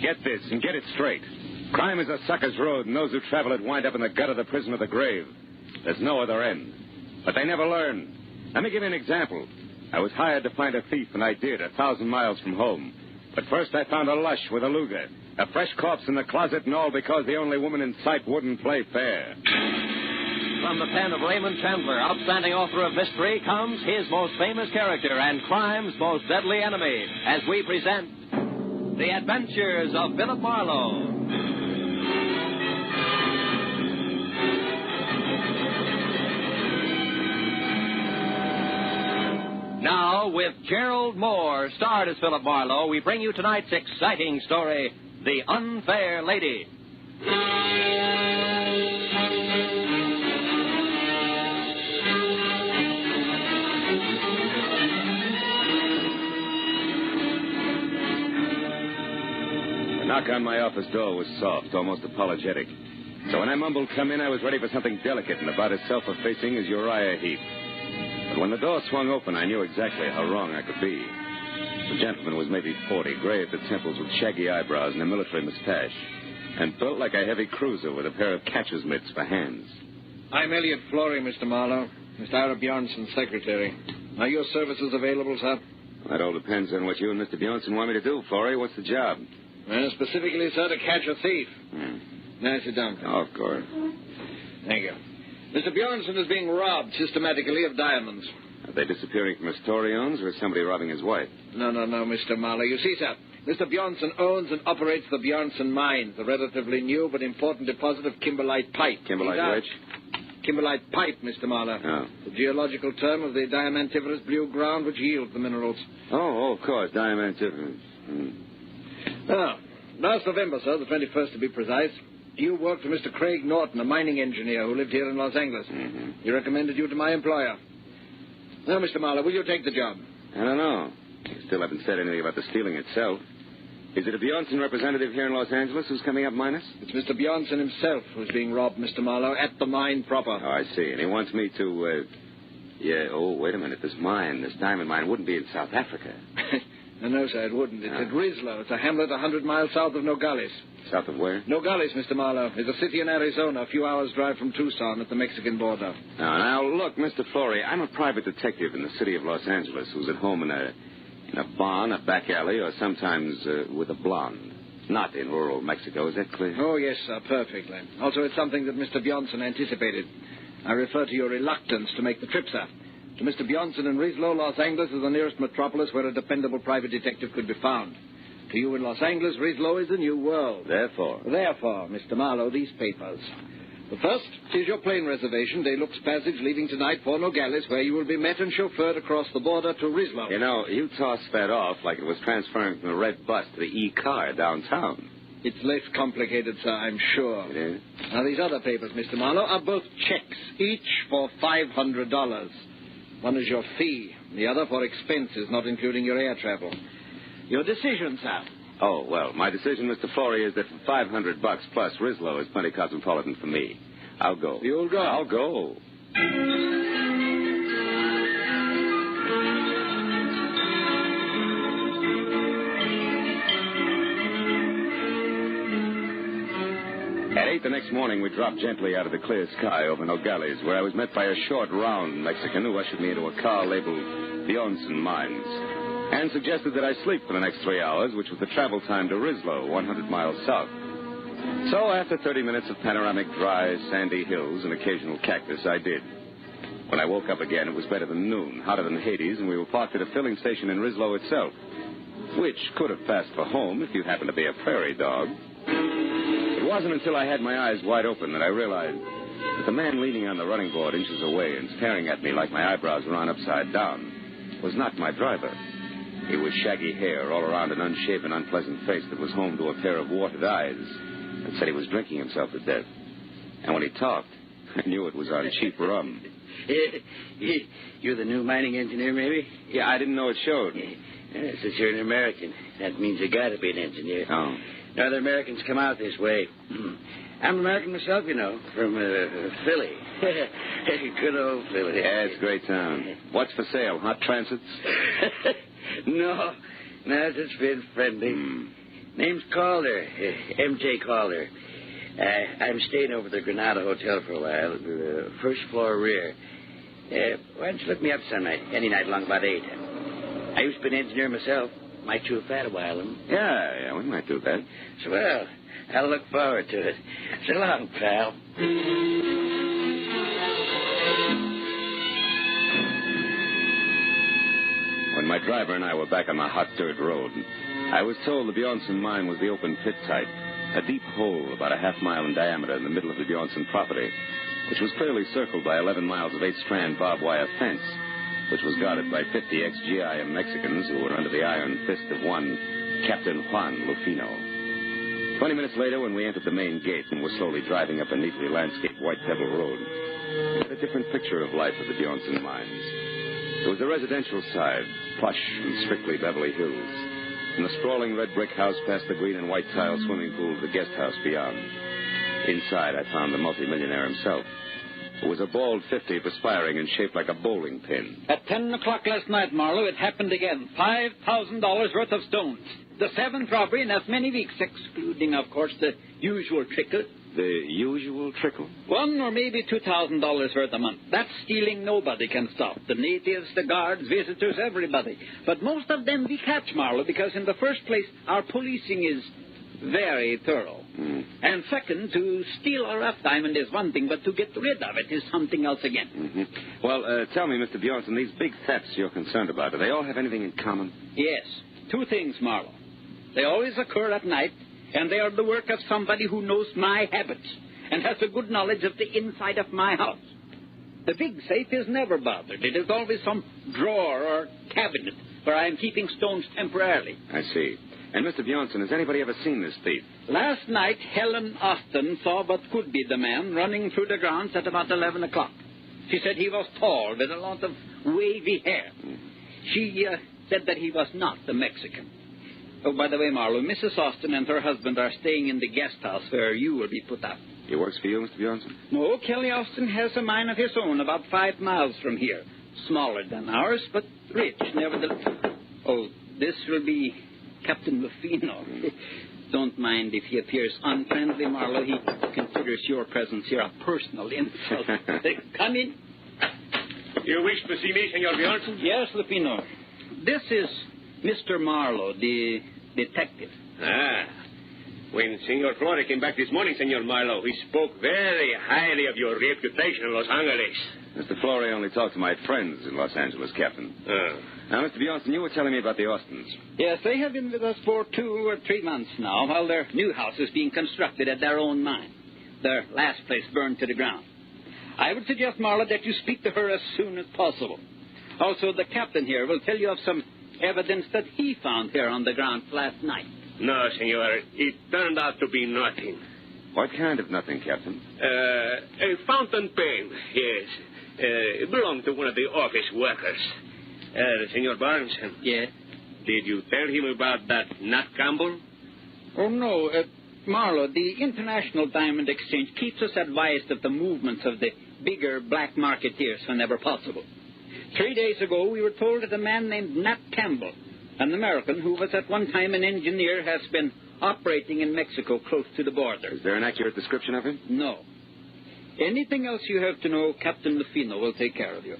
Get this and get it straight. Crime is a sucker's road, and those who travel it wind up in the gut of the prison or the grave. There's no other end. But they never learn. Let me give you an example. I was hired to find a thief, and I did, 1,000 miles from home. But first I found a lush with a Luger, a fresh corpse in the closet, and all because the only woman in sight wouldn't play fair. From the pen of Raymond Chandler, outstanding author of mystery, comes his most famous character and crime's most deadly enemy, as we present The Adventures of Philip Marlowe. Now, with Gerald Moore, starred as Philip Marlowe, we bring you tonight's exciting story, The Unfair Lady. The knock on my office door was soft, almost apologetic. So when I mumbled come in, I was ready for something delicate and about as self-effacing as Uriah Heep. But when the door swung open, I knew exactly how wrong I could be. The gentleman was maybe 40, gray at the temples with shaggy eyebrows and a military mustache, and built like a heavy cruiser with a pair of catcher's mitts for hands. I'm Elliot Flory, Mr. Marlowe, Mr. Ira Bjornson's secretary. Are your services available, sir? That all depends on what you and Mr. Bjornson want me to do, Flory. What's the job? Well, specifically, sir, to catch a thief. Now sit down. Oh, of course. Thank you. Mr. Bjornson is being robbed systematically of diamonds. Are they disappearing from a store he owns, or is somebody robbing his wife? No, Mr. Marlowe. You see, sir, Mr. Bjornson owns and operates the Bjornson Mine, the relatively new but important deposit of kimberlite pipe. Kimberlite which? Kimberlite pipe, Mr. Marlowe. Oh. The geological term of the diamantiferous blue ground which yields the minerals. Oh, of course, diamantiferous. Now, last November, sir, the 21st to be precise, you worked for Mr. Craig Norton, a mining engineer who lived here in Los Angeles. He recommended you to my employer. Now, Mr. Marlowe, will you take the job? I don't know. You still haven't said anything about the stealing itself. Is it a Bjornson representative here in Los Angeles who's coming up minus? It's Mr. Bjornson himself who's being robbed, Mr. Marlowe, at the mine proper. Oh, I see. And he wants me to, wait a minute. This diamond mine wouldn't be in South Africa. No, sir, it wouldn't. It's at Rislo. It's a hamlet 100 miles south of Nogales. South of where? Nogales, Mr. Marlowe, is a city in Arizona, a few hours' drive from Tucson at the Mexican border. Now, look, Mr. Flory, I'm a private detective in the city of Los Angeles who's at home in a barn, a back alley, or sometimes with a blonde. Not in rural Mexico. Is that clear? Oh, yes, sir, perfectly. Also, it's something that Mr. Bjornson anticipated. I refer to your reluctance to make the trip, sir. To Mr. Bjornson in Rislo, Los Angeles is the nearest metropolis where a dependable private detective could be found. To you in Los Angeles, Rislo is the new world. Therefore, Mr. Marlowe, these papers. The first is your plane reservation, De Luxe Passage, leaving tonight for Nogales, where you will be met and chauffeured across the border to Rislo. You know, you tossed that off like it was transferring from the red bus to the E-car downtown. It's less complicated, sir, I'm sure. It is? Now, these other papers, Mr. Marlowe, are both checks, each for $500. One is your fee, the other for expenses, not including your air travel. Your decision, sir. Oh, well, my decision, Mr. Flory, is that for $500 plus, Rislo is plenty cosmopolitan for me. I'll go. You'll go? I'll go. At 8 the next morning, we dropped gently out of the clear sky over Nogales, where I was met by a short, round Mexican who ushered me into a car labeled Bjornson Mines, and suggested that I sleep for the next 3 hours, which was the travel time to Rislo, 100 miles south. So after 30 minutes of panoramic, dry, sandy hills and occasional cactus, I did. When I woke up again, it was better than noon, hotter than Hades, and we were parked at a filling station in Rislo itself, which could have passed for home if you happened to be a prairie dog. It wasn't until I had my eyes wide open that I realized that the man leaning on the running board inches away and staring at me like my eyebrows were on upside down was not my driver. He was shaggy hair all around an unshaven, unpleasant face that was home to a pair of watered eyes that said he was drinking himself to death. And when he talked, I knew it was on cheap rum. You're the new mining engineer, maybe? Yeah, I didn't know it showed. Since you're an American, that means you got to be an engineer. Oh. No other Americans come out this way. I'm American myself, you know, from Philly. Good old Philly. Yeah, it's a great town. What's for sale? Hot transits? No, it's been friendly. Name's Calder, M.J. Calder. I'm staying over at the Granada Hotel for a while, first floor rear. Why don't you look me up some night, any night along about 8? I used to be an engineer myself. Might chew a fat a while, huh? Yeah, we might do that. So, well, I'll look forward to it. So long, pal. When my driver and I were back on the hot dirt road, I was told the Bjornson mine was the open pit type, a deep hole about a half-mile in diameter in the middle of the Bjornson property, which was clearly circled by 11 miles of 8-strand barbed wire fence, which was guarded by 50 ex-GIM Mexicans who were under the iron fist of one Captain Juan Lufino. 20 minutes later, when we entered the main gate and were slowly driving up a neatly landscaped white pebble road, we had a different picture of life at the Bjornson mines. There was the residential side, plush and strictly Beverly Hills, and the sprawling red brick house past the green and white tile swimming pool of the guest house beyond. Inside, I found the multimillionaire himself, who was a bald 50 perspiring and shaped like a bowling pin. At 10 o'clock last night, Marlowe, it happened again. $5,000 worth of stones. The 7th robbery in as many weeks, excluding, of course, the usual trickle. The usual trickle? $1,000 or maybe $2,000 worth a month. That stealing nobody can stop. The natives, the guards, visitors, everybody. But most of them we catch, Marlowe, because in the first place, our policing is very thorough. And second, to steal a rough diamond is one thing, but to get rid of it is something else again. Well, tell me, Mr. Bjornson, these big thefts you're concerned about, do they all have anything in common? Yes. 2 things, Marlowe. They always occur at night, and they are the work of somebody who knows my habits and has a good knowledge of the inside of my house. The big safe is never bothered. It is always some drawer or cabinet where I am keeping stones temporarily. I see. And, Mr. Bjornson, has anybody ever seen this thief? Last night, Helen Austin saw what could be the man running through the grounds at about 11 o'clock. She said he was tall with a lot of wavy hair. She said that he was not a Mexican. Oh, by the way, Marlowe, Mrs. Austin and her husband are staying in the guest house where you will be put up. He works for you, Mr. Bjornson? No, Kelly Austin has a mine of his own about 5 miles from here. Smaller than ours, but rich, nevertheless. Oh, this will be Captain Lufino. Don't mind if he appears unfriendly, Marlowe. He considers your presence here a personal insult. Come in. You wish to see me, Senor Bjornson? Yes, Lufino. This is Mr. Marlowe, the detective. When Senor Flore came back this morning, Senor Marlowe, he spoke very highly of your reputation in Los Angeles. Mr. Flore only talked to my friends in Los Angeles, Captain. Now, Mr. Bjornson, you were telling me about the Austins. Yes, they have been with us for 2 or 3 months now, while their new house is being constructed at their own mine. Their last place burned to the ground. I would suggest, Marlowe, that you speak to her as soon as possible. Also, the captain here will tell you of some evidence that he found here on the grounds last night. No, Senor. It turned out to be nothing. What kind of nothing, Captain? A fountain pen, yes. It belonged to one of the office workers. Senor Barnson. Yes? Did you tell him about that Nat Campbell? Oh, no. Marlowe, the International Diamond Exchange keeps us advised of the movements of the bigger black marketeers whenever possible. 3 days ago, we were told that a man named Nat Campbell, an American who was at one time an engineer, has been operating in Mexico close to the border. Is there an accurate description of him? No. Anything else you have to know, Captain Lufino will take care of you.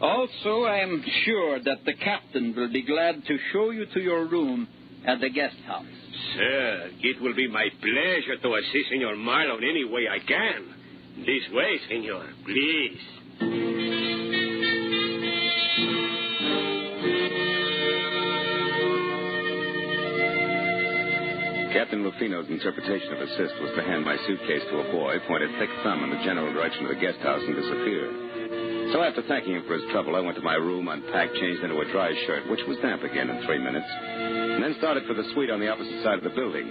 Also, I am sure that the captain will be glad to show you to your room at the guest house. Sir, it will be my pleasure to assist Senor Marlowe in any way I can. This way, Senor, please. Captain Lufino's interpretation of assist was to hand my suitcase to a boy, point a thick thumb in the general direction of the guest house, and disappear. So after thanking him for his trouble, I went to my room, unpacked, changed into a dry shirt, which was damp again in 3 minutes, and then started for the suite on the opposite side of the building,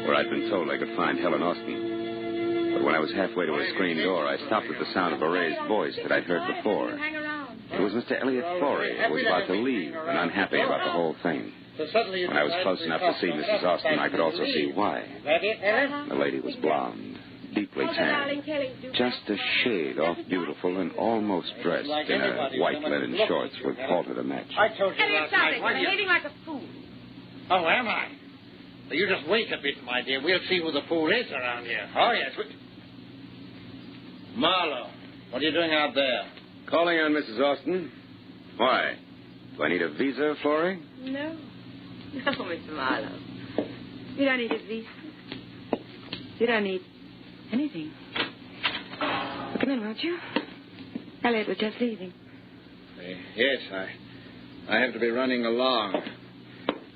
where I'd been told I could find Helen Austin. But when I was halfway to a screen door, I stopped at the sound of a raised voice that I'd heard before. It was Mr. Elliot Flore, who was about to leave and unhappy about the whole thing. When I was close enough to see Mrs. Austin, I could also see why. The lady was blonde, deeply tan, just a shade off beautiful and almost dressed in a white linen shorts with halter to match. I told you last night. You're behaving like a fool. Oh, am I? You just wait a bit, my dear. We'll see who the fool is around here. Oh, yes. Marlowe, what are you doing out there? Calling on Mrs. Austin. Why? Do I need a visa, Florrie? No. No, Mr. Marlowe. You don't need a visa. You don't need anything. Come in, won't you? Elliot was just leaving. Yes, I have to be running along.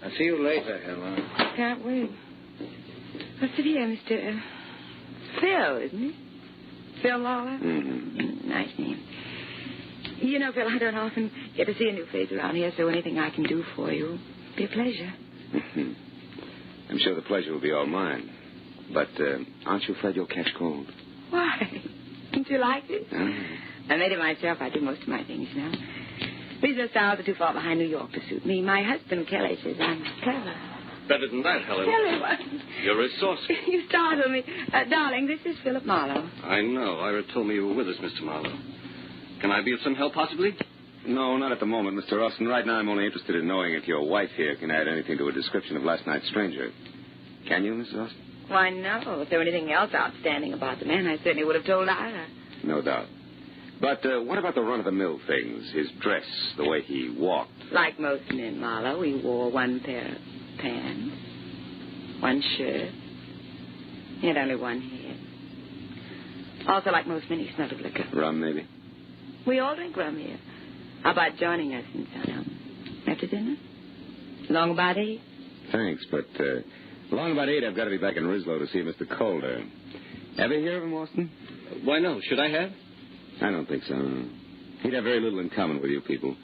I'll see you later, Helen. Can't wait. What's it here, Mr. Phil, isn't it? Phil Lawler? Mm-hmm. Nice name. You know, Phil, I don't often get to see a new face around here, so anything I can do for you will be a pleasure. Mm-hmm. I'm sure the pleasure will be all mine. But aren't you afraid you'll catch cold? Why? Don't you like it? I made it myself. I do most of my things now. Business styles are too far behind New York to suit me. My husband, Kelly, says I'm clever. Better than that, Helen. Kelly, what? You're resourceful. You startled me. Darling, this is Philip Marlowe. I know. Ira told me you were with us, Mr. Marlowe. Can I be of some help, possibly? No, not at the moment, Mr. Austin. Right now I'm only interested in knowing if your wife here can add anything to a description of last night's stranger. Can you, Mrs. Austin? Why, no. If there were anything else outstanding about the man, I certainly would have told Ira. No doubt. But what about the run-of-the-mill things? His dress, the way he walked. Like most men, Marlowe, he wore one pair of pants, one shirt. He had only one head. Also, like most men, he smelled of liquor. Rum, maybe? We all drink rum here. How about joining us in town after dinner? Long about 8? Thanks, but long about 8 I've got to be back in Rislow to see Mr. Calder. Ever hear of him, Austin? Why, no. Should I have? I don't think so. No. He'd have very little in common with you people,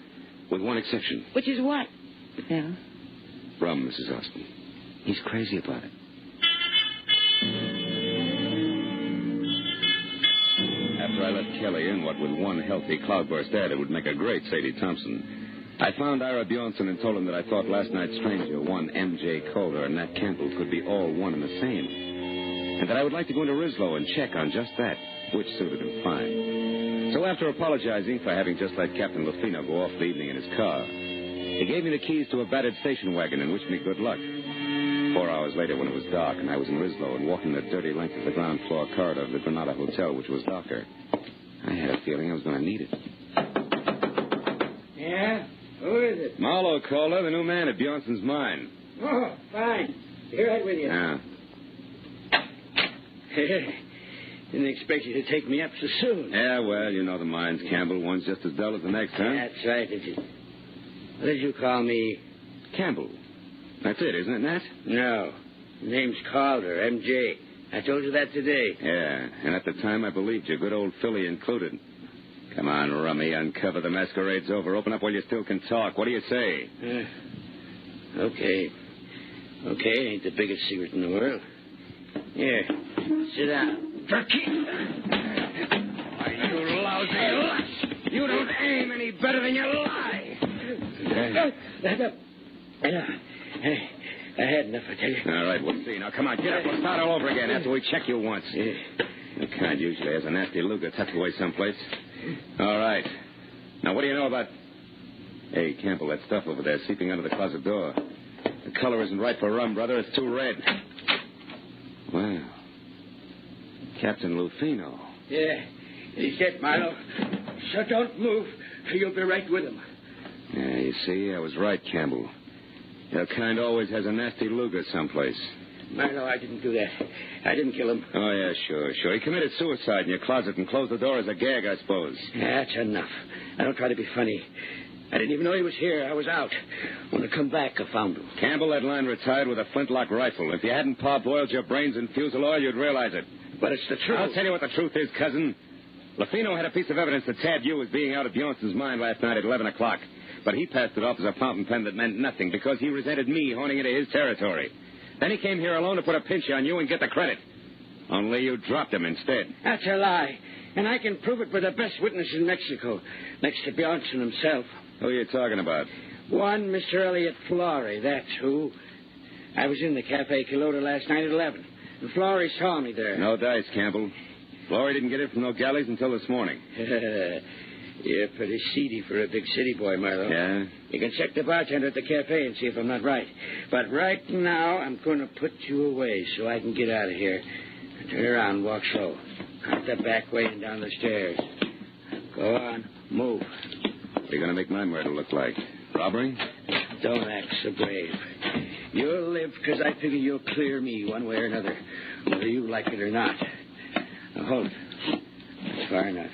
with one exception. Which is what, Phil? Rum, Mrs. Austin. He's crazy about it. After I left Kelly in what with one healthy cloudburst ad, it would make a great Sadie Thompson. I found Ira Bjornson and told him that I thought last night's stranger, one M.J. Calder, and Nat Campbell could be all one and the same. And that I would like to go into Rislow and check on just that, which suited him fine. So after apologizing for having just let Captain Lufino go off the evening in his car, he gave me the keys to a battered station wagon and wished me good luck. 4 hours later, when it was dark and I was in Rislow and walking the dirty length of the ground floor corridor of the Granada Hotel, which was darker, I had a feeling I was going to need it. Yeah? Who is it? Marlowe Calder, the new man at Bjornson's mine. Oh, fine. Be right with you. Yeah. Didn't expect you to take me up so soon. Yeah, well, you know the mines, Campbell. One's just as dull as the next, huh? That's right. What did you call me? Campbell. That's it, isn't it, Nat? No. Name's Calder, M.J. I told you that today. Yeah, and at the time I believed you, good old Philly included. Come on, Rummy, uncover. The masquerade's over. Open up while you still can talk. What do you say? Okay. Okay, ain't the biggest secret in the world. Here, sit down. Turkey! You lousy lush! You don't aim any better than you lie! I had enough, I tell you. All right, we'll see. Now, come on, get up. We'll start all over again after we check you once. Yeah. The kind usually has a nasty Luger tucked away someplace. All right. Now, what do you know about... Hey, Campbell, that stuff over there seeping under the closet door. The color isn't right for rum, brother. It's too red. Well, Captain Lufino. Yeah, he's dead, Marlowe. So don't move. You'll be right with him. Yeah, you see, I was right, Campbell. Your kind always has a nasty Luger someplace. Marlowe, I didn't do that. I didn't kill him. Oh, yeah, sure. He committed suicide in your closet and closed the door as a gag, I suppose. That's enough. I don't try to be funny. I didn't even know he was here. I was out. When I come back, I found him. Campbell, that line retired with a flintlock rifle. If you hadn't parboiled your brains in fusel oil, you'd realize it. But it's the truth. I'll tell you what the truth is, cousin. Lufino had a piece of evidence that Tad Yu was being out of Bjornson's mine last night at 11 o'clock. But he passed it off as a fountain pen that meant nothing because he resented me horning into his territory. Then he came here alone to put a pinch on you and get the credit. Only you dropped him instead. That's a lie. And I can prove it with the best witness in Mexico, next to Bjornson himself. Who are you talking about? One Mr. Elliot Flory, that's who. I was in the Cafe Quilota last night at 11, and Flory saw me there. No dice, Campbell. Flory didn't get it from no galleys until this morning. You're pretty seedy for a big city boy, Marlowe. Yeah? You can check the bartender at the cafe and see if I'm not right. But right now, I'm going to put you away so I can get out of here. Turn around and walk slow. Out the back way and down the stairs. Go on. Move. What are you going to make my murder look like? Robbery? Don't act so brave. You'll live because I figure you'll clear me one way or another, whether you like it or not. Now, hold it. That's far enough.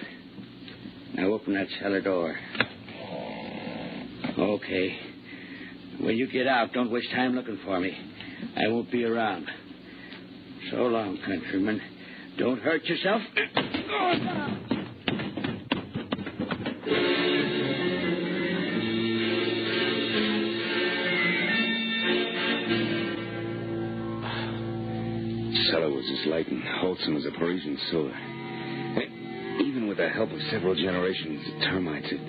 Now open that cellar door. Okay. When you get out, don't waste time looking for me. I won't be around. So long, countryman. Don't hurt yourself. The cellar was as light and wholesome as a Parisian sewer. Even with the help of several generations of termites, it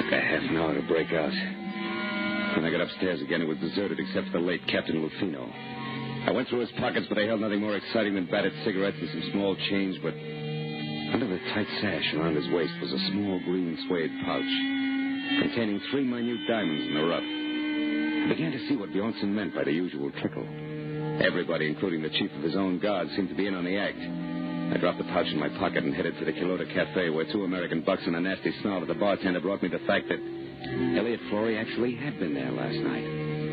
took a half an hour to break out. When I got upstairs again, it was deserted except for the late Captain Lufino. I went through his pockets, but they held nothing more exciting than battered cigarettes and some small change, but under the tight sash around his waist was a small green suede pouch containing 3 minute diamonds in the rough. I began to see what Bjornson meant by the usual trickle. Everybody, including the chief of his own guard, seemed to be in on the act. I dropped the pouch in my pocket and headed to the Quilota Cafe, where 2 American bucks and a nasty snarl at the bartender brought me the fact that Elliot Florey actually had been there last night.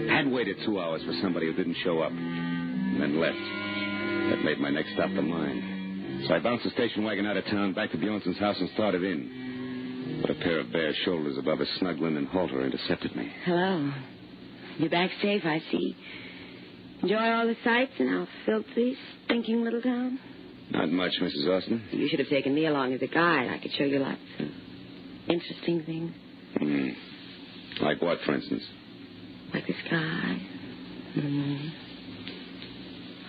Had waited 2 hours for somebody who didn't show up, and then left. That made my next stop the mine. So I bounced the station wagon out of town, back to Bjornson's house, and started in. But a pair of bare shoulders above a snug linen halter intercepted me. Hello. You're back safe, I see. Enjoy all the sights in our filthy, stinking little town? Not much, Mrs. Austin. You should have taken me along as a guide. I could show you lots of interesting things. Like what, for instance? Like the sky.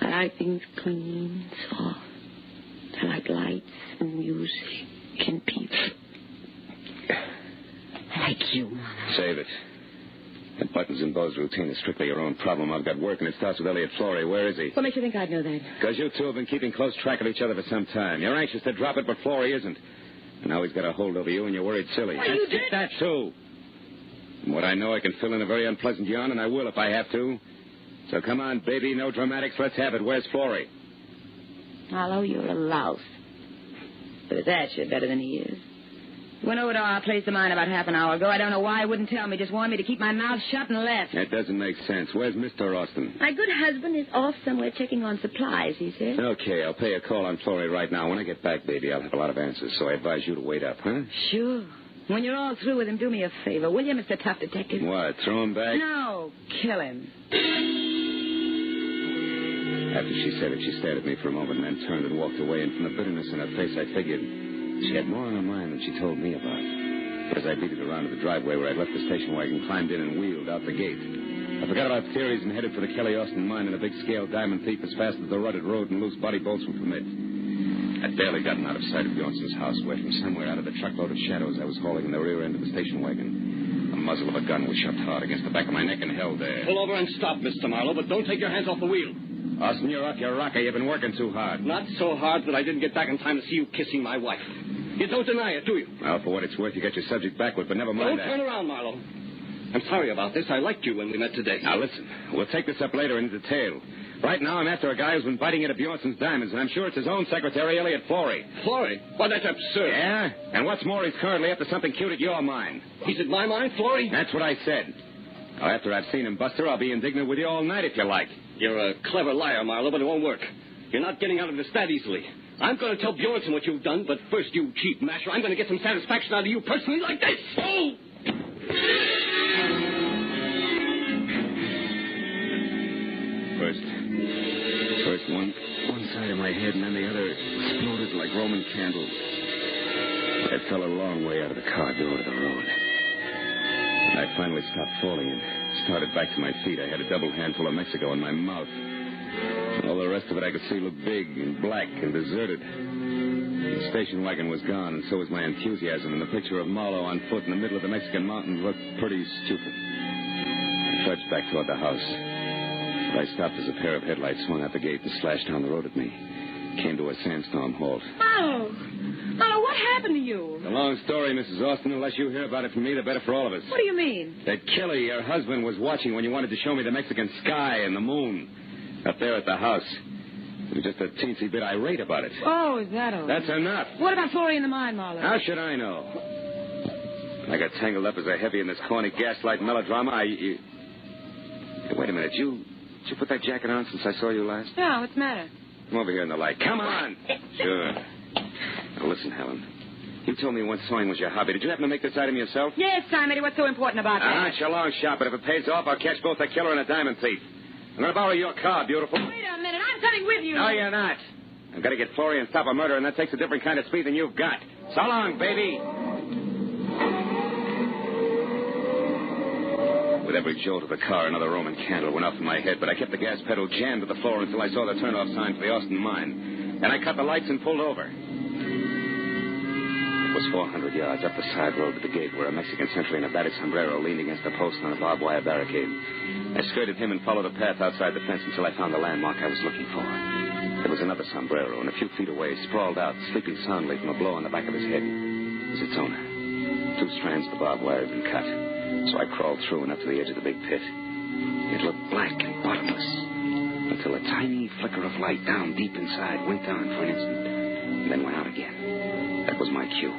I like things clean, soft. I like lights and music and people. I like you, Mama. Save it. That buttons and bows routine is strictly your own problem. I've got work, and it starts with Elliot Florey. Where is he? What makes you think I'd know that? Because you two have been keeping close track of each other for some time. You're anxious to drop it, but Florey isn't. And now he's got a hold over you, and you're worried silly. Well, you did that, too. From what I know, I can fill in a very unpleasant yarn, and I will if I have to. So come on, baby, no dramatics. Let's have it. Where's Florey? Marlowe, you're a louse. But at that, you're better than he is. Went over to our place of mine about half an hour ago. I don't know why he wouldn't tell me. Just wanted me to keep my mouth shut and left. That doesn't make sense. Where's Mr. Austin? My good husband is off somewhere checking on supplies, he said. Okay, I'll pay a call on Florey right now. When I get back, baby, I'll have a lot of answers, so I advise you to wait up, huh? Sure. When you're all through with him, do me a favor, will you, Mr. Tough Detective? What, throw him back? No, kill him. After she said it, she stared at me for a moment and then turned and walked away, and from the bitterness in her face, I figured she had more on her mind than she told me about. As I beat it around to the driveway where I'd left the station wagon, climbed in and wheeled out the gate. I forgot about theories and headed for the Kelly Austin mine in a big-scale diamond thief as fast as the rutted road and loose body bolts would permit. I'd barely gotten out of sight of Bjornson's house, where from somewhere out of the truckload of shadows I was hauling in the rear end of the station wagon, the muzzle of a gun was shoved hard against the back of my neck and held there. Pull over and stop, Mr. Marlowe, but don't take your hands off the wheel. Austin, you're off your rocker. You've been working too hard. Not so hard that I didn't get back in time to see you kissing my wife. You don't deny it, do you? Well, for what it's worth, you got your subject backward, but never mind Don't that. turn around, Marlowe. I'm sorry about this. I liked you when we met today. Now, listen. We'll take this up later in detail. Right now, I'm after a guy who's been biting into Bjornson's diamonds, and I'm sure it's his own secretary, Elliot Florey. Florey? Well, that's absurd. Yeah? And what's more, he's currently after something cute at your mine. He's at my mine, Florey? That's what I said. Now, after I've seen him, Buster, I'll be indignant with you all night if you like. You're a clever liar, Marlowe, but it won't work. You're not getting out of this that easily. I'm going to tell Bjornson what you've done, but first, you cheap masher, I'm going to get some satisfaction out of you personally like this. Oh! First one side of my head and then the other exploded like Roman candles. I fell a long way out of the car door to the road. And I finally stopped falling and started back to my feet. I had a double handful of Mexico in my mouth. All the rest of it I could see looked big and black and deserted. The station wagon was gone, and so was my enthusiasm, and the picture of Marlowe on foot in the middle of the Mexican mountains looked pretty stupid. I trudged back toward the house. But I stopped as a pair of headlights swung out the gate and slashed down the road at me. came to a sandstorm halt. Marlo, what happened to you? It's a long story, Mrs. Austin. Unless you hear about it from me, the better for all of us. What do you mean? That Kelly, your husband, was watching when you wanted to show me the Mexican sky and the moon up there at the house. He was just a teensy bit irate about it. Oh, is that all? That's enough. What about Florrie in the mine, Marlo? How should I know? I got tangled up as a heavy in this corny gaslight melodrama. Hey, wait a minute. Did you put that jacket on since I saw you last? No, what's the matter? Come over here in the light. Come on. Sure. Now, listen, Helen. You told me once sewing was your hobby. Did you happen to make this item yourself? Yes, Tyme. What's so important about that? It's your long shot, but if it pays off, I'll catch both a killer and a diamond thief. I'm going to borrow your car, beautiful. Wait a minute. I'm coming with you. No, you're not. I've got to get Florrie and stop a murder, and that takes a different kind of speed than you've got. So long, baby. With every jolt of the car, another Roman candle went off in my head, but I kept the gas pedal jammed to the floor until I saw the turn-off sign for the Austin mine. And I cut the lights and pulled over. It was 400 yards up the side road to the gate where a Mexican sentry in a battered sombrero leaned against a post on a barbed wire barricade. I skirted him and followed a path outside the fence until I found the landmark I was looking for. There was another sombrero, and a few feet away, sprawled out, sleeping soundly from a blow on the back of his head, was its owner. 2 strands of the barbed wire had been cut. So I crawled through and up to the edge of the big pit. It looked black and bottomless until a tiny flicker of light down deep inside winked on for an instant and then went out again. That was my cue.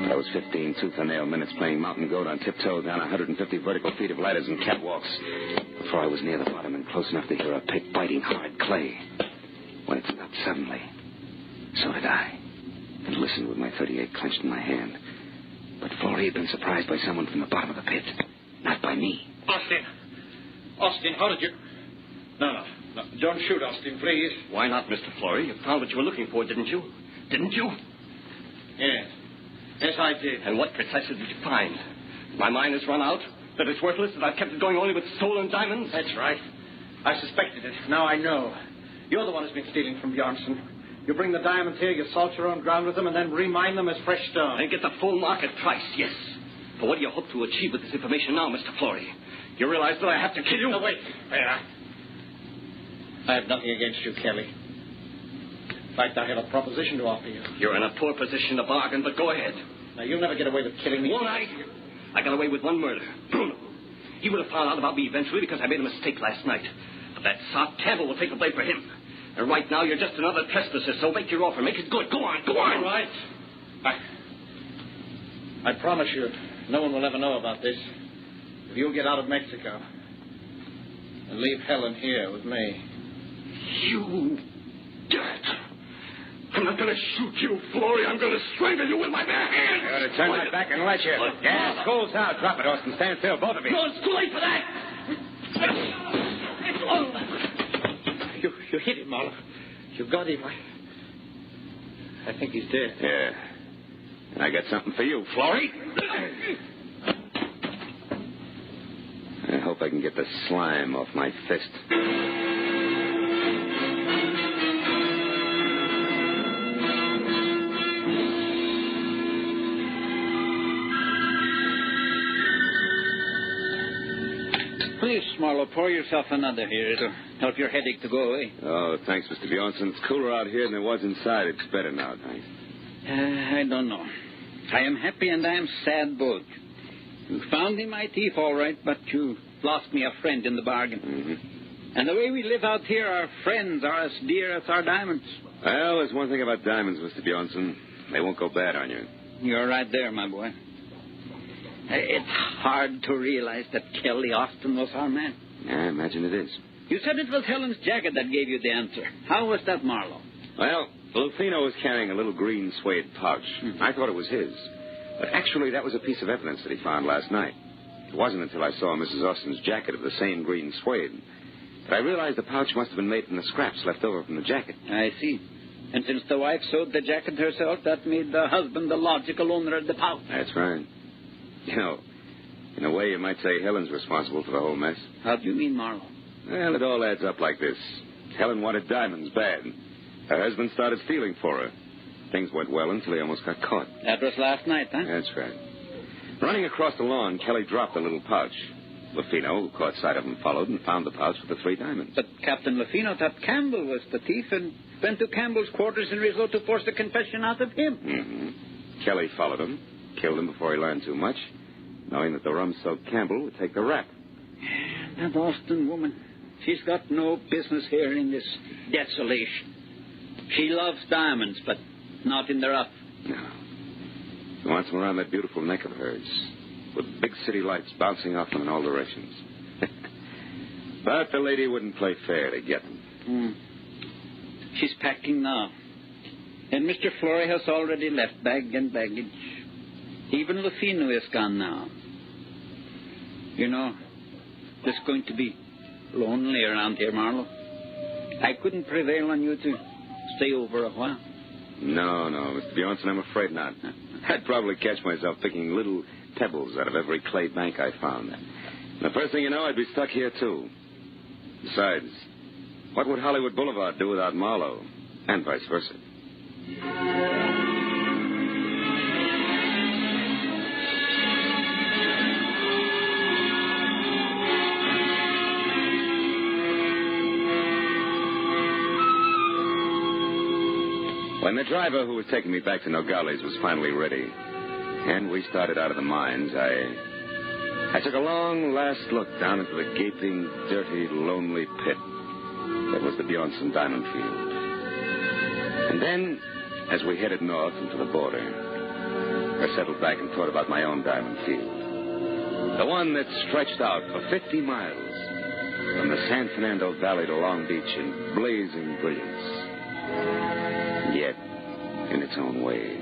But I was 15 tooth-and-nail minutes playing mountain goat on tiptoe down 150 vertical feet of ladders and catwalks before I was near the bottom and close enough to hear a pick biting hard clay. When it stopped suddenly, so did I, and listened with my .38 clenched in my hand. But Florrie had been surprised by someone from the bottom of the pit, not by me. Austin, how did you... No. Don't shoot, Austin, please. Why not, Mr. Florrie? You found what you were looking for, didn't you? Didn't you? Yes, I did. And what precisely did you find? My mine has run out? That it's worthless? That I've kept it going only with stolen diamonds? That's right. I suspected it. Now I know. You're the one who's been stealing from Bjornson. You bring the diamonds here, you salt your own ground with them, and then remine them as fresh stone. And get the full market price, yes. But what do you hope to achieve with this information now, Mr. Florrie? You realize that I have to kill you? No, wait. There. I have nothing against you, Kelly. In fact, I have a proposition to offer you. You're in a poor position to bargain, but go ahead. Now, you'll never get away with killing me. Won't I? I got away with one murder. Bruno. He would have found out about me eventually because I made a mistake last night. But that sot Campbell will take the blame for him. And right now, you're just another trespasser, so make your offer. Make it good. Go on. All right. I promise you, no one will ever know about this. If you'll get out of Mexico and leave Helen here with me. You dirt. I'm not going to shoot you, Florrie. I'm going to strangle you with my bare hands. I ought to turn my back and let you. Gas goes out. Drop it, Austin. Stand still, both of you. No, it's too late for that. You hit him, Marlo. You got him. I think he's dead. Yeah. And I got something for you, Florrie. I hope I can get the slime off my fist. Please, Marlo, pour yourself another here. It'll help your headache to go away. Oh, thanks, Mr. Bjornson. It's cooler out here than it was inside. It's better now, thanks. I don't know. I am happy and I am sad both. You found me my thief, all right, but you lost me a friend in the bargain. Mm-hmm. And the way we live out here, our friends are as dear as our diamonds. Well, there's one thing about diamonds, Mr. Bjornson. They won't go bad on you. You're right there, my boy. It's hard to realize that Kelly Austin was our man. Yeah, I imagine it is. You said it was Helen's jacket that gave you the answer. How was that, Marlo? Well, Lufino was carrying a little green suede pouch. Mm-hmm. I thought it was his. But actually, that was a piece of evidence that he found last night. It wasn't until I saw Mrs. Austin's jacket of the same green suede that I realized the pouch must have been made from the scraps left over from the jacket. I see. And since the wife sewed the jacket herself, that made the husband the logical owner of the pouch. That's right. You know, in a way, you might say Helen's responsible for the whole mess. How do you mean, Marlo? Well, it all adds up like this. Helen wanted diamonds bad. Her husband started stealing for her. Things went well until he almost got caught. That was last night, huh? That's right. Running across the lawn, Kelly dropped the little pouch. Lafino, who caught sight of him, followed and found the pouch with the 3 diamonds. But Captain Lafino thought Campbell was the thief and went to Campbell's quarters in Rizzo to force the confession out of him. Mm-hmm. Kelly followed him, killed him before he learned too much, knowing that the rum-soaked Campbell would take the rap. That Austin woman, she's got no business here in this desolation. She loves diamonds, but not in the rough. No. She wants them around that beautiful neck of hers, with big city lights bouncing off them in all directions. But the lady wouldn't play fair to get them. She's packing now. And Mr. Flory has already left bag and baggage. Even Lafino is gone now. You know, it's going to be lonely around here, Marlowe. I couldn't prevail on you to stay over a while. No, Mr. Bjornson, I'm afraid not. I'd probably catch myself picking little pebbles out of every clay bank I found. And the first thing you know, I'd be stuck here, too. Besides, what would Hollywood Boulevard do without Marlowe? And vice versa. When the driver who was taking me back to Nogales was finally ready, and we started out of the mines, I took a long last look down into the gaping, dirty, lonely pit that was the Bjornson Diamond Field. And then, as we headed north into the border, I settled back and thought about my own diamond field. The one that stretched out for 50 miles from the San Fernando Valley to Long Beach in blazing brilliance. Yet, in its own way,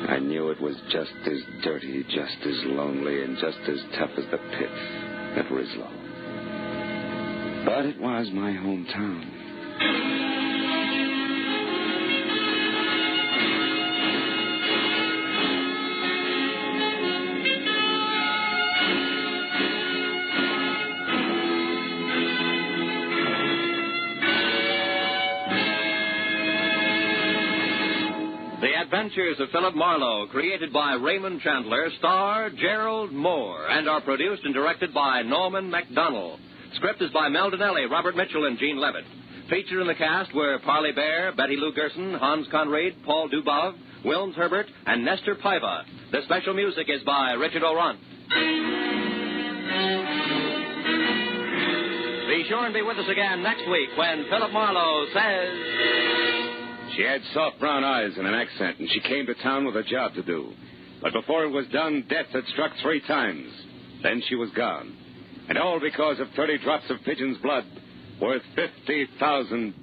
I knew it was just as dirty, just as lonely, and just as tough as the pit at Rizlo. But it was my hometown. Adventures of Philip Marlowe, created by Raymond Chandler, star Gerald Moore, and are produced and directed by Norman MacDonald. Script is by Mel Donnelly, Robert Mitchell, and Gene Levitt. Featured in the cast were Parley Bear, Betty Lou Gerson, Hans Conried, Paul Dubov, Wilms Herbert, and Nestor Paiva. The special music is by Richard O'Runt. Be sure and be with us again next week when Philip Marlowe says... She had soft brown eyes and an accent, and she came to town with a job to do. But before it was done, death had struck 3 times. Then she was gone. And all because of 30 drops of pigeon's blood worth $50,000.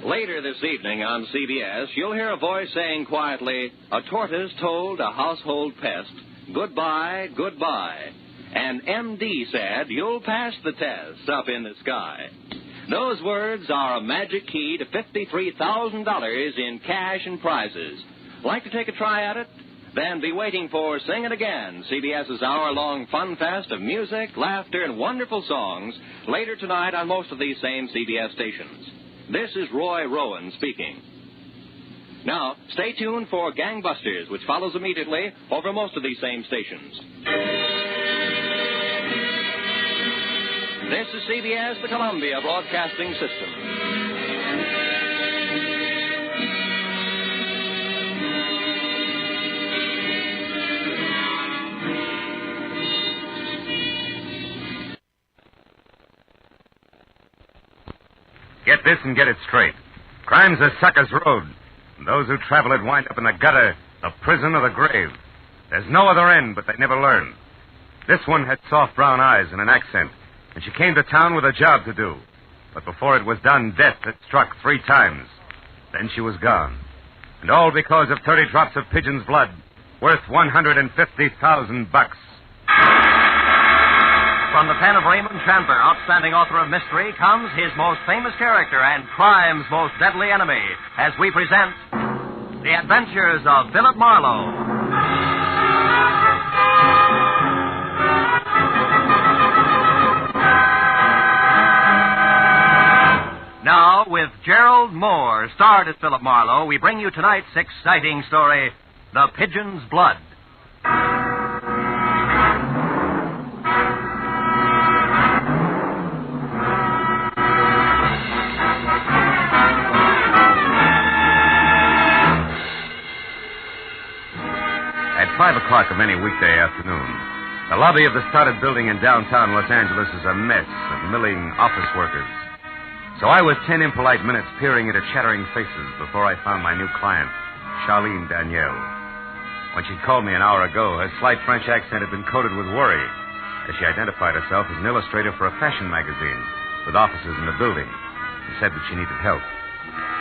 Later this evening on CBS, you'll hear a voice saying quietly, a tortoise told a household pest, goodbye, goodbye. And MD said, you'll pass the test up in the sky. Those words are a magic key to $53,000 in cash and prizes. Like to take a try at it? Then be waiting for Sing It Again, CBS's hour-long fun fest of music, laughter, and wonderful songs, later tonight on most of these same CBS stations. This is Roy Rowan speaking. Now, stay tuned for Gangbusters, which follows immediately over most of these same stations. This is CBS, the Columbia Broadcasting System. Get this and get it straight. Crime's a sucker's road. And those who travel it wind up in the gutter, the prison, or the grave. There's no other end, but they never learn. This one had soft brown eyes and an accent, and she came to town with a job to do. But before it was done, death had struck 3 times. Then she was gone. And all because of 30 drops of pigeon's blood, worth $150,000. From the pen of Raymond Chandler, outstanding author of mystery, comes his most famous character and crime's most deadly enemy, as we present The Adventures of Philip Marlowe. Now, with Gerald Moore, starred as Philip Marlowe, we bring you tonight's exciting story, The Pigeon's Blood. At 5 o'clock of any weekday afternoon, the lobby of the started building in downtown Los Angeles is a mess of milling office workers. So I was 10 impolite minutes peering into chattering faces before I found my new client, Charlene Danielle. When she'd called me an hour ago, her slight French accent had been coated with worry as she identified herself as an illustrator for a fashion magazine with offices in the building and said that she needed help.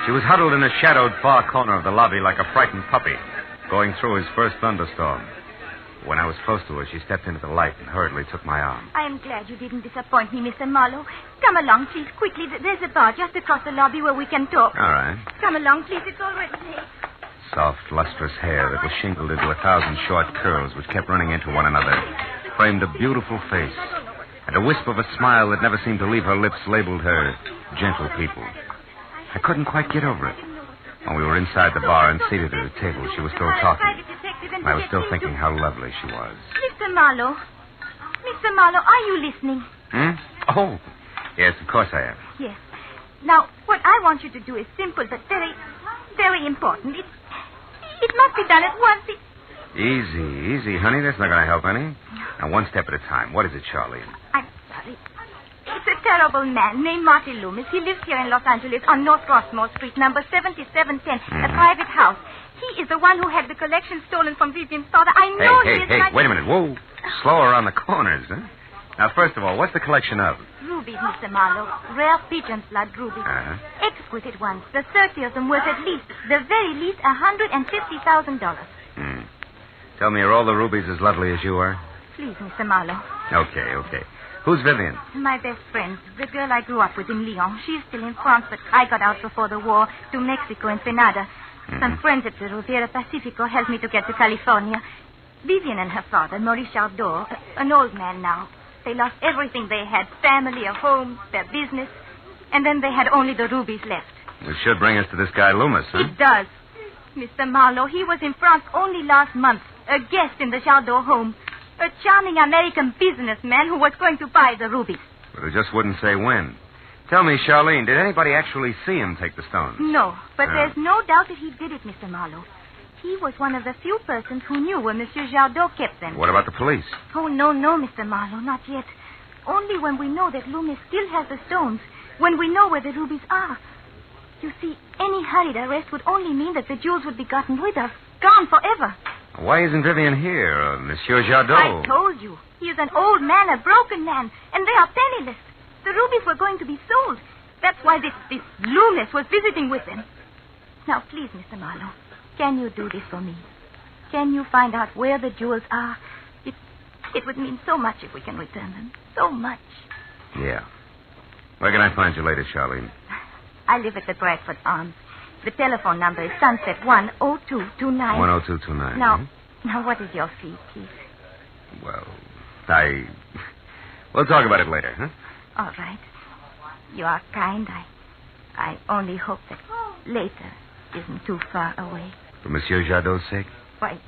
She was huddled in a shadowed far corner of the lobby like a frightened puppy going through his first thunderstorm. When I was close to her, she stepped into the light and hurriedly took my arm. I am glad you didn't disappoint me, Mr. Marlowe. Come along, please, quickly. There's a bar just across the lobby where we can talk. All right. Come along, please. It's already late. Soft, lustrous hair that was shingled into 1,000 short curls which kept running into one another framed a beautiful face, and a wisp of a smile that never seemed to leave her lips labeled her gentle people. I couldn't quite get over it. When we were inside the bar and seated at a table, she was still talking. I was still thinking how lovely she was. Mr. Marlowe. Mr. Marlowe, are you listening? Oh, yes, of course I am. Yes. Now, what I want you to do is simple but very, very important. It must be done at once. Easy, honey. That's not going to help any. Now, one step at a time. What is it, Charlene? I'm sorry. It's a terrible man named Marty Loomis. He lives here in Los Angeles on North Rossmore Street, number 7710, a private house. He is the one who had the collection stolen from Vivian's father. I know he is... Hey, wait a minute. Whoa. Slow around the corners, huh? Now, first of all, what's the collection of? Rubies, Mr. Marlowe. Rare pigeon's blood rubies. Exquisite ones. The 30 of them worth at least, the very least, $150,000. Tell me, are all the rubies as lovely as you are? Please, Mr. Marlowe. Okay. Who's Vivian? My best friend, the girl I grew up with in Lyon. She's still in France, but I got out before the war to Mexico and Ensenada. Some friends at the Riviera Pacifico helped me to get to California. Vivian and her father, Maurice Chardot, an old man now. They lost everything they had, family, a home, their business. And then they had only the rubies left. It should bring us to this guy Loomis, huh? It does. Mr. Marlowe, he was in France only last month, a guest in the Chardot home. A charming American businessman who was going to buy the rubies. But he just wouldn't say when. Tell me, Charlene, did anybody actually see him take the stones? No, but there's no doubt that he did it, Mr. Marlowe. He was one of the few persons who knew where Monsieur Jardot kept them. What about the police? Oh, no, Mr. Marlowe, not yet. Only when we know that Loomis still has the stones, when we know where the rubies are. You see, any hurried arrest would only mean that the jewels would be gotten rid of, gone forever. Why isn't Vivian here, Monsieur Jardot? I told you. He is an old man, a broken man, and they are penniless. The rubies were going to be sold. That's why this Loomis was visiting with them. Now, please, Mr. Marlowe, can you do this for me? Can you find out where the jewels are? It would mean so much if we can return them. So much. Yeah. Where can I find you later, Charlene? I live at the Bradford Arms. The telephone number is Sunset 10229. 10229. Now, what is your fee, please? Well, we'll talk about it later, huh? All right. You are kind. I only hope that later isn't too far away. For Monsieur Jardot's sake? Why,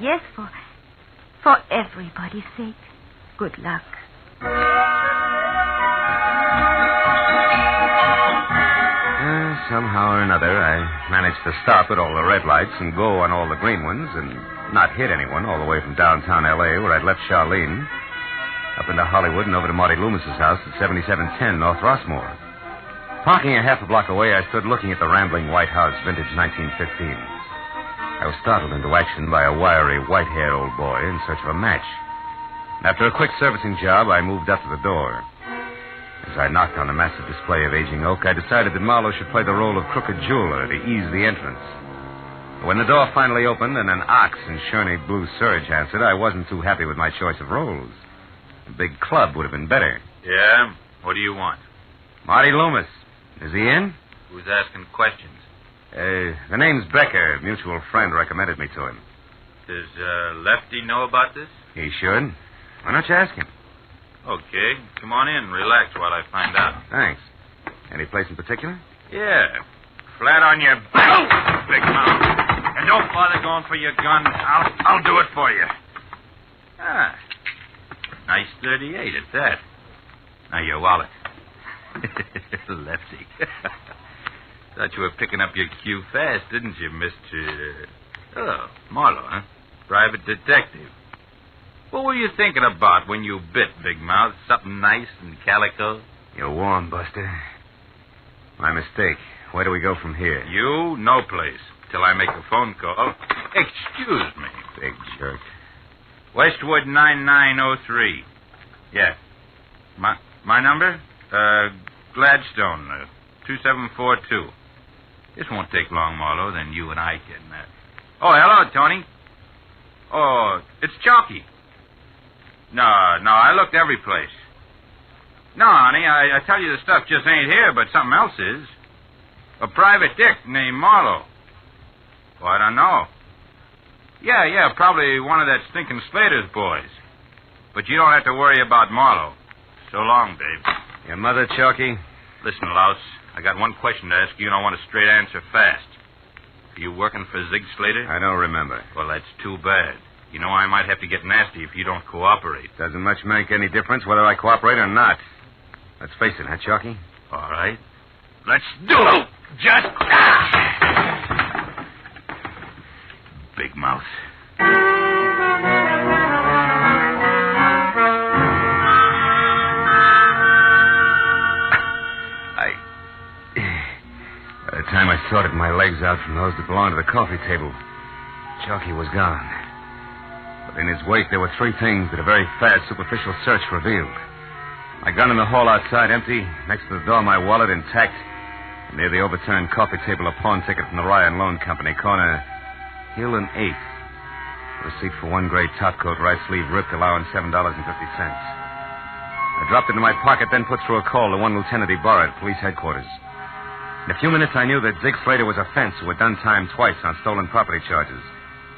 yes, for everybody's sake. Good luck. Somehow or another, I managed to stop at all the red lights and go on all the green ones and not hit anyone all the way from downtown L.A., where I'd left Charlene, up into Hollywood and over to Marty Loomis's house at 7710 North Rossmore. Parking a half a block away, I stood looking at the rambling white house, vintage 1915. I was startled into action by a wiry, white-haired old boy in search of a match. After a quick servicing job, I moved up to the door. As I knocked on the massive display of aging oak, I decided that Marlowe should play the role of crooked jeweler to ease the entrance. When the door finally opened and an ox in Sherney blue serge answered, I wasn't too happy with my choice of roles. A big club would have been better. Yeah? What do you want? Marty Loomis. Is he in? Who's asking questions? The name's Becker. A mutual friend recommended me to him. Does Lefty know about this? He should. Why don't you ask him? Okay. Come on in. Relax while I find out. Thanks. Any place in particular? Yeah. Flat on your back, big mouth. And don't bother going for your gun. I'll do it for you. Ah. Nice 38 at that. Now your wallet. Lefty. Thought you were picking up your cue fast, didn't you, Mr. Oh, Marlowe, huh? Private detective. What were you thinking about when you bit, Big Mouth? Something nice and calico? You're warm, Buster. My mistake. Where do we go from here? You, no place. Till I make a phone call. Excuse me. Big jerk. Westwood 9903. Yeah. My number? Gladstone, 2742. This won't take long, Marlowe. Then you and I can... Oh, hello, Tony. Oh, it's Chalky. No, I looked every place. No, honey, I tell you the stuff just ain't here, but something else is. A private dick named Marlowe. Well, I don't know. Yeah, probably one of that stinking Slater's boys. But you don't have to worry about Marlowe. So long, Dave. Your mother, Chalky? Listen, Louse, I got one question to ask you, and I want a straight answer fast. Are you working for Zig Slater? I don't remember. Well, that's too bad. You know, I might have to get nasty if you don't cooperate. Doesn't much make any difference whether I cooperate or not. Let's face it, huh, Chalky? All right. Let's do it! Just... Big mouth. By the time I sorted my legs out from those that belonged to the coffee table, Chalky was gone. But in his wake, there were three things that a very fast, superficial search revealed. My gun in the hall outside, empty. Next to the door, my wallet intact. And near the overturned coffee table, a pawn ticket from the Ryan Loan Company, corner Hill and 8th. Receipt for one gray topcoat, right sleeve ripped, allowing $7.50. I dropped it in my pocket, then put through a call to one Lieutenant Ibarra at police headquarters. In a few minutes, I knew that Zig Slater was a fence who had done time twice on stolen property charges,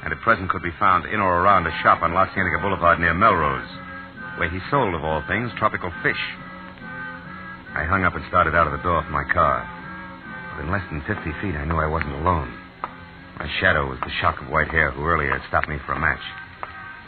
and at present could be found in or around a shop on La Cienega Boulevard near Melrose, where he sold, of all things, tropical fish. I hung up and started out of the door for my car. But in less than 50 feet, I knew I wasn't alone. My shadow was the shock of white hair who earlier had stopped me for a match.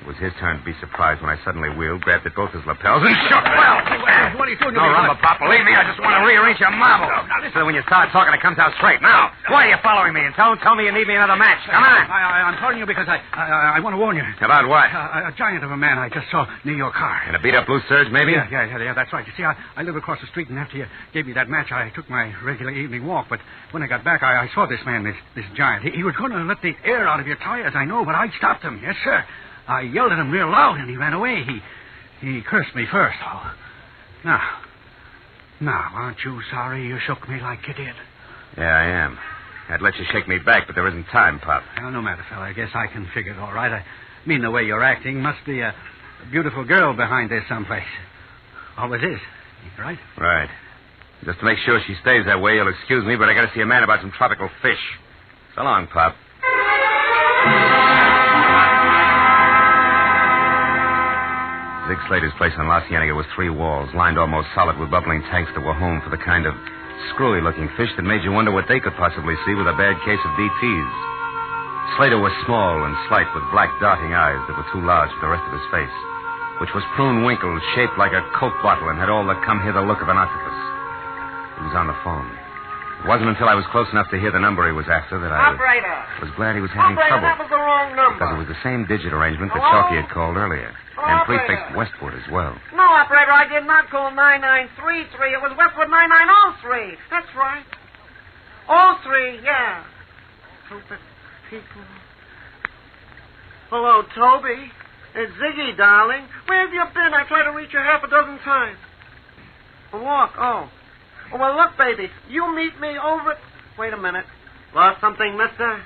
It was his turn to be surprised when I suddenly wheeled, grabbed at both his lapels, and shook. Well, what are you doing? No rumba, Pop. Believe me, I just want to rearrange your marble. So that when you start talking, it comes out straight. Now, why are you following me? And don't tell me you need me another match. Come on. I'm calling you because I want to warn you. About what? A giant of a man I just saw near your car. In a beat-up blue Surge, maybe? Yeah, that's right. You see, I live across the street, and after you gave me that match, I took my regular evening walk. But when I got back, I saw this man, this giant. He was going to let the air out of your tires, I know, but I stopped him. Yes, sir. I yelled at him real loud, and he ran away. He cursed me first. Oh. Now, aren't you sorry you shook me like you did? Yeah, I am. I'd let you shake me back, but there isn't time, Pop. Well, no matter, fella. I guess I can figure it all right. I mean, the way you're acting must be a beautiful girl behind this someplace. Always is, right? Right. Just to make sure she stays that way, you'll excuse me, but I got to see a man about some tropical fish. So long, Pop. Zig Slater's place on La Cienega was 3 walls, lined almost solid with bubbling tanks that were home for the kind of screwy-looking fish that made you wonder what they could possibly see with a bad case of DTs. Slater was small and slight, with black darting eyes that were too large for the rest of his face, which was prune-winkled, shaped like a Coke bottle, and had all the come-hither look of an octopus. He was on the phone. It wasn't until I was close enough to hear the number he was after that I was glad he was having trouble. That was the wrong number. Because it was the same digit arrangement that Chalky had called earlier. And prefixed Westwood as well. No, operator, I did not call 9933. It was Westwood 9903. That's right. 03, yeah. Stupid people. Hello, Toby. It's Ziggy, darling. Where have you been? I tried to reach you half a dozen times. A walk, oh. Oh, well, look, baby. You meet me over... Wait a minute. Lost something, mister?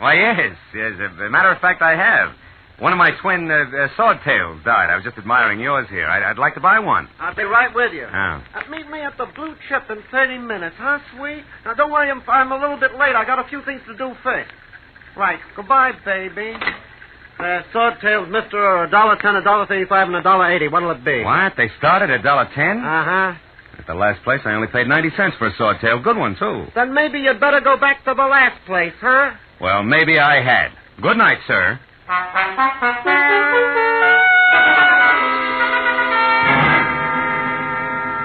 Why, yes. As a matter of fact, I have. One of my twin swordtails died. I was just admiring yours here. I'd like to buy one. I'll be right with you. Oh. Meet me at the Blue Chip in 30 minutes, huh, sweet? Now, don't worry, I'm a little bit late. I got a few things to do first. Right. Goodbye, baby. Swordtails, mister, $1.10, $1.35, and $1.80. What'll it be? What? They start at $1.10? Uh-huh. At the last place, I only paid 90 cents for a swordtail. Good one, too. Then maybe you'd better go back to the last place, huh? Well, maybe I had. Good night, sir.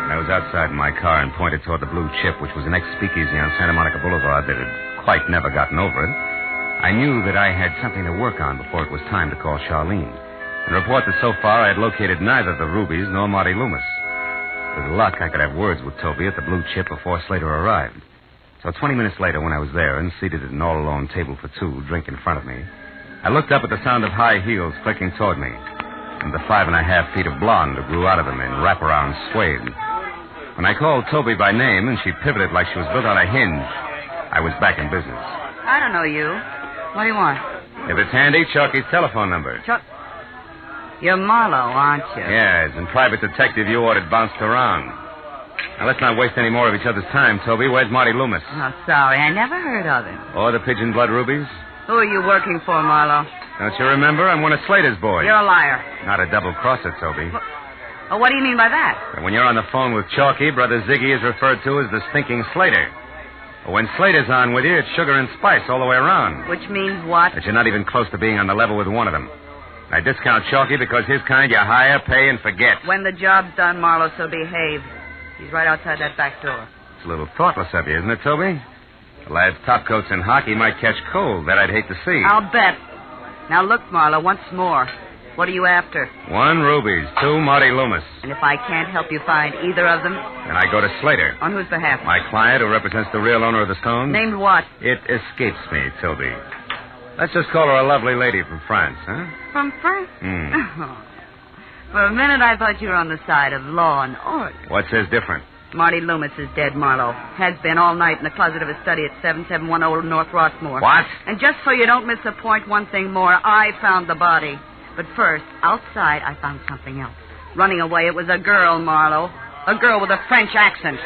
I was outside in my car and pointed toward the Blue Chip, which was an ex-speakeasy on Santa Monica Boulevard that had quite never gotten over it. I knew that I had something to work on before it was time to call Charlene and report that so far I had located neither the Rubies nor Marty Loomis. With luck, I could have words with Toby at the Blue Chip before Slater arrived. So 20 minutes later, when I was there and seated at an all-alone table for two, drink in front of me, I looked up at the sound of high heels clicking toward me and the 5.5 feet of blonde who grew out of them in wraparound suede. When I called Toby by name and she pivoted like she was built on a hinge, I was back in business. I don't know you. What do you want? If it's handy, Chalky's telephone number. You're Marlowe, aren't you? Yes, and private detective you ordered bounced around. Now, let's not waste any more of each other's time, Toby. Where's Marty Loomis? Oh, sorry. I never heard of him. Or the Pigeon Blood Rubies? Who are you working for, Marlowe? Don't you remember? I'm one of Slater's boys. You're a liar. Not a double-crosser, Toby. What do you mean by that? And when you're on the phone with Chalky, Brother Ziggy is referred to as the stinking Slater. But when Slater's on with you, it's sugar and spice all the way around. Which means what? That you're not even close to being on the level with one of them. I discount Chalky because his kind you hire, pay, and forget. When the job's done, Marlowe, so behave. He's right outside that back door. It's a little thoughtless of you, isn't it, Toby? The lad's topcoats in hockey might catch cold. That I'd hate to see. I'll bet. Now look, Marlowe, once more. What are you after? 1 Rubies, 2 Marty Loomis. And if I can't help you find either of them? Then I go to Slater. On whose behalf? My client, who represents the real owner of the stones. Named what? It escapes me, Toby. Let's just call her a lovely lady from France, huh? From France? Hmm. For a minute, I thought you were on the side of law and order. What's this different? Marty Loomis is dead, Marlowe. Has been all night in the closet of his study at 7710 North Rossmore. What? And just so you don't miss the point, one thing more. I found the body. But first, outside, I found something else. Running away, it was a girl, Marlowe. A girl with a French accent.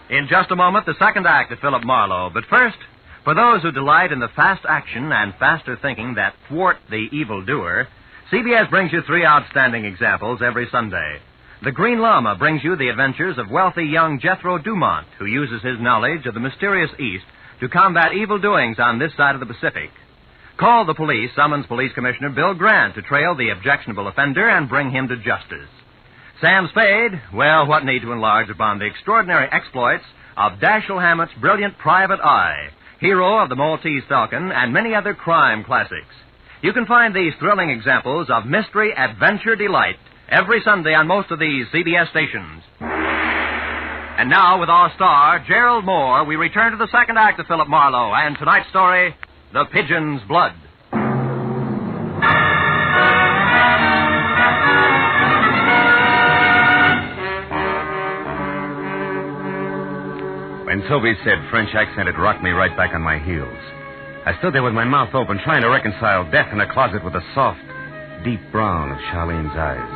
In just a moment, the second act of Philip Marlowe. But first, for those who delight in the fast action and faster thinking that thwart the evildoer, CBS brings you 3 outstanding examples every Sunday. The Green Llama brings you the adventures of wealthy young Jethro Dumont, who uses his knowledge of the mysterious East to combat evil doings on this side of the Pacific. Call the Police summons Police Commissioner Bill Grant to trail the objectionable offender and bring him to justice. Sam Spade, well, what need to enlarge upon the extraordinary exploits of Dashiell Hammett's brilliant Private Eye, hero of the Maltese Falcon, and many other crime classics. You can find these thrilling examples of mystery, adventure, delight every Sunday on most of these CBS stations. And now, with our star, Gerald Moore, we return to the second act of Philip Marlowe and tonight's story, The Pigeon's Blood. When Toby said French accent, it rocked me right back on my heels. I stood there with my mouth open, trying to reconcile death in a closet with the soft, deep brown of Charlene's eyes,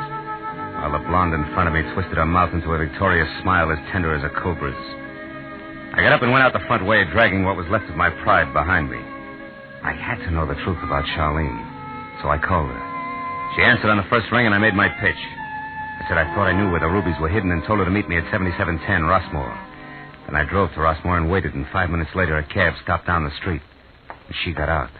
while the blonde in front of me twisted her mouth into a victorious smile as tender as a cobra's. I got up and went out the front way, dragging what was left of my pride behind me. I had to know the truth about Charlene, so I called her. She answered on the first ring, and I made my pitch. I said I thought I knew where the rubies were hidden and told her to meet me at 7710 Rossmore. Then I drove to Rossmore and waited, and 5 minutes later a cab stopped down the street. And she got out,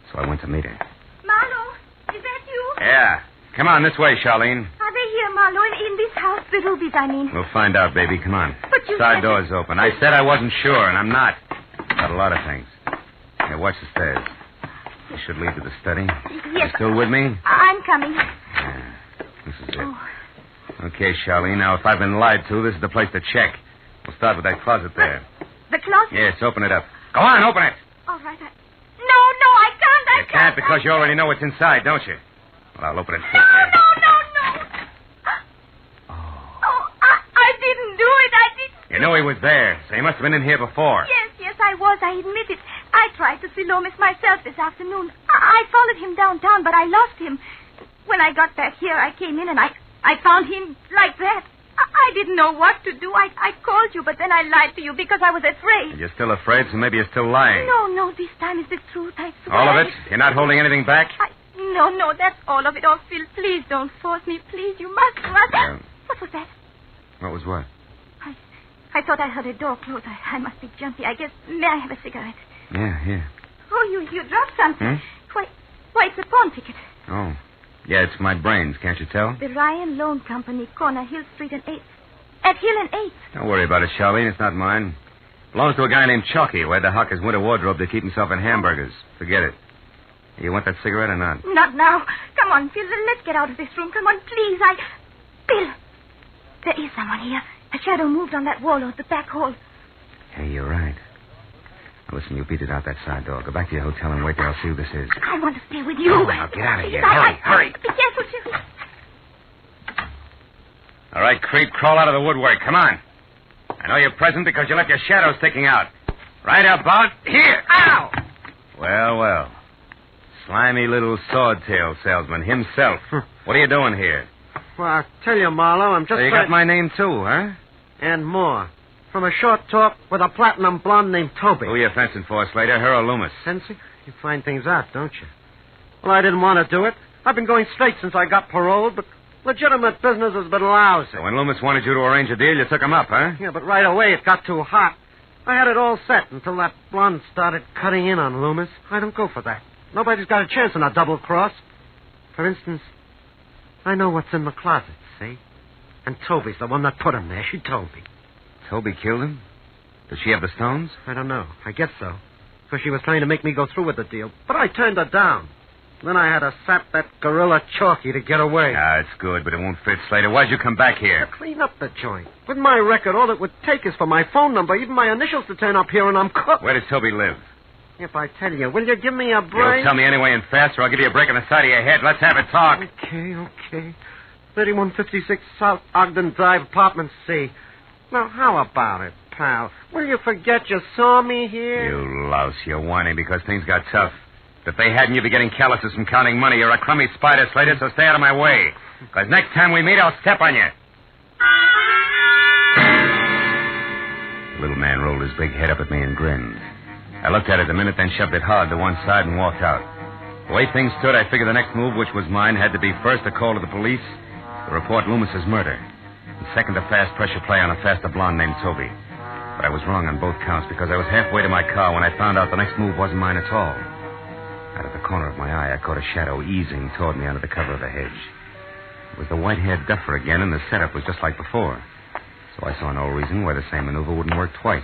so I went to meet her. Marlowe, is that you? Yeah. Come on, this way, Charlene. Are they here, Marlowe, in this house? The rubies, I mean. We'll find out, baby. Come on. But you Side said... door's open. I said I wasn't sure, and I'm not. About a lot of things. Here, watch the stairs. They should lead to the study. Yes. You still with me? I'm coming. Yeah. This is it. Oh. Okay, Charlene. Now, if I've been lied to, this is the place to check. We'll start with that closet there. The closet? Yes, open it up. Go on, open it. All right. No, I can't. You can't because you already know what's inside, don't you? Well, I'll open it for you. No. Oh, I didn't do it. I didn't. You know he was there, so he must have been in here before. Yes, I was. I admit it. I tried to see Loomis myself this afternoon. I followed him downtown, but I lost him. When I got back here, I came in and I found him like that. I didn't know what to do. I called you, but then I lied to you because I was afraid. And you're still afraid, so maybe you're still lying. No, this time is the truth, I swear. All of it? You're not holding anything back? No, that's all of it. Oh, Phil, please don't force me. Please, you must. What was that? What was what? I thought I heard a door close. I must be jumpy. I guess. May I have a cigarette? Yeah, here. Oh, you dropped something. Why, it's a pawn ticket. Oh. Yeah, it's my brains, can't you tell? The Ryan Loan Company, corner Hill Street and 8th. At Hill and 8th. Don't worry about it, Charlene. It's not mine. Belongs to a guy named Chalky who had to hawk his winter wardrobe to keep himself in hamburgers. Forget it. You want that cigarette or not? Not now. Come on, Phil. Let's get out of this room. Come on, please. Phil, there is someone here. A shadow moved on that wall of the back hall. Hey, you're right. Now, listen, you beat it out that side door. Go back to your hotel and wait there. I'll see who this is. I want to stay with you. Oh, now get out of here. Hurry. Be careful, Phil. All right, creep, crawl out of the woodwork. Come on. I know you're present because you left your shadow sticking out. Right about here. Ow! Well. Slimy little sword-tail salesman himself. What are you doing here? Well, I'll tell you, Marlowe, I'm just... You got my name, too, huh? And more. From a short talk with a platinum blonde named Toby. Who are you fencing for, Slater? Her or Loomis? Fencing? You find things out, don't you? Well, I didn't want to do it. I've been going straight since I got paroled, but legitimate business has been lousy. So when Loomis wanted you to arrange a deal, you took him up, huh? Yeah, but right away it got too hot. I had it all set until that blonde started cutting in on Loomis. I don't go for that. Nobody's got a chance in a double cross. For instance, I know what's in the closet, see? And Toby's the one that put him there. She told me. Toby killed him? Does she have the stones? I don't know. I guess so. Because she was trying to make me go through with the deal. But I turned her down. Then I had to sap that gorilla Chalky to get away. Ah, it's good, but it won't fit, Slater. Why'd you come back here? To clean up the joint. With my record, all it would take is for my phone number, even my initials to turn up here, and I'm cooked. Where does Toby live? If I tell you, will you give me a break? You'll tell me anyway and fast, or I'll give you a break on the side of your head. Let's have a talk. Okay. 3156 South Ogden Drive, Apartment C. Now, how about it, pal? Will you forget you saw me here? You louse. You're whining because things got tough. If they hadn't, you'd be getting calluses from counting money. You're a crummy spider, Slater, so stay out of my way. Because next time we meet, I'll step on you. The little man rolled his big head up at me and grinned. I looked at it a minute, then shoved it hard to one side and walked out. The way things stood, I figured the next move, which was mine, had to be first a call to the police to report Loomis's murder, and second a fast pressure play on a faster blonde named Toby. But I was wrong on both counts because I was halfway to my car when I found out the next move wasn't mine at all. Out of the corner of my eye, I caught a shadow easing toward me under the cover of a hedge. It was the white-haired duffer again, and the setup was just like before. So I saw no reason why the same maneuver wouldn't work twice.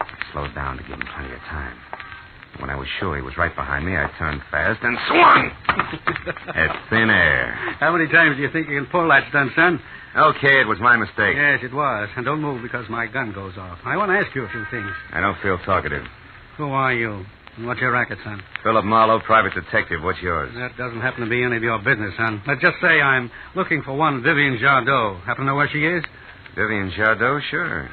I slowed down to give him plenty of time. When I was sure he was right behind me, I turned fast and swung at thin air. How many times do you think you can pull that stunt, son? Okay, it was my mistake. Yes, it was. And don't move because my gun goes off. I want to ask you a few things. I don't feel talkative. Who are you? And what's your racket, son? Philip Marlowe, private detective. What's yours? That doesn't happen to be any of your business, son. Let's just say I'm looking for one Vivian Jardot. Happen to know where she is? Vivian Jardot? Sure.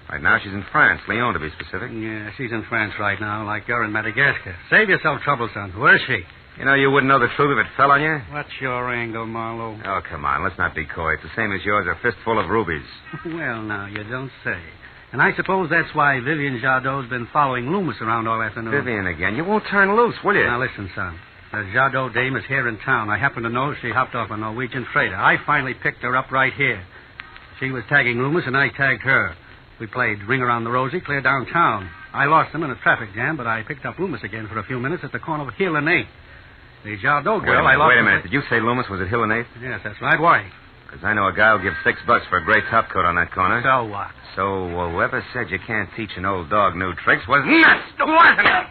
Right now she's in France. Lyon, to be specific. Yeah, she's in France right now, like you're in Madagascar. Save yourself trouble, son. Where is she? You know, you wouldn't know the truth if it fell on you. What's your angle, Marlowe? Oh, come on. Let's not be coy. It's the same as yours, a fistful of rubies. Well, now, you don't say. And I suppose that's why Vivian Jardot's been following Loomis around all afternoon. Vivian again. You won't turn loose, will you? Now, listen, son. The Jardot dame is here in town. I happen to know she hopped off a Norwegian freighter. I finally picked her up right here. She was tagging Loomis, and I tagged her. We played Ring Around the Rosie clear downtown. I lost them in a traffic jam, but I picked up Loomis again for a few minutes at the corner of Hill and 8th. The Jardot girl I lost... Wait a minute. Did you say Loomis was at Hill and 8th? Yes, that's right. Why? Because I know a guy who'll give $6 for a gray topcoat on that corner. So what? So whoever said you can't teach an old dog new tricks was nuts, wasn't it?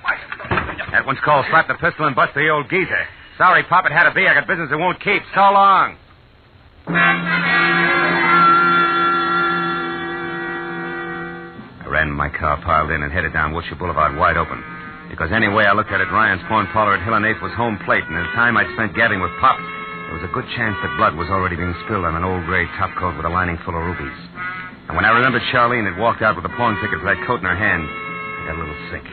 That one's called slap the pistol and bust the old geezer. Sorry, Pop, it had to be. I got business that won't keep. So long. I ran in my car, piled in, and headed down Wilshire Boulevard wide open. Because anyway I looked at it, Ryan's pawn parlor at Hill and 8th was home plate, and in the time I'd spent gabbing with Pop, there was a good chance that blood was already being spilled on an old gray topcoat with a lining full of rubies. And when I remembered Charlene had walked out with a pawn ticket for that coat in her hand, I got a little sick.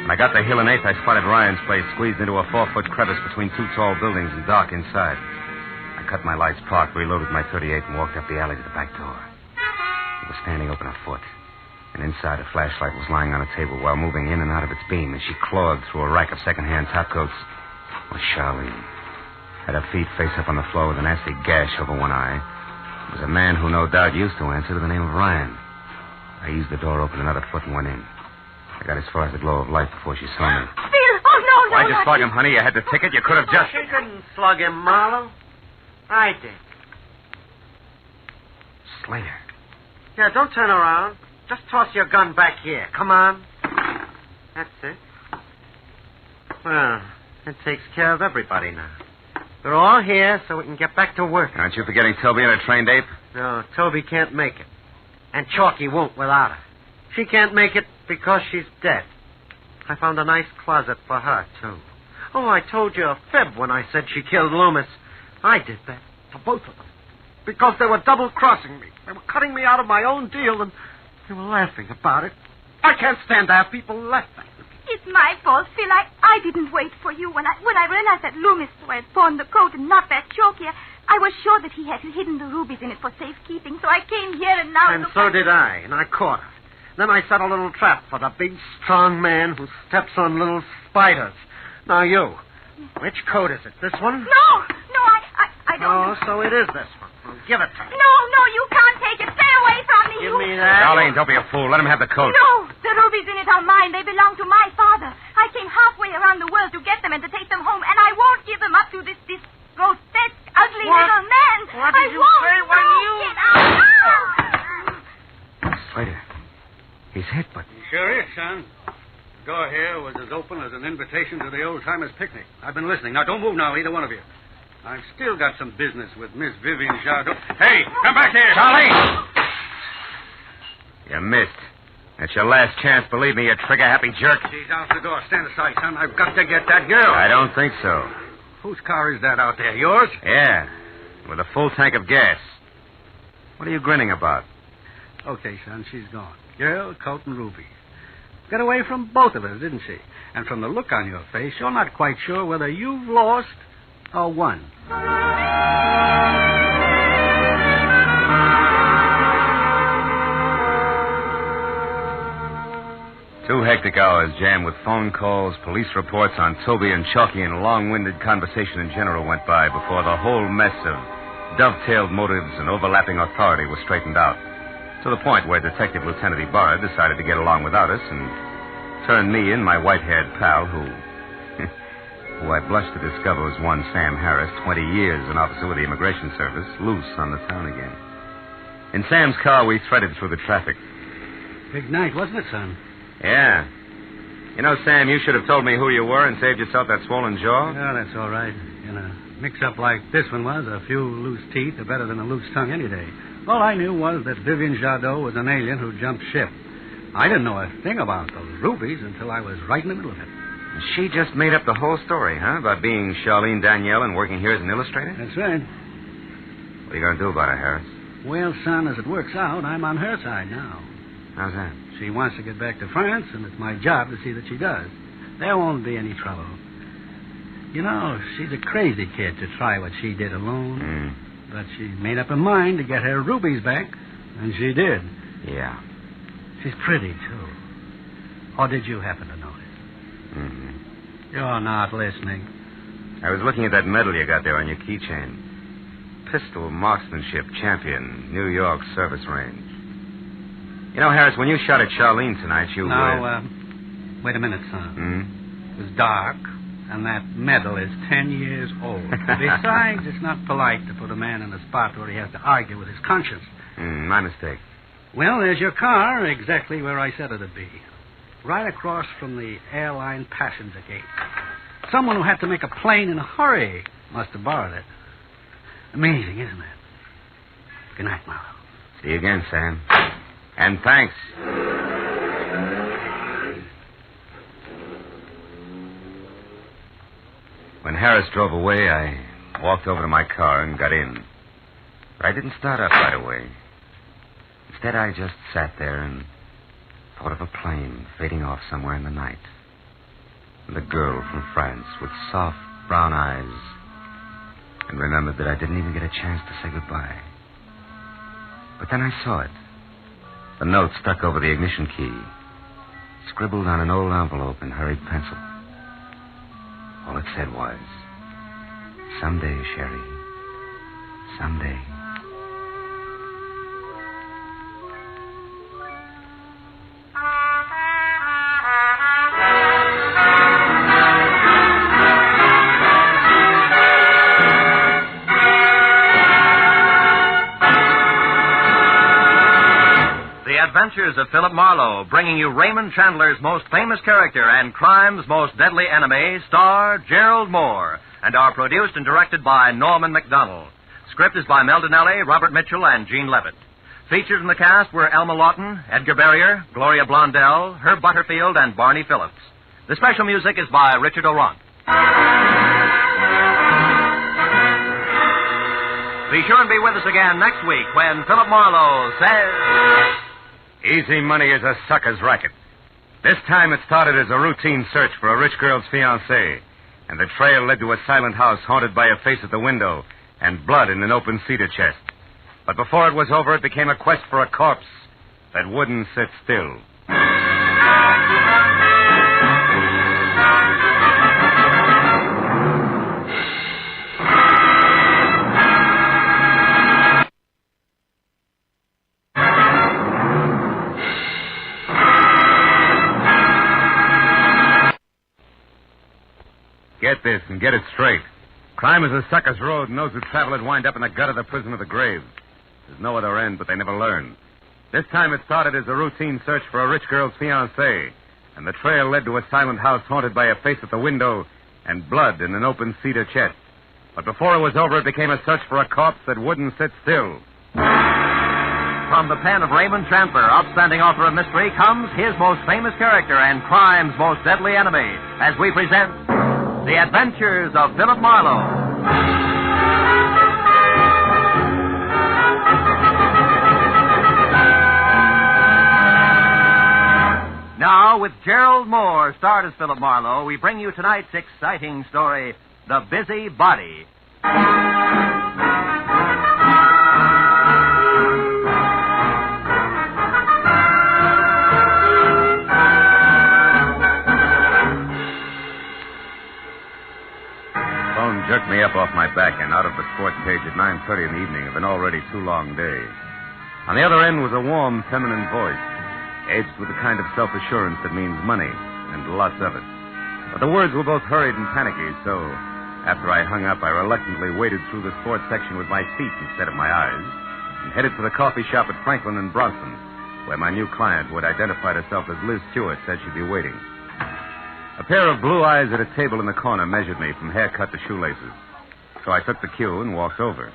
When I got to Hill and 8th, I spotted Ryan's place squeezed into a 4-foot crevice between two tall buildings and dark inside. I cut my lights, parked, reloaded my .38, and walked up the alley to the back door. It was standing open a foot. And inside, a flashlight was lying on a table while moving in and out of its beam as she clawed through a rack of second-hand topcoats. Was Charlene. Had her feet face up on the floor with a nasty gash over one eye. It was a man who no doubt used to answer to the name of Ryan. I eased the door open another foot and went in. I got as far as the glow of light before she saw me. Phil! Oh, no. Why'd you slug him, honey? You had the ticket. You could have just... She didn't slug him, Marlowe. I did. Slater. Yeah, don't turn around. Just toss your gun back here. Come on. That's it. Well, that takes care of everybody now. We're all here so we can get back to work. Aren't you forgetting Toby and her trained ape? No, Toby can't make it. And Chalky won't without her. She can't make it because she's dead. I found a nice closet for her, too. Oh, I told you a fib when I said she killed Loomis. I did that to both of them. Because they were double-crossing me. They were cutting me out of my own deal, and they were laughing about it. I can't stand to have people laugh at me. It's my fault, Phil. I didn't wait for you. When I realized that Loomis had pawned the coat and not that Chalky, I was sure that he had hidden the rubies in it for safekeeping, so I came here and now... And so did I, and I caught her. Then I set a little trap for the big, strong man who steps on little spiders. Now you, which coat is it? This one? No, I don't know. Oh, so it is this one. Well, give it to me. No, you can't take it. Stay away from me. Give me that. Darlene, don't be a fool. Let him have the coat. No, the rubies in it are mine. They belong to my father. I came halfway around the world to get them and to take them home, and I won't give them up to this grotesque, ugly little man. What did you say when you... Get out. Slater. He's hit, but... Sure is, son. The door here was as open as an invitation to the old-timers' picnic. I've been listening. Now, don't move now, either one of you. I've still got some business with Miss Vivian Jardot. Hey, come back here. Charlie! You missed. That's your last chance, believe me, you trigger-happy jerk. She's out the door. Stand aside, son. I've got to get that girl. I don't think so. Whose car is that out there? Yours? Yeah, with a full tank of gas. What are you grinning about? Okay, son, she's gone. Girl, coat, and ruby. Got away from both of us, didn't she? And from the look on your face, you're not quite sure whether you've lost or won. 2 hectic hours jammed with phone calls, police reports on Toby and Chalky, and a long-winded conversation in general went by before the whole mess of dovetailed motives and overlapping authority was straightened out. To the point where Detective Lieutenant Ibarra decided to get along without us and turned me and my white-haired pal, who I blush to discover was one Sam Harris, 20 years an officer with the Immigration Service, loose on the town again. In Sam's car, we threaded through the traffic. Big night, wasn't it, son? Yeah. You know, Sam, you should have told me who you were and saved yourself that swollen jaw. Yeah, that's all right. In a mix-up like this one was, a few loose teeth are better than a loose tongue any day. All I knew was that Vivian Jardot was an alien who jumped ship. I didn't know a thing about those rubies until I was right in the middle of it. She just made up the whole story, huh? About being Charlene Danielle and working here as an illustrator? That's right. What are you going to do about her, Harris? Well, son, as it works out, I'm on her side now. How's that? She wants to get back to France, and it's my job to see that she does. There won't be any trouble. You know, she's a crazy kid to try what she did alone. But she made up her mind to get her rubies back, and she did. Yeah. She's pretty, too. Or did you happen to notice? You're not listening. I was looking at that medal you got there on your keychain. Pistol Marksmanship Champion, New York Service Range. You know, Harris, when you shot at Charlene tonight, you... Now, wait a minute, son. It was dark, and that medal is 10 years old. Besides, it's not polite to put a man in a spot where he has to argue with his conscience. My mistake. Well, there's your car, exactly where I said it'd be. Right across from the airline passenger gate. Someone who had to make a plane in a hurry must have borrowed it. Amazing, isn't it? Good night, Marlowe. See you again, Sam. And thanks. When Harris drove away, I walked over to my car and got in. But I didn't start up right away. Instead, I just sat there and thought of a plane fading off somewhere in the night. And the girl from France with soft brown eyes and remembered that I didn't even get a chance to say goodbye. But then I saw it. The note stuck over the ignition key, scribbled on an old envelope in hurried pencil. All it said was, "Someday, Sherry. Someday." Adventures of Philip Marlowe, bringing you Raymond Chandler's most famous character and crime's most deadly enemy, star Gerald Moore, and are produced and directed by Norman MacDonald. Script is by Mel Donnelly, Robert Mitchell, and Gene Levitt. Featured in the cast were Elma Lawton, Edgar Barrier, Gloria Blondell, Herb Butterfield, and Barney Phillips. The special music is by Richard Aurandt. Be sure and be with us again next week when Philip Marlowe says... Easy money is a sucker's racket. This time it started as a routine search for a rich girl's fiancé, and the trail led to a silent house haunted by a face at the window and blood in an open cedar chest. But before it was over, it became a quest for a corpse that wouldn't sit still. Get this and get it straight. Crime is a sucker's road, and those who travel it wind up in the gut of the prison of the grave. There's no other end, but they never learn. This time it started as a routine search for a rich girl's fiancé, and the trail led to a silent house haunted by a face at the window and blood in an open cedar chest. But before it was over, it became a search for a corpse that wouldn't sit still. From the pen of Raymond Chandler, outstanding author of mystery, comes his most famous character and crime's most deadly enemy, as we present The Adventures of Philip Marlowe. Now, with Gerald Moore, starred as Philip Marlowe, we bring you tonight's exciting story, The Busy Body. Jerked me up off my back and out of the sports page at 9:30 in the evening of an already too long day. On the other end was a warm, feminine voice, edged with the kind of self-assurance that means money, and lots of it. But the words were both hurried and panicky, so after I hung up, I reluctantly waded through the sports section with my feet instead of my eyes, and headed for the coffee shop at Franklin and Bronson, where my new client, who had identified herself as Liz Stewart, said she'd be waiting. A pair of blue eyes at a table in the corner measured me from haircut to shoelaces. So I took the cue and walked over.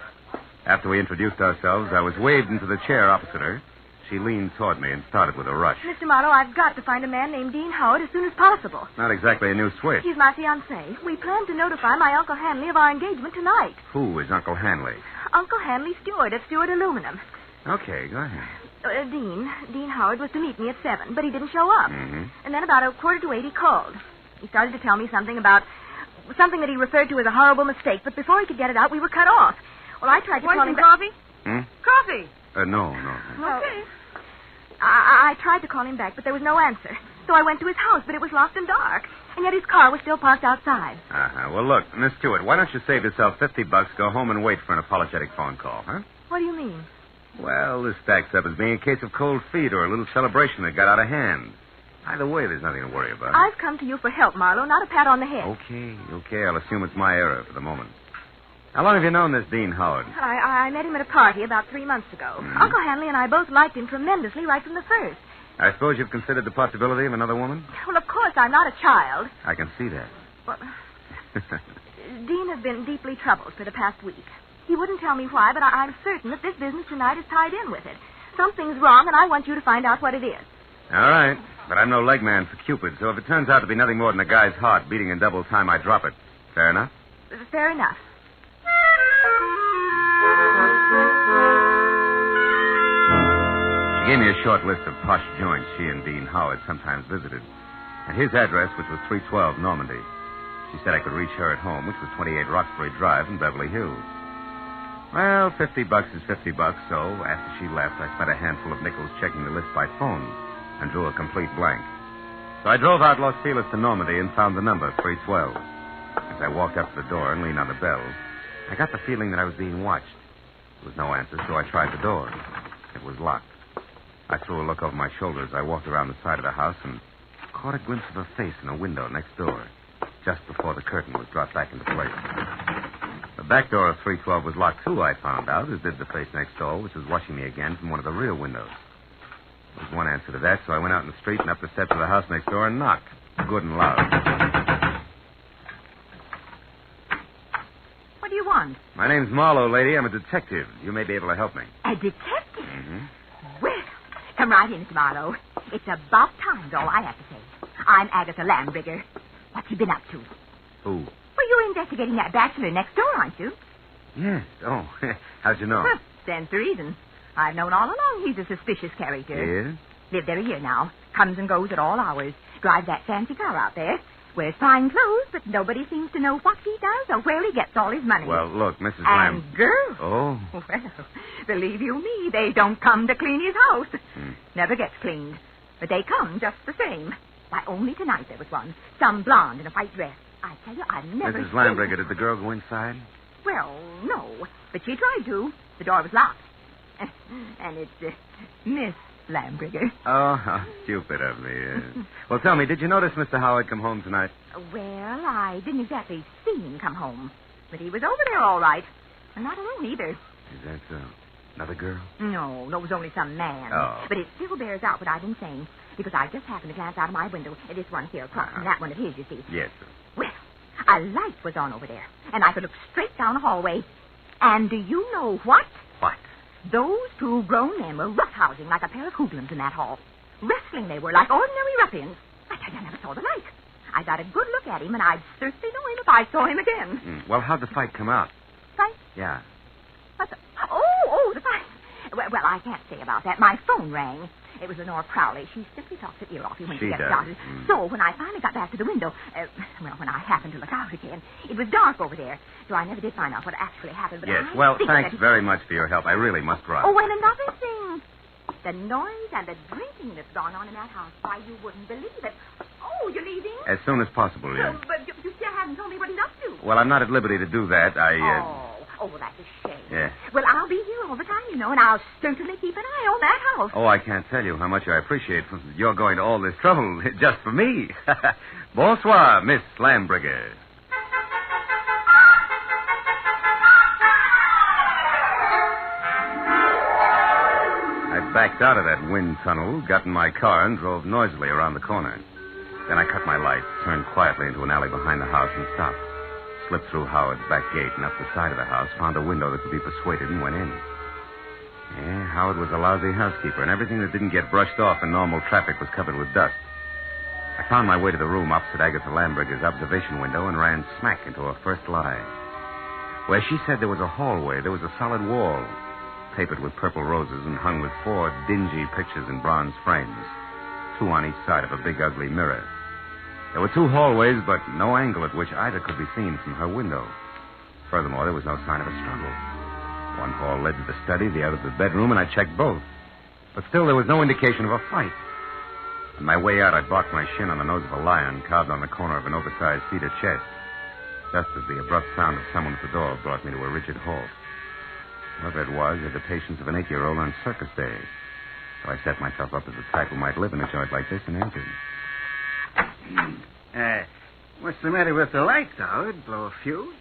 After we introduced ourselves, I was waved into the chair opposite her. She leaned toward me and started with a rush. Mr. Marlowe, I've got to find a man named Dean Howard as soon as possible. Not exactly a new switch. He's my fiancé. We plan to notify my Uncle Hanley of our engagement tonight. Who is Uncle Hanley? Uncle Hanley Stewart at Stewart Aluminum. Okay, go ahead. Dean Howard was to meet me at 7, but he didn't show up. Mm-hmm. And then about 7:45 he called. He started to tell me something that he referred to as a horrible mistake, but before he could get it out, we were cut off. Well, I tried to call him back. Coffee? Coffee? No. Okay. I tried to call him back, but there was no answer. So I went to his house, but it was locked and dark. And yet his car was still parked outside. Uh-huh. Well, look, Miss Stewart, why don't you save yourself $50, go home and wait for an apologetic phone call, huh? What do you mean? Well, this stacks up as being a case of cold feet or a little celebration that got out of hand. Either way, there's nothing to worry about. I've come to you for help, Marlowe, not a pat on the head. Okay. I'll assume it's my error for the moment. How long have you known this Dean Howard? I met him at a party about 3 months ago. Mm-hmm. Uncle Hanley and I both liked him tremendously right from the first. I suppose you've considered the possibility of another woman? Well, of course, I'm not a child. I can see that. Well, Dean has been deeply troubled for the past week. He wouldn't tell me why, but I'm certain that this business tonight is tied in with it. Something's wrong, and I want you to find out what it is. All right. But I'm no leg man for Cupid, so if it turns out to be nothing more than a guy's heart beating in double time, I drop it. Fair enough? Fair enough. She gave me a short list of posh joints she and Dean Howard sometimes visited, and his address, which was 312 Normandy. She said I could reach her at home, which was 28 Roxbury Drive in Beverly Hills. Well, $50 is $50, so after she left, I spent a handful of nickels checking the list by phone and drew a complete blank. So I drove out Los Feliz to Normandy and found the number, 312. As I walked up to the door and leaned on the bell, I got the feeling that I was being watched. There was no answer, so I tried the door. It was locked. I threw a look over my shoulder as I walked around the side of the house and caught a glimpse of a face in a window next door, just before the curtain was dropped back into place. The back door of 312 was locked, too, I found out, as did the face next door, which was watching me again from one of the rear windows. There was one answer to that, so I went out in the street and up the steps of the house next door and knocked, good and loud. What do you want? My name's Marlowe, lady. I'm a detective. You may be able to help me. A detective? Mm-hmm. Well, come right in, Mr. Marlowe. It's about time, all I have to say. I'm Agatha Lambrigger. What's you been up to? Who? Well, you're investigating that bachelor next door, aren't you? Yes. Oh, how'd you know? Stands to reason. I've known all along he's a suspicious character. Yes? Lived there a year now. Comes and goes at all hours. Drives that fancy car out there. Wears fine clothes, but nobody seems to know what he does or where he gets all his money. Well, look, Mrs. And Lamb... girls. Oh. Well, believe you me, they don't come to clean his house. Never gets cleaned. But they come just the same. Why, only tonight there was one. Some blonde in a white dress. I tell you, I've never Mrs. Lambrigger, did the girl go inside? Well, no. But she tried to. The door was locked. And it's Miss Lambrigger. Oh, how stupid of me. Well, tell me, did you notice Mr. Howard come home tonight? Well, I didn't exactly see him come home. But he was over there all right. And not alone either. Is that so? Another girl? No, it was only some man. Oh. But it still bears out what I've been saying. Because I just happened to glance out of my window at this one here across from that one of his, you see. Yes, sir. Well, a light was on over there. And I could look straight down the hallway. And do you know what? What? Those two grown men were roughhousing like a pair of hoodlums in that hall. Wrestling they were, like ordinary ruffians. I tell you, I never saw the like. I got a good look at him, and I'd certainly know him if I saw him again. Well, how'd the fight come out? Fight? Yeah. What's the... Oh, the fight. Well, I can't say about that. My phone rang. It was Lenore Crowley. She simply talks her ear off you when she gets does. started. So when I finally got back to the window, when I happened to look out again, it was dark over there. So I never did find out what actually happened. But Yes, I well, think thanks that... very much for your help. I really must run. Oh, and another thing. The noise and the drinking that's gone on in that house. Why, you wouldn't believe it. Oh, you're leaving? As soon as possible, yes. But you still haven't told me what he's up to. Well, I'm not at liberty to do that. Oh, well, that's a shame. Yeah. Well, I'll be here all the time, you know, and I'll certainly keep an eye on that house. Oh, I can't tell you how much I appreciate you're going to all this trouble just for me. Bonsoir, Miss Lambrigger. I backed out of that wind tunnel, got in my car, and drove noisily around the corner. Then I cut my lights, turned quietly into an alley behind the house, and stopped. Slipped through Howard's back gate and up the side of the house, found a window that could be persuaded, and went in. Yeah, Howard was a lousy housekeeper, and everything that didn't get brushed off in normal traffic was covered with dust. I found my way to the room opposite Agatha Lambrigger's observation window and ran smack into her first lie. Where she said there was a hallway, there was a solid wall, papered with purple roses and hung with 4 dingy pictures in bronze frames, 2 on each side of a big, ugly mirror. There were 2 hallways, but no angle at which either could be seen from her window. Furthermore, there was no sign of a struggle. One hall led to the study, the other to the bedroom, and I checked both. But still, there was no indication of a fight. On my way out, I barked my shin on the nose of a lion carved on the corner of an oversized cedar chest, just as the abrupt sound of someone at the door brought me to a rigid halt. Whoever it was had the patience of an 8-year-old on circus days. So I set myself up as the type who might live in a joint like this and entered. What's the matter with the lights, Howard? Blow a fuse?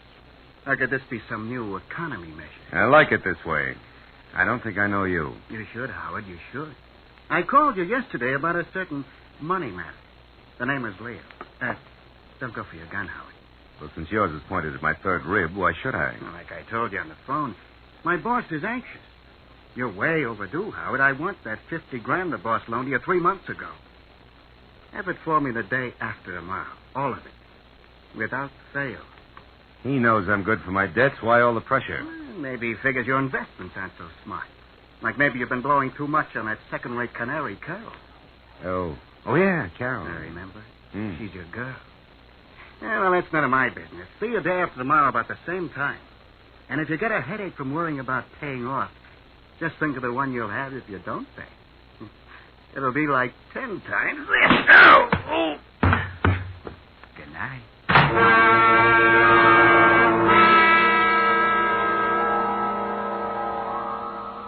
Or could this be some new economy measure? I like it this way. I don't think I know you. You should, Howard, you should. I called you yesterday about a certain money matter. The name is Leo. Don't go for your gun, Howard. Well, since yours is pointed at my third rib, why should I? Like I told you on the phone, my boss is anxious. You're way overdue, Howard. I want that $50,000 the boss loaned you 3 months ago. Have it for me the day after tomorrow. All of it. Without fail. He knows I'm good for my debts. Why all the pressure? Well, maybe he figures your investments aren't so smart. Like maybe you've been blowing too much on that second-rate canary, Carol. Oh, yeah, Carol. I remember. Mm. She's your girl. Yeah, well, that's none of my business. See you day after tomorrow about the same time. And if you get a headache from worrying about paying off, just think of the one you'll have if you don't pay. It'll be like 10 times this. Oh! Good night.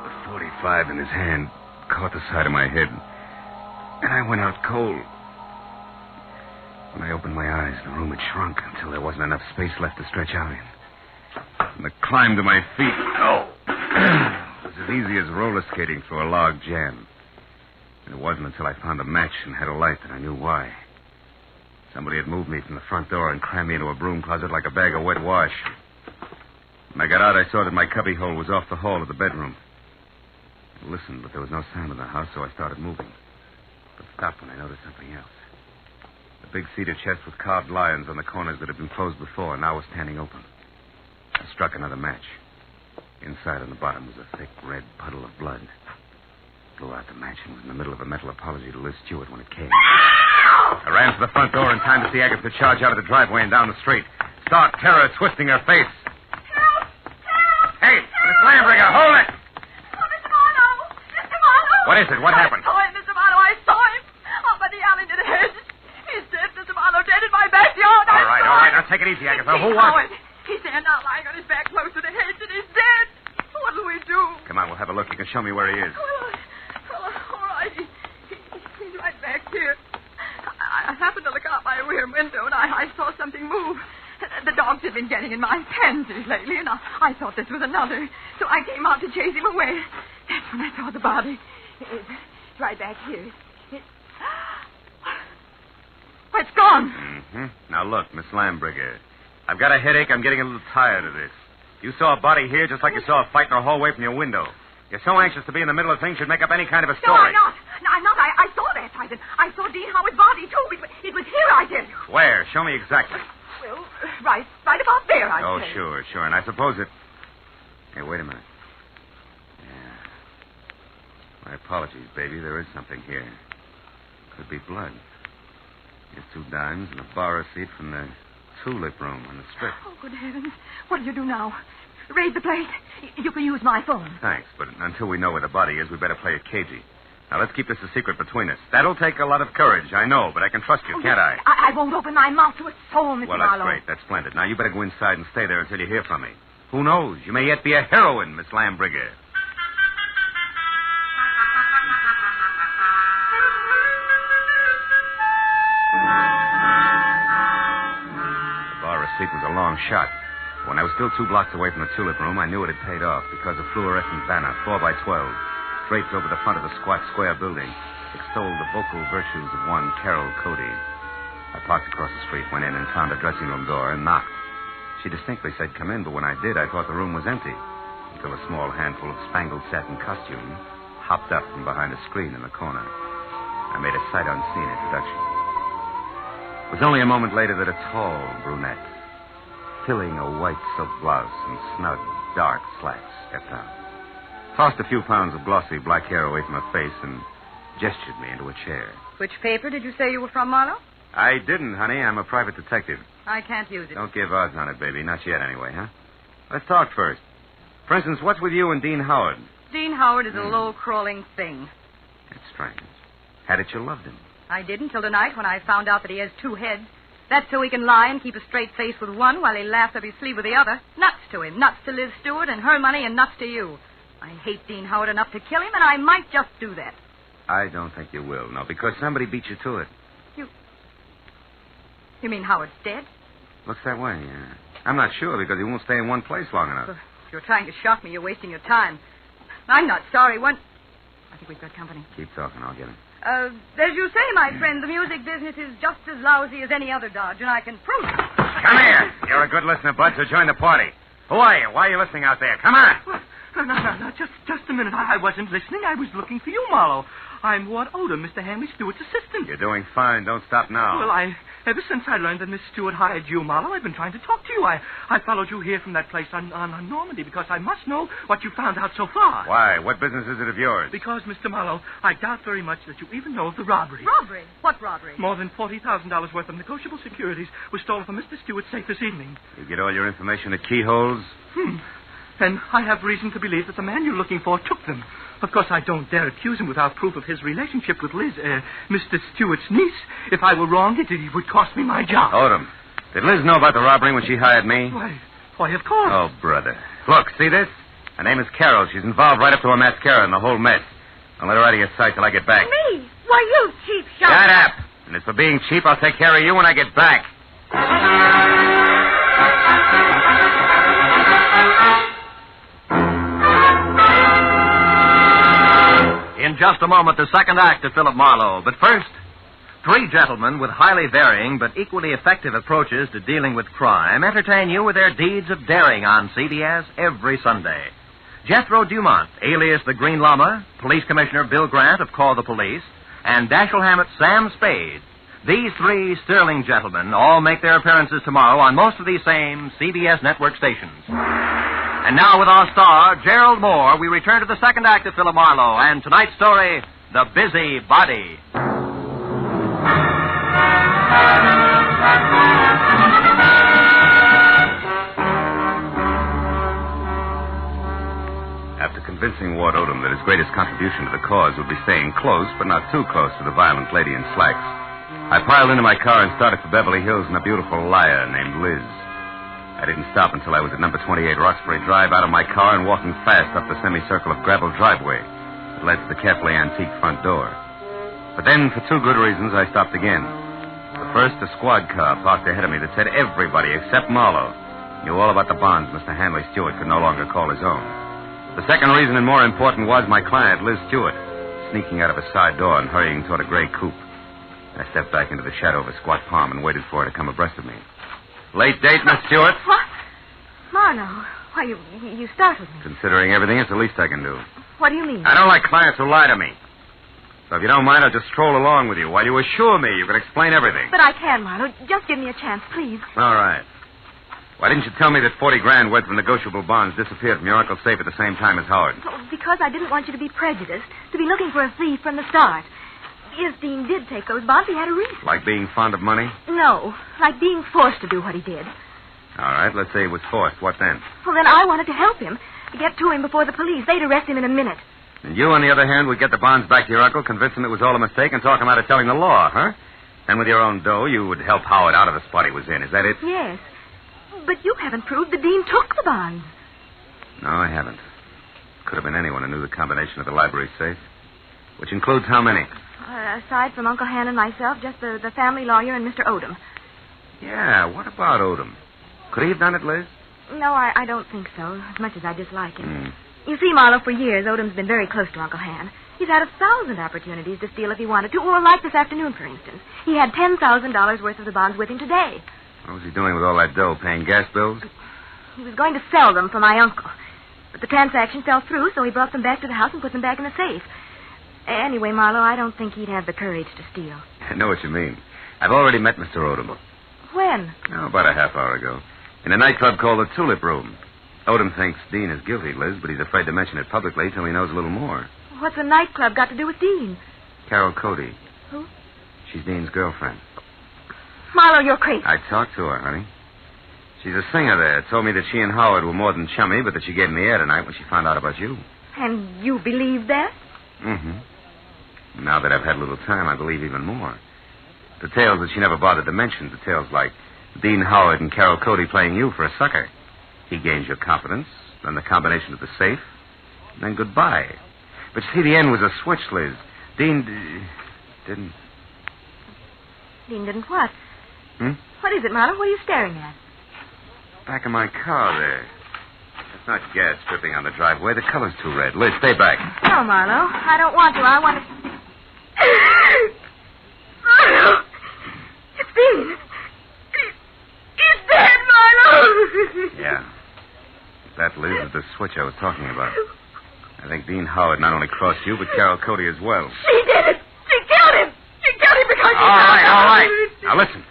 The .45 in his hand caught the side of my head, and I went out cold. When I opened my eyes, the room had shrunk until there wasn't enough space left to stretch out in. And the climb to my feet, was as easy as roller skating through a log jam. And it wasn't until I found a match and had a light that I knew why. Somebody had moved me from the front door and crammed me into a broom closet like a bag of wet wash. When I got out, I saw that my cubbyhole was off the hall of the bedroom. I listened, but there was no sound in the house, so I started moving. But stopped when I noticed something else. The big cedar chest with carved lions on the corners that had been closed before now was standing open. I struck another match. Inside on the bottom was a thick red puddle of blood. Blew out the match and was in the middle of a mental apology to Liz Stewart when it came. I ran to the front door in time to see Agatha charge out of the driveway and down the street. Stark terror twisting her face. Help! Help! Hey, Miss Lambringer, hold it! Oh, Mr. Marlowe! Mr. Marlowe! What is it? What happened? I saw him, Mr. Marlowe. I saw him. Up by the alley near the hedge. He's dead, Mr. Marlowe. Dead in my backyard. All right. Now take it easy, Agatha. Who was it? He's there now, lying on his back close to the hedge, and he's dead. What'll we do? Come on, we'll have a look. You can show me where he is. Well, all right. He's right back here. I happened to look out my rear window, and I saw something move. The dogs have been getting in my panties lately, and I thought this was another. So I came out to chase him away. That's when I saw the body. It's right back here. It's gone. Mm-hmm. Now, look, Miss Lambringer. I've got a headache. I'm getting a little tired of this. You saw a body here just like you saw a fight in a hallway from your window. You're so anxious to be in the middle of things you'd make up any kind of a story. No, I'm not. I saw that, Tyson. I saw Dean Howard's body, too. It was here, I tell you. Where? Show me exactly. Well, right about there, I Oh, say. sure. And I suppose it... Hey, wait a minute. Yeah. My apologies, baby. There is something here. Could be blood. Here's 2 dimes and a bar receipt from the tulip room on the strip. Oh, good heavens. What do you do now? Raid the place? You can use my phone. Thanks, but until we know where the body is, we better play it cagey. Now, let's keep this a secret between us. That'll take a lot of courage, I know, but I can trust you, can't I? I won't open my mouth to a soul, Mr. Well, Marlowe. that's great. That's splendid. Now, you better go inside and stay there until you hear from me. Who knows? You may yet be a heroine, Miss Lambringer. The bar receipt was a long shot. When I was still 2 blocks away from the tulip room, I knew it had paid off because a fluorescent banner, 4x12, draped over the front of the squat square building, extolled the vocal virtues of one Carol Cody. I parked across the street, went in and found a dressing room door and knocked. She distinctly said, "Come in," but when I did, I thought the room was empty, until a small handful of spangled satin costume hopped up from behind a screen in the corner. I made a sight-unseen introduction. It was only a moment later that a tall brunette, filling a white silk blouse and snug, dark slacks, stepped out. Tossed a few pounds of glossy black hair away from her face and gestured me into a chair. Which paper did you say you were from, Marlowe? I didn't, honey. I'm a private detective. I can't use it. Don't give odds on it, baby. Not yet, anyway, huh? Let's talk first. For instance, what's with you and Dean Howard? Dean Howard is a low-crawling thing. That's strange. Had it you loved him? I did until tonight when I found out that he has 2 heads. That's so he can lie and keep a straight face with one while he laughs up his sleeve with the other. Nuts to him. Nuts to Liz Stewart and her money and nuts to you. I hate Dean Howard enough to kill him, and I might just do that. I don't think you will, no, because somebody beat you to it. You mean Howard's dead? Looks that way, yeah. I'm not sure because he won't stay in one place long enough. If you're trying to shock me, you're wasting your time. I'm not sorry. I think we've got company. Keep talking. I'll get him. As you say, my friend, the music business is just as lousy as any other dodge, and I can prove it. Come here. You're a good listener, Bud, so join the party. Who are you? Why are you listening out there? Come on. No. Just a minute. I wasn't listening. I was looking for you, Marlowe. I'm Ward Odom, Mr. Hanley Stewart's assistant. You're doing fine. Don't stop now. Well, ever since I learned that Miss Stewart hired you, Marlowe, I've been trying to talk to you. I followed you here from that place on Normandy because I must know what you found out so far. Why? What business is it of yours? Because, Mr. Marlowe, I doubt very much that you even know of the robbery. Robbery? What robbery? More than $40,000 worth of negotiable securities was stolen from Mr. Stewart's safe this evening. You get all your information at keyholes? And I have reason to believe that the man you're looking for took them. Of course, I don't dare accuse him without proof of his relationship with Liz, Mr. Stewart's niece. If I were wrong, it would cost me my job. Odom, did Liz know about the robbery when she hired me? Why, of course. Oh, brother. Look, see this? Her name is Carol. She's involved right up to her mascara and the whole mess. Don't let her out of your sight till I get back. Me? Why, you cheap shot. Shut up. And as for being cheap, I'll take care of you when I get back. In just a moment, the second act of Philip Marlowe. But first, three gentlemen with highly varying but equally effective approaches to dealing with crime entertain you with their deeds of daring on CBS every Sunday. Jethro Dumont, alias the Green Llama, Police Commissioner Bill Grant of Call the Police, and Dashiell Hammett's Sam Spade. These three sterling gentlemen all make their appearances tomorrow on most of these same CBS network stations. And now with our star, Gerald Moore, we return to the second act of Philip Marlowe and tonight's story, The Busy Body. After convincing Ward Odom that his greatest contribution to the cause would be staying close, but not too close to the violent lady in slacks, I piled into my car and started for Beverly Hills in a beautiful liar named Liz. I didn't stop until I was at number 28 Roxbury Drive, out of my car and walking fast up the semicircle of gravel driveway that led to the carefully antique front door. But then, for two good reasons, I stopped again. The first, a squad car parked ahead of me that said everybody except Marlowe knew all about the bonds Mr. Hanley Stewart could no longer call his own. The second reason, and more important, was my client, Liz Stewart, sneaking out of a side door and hurrying toward a gray coupe. I stepped back into the shadow of a squat palm and waited for her to come abreast of me. Late date, Miss Stewart? What? Marlowe, why, you startled me. Considering everything, it's the least I can do. What do you mean? I don't like clients who lie to me. So if you don't mind, I'll just stroll along with you while you assure me you can explain everything. But I can, Marlowe. Just give me a chance, please. All right. Why didn't you tell me that 40 grand worth of negotiable bonds disappeared from your uncle's safe at the same time as Howard? Oh, because I didn't want you to be prejudiced, to be looking for a thief from the start. If Dean did take those bonds, he had a reason. Like being fond of money? No, like being forced to do what he did. All right, let's say he was forced. What then? Well, then I wanted to help him, to get to him before the police. They'd arrest him in a minute. And you, on the other hand, would get the bonds back to your uncle, convince him it was all a mistake, and talk him out of telling the law, huh? Then with your own dough, you would help Howard out of the spot he was in. Is that it? Yes. But you haven't proved that Dean took the bonds. No, I haven't. Could have been anyone who knew the combination of the library safe. Which includes how many? Aside from Uncle Han and myself, just the family lawyer and Mr. Odom. Yeah, what about Odom? Could he have done it, Liz? No, I don't think so, as much as I dislike him. You see, Marlowe, for years, Odom's been very close to Uncle Han. He's had 1,000 opportunities to steal if he wanted to, or like this afternoon, for instance. He had $10,000 worth of the bonds with him today. What was he doing with all that dough, paying gas bills? He was going to sell them for my uncle. But the transaction fell through, so he brought them back to the house and put them back in the safe. Anyway, Marlowe, I don't think he'd have the courage to steal. I know what you mean. I've already met Mr. Odom. When? Oh, about a half hour ago. In a nightclub called the Tulip Room. Odom thinks Dean is guilty, Liz, but he's afraid to mention it publicly till he knows a little more. What's a nightclub got to do with Dean? Carol Cody. Who? She's Dean's girlfriend. Marlowe, you're crazy. I talked to her, honey. She's a singer there. Told me that she and Howard were more than chummy, but that she gave him the air tonight when she found out about you. And you believe that? Mm-hmm. Now that I've had a little time, I believe even more. Details that she never bothered to mention. Details like Dean Howard and Carol Cody playing you for a sucker. He gains your confidence, then the combination of the safe, and then goodbye. But you see, the end was a switch, Liz. Dean didn't... Dean didn't what? Hmm? What is it, Marlowe? What are you staring at? Back of my car there. It's not gas dripping on the driveway. The color's too red. Liz, stay back. No, Marlowe. I don't want to. I want to... Marlowe! It's Dean. He's dead, Marlowe! Yeah. Is that Liz? Liz is the switch I was talking about. I think Dean Howard not only crossed you, but Carol Cody as well. She did it. She killed him. She killed him because she... All right. Now listen.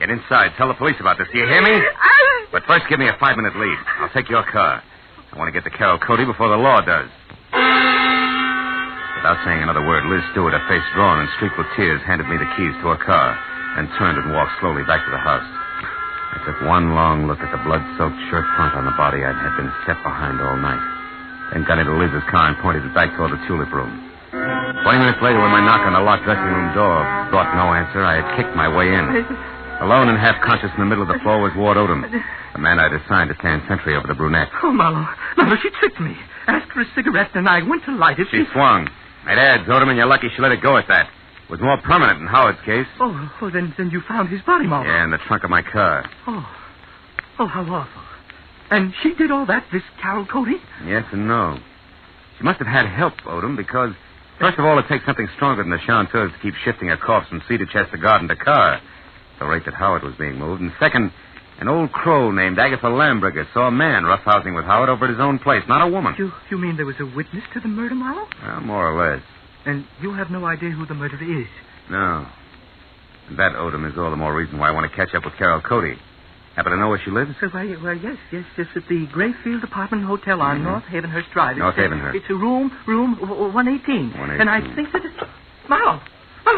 Get inside. Tell the police about this. Do you hear me? But first, give me a 5-minute lead. I'll take your car. I want to get to Carol Cody before the law does. Without saying another word, Liz Stewart, her face drawn and streaked with tears, handed me the keys to her car, then turned and walked slowly back to the house. I took one long look at the blood-soaked shirt front on the body I had been stepped behind all night, then got into Liz's car and pointed it back toward the tulip room. 20 minutes later, when my knock on the locked dressing room door brought no answer, I had kicked my way in. Alone and half-conscious in the middle of the floor was Ward Odom, the man I'd assigned to stand sentry over the brunette. Oh, Marlowe, she tricked me. Asked for a cigarette, and I went to light it. She swung. It adds, Odom, and you're lucky she let it go at that. It was more permanent in Howard's case. Oh, then you found his body, Marlowe. Yeah, in the trunk of my car. Oh, how awful. And she did all that, this Carol Cody? Yes and no. She must have had help, Odom, because, first of all, it takes something stronger than the chanteurs to keep shifting a corpse from cedar chest to garden to car, at the rate that Howard was being moved. And second, an old crow named Agatha Lambriger saw a man roughhousing with Howard over at his own place, not a woman. You mean there was a witness to the murder, Marlowe? Well, more or less. And you have no idea who the murderer is? No. And that, Odom, is all the more reason why I want to catch up with Carol Cody. Happen to know where she lives? Well, yes, at the Grayfield Apartment Hotel on North Havenhurst Drive. North Havenhurst. It's a room 118. 118. And I think that it's... Marlowe,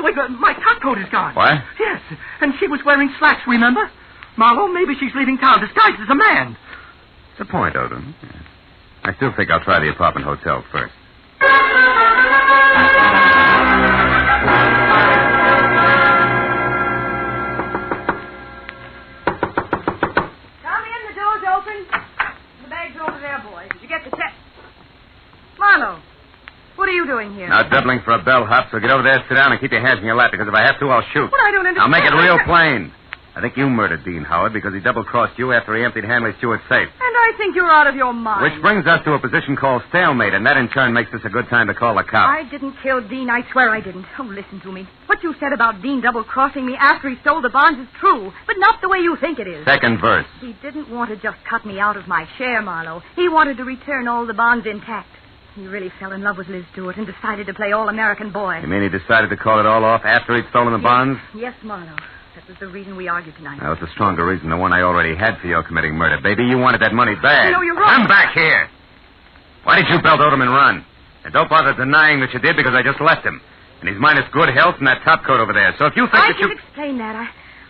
wait, my top coat is gone. What? Yes, and she was wearing slacks, remember? Marlowe, maybe she's leaving town disguised as a man. It's a point, Odom. I still think I'll try the apartment hotel first. Come in, the door's open. The bag's over there, boys. Did you get the check? Marlowe, what are you doing here? Now doubling for a bellhop, so get over there, sit down, and keep your hands in your lap, because if I have to, I'll shoot. But I don't understand. I'll make it real plain. I think you murdered Dean Howard because he double-crossed you after he emptied Hanley Stewart's safe. And I think you're out of your mind. Which brings us to a position called stalemate, and that in turn makes this a good time to call the cops. I didn't kill Dean. I swear I didn't. Oh, listen to me. What you said about Dean double-crossing me after he stole the bonds is true, but not the way you think it is. Second verse. He didn't want to just cut me out of my share, Marlowe. He wanted to return all the bonds intact. He really fell in love with Liz Stewart and decided to play all-American boy. You mean he decided to call it all off after he'd stolen the bonds? Yes, Marlowe. That was the reason we argued tonight. That was a stronger reason than one I already had for your committing murder, baby. You wanted that money bad. No, you're wrong. Come back here. Why did you belt Odom and run? And don't bother denying that you did because I just left him. And he's minus good health and that top coat over there. So if you think I that you... can explain that.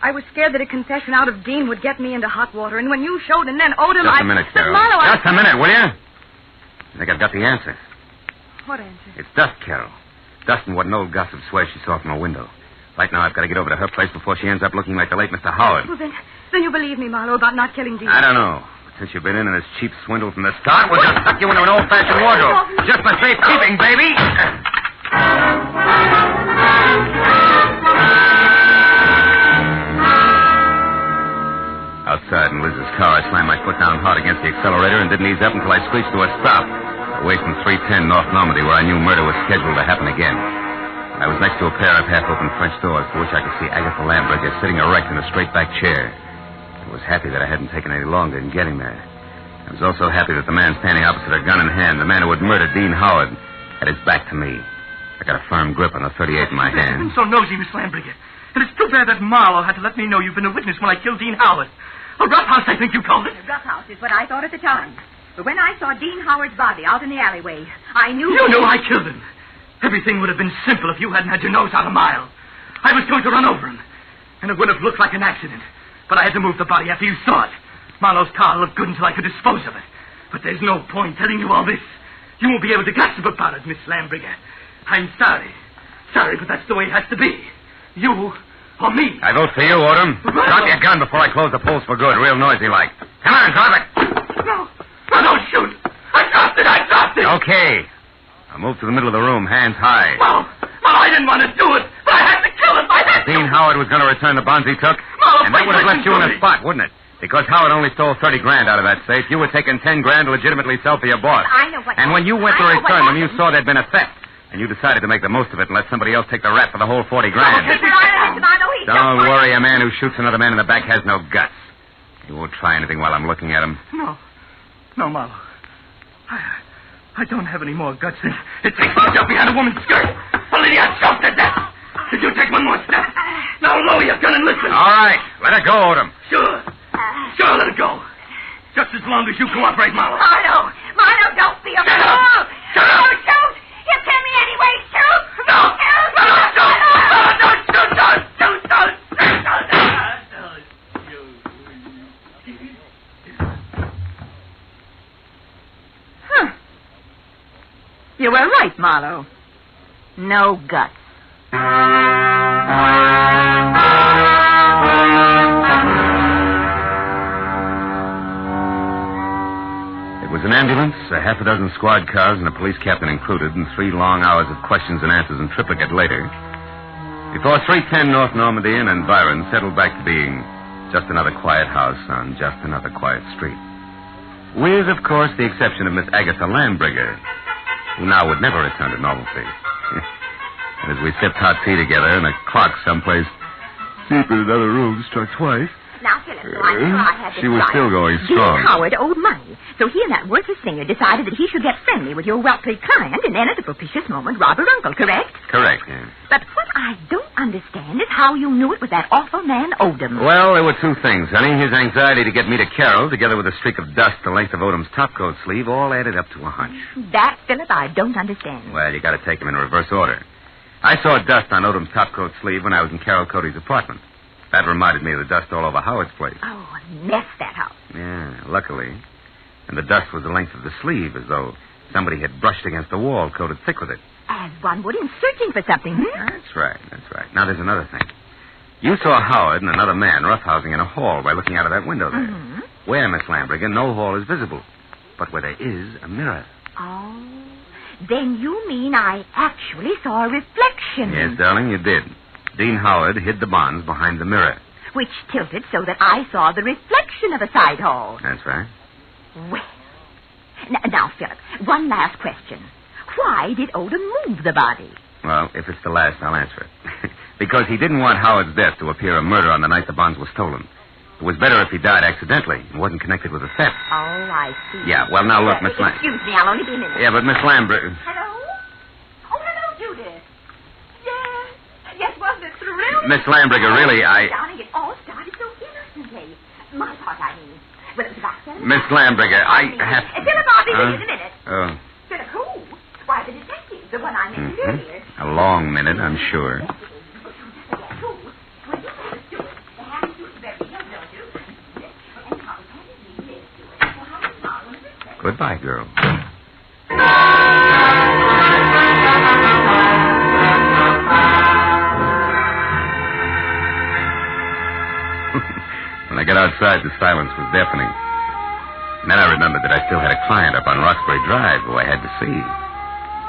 I was scared that a confession out of Dean would get me into hot water. And when you showed and then Odom, Just a minute, Carol. Marlowe, Just a minute, will you? I think I've got the answer. What answer? It's dust, Carol. Dust and what an old gossip swears she saw from her window. Right now, I've got to get over to her place before she ends up looking like the late Mr. Howard. Well, then you believe me, Marlowe, about not killing Dean. I don't know. But since you've been in this cheap swindle from the start, we'll just tuck you into an old-fashioned wardrobe. Just for safekeeping, baby. Outside in Liz's car, I slammed my foot down hard against the accelerator and didn't ease up until I screeched to a stop, away from 310 North Normandy, where I knew murder was scheduled to happen again. I was next to a pair of half-open French doors through which I could see Agatha Lambriger sitting erect in a straight-back chair. I was happy that I hadn't taken any longer in getting there. I was also happy that the man standing opposite her, gun in hand, the man who had murdered Dean Howard, had his back to me. I got a firm grip on the .38 in my hand. You've been so nosy, Miss Lambriger. And it's too bad that Marlowe had to let me know you've been a witness when I killed Dean Howard. A roughhouse, I think you called it. A roughhouse is what I thought at the time. But when I saw Dean Howard's body out in the alleyway, I knew... You knew I killed him. Everything would have been simple if you hadn't had your nose out a mile. I was going to run over him, and it would have looked like an accident. But I had to move the body after you saw it. Marlowe's car looked good until I could dispose of it. But there's no point telling you all this. You won't be able to gossip about it, Miss Lambriger. I'm sorry. Sorry, but that's the way it has to be. You or me. I vote for you, Odom. Drop your gun before I close the polls for good. Real noisy like. Come on, drop it. No, don't shoot. I dropped it. Okay. I'll move to the middle of the room, hands high. Well, I didn't want to do it, but I had to kill him. Dean Howard was going to return the bonds he took, and that would have left you in a spot, wouldn't it? Because Howard only stole 30 grand out of that safe. You were taking 10 grand to legitimately sell for your boss. I know what... And when you went to return them, you saw there'd been a theft. And you decided to make the most of it and let somebody else take the rap for the whole 40 grand. Don't worry, a man who shoots another man in the back has no guts. He won't try anything while I'm looking at him. No. No, Marlowe. I don't have any more guts than it takes to jump behind a woman's skirt. Olivia, choked to death. Did you take one more step? Now lower your gun and listen. All right. Let it go, Odom. Sure, let it go. Just as long as you cooperate, Marlowe. Marlowe, don't be a fool. Shut up. Oh, shoot. You kill me anyway. Shoot. No. Shoot. No, don't. You were right, Marlowe. No guts. It was an ambulance, a half a dozen squad cars, and a police captain included, and 3 long hours of questions and answers in triplicate later, before 310 North Normandy Inn and Byron settled back to being just another quiet house on just another quiet street. With, of course, the exception of Miss Agatha Lambrigger, who now would never return to normalcy. And as we sipped hot tea together, and a clock someplace deep in another room struck twice. Now, Philip, so I'm sure I had this She was right. still going strong. Dean Howard owed money, so he and that worthless singer decided that he should get friendly with your wealthy client and then at a propitious moment rob her uncle, correct? Correct, yeah. But what I don't understand is how you knew it was that awful man Odom. Well, there were 2 things, honey. His anxiety to get me to Carol, together with a streak of dust the length of Odom's topcoat sleeve, all added up to a hunch. That, Philip, I don't understand. Well, you got to take them in reverse order. I saw dust on Odom's topcoat sleeve when I was in Carol Cody's apartment. That reminded me of the dust all over Howard's place. Oh, a mess, that house. Yeah, luckily. And the dust was the length of the sleeve, as though somebody had brushed against the wall, coated thick with it. As one would in searching for something, That's right. Now, there's another thing. You saw Howard and another man roughhousing in a hall by looking out of that window there. Mm-hmm. Where, Miss Lambrigger, no hall is visible. But where there is a mirror. Oh, then you mean I actually saw a reflection. Yes, darling, you did. Dean Howard hid the bonds behind the mirror. Which tilted so that I saw the reflection of a side hall. That's right. Well, now, Philip, one last question. Why did Odom move the body? Well, if it's the last, I'll answer it. Because he didn't want Howard's death to appear a murder on the night the bonds were stolen. It was better if he died accidentally and wasn't connected with a theft. Oh, I see. Yeah, well, now look, Miss Lamb. Excuse me, I'll only be a minute. Yeah, but Miss Lambrigger. Hello? Oh, hello, Judith. Yes, wasn't it thrilling? Miss Lambrigger, really, Darling, it all started so innocently. My part, I mean. Well, it was about 7 Miss Lambrigger, I have... Philip, I'll be with you in a minute. Oh. Philip, who? Why, the detective, the one I mentioned earlier. A long minute, I'm sure. Goodbye, girl. When I got outside, the silence was deafening. And then I remembered that I still had a client up on Roxbury Drive who I had to see.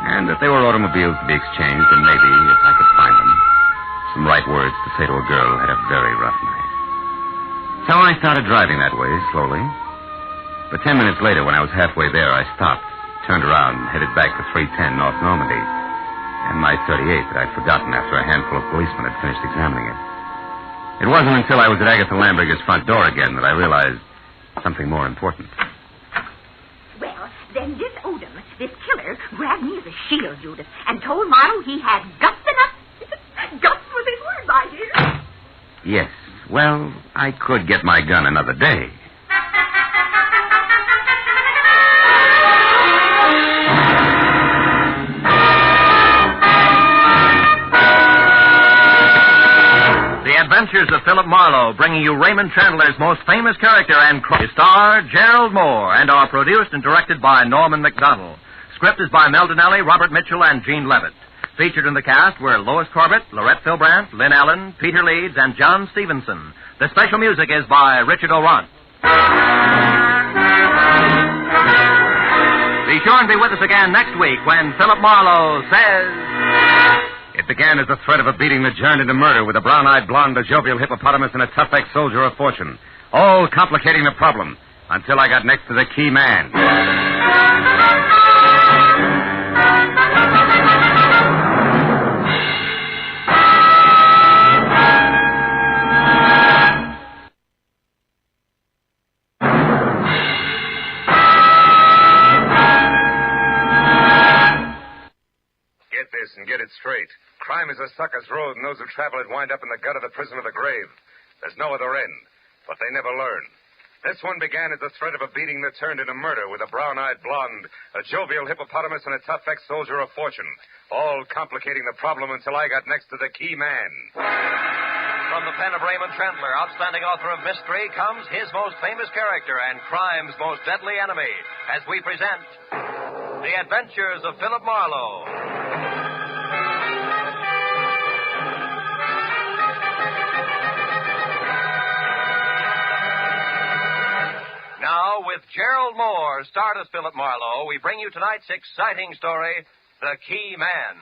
And that there were automobiles to be exchanged, and maybe, if I could find them, some right words to say to a girl who had a very rough night. So I started driving that way, slowly. But 10 minutes later, when I was halfway there, I stopped, turned around, and headed back to 310 North Normandy, and my 38 that I'd forgotten after a handful of policemen had finished examining it. It wasn't until I was at Agatha Lambrigger's front door again that I realized something more important. Well, then this Odom, this killer, grabbed me as a shield, Judith, and told Marlowe he had guts enough. Guts was his word, my dear. Yes. Well, I could get my gun another day. The Adventures of Philip Marlowe, bringing you Raymond Chandler's most famous character and star, Gerald Moore, and are produced and directed by Norman McDonald. Script is by Mel Donnelly, Robert Mitchell, and Gene Levitt. Featured in the cast were Lois Corbett, Lorette Philbrandt, Lynn Allen, Peter Leeds, and John Stevenson. The special music is by Richard O'Ront. Be sure and be with us again next week when Philip Marlowe says... It began as the threat of a beating that turned into murder with a brown-eyed blonde, a jovial hippopotamus, and a tough ex-soldier of fortune. All complicating the problem until I got next to the key man. it straight. Crime is a sucker's road, and those who travel it wind up in the gut of the prison of the grave. There's no other end, but they never learn. This one began as the threat of a beating that turned into murder with a brown-eyed blonde, a jovial hippopotamus, and a tough ex-soldier of fortune, all complicating the problem until I got next to the key man. From the pen of Raymond Chandler, outstanding author of mystery, comes his most famous character and crime's most deadly enemy, as we present The Adventures of Philip Marlowe. Now, with Gerald Moore, starred as Philip Marlowe, we bring you tonight's exciting story, The Key Man.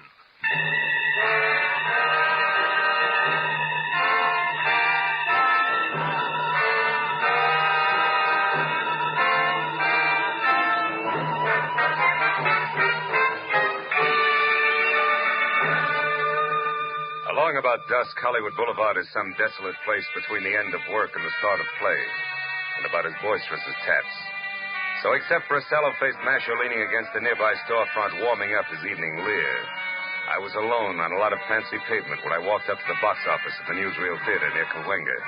Along about dusk, Hollywood Boulevard is some desolate place between the end of work and the start of play, and about as boisterous as taps. So except for a sallow-faced masher leaning against a nearby storefront warming up his evening leer, I was alone on a lot of fancy pavement when I walked up to the box office at the Newsreel Theater near Cahuenga.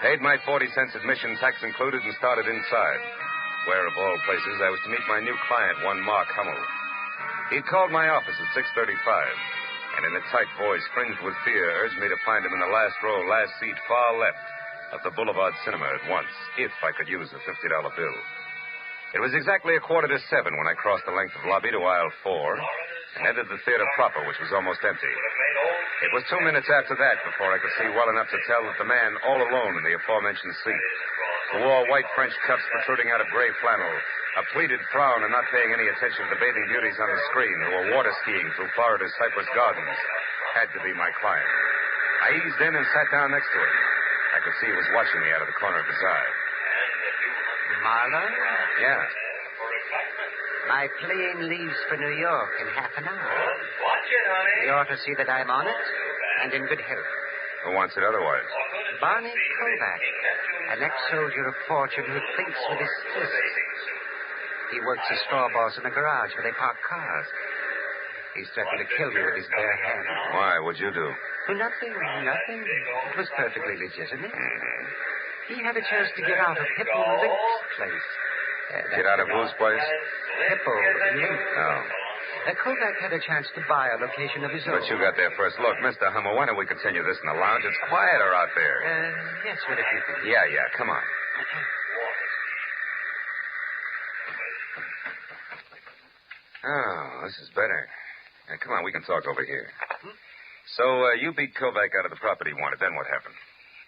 Paid my 40-cent admission, tax included, and started inside, where, of all places, I was to meet my new client, one Mark Hummel. He'd called my office at 6:35, and in a tight voice, fringed with fear, urged me to find him in the last row, last seat, far left of the Boulevard Cinema at once, if I could use a $50 bill. It was exactly 6:45 when I crossed the length of lobby to aisle 4 and entered the theater proper, which was almost empty. It was 2 minutes after that before I could see well enough to tell that the man all alone in the aforementioned seat, who wore white French cuffs protruding out of gray flannel, a pleated frown and not paying any attention to the bathing beauties on the screen who were water skiing through Florida's Cypress Gardens, had to be my client. I eased in and sat down next to him. I could see he was watching me out of the corner of his eye. Marlowe? Yeah. My plane leaves for New York in half an hour. Watch it, honey. You ought to see that I'm on it and in good health. Who wants it otherwise? Barney Kovac, an ex-soldier of fortune who thinks with his fists. He works as straw boss in a garage where they park cars. He's threatened to kill me with his bare hands. Why? What'd you do? Nothing. It was perfectly legitimate. He had a chance to get out of Hippo Link's place. Get out of whose place? Hippo Link. Oh. Kovac had a chance to buy a location of his own. But you got there first. Look, Mr. Hummel, why don't we continue this in the lounge? It's quieter out there. Yes, what if you think? Yeah, come on. Oh, this is better. Now, come on, we can talk over here. So, you beat Kovac out of the property he wanted. Then what happened?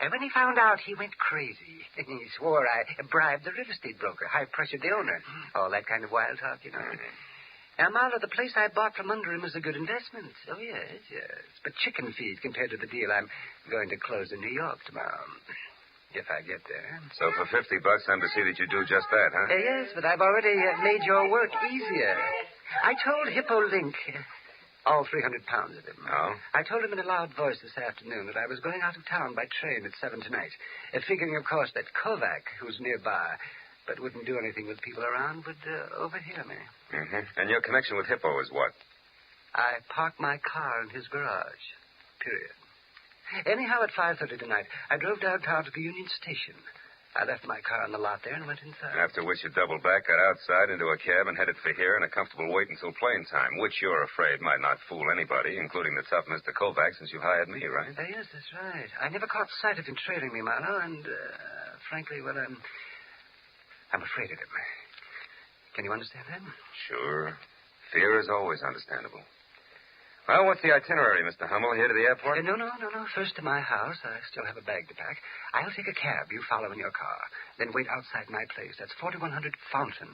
And when he found out, he went crazy. He swore I bribed the real estate broker, high-pressured the owner. All that kind of wild talk, you know. Now, Marlowe, the place I bought from under him was a good investment. Oh, yes. But chicken feed compared to the deal I'm going to close in New York tomorrow. If I get there. So for $50, I'm to see that you do just that, huh? Yes, but I've already made your work easier. I told Hippo Link, all 300 pounds of him. Oh? I told him in a loud voice this afternoon that I was going out of town by train at 7 tonight. Figuring, of course, that Kovac, who's nearby, but wouldn't do anything with people around, would overhear me. Mm-hmm. And your connection with Hippo is what? I parked my car in his garage. Period. Anyhow, at 5:30 tonight, I drove downtown to the Union Station. I left my car on the lot there and went inside. After which you doubled back, got outside into a cab, and headed for here in a comfortable wait until plane time, which you're afraid might not fool anybody, including the tough Mr. Kovac, since you hired me, right? Yes, that's right. I never caught sight of him trailing me, Marlowe, and, frankly, well, I'm afraid of him. Can you understand that? Sure. Fear is always understandable. Well, what's the itinerary, Mr. Hummel? Here to the airport? No. First to my house. I still have a bag to pack. I'll take a cab. You follow in your car. Then wait outside my place. That's 4100 Fountain.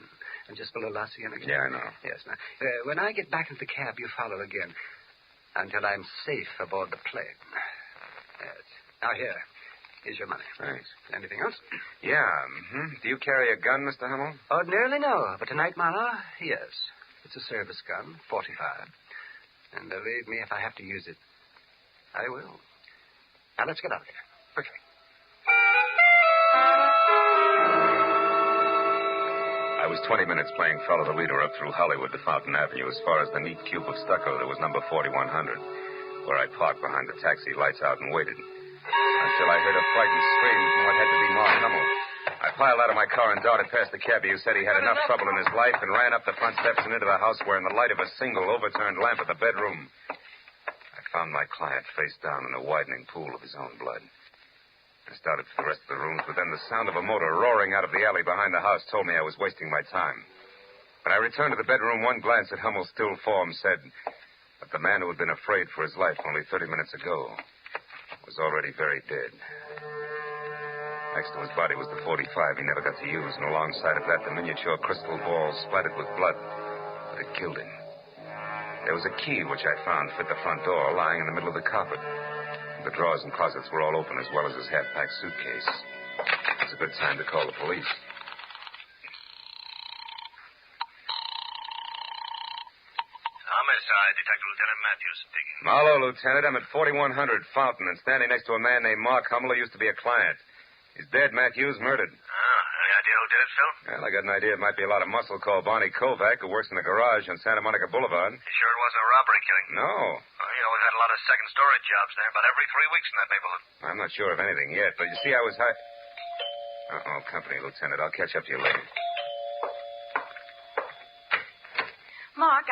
And just below La Cienega. Yeah, I know. Yes. Now, when I get back into the cab, you follow again. Until I'm safe aboard the plane. Yes. Now, here's your money. Thanks. Anything else? Yeah. Mm-hmm. Do you carry a gun, Mr. Hummel? Ordinarily, no. But tonight, Marlowe, yes. It's a service gun, 45. And believe me, if I have to use it, I will. Now, let's get out of here. Quickly. I was 20 minutes playing follow the leader up through Hollywood to Fountain Avenue as far as the neat cube of stucco that was number 4100, where I parked behind the taxi, lights out, and waited. Until I heard a frightened scream from what had to be Mark Hummel. I piled out of my car and darted past the cabbie who said he had enough trouble in his life and ran up the front steps and into the house where in the light of a single overturned lamp at the bedroom, I found my client face down in a widening pool of his own blood. I started for the rest of the rooms, but then the sound of a motor roaring out of the alley behind the house told me I was wasting my time. When I returned to the bedroom, one glance at Hummel's still form said that the man who had been afraid for his life only 30 minutes ago was already very dead. Next to his body was the .45 he never got to use, and alongside of that, the miniature crystal ball splattered with blood that had killed him. There was a key which I found fit the front door lying in the middle of the carpet. The drawers and closets were all open, as well as his half-packed suitcase. It was a good time to call the police. Homicide, Detective Lieutenant Matthews speaking. Marlowe, Lieutenant. I'm at 4100 Fountain and standing next to a man named Mark Hummel who used to be a client. He's dead, Matthews, murdered. Any idea who did it, Phil? Well, I got an idea it might be a lot of muscle called Barney Kovac, who works in the garage on Santa Monica Boulevard. You sure it wasn't a robbery killing? No. Well, he always had a lot of second-story jobs there, about every 3 weeks in that neighborhood. I'm not sure of anything yet, but you see, I was high... Uh-oh, company, Lieutenant. I'll catch up to you later. Mark,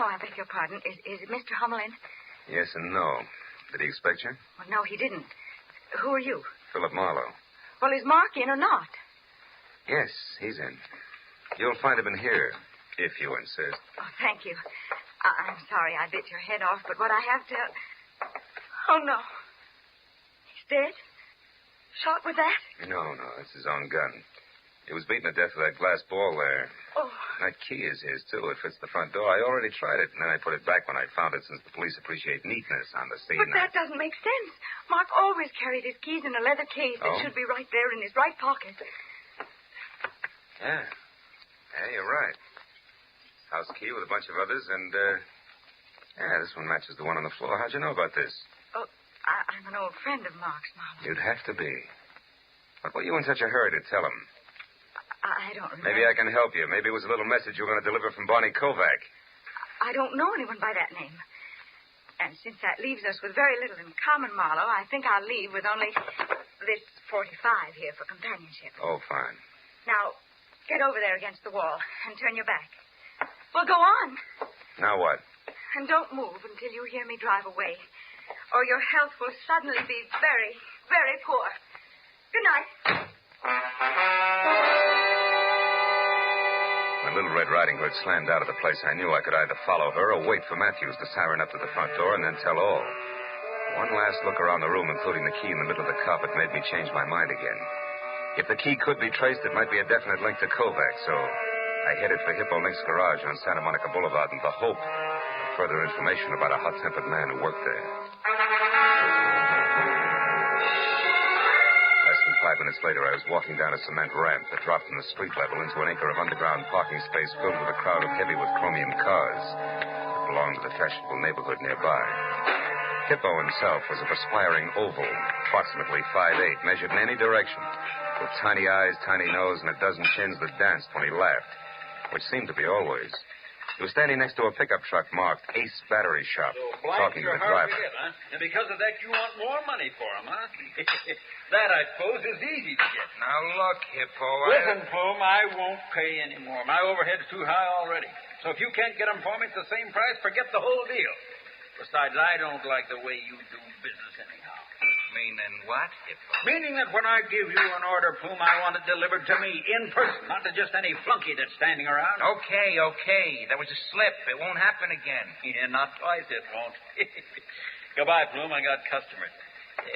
Oh, I beg your pardon. Is Mr. Hummel in? Yes and no. Did he expect you? Well, no, he didn't. Who are you? Philip Marlowe. Well, is Mark in or not? Yes, he's in. You'll find him in here, if you insist. Oh, thank you. I'm sorry I bit your head off, but what I have to... Oh, no. He's dead? Shot with that? No, it's his own gun. He was beaten to death with that glass ball there. Oh. That key is his, too. It fits the front door. I already tried it, and then I put it back when I found it, since the police appreciate neatness on the scene. But that doesn't make sense. Mark always carried his keys in a leather case that should be right there in his right pocket. Yeah. Yeah, you're right. House key with a bunch of others, and, this one matches the one on the floor. How'd you know about this? Oh, I'm an old friend of Mark's, Mama. You'd have to be. What were you in such a hurry to tell him? I don't remember. Maybe I can help you. Maybe it was a little message you were going to deliver from Barney Kovac. I don't know anyone by that name. And since that leaves us with very little in common, Marlowe, I think I'll leave with only this .45 here for companionship. Oh, fine. Now, get over there against the wall and turn your back. Well, go on. Now what? And don't move until you hear me drive away, or your health will suddenly be very, very poor. Good night. When Little Red Riding Hood slammed out of the place, I knew I could either follow her or wait for Matthews to siren up to the front door and then tell all. One last look around the room, including the key in the middle of the carpet, made me change my mind again. If the key could be traced, it might be a definite link to Kovac, so I headed for Hippo Link's garage on Santa Monica Boulevard in the hope of further information about a hot-tempered man who worked there. Less than 5 minutes later, I was walking down a cement ramp that dropped from the street level into an acre of underground parking space filled with a crowd of heavy with chromium cars that belonged to the fashionable neighborhood nearby. Hippo himself was a perspiring oval, approximately 5'8", measured in any direction, with tiny eyes, tiny nose, and a dozen chins that danced when he laughed, which seemed to be always. He was standing next to a pickup truck marked Ace Battery Shop, talking to the driver. Huh? And because of that, you want more money for him, huh? That, I suppose, is easy to get. Now, look, Hippo, Listen, Plume, I won't pay any more. My overhead's too high already. So if you can't get them for me at the same price, forget the whole deal. Besides, I don't like the way you do business anyhow. Meaning what, Hippo? Meaning that when I give you an order, Plume, I want it delivered to me in person, not to just any flunky that's standing around. Okay. That was a slip. It won't happen again. Yeah, not twice it won't. Goodbye, Plume. I got customers.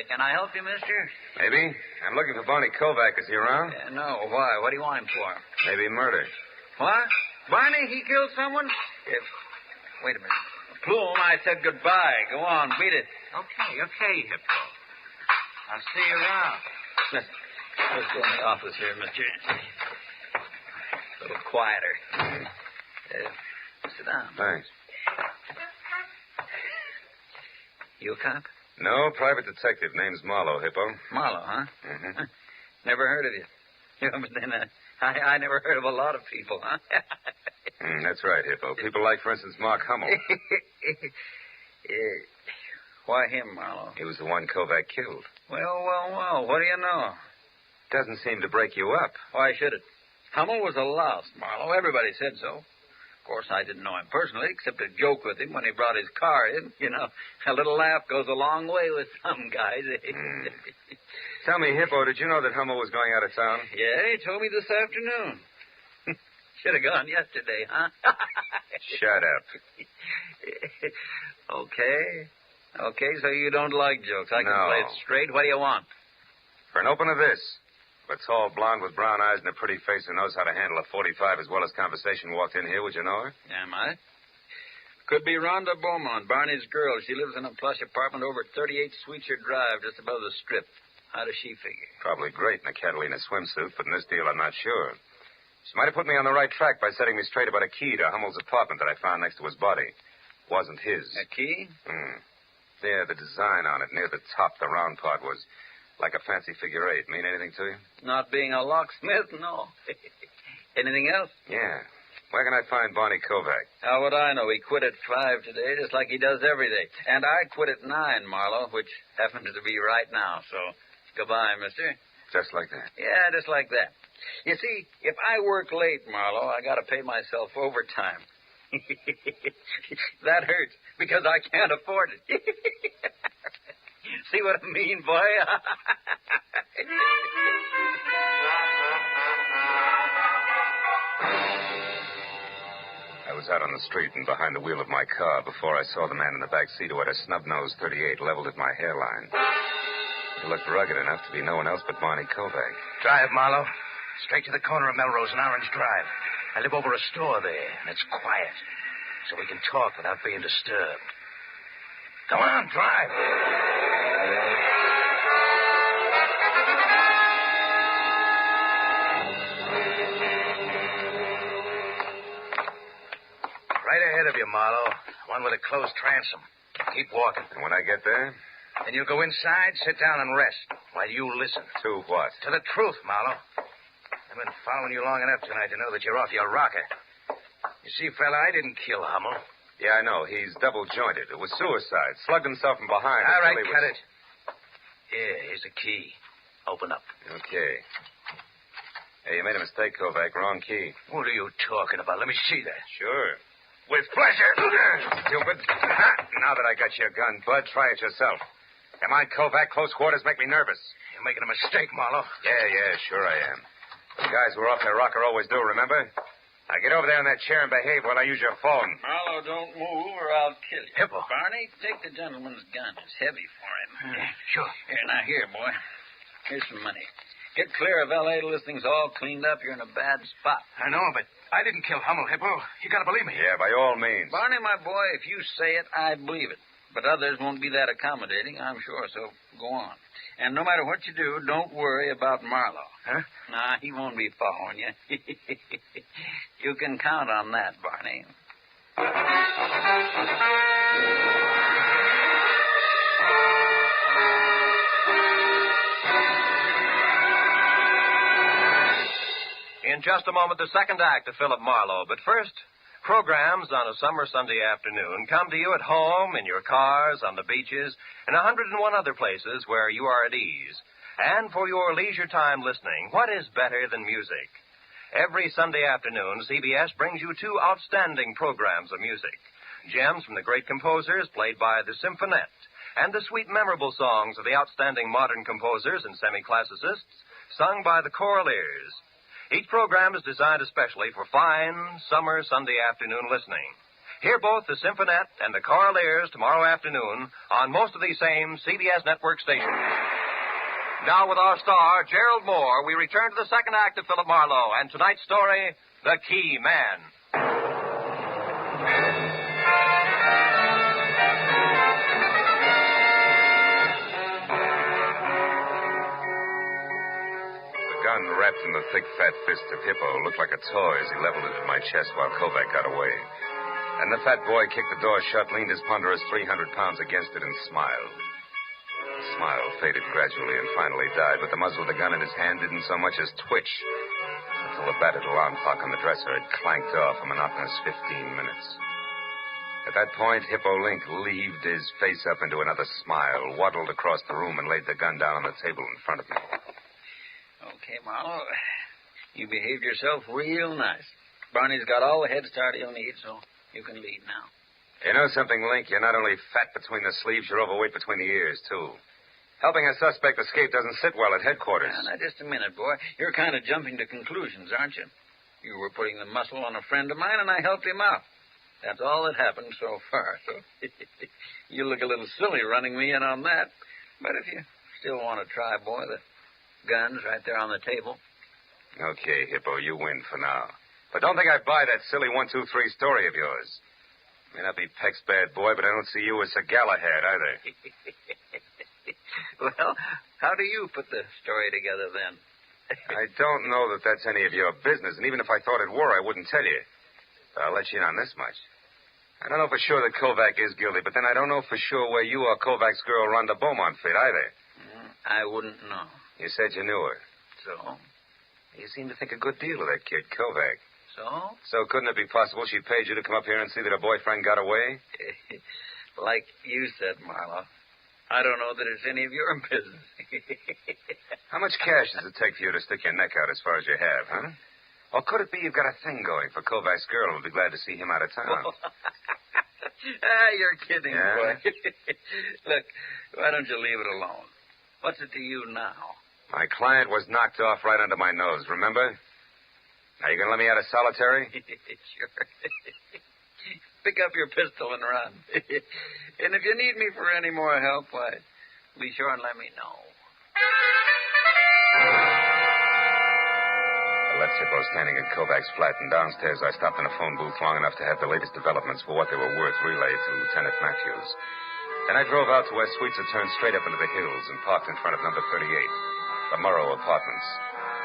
Can I help you, mister? Maybe. I'm looking for Barney Kovac. Is he around? No. Why? What do you want him for? Maybe murder. What? Barney, he killed someone? Wait a minute. Plume, I said goodbye. Go on, beat it. Okay, Hippo. I'll see you around. Let's go in the office here, mister. A little quieter. Sit down. Thanks. You a cop? No, private detective. Name's Marlowe, Hippo. Marlowe, huh? Mm-hmm. Never heard of you. Yeah, but then I never heard of a lot of people, huh? That's right, Hippo. People like, for instance, Mark Hummel. Why him, Marlowe? He was the one Kovac killed. Well, what do you know? Doesn't seem to break you up. Why should it? Hummel was a louse, Marlowe. Everybody said so. Of course, I didn't know him personally, except to joke with him when he brought his car in. You know, a little laugh goes a long way with some guys. Tell me, Hippo, did you know that Hummel was going out of town? Yeah, he told me this afternoon. Should have gone yesterday, huh? Shut up. Okay, so you don't like jokes. I can No. play it straight. What do you want? For an opener, this. A tall blonde with brown eyes and a pretty face who knows how to handle a 45 as well as conversation walked in here. Would you know her? Am I? Could be Rhonda Beaumont, Barney's girl. She lives in a plush apartment over at 38 Sweetshirt Drive, just above the Strip. How does she figure? Probably great in a Catalina swimsuit, but in this deal, I'm not sure. She might have put me on the right track by setting me straight about a key to Hummel's apartment that I found next to his body. Wasn't his. A key? Yeah, the design on it near the top, the round part, was like a fancy figure eight. Mean anything to you? Not being a locksmith, no. Anything else? Yeah. Where can I find Barney Kovac? How would I know? He quit at 5 today, just like he does every day. And I quit at 9, Marlowe, which happens to be right now. So, goodbye, mister. Just like that? Yeah, just like that. You see, if I work late, Marlowe, I got to pay myself overtime. That hurts, because I can't afford it. See what I mean, boy? I was out on the street and behind the wheel of my car before I saw the man in the back seat who had a snub-nosed .38 leveled at my hairline. He looked rugged enough to be no one else but Barney Kovac. Drive, Marlowe. Straight to the corner of Melrose and Orange Drive. I live over a store there, and it's quiet, so we can talk without being disturbed. Come on, drive. Right ahead of you, Marlowe. One with a closed transom. Keep walking. And when I get there? Then you'll go inside, sit down, and rest while you listen. To what? To the truth, Marlowe. I've been following you long enough tonight to know that you're off your rocker. You see, fella, I didn't kill Hummel. Yeah, I know. He's double-jointed. It was suicide. Slugged himself from behind. All right, cut it. Here, here's the key. Open up. Okay. Hey, you made a mistake, Kovac. Wrong key. What are you talking about? Let me see that. Sure. With pleasure. Stupid. Now that I got your gun, Bud, try it yourself. Come on, Kovac. Close quarters make me nervous. You're making a mistake, Marlowe. Yeah, sure I am. The guys who are off their rocker always do, remember? Now get over there in that chair and behave while I use your phone. Marlowe, don't move or I'll kill you. Hippo. Barney, take the gentleman's gun. It's heavy for him. Sure. Here, boy. Here's some money. Get clear of L.A. till this thing's all cleaned up. You're in a bad spot. I know, but I didn't kill Hummel, Hippo. You gotta believe me. Yeah, by all means. Barney, my boy, if you say it, I believe it. But others won't be that accommodating, I'm sure, so go on. And no matter what you do, don't worry about Marlowe. Huh? Nah, he won't be following you. You can count on that, Barney. In just a moment, the second act of Philip Marlowe. But first, programs on a summer Sunday afternoon come to you at home, in your cars, on the beaches, and 101 other places where you are at ease. And for your leisure time listening, what is better than music? Every Sunday afternoon, CBS brings you two outstanding programs of music. Gems from the great composers played by the Symphonette, and the sweet, memorable songs of the outstanding modern composers and semi-classicists sung by the Choraleers. Each program is designed especially for fine, summer Sunday afternoon listening. Hear both the Symphonette and the Choraleers tomorrow afternoon on most of these same CBS network stations. Now, with our star, Gerald Moore, we return to the second act of Philip Marlowe and tonight's story, The Key Man. Gun wrapped in the thick, fat fist of Hippo looked like a toy as he leveled it at my chest while Kovac got away. And the fat boy kicked the door shut, leaned his ponderous 300 pounds against it, and smiled. The smile faded gradually and finally died, but the muzzle of the gun in his hand didn't so much as twitch. The till the battered alarm clock on the dresser had clanked off a monotonous 15 minutes. At that point, Hippo Link leaved his face up into another smile, waddled across the room, and laid the gun down on the table in front of me. Okay, Marlowe. You behaved yourself real nice. Barney's got all the head start he'll need, so you can lead now. You know something, Link? You're not only fat between the sleeves, you're overweight between the ears, too. Helping a suspect escape doesn't sit well at headquarters. Now, just a minute, boy. You're kind of jumping to conclusions, aren't you? You were putting the muscle on a friend of mine, and I helped him out. That's all that happened so far. So you look a little silly running me in on that. But if you still want to try, boy, the gun's right there on the table. Okay, Hippo, you win for now. But don't think I buy that silly 1, 2, 3 story of yours. May not be Peck's bad boy, but I don't see you as Sir Galahad either. Well, how do you put the story together, then? I don't know that that's any of your business, and even if I thought it were, I wouldn't tell you. But I'll let you in on this much. I don't know for sure that Kovac is guilty, but then I don't know for sure where you or Kovac's girl Rhonda Beaumont fit either. I wouldn't know. You said you knew her. So? You seem to think a good deal of that kid, Kovac. So? So couldn't it be possible she paid you to come up here and see that her boyfriend got away? Like you said, Marlowe, I don't know that it's any of your business. How much cash does it take for you to stick your neck out as far as you have, huh? Or could it be you've got a thing going for Kovac's girl and would be glad to see him out of town? You're kidding, Yeah? boy. Look, why don't you leave it alone? What's it to you now? My client was knocked off right under my nose, remember? Now, you going to let me out of solitary? Sure. Pick up your pistol and run. And if you need me for any more help, why, be sure and let me know. I left Hippo standing at Kovac's flat, and downstairs I stopped in a phone booth long enough to have the latest developments for what they were worth relayed to Lieutenant Matthews. Then I drove out to where Sweets had turned straight up into the hills and parked in front of number 38, the Murrow Apartments.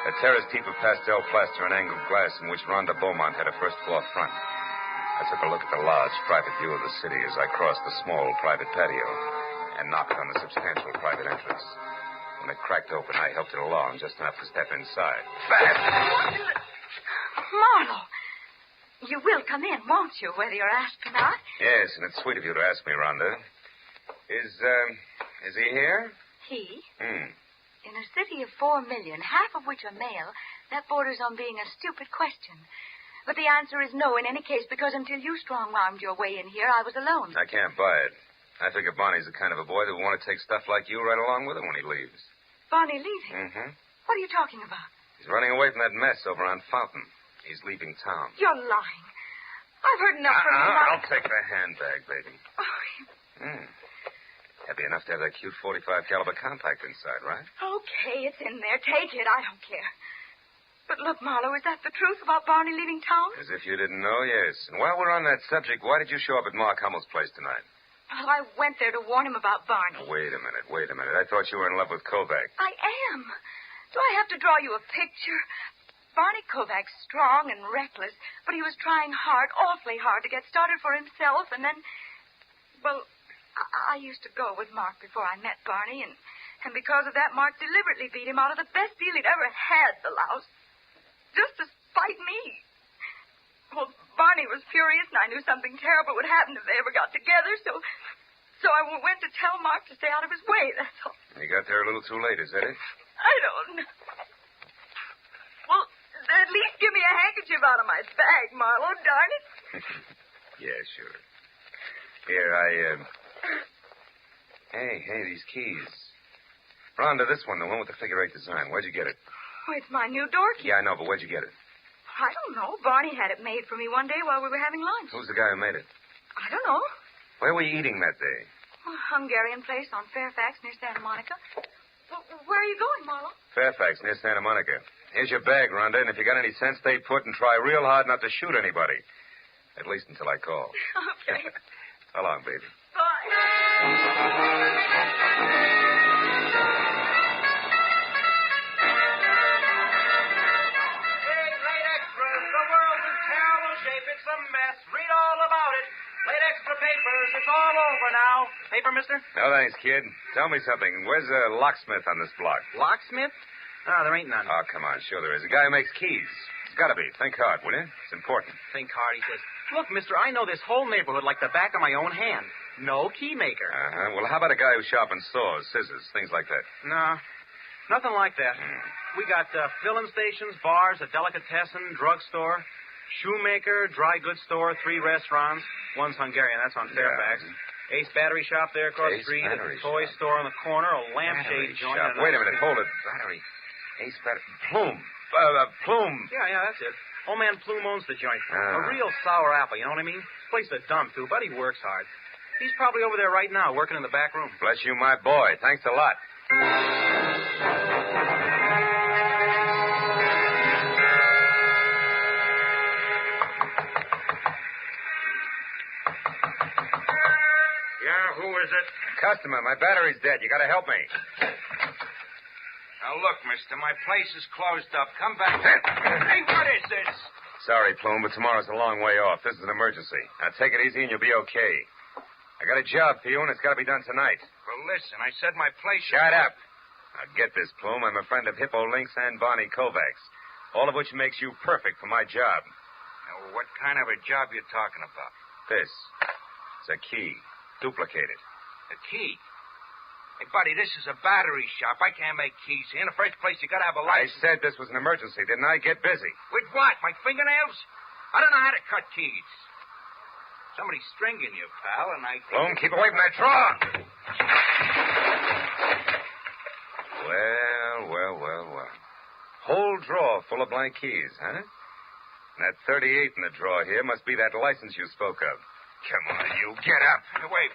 A terraced heap of pastel plaster and angled glass in which Rhonda Beaumont had a first-floor front. I took a look at the large private view of the city as I crossed the small private patio and knocked on the substantial private entrance. When it cracked open, I helped it along just enough to step inside. Fast! Marlowe, you will come in, won't you, whether you're asked or not? Yes, and it's sweet of you to ask me, Rhonda. Is he here? He? Hmm. In a city of 4 million, half of which are male, that borders on being a stupid question. But the answer is no in any case, because until you strong-armed your way in here, I was alone. I can't buy it. I figure Barney's the kind of a boy that will want to take stuff like you right along with him when he leaves. Barney leaving? Mm-hmm. What are you talking about? He's running away from that mess over on Fountain. He's leaving town. You're lying. I've heard enough from you. I'll take the handbag, baby. That'd be enough to have that cute .45 caliber compact inside, right? Okay, it's in there. Take it. I don't care. But look, Marlowe, is that the truth about Barney leaving town? As if you didn't know, yes. And while we're on that subject, why did you show up at Mark Hummel's place tonight? Well, I went there to warn him about Barney. Now, wait a minute. I thought you were in love with Kovac. I am. Do I have to draw you a picture? Barney Kovac's strong and reckless, but he was trying hard, awfully hard, to get started for himself, and then... Well, I used to go with Mark before I met Barney, and because of that, Mark deliberately beat him out of the best deal he'd ever had, the louse. Just to spite me. Well, Barney was furious, and I knew something terrible would happen if they ever got together, so I went to tell Mark to stay out of his way, that's all. You got there a little too late, is that it? I don't know. Well, at least give me a handkerchief out of my bag, Marlowe, darn it. Yeah, sure. Here, Hey, these keys. Rhonda, this one, the one with the figure-8 design. Where'd you get it? Oh, it's my new door key. Yeah, I know, but where'd you get it? I don't know. Barney had it made for me one day while we were having lunch. Who's the guy who made it? I don't know. Where were you eating that day? A Hungarian place on Fairfax near Santa Monica. Well, where are you going, Marlowe? Fairfax, near Santa Monica. Here's your bag, Rhonda, and if you got any sense, stay put and try real hard not to shoot anybody. At least until I call. Okay. So long, baby. It's a mess. Read all about it. Late extra papers. It's all over now. Paper, mister? No, thanks, kid. Tell me something. Where's a locksmith on this block? Locksmith? Oh, there ain't none. Oh, come on. Sure there is. A guy who makes keys. It's got to be. Think hard, will you? It's important. Think hard, he says. Look, mister, I know this whole neighborhood like the back of my own hand. No key maker. Uh-huh. Well, how about a guy who sharpens saws, scissors, things like that? No, nothing like that. We got filling stations, bars, a delicatessen, drugstore, shoemaker, dry goods store, 3 restaurants. One's Hungarian. That's on Fairfax. Yeah. Ace Battery Shop there across the street. A toy store on the corner. A lampshade joint. Shop. Wait a minute. Hold it. Battery. Ace Battery. Plume. Plume. Yeah, that's it. Old man Plume owns the joint. Ah. A real sour apple, you know what I mean? This place is a dump, too, but he works hard. He's probably over there right now, working in the back room. Bless you, my boy. Thanks a lot. Yeah, who is it? Customer, my battery's dead. You got to help me. Now, look, mister, my place is closed up. Come back. Hey, what is this? Sorry, Plume, but tomorrow's a long way off. This is an emergency. Now, take it easy and you'll be okay. I got a job for you, and it's got to be done tonight. Well, listen, I said my place... Shut up. Now, get this, Plume. I'm a friend of Hippo Lynx and Bonnie Kovacs, all of which makes you perfect for my job. Now, what kind of a job you talking about? This. It's a key. Duplicate it. A key? Hey, buddy, this is a battery shop. I can't make keys. In the first place, you got to have a license. I said this was an emergency, didn't I? Get busy. With what? My fingernails? I don't know how to cut keys. Somebody's stringing you, pal, and I... Plume, keep away from that drawer. Well. Whole drawer full of blank keys, huh? And that 38 in the drawer here must be that license you spoke of. Come on, you. Get up. Wait.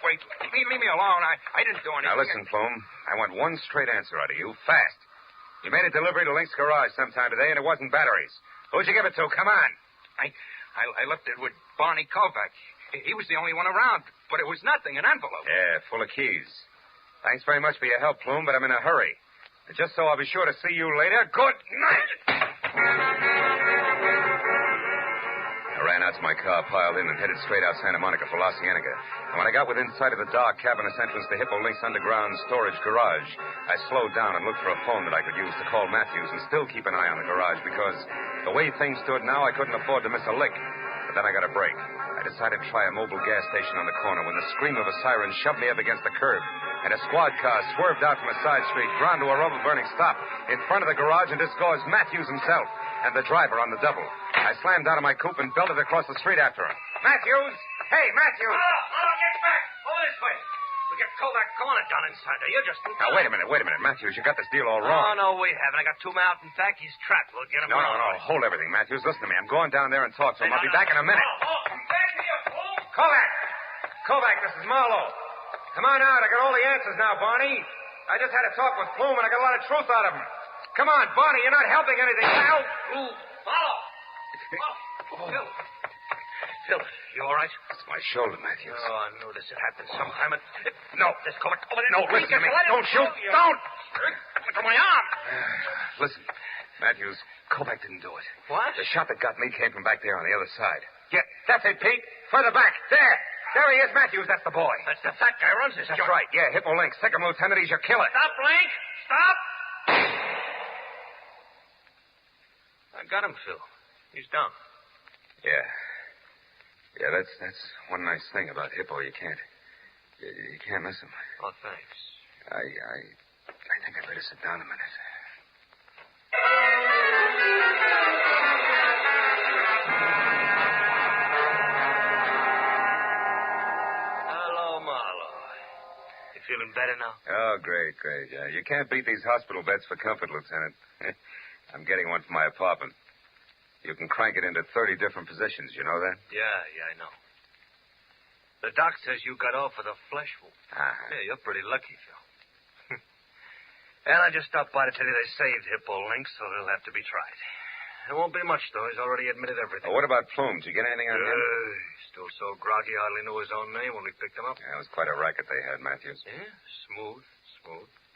Leave me alone. I didn't do anything. Now, listen, Plume. I want one straight answer out of you, fast. You made a delivery to Link's garage sometime today, and it wasn't batteries. Who'd you give it to? Come on. I left it with Barney Kovac. He was the only one around, but it was nothing, an envelope. Yeah, full of keys. Thanks very much for your help, Plume, but I'm in a hurry. Just so I'll be sure to see you later, good night. I ran out to my car, piled in, and headed straight out Santa Monica for La Cienega. And when I got within sight of the dark cavernous entrance to Hippo Link's underground storage garage, I slowed down and looked for a phone that I could use to call Matthews and still keep an eye on the garage because the way things stood now, I couldn't afford to miss a lick. But then I got a break. I decided to try a mobile gas station on the corner when the scream of a siren shoved me up against the curb, and a squad car swerved out from a side street, ground to a rubber-burning stop in front of the garage and disgorged Matthews himself and the driver on the double. I slammed out of my coupe and belted across the street after him. Matthews! Hey, Matthews! Oh, get back! Over this way. We get Kovac corner down inside there. You just... Now, wait a minute, Matthews. You got this deal all wrong. Oh, no, we haven't. I got 2 men out in fact. He's trapped. We'll get him No. out. Hold everything, Matthews. Listen to me. I'm going down there and talk to him. I'll be back in a minute. Back here, fool! Kovac, this is Marlowe. Come on out. I got all the answers now, Barney. I just had a talk with Plume, and I got a lot of truth out of him. Come on, Barney. You're not helping anything now. Follow! Phil, you all right? It's my shoulder, Matthews. Oh, I knew this had happened sometime. No, this Kovac. No, listen to me. Don't shoot. Don't! Look at my arm. Listen, Matthews, Kovac didn't do it. What? The shot that got me came from back there on the other side. Yeah, that's it, Pete. Further back. There he is, Matthews. That's the boy. That's the fat guy runs this That's joint. right. Yeah, Hippo Link. Second lieutenant. He's your killer. Stop, Link. Stop. I got him, Phil. He's down. Yeah. Yeah, that's one nice thing about Hippo. You can't miss him. Oh, thanks. I think I'd better sit down a minute. Hello, Marlowe. You feeling better now? Oh, great. Yeah, you can't beat these hospital beds for comfort, Lieutenant. I'm getting one for my apartment. You can crank it into 30 different positions. You know that? Yeah, I know. The doc says you got off with a flesh wound. Uh-huh. Yeah, you're pretty lucky, Phil. And I just stopped by to tell you they saved Hippo Link, so he'll have to be tried. It won't be much, though. He's already admitted everything. What about Plume? Did you get anything on him? Still so groggy, hardly knew his own name when we picked him up. Yeah, it was quite a racket they had, Matthews. Yeah, smooth.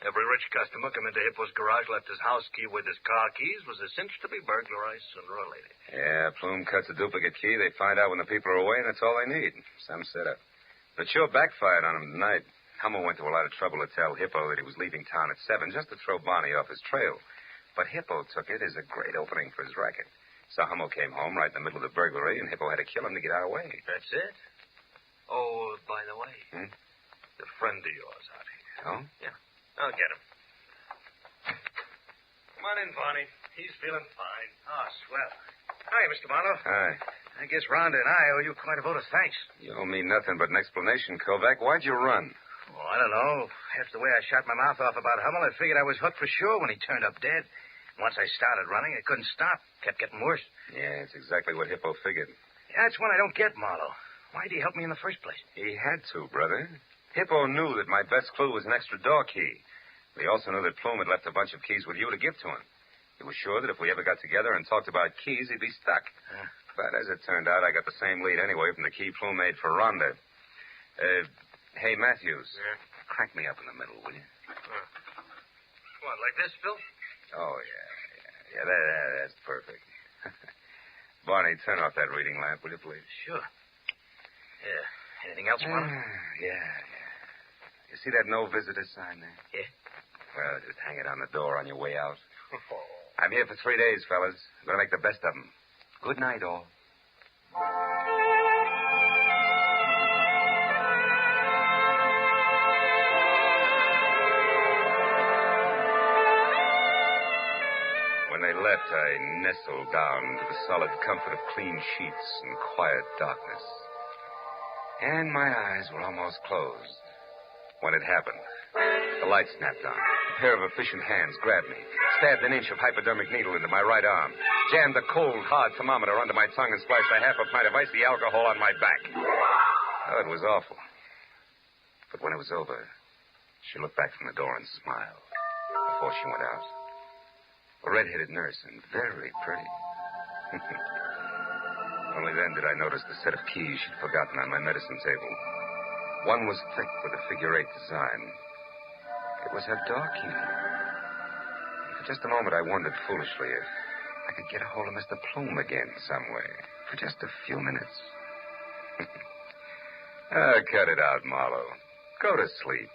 Every rich customer come into Hippo's garage, left his house key with his car keys, was a cinch to be burglarized sooner or later. Yeah, Plume cuts a duplicate key. They find out when the people are away, and that's all they need. Some setup. But sure backfired on him tonight. Hummel went to a lot of trouble to tell Hippo that he was leaving town at 7 just to throw Bonnie off his trail. But Hippo took it as a great opening for his racket. So Hummel came home right in the middle of the burglary, and Hippo had to kill him to get our way. That's it? Oh, by the way, the friend of yours out here. Oh? Yeah. I'll get him. Come on in, Barney. He's feeling fine. Oh, swell. Hi, Mr. Marlowe. Hi. I guess Rhonda and I owe you quite a vote of thanks. You owe me nothing but an explanation, Kovac. Why'd you run? Oh, I don't know. After the way I shot my mouth off about Hummel, I figured I was hooked for sure when he turned up dead. Once I started running, I couldn't stop. Kept getting worse. Yeah, it's exactly what Hippo figured. Yeah, that's one I don't get, Marlowe. Why'd he help me in the first place? He had to, brother. Hippo knew that my best clue was an extra door key. But he also knew that Plume had left a bunch of keys with you to give to him. He was sure that if we ever got together and talked about keys, he'd be stuck. But as it turned out, I got the same lead anyway from the key Plume made for Rhonda. Hey, Matthews. Yeah? Crank me up in the middle, will you? What, like this, Phil? Oh, yeah. That's perfect. Barney, turn off that reading lamp, will you, please? Sure. Yeah. Anything else, Marlowe? Yeah. You see that no visitor sign there? Yeah. Well, just hang it on the door on your way out. I'm here for 3 days, fellas. I'm going to make the best of them. Good night, all. When they left, I nestled down into the solid comfort of clean sheets and quiet darkness. And my eyes were almost closed when it happened. The light snapped on. A pair of efficient hands grabbed me, stabbed an inch of hypodermic needle into my right arm, jammed a cold, hard thermometer under my tongue, and splashed a half a pint of icy alcohol on my back. Oh, it was awful. But when it was over, she looked back from the door and smiled before she went out. A red-headed nurse and very pretty. Only then did I notice the set of keys she'd forgotten on my medicine table. One was thick with a figure-8 design. It was her door key. For just a moment, I wondered foolishly if I could get a hold of Mr. Plume again some way. For just a few minutes. Cut it out, Marlowe. Go to sleep.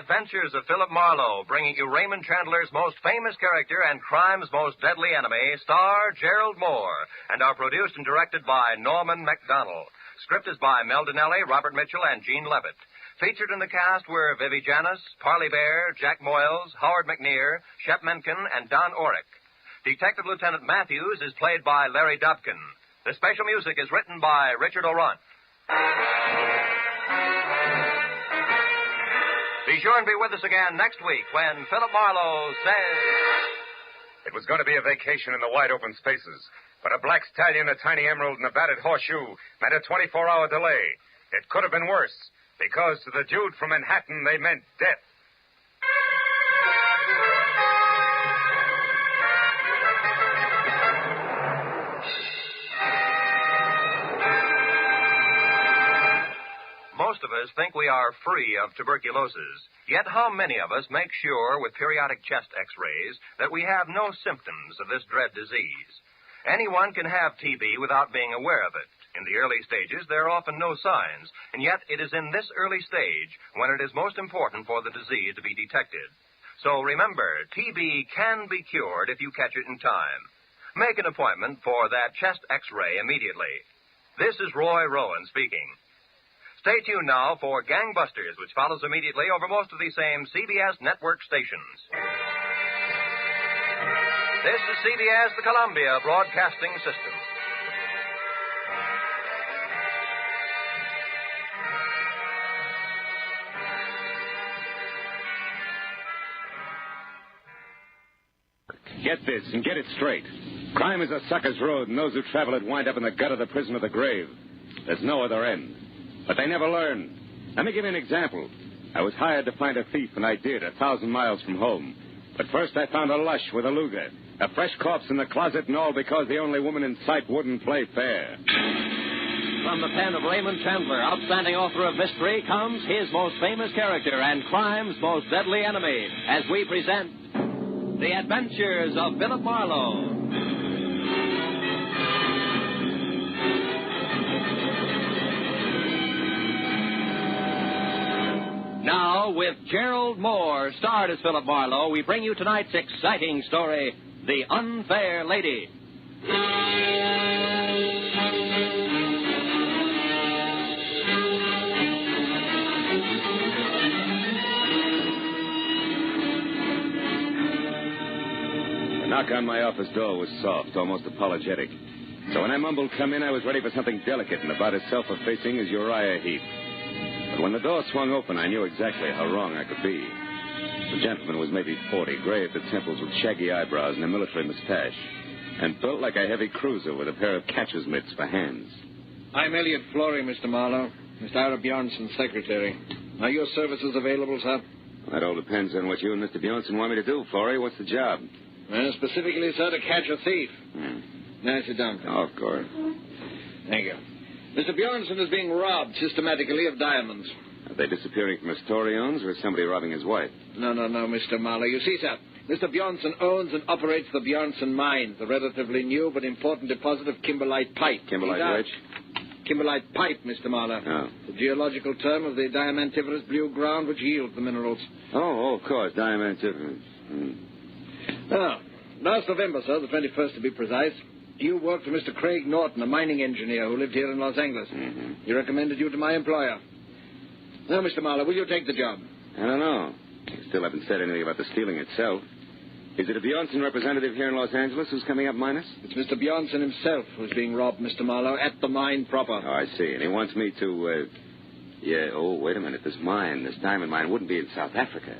Adventures of Philip Marlowe, bringing you Raymond Chandler's most famous character and crime's most deadly enemy, star Gerald Moore, and are produced and directed by Norman MacDonald. Script is by Mel Dinelli, Robert Mitchell, and Gene Levitt. Featured in the cast were Vivi Janis, Parley Bear, Jack Moyles, Howard McNear, Shep Menken, and Don Orick. Detective Lieutenant Matthews is played by Larry Dobkin. The special music is written by Richard O'Runt. Be sure and be with us again next week when Philip Marlowe says... It was going to be a vacation in the wide open spaces, but a black stallion, a tiny emerald, and a battered horseshoe meant a 24-hour delay. It could have been worse, because to the dude from Manhattan, they meant death. Most of us think we are free of tuberculosis. Yet how many of us make sure with periodic chest x-rays that we have no symptoms of this dread disease? Anyone can have TB without being aware of it. In the early stages, there are often no signs, and yet it is in this early stage when it is most important for the disease to be detected. So remember, TB can be cured if you catch it in time. Make an appointment for that chest x-ray immediately. This is Roy Rowan speaking. Stay tuned now for Gangbusters, which follows immediately over most of these same CBS network stations. This is CBS, the Columbia Broadcasting System. Get this and get it straight. Crime is a sucker's road, and those who travel it wind up in the gut of the prison or the grave. There's no other end. But they never learn. Let me give you an example. I was hired to find a thief, and I did, 1,000 miles from home. But first I found a lush with a Luger, a fresh corpse in the closet, and all because the only woman in sight wouldn't play fair. From the pen of Raymond Chandler, outstanding author of mystery, comes his most famous character and crime's most deadly enemy, as we present The Adventures of Philip Marlowe. now, with Gerald Moore, starred as Philip Marlowe, we bring you tonight's exciting story, The Unfair Lady. The knock on my office door was soft, almost apologetic. So when I mumbled come in, I was ready for something delicate and about as self-effacing as Uriah Heep. But when the door swung open, I knew exactly how wrong I could be. The gentleman was maybe 40, gray at the temples with shaggy eyebrows and a military mustache, and built like a heavy cruiser with a pair of catcher's mitts for hands. I'm Elliot Flory, Mr. Marlowe. Mr. Ira Bjornson's secretary. Are your services available, sir? That all depends on what you and Mr. Bjornson want me to do, Flory. What's the job? Well, specifically, sir, to catch a thief. Now, sit down. Oh, of course. Thank you. Mr. Bjornson is being robbed systematically of diamonds. Are they disappearing from a store he owns, or is somebody robbing his wife? No, Mr. Marlowe. You see, sir, Mr. Bjornson owns and operates the Bjornson Mine, the relatively new but important deposit of kimberlite pipe. Kimberlite which? Kimberlite pipe, Mr. Marlowe. Oh. The geological term of the diamantiferous blue ground which yields the minerals. Oh, of course, diamantiferous. Now, last November, sir, the 21st to be precise, you worked for Mr. Craig Norton, a mining engineer who lived here in Los Angeles. He recommended you to my employer. Now, Mr. Marlowe, will you take the job? I don't know. You still haven't said anything about the stealing itself. Is it a Bjornson representative here in Los Angeles who's coming up minus? It's Mr. Bjornson himself who's being robbed, Mr. Marlowe, at the mine proper. Oh, I see. And he wants me to, wait a minute. This diamond mine wouldn't be in South Africa.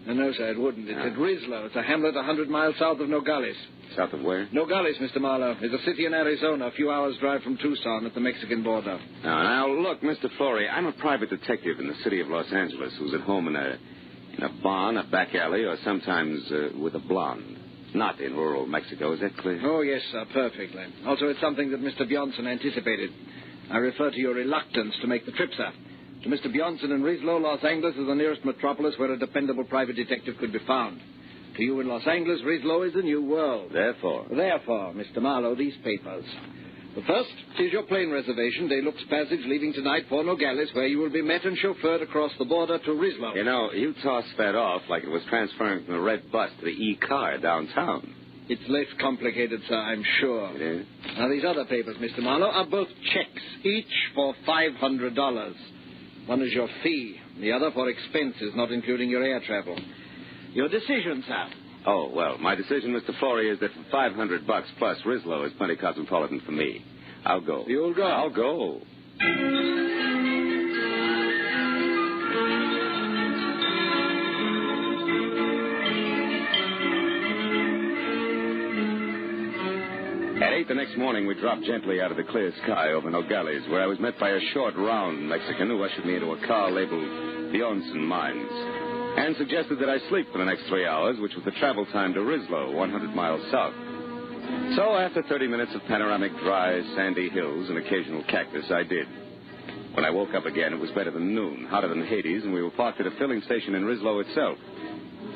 No, sir, it wouldn't. It's at Rislo. It's a hamlet 100 miles south of Nogales. South of where? Nogales, Mr. Marlowe. It's a city in Arizona, a few hours' drive from Tucson at the Mexican border. Now, look, Mr. Flory, I'm a private detective in the city of Los Angeles who's at home in a barn, a back alley, or sometimes with a blonde. Not in rural Mexico. Is that clear? Oh, yes, sir, perfectly. Also, it's something that Mr. Bjornson anticipated. I refer to your reluctance to make the trip, sir. To Mr. Bjornson in Rislo, Los Angeles is the nearest metropolis where a dependable private detective could be found. To you in Los Angeles, Rislo is the new world. Therefore, Mr. Marlowe, these papers. The first is your plane reservation, De Luxe Passage, leaving tonight for Nogales, where you will be met and chauffeured across the border to Rislo. You know, you tossed that off like it was transferring from the red bus to the E-car downtown. It's less complicated, sir, I'm sure. It is? Now, these other papers, Mr. Marlowe, are both checks, each for $500. One is your fee, the other for expenses, not including your air travel. Your decision, sir. Oh, well, my decision, Mr. Flory, is that for $500 plus, Rislo is plenty cosmopolitan for me. I'll go. You'll go? I'll go. At 8 the next morning, we dropped gently out of the clear sky over Nogales, where I was met by a short, round Mexican who ushered me into a car labeled Bjornson Mines, and suggested that I sleep for the next 3 hours, which was the travel time to Rislo, 100 miles south. So after 30 minutes of panoramic, dry, sandy hills and occasional cactus, I did. When I woke up again, it was better than noon, hotter than Hades, and we were parked at a filling station in Rislo itself,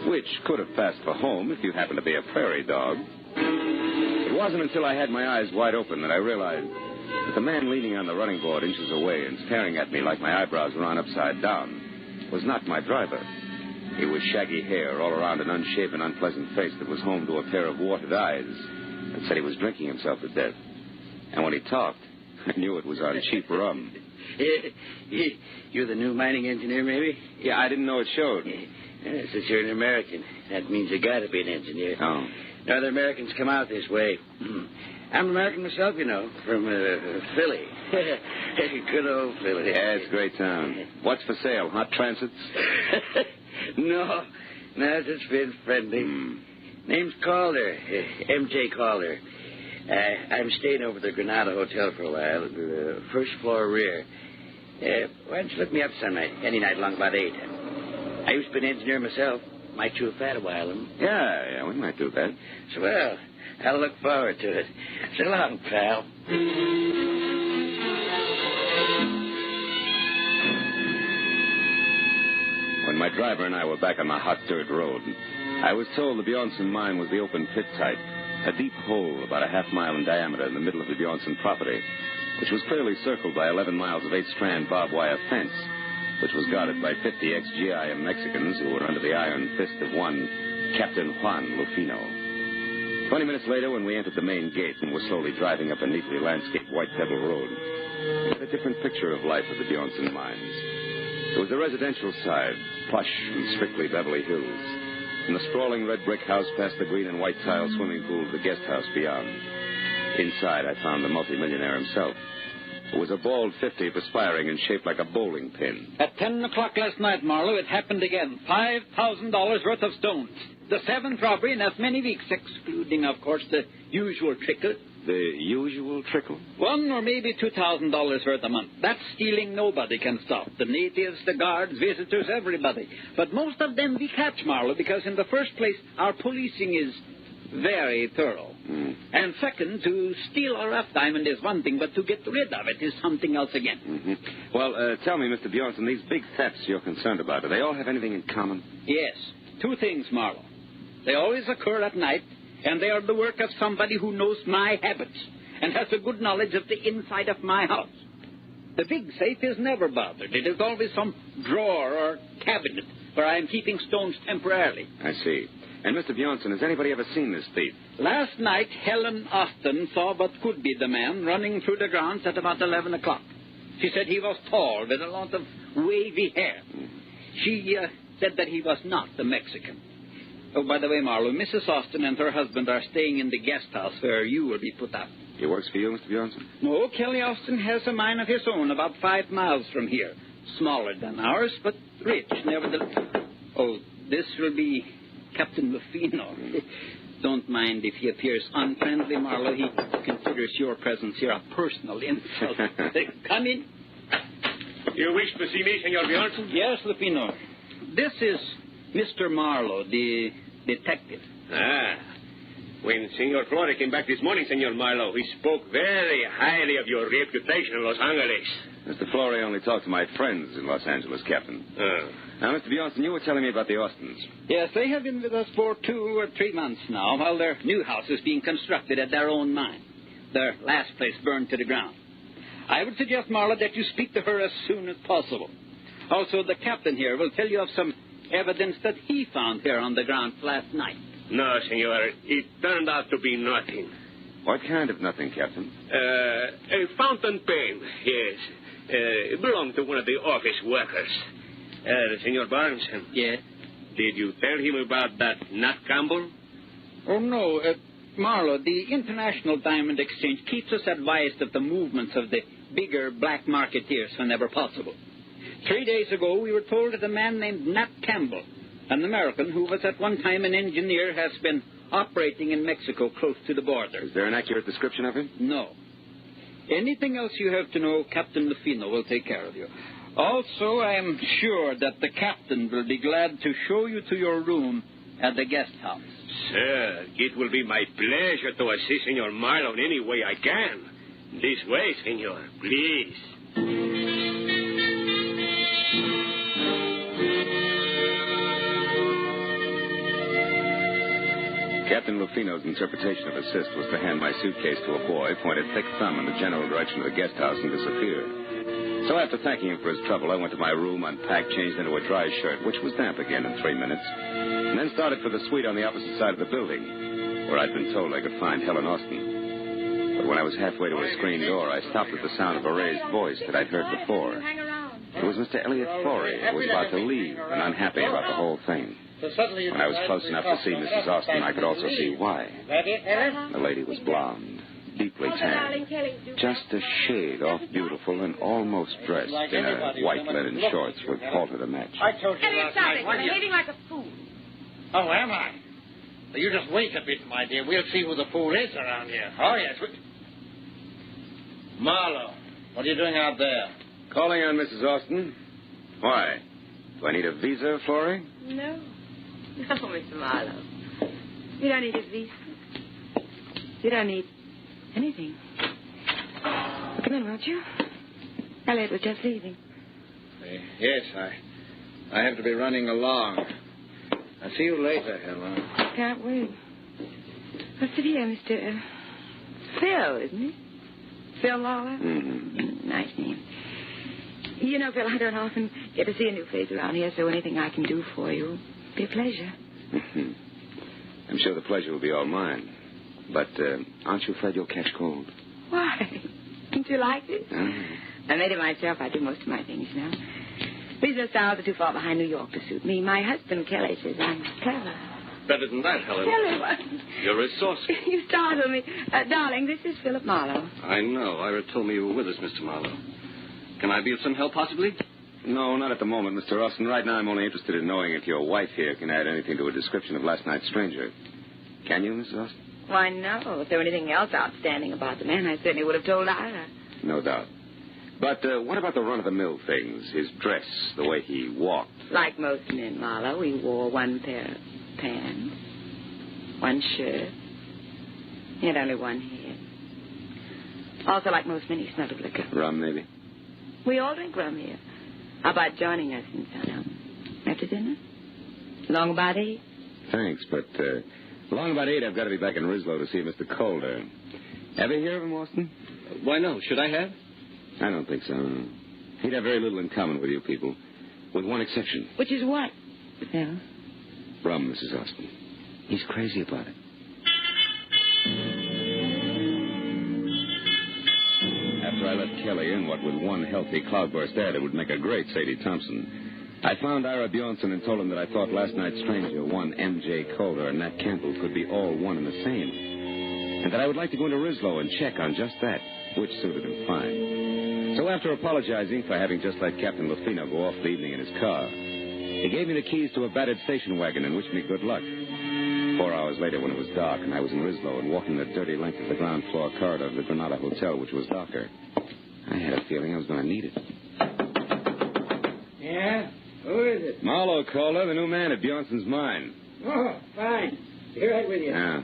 which could have passed for home if you happened to be a prairie dog. It wasn't until I had my eyes wide open that I realized that the man leaning on the running board inches away and staring at me like my eyebrows were on upside down was not my driver. He was shaggy hair all around an unshaven, unpleasant face that was home to a pair of watered eyes that said he was drinking himself to death. And when he talked, I knew it was on cheap rum. You're the new mining engineer, maybe? Yeah, I didn't know it showed. Since you're an American, that means you got to be an engineer. Oh. No other Americans come out this way. I'm American myself, you know, from Philly. Good old Philly. Yeah, it's a great town. What's for sale? Hot transits? No, just being friendly. Name's Calder, M.J. Calder. I'm staying over at the Granada Hotel for a while, the first floor rear. Why don't you look me up some night, any night long about 8. I used to be an engineer myself. Might chew a fat a while. Yeah, we might do that. So, well, I'll look forward to it. So long, pal. When my driver and I were back on the hot dirt road, I was told the Bjornson mine was the open pit type, a deep hole about a half mile in diameter in the middle of the Bjornson property, which was clearly circled by 11 miles of 8-strand barbed wire fence. which was guarded by 50 ex-GI Mexicans who were under the iron fist of one Captain Juan Lufino. 20 minutes later, when we entered the main gate and were slowly driving up a neatly landscaped white pebble road, we had a different picture of life at the Bjornson mines. There was the residential side, plush and strictly Beverly Hills, and the sprawling red brick house past the green and white tile swimming pool of the guest house beyond. Inside, I found the multimillionaire himself. It was a bald 50 perspiring and shaped like a bowling pin. At 10 o'clock last night, Marlowe, it happened again. $5,000 worth of stones. The seventh robbery in as many weeks, excluding, of course, the usual trickle. The usual trickle? $1,000 or maybe $2,000 worth a month. That stealing nobody can stop. The natives, the guards, visitors, everybody. But most of them we catch, Marlowe, because in the first place, our policing is very thorough. And second, to steal a rough diamond is one thing, but to get rid of it is something else again. Well, tell me, Mr. Bjornson, these big thefts you're concerned about, do they all have anything in common? Yes. Two things, Marlowe. They always occur at night, and they are the work of somebody who knows my habits and has a good knowledge of the inside of my house. The big safe is never bothered. It is always some drawer or cabinet where I am keeping stones temporarily. I see. And, Mr. Bjornson, has anybody ever seen this thief? Last night, Helen Austin saw what could be the man running through the grounds at about 11 o'clock. She said he was tall with a lot of wavy hair. She said that he was not a Mexican. Oh, by the way, Marlowe, Mrs. Austin and her husband are staying in the guest house where you will be put up. He works for you, Mr. Bjornson? No, Kelly Austin has a mine of his own about 5 miles from here. Smaller than ours, but rich, nevertheless. Oh, this will be Captain Lufino. Don't mind if he appears unfriendly, Marlowe. He considers your presence here a personal insult. Come in. You wish to see me, Senor Bjornson? Yes, Lufino. This is Mr. Marlowe, the detective. Ah. When Senor Flore came back this morning, Senor Marlowe, he spoke very highly of your reputation in Los Angeles. Mr. Flore only talked to my friends in Los Angeles, Captain. Now, Mr. Bjornson, you were telling me about the Austins. Yes, they have been with us for 2 or 3 months now, while their new house is being constructed at their own mine. Their last place burned to the ground. I would suggest, Marlowe, that you speak to her as soon as possible. Also, the captain here will tell you of some evidence that he found here on the grounds last night. No, Senor. It turned out to be nothing. What kind of nothing, Captain? A fountain pen, yes. It belonged to one of the office workers. Senor Barnes. Yes? Did you tell him about that Nat Campbell? Oh, no. Marlowe, the International Diamond Exchange keeps us advised of the movements of the bigger black marketeers whenever possible. 3 days ago, we were told that a man named Nat Campbell, an American who was at one time an engineer, has been operating in Mexico close to the border. Is there an accurate description of him? No. Anything else you have to know, Captain Lufino will take care of you. Also, I am sure that the captain will be glad to show you to your room at the guest house. Sir, it will be my pleasure to assist Senor Marlowe in any way I can. This way, Senor, please. Captain Lufino's interpretation of assist was to hand my suitcase to a boy, point a thick thumb in the general direction of the guest house, and disappear. So after thanking him for his trouble, I went to my room, unpacked, changed into a dry shirt, which was damp again in 3 minutes, and then started for the suite on the opposite side of the building, where I'd been told I could find Helen Austin. But when I was halfway to a screen door, I stopped at the sound of a raised voice that I'd heard before. It was Mr. Elliot Flore, who was about to leave and unhappy about the whole thing. When I was close enough to see Mrs. Austin, I could also see why. The lady was blonde, deeply tanned, just a shade off beautiful and almost dressed in a white linen shorts with halter to match. I told you last night. You're behaving like a fool. Oh, am I? Well, you just wait a bit, my dear. We'll see who the fool is around here. Oh, yes. Marlowe, what are you doing out there? Calling on Mrs. Austin. Why? Do I need a visa, Flore? No. No, Mr. Marlowe. You don't need a visa. You don't need anything. Come in, won't you? Elliot was just leaving. Yes, I have to be running along. I'll see you later, Helen. Can't wait. What's it here, Mr. Phil, isn't it? Phil Lawler? Mm-hmm. Nice name. You know, Phil, I don't often get to see a new face around here, so anything I can do for you will be a pleasure. I'm sure the pleasure will be all mine. But aren't you afraid you'll catch cold? Why? Don't you like it? I made it myself. I do most of my things now. Business styles are too far behind New York to suit me. My husband, Kelly, says I'm clever. Better than that, Helen. Kelly, what? You're resourceful. You startled me. Darling, this is Philip Marlowe. I know. Ira told me you were with us, Mr. Marlowe. Can I be of some help, possibly? No, not at the moment, Mr. Austin. Right now, I'm only interested in knowing if your wife here can add anything to a description of last night's stranger. Can you, Mrs. Austin? Why, no. If there were anything else outstanding about the man, I certainly would have told Ira. No doubt. But what about the run-of-the-mill things? His dress, the way he walked. Like most men, Marlowe, he wore one pair of pants, one shirt. He had only one head. Also, like most men, he smelled of liquor. Rum, maybe? We all drink rum here. How about joining us in town after dinner? Long about 8? Thanks, but long about 8, I've got to be back in Rislow to see Mr. Calder. Ever hear of him, Austin? Why, no. Should I have? I don't think so. No. He'd have very little in common with you people, with one exception. Which is what? Phil? Rum, Mrs. Austin. He's crazy about it. After I left Kelly in what with one healthy cloudburst ad, it would make a great Sadie Thompson. I found Ira Bjornson and told him that I thought last night's stranger, one M.J. Calder and Nat Campbell, could be all one and the same. And that I would like to go into Rislow and check on just that, which suited him fine. So after apologizing for having just let Captain Lufino go off the evening in his car, he gave me the keys to a battered station wagon and wished me good luck. 4 hours later, when it was dark and I was in Rislow and walking the dirty length of the ground floor corridor of the Granada Hotel, which was darker, I had a feeling I was going to need it. Yeah? Who is it? Marlowe Calder, the new man at Bjornson's mine. Oh, fine. Be right with you. Yeah.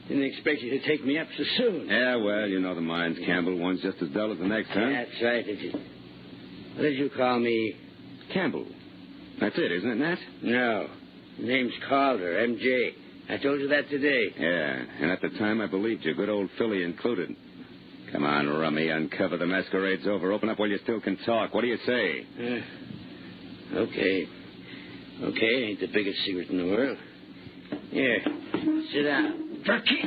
Didn't expect you to take me up so soon. Yeah, well, you know the mines, Campbell. One's just as dull as the next, huh? That's right. What did you call me? Campbell. That's it, isn't it, Nat? No. Name's Calder, M.J. I told you that today. Yeah, and at the time I believed you, good old Philly included. Come on, Rummy, uncover. The masquerade's over. Open up while you still can talk. What do you say? Okay. Okay, ain't the biggest secret in the world. Here, sit down. Turkey!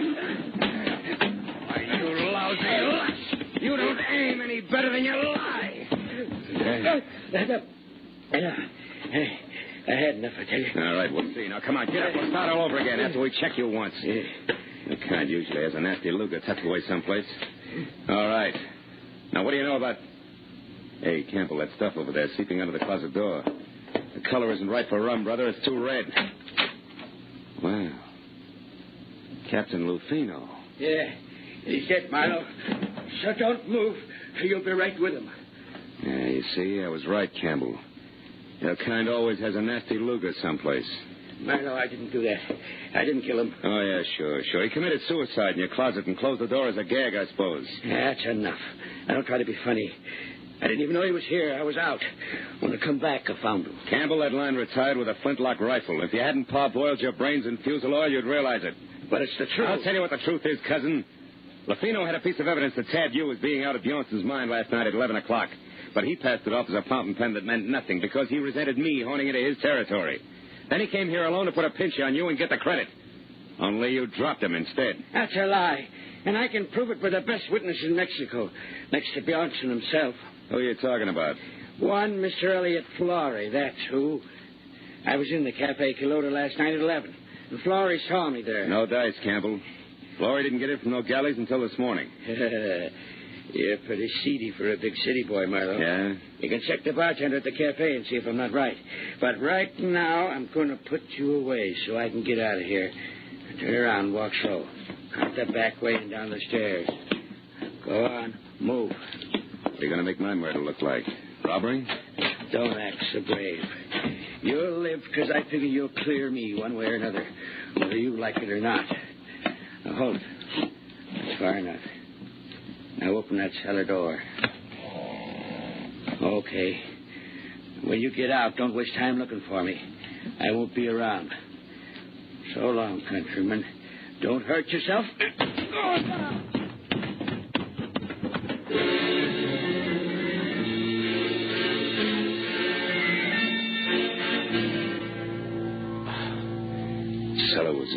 Why, you lousy lush! You don't aim any better than you lie! I had enough, I tell you. All right, we'll see. Now, come on, get up. We'll start all over again after we check you once. The kind usually has a nasty Luger tucked away someplace. All right. Now, what do you know about... Hey, Campbell, that stuff over there seeping under the closet door. The color isn't right for rum, brother. It's too red. Wow. Captain Lufino. Yeah, he's dead, Marlowe. So don't move. You'll be right with him. Yeah, you see, I was right, Campbell. Your kind always has a nasty Luger someplace. Marlowe, I didn't do that. I didn't kill him. Oh, yeah, sure. He committed suicide in your closet and closed the door as a gag, I suppose. That's enough. I don't try to be funny. I didn't even know he was here. I was out. When I come back, I found him. Campbell, that line retired with a flintlock rifle. If you hadn't parboiled your brains in fusel oil, you'd realize it. But it's the truth. I'll tell you what the truth is, cousin. Lufino had a piece of evidence that tabbed you as being out of Bjornson's mine last night at 11 o'clock. But he passed it off as a fountain pen that meant nothing because he resented me honing into his territory. Then he came here alone to put a pinch on you and get the credit. Only you dropped him instead. That's a lie. And I can prove it with the best witness in Mexico, next to Bjornson himself. Who are you talking about? One Mr. Elliot Flory, that's who. I was in the Cafe Quilota last night at 11, and Flory saw me there. No dice, Campbell. Flory didn't get in from no galleys until this morning. You're pretty seedy for a big city boy, Marlowe. Yeah? You can check the bartender at the cafe and see if I'm not right. But right now, I'm going to put you away so I can get out of here. Turn around and walk slow. Out the back way and down the stairs. Go on. Move. What are you going to make my murder look like? Robbery? Don't act so brave. You'll live because I figure you'll clear me one way or another, whether you like it or not. Now, hold it. That's far enough. Now open that cellar door. Okay. When you get out, don't waste time looking for me. I won't be around. So long, countryman. Don't hurt yourself.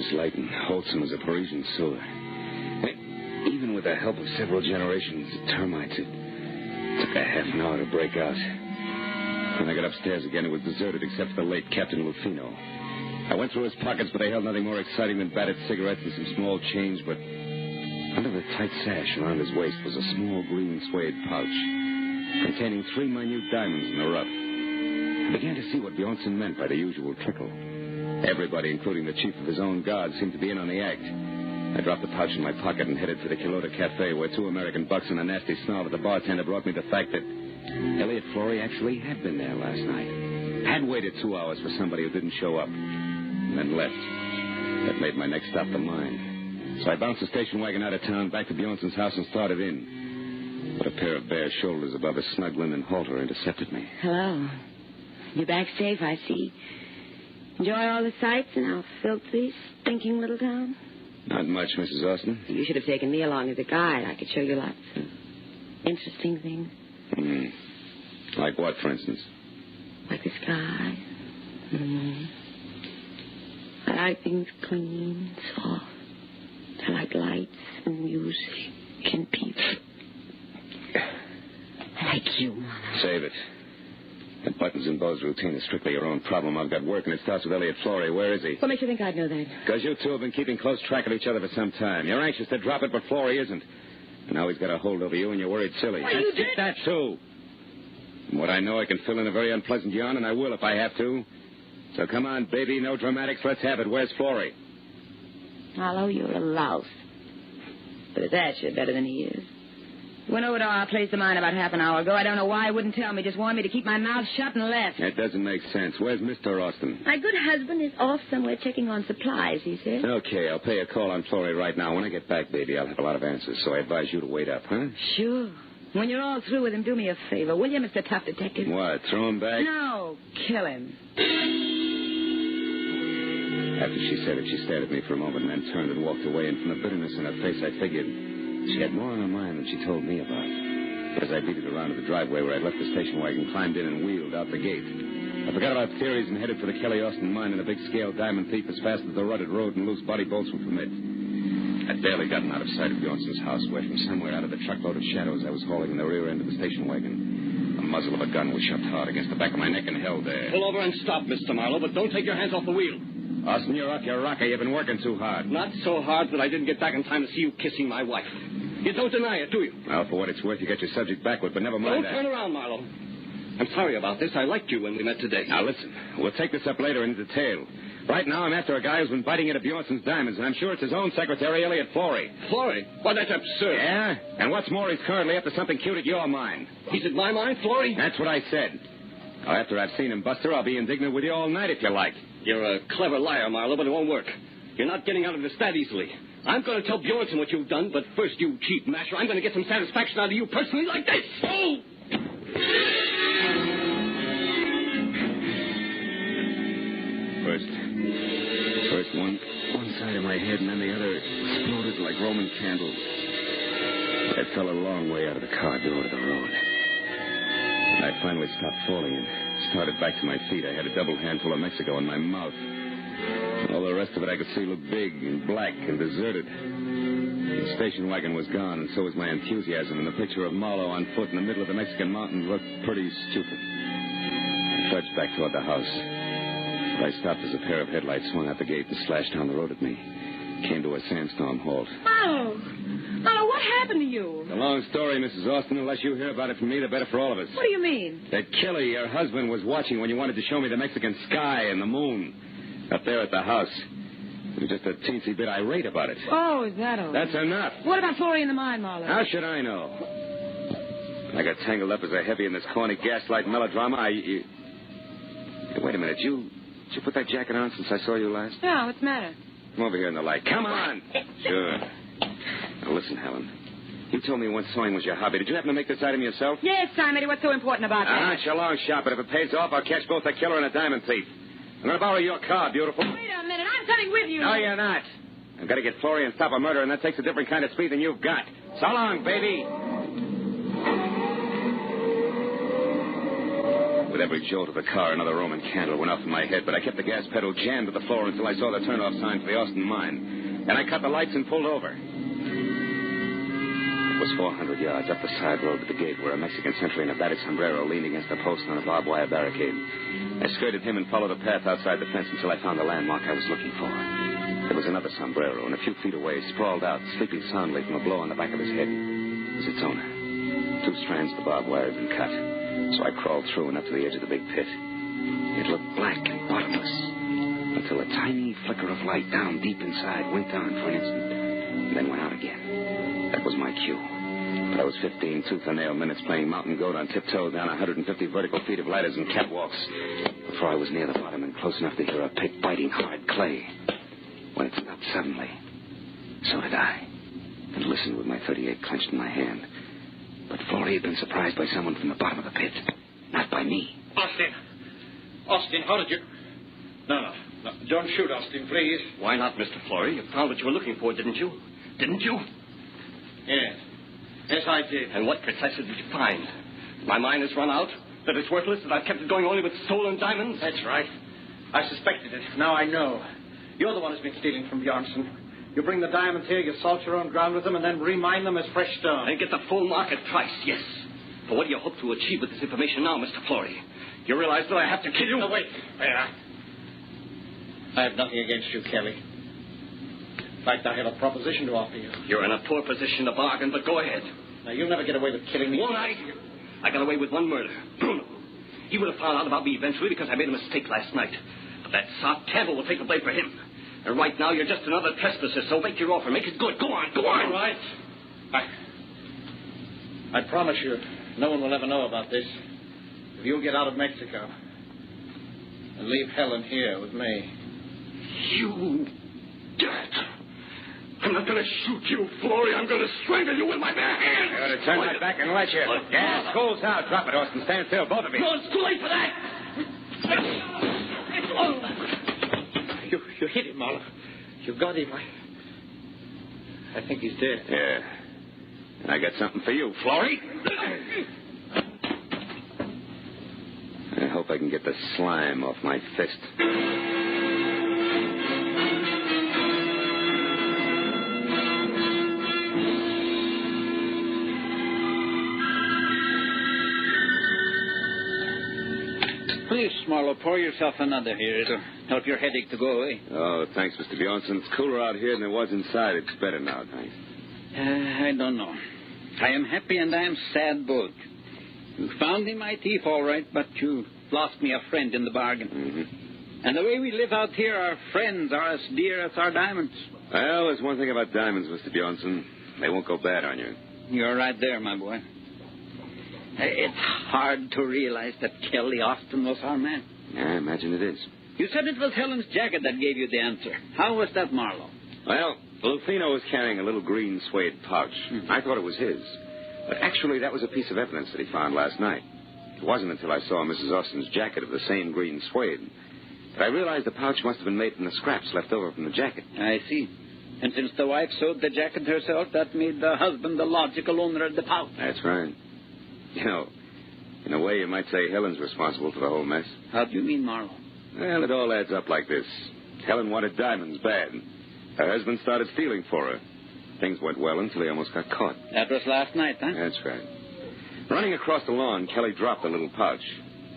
was light and wholesome as a Parisian sewer. Even with the help of several generations of termites, it took a half an hour to break out. When I got upstairs again, it was deserted except for the late Captain Lufino. I went through his pockets, but they held nothing more exciting than battered cigarettes and some small change, but under the tight sash around his waist was a small green suede pouch containing 3 minute diamonds in the rough. I began to see what Bjornson meant by the usual trickle. Everybody, including the chief of his own guard, seemed to be in on the act. I dropped the pouch in my pocket and headed for the Quilota Cafe, where 2 American bucks and a nasty snarl at the bartender brought me the fact that Elliot Flory actually had been there last night. Had waited 2 hours for somebody who didn't show up, and then left. That made my next stop the mine. So I bounced the station wagon out of town, back to Bjornson's house, and started in. But a pair of bare shoulders above a snug linen halter intercepted me. Hello. You're back safe, I see. Enjoy all the sights in our filthy, stinking little town? Not much, Mrs. Austin. You should have taken me along as a guide. I could show you lots of interesting things. Like what, for instance? Like the sky. I like things clean, soft. I like lights and music and people. I like you, Mama. Save it. The buttons and bows routine is strictly your own problem. I've got work, and it starts with Elliot Flory. Where is he? What makes you think I'd know that? Because you two have been keeping close track of each other for some time. You're anxious to drop it, but Flory isn't. And now he's got a hold over you, and you're worried silly. Well, you did that, too. From what I know, I can fill in a very unpleasant yarn, and I will if I have to. So come on, baby, no dramatics. Let's have it. Where's Flory? Marlowe, you're a louse. But at that, you're better than he is. Went over to our place of mine about half an hour ago. I don't know why he wouldn't tell me. Just wanted me to keep my mouth shut and left. That doesn't make sense. Where's Mr. Austin? My good husband is off somewhere checking on supplies, he said. Okay, I'll pay a call on Flory right now. When I get back, baby, I'll have a lot of answers, so I advise you to wait up, huh? Sure. When you're all through with him, do me a favor, will you, Mr. Tough Detective? What, throw him back? No, kill him. After she said it, she stared at me for a moment and then turned and walked away, and from the bitterness in her face, I figured she had more on her mind than she told me about. But as I beat it around to the driveway where I'd left the station wagon, climbed in and wheeled out the gate. I forgot about theories and headed for the Kelly Austin mine in a big-scale diamond thief as fast as the rutted road and loose body bolts would permit. I'd barely gotten out of sight of Bjornson's house where from somewhere out of the truckload of shadows I was hauling in the rear end of the station wagon, the muzzle of a gun was shoved hard against the back of my neck and held there. Pull over and stop, Mr. Marlowe, but don't take your hands off the wheel. Austin, you're off your rocker. You've been working too hard. Not so hard that I didn't get back in time to see you kissing my wife. You don't deny it, do you? Well, for what it's worth, you got your subject backward, but never mind Don't turn around, Marlowe. I'm sorry about this. I liked you when we met today. Now, listen. We'll take this up later in detail. Right now, I'm after a guy who's been biting into Bjornson's diamonds, and I'm sure it's his own secretary, Elliot Flory. Flory? Why, that's absurd. Yeah? And what's more, he's currently after something cute at your mine. He's at my mine, Flory? That's what I said. Now, after I've seen him, Buster, I'll be indignant with you all night if you like. You're a clever liar, Marlowe, but it won't work. You're not getting out of this that easily. I'm going to tell Bjornson what you've done, but first, you cheap masher, I'm going to get some satisfaction out of you personally like this. Oh! First one side of my head, and then the other exploded like Roman candles. I fell a long way out of the car door to the road. And I finally stopped falling and started back to my feet. I had a double handful of Mexico in my mouth. All the rest of it I could see looked big and black and deserted. The station wagon was gone, and so was my enthusiasm, and the picture of Marlowe on foot in the middle of the Mexican mountains looked pretty stupid. I trudged back toward the house. But I stopped as a pair of headlights swung out the gate and slashed down the road at me. Came to a sandstorm halt. Marlowe! Marlowe, what happened to you? It's a long story, Mrs. Austin. Unless you hear about it from me, the better for all of us. What do you mean? That Kelly, your husband, was watching when you wanted to show me the Mexican sky and the moon. Up there at the house. He was just a teensy bit irate about it. Oh, is that all? That's enough. What about Flory in the mine, Marlowe? How should I know? I got tangled up as a heavy in this corny gaslight melodrama. Hey, wait a minute. Did you put that jacket on since I saw you last? Yeah, what's the matter? Come over here in the light. Come on. Sure. Now, listen, Helen. You told me once sewing was your hobby. Did you happen to make this item yourself? Yes, Simon. What's so important about that? It's your long shot, but if it pays off, I'll catch both the killer and a diamond thief. I'm going to borrow your car, beautiful. Wait a minute. I'm coming with you. No, you're not. I've got to get Flory and stop a murder, and that takes a different kind of speed than you've got. So long, baby. With every jolt of the car, another Roman candle went off in my head, but I kept the gas pedal jammed to the floor until I saw the turn-off sign for the Austin mine. And I cut the lights and pulled over. It was 400 yards up the side road to the gate where a Mexican sentry in a battered sombrero leaned against a post on a barbed wire barricade. I skirted him and followed a path outside the fence until I found the landmark I was looking for. There was another sombrero, and a few feet away, sprawled out, sleeping soundly from a blow on the back of his head, was its owner. 2 strands of the barbed wire had been cut, so I crawled through and up to the edge of the big pit. It looked black and bottomless, until a tiny flicker of light down deep inside winked on for an instant, and then went out again. That was my cue. But I was 15 tooth-and-nail minutes playing mountain goat on tiptoe down 150 vertical feet of ladders and catwalks before I was near the bottom and close enough to hear a pick biting hard clay. When it stopped suddenly, so did I, and listened with my .38 clenched in my hand. But Florey had been surprised by someone from the bottom of the pit, not by me. Austin, how did you... No. Don't shoot, Austin, please. Why not, Mr. Florey? You found what you were looking for, didn't you? Didn't you? Yes. Yes, I did. And what precisely did you find? My mine has run out? That it's worthless? That I've kept it going only with stolen diamonds? That's right. I suspected it. Now I know. You're the one who's been stealing from Bjornson. You bring the diamonds here, you salt your own ground with them, and then remine them as fresh stone. And get the full market price, yes. But what do you hope to achieve with this information now, Mr. Florey? You realize that I have to kill you? No, wait. There. I have nothing against you, Kelly. In fact, I have a proposition to offer you. You're in a poor position to bargain, but go ahead. Now, you'll never get away with killing me. Won't I? I got away with one murder. Bruno. He would have found out about me eventually because I made a mistake last night. But that sot Campbell will take the blame for him. And right now, you're just another trespasser, so make your offer. Make it good. Go on. All right. I promise you, no one will ever know about this. If you'll get out of Mexico and leave Helen here with me. You dirt. I'm not going to shoot you, Florey. I'm going to strangle you with my bare hands. I ought to turn my back and let you. Gas, cool's out. Drop it, Austin. Stand still, both of you. No, it's too late for that. You hit him, Marlowe. You got him. I think he's dead. Yeah. And I got something for you, Florey. I hope I can get the slime off my fist. Please, Marlowe, pour yourself another here. It'll help your headache to go away. Oh, thanks, Mr. Bjornson. It's cooler out here than it was inside. It's better now, thanks. I don't know. I am happy and I am sad both. You found me my thief, all right, but you lost me a friend in the bargain. Mm-hmm. And the way we live out here, our friends are as dear as our diamonds. Well, there's one thing about diamonds, Mr. Bjornson. They won't go bad on you. You're right there, my boy. It's hard to realize that Kelly Austin was our man. Yeah, I imagine it is. You said it was Helen's jacket that gave you the answer. How was that, Marlowe? Well, Lufino was carrying a little green suede pouch. Mm-hmm. I thought it was his. But actually, that was a piece of evidence that he found last night. It wasn't until I saw Mrs. Austin's jacket of the same green suede that I realized the pouch must have been made from the scraps left over from the jacket. I see. And since the wife sewed the jacket herself, that made the husband the logical owner of the pouch. That's right. You know, in a way, you might say Helen's responsible for the whole mess. How do you mean, Marlowe? Well, it all adds up like this. Helen wanted diamonds bad. Her husband started stealing for her. Things went well until he almost got caught. That was last night, huh? That's right. Running across the lawn, Kelly dropped the little pouch.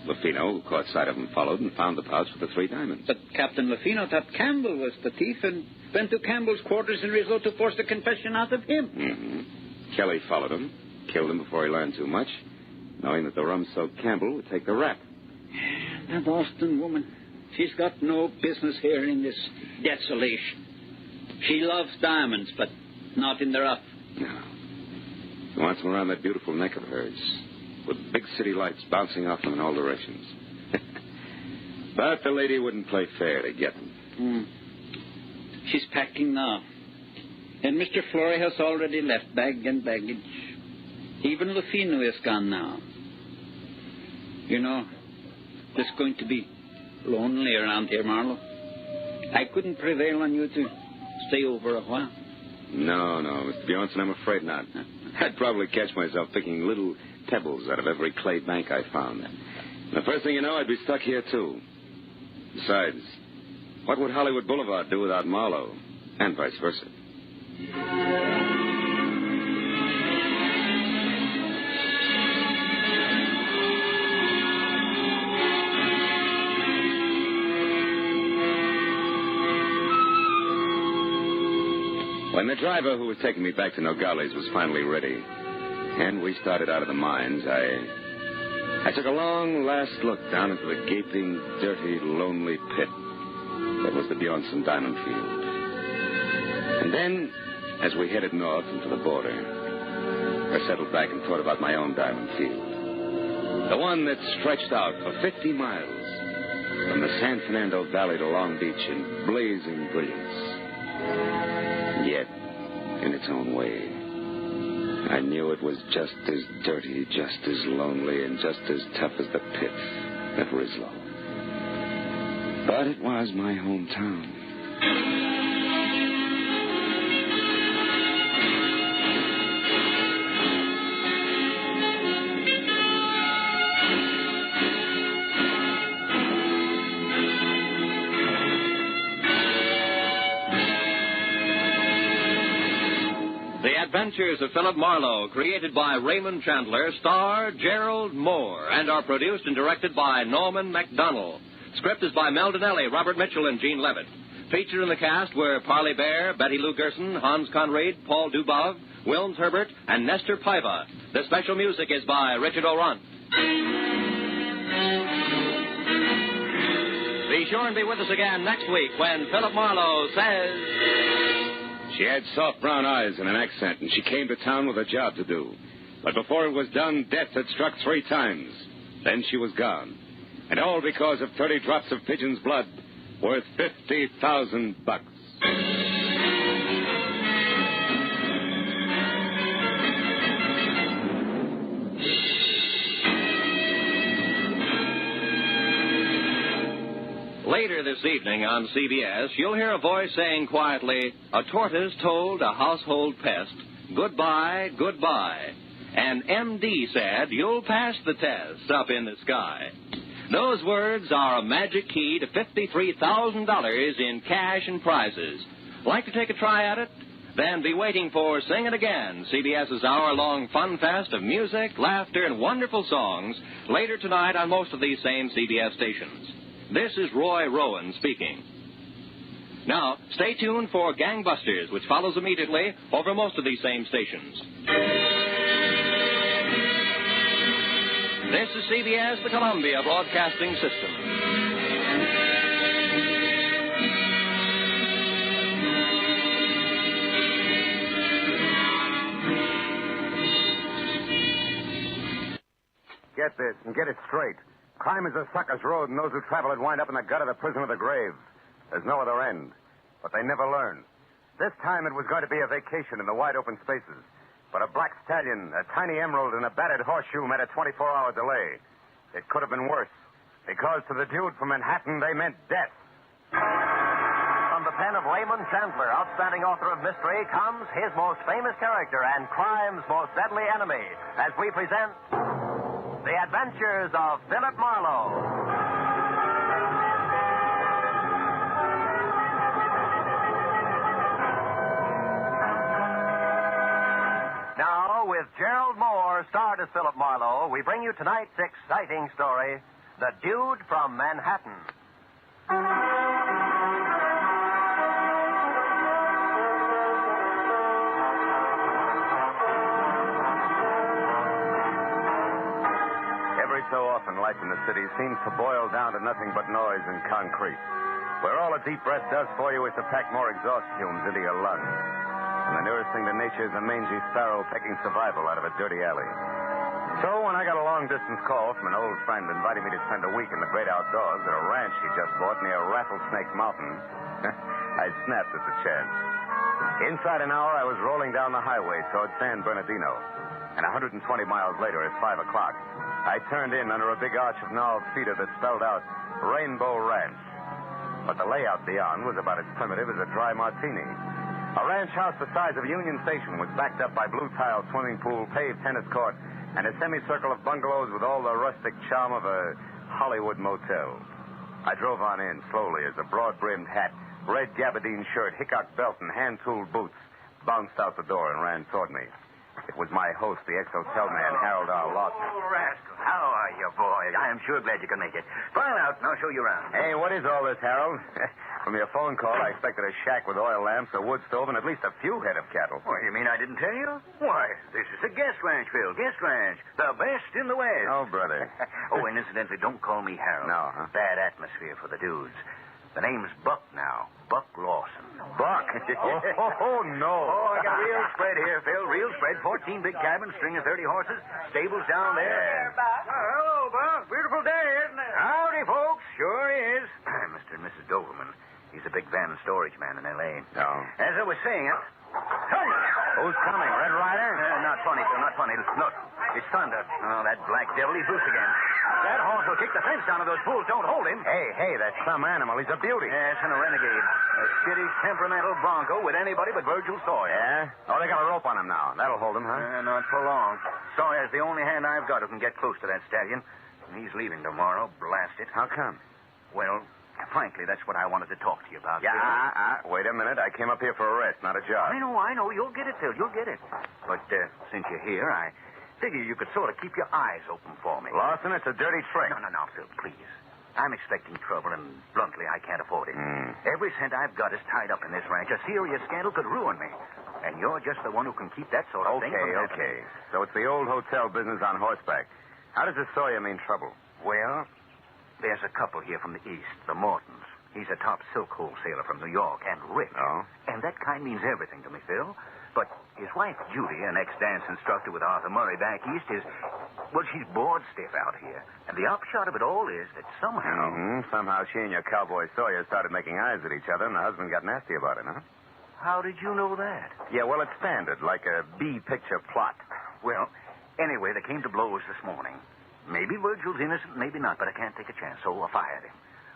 Lufino, who caught sight of him, followed and found the pouch with the 3 diamonds. But Captain Lufino thought Campbell was the thief and went to Campbell's quarters in Rizzo to force the confession out of him. Mm-hmm. Kelly followed him, killed him before he learned too much, knowing that the rum-soaked Campbell would take the rap. That Austin woman, she's got no business here in this desolation. She loves diamonds, but not in the rough. No. She wants them around that beautiful neck of hers, with big city lights bouncing off them in all directions. But the lady wouldn't play fair to get them. She's packing now. And Mr. Florey has already left bag and baggage. Even Lufino is gone now. You know, it's going to be lonely around here, Marlowe. I couldn't prevail on you to stay over a while. No, Mr. Bjornson, I'm afraid not. I'd probably catch myself picking little pebbles out of every clay bank I found. The first thing you know, I'd be stuck here, too. Besides, what would Hollywood Boulevard do without Marlowe? And vice versa. When the driver who was taking me back to Nogales was finally ready, and we started out of the mines, I took a long last look down into the gaping, dirty, lonely pit that was the Bjornson diamond field. And then, as we headed north into the border, I settled back and thought about my own diamond field. The one that stretched out for 50 miles from the San Fernando Valley to Long Beach in blazing brilliance. Yet, in its own way, I knew it was just as dirty, just as lonely, and just as tough as the pit at Rislo. But it was my hometown. Adventures of Philip Marlowe, created by Raymond Chandler, star Gerald Moore, and are produced and directed by Norman MacDonald. Script is by Mel Donnelly, Robert Mitchell, and Gene Levitt. Featured in the cast were Parley Bear, Betty Lou Gerson, Hans Conried, Paul Dubov, Wilms Herbert, and Nestor Paiva. The special music is by Richard O'Runt. Be sure and be with us again next week when Philip Marlowe says... She had soft brown eyes and an accent, and she came to town with a job to do. But before it was done, death had struck 3 times. Then she was gone. And all because of 30 drops of pigeon's blood worth $50,000. Later this evening on CBS, you'll hear a voice saying quietly, a tortoise told a household pest, goodbye, goodbye. And MD said, you'll pass the test up in the sky. Those words are a magic key to $53,000 in cash and prizes. Like to take a try at it? Then be waiting for Sing It Again, CBS's hour-long fun fest of music, laughter, and wonderful songs later tonight on most of these same CBS stations. This is Roy Rowan speaking. Now, stay tuned for Gangbusters, which follows immediately over most of these same stations. This is CBS, the Columbia Broadcasting System. Get this and get it straight. Crime is a sucker's road, and those who travel it wind up in the gut of the prison of the grave. There's no other end. But they never learn. This time it was going to be a vacation in the wide open spaces. But a black stallion, a tiny emerald, and a battered horseshoe met a 24-hour delay. It could have been worse. Because to the dude from Manhattan, they meant death. From the pen of Raymond Chandler, outstanding author of mystery, comes his most famous character and crime's most deadly enemy, as we present... The Adventures of Philip Marlowe. Now, with Gerald Moore, starred as Philip Marlowe, we bring you tonight's exciting story, The Dude from Manhattan. So often, life in the city seems to boil down to nothing but noise and concrete, where all a deep breath does for you is to pack more exhaust fumes into your lungs. And the nearest thing to nature is a mangy sparrow pecking survival out of a dirty alley. So when I got a long-distance call from an old friend inviting me to spend a week in the great outdoors at a ranch he just bought near Rattlesnake Mountain, I snapped at the chance. Inside an hour, I was rolling down the highway toward San Bernardino. And 120 miles later, at 5 o'clock, I turned in under a big arch of gnarled cedar that spelled out Rainbow Ranch. But the layout beyond was about as primitive as a dry martini. A ranch house the size of Union Station was backed up by blue-tile swimming pool, paved tennis court, and a semicircle of bungalows with all the rustic charm of a Hollywood Motel. I drove on in slowly as a broad-brimmed hat, red gabardine shirt, hickok belt, and hand-tooled boots bounced out the door and ran toward me. It was my host, the ex-hotel man, Harold R. Lawson. Oh, rascal. How are you, boy? I am sure glad you can make it. File out, and I'll show you around. Hey, what is all this, Harold? From your phone call, I expected a shack with oil lamps, a wood stove, and at least a few head of cattle. What, you mean I didn't tell you? Why, this is a guest ranch, Phil. Guest ranch. The best in the West. Oh, brother. Oh, and incidentally, don't call me Harold. No, huh? Bad atmosphere for the dudes. The name's Buck now. Buck Lawson. Buck? oh, no. Oh, I got a real spread here, Phil. Real spread. 14 big cabins, string of 30 horses, stables down there. Yeah. Hello, Buck. Beautiful day, isn't it? Howdy, folks. Sure is. Mr. and Mrs. Doberman. He's a big van and storage man in L.A. No. As I was saying, Who's coming? Red Rider? Not funny, Phil. Not funny. Look, it's thunder. Oh, that black devil. He's loose again. That horse will kick the fence down if those fools don't hold him. Hey, that's some animal. He's a beauty. Yes, and a renegade. A shitty, temperamental bronco with anybody but Virgil Sawyer. Yeah? Oh, they got a rope on him now. That'll hold him, huh? Not for long. Sawyer's the only hand I've got who can get close to that stallion. And he's leaving tomorrow. Blast it. How come? Well, frankly, that's what I wanted to talk to you about. Yeah, wait a minute. I came up here for a rest, not a job. I know. You'll get it, Phil. You'll get it. But since you're here, I figure you could sort of keep your eyes open for me. Lawson, it's a dirty trick. No, Phil, please. I'm expecting trouble, and bluntly, I can't afford it. Every cent I've got is tied up in this ranch. A serious scandal could ruin me. And you're just the one who can keep that sort of thing from happening. Okay. So it's the old hotel business on horseback. How does this Sawyer mean trouble? Well, there's a couple here from the East, the Mortons. He's a top silk wholesaler from New York, and rich. Oh? And that kind means everything to me, Phil. But his wife, Judy, an ex-dance instructor with Arthur Murray back east, she's bored stiff out here. And the upshot of it all is that somehow... Somehow she and your cowboy Sawyer started making eyes at each other, and the husband got nasty about it, huh? How did you know that? Yeah, well, it's standard, like a B-picture plot. Well, anyway, they came to blows this morning. Maybe Virgil's innocent, maybe not, but I can't take a chance, so I fired him.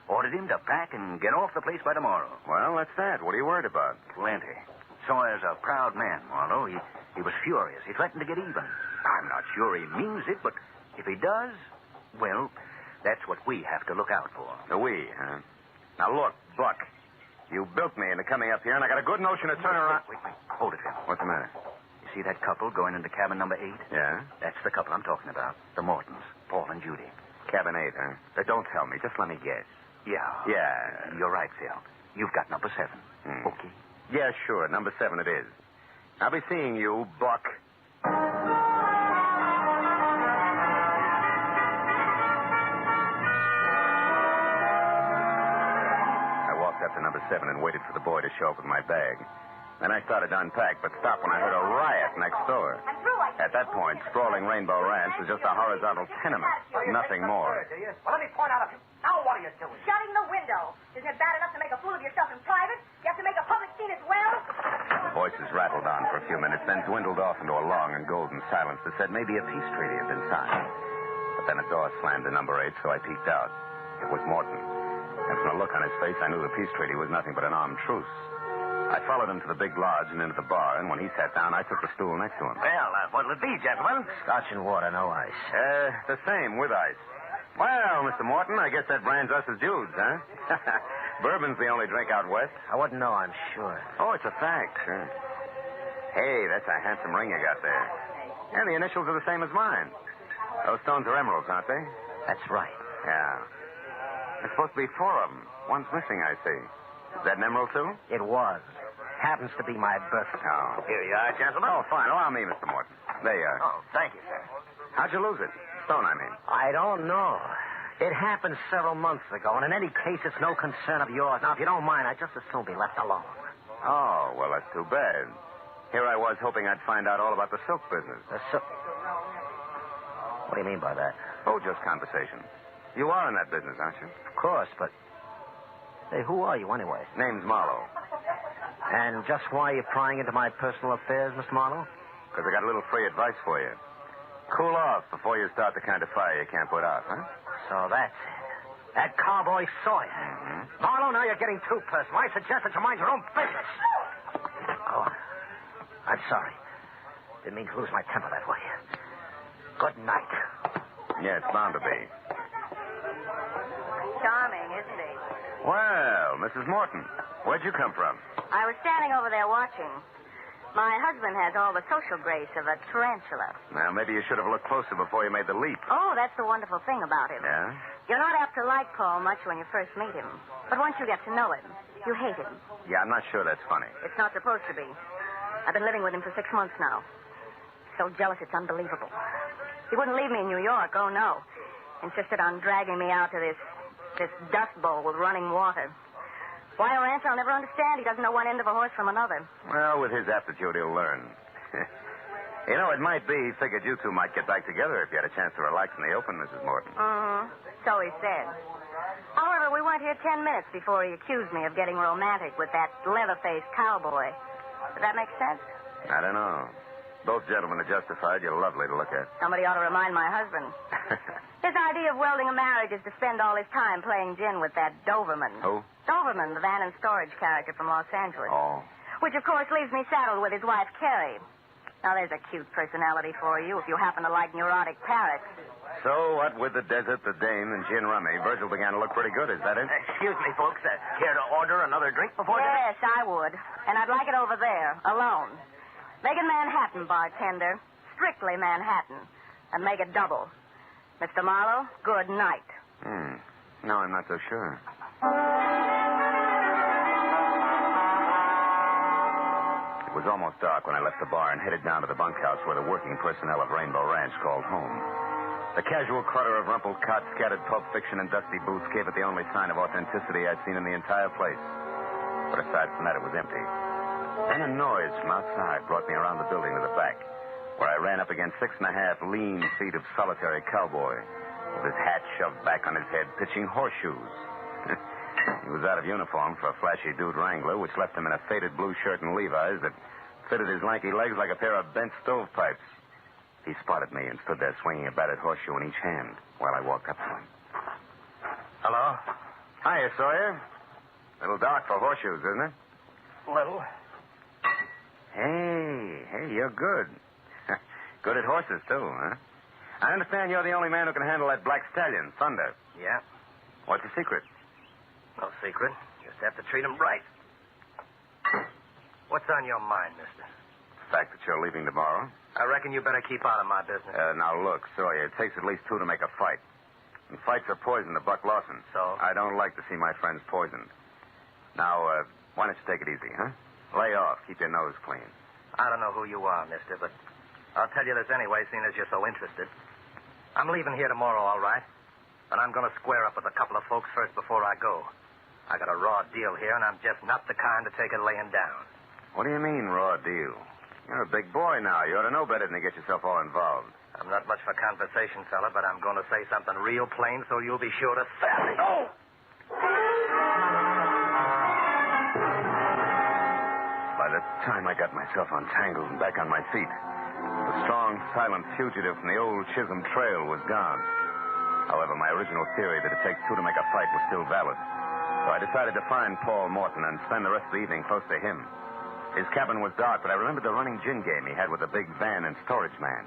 Ordered him to pack and get off the place by tomorrow. Well, that's that. What are you worried about? Plenty. Sawyer's a proud man, Marlowe. He was furious. He threatened to get even. I'm not sure he means it, but if he does, well, that's what we have to look out for. We, huh? Now, look, Buck, you built me into coming up here, and I got a good notion to turn around... Wait. Hold it, Phil. What's the matter? You see that couple going into cabin number 8? Yeah? That's the couple I'm talking about. The Mortons, Paul and Judy. Cabin 8, huh? Don't tell me. Just let me guess. Yeah. You're right, Phil. You've got number 7. Okay. Yeah, sure. Number 7 it is. I'll be seeing you, Buck. I walked up to number 7 and waited for the boy to show up with my bag. Then I started to unpack, but stopped when I heard a riot next door. At that point, sprawling Rainbow Ranch was just a horizontal tenement, nothing more. Well, let me point out a few. Now what are you doing? Shutting the window. Isn't it bad enough to make a fool of yourself in private? You have to make a public scene as well? The voices rattled on for a few minutes, then dwindled off into a long and golden silence that said maybe a peace treaty had been signed. But then a door slammed to number 8, so I peeked out. It was Morton. And from the look on his face, I knew the peace treaty was nothing but an armed truce. I followed him to the big lodge and into the bar, and when he sat down, I took the stool next to him. Well, what'll it be, gentlemen? Scotch and water, no ice. The same, with ice. Well, Mr. Morton, I guess that brands us as Jews, huh? Bourbon's the only drink out west. I wouldn't know, I'm sure. Oh, it's a fact. Hey, that's a handsome ring you got there. And the initials are the same as mine. Those stones are emeralds, aren't they? That's right. Yeah. There's supposed to be 4 of them. One's missing, I see. Is that an emerald, too? It was. Happens to be my birthday. Oh. Here you are, gentlemen. Oh, fine. Allow me, Mr. Morton. There you are. Oh, thank you, sir. How'd you lose it? Stone, I mean. I don't know. It happened several months ago, and in any case, it's no concern of yours. Now, if you don't mind, I'd just as soon be left alone. Oh, well, that's too bad. Here I was hoping I'd find out all about the silk business. The silk? What do you mean by that? Oh, just conversation. You are in that business, aren't you? Of course, but... Hey, who are you anyway? Name's Marlowe. And just why are you prying into my personal affairs, Mr. Marlowe? Because I got a little free advice for you. Cool off before you start the kind of fire you can't put out, huh? So that's it. That cowboy Sawyer. Marlowe, now you're getting too personal. I suggest that you mind your own business. Oh, I'm sorry. Didn't mean to lose my temper that way. Good night. Yeah, it's bound to be. charming, isn't he? Well, Mrs. Morton, where'd you come from? I was standing over there watching. My husband has all the social grace of a tarantula. Well, maybe you should have looked closer before you made the leap. Oh, that's the wonderful thing about him. Yeah? You're not apt to like Paul much when you first meet him. But once you get to know him, you hate him. Yeah, I'm not sure that's funny. It's not supposed to be. I've been living with him for 6 months now. So jealous it's unbelievable. He wouldn't leave me in New York, oh no. Insisted on dragging me out to this dust bowl with running water. Why or answer, I'll never understand. He doesn't know one end of a horse from another. Well, with his aptitude, he'll learn. You know, it might be he figured you two might get back together if you had a chance to relax in the open, Mrs. Morton. So he said. However, we weren't here 10 minutes before he accused me of getting romantic with that leather-faced cowboy. Does that make sense? I don't know. Both gentlemen are justified. You're lovely to look at. Somebody ought to remind my husband. His idea of welding a marriage is to spend all his time playing gin with that Doberman. Who? Doberman, the van and storage character from Los Angeles. Oh. Which, of course, leaves me saddled with his wife, Carrie. Now, there's a cute personality for you if you happen to like neurotic parrots. So, what with the desert, the dame, and gin rummy, Virgil began to look pretty good. Is that it? Excuse me, folks. Care to order another drink before dinner? Yes, I would. And I'd like it over there, alone. Make it Manhattan, bartender. Strictly Manhattan. And make it double. Mr. Marlowe, good night. No, I'm not so sure. It was almost dark when I left the bar and headed down to the bunkhouse where the working personnel of Rainbow Ranch called home. The casual clutter of rumpled cots, scattered pulp fiction, and dusty booths gave it the only sign of authenticity I'd seen in the entire place. But aside from that, it was empty. Then a noise from outside brought me around the building to the back, where I ran up against 6.5 lean feet of solitary cowboy, with his hat shoved back on his head, pitching horseshoes. He was out of uniform for a flashy dude wrangler, which left him in a faded blue shirt and Levi's that fitted his lanky legs like a pair of bent stovepipes. He spotted me and stood there swinging a battered horseshoe in each hand while I walked up to him. Hello? Hiya, Sawyer. A little dark for horseshoes, isn't it? Little. Hey, you're good. Good at horses, too, huh? I understand you're the only man who can handle that black stallion, Thunder. Yeah. What's the secret? No secret. Just have to treat him right. What's on your mind, mister? The fact that you're leaving tomorrow. I reckon you better keep out of my business. Now, look, Sawyer, it takes at least 2 to make a fight. And fights are poison to Buck Lawson. So? I don't like to see my friends poisoned. Now, why don't you take it easy, huh? Lay off. Keep your nose clean. I don't know who you are, mister, but I'll tell you this anyway, seeing as you're so interested. I'm leaving here tomorrow, all right? But I'm going to square up with a couple of folks first before I go. I got a raw deal here, and I'm just not the kind to take it laying down. What do you mean, raw deal? You're a big boy now. You ought to know better than to get yourself all involved. I'm not much for conversation, fella, but I'm going to say something real plain so you'll be sure to sally. Oh! By the time I got myself untangled and back on my feet, the strong, silent fugitive from the old Chisholm Trail was gone. However, my original theory that it takes 2 to make a fight was still valid. So I decided to find Paul Morton and spend the rest of the evening close to him. His cabin was dark, but I remembered the running gin game he had with the big van and storage man.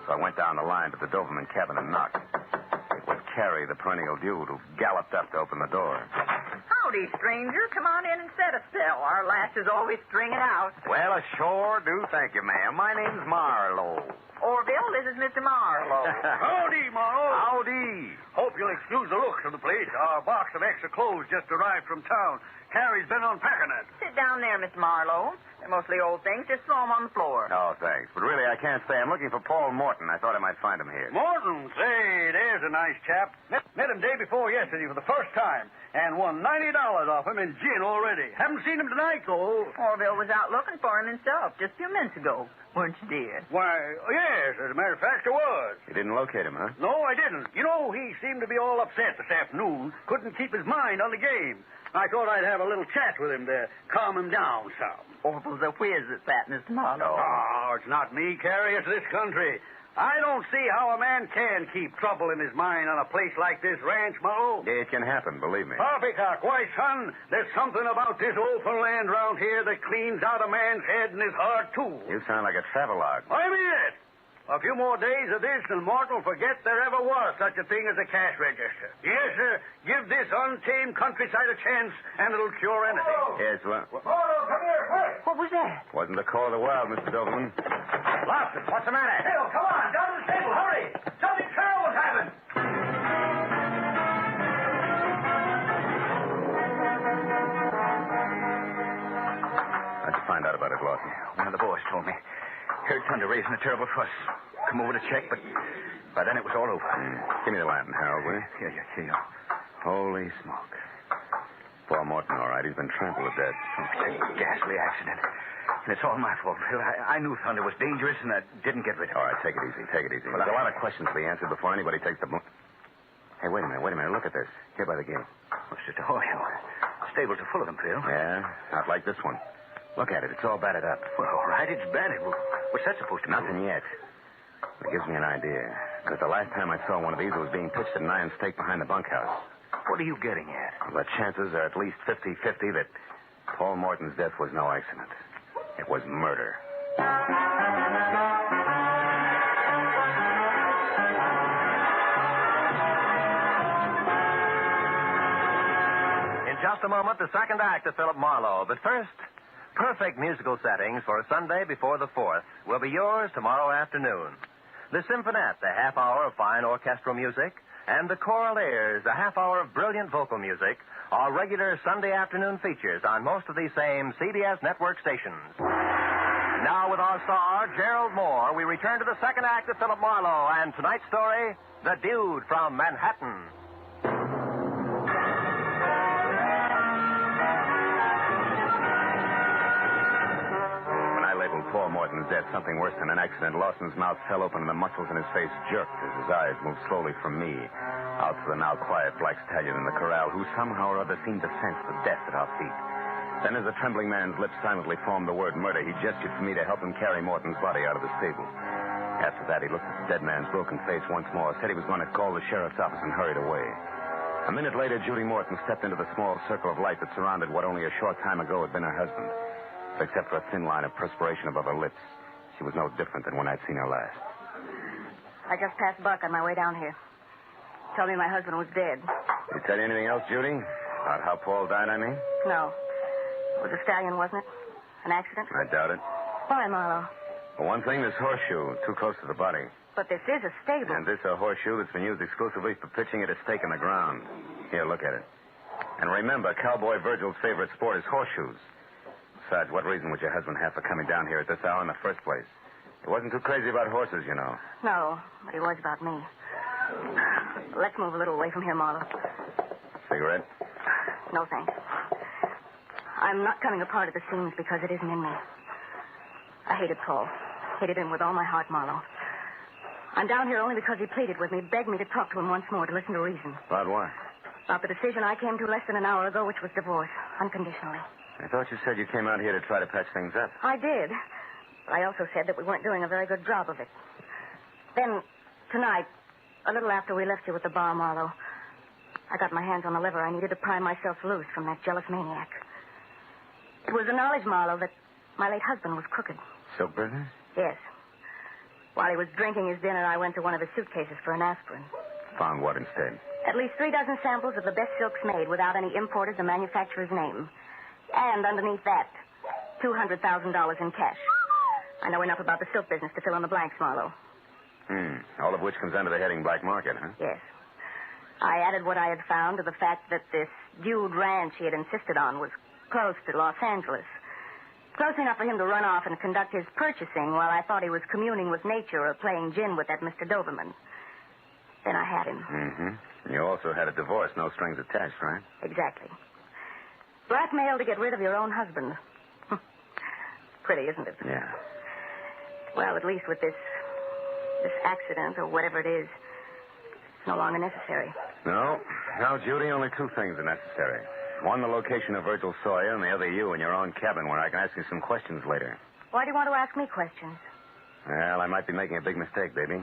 So I went down the line to the Doberman cabin and knocked. It was Carrie, the perennial dude, who galloped up to open the door. Howdy, stranger. Come on in and set a spell. Our lasses always string it out. Well, I sure do thank you, ma'am. My name's Marlowe. Orville, this is Mr. Marlowe. Howdy, Marlowe. Howdy. Hope you'll excuse the looks of the place. Our box of extra clothes just arrived from town. Carrie's been unpacking it. Sit down there, Mr. Marlowe. They're mostly old things. Just throw them on the floor. Oh, thanks. But really, I can't stay. I'm looking for Paul Morton. I thought I might find him here. Morton? Say, there's a nice chap. Met him day before yesterday for the first time and won $90 off him in gin already. Haven't seen him tonight, though. Orville was out looking for him himself just a few minutes ago. Weren't you, dear? Why, yes, as a matter of fact, I was. You didn't locate him, huh? No, I didn't. You know, he seemed to be all upset this afternoon. Couldn't keep his mind on the game. I thought I'd have a little chat with him to calm him down some. Orville's a whiz at that, Mr. Marlowe. Oh, it's not me, Carrie. It's this country. I don't see how a man can keep trouble in his mind on a place like this ranch, Marlowe. It can happen, believe me. Poppycock, why, son, there's something about this open land round here that cleans out a man's head and his heart, too. You sound like a travelogue. I mean it. A few more days of this, and Morton will forget there ever was such a thing as a cash register. Yes, sir. Give this untamed countryside a chance, and it'll cure anything. Yes, well... Morton, come here, quick. What was that? Wasn't the call of the wild, Mr. Doberman. Lofton, what's the matter? Bill, come on, down to the table, hurry. Something terrible's happened. How'd you find out about it, Lawson? One of the boys told me. Heard thunder raising a terrible fuss. Come over to check, but by then it was all over. Give me the lantern, Harold, will you? Here you are. Holy smoke. Paul Morton, all right. He's been trampled to death. Oh, it's a ghastly accident. And it's all my fault, Bill. I knew thunder was dangerous, and I didn't get rid of it. All right, take it easy. Take it easy. Well, There's a lot of questions to be answered before anybody takes the... Hey, wait a minute. Look at this. Here by the gate. Oh, it's just a horseshoe. Stables are full of them, Bill. Yeah, not like this one. Look at it. It's all battered up. Well, all right, it's battered. What's that supposed to mean? Nothing yet. It gives me an idea. Because the last time I saw one of these, it was being pitched at an iron stake behind the bunkhouse. What are you getting at? The chances are at least 50-50 that Paul Morton's death was no accident. It was murder. In just a moment, the second act of Philip Marlowe. But first, perfect musical settings for a Sunday before the 4th will be yours tomorrow afternoon. The Symphonette, a half hour of fine orchestral music, and the Choral Airs, a half hour of brilliant vocal music, are regular Sunday afternoon features on most of these same CBS network stations. Now, with our star, Gerald Moore, we return to the second act of Philip Marlowe and tonight's story, The Dude from Manhattan. Paul Morton's death, something worse than an accident. Lawson's mouth fell open and the muscles in his face jerked as his eyes moved slowly from me out to the now quiet black stallion in the corral, who somehow or other seemed to sense the death at our feet. Then, as the trembling man's lips silently formed the word murder, he gestured for me to help him carry Morton's body out of the stable. After that, he looked at the dead man's broken face once more, said he was going to call the sheriff's office, and hurried away. A minute later, Judy Morton stepped into the small circle of light that surrounded what only a short time ago had been her husband. Except for a thin line of perspiration above her lips, she was no different than when I'd seen her last. I just passed Buck on my way down here. Told me my husband was dead. Did he tell you anything else, Judy? About how Paul died, I mean? No. It was a stallion, wasn't it? An accident? I doubt it. Why, Marlowe? For one thing, this horseshoe, too close to the body. But this is a stable. And this a horseshoe that's been used exclusively for pitching at a stake in the ground. Here, look at it. And remember, Cowboy Virgil's favorite sport is horseshoes. Besides, what reason would your husband have for coming down here at this hour in the first place? He wasn't too crazy about horses, you know. No, but he was about me. Let's move a little away from here, Marlowe. Cigarette? No, thanks. I'm not coming apart at the seams because it isn't in me. I hated Paul. Hated him with all my heart, Marlowe. I'm down here only because he pleaded with me, begged me to talk to him once more, to listen to reason. About what? About the decision I came to less than an hour ago, which was divorce, unconditionally. I thought you said you came out here to try to patch things up. I did. But I also said that we weren't doing a very good job of it. Then, tonight, a little after we left you at the bar, Marlowe, I got my hands on the lever I needed to pry myself loose from that jealous maniac. It was the knowledge, Marlowe, that my late husband was crooked. Silk business? Yes. While he was drinking his dinner, I went to one of his suitcases for an aspirin. Found what instead? At least 3 dozen samples of the best silks made without any importer's or manufacturer's name. And underneath that, $200,000 in cash. I know enough about the silk business to fill in the blanks, Marlowe. All of which comes under the heading black market, huh? Yes. I added what I had found to the fact that this Dude ranch he had insisted on was close to Los Angeles. Close enough for him to run off and conduct his purchasing while I thought he was communing with nature or playing gin with that Mr. Doberman. Then I had him. Mm-hmm. You also had a divorce, no strings attached, right? Exactly. Blackmail to get rid of your own husband. Pretty, isn't it? Yeah. Well, at least with this accident or whatever it is, it's no longer necessary. No. Now, Judy, only 2 things are necessary. One, the location of Virgil Sawyer, and the other, you in your own cabin where I can ask you some questions later. Why do you want to ask me questions? Well, I might be making a big mistake, baby.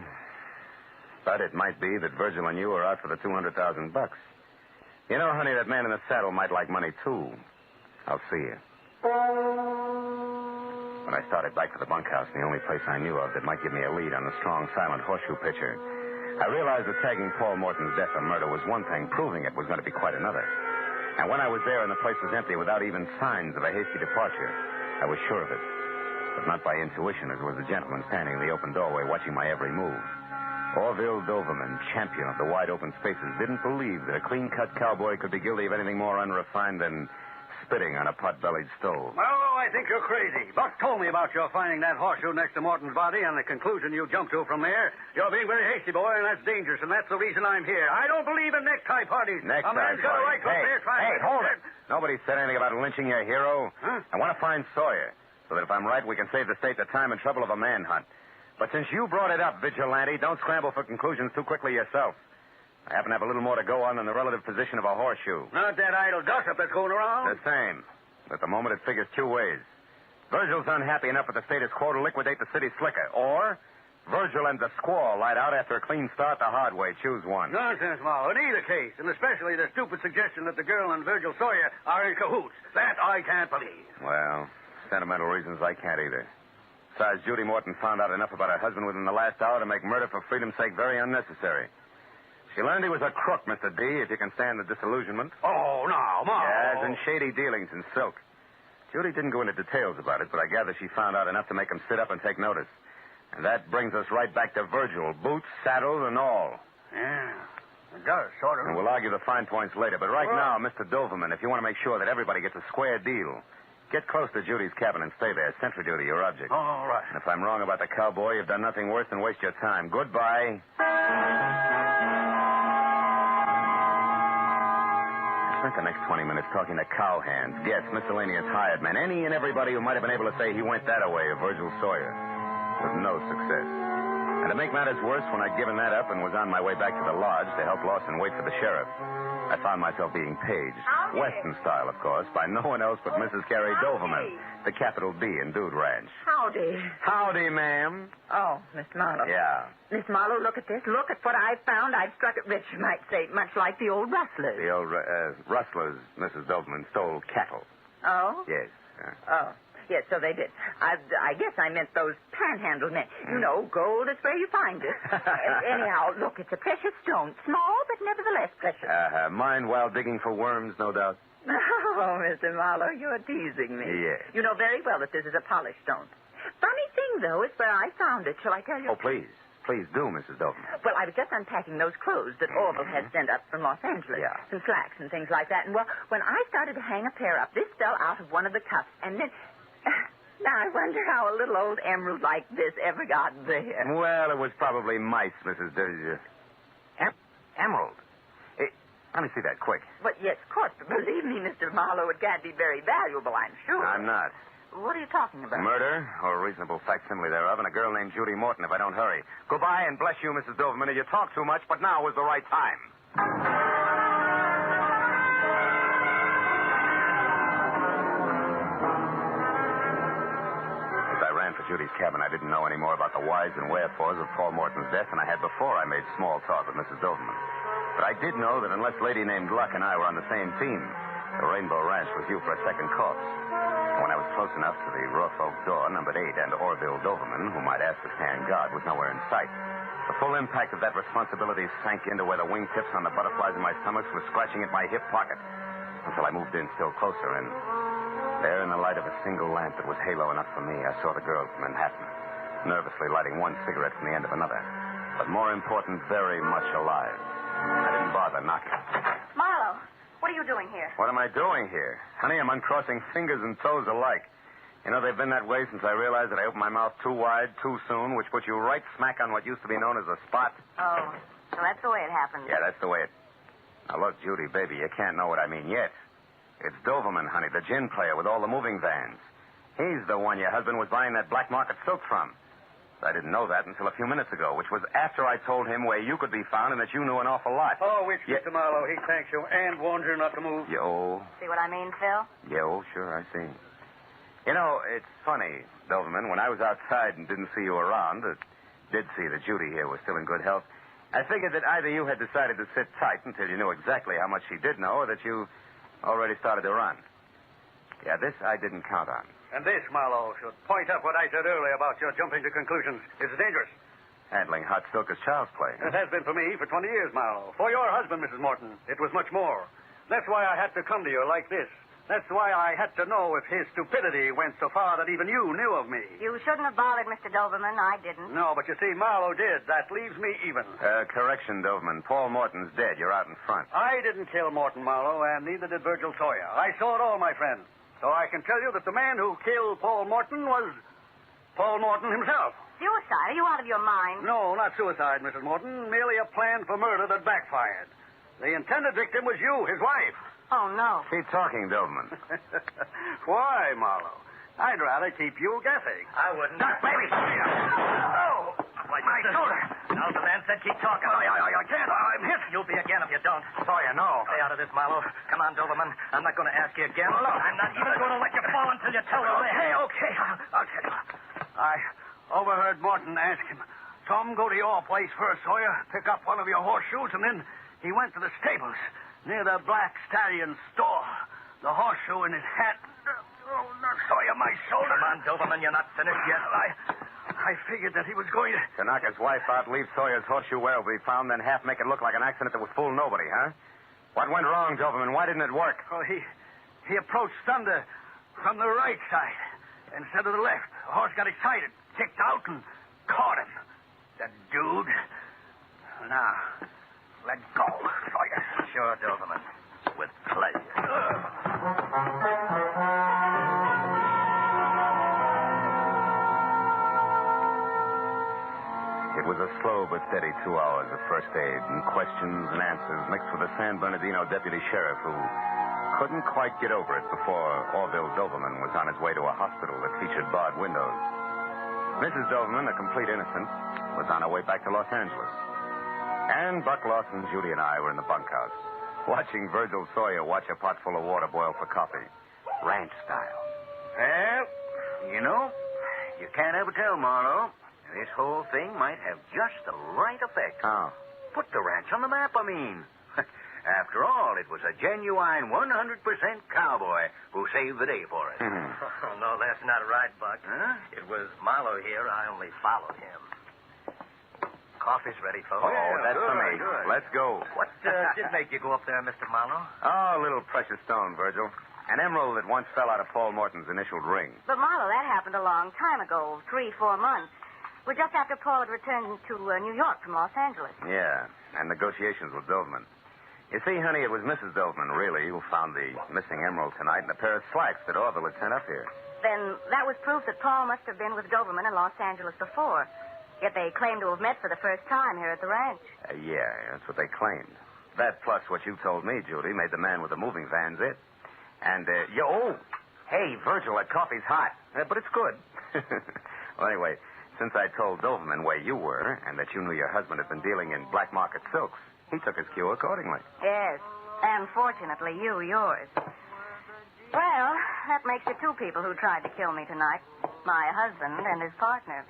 But it might be that Virgil and you are out for the $200,000. You know, honey, that man in the saddle might like money, too. I'll see you. When I started back for the bunkhouse, the only place I knew of that might give me a lead on the strong, silent horseshoe pitcher, I realized that tagging Paul Morton's death or murder was one thing, proving it was going to be quite another. And when I was there and the place was empty without even signs of a hasty departure, I was sure of it. But not by intuition, as was the gentleman standing in the open doorway watching my every move. Orville Doverman, champion of the wide-open spaces, didn't believe that a clean-cut cowboy could be guilty of anything more unrefined than spitting on a pot-bellied stove. Well, I think you're crazy. Buck told me about your finding that horseshoe next to Morton's body and the conclusion you jumped to from there. You're being very hasty, boy, and that's dangerous, and that's the reason I'm here. I don't believe in necktie parties. Necktie A man's got a right to parties. up there trying Hey, to... hold it. Nobody said anything about lynching your hero. Huh? I want to find Sawyer, so that if I'm right, we can save the state the time and trouble of a manhunt. But since you brought it up, Vigilante, don't scramble for conclusions too quickly yourself. I happen to have a little more to go on than the relative position of a horseshoe. Not that idle gossip that's going around. The same. At the moment, it figures two ways. Virgil's unhappy enough with the status quo to liquidate the city slicker. Or Virgil and the squaw light out after a clean start the hard way. Choose one. Nonsense, Ma. In either case, and especially the stupid suggestion that the girl and Virgil Sawyer are in cahoots. That I can't believe. Well, sentimental reasons I can't either. Besides, Judy Morton found out enough about her husband within the last hour to make murder for freedom's sake very unnecessary. She learned he was a crook, Mr. D, if you can stand the disillusionment. Oh, no, Ma. Yes, and shady dealings in silk. Judy didn't go into details about it, but I gather she found out enough to make him sit up and take notice. And that brings us right back to Virgil, boots, saddles, and all. Yeah, it does, sort of. And we'll argue the fine points later. But right now, Mr. Doverman, if you want to make sure that everybody gets a square deal, get close to Judy's cabin and stay there. Sentry duty, your object. All right. And if I'm wrong about the cowboy, you've done nothing worse than waste your time. Goodbye. I spent the next 20 minutes talking to cowhands, guests, miscellaneous hired men, any and everybody who might have been able to say he went that way of Virgil Sawyer. With no success. And to make matters worse, when I'd given that up and was on my way back to the lodge to help Lawson wait for the sheriff, I found myself being paged, Western style, of course, by no one else but Mrs. Carrie Doverman, the capital D in Dude Ranch. Howdy. Howdy, ma'am. Oh, Miss Marlowe. Yeah. Miss Marlowe, look at this. Look at what I've found. I've struck it rich, you might say, much like the old rustlers. The old rustlers, Mrs. Doverman, stole cattle. Oh? Yes. Oh. Yes, so they did. I guess I meant those panhandle men. You know, gold is where you find it. Anyhow, look, it's a precious stone. Small, but nevertheless precious. Mined while digging for worms, no doubt. Oh, Mr. Marlowe, you're teasing me. Yes. You know very well that this is a polished stone. Funny thing, though, is where I found it. Shall I tell you? Oh, please. Please do, Mrs. Doverman. Well, I was just unpacking those clothes that Orville had sent up from Los Angeles. Yeah. Some slacks and things like that. And, well, when I started to hang a pair up, this fell out of one of the cuffs. And then... Now, I wonder how a little old emerald like this ever got there. Well, it was probably mice, Mrs. Emerald? Let me see that, quick. But, yes, of course. But believe me, Mr. Marlowe, it can't be very valuable, I'm sure. I'm not. What are you talking about? Murder, or a reasonable facsimile thereof, and a girl named Judy Morton if I don't hurry. Goodbye, and bless you, Mrs. Doverman. You talk too much, but now is the right time. As I ran for Judy's cabin, I didn't know any more about the whys and wherefores of Paul Morton's death than I had before I made small talk with Mrs. Doverman. But I did know that unless Lady named Luck and I were on the same team, the Rainbow Ranch was due for a second corpse. When I was close enough to the Rough Oak door, numbered 8, and Orville Doverman, whom I'd asked to stand guard, was nowhere in sight. The full impact of that responsibility sank into where the wingtips on the butterflies in my stomach were scratching at my hip pocket, until I moved in still closer, and there in the light of a single lamp that was halo enough for me, I saw the girl from Manhattan, nervously lighting one cigarette from the end of another, but more important, very much alive. I didn't bother knocking. Marlowe, what are you doing here? What am I doing here? Honey, I'm uncrossing fingers and toes alike. You know, they've been that way since I realized that I opened my mouth too wide, too soon, which put you right smack on what used to be known as a spot. Oh, so that's the way it happened. Yeah, that's the way it... Now, look, Judy, baby, you can't know what I mean yet. It's Doverman, honey, the gin player with all the moving vans. He's the one your husband was buying that black market silk from. I didn't know that until a few minutes ago, which was after I told him where you could be found and that you knew an awful lot. Oh, which, Mr. Marlowe, he thanks you and warns you not to move. Yo. See what I mean, Phil? Yo, sure, I see. You know, it's funny, Doverman, when I was outside and didn't see you around, did see that Judy here was still in good health, I figured that either you had decided to sit tight until you knew exactly how much she did know, or that you already started to run. Yeah, this I didn't count on. And this, Marlowe, should point up what I said earlier about your jumping to conclusions. It's dangerous. Handling hot silk is child's play. It has been for me for 20 years, Marlowe. For your husband, Mrs. Morton, it was much more. That's why I had to come to you like this. That's why I had to know if his stupidity went so far that even you knew of me. You shouldn't have bothered Mr. Doberman. I didn't. No, but you see, Marlowe did. That leaves me even. Correction, Doberman. Paul Morton's dead. You're out in front. I didn't kill Morton, Marlowe, and neither did Virgil Sawyer. I saw it all, my friend. So I can tell you that the man who killed Paul Morton was Paul Morton himself. Suicide? Are you out of your mind? No, not suicide, Mrs. Morton. Merely a plan for murder that backfired. The intended victim was you, his wife. Oh, no. Keep talking, Doberman. Why, Marlowe? I'd rather keep you guessing. I wouldn't. Baby! Oh! My shoulder. Now the man said keep talking. I can't. I'm hit. You'll be again if you don't. Sawyer, no. Stay out of this, Marlowe. Come on, Doberman. I'm not going to ask you again. No. I'm not even going to let you fall until you tell the rest. Okay. I'll tell you. I overheard Morton ask him, Tom, go to your place first, Sawyer. Pick up one of your horseshoes, and then he went to the stables near the Black Stallion store. The horseshoe in his hat. Oh, no, Sawyer, my shoulder. Come on, Doberman. You're not finished yet. I figured that he was going to... To knock his wife out, leave Sawyer's horseshoe where it'll be found, then half make it look like an accident that would fool nobody, huh? What went wrong, Doberman? Why didn't it work? Oh, he approached Thunder from the right side instead of the left. The horse got excited, kicked out, and caught him. That dude. Now, let go, Sawyer. Sure, Doberman. With pleasure. It was a slow but steady 2 hours of first aid and questions and answers mixed with a San Bernardino deputy sheriff who couldn't quite get over it before Orville Doberman was on his way to a hospital that featured barred windows. Mrs. Doberman, a complete innocent, was on her way back to Los Angeles. And Buck Lawson, Judy, and I were in the bunkhouse, watching Virgil Sawyer watch a pot full of water boil for coffee, ranch style. Well, you can't ever tell, Marlowe. This whole thing might have just the right effect. How? Put the ranch on the map, I mean. After all, it was a genuine 100% cowboy who saved the day for us. Oh, no, that's not right, Buck. Huh? It was Marlowe here. I only followed him. Coffee's ready, folks. Oh, that's for me. Good. Let's go. What did make you go up there, Mr. Marlowe? Oh, a little precious stone, Virgil. An emerald that once fell out of Paul Morton's initialed ring. But, Marlowe, that happened a long time ago, 3-4 months. Well, just after Paul had returned to New York from Los Angeles. Yeah, and negotiations with Doberman. You see, honey, it was Mrs. Doberman, really, who found the missing emerald tonight and a pair of slacks that Orville had sent up here. Then that was proof that Paul must have been with Doberman in Los Angeles before. Yet they claim to have met for the first time here at the ranch. Yeah, that's what they claimed. That plus what you told me, Judy, made the man with the moving van's it. And, hey, Virgil, that coffee's hot. But it's good. Well, anyway, since I told Doberman where you were and that you knew your husband had been dealing in black market silks, he took his cue accordingly. Yes, and fortunately, yours. Well, that makes it 2 people who tried to kill me tonight. My husband and his partner.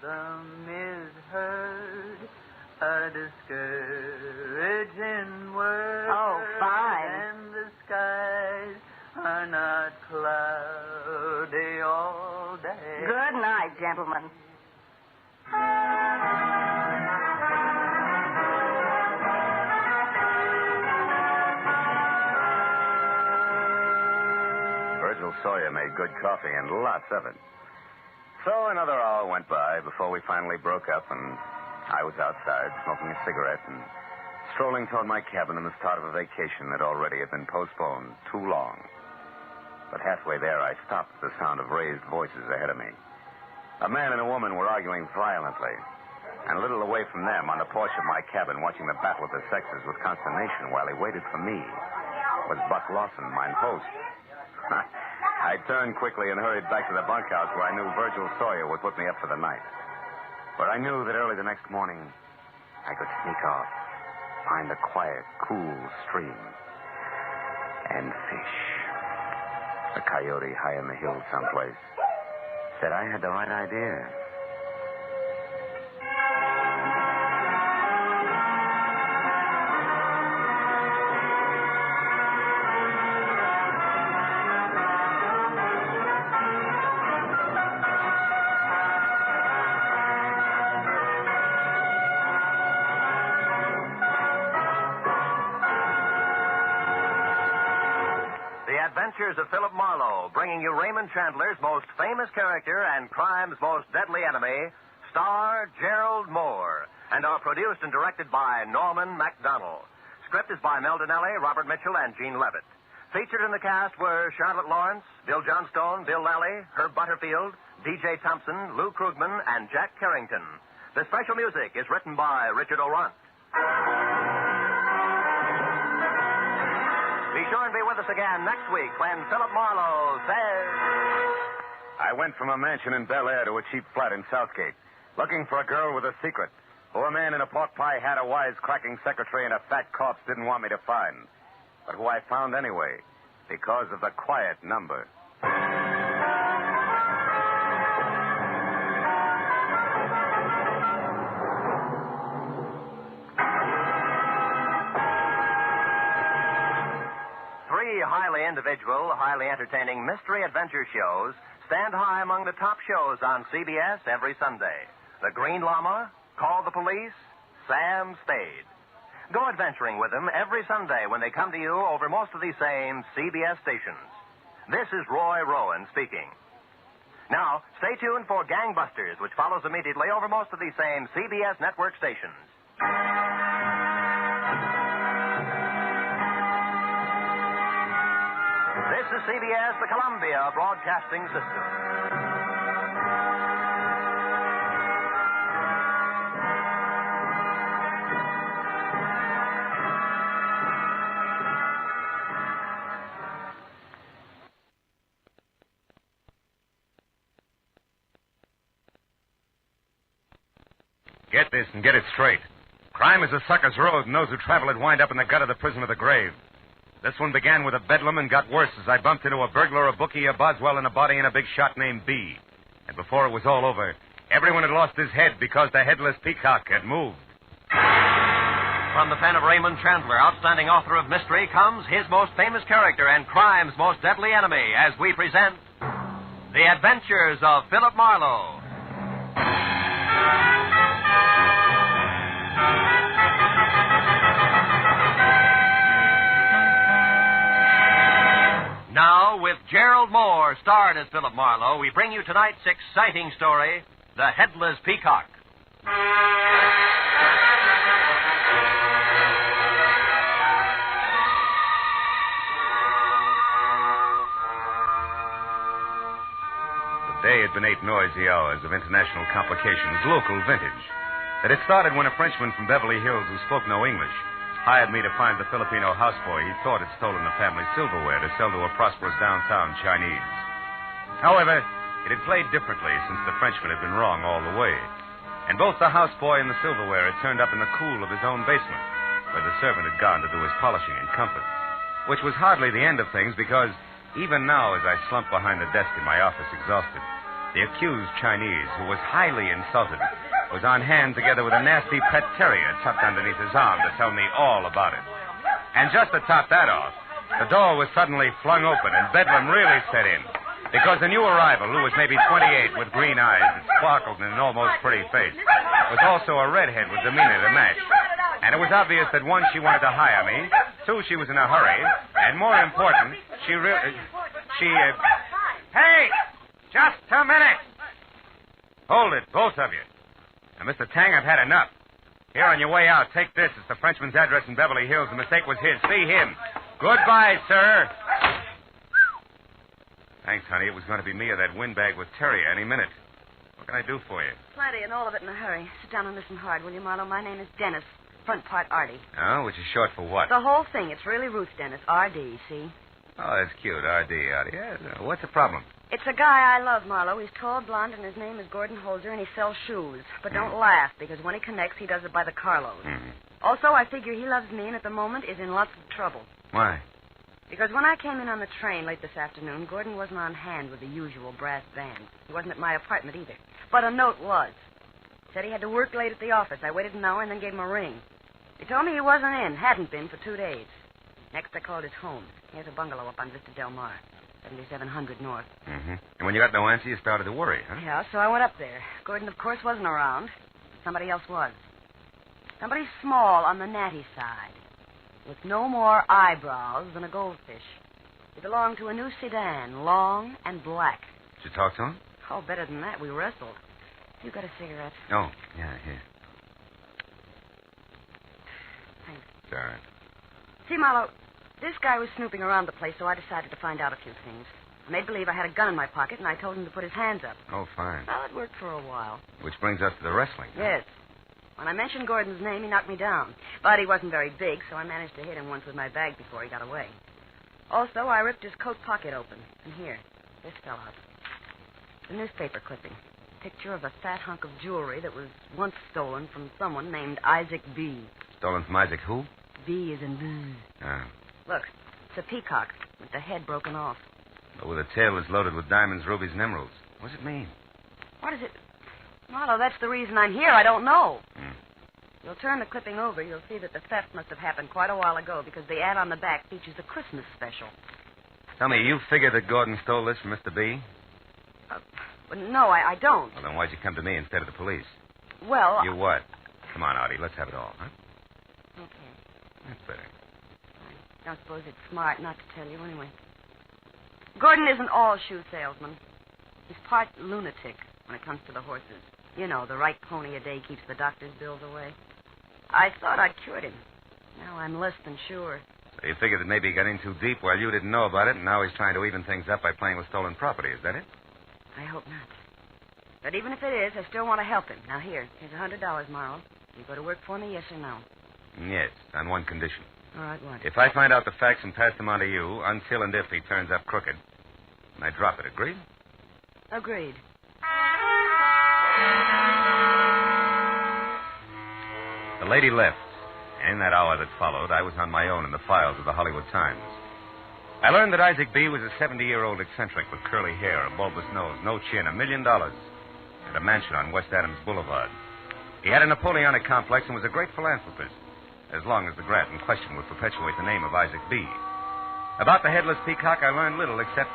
Seldom is heard a discouraging word. Oh, fine. And the skies are not cloudy all day. Good night, gentlemen. Virgil Sawyer made good coffee and lots of it. So another hour went by before we finally broke up, and I was outside smoking a cigarette and strolling toward my cabin in the start of a vacation that already had been postponed too long. But halfway there, I stopped at the sound of raised voices ahead of me. A man and a woman were arguing violently, and a little away from them, on the porch of my cabin, watching the battle of the sexes with consternation while he waited for me, was Buck Lawson, mine host. I turned quickly and hurried back to the bunkhouse where I knew Virgil Sawyer would put me up for the night. Where I knew that early the next morning, I could sneak off, find a quiet, cool stream, and fish. A coyote high in the hills someplace said I had the right idea. Adventures of Philip Marlowe, bringing you Raymond Chandler's most famous character and crime's most deadly enemy, star Gerald Moore, and are produced and directed by Norman MacDonald. Script is by Mel Donnelly, Robert Mitchell, and Gene Levitt. Featured in the cast were Charlotte Lawrence, Bill Johnstone, Bill Lally, Herb Butterfield, D.J. Thompson, Lou Krugman, and Jack Carrington. The special music is written by Richard O'Runt. Be sure and be with us again next week when Philip Marlowe says... I went from a mansion in Bel Air to a cheap flat in Southgate, looking for a girl with a secret, who a man in a pork pie hat, a wise-cracking secretary, and a fat corpse didn't want me to find. But who I found anyway, because of the quiet number. Three highly individual, highly entertaining mystery adventure shows stand high among the top shows on CBS every Sunday. The Green Llama, Call the Police, Sam Spade. Go adventuring with them every Sunday when they come to you over most of these same CBS stations. This is Roy Rowan speaking. Now, stay tuned for Gangbusters, which follows immediately over most of these same CBS network stations. This is CBS, the Columbia Broadcasting System. Get this and get it straight. Crime is a sucker's road, and those who travel it wind up in the gut of the prison of the grave. This one began with a bedlam and got worse as I bumped into a burglar, a bookie, a Boswell, and a body, and a big shot named B. And before it was all over, everyone had lost his head because the headless peacock had moved. From the pen of Raymond Chandler, outstanding author of mystery, comes his most famous character and crime's most deadly enemy as we present The Adventures of Philip Marlowe. Now, with Gerald Moore, starred as Philip Marlowe, we bring you tonight's exciting story, The Headless Peacock. The day had been 8 noisy hours of international complications, local vintage. It had started when a Frenchman from Beverly Hills who spoke no English hired me to find the Filipino houseboy he thought had stolen the family silverware to sell to a prosperous downtown Chinese. However, it had played differently since the Frenchman had been wrong all the way. And both the houseboy and the silverware had turned up in the cool of his own basement, where the servant had gone to do his polishing in comfort. Which was hardly the end of things, because even now, as I slumped behind the desk in my office exhausted, the accused Chinese, who was highly insulted, was on hand together with a nasty pet terrier tucked underneath his arm to tell me all about it. And just to top that off, the door was suddenly flung open and bedlam really set in, because the new arrival, who was maybe 28 with green eyes that sparkled in an almost pretty face, was also a redhead with demeanor to match. And it was obvious that, one, she wanted to hire me, two, she was in a hurry, and more important, Hey! Just a minute! Hold it, both of you. Now, Mr. Tang, I've had enough. Here, on your way out, take this. It's the Frenchman's address in Beverly Hills. The mistake was his. See him. Goodbye, sir. Thanks, honey. It was going to be me or that windbag with Terry any minute. What can I do for you? Plenty, and all of it in a hurry. Sit down and listen hard, will you, Marlowe? My name is Dennis. Front part Artie. Oh, which is short for what? The whole thing. It's really Ruth Dennis. R.D., see? Oh, that's cute. R.D., Artie. Yeah, what's the problem? It's a guy I love, Marlowe. He's tall, blonde, and his name is Gordon Holzer, and he sells shoes. But don't laugh, because when he connects, he does it by the carload. Mm-hmm. Also, I figure he loves me and at the moment is in lots of trouble. Why? Because when I came in on the train late this afternoon, Gordon wasn't on hand with the usual brass band. He wasn't at my apartment either. But a note was. Said he had to work late at the office. I waited an hour and then gave him a ring. He told me he wasn't in, hadn't been for 2 days. Next, I called his home. He has a bungalow up on Vista Del Mar, 7700 North. Mm-hmm. And when you got no answer, you started to worry, huh? Yeah, so I went up there. Gordon, of course, wasn't around. Somebody else was. Somebody small on the natty side, with no more eyebrows than a goldfish. It belonged to a new sedan, long and black. Did you talk to him? Oh, better than that. We wrestled. You got a cigarette? Oh, yeah, here. Thanks. It's all right. See, Marlowe, this guy was snooping around the place, so I decided to find out a few things. I made believe I had a gun in my pocket, and I told him to put his hands up. Oh, fine. Well, it worked for a while. Which brings us to the wrestling. Yes. When I mentioned Gordon's name, he knocked me down. But he wasn't very big, so I managed to hit him once with my bag before he got away. Also, I ripped his coat pocket open. And here, this fell out. It's a newspaper clipping. Picture of a fat hunk of jewelry that was once stolen from someone named Isaac B. Stolen from Isaac who? B is in boo. Ah. Look, it's a peacock with the head broken off. But with a tail that's loaded with diamonds, rubies, and emeralds. What does it mean? What is it? Marlowe, that's the reason I'm here. I don't know. Hmm. You'll turn the clipping over, you'll see that the theft must have happened quite a while ago because the ad on the back features a Christmas special. Tell me, you figure that Gordon stole this from Mr. B? But no, I don't. Well, then why'd you come to me instead of the police? Well... You what? Come on, Artie, let's have it all, huh? Okay. That's better. I don't suppose it's smart not to tell you anyway. Gordon isn't all shoe salesman. He's part lunatic when it comes to the horses. You know, the right pony a day keeps the doctor's bills away. I thought I'd cured him. Now I'm less than sure. So you figured that maybe he got in too deep while you didn't know about it, and now he's trying to even things up by playing with stolen property. Is that it? I hope not. But even if it is, I still want to help him. Now, here's $100, Marlowe. You go to work for me, yes or no? Yes, on one condition. All right, what? If I find out the facts and pass them on to you, until and if he turns up crooked, and I drop it, agreed? Agreed. The lady left, and in that hour that followed, I was on my own in the files of the Hollywood Times. I learned that Isaac B. was a 70-year-old eccentric with curly hair, a bulbous nose, no chin, $1 million, and a mansion on West Adams Boulevard. He had a Napoleonic complex and was a great philanthropist, as long as the grant in question would perpetuate the name of Isaac B. About the headless peacock, I learned little except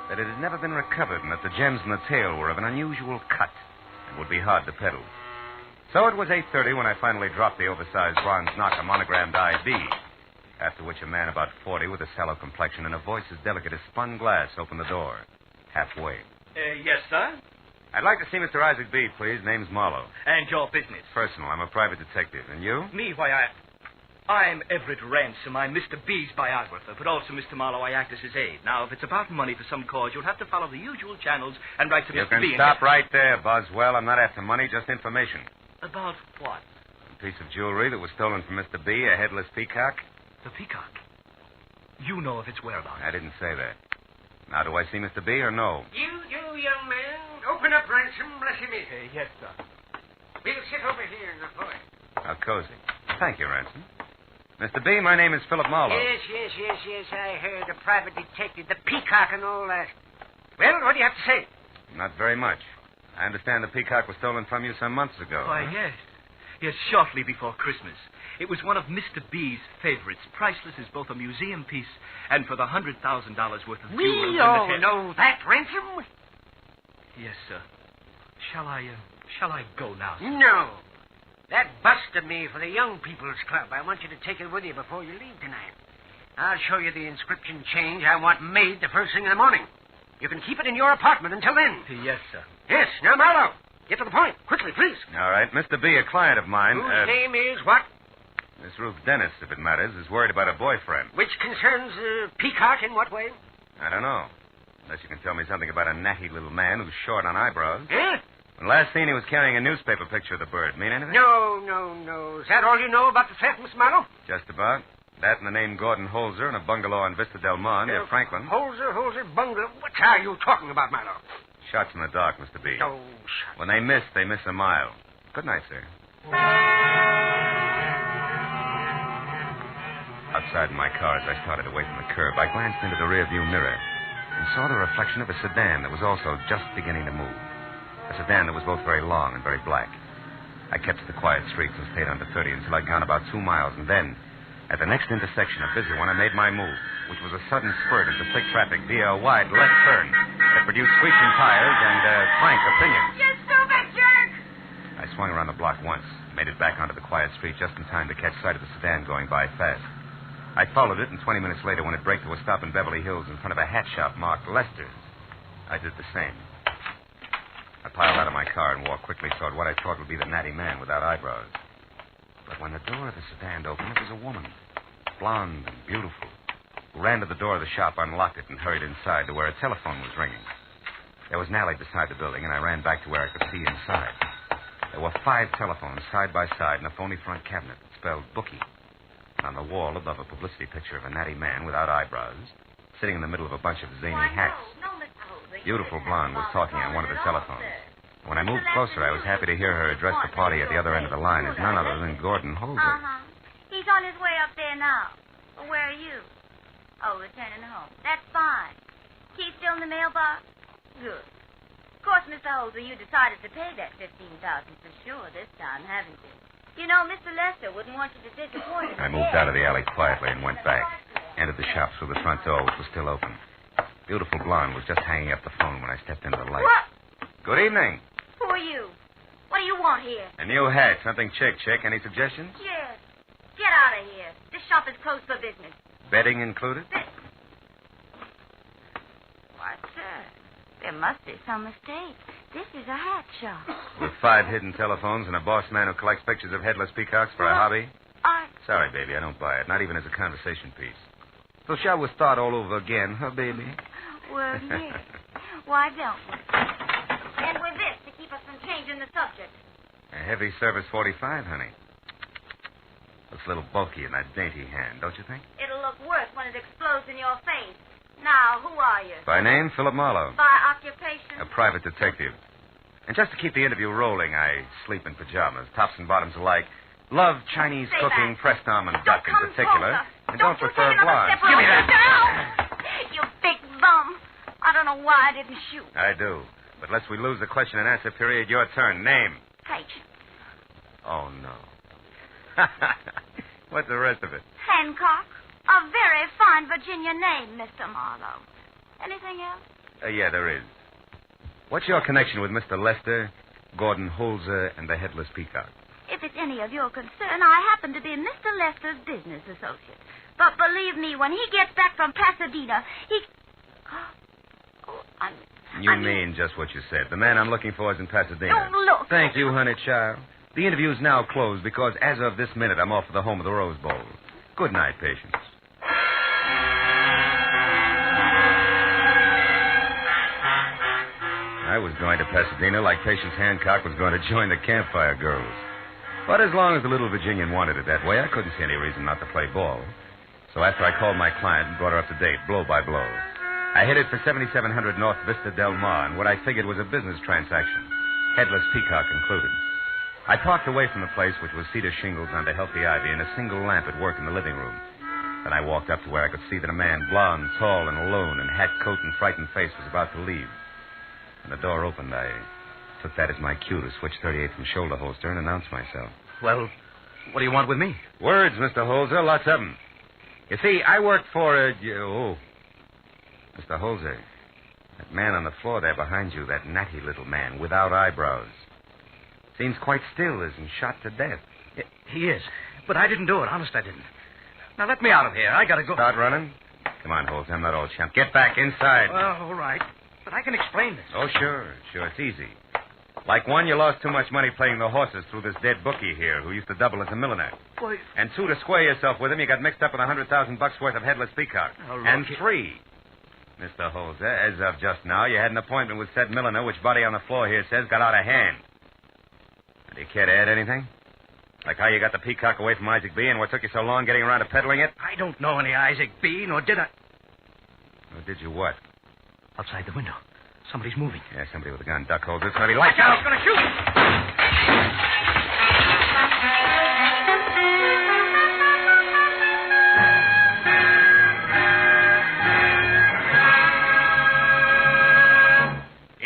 that it had never been recovered and that the gems in the tail were of an unusual cut and would be hard to peddle. So it was 8:30 when I finally dropped the oversized bronze knocker monogrammed IB, after which a man about 40 with a sallow complexion and a voice as delicate as spun glass opened the door, halfway. Yes, sir? I'd like to see Mr. Isaac B., please. Name's Marlowe. And your business? Personal. I'm a private detective. And you? Me, why, I'm Everett Ransom. I'm Mr. B's biographer, but also, Mr. Marlowe, I act as his aide. Now, if it's about money for some cause, you'll have to follow the usual channels and write to You Mr. B. can stop right there, Boswell. I'm not after money, just information. About what? A piece of jewelry that was stolen from Mr. B., a headless peacock. The peacock? You know of its whereabouts. I didn't say that. Now, do I see Mr. B. or no? You, young man. Open up, Ransom. Bless you, me. Yes, sir. We'll sit over here in the foyer. How cozy. Thank you, Ransom. Mr. B., my name is Philip Marlowe. Yes. I heard a private detective, the peacock and all that. Well, what do you have to say? Not very much. I understand the peacock was stolen from you some months ago. Why, huh? yes. Yes, shortly before Christmas. It was one of Mr. B's favorites, priceless as both a museum piece and for the $100,000 worth of jewels. We all know that, Ransom. Yes, sir. Shall I go now, sir? No. That bust of me for the Young People's Club. I want you to take it with you before you leave tonight. I'll show you the inscription change I want made the first thing in the morning. You can keep it in your apartment until then. Yes, sir. Yes. Now, Marlowe, get to the point. Quickly, please. All right. Mr. B., a client of mine... Whose name is what? Miss Ruth Dennis, if it matters, is worried about a boyfriend. Which concerns Peacock in what way? I don't know. Unless you can tell me something about a natty little man who's short on eyebrows. Eh? When last seen, he was carrying a newspaper picture of the bird. Mean anything? No. Is that all you know about the theft, Miss Marlowe? Just about. That and the name Gordon Holzer and a bungalow in Vista Del Mar near Franklin. Holzer, bungalow. What are you talking about, Marlowe? Shots in the dark, Mr. B. Oh, shots. When they miss a mile. Good night, sir. Outside in my car, as I started away from the curb, I glanced into the rearview mirror and saw the reflection of a sedan that was also just beginning to move. A sedan that was both very long and very black. I kept to the quiet streets and stayed under 30 until I'd gone about 2 miles, and then, at the next intersection, a busy one, I made my move, which was a sudden spurt into thick traffic via a wide left turn that produced screeching tires and frank opinions. You stupid jerk! I swung around the block once, made it back onto the quiet street just in time to catch sight of the sedan going by fast. I followed it, and 20 minutes later, when it braked to a stop in Beverly Hills in front of a hat shop marked Lester's, I did the same. I piled out of my car and walked quickly toward what I thought would be the natty man without eyebrows. But when the door of the sedan opened, it was a woman, blonde and beautiful, who ran to the door of the shop, unlocked it, and hurried inside to where a telephone was ringing. There was an alley beside the building, and I ran back to where I could see inside. There were 5 telephones side by side in a phony front cabinet that spelled bookie. And on the wall above a publicity picture of a natty man without eyebrows, sitting in the middle of a bunch of zany hats. Beautiful blonde was talking on one of the telephones. When I moved closer, I was happy to hear her address the party at the other end of the line as none other than Gordon Holzer. Uh-huh. He's on his way up there now. Well, where are you? Oh, returning home. That's fine. Key still in the mailbox? Good. Of course, Mr. Holzer, you decided to pay that $15,000 for sure this time, haven't you? You know, Mr. Lester wouldn't want you to disappoint him. I moved out of the alley quietly and went back. Entered the shop through the front door, which was still open. Beautiful blonde was just hanging up the phone when I stepped into the light. What? Good evening. Who are you? What do you want here? A new hat. Something chick. Any suggestions? Yes. Get out of here. This shop is closed for business. Bedding included? Why, sir, there must be some mistake. This is a hat shop. With 5 hidden telephones and a boss man who collects pictures of headless peacocks for a hobby? Sorry, baby, I don't buy it. Not even as a conversation piece. So shall we start all over again, huh, baby? Well, yes. Why don't we? And with this to keep us from changing the subject. A heavy service 45, honey. Looks a little bulky in that dainty hand, don't you think? It'll look worse when it explodes in your face. Now, who are you? By name, Philip Marlowe. By occupation? A private detective. And just to keep the interview rolling, I sleep in pajamas, tops and bottoms alike. Love Chinese Stay cooking, back. pressed almond Don't duck in come particular. closer. And don't prefer take another blondes. step Give me that. You big bum. I don't know why I didn't shoot. I do. But lest we lose the question and answer period, your turn. Name. Patience. Oh, no. What's the rest of it? Hancock. A very fine Virginia name, Mr. Marlowe. Anything else? Yeah, there is. What's your connection with Mr. Lester, Gordon Holzer, and the Headless Peacock? If it's any of your concern, I happen to be Mr. Lester's business associate. But believe me, when he gets back from Pasadena, he... Oh, You mean just what you said. The man I'm looking for is in Pasadena. Don't look. Thank you, honey child. The interview's now closed because as of this minute, I'm off for the home of the Rose Bowl. Good night, Patience. I was going to Pasadena like Patience Hancock was going to join the Campfire Girls. But as long as the little Virginian wanted it that way, I couldn't see any reason not to play ball. So after I called my client and brought her up to date, blow by blow, I headed for 7700 North Vista Del Mar in what I figured was a business transaction, Headless Peacock included. I parked away from the place, which was cedar shingles under healthy ivy, and a single lamp at work in the living room. Then I walked up to where I could see that a man, blond, tall, and alone, in hat, coat, and frightened face, was about to leave. When the door opened, I took that as my cue to switch 38 from shoulder holster and announce myself. Well, what do you want with me? Words, Mr. Holzer, lots of them. You see, I work for Mr. Holzer, that man on the floor there behind you, that natty little man without eyebrows. Seems quite still, isn't shot to death. He is. But I didn't do it. Honest, I didn't. Now, let me out of here. I gotta go. Start running? Come on, Holzer, I'm not all chump. Get back inside. Well, all right. But I can explain this. Oh, sure. It's easy. Like one, you lost too much money playing the horses through this dead bookie here who used to double as a milliner. Boy. And 2, to square yourself with him, you got mixed up in $100,000 worth of headless peacock. Oh, look, and 3, Mr. Holzer, as of just now, you had an appointment with said milliner, which body on the floor here says got out of hand. Do you care to add anything? Like how you got the peacock away from Isaac B. and what took you so long getting around to peddling it? I don't know any Isaac B., nor did I. Or did you what? Outside the window. Somebody's moving. Yeah, somebody with a gun. Duck Holzer. It's going to be lights out. He's going to shoot.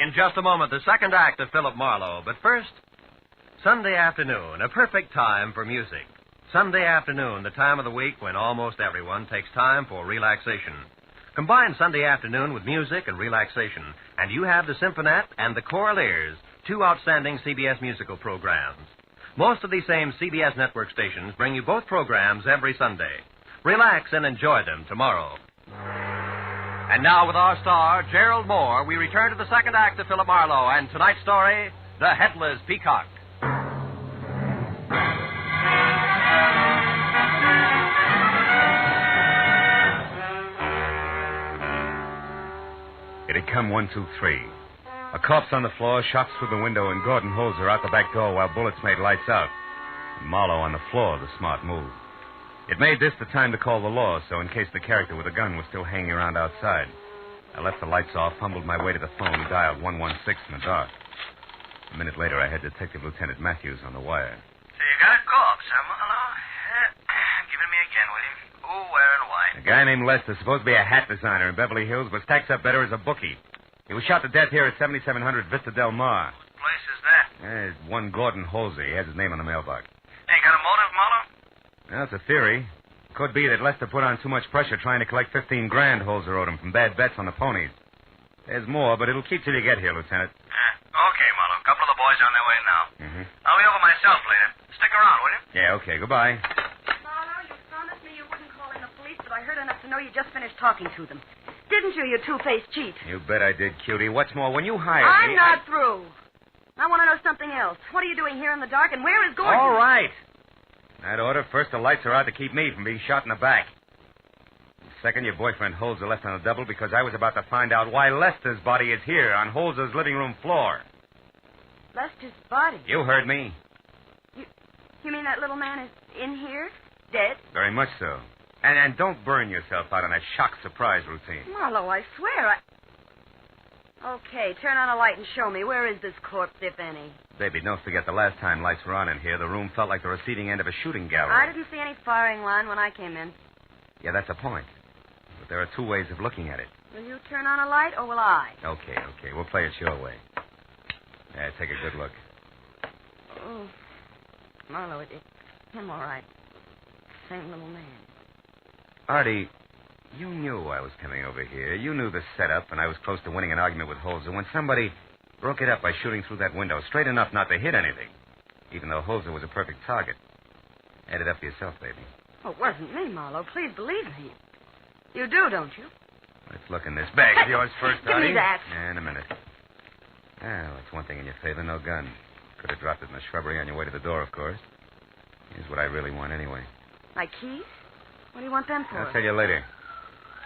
In just a moment, the second act of Philip Marlowe. But first, Sunday afternoon, a perfect time for music. Sunday afternoon, the time of the week when almost everyone takes time for relaxation. Combine Sunday afternoon with music and relaxation, and you have the Symphonette and the Choraleers, 2 outstanding CBS musical programs. Most of these same CBS network stations bring you both programs every Sunday. Relax and enjoy them tomorrow. And now with our star, Gerald Moore, we return to the second act of Philip Marlowe and tonight's story, The Headless Peacock. It had come 1, 2, 3. A corpse on the floor, shots through the window, and Gordon Holzer out the back door while bullets made lights out. And Marlowe on the floor, the smart move. It made this the time to call the law, so in case the character with the gun was still hanging around outside. I left the lights off, fumbled my way to the phone, and dialed 116 in the dark. A minute later, I had Detective Lieutenant Matthews on the wire. So you got a corpse, huh, Marlowe? Give it me again, will you? Who, where, and why? A guy named Lester, supposed to be a hat designer in Beverly Hills, but stacks up better as a bookie. He was shot to death here at 7700 Vista Del Mar. What place is that? One Gordon Holzer. He has his name on the mailbox. Hey, got a motive, Marlowe? Well, it's a theory. Could be that Lester put on too much pressure trying to collect 15 grand Holzer owed him from bad bets on the ponies. There's more, but it'll keep till you get here, Lieutenant. Okay, Marlowe. A couple of the boys are on their way now. Mm-hmm. I'll be over myself later. Stick around, will you? Yeah, okay. Goodbye. Marlowe, you promised me you wouldn't call in the police, but I heard enough to know you just finished talking to them. Didn't you, you two-faced cheat? You bet I did, cutie. What's more, when you hired I'm me... not through. I want to know something else. What are you doing here in the dark, and where is Gordon? All right. That order, first the lights are out to keep me from being shot in the back. Second, your boyfriend Holzer left on a double because I was about to find out why Lester's body is here on Holzer's living room floor. Lester's body? You heard me. You mean that little man is in here, dead? Very much so. And don't burn yourself out on that shock surprise routine. Marlowe, I swear Okay, turn on a light and show me. Where is this corpse, if any? Baby, don't forget the last time lights were on in here, the room felt like the receiving end of a shooting gallery. I didn't see any firing line when I came in. Yeah, that's a point. But there are two ways of looking at it. Will you turn on a light, or will I? Okay. We'll play it your way. Yeah, take a good look. Oh, Marlowe, it's him, all right. Same little man. Artie, you knew I was coming over here. You knew the setup, and I was close to winning an argument with Holzer when somebody broke it up by shooting through that window, straight enough not to hit anything, even though Holzer was a perfect target. Add it up for yourself, baby. Oh, it wasn't me, Marlowe. Please believe me. You do, don't you? Let's look in this bag of yours first, Give Artie. me that. Yeah, in a minute. Well, that's one thing in your favor, no gun. Could have dropped it in the shrubbery on your way to the door, of course. Here's what I really want anyway. My keys? What do you want them for? I'll tell you later.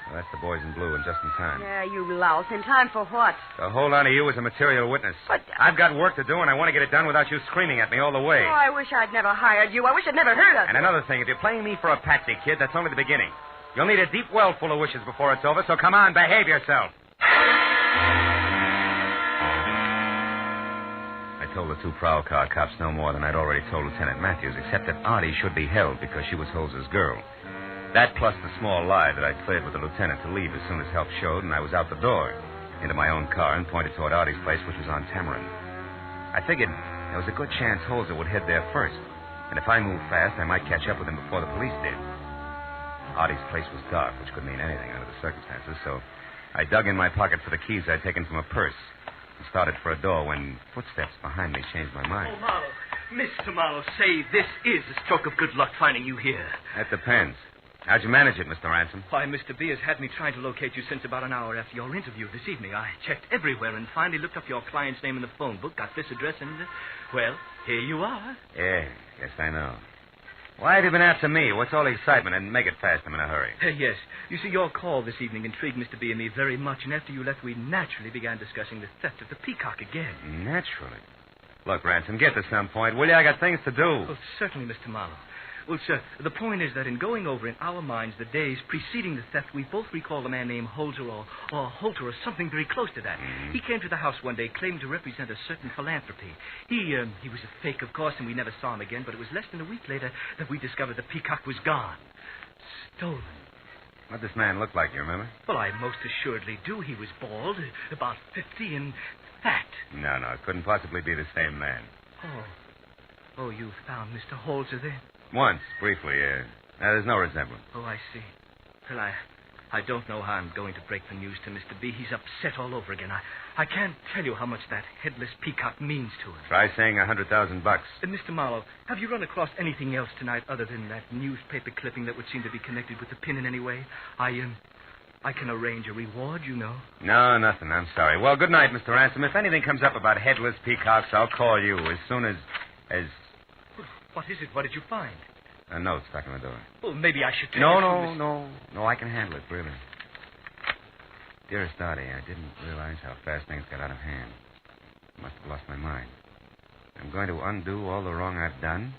Well, that's the boys in blue, and just in time. Yeah, you louse. In time for what? So hold on to you as a material witness. But... I've got work to do, and I want to get it done without you screaming at me all the way. Oh, I wish I'd never hired you. I wish I'd never heard of And another thing, if you're playing me for a patsy, kid, that's only the beginning. You'll need a deep well full of wishes before it's over, so come on, behave yourself. I told the two prowl car cops no more than I'd already told Lieutenant Matthews, except that Artie should be held because she was Holzer's girl. That plus the small lie that I cleared with the lieutenant to leave as soon as help showed, and I was out the door, into my own car, and pointed toward Artie's place, which was on Tamarind. I figured there was a good chance Holzer would head there first, and if I moved fast, I might catch up with him before the police did. Artie's place was dark, which could mean anything under the circumstances, so I dug in my pocket for the keys I'd taken from a purse and started for a door when footsteps behind me changed my mind. Oh, Marlowe. Mr. Marlowe, say this is a stroke of good luck finding you here. That depends. How'd you manage it, Mr. Ransom? Why, Mr. B has had me trying to locate you since about an hour after your interview this evening. I checked everywhere and finally looked up your client's name in the phone book, got this address, and, well, here you are. Yeah, yes, I know. Why have you been after me? What's all the excitement? And make it fast. I'm in a hurry. Yes. You see, your call this evening intrigued Mr. B and me very much, and after you left, we naturally began discussing the theft of the peacock again. Naturally. Look, Ransom, get to some point, will you? I got things to do. Oh, certainly, Mr. Marlowe. Well, sir, the point is that in going over in our minds the days preceding the theft, we both recall a man named Holzer or Holter or something very close to that. Mm-hmm. He came to the house one day claiming to represent a certain philanthropy. He was a fake, of course, and we never saw him again, but it was less than a week later that we discovered the peacock was gone. Stolen. What did this man look like, you remember? Well, I most assuredly do. He was bald, about 50, and fat. No, it couldn't possibly be the same man. Oh, you found Mr. Holzer then? Once, briefly, yeah. There's no resemblance. Oh, I see. Well, I don't know how I'm going to break the news to Mr. B. He's upset all over again. I can't tell you how much that headless peacock means to him. Try saying $100,000. And Mr. Marlowe, have you run across anything else tonight other than that newspaper clipping that would seem to be connected with the pin in any way? I can arrange a reward, you know. No, nothing. I'm sorry. Well, good night, Mr. Ransom. If anything comes up about headless peacocks, I'll call you as soon as... What is it? What did you find? A note stuck in the door. Well, maybe I should tell you. No, I can handle it, really. Dearest Dottie, I didn't realize how fast things got out of hand. I must have lost my mind. I'm going to undo all the wrong I've done,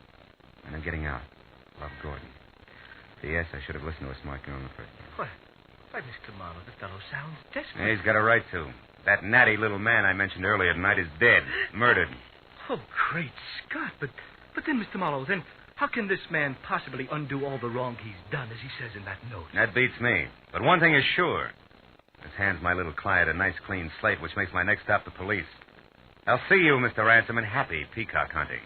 and I'm getting out. Love, Gordon. P.S. I should have listened to a smart girl in the first place. Why, Mr. Marlowe, the fellow sounds desperate. Yeah, he's got a right to. That natty little man I mentioned earlier tonight is dead, murdered. Oh, great Scott. But then, Mr. Marlowe, then how can this man possibly undo all the wrong he's done, as he says in that note? That beats me. But one thing is sure. This hands my little client a nice clean slate, which makes my next stop the police. I'll see you, Mr. Ransom, and happy peacock hunting.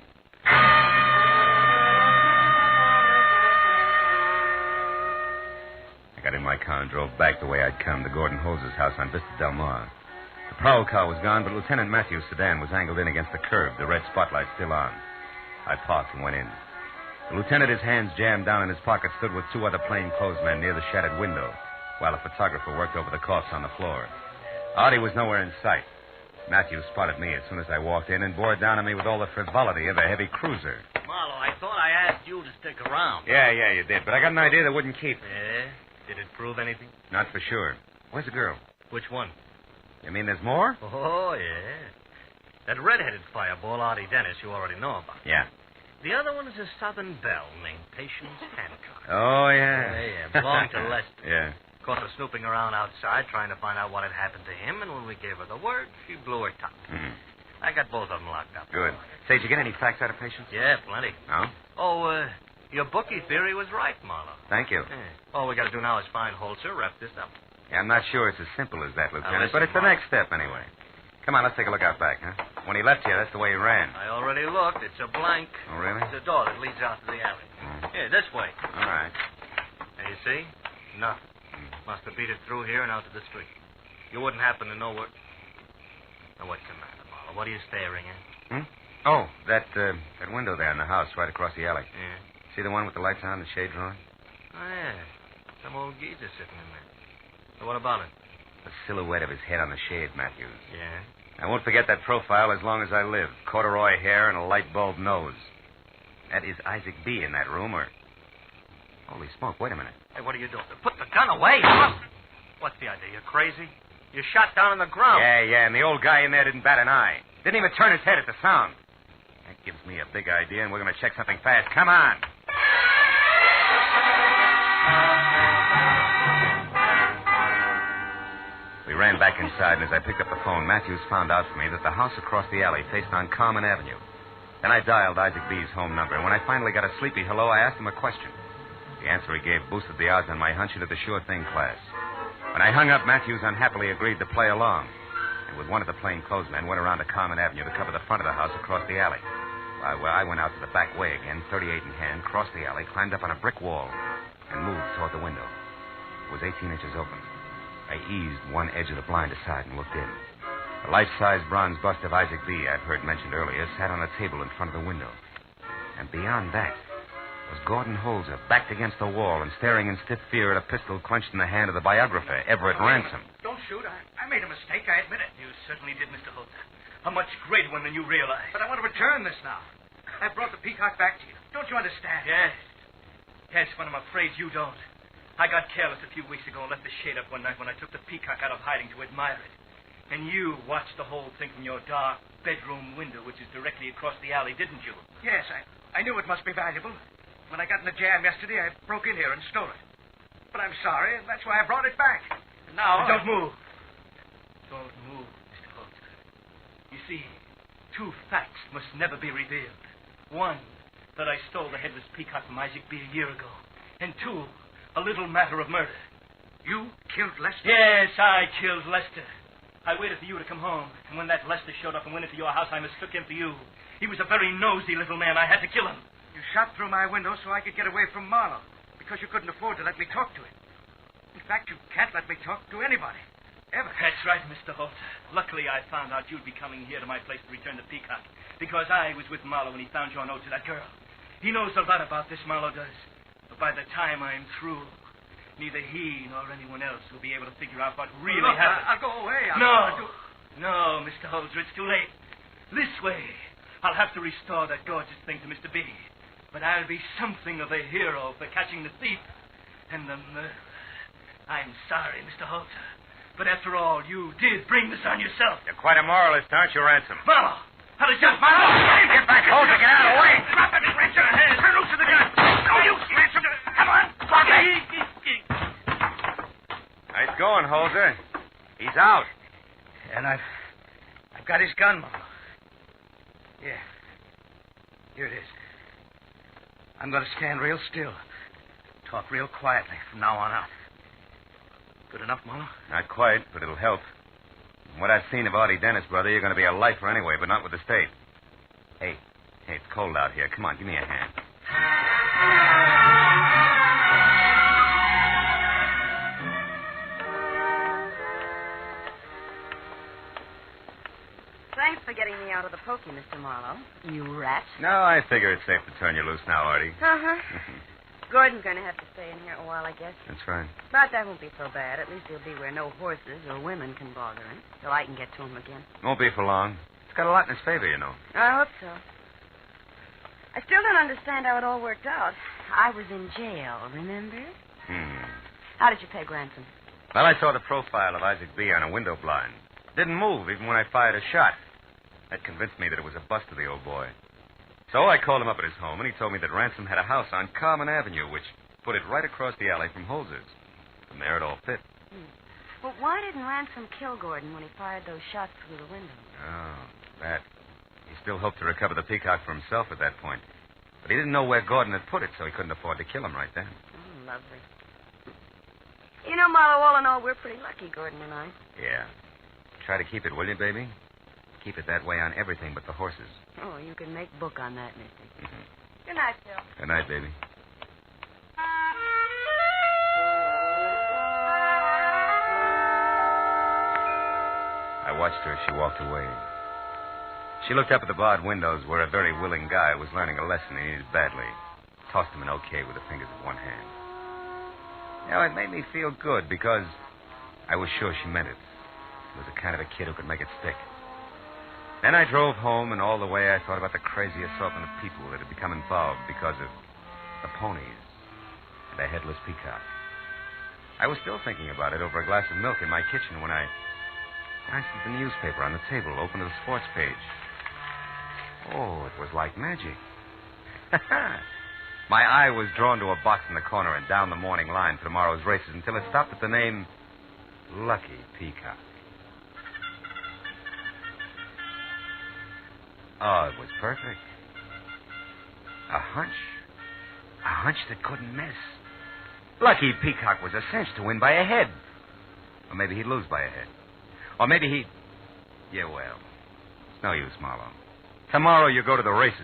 I got in my car and drove back the way I'd come to Gordon Holz's house on Vista Del Mar. The prowl car was gone, but Lieutenant Matthews' sedan was angled in against the curb, the red spotlight still on. I parked and went in. The lieutenant, his hands jammed down in his pocket, stood with two other plainclothesmen near the shattered window, while a photographer worked over the corpse on the floor. Artie was nowhere in sight. Matthews spotted me as soon as I walked in and bore down on me with all the frivolity of a heavy cruiser. Marlowe, I thought I asked you to stick around. Yeah, you did, but I got an idea that wouldn't keep. Yeah? Did it prove anything? Not for sure. Where's the girl? Which one? You mean there's more? Oh, yeah. That red-headed fireball, Artie Dennis, you already know about. Yeah. The other one is a Southern belle named Patience Hancock. Oh, yeah. Yeah, belonged to Lester. Yeah. Caught her snooping around outside trying to find out what had happened to him, and when we gave her the word, she blew her top. Mm-hmm. I got both of them locked up. Good. Say, did you get any facts out of Patience? Yeah, plenty. Oh? Oh, your bookie theory was right, Marlowe. Thank you. Yeah. All we got to do now is find Holzer, wrap this up. Yeah, I'm not sure it's as simple as that, Lieutenant, listen, but it's the next step anyway. Come on, let's take a look out back, huh? When he left here, that's the way he ran. I already looked. It's a blank. Oh, really? It's a door that leads out to the alley. Yeah, this way. All right. And you see? Nothing. Must have beat it through here and out to the street. You wouldn't happen to know where... Now, what's the matter, Marlowe? What are you staring at? Oh, that window there in the house right across the alley. Yeah. See the one with the lights on, the shade drawn? Oh, yeah. Some old geezer sitting in there. So what about it? The silhouette of his head on the shade, Matthews. Yeah? I won't forget that profile as long as I live. Corduroy hair and a light bulb nose. That is Isaac B. in that room, or... Holy smoke, wait a minute. Hey, what are you doing? Put the gun away! What's the idea? You're crazy? You shot down on the ground. Yeah, and the old guy in there didn't bat an eye. Didn't even turn his head at the sound. That gives me a big idea, and we're going to check something fast. Come on. We ran back inside, and as I picked up the phone, Matthews found out for me that the house across the alley faced on Carmen Avenue. Then I dialed Isaac B.'s home number, and when I finally got a sleepy hello, I asked him a question. The answer he gave boosted the odds on my hunch into the sure thing class. When I hung up, Matthews unhappily agreed to play along, and with one of the plainclothesmen went around to Carmen Avenue to cover the front of the house across the alley. I went out to the back way again, 38 in hand, crossed the alley, climbed up on a brick wall, and moved toward the window. It was 18 inches open. I eased one edge of the blind aside and looked in. The life-size bronze bust of Isaac B. I'd heard mentioned earlier sat on a table in front of the window. And beyond that was Gordon Holzer, backed against the wall and staring in stiff fear at a pistol clenched in the hand of the biographer, Everett Ransom. Don't shoot. I made a mistake, I admit it. You certainly did, Mr. Holzer. A much greater one than you realize. But I want to return this now. I've brought the peacock back to you. Don't you understand? Yes, but I'm afraid you don't. I got careless a few weeks ago and left the shade up one night when I took the peacock out of hiding to admire it. And you watched the whole thing from your dark bedroom window, which is directly across the alley, didn't you? Yes, I knew it must be valuable. When I got in the jam yesterday, I broke in here and stole it. But I'm sorry, and that's why I brought it back. And now... Don't move. Don't move, Mr. Holzer. You see, two facts must never be revealed. One, that I stole the headless peacock from Isaac B. a year ago. And two, a little matter of murder. You killed Lester? Yes, I killed Lester. I waited for you to come home, and when that Lester showed up and went into your house, I mistook him for you. He was a very nosy little man. I had to kill him. You shot through my window so I could get away from Marlowe, because you couldn't afford to let me talk to him. In fact, you can't let me talk to anybody. Ever. That's right, Mr. Holt. Luckily, I found out you'd be coming here to my place to return the Peacock, because I was with Marlowe when he found your note to that girl. He knows a lot about this, Marlowe does. But by the time I'm through, neither he nor anyone else will be able to figure out what really happened. I'll go away. No, Mr. Holzer, it's too late. This way, I'll have to restore that gorgeous thing to Mr. B. But I'll be something of a hero for catching the thief and the murderer. I'm sorry, Mr. Holzer. But after all, you did bring this on yourself. You're quite a moralist, aren't you, Ransom? Marlowe! How did you... Marlowe! Get back, Holzer! Get out of the way! Drop it, Ransom! Turn loose of the gun! No use, Ransom! Come on! Drop it! Nice going, Holzer. He's out. And I've got his gun, Marlowe. Yeah. Here it is. I'm going to stand real still. Talk real quietly from now on out. Good enough, Marlowe? Not quite, but it'll help. From what I've seen of Artie Dennis, brother, you're going to be a lifer anyway, but not with the state. Hey, it's cold out here. Come on, give me a hand. Thanks for getting me out of the pokey, Mr. Marlowe. You rat. No, I figure it's safe to turn you loose now, Artie. Uh-huh. Gordon's going to have to stay in here a while, I guess. That's right. But that won't be so bad. At least he'll be where no horses or women can bother him, so I can get to him again. Won't be for long. It's got a lot in his favor, you know. I hope so. I still don't understand how it all worked out. I was in jail, remember? How did you pay ransom? Well, I saw the profile of Isaac B. on a window blind. Didn't move even when I fired a shot. That convinced me that it was a bust of the old boy. So I called him up at his home, and he told me that Ransom had a house on Carmen Avenue, which put it right across the alley from Holzer's. From there, it all fit. Well, why didn't Ransom kill Gordon when he fired those shots through the window? Oh, that. He still hoped to recover the Peacock for himself at that point. But he didn't know where Gordon had put it, so he couldn't afford to kill him right then. Oh, lovely. You know, Marlowe, all in all, we're pretty lucky, Gordon and I. Yeah. Try to keep it, will you, baby? Keep it that way on everything but the horses. Oh, you can make book on that, mister. Mm-hmm. Good night, Phil. Good night, baby. I watched her as she walked away. She looked up at the barred windows where a very willing guy was learning a lesson he needed badly. Tossed him an okay with the fingers of one hand. Now, it made me feel good because I was sure she meant it. She was the kind of a kid who could make it stick. Then I drove home, and all the way I thought about the crazy assortment of people that had become involved because of the ponies and a headless peacock. I was still thinking about it over a glass of milk in my kitchen when I glanced at the newspaper on the table, opened to the sports page. Oh, it was like magic. My eye was drawn to a box in the corner and down the morning line for tomorrow's races until it stopped at the name Lucky Peacock. Oh, it was perfect. A hunch. A hunch that couldn't miss. Lucky Peacock was a cinch to win by a head. Or maybe he'd lose by a head. Or maybe he'd... Yeah, well, it's no use, Marlowe. Tomorrow you go to the races.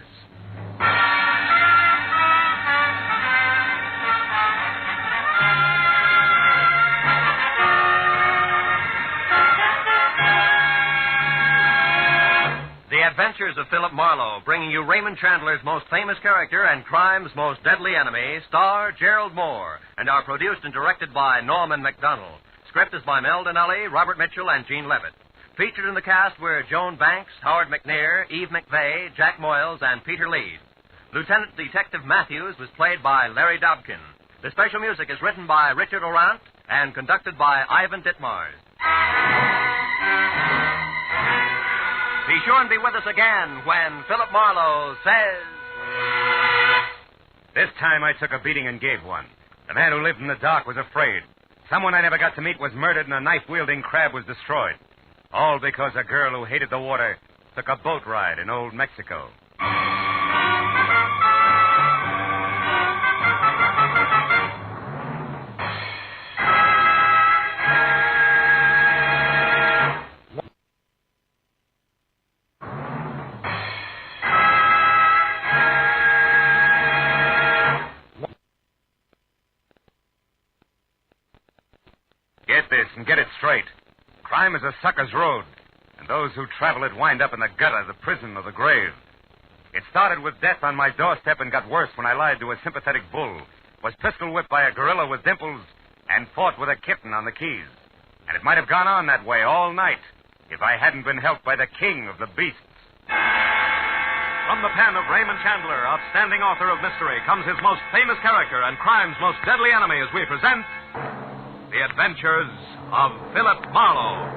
The Adventures of Philip Marlowe, bringing you Raymond Chandler's most famous character and crime's most deadly enemy, star Gerald Moore, and are produced and directed by Norman MacDonald. Script is by Mel Donnelly, Robert Mitchell, and Gene Levitt. Featured in the cast were Joan Banks, Howard McNair, Eve McVeigh, Jack Moyles, and Peter Leeds. Lieutenant Detective Matthews was played by Larry Dobkin. The special music is written by Richard Orant and conducted by Ivan Ditmars. Be sure and be with us again when Philip Marlowe says... This time I took a beating and gave one. The man who lived in the dark was afraid. Someone I never got to meet was murdered and a knife-wielding crab was destroyed. All because a girl who hated the water took a boat ride in old Mexico. and get it straight. Crime is a sucker's road, and those who travel it wind up in the gutter, the prison, or the grave. It started with death on my doorstep and got worse when I lied to a sympathetic bull, was pistol whipped by a gorilla with dimples, and fought with a kitten on the Keys. And it might have gone on that way all night if I hadn't been helped by the king of the beasts. From the pen of Raymond Chandler, outstanding author of mystery, comes his most famous character and crime's most deadly enemy as we present The Adventures of Philip Marlowe.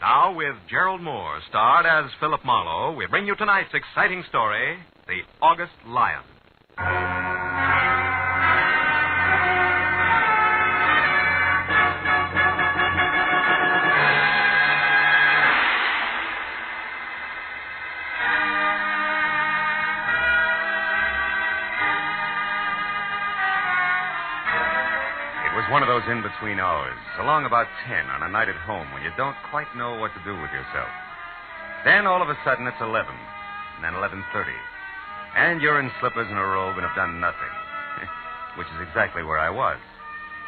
Now, with Gerald Moore starred as Philip Marlowe, we bring you tonight's exciting story, The August Lion. One of those in-between hours, along about 10 on a night at home when you don't quite know what to do with yourself. Then all of a sudden it's 11, and then 11:30, and you're in slippers and a robe and have done nothing, which is exactly where I was,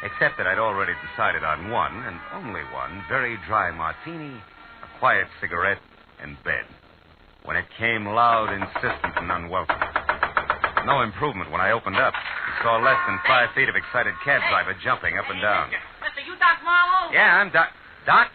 except that I'd already decided on one, and only one, very dry martini, a quiet cigarette, and bed, when it came loud, insistent, and unwelcome. No improvement when I opened up. Saw less than 5 feet of excited cab driver jumping up and down. Mister, you Doc Marlowe? Yeah, I'm Doc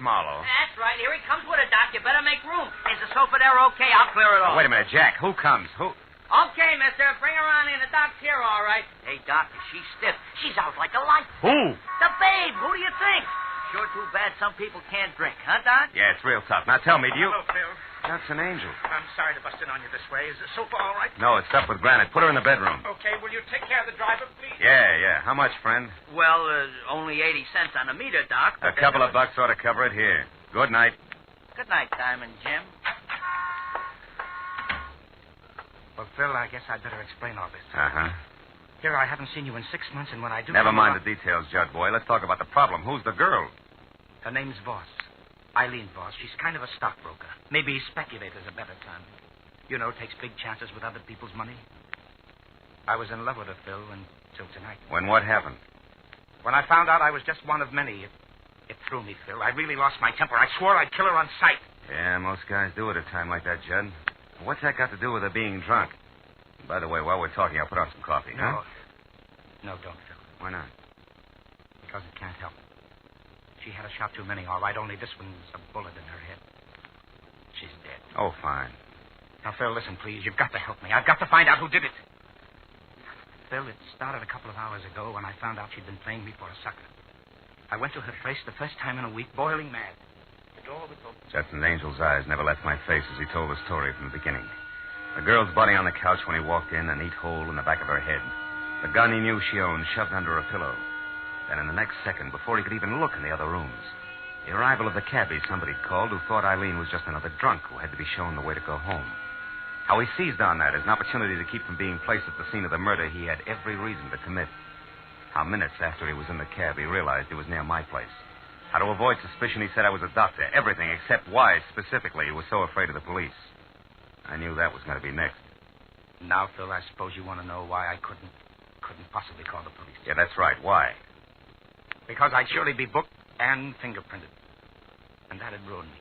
Marlowe. That's right. Here he comes with a Doc. You better make room. Is the sofa there okay? I'll clear it off. Wait a minute, Jack. Who comes? Who? Okay, mister. Bring her on in. The Doc's here, all right. Hey, Doc, is she stiff? She's out like a light. Who? The babe. Who do you think? Sure too bad some people can't drink, huh, Doc? Yeah, it's real tough. Now tell me, do you... Hello, Phil. That's an angel. I'm sorry to bust in on you this way. Is the sofa all right? No, it's stuffed with granite. Put her in the bedroom. Okay, will you take care of the driver, please? Yeah. How much, friend? Well, only 80 cents on the meter, Doc. A couple of bucks ought to cover it here. Good night. Good night, Tyme and Jim. Well, Phil, I guess I'd better explain all this. Uh-huh. Here, I haven't seen you in 6 months, and when I do... Never mind the details, Judd boy. Let's talk about the problem. Who's the girl? Her name's Voss. Eileen Voss. She's kind of a stockbroker. Maybe speculator's a better term. You know, takes big chances with other people's money. I was in love with her, Phil, until tonight. When what happened? When I found out I was just one of many, it threw me, Phil. I really lost my temper. I swore I'd kill her on sight. Yeah, most guys do at a time like that, Judd. What's that got to do with her being drunk? By the way, while we're talking, I'll put on some coffee, huh? No, don't, Phil. Why not? Because it can't help. She had a shot too many, all right, only this one's a bullet in her head. She's dead. Oh, fine. Now, Phil, listen, please. You've got to help me. I've got to find out who did it. Phil, it started a couple of hours ago when I found out she'd been playing me for a sucker. I went to her place the first time in a week, boiling mad. The door was open. Justin's angel's eyes never left my face as he told the story from the beginning. The girl's body on the couch when he walked in, a neat hole in the back of her head. The gun he knew she owned shoved under her pillow. Then in the next second, before he could even look in the other rooms, the arrival of the cabbie somebody called who thought Eileen was just another drunk who had to be shown the way to go home. How he seized on that as an opportunity to keep from being placed at the scene of the murder he had every reason to commit. How minutes after he was in the cab, he realized he was near my place. How to avoid suspicion, he said I was a doctor. Everything except why, specifically, he was so afraid of the police. I knew that was going to be next. Now, Phil, I suppose you want to know why I couldn't possibly call the police. Yeah, that's right. Why? Because I'd surely be booked and fingerprinted. And that'd ruin me.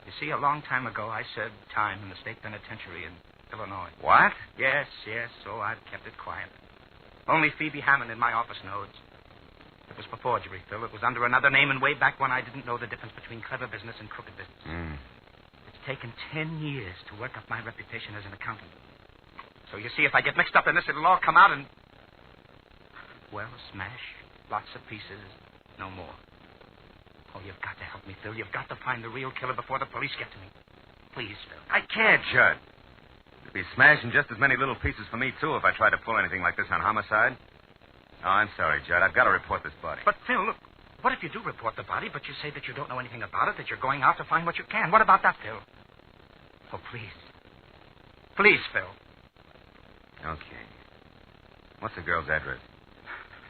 You see, a long time ago, I served time in the state penitentiary in Illinois. What? Yes, so I've kept it quiet. Only Phoebe Hammond in my office knows. It was for forgery, Phil. It was under another name and way back when I didn't know the difference between clever business and crooked business. It's taken 10 years to work up my reputation as an accountant. So you see, if I get mixed up in this, it'll all come out and... Well, smash. Lots of pieces. No more. Oh, you've got to help me, Phil. You've got to find the real killer before the police get to me. Please, Phil. I can't, Judd. You'd be smashing just as many little pieces for me, too, if I tried to pull anything like this on homicide. Oh, I'm sorry, Judd. I've got to report this body. But, Phil, look. What if you do report the body, but you say that you don't know anything about it, that you're going out to find what you can? What about that, Phil? Oh, please. Please, Phil. Okay. What's the girl's address?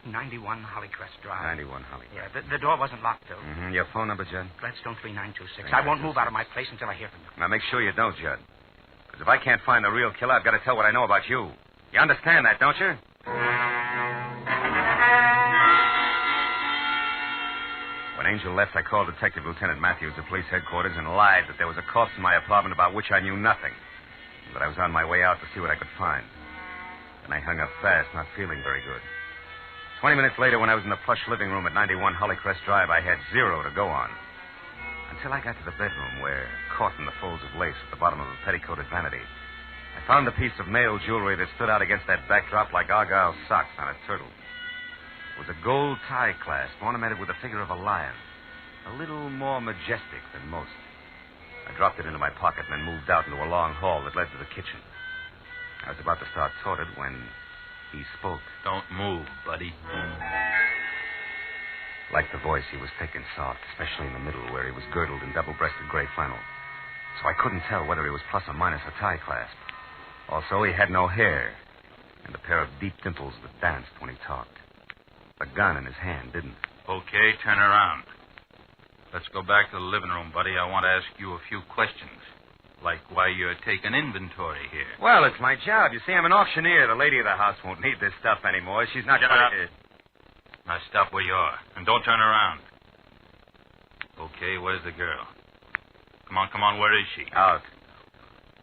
91 Hollycrest Drive. 91 Hollycrest. Yeah, the door wasn't locked, Phil. Mm-hmm. Your phone number, Judd? Gladstone 3926. I won't move out of my place until I hear from you. Now, make sure you don't, Judd. Because if I can't find the real killer, I've got to tell what I know about you. You understand that, don't you? When Angel left, I called Detective Lieutenant Matthews at police headquarters and lied that there was a corpse in my apartment about which I knew nothing. But I was on my way out to see what I could find. And I hung up fast, not feeling very good. 20 minutes later, when I was in the plush living room at 91 Hollycrest Drive, I had 0 to go on. Until I got to the bedroom where, caught in the folds of lace at the bottom of a petticoated vanity, I found a piece of male jewelry that stood out against that backdrop like argyle socks on a turtle. It was a gold tie clasp ornamented with the figure of a lion, a little more majestic than most. I dropped it into my pocket and then moved out into a long hall that led to the kitchen. I was about to start toward it when he spoke. Don't move, buddy. Like the voice, he was thick and soft, especially in the middle where he was girdled in double-breasted gray flannel. So I couldn't tell whether he was plus or minus a tie clasp. Also, he had no hair and a pair of deep dimples that danced when he talked. The gun in his hand didn't. Okay, turn around. Let's go back to the living room, buddy. I want to ask you a few questions. Like why you're taking inventory here. Well, it's my job. You see, I'm an auctioneer. The lady of the house won't need this stuff anymore. She's not Shut going up. to... Now stop where you are. And don't turn around. Okay, where's the girl? Come on, where is she? Out.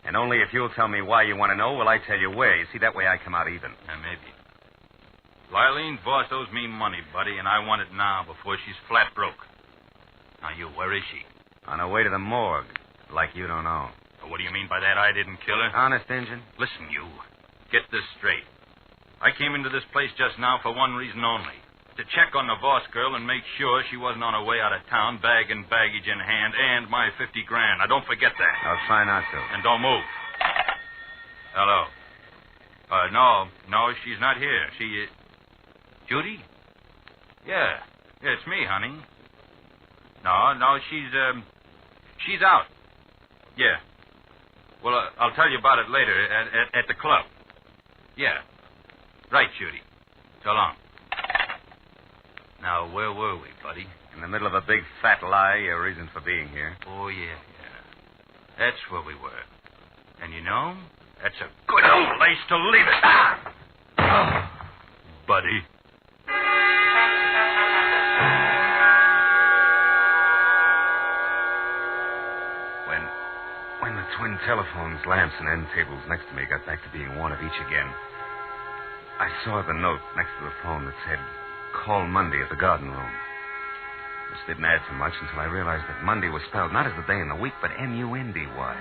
And only if you'll tell me why you want to know will I tell you where. You see, that way I come out even. Yeah, maybe. Lilene Voss owes me money, buddy, and I want it now before she's flat broke. Now, you, where is she? On her way to the morgue. Like you don't know. What do you mean by that? I didn't kill her? Honest, Injun? Listen, you. Get this straight. I came into this place just now for one reason only. To check on the Voss girl and make sure she wasn't on her way out of town, bag and baggage in hand, and my $50,000. Now, don't forget that. I'll try not to. And don't move. Hello. No, she's not here. She, Judy? Yeah, it's me, honey. No, she's out. Yeah. Well, I'll tell you about it later at the club. Yeah. Right, Judy. So long. Now, where were we, buddy? In the middle of a big fat lie, your reason for being here. Oh, yeah. That's where we were. And you know, that's a good place to leave it. Buddy. When the twin telephones, lamps, and end tables next to me got back to being one of each again, I saw the note next to the phone that said, "Call Monday at the garden room." This didn't add to much until I realized that Monday was spelled not as the day in the week, but M-U-N-D-Y.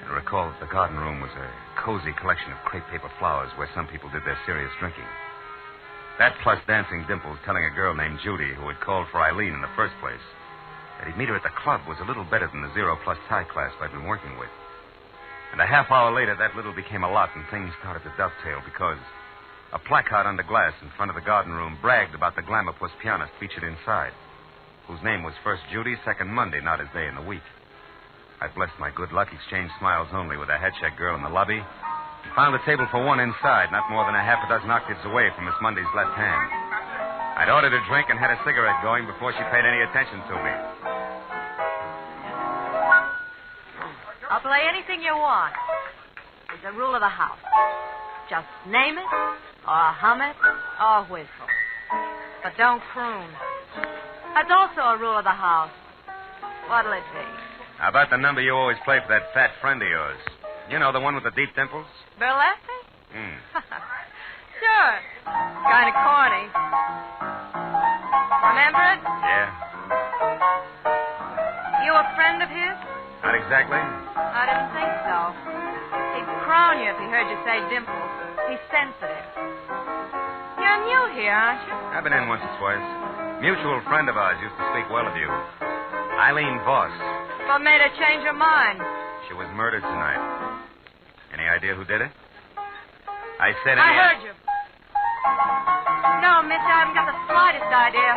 And I recalled that the garden room was a cozy collection of crepe paper flowers where some people did their serious drinking. That plus dancing dimples telling a girl named Judy, who had called for Eileen in the first place, that he'd meet her at the club was a little better than the 0+ tie clasp I'd been working with. And a half hour later, that little became a lot, and things started to dovetail because a placard under glass in front of the garden room bragged about the glamour-puss pianist featured inside, whose name was first Judy, second Monday, not his day in the week. I blessed my good luck, exchanged smiles only with a head-check girl in the lobby, and found a table for one inside, not more than a half a dozen octaves away from Miss Monday's left hand. I'd ordered a drink and had a cigarette going before she paid any attention to me. I'll play anything you want. It's a rule of the house. Just name it, or hum it, or whistle. But don't croon. That's also a rule of the house. What'll it be? How about the number you always play for that fat friend of yours? You know, the one with the deep dimples? Burlesque? Sure. Kind of corny. Remember it? Yeah. You a friend of his? Not exactly. I didn't think so. He'd crown you if he heard you say dimples. He's sensitive. You're new here, aren't you? I've been in once or twice. Mutual friend of ours used to speak well of you. Eileen Voss. What made her change her mind? She was murdered tonight. Any idea who did it? I said I heard you. No, miss, I haven't got the slightest idea.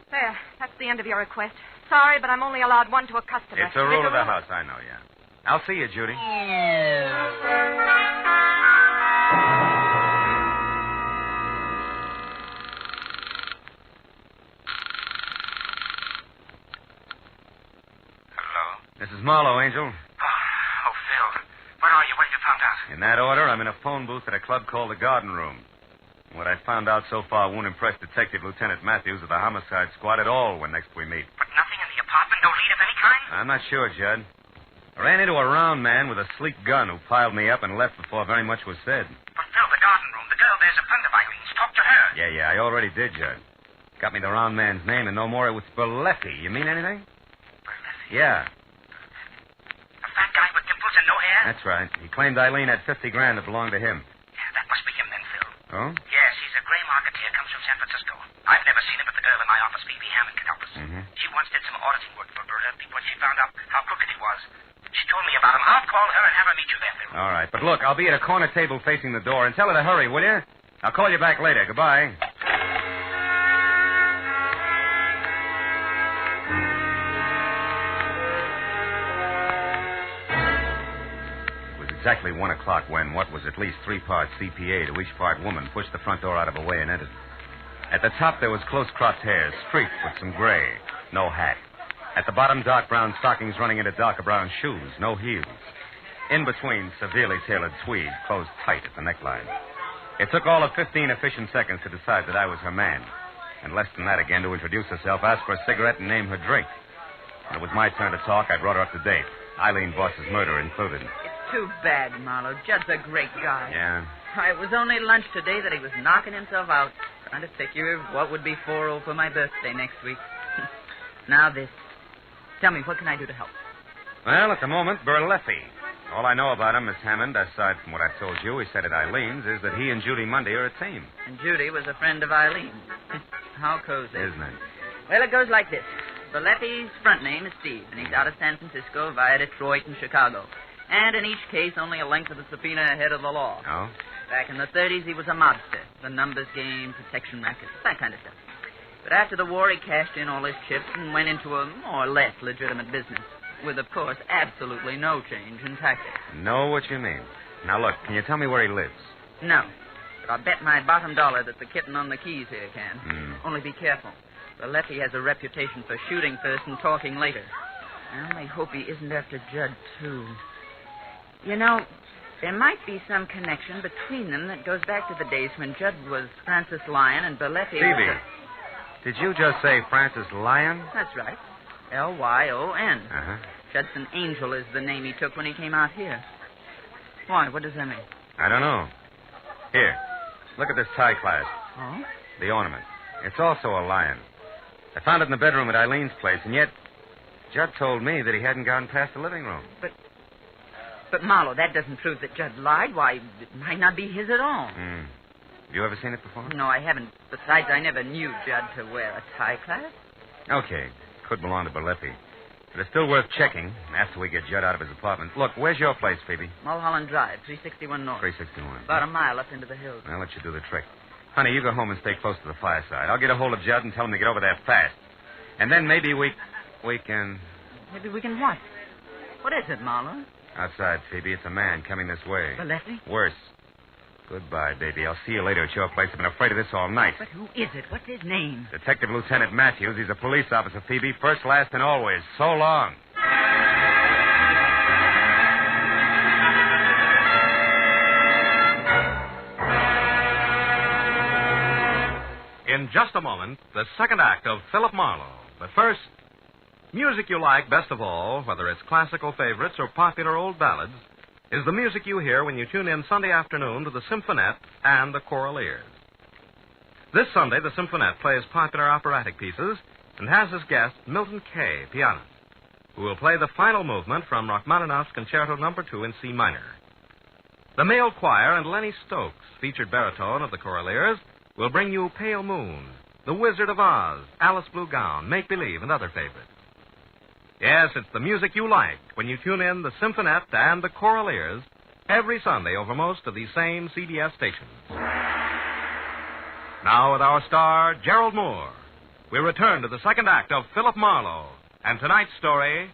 There, that's the end of your request. Sorry, but I'm only allowed one to a customer. It's a rule of the house, I know, yeah. I'll see you, Judy. Hello? This is Marlowe, Angel. Oh, Phil. Where are you? What have you found out? In that order, I'm in a phone booth at a club called the Garden Room. What I found out so far won't impress Detective Lieutenant Matthews of the Homicide Squad at all when next we meet. But nothing in the apartment? No lead of any kind? I'm not sure, Judd. I ran into a round man with a sleek gun who piled me up and left before very much was said. But, Phil, the garden room. The girl there's a friend of Eileen's. Talk to her. Yeah, I already did, Judd. Got me the round man's name and no more. It was Berletti. You mean anything? Berletti? Yeah. A fat guy with dimples and no hair? That's right. He claimed Eileen had $50,000 that belonged to him. Yeah, that must be him then, Phil. Oh? Yes, he's a gray marketeer, comes from San Francisco. I've never seen him, but the girl in my office, Phoebe Hammond, can help us. Mm-hmm. She once did some auditing work for Berletti when she found out how crooked he was. She told me about him. I'll call her and have her meet you there, Phil. All right. But look, I'll be at a corner table facing the door, and tell her to hurry, will you? I'll call you back later. Goodbye. Exactly 1 o'clock when what was at least 3 parts CPA to each part woman pushed the front door out of her way and entered. At the top, there was close-cropped hair, streaked with some gray. No hat. At the bottom, dark brown stockings running into darker brown shoes. No heels. In between, severely tailored tweed, closed tight at the neckline. It took all of 15 efficient seconds to decide that I was her man. And less than that again to introduce herself, ask for a cigarette, and name her drink. When it was my turn to talk, I brought her up to date. Eileen Boss's murder included. Too bad, Marlowe. Judd's a great guy. Yeah. Why, it was only lunch today that he was knocking himself out, trying to figure what would be 4-0 for my birthday next week. Now this. Tell me, what can I do to help? Well, at the moment, Berletti. All I know about him, Miss Hammond, aside from what I've told you, he said at Eileen's, is that he and Judy Mundy are a team. And Judy was a friend of Eileen's. How cozy. Isn't it? Well, it goes like this. Berletti's front name is Steve, and he's out of San Francisco via Detroit and Chicago. And in each case, only a length of the subpoena ahead of the law. Oh? Back in the 30s, he was a mobster. The numbers game, protection rackets, that kind of stuff. But after the war, he cashed in all his chips and went into a more or less legitimate business. With, of course, absolutely no change in tactics. Know what you mean. Now, look, can you tell me where he lives? No. But I'll bet my bottom dollar that the kitten on the keys here can. Only be careful. Berletti has a reputation for shooting first and talking later. I only hope he isn't after Judd, too. You know, there might be some connection between them that goes back to the days when Judd was Francis Lyon and Berletti Phoebe, did you just say Francis Lyon? That's right. Lyon. Uh-huh. Judson Angel is the name he took when he came out here. Why? What does that mean? I don't know. Here, look at this tie clasp. Oh? The ornament. It's also a lion. I found it in the bedroom at Eileen's place, and yet Judd told me that he hadn't gotten past the living room. But, Marlowe, that doesn't prove that Judd lied. Why, it might not be his at all. Have you ever seen it before? No, I haven't. Besides, I never knew Judd to wear a tie clasp. Okay. Could belong to Berletti. But it's still worth checking after we get Judd out of his apartment. Look, where's your place, Phoebe? Mulholland Drive, 361 North. 361. About a mile up into the hills. I'll let you do the trick. Honey, you go home and stay close to the fireside. I'll get a hold of Judd and tell him to get over there fast. And then maybe we can... Maybe we can what? What is it, Marlowe? Outside, Phoebe. It's a man coming this way. Berletti? Worse. Goodbye, baby. I'll see you later at your place. I've been afraid of this all night. But who is it? What's his name? Detective Lieutenant Matthews. He's a police officer, Phoebe. First, last, and always. So long. In just a moment, the second act of Philip Marlowe. But first, music you like best of all, whether it's classical favorites or popular old ballads, is the music you hear when you tune in Sunday afternoon to the Symphonette and the Choral Ears. This Sunday, the Symphonette plays popular operatic pieces and has as guest Milton Kay, pianist, who will play the final movement from Rachmaninoff's Concerto No. 2 in C minor. The male choir and Lenny Stokes, featured baritone of the Choral Ears, will bring you Pale Moon, The Wizard of Oz, Alice Blue Gown, Make Believe, and other favorites. Yes, it's the music you like when you tune in the Symphonette and the Choral Ears every Sunday over most of these same CBS stations. Now with our star, Gerald Moore, we return to the second act of Philip Marlowe and tonight's story,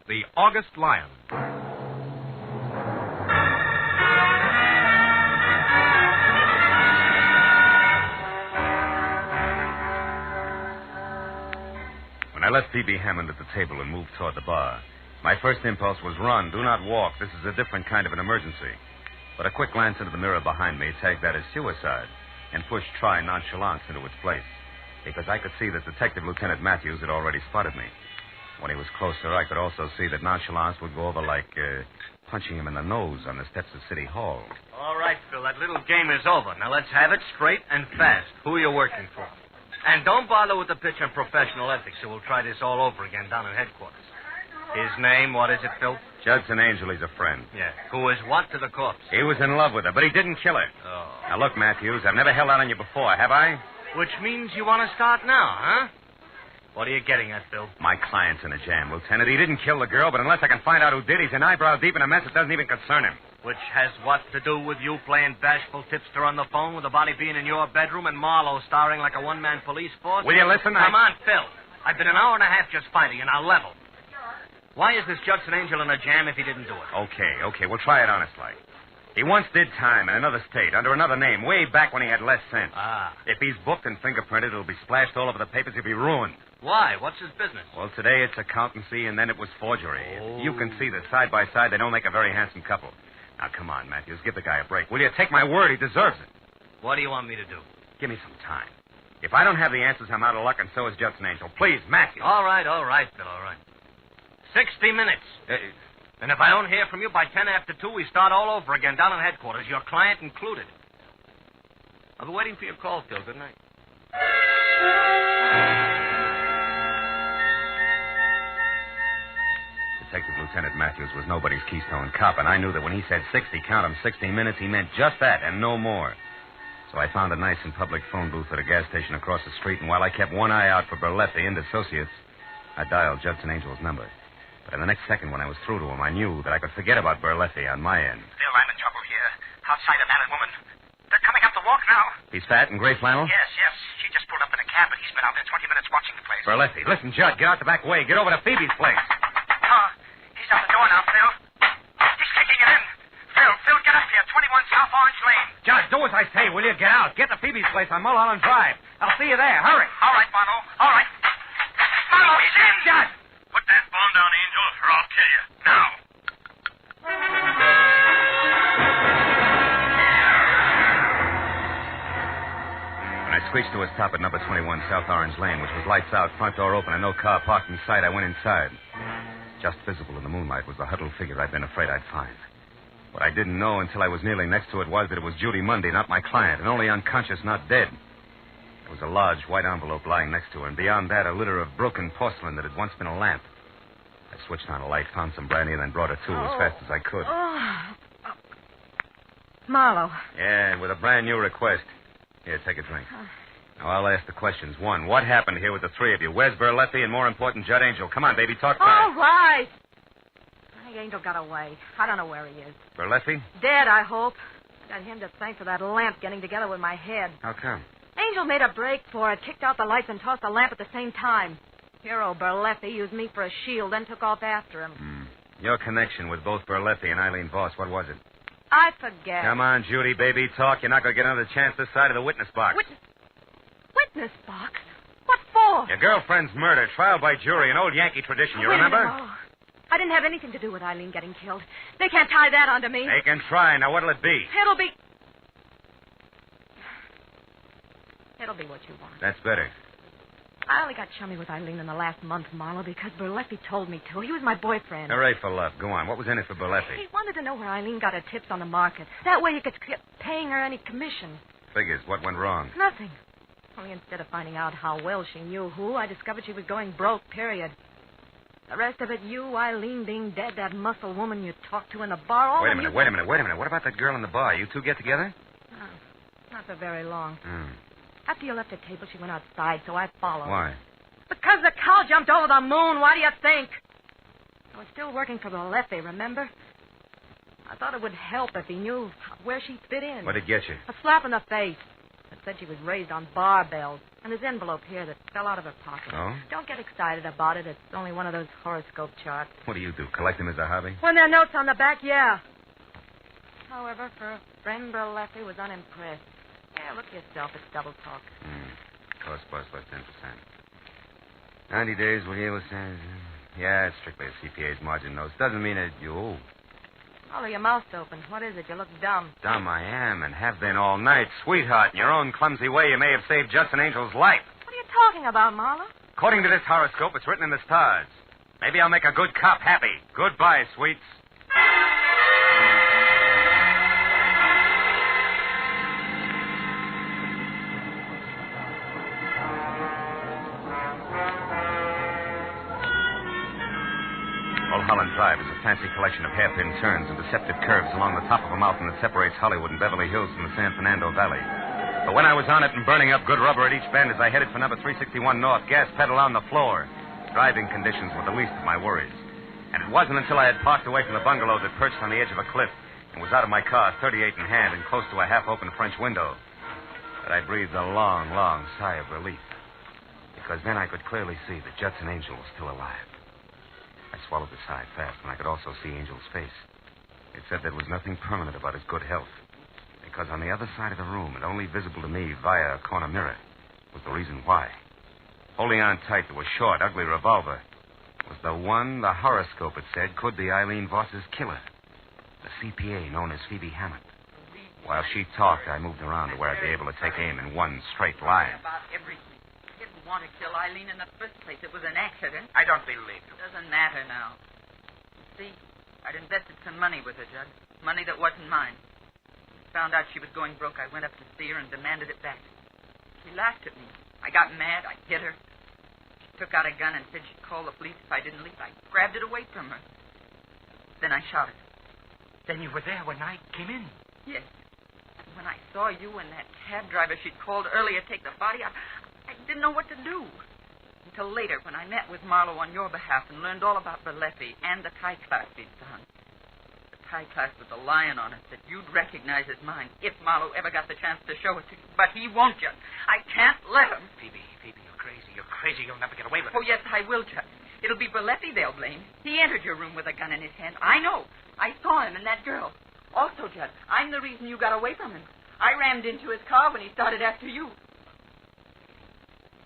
The August Lion. I left Phoebe Hammond at the table and moved toward the bar. My first impulse was run. Do not walk. This is a different kind of an emergency. But a quick glance into the mirror behind me tagged that as suicide and pushed try nonchalance into its place. Because I could see that Detective Lieutenant Matthews had already spotted me. When he was closer, I could also see that nonchalance would go over like punching him in the nose on the steps of City Hall. All right, Phil, that little game is over. Now let's have it straight and fast. Who are you working for? And don't bother with the pitch on professional ethics, or we'll try this all over again down in headquarters. His name, what is it, Phil? Judson Angel, he's a friend. Yeah. Who is what to the corpse? He was in love with her, but he didn't kill her. Oh. Now, look, Matthews, I've never held out on you before, have I? Which means you want to start now, huh? What are you getting at, Phil? My client's in a jam, Lieutenant. He didn't kill the girl, but unless I can find out who did, he's an eyebrow deep in a mess that doesn't even concern him. Which has what to do with you playing bashful tipster on the phone with the body being in your bedroom and Marlowe starring like a one-man police force? Will you listen? Come on, Phil. I've been an hour and a half just fighting, and I'll level. Why is this Judson Angel in a jam if he didn't do it? Okay. We'll try it honest-like. He once did time in another state, under another name, way back when he had less sense. Ah. If he's booked and fingerprinted, it'll be splashed all over the papers. He'll be ruined. Why? What's his business? Well, today it's accountancy, and then it was forgery. Oh. You can see that side by side they don't make a very handsome couple. Now, come on, Matthews. Give the guy a break. Will you? Take my word, he deserves it. What do you want me to do? Give me some time. If I don't have the answers, I'm out of luck, and so is Judson Angel. Please, Matthews. All right, Phil, all right. 60 minutes. And if I don't hear from you by 10 after 2, we start all over again down in headquarters, your client included. I'll be waiting for your call, Phil. Good night. Detective Lieutenant Matthews was nobody's Keystone cop, and I knew that when he said 60, count 'em, 60 minutes, he meant just that and no more. So I found a nice and public phone booth at a gas station across the street, and while I kept one eye out for Berletti and Associates, I dialed Judson Angel's number. But in the next second, when I was through to him, I knew that I could forget about Berletti on my end. Phil, I'm in trouble here. Outside a man and woman. They're coming up the walk now. He's fat and gray flannel? Yes. She just pulled up in a cab, and he's been out there 20 minutes watching the place. Berletti, listen, Judd, get out the back way. Get over to Phoebe's place. He's out the door now, Phil. He's kicking it in. Phil, get up here. 21 South Orange Lane. Judd, do as I say, will you? Get out. Get to Phoebe's place on Mulholland Drive. I'll see you there. Hurry. All right, Bono. All right. Bono, he's in. Judd! Put that phone down, Angel, or I'll kill you. Now. When I screeched to a stop at number 21 South Orange Lane, which was lights out, front door open, and no car parked in sight, I went inside. Just visible in the moonlight was the huddled figure I'd been afraid I'd find. What I didn't know until I was nearly next to it was that it was Judy Mundy, not my client, and only unconscious, not dead. There was a large white envelope lying next to her, and beyond that, a litter of broken porcelain that had once been a lamp. I switched on a light, found some brandy, and then brought her to as fast as I could. Marlowe. Yeah, with a brand new request. Here, take a drink. Now, I'll ask the questions. One, what happened here with the three of you? Where's Berletti and, more important, Judd Angel? Come on, baby, talk fast. All right. I think Angel got away. I don't know where he is. Berletti? Dead, I hope. Got him to thank for that lamp getting together with my head. How come? Angel made a break for it, kicked out the lights, and tossed the lamp at the same time. Hero Berletti used me for a shield, then took off after him. Your connection with both Berletti and Eileen Voss, what was it? I forget. Come on, Judy, baby, talk. You're not going to get another chance this side of the witness box. Witness box? What for? Your girlfriend's murder, trial by jury, an old Yankee tradition. You Wait a remember? minute. Oh, I didn't have anything to do with Eileen getting killed. They can't tie that onto me. They can try. Now, what'll it be? It'll be what you want. That's better. I only got chummy with Eileen in the last month, Marlowe, because Berletti told me to. He was my boyfriend. Hooray for love. Go on. What was in it for Berletti? He wanted to know where Eileen got her tips on the market. That way he could keep paying her any commission. Figures. What went wrong? Nothing. Only instead of finding out how well she knew who, I discovered she was going broke, period. The rest of it, you, Eileen being dead, that muscle woman you talked to in the bar, all Wait a of minute. you... What about that girl in the bar? You two get together? No, not for very long. After you left the table, she went outside, so I followed. Why? Because the cow jumped over the moon. Why do you think? I was still working for Berletti, remember? I thought it would help if he knew where she'd fit in. What'd it get you? A slap in the face. It said she was raised on barbells. And his envelope here that fell out of her pocket. Oh? Don't get excited about it. It's only one of those horoscope charts. What do you do? Collect them as a hobby? When there are notes on the back, yeah. However, for a friend, Berletti was unimpressed. Yeah, look yourself. It's double talk. Cost plus 10%. 90 days will yield us. Yeah, it's strictly a CPA's margin notes. Doesn't mean that you owe. Marlo, your mouth's open. What is it? You look dumb. Dumb I am, and have been all night. Sweetheart, in your own clumsy way, you may have saved Justin Angel's life. What are you talking about, Marlo? According to this horoscope, it's written in the stars. Maybe I'll make a good cop happy. Goodbye, sweets. Mulholland Drive is a fancy collection of hairpin turns and deceptive curves along the top of a mountain that separates Hollywood and Beverly Hills from the San Fernando Valley. But when I was on it and burning up good rubber at each bend as I headed for number 361 North, gas pedal on the floor, driving conditions were the least of my worries. And it wasn't until I had parked away from the bungalow that perched on the edge of a cliff and was out of my car, 38 in hand and close to a half-open French window, that I breathed a long, long sigh of relief. Because then I could clearly see that Judson Angel was still alive. I swallowed the sigh fast, and I could also see Angel's face. It said there was nothing permanent about his good health. Because on the other side of the room, and only visible to me via a corner mirror, was the reason why. Holding on tight to a short, ugly revolver was the one the horoscope had said could be Eileen Voss's killer, the CPA known as Phoebe Hammond. While she talked, I moved around to where I'd be able to take aim in one straight line. About everything. Didn't want to kill Eileen in the first place. It was an accident. I don't believe you. Doesn't matter now. See, I'd invested some money with her, Judd. Money that wasn't mine. Found out she was going broke. I went up to see her and demanded it back. She laughed at me. I got mad. I hit her. She took out a gun and said she'd call the police if I didn't leave. I grabbed it away from her. Then I shot her. Then you were there when I came in? Yes. And when I saw you and that cab driver she'd called earlier take the body, I didn't know what to do. Until later, when I met with Marlo on your behalf and learned all about Berlefi and the tie clasp he'd found. The tie clasp with the lion on it that you'd recognize as mine if Marlo ever got the chance to show it to you. But he won't, Judd. I can't let him. Phoebe, you're crazy. You're crazy. You'll never get away with it. Oh, yes, I will, Judd. It'll be Berlefi they'll blame. He entered your room with a gun in his hand. I know. I saw him and that girl. Also, Judd, I'm the reason you got away from him. I rammed into his car when he started after you.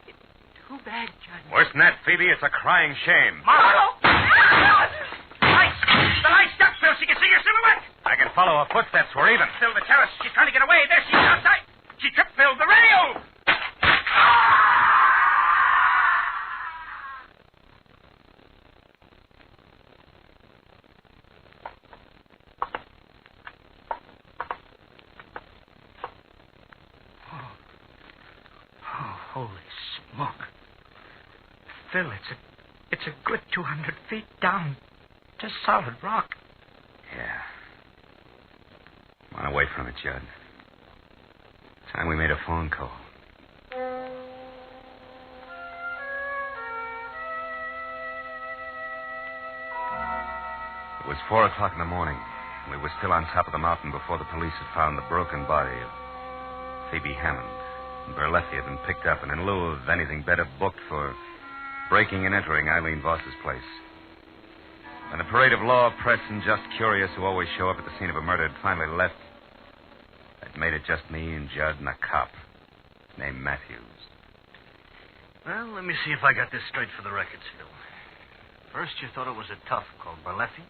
It's too bad, Judd. Worse than that, Phoebe, it's a crying shame. Marlo! The light stuck, Phil. She can see your silhouette. I can follow her footsteps. We're even. Phil, the terrace. She's trying to get away. There she is outside. She tripped Phil. The radio! Holy smoke. Phil, it's a good 200 feet down to solid rock. Yeah. I'm away from it, Judd. Time we made a phone call. It was 4 o'clock in the morning. We were still on top of the mountain before the police had found the broken body of Phoebe Hammond. Berlefi had been picked up and in lieu of anything better booked for breaking and entering Eileen Voss's place. When the parade of law, press, and just curious who always show up at the scene of a murder had finally left, it made it just me and Judd and a cop named Matthews. Well, let me see if I got this straight for the records, Phil. First, you thought it was a tough called Berlefi.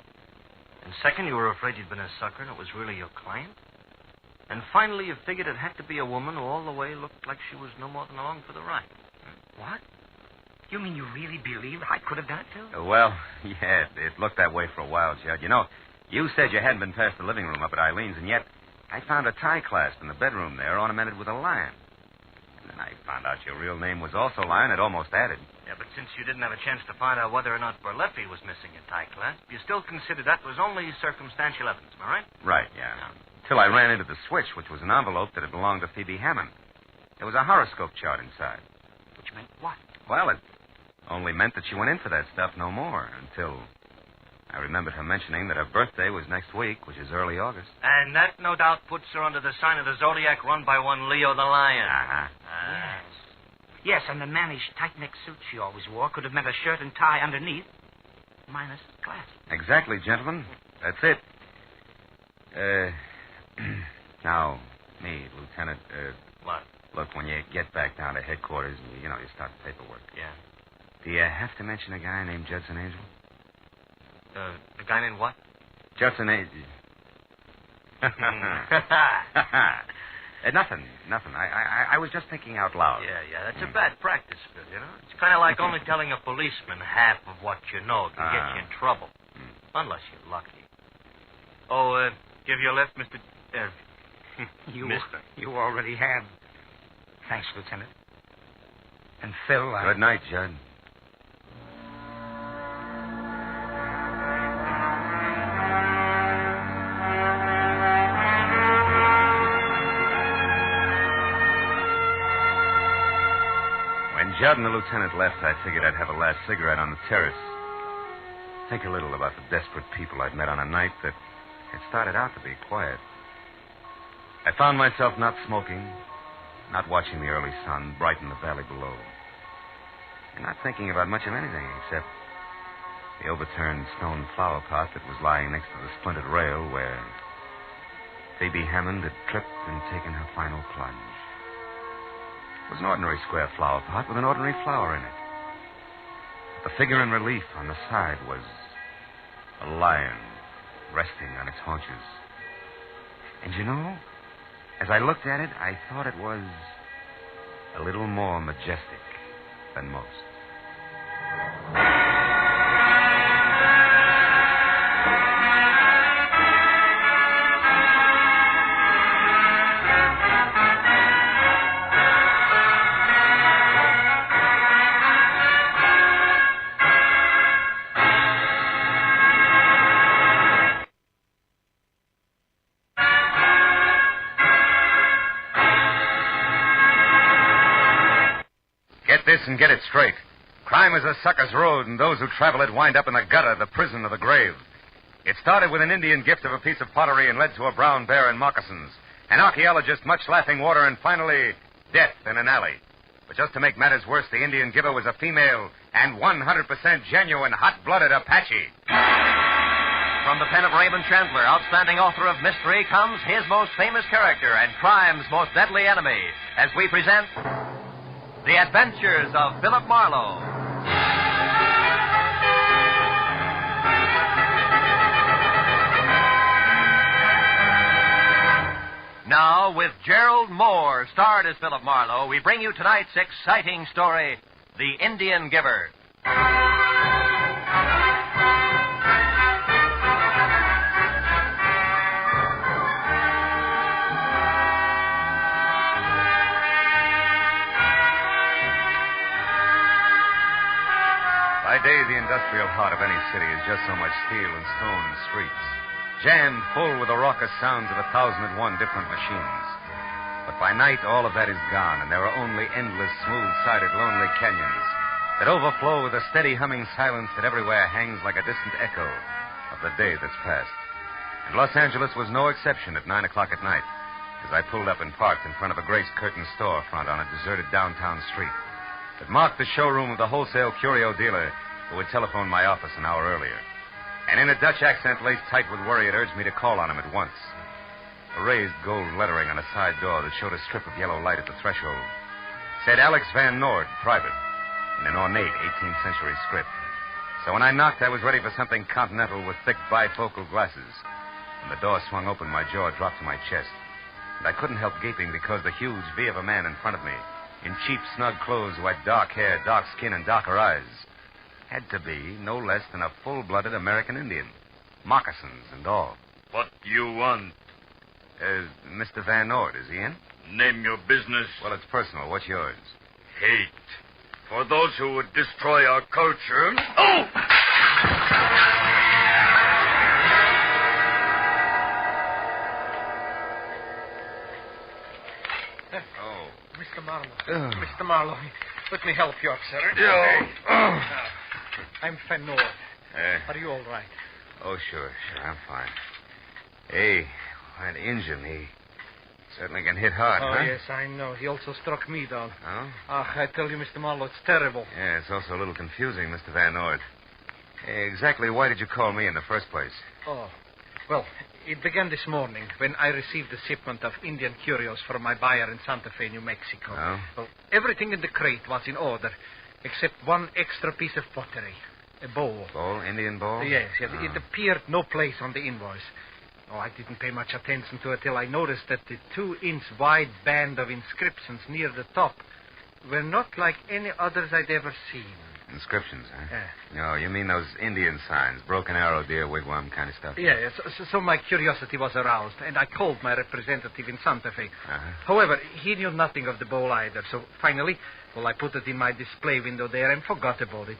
And second, you were afraid you'd been a sucker and it was really your client. And finally, you figured it had to be a woman who all the way looked like she was no more than along for the ride. What? You mean you really believe I could have done it, Phil? Well, yeah, it looked that way for a while, Judd. You know, you said you hadn't been past the living room up at Eileen's, and yet I found a tie clasp in the bedroom there ornamented with a lion. And then I found out your real name was also Lion. It almost added. Yeah, but since you didn't have a chance to find out whether or not Berlefi was missing a tie clasp, you still considered that was only circumstantial evidence, am I right? Right, yeah. Till I ran into the switch, which was an envelope that had belonged to Phoebe Hammond. There was a horoscope chart inside. Which meant what? Well, it only meant that she went in for that stuff no more until I remembered her mentioning that her birthday was next week, which is early August. And that, no doubt, puts her under the sign of the Zodiac run by one Leo the Lion. Uh-huh. Yes. Yes, and the mannish tight-neck suit she always wore could have meant a shirt and tie underneath, minus clasp. Exactly, gentlemen. That's it. Now, me, Lieutenant, What? Look, when you get back down to headquarters and, you start the paperwork. Yeah. Do you have to mention a guy named Judson Angel? A guy named what? Judson Angel. Nothing. I was just thinking out loud. Yeah, that's a bad practice, Phil, you know? It's kind of like only telling a policeman half of what you know can get you in trouble. Unless you're lucky. Oh, give you a lift, Mr. Mister. You already have. Thanks, Lieutenant. And Phil, Good night, Judd. When Judd and the lieutenant left, I figured I'd have a last cigarette on the terrace. Think a little about the desperate people I'd met on a night that had started out to be quiet. I found myself not smoking, not watching the early sun brighten the valley below, and not thinking about much of anything except the overturned stone flower pot that was lying next to the splintered rail where Phoebe Hammond had tripped and taken her final plunge. It was an ordinary square flower pot with an ordinary flower in it. But the figure in relief on the side was a lion resting on its haunches. And you know, as I looked at it, I thought it was a little more majestic than most. Get this and get it straight. Crime is a sucker's road, and those who travel it wind up in the gutter, the prison, or the grave. It started with an Indian gift of a piece of pottery and led to a brown bear and moccasins, an archaeologist, much laughing water, and finally, death in an alley. But just to make matters worse, the Indian giver was a female and 100% genuine, hot-blooded Apache. From the pen of Raymond Chandler, outstanding author of mystery, comes his most famous character and crime's most deadly enemy, as we present The Adventures of Philip Marlowe. Now, with Gerald Moore, starred as Philip Marlowe, we bring you tonight's exciting story, The Indian Giver. By day, the industrial heart of any city is just so much steel and stone and streets, jammed full with the raucous sounds of 1,001 different machines. But by night, all of that is gone, and there are only endless, smooth-sided, lonely canyons that overflow with a steady humming silence that everywhere hangs like a distant echo of the day that's passed. And Los Angeles was no exception at 9 o'clock at night, as I pulled up and parked in front of a grace-curtained storefront on a deserted downtown street that marked the showroom of the wholesale curio dealer who had telephoned my office an hour earlier. And in a Dutch accent laced tight with worry, it urged me to call on him at once. A raised gold lettering on a side door that showed a strip of yellow light at the threshold said Alex Van Noord, private, in an ornate 18th century script. So when I knocked, I was ready for something continental with thick bifocal glasses. When the door swung open, my jaw dropped to my chest. And I couldn't help gaping because the huge V of a man in front of me, in cheap, snug clothes, who had dark hair, dark skin, and darker eyes, had to be no less than a full-blooded American Indian. Moccasins and all. What do you want? Mr. Van Noord, is he in? Name your business. Well, it's personal. What's yours? Hate. For those who would destroy our culture. Oh! Mr. Marlowe. Mr. Marlowe, let me help you up, sir. I'm Van Noord. Are you all right? Oh, sure. I'm fine. Hey, that engine, he certainly can hit hard, huh? Yes, I know. He also struck me down. Oh? I tell you, Mr. Marlowe, it's terrible. Yeah, it's also a little confusing, Mr. Van Noord. Exactly why did you call me in the first place? Oh, well, it began this morning when I received a shipment of Indian curios from my buyer in Santa Fe, New Mexico. Oh? Well, everything in the crate was in order, except one extra piece of pottery. A bowl. Bowl? Indian bowl? Yes. It appeared no place on the invoice. Oh, I didn't pay much attention to it till I noticed that the 2-inch wide band of inscriptions near the top were not like any others I'd ever seen. Inscriptions, huh? Yeah. No, you mean those Indian signs, broken arrow, deer wigwam kind of stuff? Yeah, so my curiosity was aroused, and I called my representative in Santa Fe. Uh-huh. However, he knew nothing of the bowl either, so finally, I put it in my display window there and forgot about it.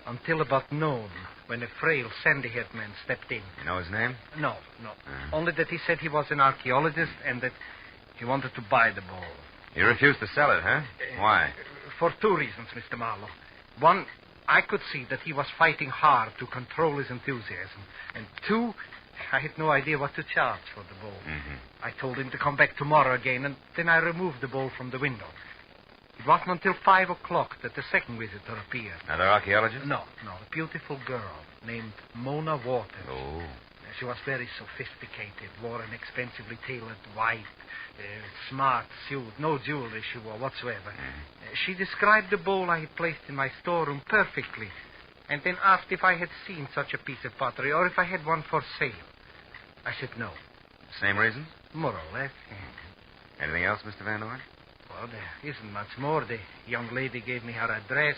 Until about noon, when a frail, sandy-haired man stepped in. You know his name? No. Only that he said he was an archaeologist and that he wanted to buy the bowl. He refused to sell it, huh? Why? For 2 reasons, Mr. Marlowe. One, I could see that he was fighting hard to control his enthusiasm. And 2, I had no idea what to charge for the bowl. Mm-hmm. I told him to come back tomorrow again, and then I removed the bowl from the window. It wasn't until 5 o'clock that the second visitor appeared. Another archaeologist? No. A beautiful girl named Mona Waters. Oh. She was very sophisticated, wore an expensively tailored white, smart suit, no jewelry she wore whatsoever. She described the bowl I had placed in my storeroom perfectly, and then asked if I had seen such a piece of pottery or if I had one for sale. I said no. Same reasons? More or less. Anything else, Mr. Van Orden? Well, there isn't much more. The young lady gave me her address,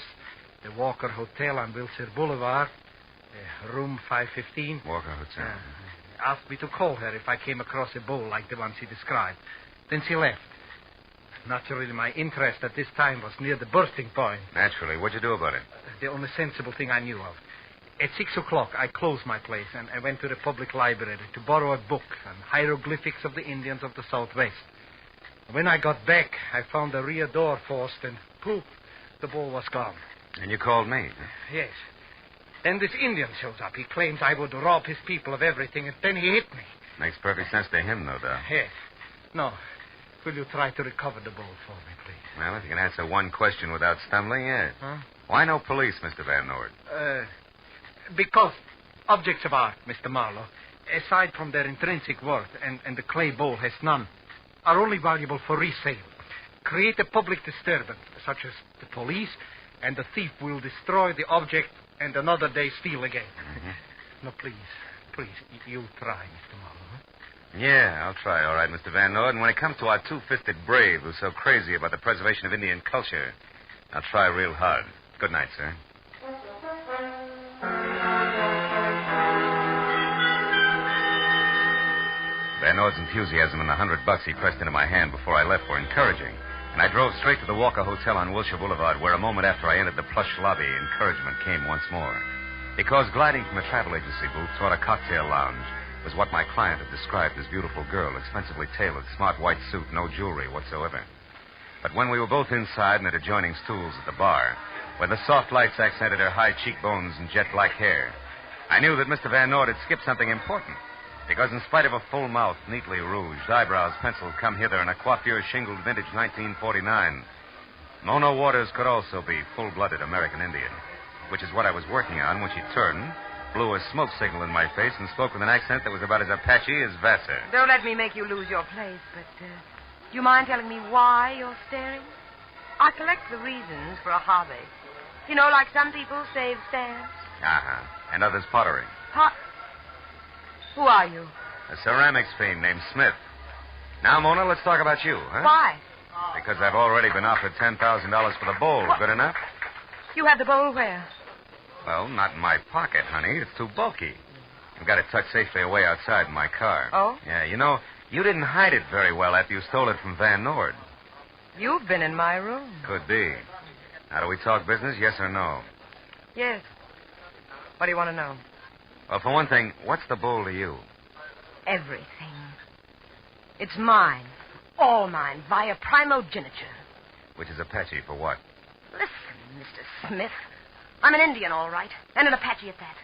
the Walker Hotel on Wilshire Boulevard, room 515. Walker Hotel. Asked me to call her if I came across a bowl like the one she described. Then she left. Naturally, my interest at this time was near the bursting point. Naturally. What'd you do about it? The only sensible thing I knew of. At 6 o'clock, I closed my place and I went to the public library to borrow a book on hieroglyphics of the Indians of the Southwest. When I got back, I found the rear door forced and poof, the bowl was gone. And you called me? Yes. Then this Indian shows up. He claims I would rob his people of everything, and then he hit me. Makes perfect sense to him, no doubt. Yes. No. Will you try to recover the bowl for me, please? Well, if you can answer one question without stumbling, yes. Huh? Why no police, Mr. Van Orden? Because objects of art, Mr. Marlowe, aside from their intrinsic worth, and the clay bowl has none, are only valuable for resale. Create a public disturbance, such as the police, and the thief will destroy the object and another day steal again. Mm-hmm. No, please, you try, Mr. Marlowe. Yeah, I'll try, all right, Mr. Van Orden. When it comes to our two-fisted brave who's so crazy about the preservation of Indian culture, I'll try real hard. Good night, sir. Van Orden's enthusiasm and the $100 he pressed into my hand before I left were encouraging, and I drove straight to the Walker Hotel on Wilshire Boulevard, where a moment after I entered the plush lobby, encouragement came once more. Because gliding from a travel agency booth toward a cocktail lounge was what my client had described as beautiful girl, expensively tailored, smart white suit, no jewelry whatsoever. But when we were both inside and at adjoining stools at the bar, where the soft lights accented her high cheekbones and jet black hair, I knew that Mr. Van Orden had skipped something important. Because in spite of a full mouth, neatly rouged, eyebrows penciled, come hither, and a coiffure shingled vintage 1949, Mona Waters could also be full-blooded American Indian, which is what I was working on when she turned, blew a smoke signal in my face, and spoke with an accent that was about as Apache as Vassar. Don't let me make you lose your place, but do you mind telling me why you're staring? I collect the reasons for a hobby. You know, like some people save stamps. Uh-huh. And others pottery. Who are you? A ceramics fiend named Smith. Now, Mona, let's talk about you, huh? Why? Because I've already been offered $10,000 for the bowl. What? Good enough? You have the bowl where? Well, not in my pocket, honey. It's too bulky. I've got it tucked safely away outside in my car. Oh? Yeah, you know, you didn't hide it very well after you stole it from Van Nord. You've been in my room. Could be. Now, do we talk business, yes or no? Yes. What do you want to know? Well, for one thing, what's the bowl to you? Everything. It's mine. All mine, via primogeniture. Which is Apache for what? Listen, Mr. Smith. I'm an Indian, all right, and an Apache at that.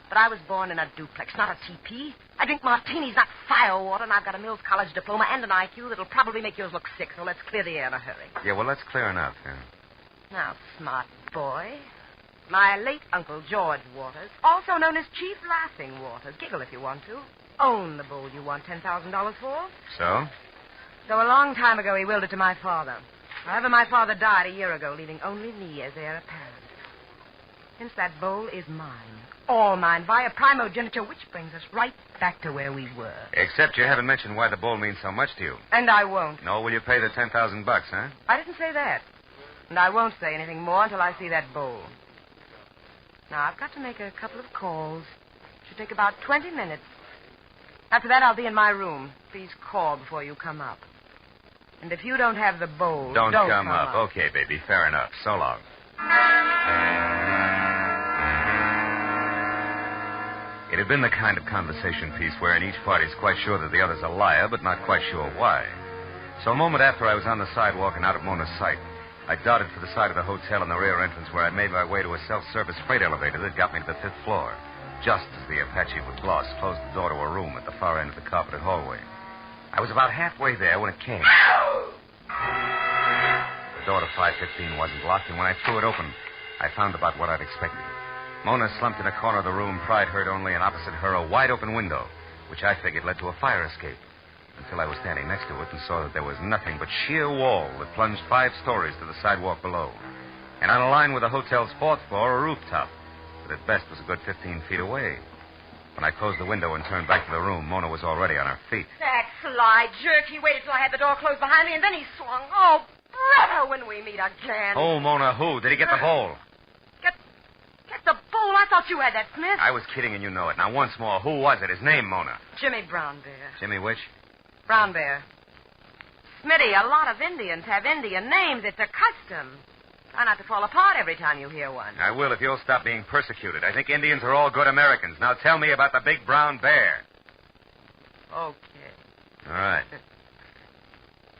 But I was born in a duplex, not a TP. I drink martinis, not firewater, and I've got a Mills College diploma and an IQ that'll probably make yours look sick, so let's clear the air in a hurry. Yeah, well, that's clear enough, yeah. Now, smart boy. My late Uncle George Waters, also known as Chief Laughing Waters, giggle if you want to, owned the bowl you want $10,000 for. So? Though a long time ago he willed it to my father. However, my father died a year ago, leaving only me as heir apparent. Hence, that bowl is mine. All mine, via primogeniture, which brings us right back to where we were. Except you haven't mentioned why the bowl means so much to you. And I won't. Nor will you pay the $10,000, huh? I didn't say that. And I won't say anything more until I see that bowl. Now, I've got to make a couple of calls. Should take about 20 minutes. After that, I'll be in my room. Please call before you come up. And if you don't have the bowl, Don't come up. Okay, baby. Fair enough. So long. It had been the kind of conversation piece wherein each party's quite sure that the other's a liar, but not quite sure why. So a moment after I was on the sidewalk and out of Mona's sight, I darted for the side of the hotel in the rear entrance where I made my way to a self-service freight elevator that got me to the 5th floor, just as the Apache with gloss closed the door to a room at the far end of the carpeted hallway. I was about halfway there when it came. The door to 515 wasn't locked, and when I threw it open, I found about what I'd expected. Mona slumped in a corner of the room, pride hurt only, and opposite her a wide-open window, which I figured led to a fire escape, until I was standing next to it and saw that there was nothing but sheer wall that plunged 5 stories to the sidewalk below. And on a line with the hotel's 4th floor, a rooftop that at best was a good 15 feet away. When I closed the window and turned back to the room, Mona was already on her feet. That sly jerk. He waited till I had the door closed behind me, and then he swung. Oh, brother, when we meet again. Oh, Mona, who? Did he get the bowl? Get the bowl? I thought you had that, Smith. I was kidding, and you know it. Now, once more, who was it? His name, Mona. Jimmy Brown Bear. Jimmy which? Brown Bear. Smitty, a lot of Indians have Indian names. It's a custom. Try not to fall apart every time you hear one. I will if you'll stop being persecuted. I think Indians are all good Americans. Now tell me about the big brown bear. Okay. All right.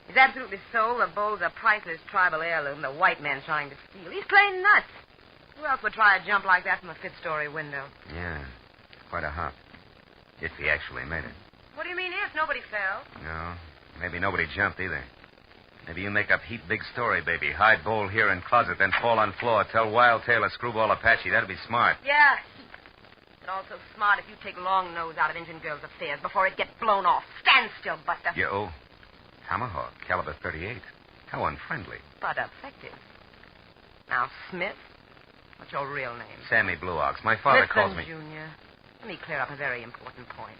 He's absolutely sold. The bowl's a priceless tribal heirloom the white man's trying to steal. He's plain nuts. Who else would try a jump like that from a 5th-story window? Yeah. Quite a hop. If he actually made it. What do you mean if? Nobody fell. No. Maybe nobody jumped either. Maybe you make up heap big story, baby. Hide bowl here in closet, then fall on floor. Tell Wild Tail a screwball Apache. That'd be smart. Yeah. But also smart if you take long nose out of Indian girls' affairs before it gets blown off. Stand still, Buster. You Tomahawk, caliber 38. How unfriendly. But effective. Now, Smith, what's your real name? Sammy Blue Ox. My father calls me... Junior. Let me clear up a very important point.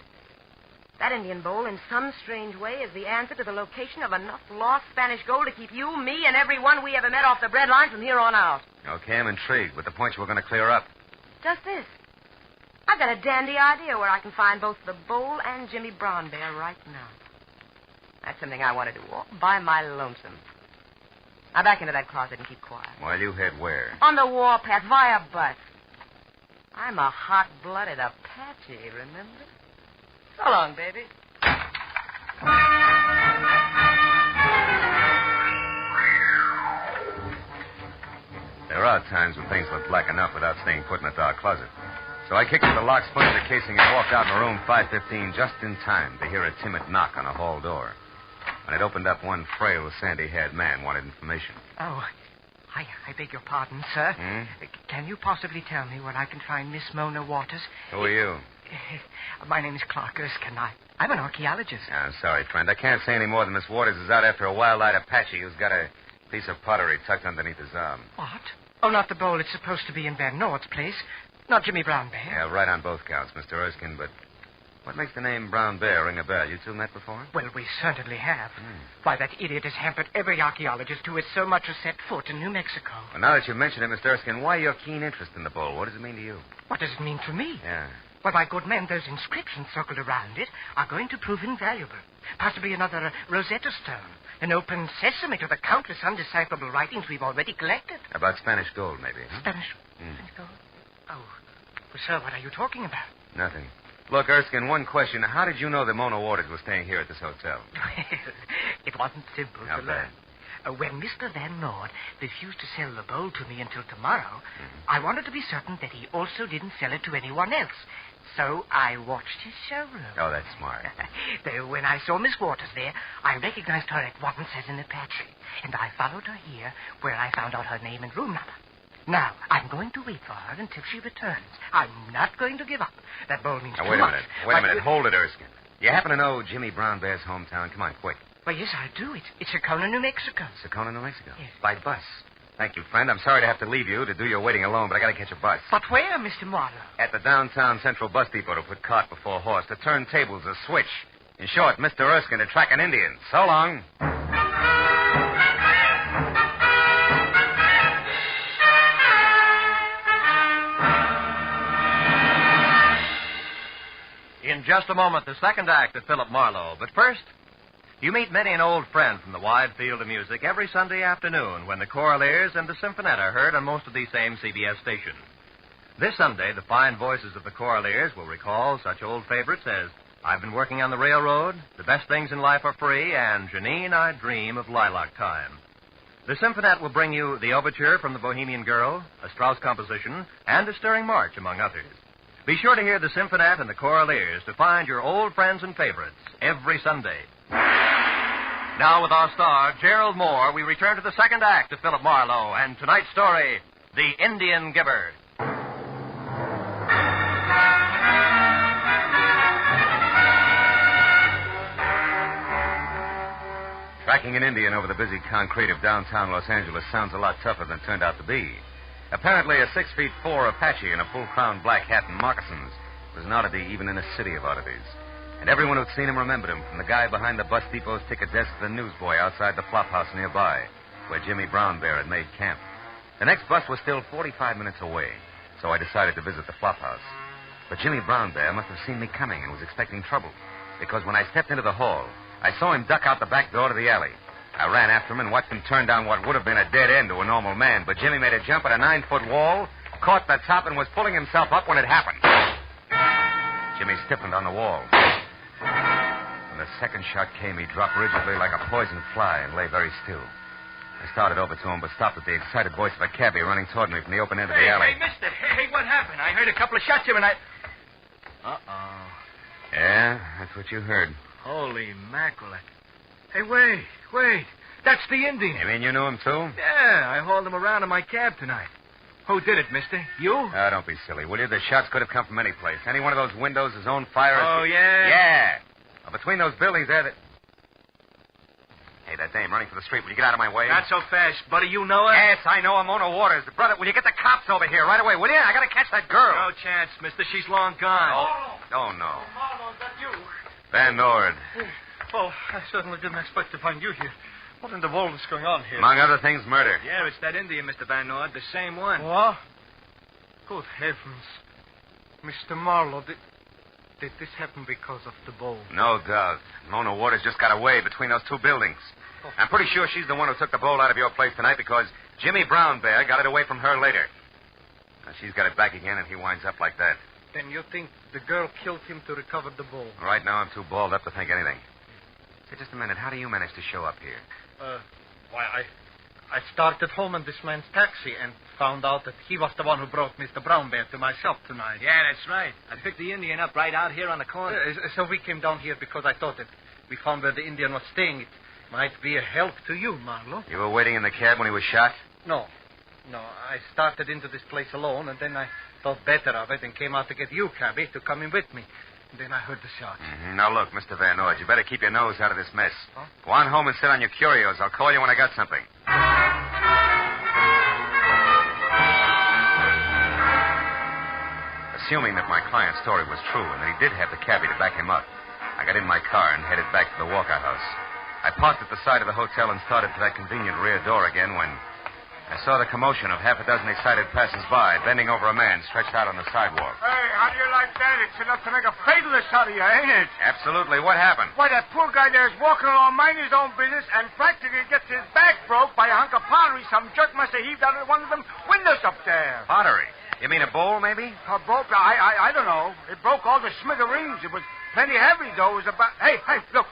That Indian bowl, in some strange way, is the answer to the location of enough lost Spanish gold to keep you, me, and everyone we ever met off the bread line from here on out. Okay, I'm intrigued, but the point you were going to clear up. Just this. I've got a dandy idea where I can find both the bowl and Jimmy Brown Bear right now. That's something I want to do all by my lonesome. Now, back into that closet and keep quiet. While you head where? On the warpath, via bus. I'm a hot-blooded Apache, remember? So long, baby. There are times when things look black enough without staying put in a dark closet. So I kicked in the lock, spun the casing, and walked out in room 515 just in time to hear a timid knock on a hall door. When it opened up, one frail, sandy-haired man wanted information. Oh, I beg your pardon, sir. Can you possibly tell me where I can find Miss Mona Waters? Who are you? My name is Clark Erskine. I'm an archaeologist. I'm sorry, friend. I can't say any more than Miss Waters is out after a wild-eyed Apache who's got a piece of pottery tucked underneath his arm. What? Oh, not the bowl. It's supposed to be in Van Nord's place. Not Jimmy Brown Bear. Yeah, right on both counts, Mr. Erskine, but what makes the name Brown Bear ring a bell? You two met before? Well, we certainly have. Why, that idiot has hampered every archaeologist who has so much as set foot in New Mexico. Well, now that you mention it, Mr. Erskine, why your keen interest in the bowl? What does it mean to you? What does it mean to me? Yeah. Well, my good man, those inscriptions circled around it are going to prove invaluable. Possibly another Rosetta Stone. An open sesame to the countless undecipherable writings we've already collected. About Spanish gold, maybe, huh? Spanish gold? Oh. Well, sir, what are you talking about? Nothing. Look, Erskine, one question. How did you know that Mona Waters was staying here at this hotel? It wasn't simple How to learn. When Mr. Van Nord refused to sell the bowl to me until tomorrow, I wanted to be certain that he also didn't sell it to anyone else. So I watched his showroom. Oh, that's smart. Though when I saw Miss Waters there, I recognized her at once as an Apache. And I followed her here, where I found out her name and room number. Now, I'm going to wait for her until she returns. I'm not going to give up. That bowl means now, too wait much. Wait a minute. Hold it, Erskine. You happen to know Jimmy Brown Bear's hometown? Come on, quick. Well, yes, I do. It's Sacona, New Mexico. Sacona, New Mexico? Yes. By bus. Thank you, friend. I'm sorry to have to leave you to do your waiting alone, but I got to catch a bus. But where, Mr. Marlowe? At the downtown Central Bus Depot to put cart before horse, to turn tables, a switch. In short, Mr. Erskine to track an Indian. So long. In just a moment, the second act of Philip Marlowe. But first, you meet many an old friend from the wide field of music every Sunday afternoon when the Choraleers and the Symphonette are heard on most of these same CBS stations. This Sunday, the fine voices of the Choraleers will recall such old favorites as I've Been Working on the Railroad, The Best Things in Life Are Free, and Janine, I Dream of Lilac Time. The Symphonette will bring you the overture from the Bohemian Girl, a Strauss composition, and a stirring march, among others. Be sure to hear the Symphonette and the Choraleers to find your old friends and favorites every Sunday. Now, with our star, Gerald Moore, we return to the second act of Philip Marlowe and tonight's story, The Indian Giver. Tracking an Indian over the busy concrete of downtown Los Angeles sounds a lot tougher than it turned out to be. Apparently, a 6'4" Apache in a full-crown black hat and moccasins was an oddity even in a city of oddities. And everyone who'd seen him remembered him, from the guy behind the bus depot's ticket desk to the newsboy outside the flop house nearby, where Jimmy Brown Bear had made camp. The next bus was still 45 minutes away, so I decided to visit the flop house. But Jimmy Brown Bear must have seen me coming and was expecting trouble, because when I stepped into the hall, I saw him duck out the back door to the alley. I ran after him and watched him turn down what would have been a dead end to a normal man, but Jimmy made a jump at a 9-foot wall, caught the top, and was pulling himself up when it happened. Jimmy stiffened on the wall. When the second shot came, he dropped rigidly like a poisoned fly and lay very still. I started over to him, but stopped at the excited voice of a cabbie running toward me from the open end of the alley. Hey, mister. Hey, what happened? I heard a couple of shots here and I... Uh-oh. Yeah, that's what you heard. Holy mackerel. Hey, wait. That's the Indian. You mean you knew him, too? Yeah, I hauled him around in my cab tonight. Who did it, mister? You? Don't be silly, will you? The shots could have come from any place. Any one of those windows, his own fire... Oh, yeah? Yeah. Well, between those buildings there, Hey, that dame running for the street. Will you get out of my way? Not so fast, buddy. You know her? Yes, I know her. Mona Waters. Brother, will you get the cops over here right away, will you? I gotta catch that girl. No chance, mister. She's long gone. Oh, no. Marlowe, is that you? Van Nord. Oh, I certainly didn't expect to find you here. What in the world is going on here? Among other things, murder. Yeah, it's that Indian, Mr. Van Nord. The same one. What? Good heavens. Mr. Marlowe, did this happen because of the bowl? No doubt. Mona Waters just got away between those two buildings. Oh. I'm pretty sure she's the one who took the bowl out of your place tonight because Jimmy Brown Bear got it away from her later. Now, she's got it back again, and he winds up like that. Then you think the girl killed him to recover the bowl? Right now, I'm too balled up to think anything. Say, just a minute. How do you manage to show up here? Why, I started home in this man's taxi and found out that he was the one who brought Mr. Brown Bear to my shop tonight. Yeah, that's right. I picked the Indian up right out here on the corner. So we came down here because I thought that we found where the Indian was staying. It might be a help to you, Marlowe. You were waiting in the cab when he was shot? No, I started into this place alone, and then I thought better of it and came out to get you, cabby, to come in with me. And then I heard the shots. Mm-hmm. Now, look, Mr. Van Nord, you better keep your nose out of this mess. Huh? Go on home and sit on your curios. I'll call you when I got something. Assuming that my client's story was true and that he did have the cabbie to back him up, I got in my car and headed back to the Walker House. I parked at the side of the hotel and started for that convenient rear door again when I saw the commotion of half a dozen excited passers-by bending over a man stretched out on the sidewalk. Hey, how do you like that? It's enough to make a fatalist out of you, ain't it? Absolutely. What happened? Why, that poor guy there is walking along minding his own business and practically gets his back broke by a hunk of pottery some jerk must have heaved out of one of them windows up there. Pottery? You mean a bowl, maybe? Broke? I don't know. It broke all the smithereens. It was plenty heavy, though. It was about... Hey, look.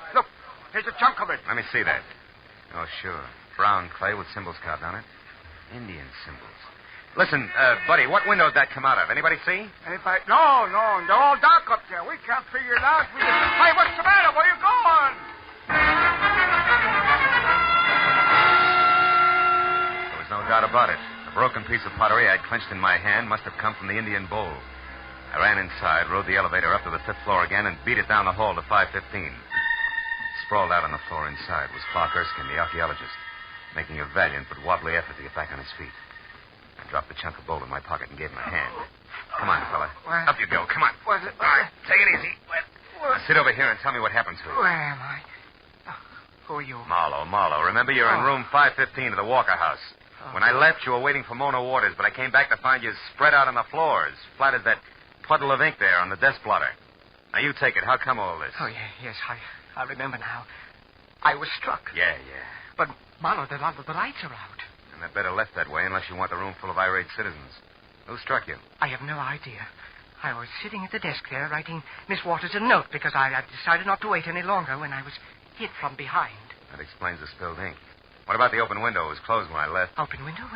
Here's a chunk of it. Let me see that. Oh, sure. Brown clay with symbols carved on it. Indian symbols. Listen, buddy, what window did that come out of? Anybody see? No. They're all dark up there. We can't figure it out. Hey, what's the matter? Where are you going? There was no doubt about it. The broken piece of pottery I'd clenched in my hand must have come from the Indian bowl. I ran inside, rode the elevator up to the 5th floor again, and beat it down the hall to 515. Sprawled out on the floor inside was Clark Erskine, the archaeologist, making a valiant but wobbly effort to get back on his feet. I dropped the chunk of bowl in my pocket and gave him a hand. Come on, fella. What? Up you go. Come on. What's it? All right, take it easy. Now sit over here and tell me what happened to you. Where am I? Oh, who are you? Marlowe. Remember, you're in room 515 of the Walker House. When I left, you were waiting for Mona Waters, but I came back to find you spread out on the floor, as flat as that puddle of ink there on the desk blotter. Now, you take it. How come all this? Oh, yes, I remember now. I was struck. Yeah. But, Marlowe, the lights are out. And they'd better left that way unless you want the room full of irate citizens. Who struck you? I have no idea. I was sitting at the desk there writing Miss Waters a note because I had decided not to wait any longer when I was hit from behind. That explains the spilled ink. What about the open window? It was closed when I left. Open window?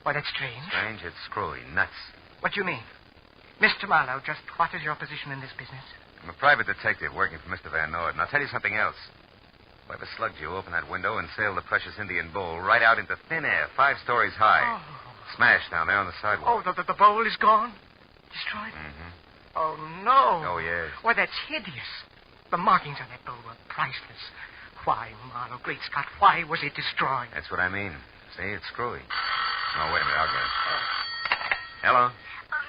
Why, that's strange. Strange? It's screwy. Nuts. What do you mean? Mr. Marlowe, just what is your position in this business? I'm a private detective working for Mr. Van Norden. I'll tell you something else. Whoever slugged you opened that window and sailed the precious Indian bowl right out into thin air, 5 stories high. Oh. Smashed down there on the sidewalk. Oh, the bowl is gone? Destroyed? Mm-hmm. Oh, no. Oh, yes. Why, that's hideous. The markings on that bowl were priceless. Why, Marlowe, great Scott, why was it destroyed? That's what I mean. See, it's screwy. Oh, wait a minute. I'll get it. Hello?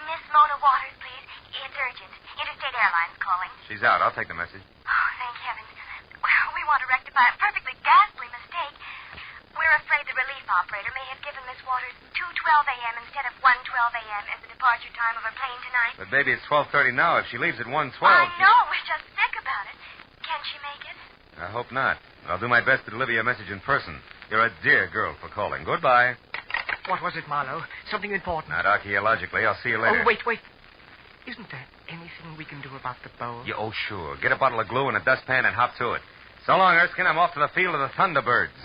Miss Mona Waters, please. It's urgent. Interstate Airlines calling. She's out. I'll take the message. Oh, thank heavens. Well, we want to rectify a perfectly ghastly mistake. We're afraid the relief operator may have given Miss Waters 2:12 a.m. instead of 1:12 a.m. as the departure time of her plane tonight. But, baby, it's 12:30 now. If she leaves at 1:12... I know. We're just sick about it. Can she make it? I hope not. I'll do my best to deliver your message in person. You're a dear girl for calling. Goodbye. What was it, Marlowe? Something important? Not archaeologically. I'll see you later. Oh, wait. Isn't there anything we can do about the bowl? Yeah, oh, sure. Get a bottle of glue and a dustpan and hop to it. So long, Erskine. I'm off to the field of the Thunderbirds.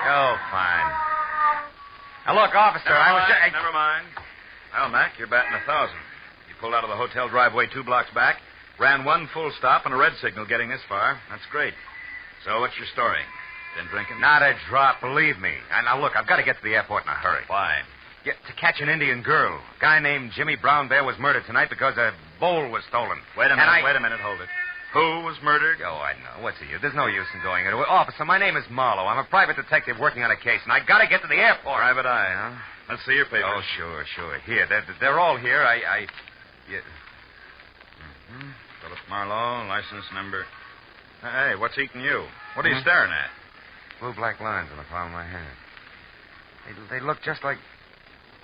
Oh, fine. Now, look, officer, Never mind. Well, Mac, you're batting 1,000. You pulled out of the hotel driveway 2 blocks back, ran 1 full stop and a red signal getting this far. That's great. So what's your story? Been drinking? Not a drop, believe me. Now, look, I've got to get to the airport in a hurry. Why? Yeah, to catch an Indian girl. A guy named Jimmy Brown Bear was murdered tonight because a bowl was stolen. Wait a minute, hold it. Who was murdered? Oh, I know. What's the use? There's no use in going into it. Officer, my name is Marlowe. I'm a private detective working on a case, and I got to get to the airport. Private eye, huh? Let's see your papers. Oh, sure. Here, they're all here. Yeah. Mm-hmm. Philip Marlowe, license number. Hey, what's eating you? What are you staring at? Blue-black lines on the palm of my hand. They look just like...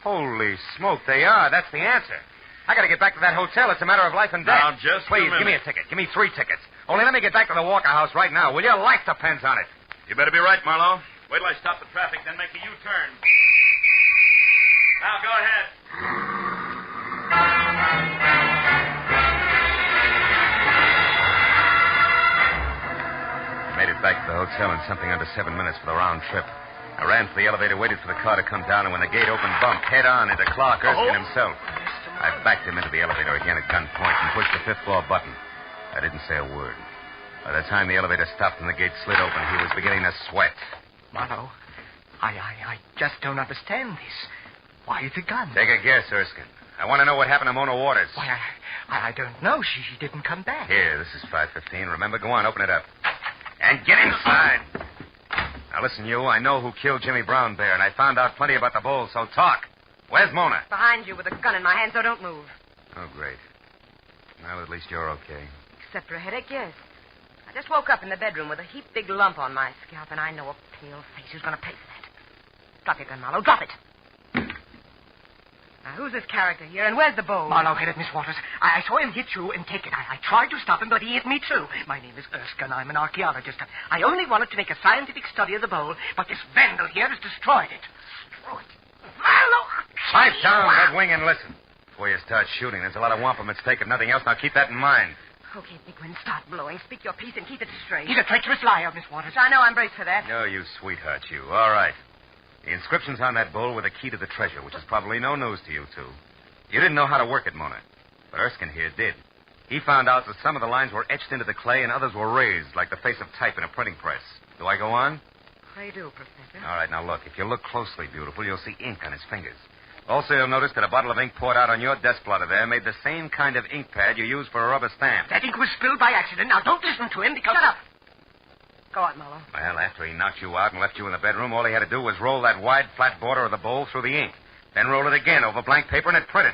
Holy smoke, they are. That's the answer. I got to get back to that hotel. It's a matter of life and death. Now, just Please, a minute. give me a ticket. Give me 3 tickets. Only let me get back to the Walker House right now, will you? Life depends on it. You better be right, Marlowe. Wait till I stop the traffic, then make a U-turn. Now, go ahead. Made it back to the hotel in something under 7 minutes for the round trip. I ran for the elevator, waited for the car to come down, and when the gate opened, bumped head on into Clark Erskine himself. I backed him into the elevator again at gunpoint and pushed the 5th floor button. I didn't say a word. By the time the elevator stopped and the gate slid open, he was beginning to sweat. Marlowe, I just don't understand this. Why the gun? Take a guess, Erskine. I want to know what happened to Mona Waters. Why, I don't know. She didn't come back. Here, this is 515. Remember? Go on, open it up. And get inside. Now, listen, you. I know who killed Jimmy Brown Bear, and I found out plenty about the bowl, so talk. Where's Mona? Behind you with a gun in my hand, so don't move. Oh, great. Well, at least you're okay. Except for a headache, yes. I just woke up in the bedroom with a heap big lump on my scalp, and I know a pale face who's going to pay for that. Drop your gun, Marlowe. Drop it. Now, who's this character here, and where's the bowl? Marlowe hit it, Miss Waters. I saw him hit you and take it. I tried to stop him, but he hit me, too. My name is Erskine. I'm an archaeologist. I only wanted to make a scientific study of the bowl, but this vandal here has destroyed it. Destroyed it. Marlowe! Pipe down, Red Wing, and listen. Before you start shooting, there's a lot of wampum at stake, if nothing else. Now, keep that in mind. Okay, Bigwin, start blowing. Speak your piece and keep it straight. He's a treacherous liar, Miss Waters. I know I'm braced for that. Oh, you sweetheart, you. All right. The inscriptions on that bowl were the key to the treasure, which is probably no news to you two. You didn't know how to work it, Mona. But Erskine here did. He found out that some of the lines were etched into the clay and others were raised, like the face of type in a printing press. Do I go on? How you do, Professor? All right, now look. If you look closely, beautiful, you'll see ink on his fingers. Also, you'll notice that a bottle of ink poured out on your desk blotter there made the same kind of ink pad you use for a rubber stamp. That ink was spilled by accident. Now, don't listen to him because... Shut up. Go on, Marlowe. Well, after he knocked you out and left you in the bedroom, all he had to do was roll that wide, flat border of the bowl through the ink. Then roll it again over blank paper and it printed.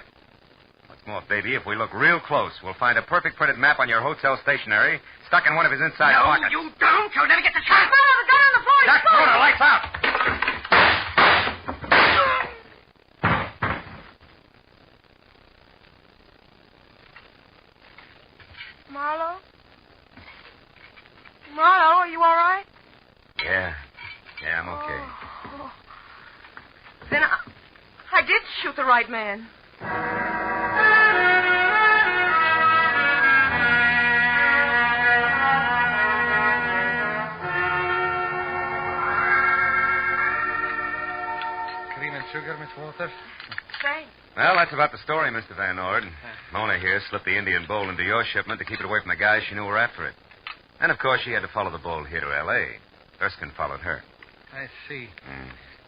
What's more, baby, if we look real close, we'll find a perfect printed map on your hotel stationery stuck in one of his inside pockets. No, you don't. You'll never get the chance. Marlowe, the gun on the floor. Jack Bruner, lights out. Marlowe? Marlowe, are you all right? Yeah, I'm okay. Oh. Then I did shoot the right man. Cream and sugar, Miss Walters? Thanks. Well, that's about the story, Mr. Van Ord. Mona here slipped the Indian bowl into your shipment to keep it away from the guys she knew were after it. And, of course, she had to follow the bowl here to L.A. Erskine followed her. I see.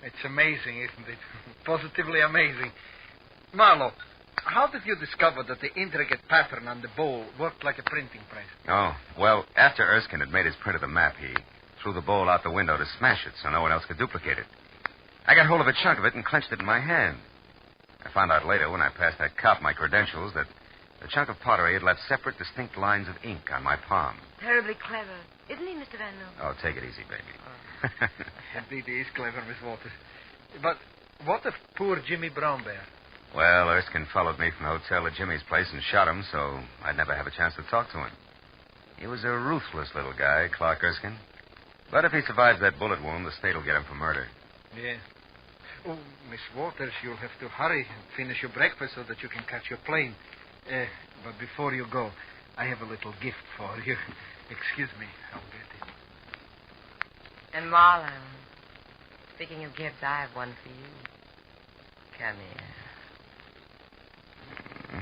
It's amazing, isn't it? Positively amazing. Marlowe, how did you discover that the intricate pattern on the bowl worked like a printing press? Oh, well, after Erskine had made his print of the map, he threw the bowl out the window to smash it so no one else could duplicate it. I got hold of a chunk of it and clenched it in my hand. I found out later, when I passed that cop my credentials, that the chunk of pottery had left separate, distinct lines of ink on my palm. Terribly clever. Isn't he, Mr. Van Noo? Oh, take it easy, baby. Indeed, he is clever, Miss Walters. But what of poor Jimmy Brown Bear? Well, Erskine followed me from the hotel to Jimmy's place and shot him, so I'd never have a chance to talk to him. He was a ruthless little guy, Clark Erskine. But if he survives that bullet wound, the state will get him for murder. Yeah. Oh, Miss Walters, you'll have to hurry and finish your breakfast so that you can catch your plane. But before you go, I have a little gift for you. Excuse me, I'll get it. And Marlon, speaking of gifts, I have one for you. Come here.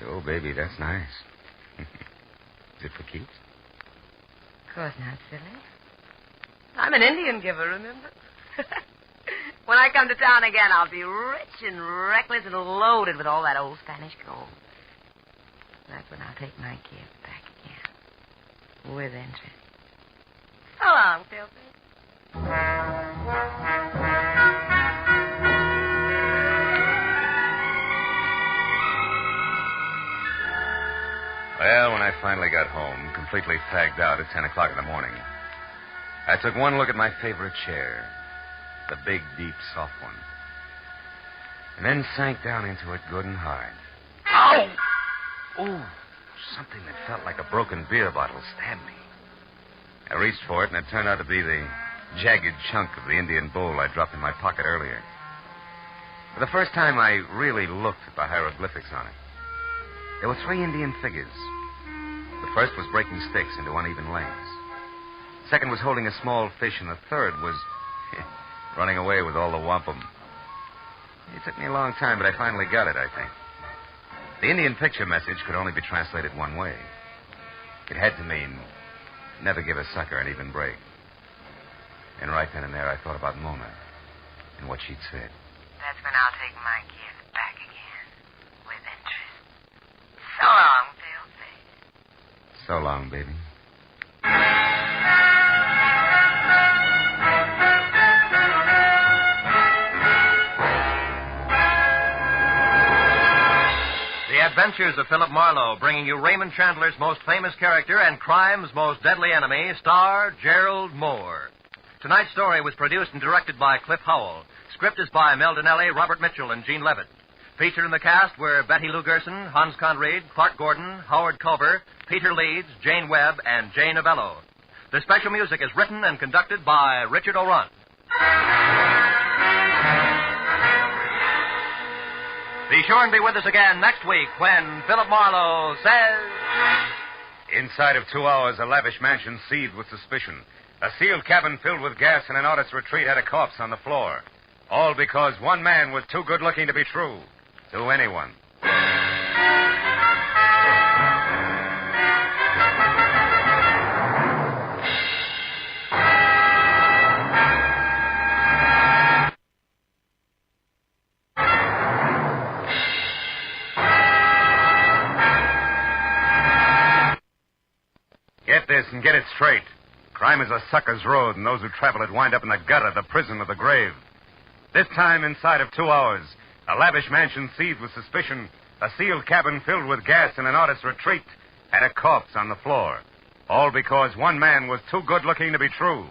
Yo, baby, that's nice. Is it for keeps? Of course not, silly. I'm an Indian giver, remember? When I come to town again, I'll be rich and reckless and loaded with all that old Spanish gold. That's when I'll take my gift back again. With interest. So long, Filthy. Well, when I finally got home, completely fagged out at 10 o'clock in the morning, I took one look at my favorite chair, the big, deep, soft one, and then sank down into it good and hard. Ow! Ooh, something that felt like a broken beer bottle stabbed me. I reached for it, and it turned out to be the jagged chunk of the Indian bowl I dropped in my pocket earlier. For the first time, I really looked at the hieroglyphics on it. There were 3 Indian figures. The first was breaking sticks into uneven lengths. The second was holding a small fish, and the third was running away with all the wampum. It took me a long time, but I finally got it, I think. The Indian picture message could only be translated one way. It had to mean, never give a sucker an even break. And right then and there, I thought about Mona and what she'd said. That's when I'll take my gift back again. With interest. So long, Filthy. So long, baby. The Adventures of Philip Marlowe, bringing you Raymond Chandler's most famous character and crime's most deadly enemy, star Gerald Moore. Tonight's story was produced and directed by Cliff Howell. Script is by Mel Donnelly, Robert Mitchell, and Gene Levitt. Featured in the cast were Betty Lou Gerson, Hans Conried, Clark Gordon, Howard Culver, Peter Leeds, Jane Webb, and Jane Avello. The special music is written and conducted by Richard O'Run. Be sure and be with us again next week when Philip Marlowe says... Inside of 2 hours, a lavish mansion seethed with suspicion. A sealed cabin filled with gas and an artist's retreat had a corpse on the floor. All because one man was too good-looking to be true to anyone. this and get it straight. Crime is a sucker's road, and those who travel it wind up in the gutter, the prison, or the grave. This time, inside of 2 hours, a lavish mansion seethed with suspicion, a sealed cabin filled with gas in an artist's retreat, and a corpse on the floor. All because one man was too good-looking to be true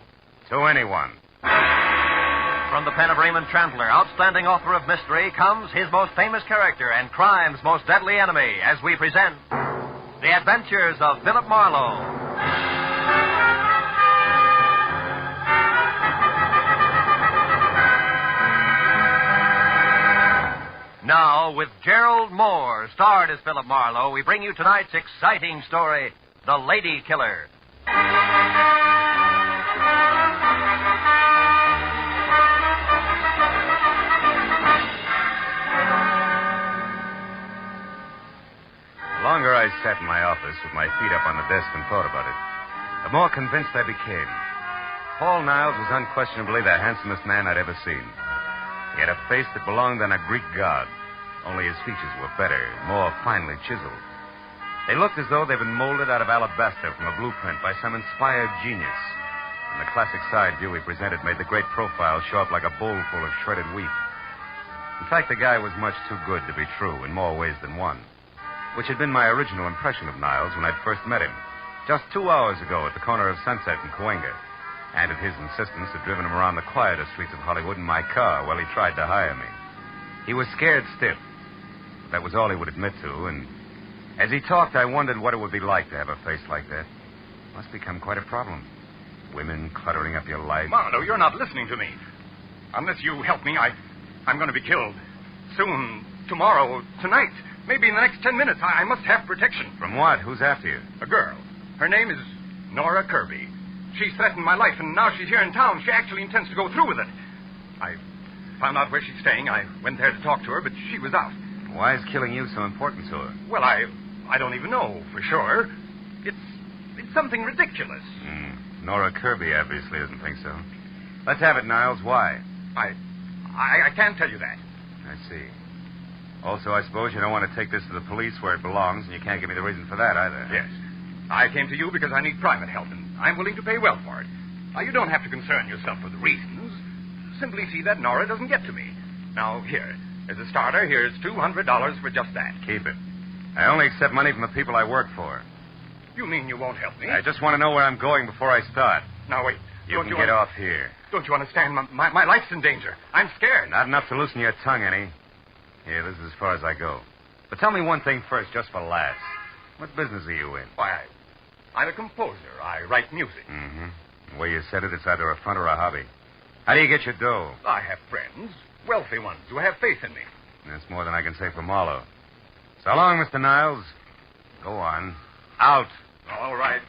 to anyone. From the pen of Raymond Chandler, outstanding author of mystery, comes his most famous character and crime's most deadly enemy, as we present The Adventures of Philip Marlowe. Now, with Gerald Moore, starred as Philip Marlowe, we bring you tonight's exciting story, The Lady Killer. The longer I sat in my office with my feet up on the desk and thought about it, the more convinced I became. Paul Niles was unquestionably the handsomest man I'd ever seen. He had a face that belonged on a Greek god, only his features were better, more finely chiseled. They looked as though they'd been molded out of alabaster from a blueprint by some inspired genius. And the classic side view he presented made the great profile show up like a bowl full of shredded wheat. In fact, the guy was much too good to be true in more ways than one, which had been my original impression of Niles when I'd first met him, just 2 hours ago at the corner of Sunset and Cahuenga. And at his insistence, had driven him around the quieter streets of Hollywood in my car while he tried to hire me. He was scared stiff. That was all he would admit to, and as he talked, I wondered what it would be like to have a face like that. Must become quite a problem. Women cluttering up your life. Marlowe, you're not listening to me. Unless you help me, I'm going to be killed. Soon, tomorrow, tonight, maybe in the next 10 minutes. I must have protection. From what? Who's after you? A girl. Her name is Nora Kirby. She's threatened my life, and now she's here in town. She actually intends to go through with it. I found out where she's staying. I went there to talk to her, but she was out. Why is killing you so important to her? Well, I don't even know for sure. It's something ridiculous. Nora Kirby obviously doesn't think so. Let's have it, Niles. Why? I can't tell you that. I see. Also, I suppose you don't want to take this to the police where it belongs, and you can't give me the reason for that either. Yes. I came to you because I need private help, and I'm willing to pay well for it. Now, you don't have to concern yourself with the reasons. Simply see that Nora doesn't get to me. Now, here, as a starter, here's $200 for just that. Keep it. I only accept money from the people I work for. You mean you won't help me? I just want to know where I'm going before I start. Now, wait. You can get off here. Don't you understand? My life's in danger. I'm scared. Not enough to loosen your tongue any. Here, this is as far as I go. But tell me one thing first, just for laughs. What business are you in? Why, I'm a composer. I write music. Mm-hmm. The way you said it, it's either a front or a hobby. How do you get your dough? I have friends, wealthy ones, who have faith in me. That's more than I can say for Marlowe. So long, Mr. Niles. Go on. Out. All right.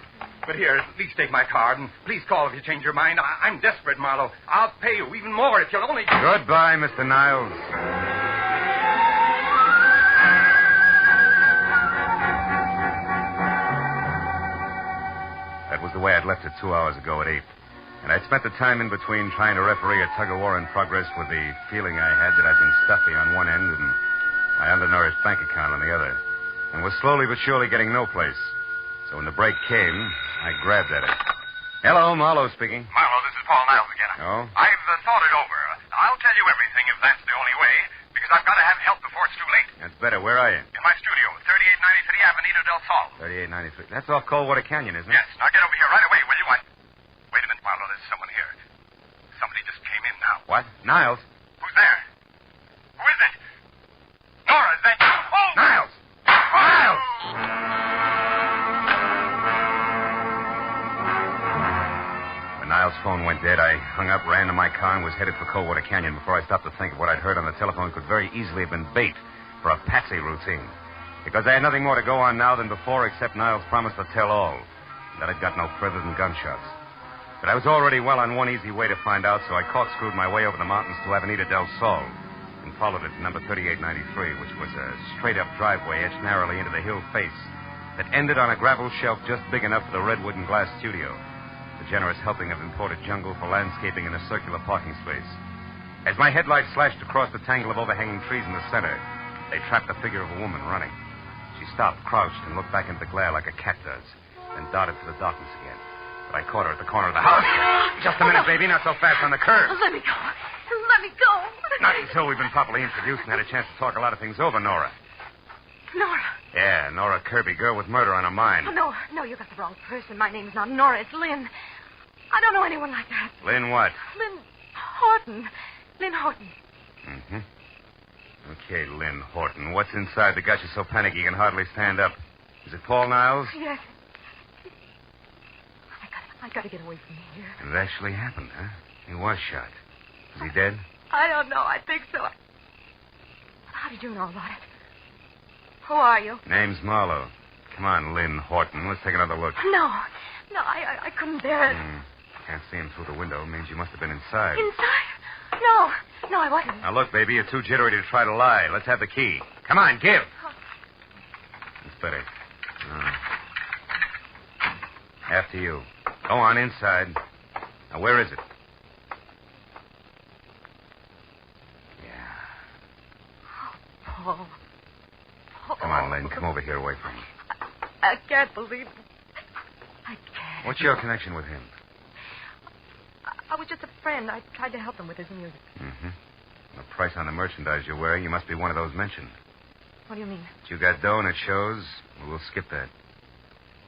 But here, please take my card, and please call if you change your mind. I'm desperate, Marlowe. I'll pay you even more if you'll only... Goodbye, Mr. Niles. That was the way I'd left it 2 hours ago at 8. And I'd spent the time in between trying to referee a tug-of-war in progress with the feeling I had that I'd been stuffy on one end and my undernourished bank account on the other, and was slowly but surely getting no place. So when the break came, I grabbed at it. Hello, Marlowe speaking. Marlowe, this is Paul Niles again. Oh? I've thought it over. I'll tell you everything if that's the only way, because I've got to have help before it's too late. That's better. Where are you? In my studio, 3893 Avenida del Sol. 3893. That's off Coldwater Canyon, isn't it? Yes. Now get over here right away, will you? Wait a minute, Marlowe. There's someone here. Somebody just came in now. What? Niles? Who's there? Who is it? Nora, is that you? Oh! Niles! Niles! When Niles' phone went dead, I hung up, ran to my car, and was headed for Coldwater Canyon before I stopped to think of what I'd heard on the telephone could very easily have been bait for a patsy routine. Because I had nothing more to go on now than before except Niles' promise to tell all. That had got no further than gunshots. But I was already well on one easy way to find out, so I corkscrewed my way over the mountains to Avenida del Sol and followed it to number 3893, which was a straight-up driveway etched narrowly into the hill face that ended on a gravel shelf just big enough for the redwood and glass studio, the generous helping of imported jungle for landscaping in a circular parking space. As my headlights slashed across the tangle of overhanging trees in the center, they trapped the figure of a woman running. She stopped, crouched, and looked back into the glare like a cat does. then darted for the darkness again. But I caught her at the corner of the house. Just a minute, baby. Not so fast on the curb. Let me go. Let me go. Not until we've been properly introduced and had a chance to talk a lot of things over, Nora. Nora. Yeah, Nora Kirby, girl with murder on her mind. Oh, no, you got the wrong person. My name's not Nora. It's Lynn. I don't know anyone like that. Lynn what? Lynn Horton. Lynn Horton. Mm-hmm. Okay, Lynn Horton. What's inside that got you so panicky you can hardly stand up? Is it Paul Niles? Yes. I gotta get away from here. And it actually happened, huh? He was shot. Is he dead? I don't know. I think so. How did you know about it? Who are you? Name's Marlowe. Come on, Lynn Horton. Let's take another look. No, I couldn't bear it. Can't see him through the window. Means you must have been inside. Inside? No, I wasn't. Now, look, baby, you're too jittery to try to lie. Let's have the key. Come on, give. It's better. After you. Go on inside. Now, where is it? Paul. Come on, Lynn. Come over here away from me. I can't believe it. I can't. What's your connection with him? I was just a friend. I tried to help him with his music. Mm-hmm. The price on the merchandise you're wearing, you must be one of those mentioned. What do you mean? If you got dough and it shows, we'll skip that.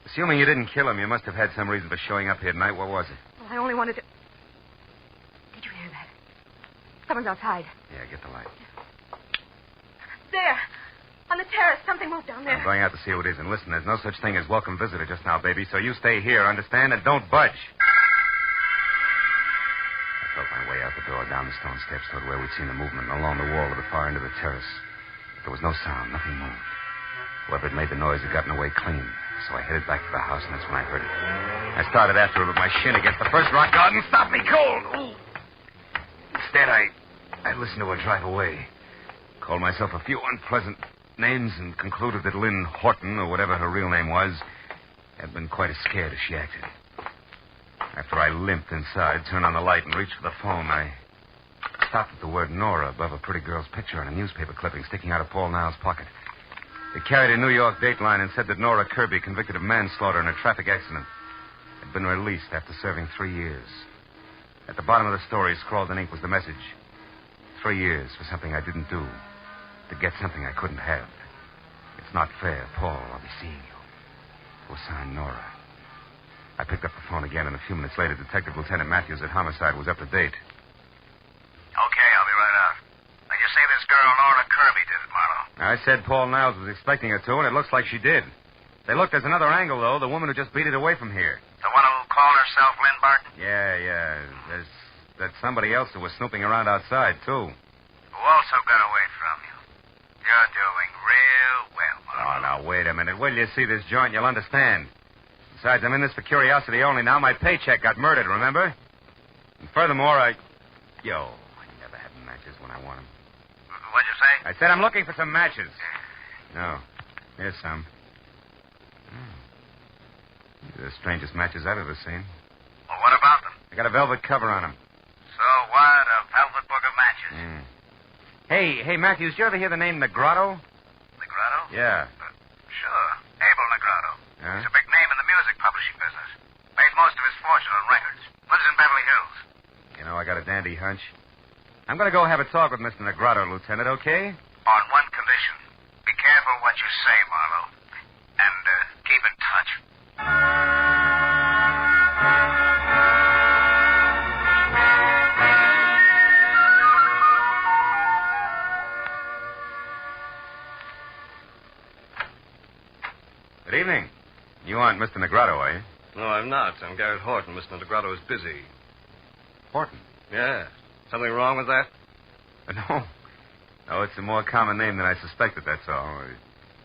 Assuming you didn't kill him, you must have had some reason for showing up here tonight. What was it? Well, I only wanted to... Did you hear that? Someone's outside. Yeah, get the light. There. On the terrace. Something moved down there. I'm going out to see who it is. And listen, there's no such thing as welcome visitor just now, baby. So you stay here, understand? And don't budge. I felt my way out the door, down the stone steps toward where we'd seen the movement, and along the wall to the far end of the terrace. There was no sound. Nothing moved. Whoever had made the noise had gotten away clean. So I headed back to the house, and that's when I heard it. I started after it with my shin against the first rock garden. Stop me cold! Ooh. Instead, I listened to her drive away. Called myself a few unpleasant names and concluded that Lynn Horton, or whatever her real name was, had been quite as scared as she acted. After I limped inside, turned on the light, and reached for the phone, I stopped at the word Nora above a pretty girl's picture on a newspaper clipping sticking out of Paul Niles' pocket. It carried a New York dateline and said that Nora Kirby, convicted of manslaughter in a traffic accident, had been released after serving 3 years. At the bottom of the story, scrawled in ink, was the message: 3 years for something I didn't do, to get something I couldn't have. It's not fair, Paul. I'll be seeing you. It was signed Nora. I picked up the phone again, and a few minutes later, Detective Lieutenant Matthews at Homicide was up to date. Okay, I'll be right out. Now, you say this girl Nora Kirby did it, Marlowe? I said Paul Niles was expecting her to, and it looks like she did. Say, look, there's another angle, though. The woman who just beat it away from here. The one who called herself Lynn Barton? Yeah. There's somebody else who was snooping around outside, too. Who also got away from you. You're doing real well, Marlowe. Oh, now, wait a minute. Wait till you see this joint, you'll understand. Besides, I'm in this for curiosity only now. My paycheck got murdered, remember? And furthermore, I never have matches when I want them. What'd you say? I said I'm looking for some matches. No. Here's some. These are the strangest matches I've ever seen. Well, what about them? They got a velvet cover on them. So what? A velvet book of matches? Hey, Matthews, you ever hear the name Negrotto? Negrotto? Yeah. Sure. Abel Negrotto. Huh? He's a big name in the music publishing business. Made most of his fortune on records. Lives in Beverly Hills. You know, I got a dandy hunch. I'm going to go have a talk with Mr. Negrotto, Lieutenant, okay? On one condition. Be careful what you say, Marlowe. And keep in touch. Good evening. You aren't Mr. Negrotto, are you? No, I'm not. I'm Garrett Horton. Mr. Negrotto is busy. Horton? Yeah. Something wrong with that? No, it's a more common name than I suspected, that's all.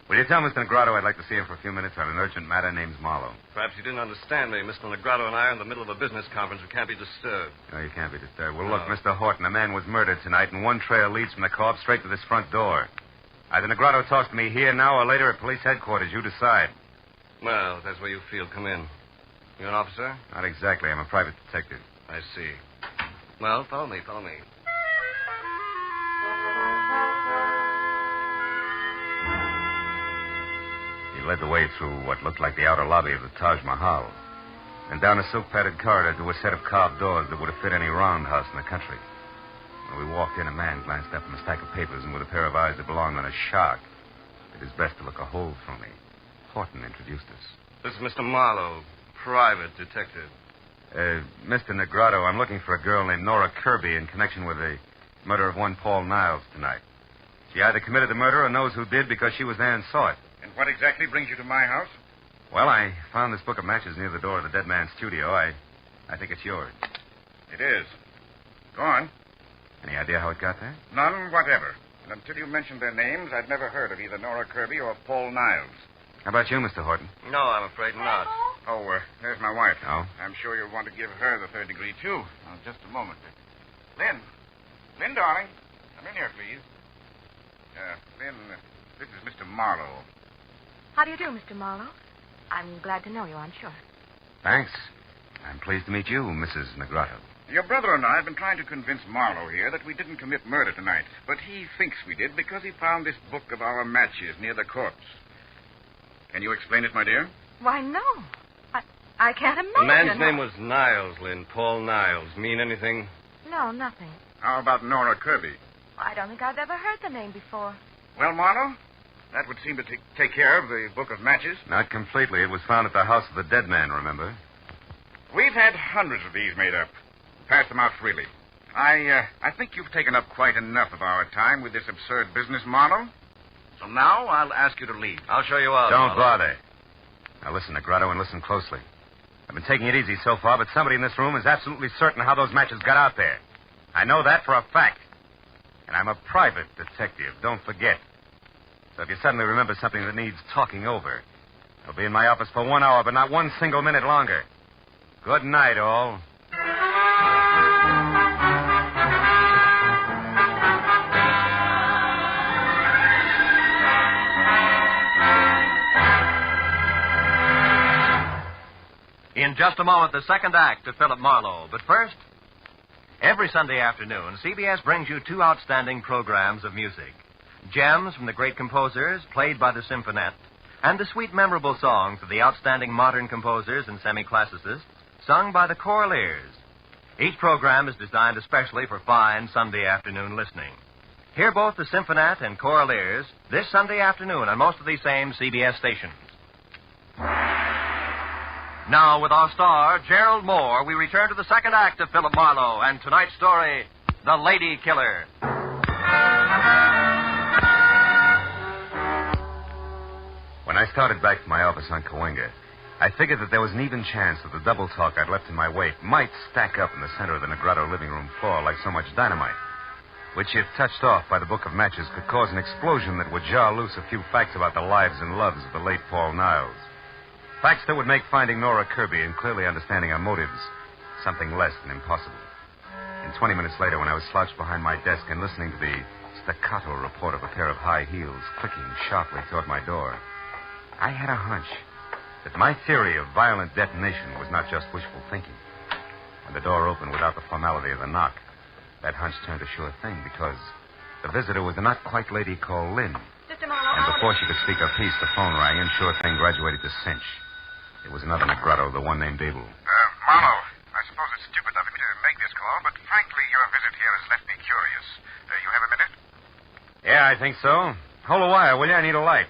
Will you tell Mr. Negrotto I'd like to see him for a few minutes on an urgent matter? Name's Marlowe. Perhaps you didn't understand me. Mr. Negrotto and I are in the middle of a business conference. We can't be disturbed. No, you can't be disturbed. Well, look, Mr. Horton, a man was murdered tonight, and one trail leads from the corpse straight to this front door. Either Negrotto talks to me here now or later at police headquarters. You decide. Well, if that's where you feel, come in. You an officer? Not exactly. I'm a private detective. I see. Well, follow me. He led the way through what looked like the outer lobby of the Taj Mahal, and down a silk-padded corridor to a set of carved doors that would have fit any roundhouse in the country. When we walked in, a man glanced up from a stack of papers, and with a pair of eyes that belonged on a shark, did his best to look a hole through me. Horton introduced us. This is Mr. Marlowe, private detective. Mr. Negrato, I'm looking for a girl named Nora Kirby in connection with the murder of one Paul Niles tonight. She either committed the murder or knows who did because she was there and saw it. And what exactly brings you to my house? Well, I found this book of matches near the door of the dead man's studio. I think it's yours. It is. Go on. Any idea how it got there? None whatever. And until you mentioned their names, I'd never heard of either Nora Kirby or Paul Niles. How about you, Mr. Horton? No, I'm afraid not. Oh, there's my wife. Oh? I'm sure you'll want to give her the third degree, too. Now, just a moment. Lynn, darling. Come in here, please. Lynn, this is Mr. Marlowe. How do you do, Mr. Marlowe? I'm glad to know you, I'm sure. Thanks. I'm pleased to meet you, Mrs. Negrato. Your brother and I have been trying to convince Marlowe here that we didn't commit murder tonight, but he thinks we did because he found this book of our matches near the corpse. Can you explain it, my dear? Why, no. I can't imagine. The man's name was Niles, Lynn. Paul Niles. Mean anything? No, nothing. How about Nora Kirby? I don't think I've ever heard the name before. Well, Marlowe, that would seem to take care of the book of matches. Not completely. It was found at the house of the dead man, remember? We've had hundreds of these made up. Pass them out freely. I think you've taken up quite enough of our time with this absurd business, Marlowe. So now I'll ask you to leave. I'll show you out. Don't bother. Now listen, Negrato, and listen closely. I've been taking it easy so far, but somebody in this room is absolutely certain how those matches got out there. I know that for a fact. And I'm a private detective, don't forget. So if you suddenly remember something that needs talking over, I'll be in my office for 1 hour, but not one single minute longer. Good night, all. In just a moment, the second act of Philip Marlowe. But first, every Sunday afternoon, CBS brings you two outstanding programs of music. Gems from the great composers, played by the Symphonette, and the sweet, memorable songs of the outstanding modern composers and semi-classicists, sung by the Choraliers. Each program is designed especially for fine Sunday afternoon listening. Hear both the Symphonette and Choraliers this Sunday afternoon on most of these same CBS stations. Now, with our star, Gerald Moore, we return to the second act of Philip Marlowe and tonight's story, The Lady Killer. When I started back to my office on Cahuenga, I figured that there was an even chance that the double talk I'd left in my wake might stack up in the center of the Negrato living room floor like so much dynamite, which, if touched off by the book of matches, could cause an explosion that would jar loose a few facts about the lives and loves of the late Paul Niles. Facts that would make finding Nora Kirby and clearly understanding her motives something less than impossible. And 20 minutes later, when I was slouched behind my desk and listening to the staccato report of a pair of high heels clicking sharply toward my door, I had a hunch that my theory of violent detonation was not just wishful thinking. When the door opened without the formality of the knock, that hunch turned a sure thing because the visitor was a not-quite lady called Lynn. Mr. Marlowe. And before she could speak her piece, the phone rang and sure thing graduated to cinch. It was another Negrato, the one named Abel. Marlowe, I suppose it's stupid of me to make this call, but frankly, your visit here has left me curious. You have a minute? Yeah, I think so. Hold a wire, will you? I need a light.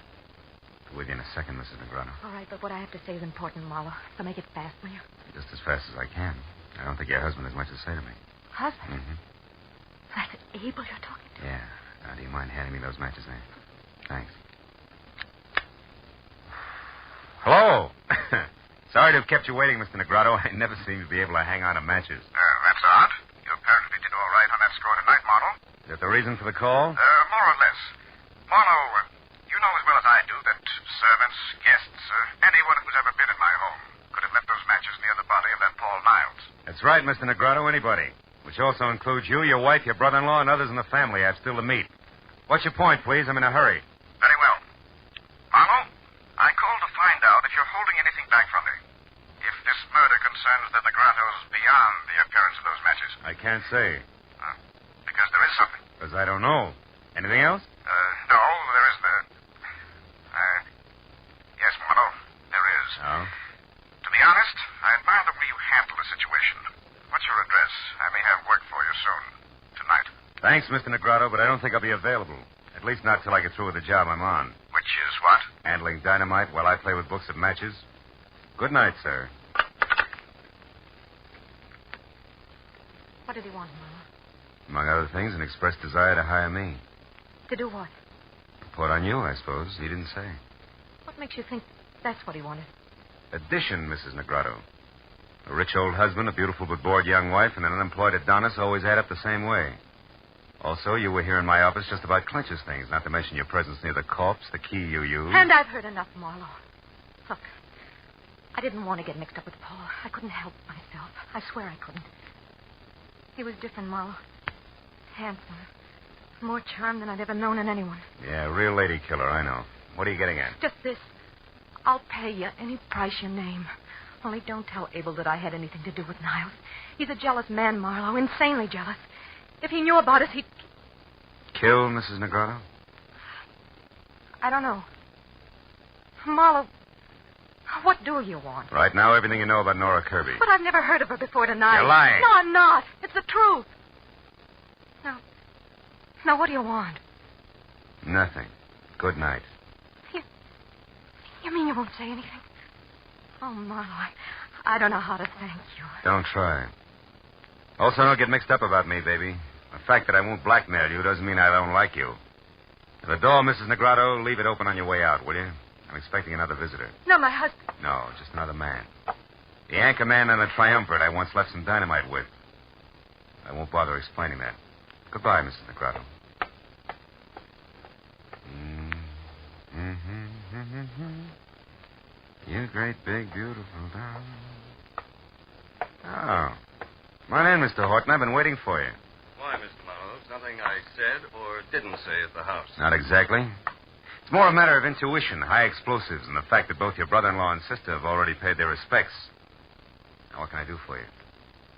With you in a second, Mrs. Negrato. All right, but what I have to say is important, Marlowe. So make it fast, will you? Just as fast as I can. I don't think your husband has much to say to me. Husband? Mm-hmm. That's Abel you're talking to. Yeah. Now, do you mind handing me those matches there? Thanks. Hello. Sorry to have kept you waiting, Mr. Negrato. I never seem to be able to hang on to matches. That's odd. You apparently did all right on that score tonight, Marlowe. Is that the reason for the call? More or less. Marlowe, you know as well as I do that servants, guests, anyone who's ever been in my home could have left those matches near the body of that Paul Niles. That's right, Mr. Negrato. Anybody. Which also includes you, your wife, your brother-in-law, and others in the family I have still to meet. What's your point, please? I'm in a hurry. Very well. Marlowe, I called to find out if you're holding anything back from me. If this murder concerns the Negratos beyond the appearance of those matches. I can't say. Because there is something. Because I don't know. Anything else? No, there isn't. Yes, honest, I admire the way you handle the situation. What's your address? I may have work for you soon. Tonight. Thanks, Mr. Negrado, but I don't think I'll be available. At least not till I get through with the job I'm on. Which is what? Handling dynamite while I play with books of matches. Good night, sir. What did he want, Mama? Among other things, an expressed desire to hire me. To do what? Report on you, I suppose. He didn't say. What makes you think that's what he wanted? Addition, Mrs. Negrado. A rich old husband, a beautiful but bored young wife, and an unemployed Adonis always add up the same way. Also, you were here in my office just about Clinch's things, not to mention your presence near the corpse, the key you used. And I've heard enough, Marlowe. Look, I didn't want to get mixed up with Paul. I couldn't help myself. I swear I couldn't. He was different, Marlowe. Handsome. More charm than I'd ever known in anyone. Yeah, real lady killer, I know. What are you getting at? Just this. I'll pay you any price you name. Only don't tell Abel that I had anything to do with Niles. He's a jealous man, Marlowe. Insanely jealous. If he knew about us, he'd... Kill Mrs. Negrado? I don't know. Marlowe, what do you want? Right now, everything you know about Nora Kirby. But I've never heard of her before tonight. You're lying. No, I'm not. It's the truth. Now, what do you want? Nothing. Good night. You mean you won't say anything? Oh, Marlowe, I don't know how to thank you. Don't try. Also, don't get mixed up about me, baby. The fact that I won't blackmail you doesn't mean I don't like you. The door, Mrs. Negrado, leave it open on your way out, will you? I'm expecting another visitor. No, my husband. No, just another man. The anchor man on the triumvirate I once left some dynamite with. I won't bother explaining that. Goodbye, Mrs. Negrado. You great, big, beautiful doll. Oh. Come on in, Mr. Horton. I've been waiting for you. Why, Mr. Marlowe? Something I said or didn't say at the house. Not exactly. It's more a matter of intuition, high explosives, and the fact that both your brother-in-law and sister have already paid their respects. Now, what can I do for you?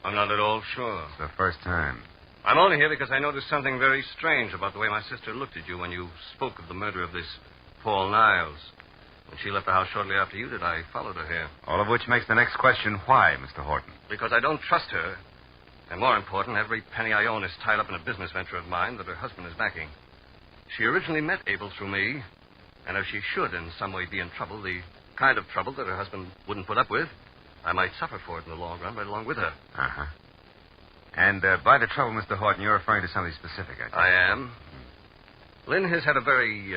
I'm not at all sure. It's the first time. I'm only here because I noticed something very strange about the way my sister looked at you when you spoke of the murder of this Paul Niles. When she left the house shortly after you did, I followed her here. All of which makes the next question, why, Mr. Horton? Because I don't trust her. And more important, every penny I own is tied up in a business venture of mine that her husband is backing. She originally met Abel through me, and if she should in some way be in trouble, the kind of trouble that her husband wouldn't put up with, I might suffer for it in the long run right along with her. Uh-huh. And by the trouble, Mr. Horton, you're referring to something specific, I think. I am. Lynn has had a very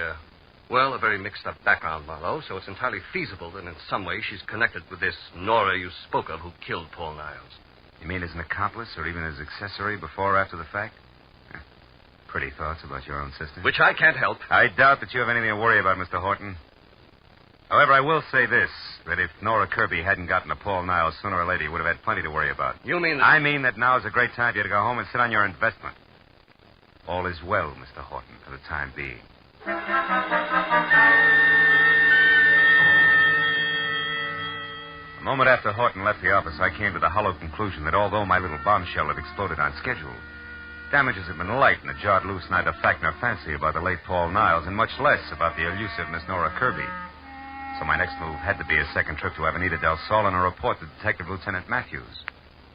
mixed-up background, Marlowe, so it's entirely feasible that in some way she's connected with this Nora you spoke of who killed Paul Niles. You mean as an accomplice or even as accessory before or after the fact? Pretty thoughts about your own sister. Which I can't help. I doubt that you have anything to worry about, Mr. Horton. However, I will say this, that if Nora Kirby hadn't gotten to Paul Niles, sooner or later, you would have had plenty to worry about. You mean that... I mean that now is a great time for you to go home and sit on your investment. All is well, Mr. Horton, for the time being. A moment after Horton left the office, I came to the hollow conclusion that although my little bombshell had exploded on schedule, damages had been light and it jarred loose neither fact nor fancy about the late Paul Niles and much less about the elusive Miss Nora Kirby. So my next move had to be a second trip to Avenida del Sol and a report to Detective Lieutenant Matthews,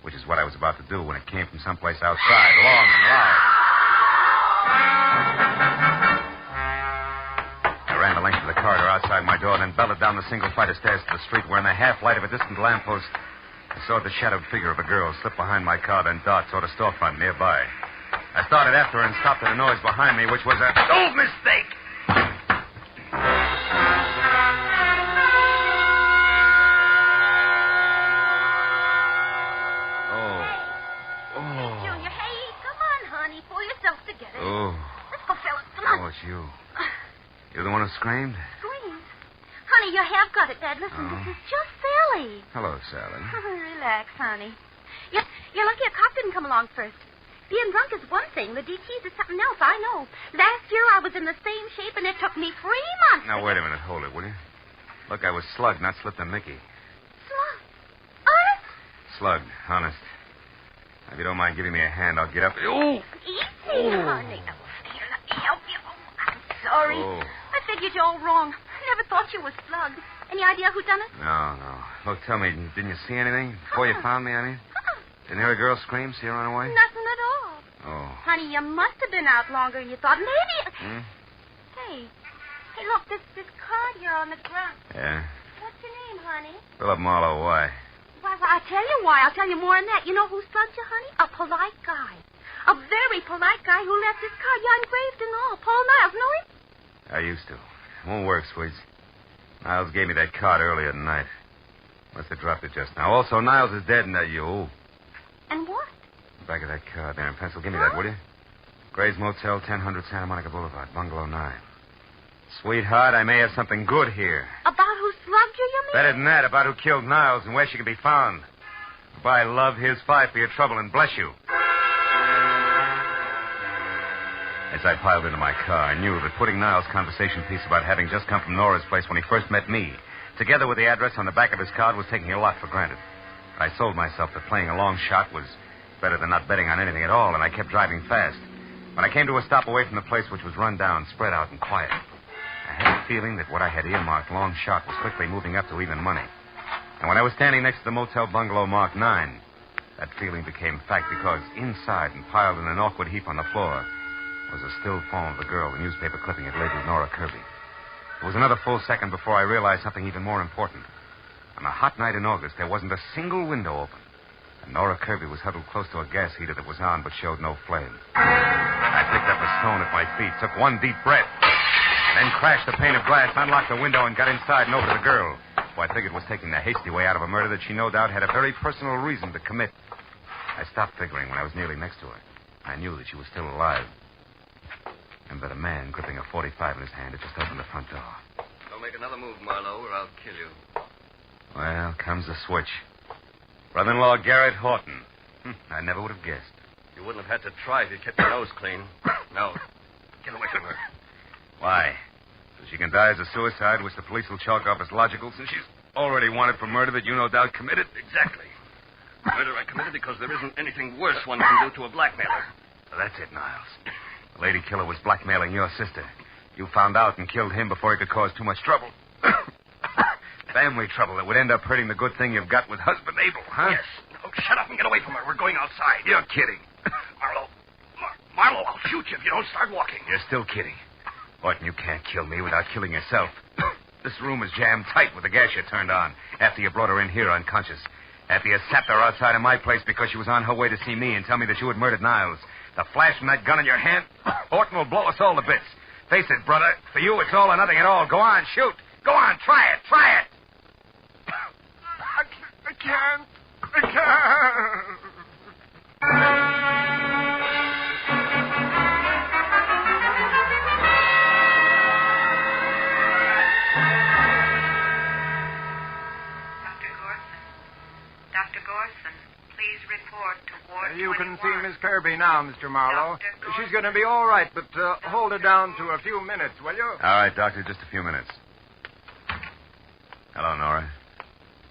which is what I was about to do when it came from someplace outside, long and loud. I ran the length of the corridor outside my door and then belted down the single flight of stairs to the street where in the half-light of a distant lamppost I saw the shadowed figure of a girl slip behind my car then dart toward a storefront nearby. I started after her and stopped at a noise behind me, which was a... No mistake! Junior, hey, come on, honey. Pull yourself together. Oh. Let's go, fellas. Come on. Oh, it's you. You're the one who screamed? Scream. Honey, you have got it, Dad. Listen, this is just Sally. Hello, Sally. Relax, honey. You're lucky a cop didn't come along first. Being drunk is one thing. The DTs is something else, I know. Last year I was in the same shape, and it took me 3 months. Now, wait a minute. Hold it, will you? Look, I was slugged, not slipped a Mickey. Slugged? Honest? Slugged, honest. Now, if you don't mind giving me a hand, I'll get up. Oh! Easy, honey. Here, let me help you. Oh, I'm sorry. Oh. I figured you all wrong. I never thought you were slugged. Any idea who done it? No. Look, tell me, didn't you see anything before you found me, I mean? Didn't hear a girl scream, see her run away? Nothing at all. Oh. Honey, you must have been out longer than you thought. Maybe. Hmm? Hey, look, this card here on the ground. Yeah? What's your name, honey? Philip Marlowe, why? Why, I'll tell you why. I'll tell you more than that. You know who slugged you, honey? A polite guy. A very polite guy who left his card. Yeah, engraved and all. Paul Niles, know him? I used to. Won't work, Sweets. Niles gave me that card earlier tonight. Must have dropped it just now. Also, Niles is dead, and you. And what? Back of that card there in pencil. Give me that, will you? Gray's Motel, 1000 Santa Monica Boulevard, Bungalow 9. Sweetheart, I may have something good here. About who slugged you mean? Better than that, about who killed Niles and where she can be found. Goodbye, love. Here's 5 for your trouble, and bless you. As I piled into my car, I knew that putting Niles' conversation piece about having just come from Nora's place when he first met me, together with the address on the back of his card, was taking a lot for granted. I sold myself that playing a long shot was better than not betting on anything at all, and I kept driving fast. When I came to a stop away from the place, which was run down, spread out, and quiet, I had a feeling that what I had earmarked long shot was quickly moving up to even money. And when I was standing next to the motel bungalow marked 9, that feeling became fact because inside and piled in an awkward heap on the floor was a still form of the girl the newspaper clipping had labeled Nora Kirby. It was another full second before I realized something even more important. On a hot night in August, there wasn't a single window open. And Nora Kirby was huddled close to a gas heater that was on but showed no flame. I picked up a stone at my feet, took one deep breath, then crashed the pane of glass, unlocked the window, and got inside and over to the girl, who I figured was taking the hasty way out of a murder that she no doubt had a very personal reason to commit. I stopped figuring when I was nearly next to her. I knew that she was still alive. And that a man gripping a .45 in his hand had just opened the front door. Don't make another move, Marlowe, or I'll kill you. Well, comes the switch. Brother-in-law Garrett Horton. I never would have guessed. You wouldn't have had to try if you kept your nose clean. No. Get away from her. Why? So she can die as a suicide, which the police will chalk off as logical, since she's already wanted for murder that you no doubt committed? Exactly. Murder I committed because there isn't anything worse one can do to a blackmailer. Well, that's it, Niles. The lady killer was blackmailing your sister. You found out and killed him before he could cause too much trouble. Family trouble that would end up hurting the good thing you've got with husband Abel, huh? Yes. No, shut up and get away from her. We're going outside. You're kidding. Marlowe, I'll shoot you if you don't start walking. You're still kidding. Horton, you can't kill me without killing yourself. This room is jammed tight with the gas you turned on after you brought her in here unconscious. After you sapped her outside of my place because she was on her way to see me and tell me that you had murdered Niles. The flash from that gun in your hand, Horton will blow us all to bits. Face it, brother. For you, it's all or nothing at all. Go on, shoot. Go on, try it. Try it. I can't. I can't. Dr. Gorson, please report to Ward You 21. can see Miss Kirby now, Mr. Marlowe. She's going to be all right, but hold her down to a few minutes, will you? All right, Doctor, just a few minutes. Hello, Nora.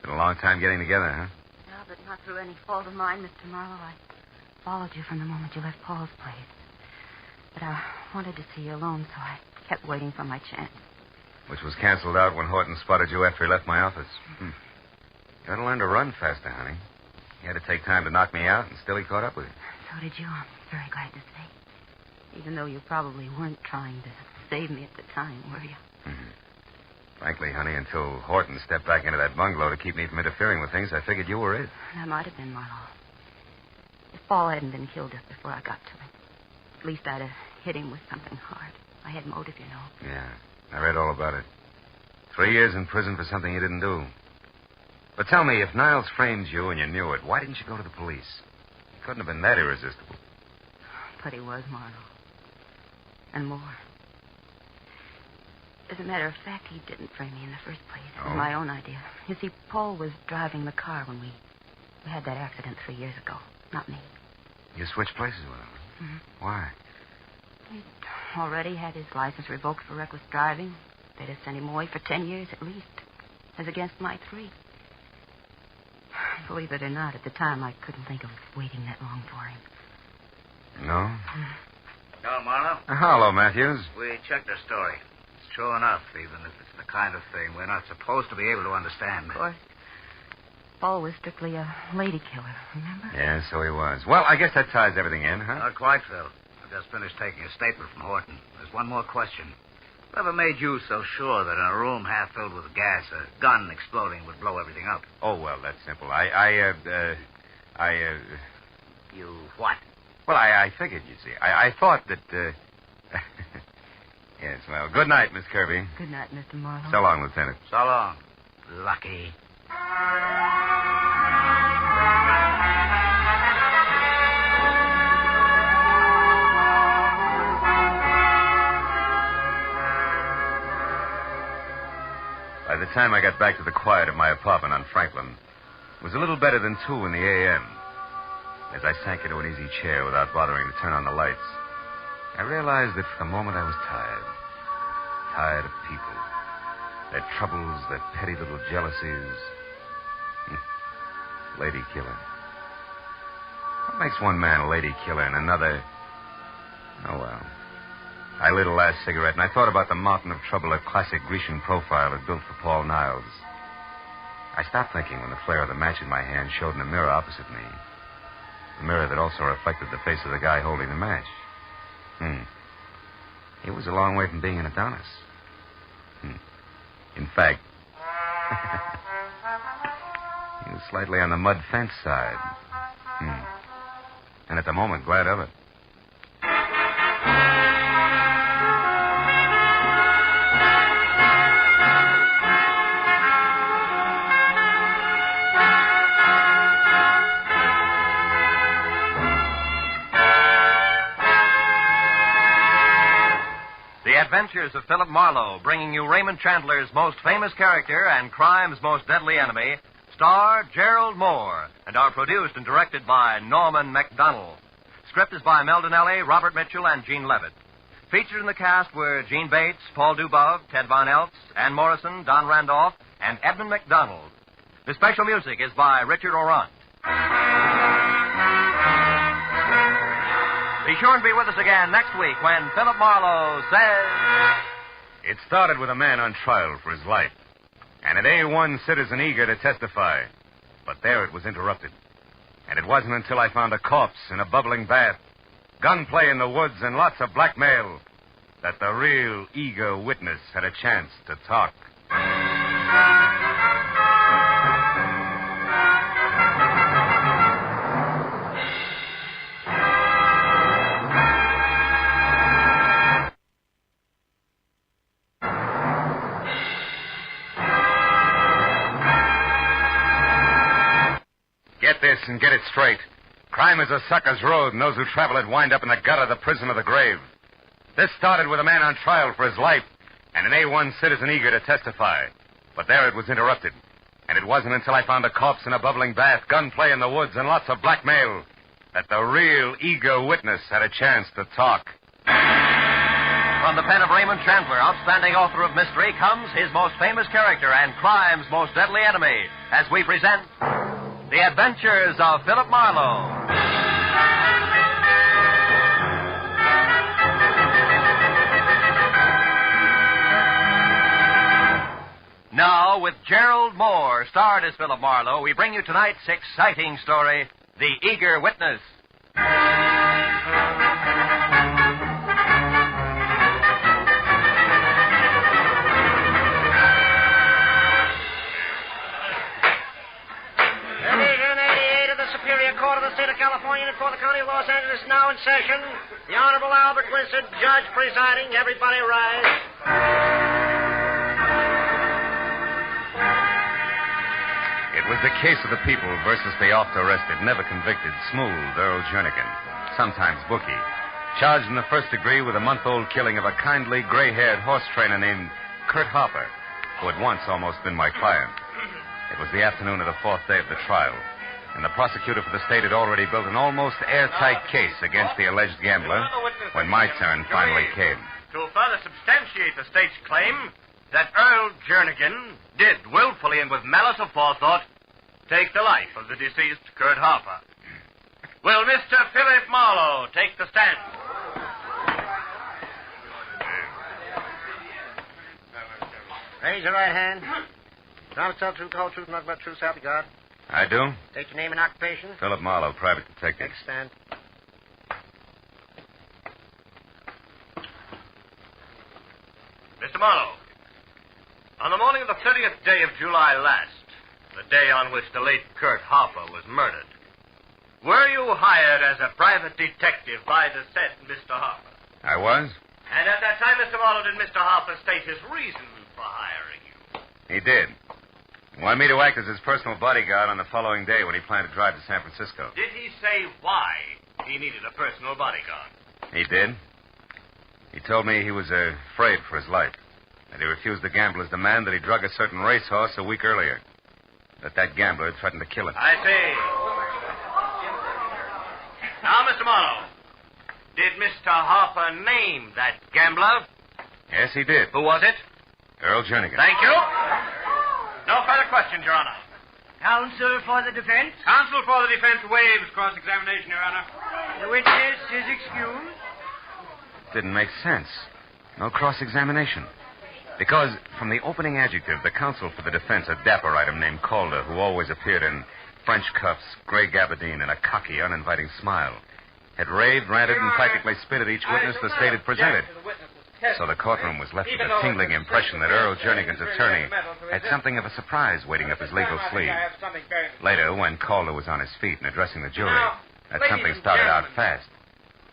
Been a long time getting together, huh? No, but not through any fault of mine, Mr. Marlowe. I followed you from the moment you left Paul's place. But I wanted to see you alone, so I kept waiting for my chance. Which was canceled out when Horton spotted you after he left my office. You ought to learn to run faster, honey. He had to take time to knock me out, and still he caught up with you. So did you. I'm very glad to say. Even though you probably weren't trying to save me at the time, were you? Frankly, honey, until Horton stepped back into that bungalow to keep me from interfering with things, I figured you were it. That might have been Marlowe. If Paul hadn't been killed just before I got to him, at least I'd have hit him with something hard. I had motive, you know. Yeah, I read all about it. 3 years in prison for something you didn't do. But tell me, if Niles framed you and you knew it, why didn't you go to the police? He couldn't have been that irresistible. But he was, Marlowe. And more. As a matter of fact, he didn't frame me in the first place. It was my own idea. You see, Paul was driving the car when we had that accident 3 years ago. Not me. You switched places with him? Mm-hmm. Why? He'd already had his license revoked for reckless driving. They'd have sent him away for 10 years at least, as against my 3. Believe it or not, at the time I couldn't think of waiting that long for him. No? Hello, Marlowe. Hello, Matthews. We checked the story. It's true enough, even if it's the kind of thing we're not supposed to be able to understand. Of course. Paul was strictly a lady killer, remember? Yeah, so he was. Well, I guess that ties everything in, huh? Not quite, Phil. I just finished taking a statement from Horton. There's one more question. Whatever made you so sure that in a room half filled with gas, a gun exploding would blow everything up? Oh, well, that's simple. You what? Well, I figured, you see. I thought that, Yes, well, good night, Miss Kirby. Good night, Mr. Marlowe. So long, Lieutenant. So long. Lucky. By the time I got back to the quiet of my apartment on Franklin, it was a little better than 2 in the a.m. As I sank into an easy chair without bothering to turn on the lights, I realized that for the moment I was tired. Tired of people. Their troubles, their petty little jealousies. Lady killer. What makes one man a lady killer and another... Oh, well. I lit a last cigarette, and I thought about the mountain of trouble a classic Grecian profile had built for Paul Niles. I stopped thinking when the flare of the match in my hand showed in a mirror opposite me. A mirror that also reflected the face of the guy holding the match. He was a long way from being an Adonis. In fact, he was slightly on the mud fence side. And at the moment, glad of it. The Adventures of Philip Marlowe, bringing you Raymond Chandler's most famous character and crime's most deadly enemy, star Gerald Moore, and are produced and directed by Norman MacDonald. Script is by Mel Donnelly, Robert Mitchell, and Gene Levitt. Featured in the cast were Gene Bates, Paul Dubov, Ted Von Eltz, Ann Morrison, Don Randolph, and Edmund MacDonald. The special music is by Richard Orant. Be sure and be with us again next week when Philip Marlowe says... It started with a man on trial for his life, and an A1 citizen eager to testify. But there it was interrupted. And it wasn't until I found a corpse in a bubbling bath, gunplay in the woods, and lots of blackmail that the real eager witness had a chance to talk. Get this and get it straight. Crime is a sucker's road, and those who travel it wind up in the gutter, the prison, or the grave. This started with a man on trial for his life and an A1 citizen eager to testify. But there it was interrupted. And it wasn't until I found a corpse in a bubbling bath, gunplay in the woods, and lots of blackmail that the real eager witness had a chance to talk. From the pen of Raymond Chandler, outstanding author of mystery, comes his most famous character and crime's most deadly enemy, as we present The Adventures of Philip Marlowe. Now, with Gerald Moore, starred as Philip Marlowe, we bring you tonight's exciting story, The Eager Witness. Court of the State of California and for the County of Los Angeles now in session. The Honorable Albert Winsor, Judge presiding. Everybody rise. It was the case of the people versus the oft-arrested, never convicted, smooth Earl Jernigan, sometimes bookie, charged in the first degree with a month-old killing of a kindly, gray-haired horse trainer named Kurt Harper, who had once almost been my client. It was the afternoon of the 4th day of the trial, and the prosecutor for the state had already built an almost airtight case against the alleged gambler when my turn finally came. To further substantiate the state's claim that Earl Jernigan did willfully and with malice of forethought take the life of the deceased Kurt Harper. Will Mr. Philip Marlowe take the stand? Raise your right hand. Promise to tell the truth, the whole truth, and nothing but the truth, so help you God. I do. State your name and occupation. Philip Marlowe, private detective. Next stand. Mr. Marlowe, on the morning of the 30th day of July last, the day on which the late Kurt Harper was murdered, were you hired as a private detective by the said Mr. Harper? I was. And at that time, Mr. Marlowe, did Mr. Harper state his reason for hiring you? He did. He wanted me to act as his personal bodyguard on the following day when he planned to drive to San Francisco. Did he say why he needed a personal bodyguard? He did. He told me he was afraid for his life, that he refused to gamble his demand that he drug a certain racehorse a week earlier, that gambler had threatened to kill him. I see. Now, Mr. Marlowe, did Mr. Harper name that gambler? Yes, he did. Who was it? Earl Jernigan. Thank you. No further questions, Your Honor. Counsel for the defense? Counsel for the defense waives cross-examination, Your Honor. The witness is excused. Didn't make sense. No cross-examination. Because from the opening adjective, the counsel for the defense, a dapper item named Calder, who always appeared in French cuffs, gray gabardine, and a cocky, uninviting smile, had raved, ranted, and practically spit at each witness the state had presented. So the courtroom was left with a tingling impression that Earl Jernigan's attorney had something of a surprise waiting up his legal sleeve. Later, when Calder was on his feet and addressing the jury, that something started out fast.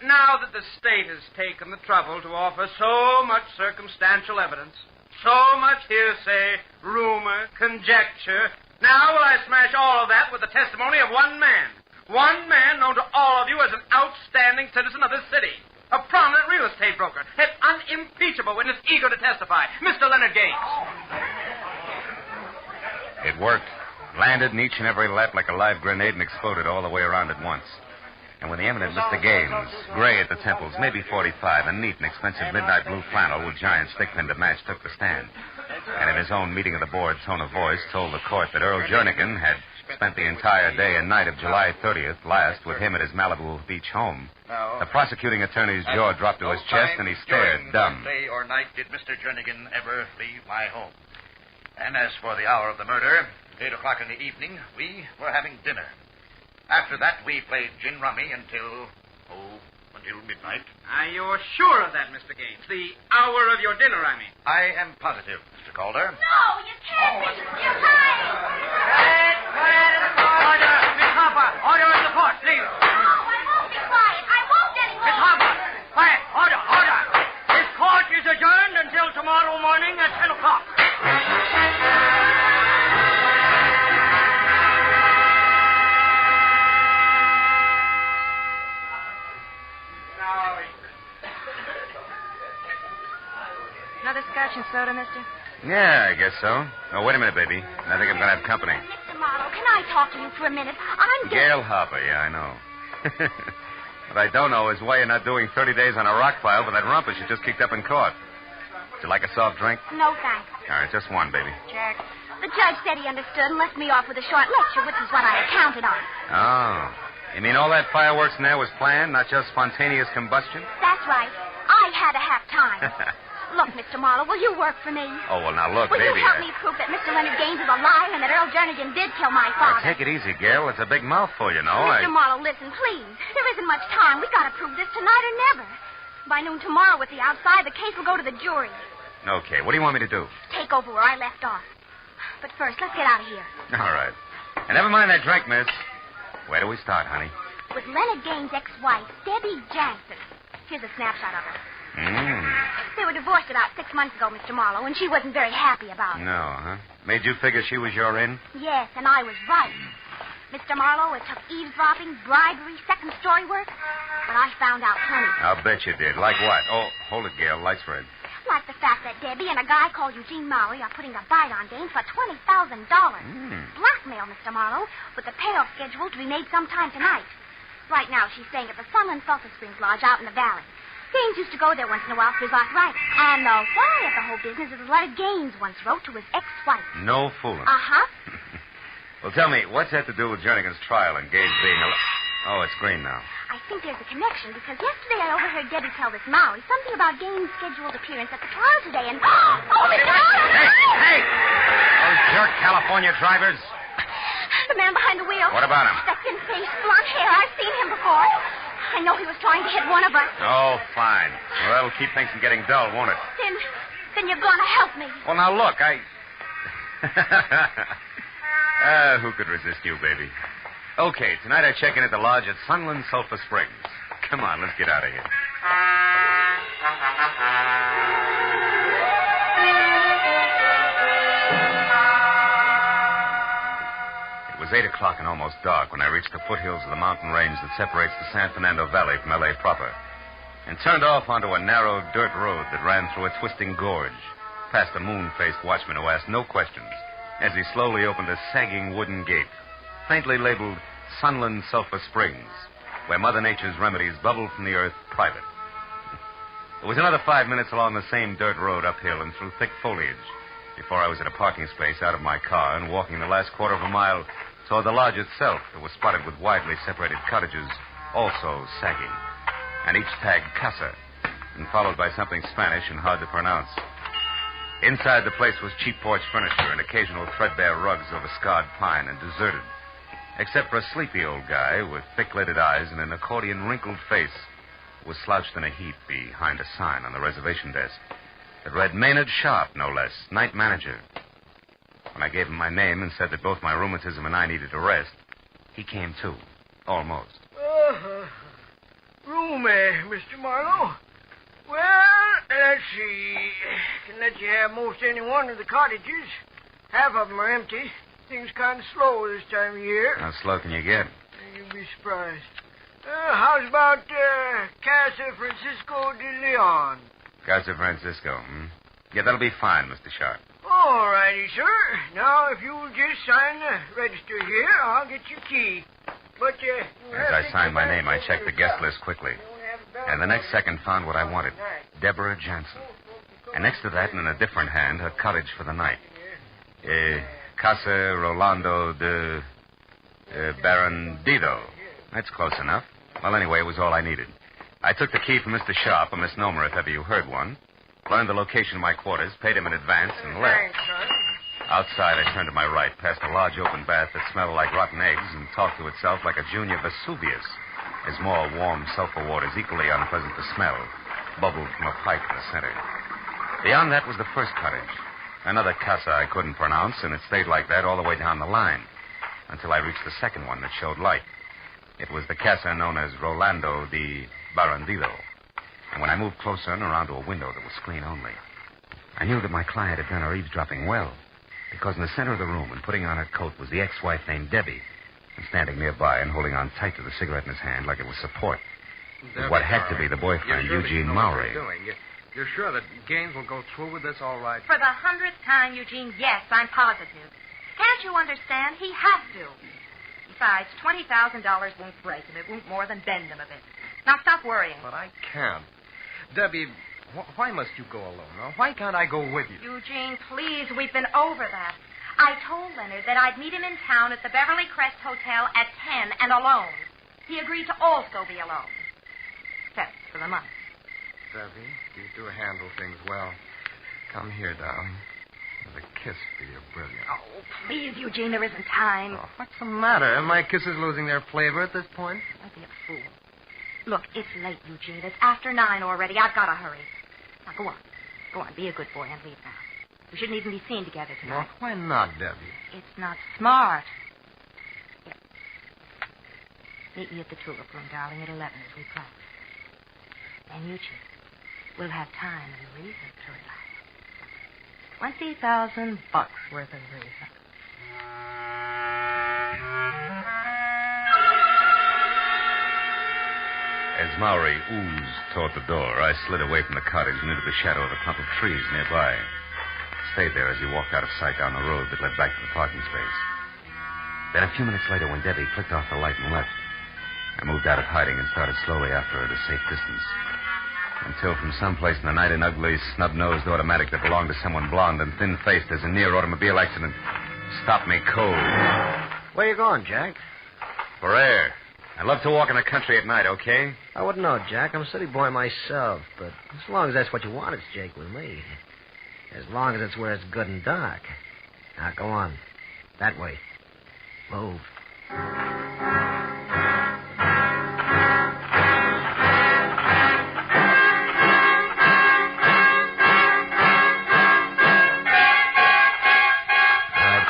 Now that the state has taken the trouble to offer so much circumstantial evidence, so much hearsay, rumor, conjecture, now will I smash all of that with the testimony of one man. One man known to all of you as an outstanding citizen of this city. A prominent real estate broker. An unimpeachable witness eager to testify. Mr. Leonard Gaines. It worked. Landed in each and every lap like a live grenade and exploded all the way around at once. And when the eminent Mr. Gaines, gray at the temples, maybe 45, and neat and expensive midnight blue flannel with giant stickpin to match, took the stand, and in his own meeting of the board tone of voice told the court that Earl Jernigan had spent the entire day and night of July 30th last with him at his Malibu Beach home, the prosecuting attorney's jaw dropped to his chest and he stared dumb. Day or night did Mr. Jernigan ever leave my home. And as for the hour of the murder, 8 o'clock in the evening, we were having dinner. After that, we played gin rummy until midnight. Are you sure of that, Mr. Gaines? The hour of your dinner, I mean. I am positive, Mr. Calder. No, you can't. You're lying. Order! Miss Harper! Order in the court, please. No, I won't be quiet. I won't anymore. Miss Harper! Quiet! Order! Order! This court is adjourned until tomorrow morning at 10 o'clock. Another scotch and soda, mister? Yeah, I guess so. Oh, wait a minute, baby. I think I'm going to have company. Mr. Marlowe, can I talk to you for a minute? I'm just... Gail Harper, yeah, I know. What I don't know is why you're not doing 30 days on a rock pile for that rumpus you just kicked up in court. Would you like a soft drink? No, thanks. All right, just one, baby. Jerk. The judge said he understood and left me off with a short lecture, which is what I had counted on. Oh. You mean all that fireworks in there was planned, not just spontaneous combustion? That's right. I had to have time. Look, Mr. Marlowe, will you work for me? Oh, well, now look, will baby. Will you help me prove that Mr. Leonard Gaines is a liar and that Earl Jernigan did kill my father? Now, take it easy, Gail. It's a big mouthful, you know. Mr. Marlowe, listen, please. There isn't much time. We got to prove this tonight or never. By noon tomorrow with the outside, the case will go to the jury. Okay, what do you want me to do? Take over where I left off. But first, let's get out of here. All right. And never mind that drink, miss. Where do we start, honey? With Leonard Gaines' ex-wife, Debbie Jansen. Here's a snapshot of her. They were divorced about 6 months ago, Mr. Marlowe, and she wasn't very happy about it. No, huh? Made you figure she was your in? Yes, and I was right. Mr. Marlowe, it took eavesdropping, bribery, second-story work, but I found out plenty. I'll bet you did. Like what? Oh, hold it, Gail. Light's red. Like the fact that Debbie and a guy called Eugene Mowry are putting a bite on Gaines for $20,000. Blackmail, Mr. Marlowe, with the payoff scheduled to be made sometime tonight. Right now, she's staying at the Sunland Sulphur Springs Lodge out in the valley. Gaines used to go there once in a while for his arthritis. And the why of the whole business is a letter Gaines once wrote to his ex-wife. No fooling. Uh-huh. Well, tell me, what's that to do with Jernigan's trial and Gaines being Oh, it's green now. I think there's a connection because yesterday I overheard Debbie tell this Maui something about Gaines' scheduled appearance at the trial today, and... Oh, Mr. Marlowe! Hey! Those jerk California drivers. The man behind the wheel. What about him? That thin-faced, blonde hair. I've seen him before. I know he was trying to hit one of us. Oh, fine. Well, that'll keep things from getting dull, won't it? Then you're going to help me. Well, now, look, who could resist you, baby? Okay, tonight I check in at the lodge at Sunland Sulphur Springs. Come on, let's get out of here. It was 8 o'clock and almost dark when I reached the foothills of the mountain range that separates the San Fernando Valley from L.A. proper, and turned off onto a narrow dirt road that ran through a twisting gorge, past a moon-faced watchman who asked no questions as he slowly opened a sagging wooden gate, faintly labeled Sunland Sulphur Springs, where Mother Nature's remedies bubbled from the earth private. It was another 5 minutes along the same dirt road uphill and through thick foliage before I was at a parking space out of my car and walking the last quarter of a mile toward the lodge itself that was spotted with widely separated cottages, also sagging, and each tagged Casa, and followed by something Spanish and hard to pronounce. Inside the place was cheap porch furniture and occasional threadbare rugs over scarred pine and deserted, except for a sleepy old guy with thick-lidded eyes and an accordion-wrinkled face who was slouched in a heap behind a sign on the reservation desk that read Maynard Sharp, no less, night manager. When I gave him my name and said that both my rheumatism and I needed a rest, he came too, almost. Room, Mr. Marlowe. Well, let's see. Can let you have most any one of the cottages. Half of them are empty. Things kind of slow this time of year. How slow can you get? You'll be surprised. How's about Casa Francisco de Leon? Casa Francisco, Yeah, that'll be fine, Mr. Sharp. All righty, sir. Now, if you'll just sign the register here, I'll get your key. But, as I signed my name, I checked the guest list quickly. And the next second found what I wanted. Deborah Jansen. And next to that, and in a different hand, her cottage for the night. Casa Rolando de Barandido. That's close enough. Well, anyway, it was all I needed. I took the key from Mr. Sharp, a misnomer if ever you heard one, learned the location of my quarters, paid him in advance, and left. Outside, I turned to my right, past a large open bath that smelled like rotten eggs and talked to itself like a junior Vesuvius, as more warm sulfur waters, equally unpleasant to smell, bubbled from a pipe in the center. Beyond that was the first cottage, another casa I couldn't pronounce, and it stayed like that all the way down the line, until I reached the second one that showed light. It was the casa known as Rolando de Barandido. And when I moved closer and around to a window that was screen only, I knew that my client had done her eavesdropping well, because in the center of the room and putting on her coat was the ex-wife named Debbie, and standing nearby and holding on tight to the cigarette in his hand like it was support. What had to be the boyfriend, Eugene Mowry. You're sure that Gaines will go through with this all right? For the 100th time, Eugene, yes, I'm positive. Can't you understand? He has to. Besides, $20,000 won't break him. It won't more than bend him a bit. Now, stop worrying. But I can't. Debbie, why must you go alone? Huh? Why can't I go with you? Eugene, please, we've been over that. I told Leonard that I'd meet him in town at the Beverly Crest Hotel at 10 and alone. He agreed to also be alone. Except for the money. Debbie, you do handle things well. Come here, darling. With a kiss for you, brilliant. Oh, please, Eugene, there isn't time. Oh, what's the matter? Are my kisses losing their flavor at this point? Don't be a fool. Look, it's late, Eugene. It's after 9 already. I've got to hurry. Now, go on. Go on, be a good boy and leave now. We shouldn't even be seen together tonight. Well, why not, Debbie? It's not smart. Here. Meet me at the tulip room, darling, at 11 as we promised. And you two, we'll have time and reason to relax. $20,000 worth of reason. As Mowry oozed toward the door, I slid away from the cottage and into the shadow of a clump of trees nearby. Stayed there as he walked out of sight down the road that led back to the parking space. Then a few minutes later, when Debbie flicked off the light and left, I moved out of hiding and started slowly after her at a safe distance. Until from someplace in the night, an ugly, snub-nosed automatic that belonged to someone blonde and thin-faced as a near automobile accident stopped me cold. Where you going, Jack? For air. I love to walk in the country at night, okay? I wouldn't know, Jack. I'm a city boy myself. But as long as that's what you want, it's Jake with me. As long as it's where it's good and dark. Now, go on. That way. Move.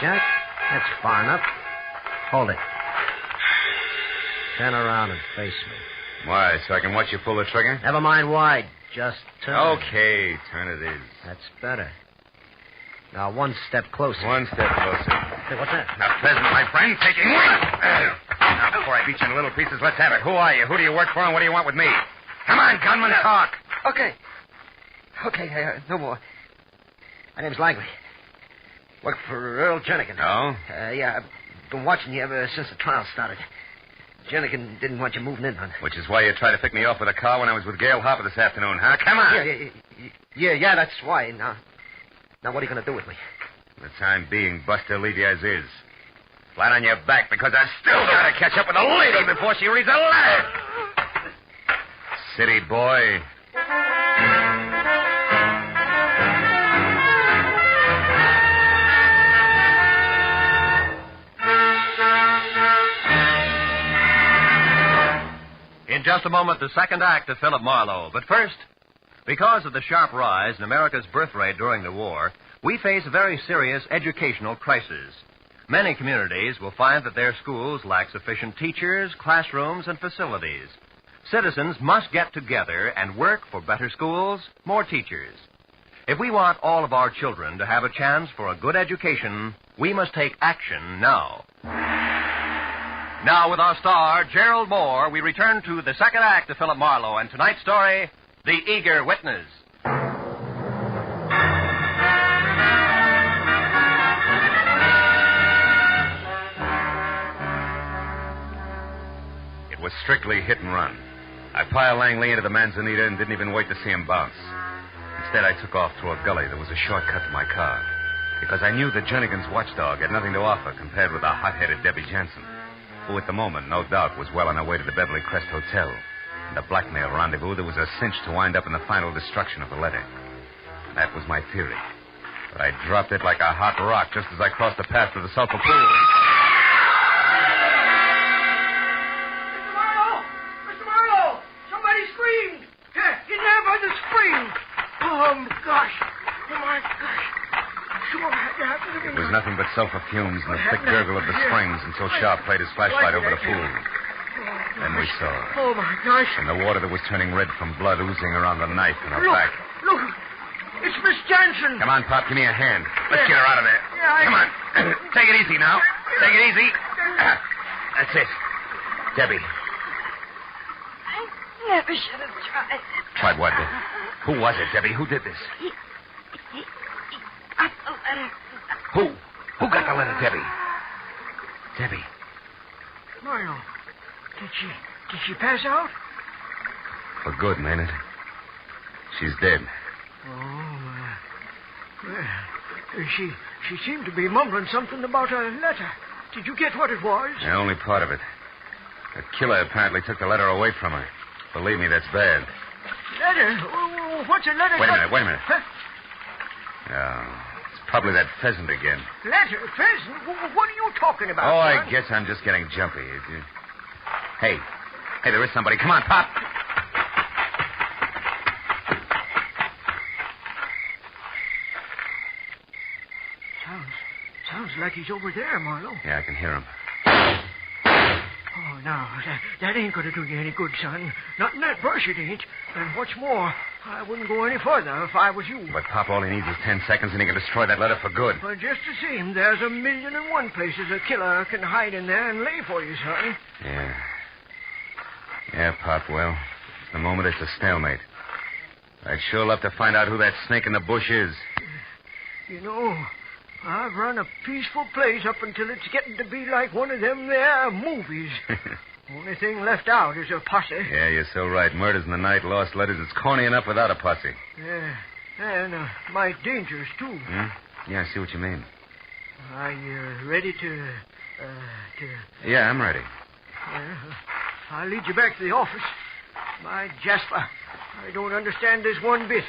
Jack, that's far enough. Hold it. Turn around and face me. Why, so I can watch you pull the trigger? Never mind why. Just turn. Okay, turn it is. That's better. Now, one step closer. One step closer. Hey, what's that? Now, Pleasant, my friend, taking one. Now, before I beat you into little pieces, let's have it. Who are you? Who do you work for, and what do you want with me? Come on, gunman, talk. Okay. No more. My name's Langley. Work for Earl Jernigan. Oh? Yeah, I've been watching you ever since the trial started. Jernigan didn't want you moving in, hon. Which is why you tried to pick me off with a car when I was with Gail Harper this afternoon, huh? Come on. Yeah, that's why. Now, what are you going to do with me? For the time being, Buster, leave you as is. Flat on your back, because I've still got to catch up with a lady before she reads a letter. City boy. In just a moment, the second act of Philip Marlowe. But first, because of the sharp rise in America's birth rate during the war, we face a very serious educational crisis. Many communities will find that their schools lack sufficient teachers, classrooms, and facilities. Citizens must get together and work for better schools, more teachers. If we want all of our children to have a chance for a good education, we must take action now. Now, with our star, Gerald Moore, we return to the second act of Philip Marlowe and tonight's story, The Eager Witness. It was strictly hit and run. I piled Langley into the Manzanita and didn't even wait to see him bounce. Instead, I took off through a gully that was a shortcut to my car, because I knew that Jernigan's watchdog had nothing to offer compared with the hot-headed Debbie Jansen, who at the moment, no doubt, was well on her way to the Beverly Crest Hotel, and a blackmail rendezvous that was a cinch to wind up in the final destruction of the letter. That was my theory. But I dropped it like a hot rock just as I crossed the path to the sulfur pool. Mr. Marlowe! Somebody screamed! In there by the spring! Oh, my gosh! It was nothing but sulfur fumes and the thick gurgle of the springs until Sharp played his flashlight over the pool. Then we saw her. Oh, my gosh. In the water that was turning red from blood oozing around the knife in her back. Look! It's Miss Jansen. Come on, Pop, give me a hand. Let's get her out of there. Come on. Take it easy now. Take it easy. That's it. Debbie. I never should have tried it. Tried what? Who was it, Debbie? Who did this? He got the letter. Who? Who got the letter, Debbie? Debbie. Marlowe, did she pass out? For good, Maynard. She's dead. Oh, well, she seemed to be mumbling something about a letter. Did you get what it was? Yeah, only part of it. The killer apparently took the letter away from her. Believe me, that's bad. Letter? What's a letter? Wait a minute. Huh? It's probably that pheasant again. Letter? Pheasant? What are you talking about? Oh, I guess I'm just getting jumpy. Hey, there is somebody. Come on, Pop. Sounds like he's over there, Marlowe. Yeah, I can hear him. Oh, no, that ain't going to do you any good, son. Not in that brush, it ain't. And what's more, I wouldn't go any further if I was you. But Pop, all he needs is 10 seconds and he can destroy that letter for good. But just the same, there's 1,000,001 places a killer can hide in there and lay for you, son. Yeah, Pop, well, at the moment it's a stalemate. I'd sure love to find out who that snake in the bush is. You know, I've run a peaceful place up until it's getting to be like one of them there movies. Only thing left out is a posse. Yeah, you're so right. Murders in the night, lost letters. It's corny enough without a posse. Yeah, and might dangerous, too. Yeah, I see what you mean. Are you ready to... Yeah, I'm ready. I'll lead you back to the office. My Jasper, I don't understand this one bit.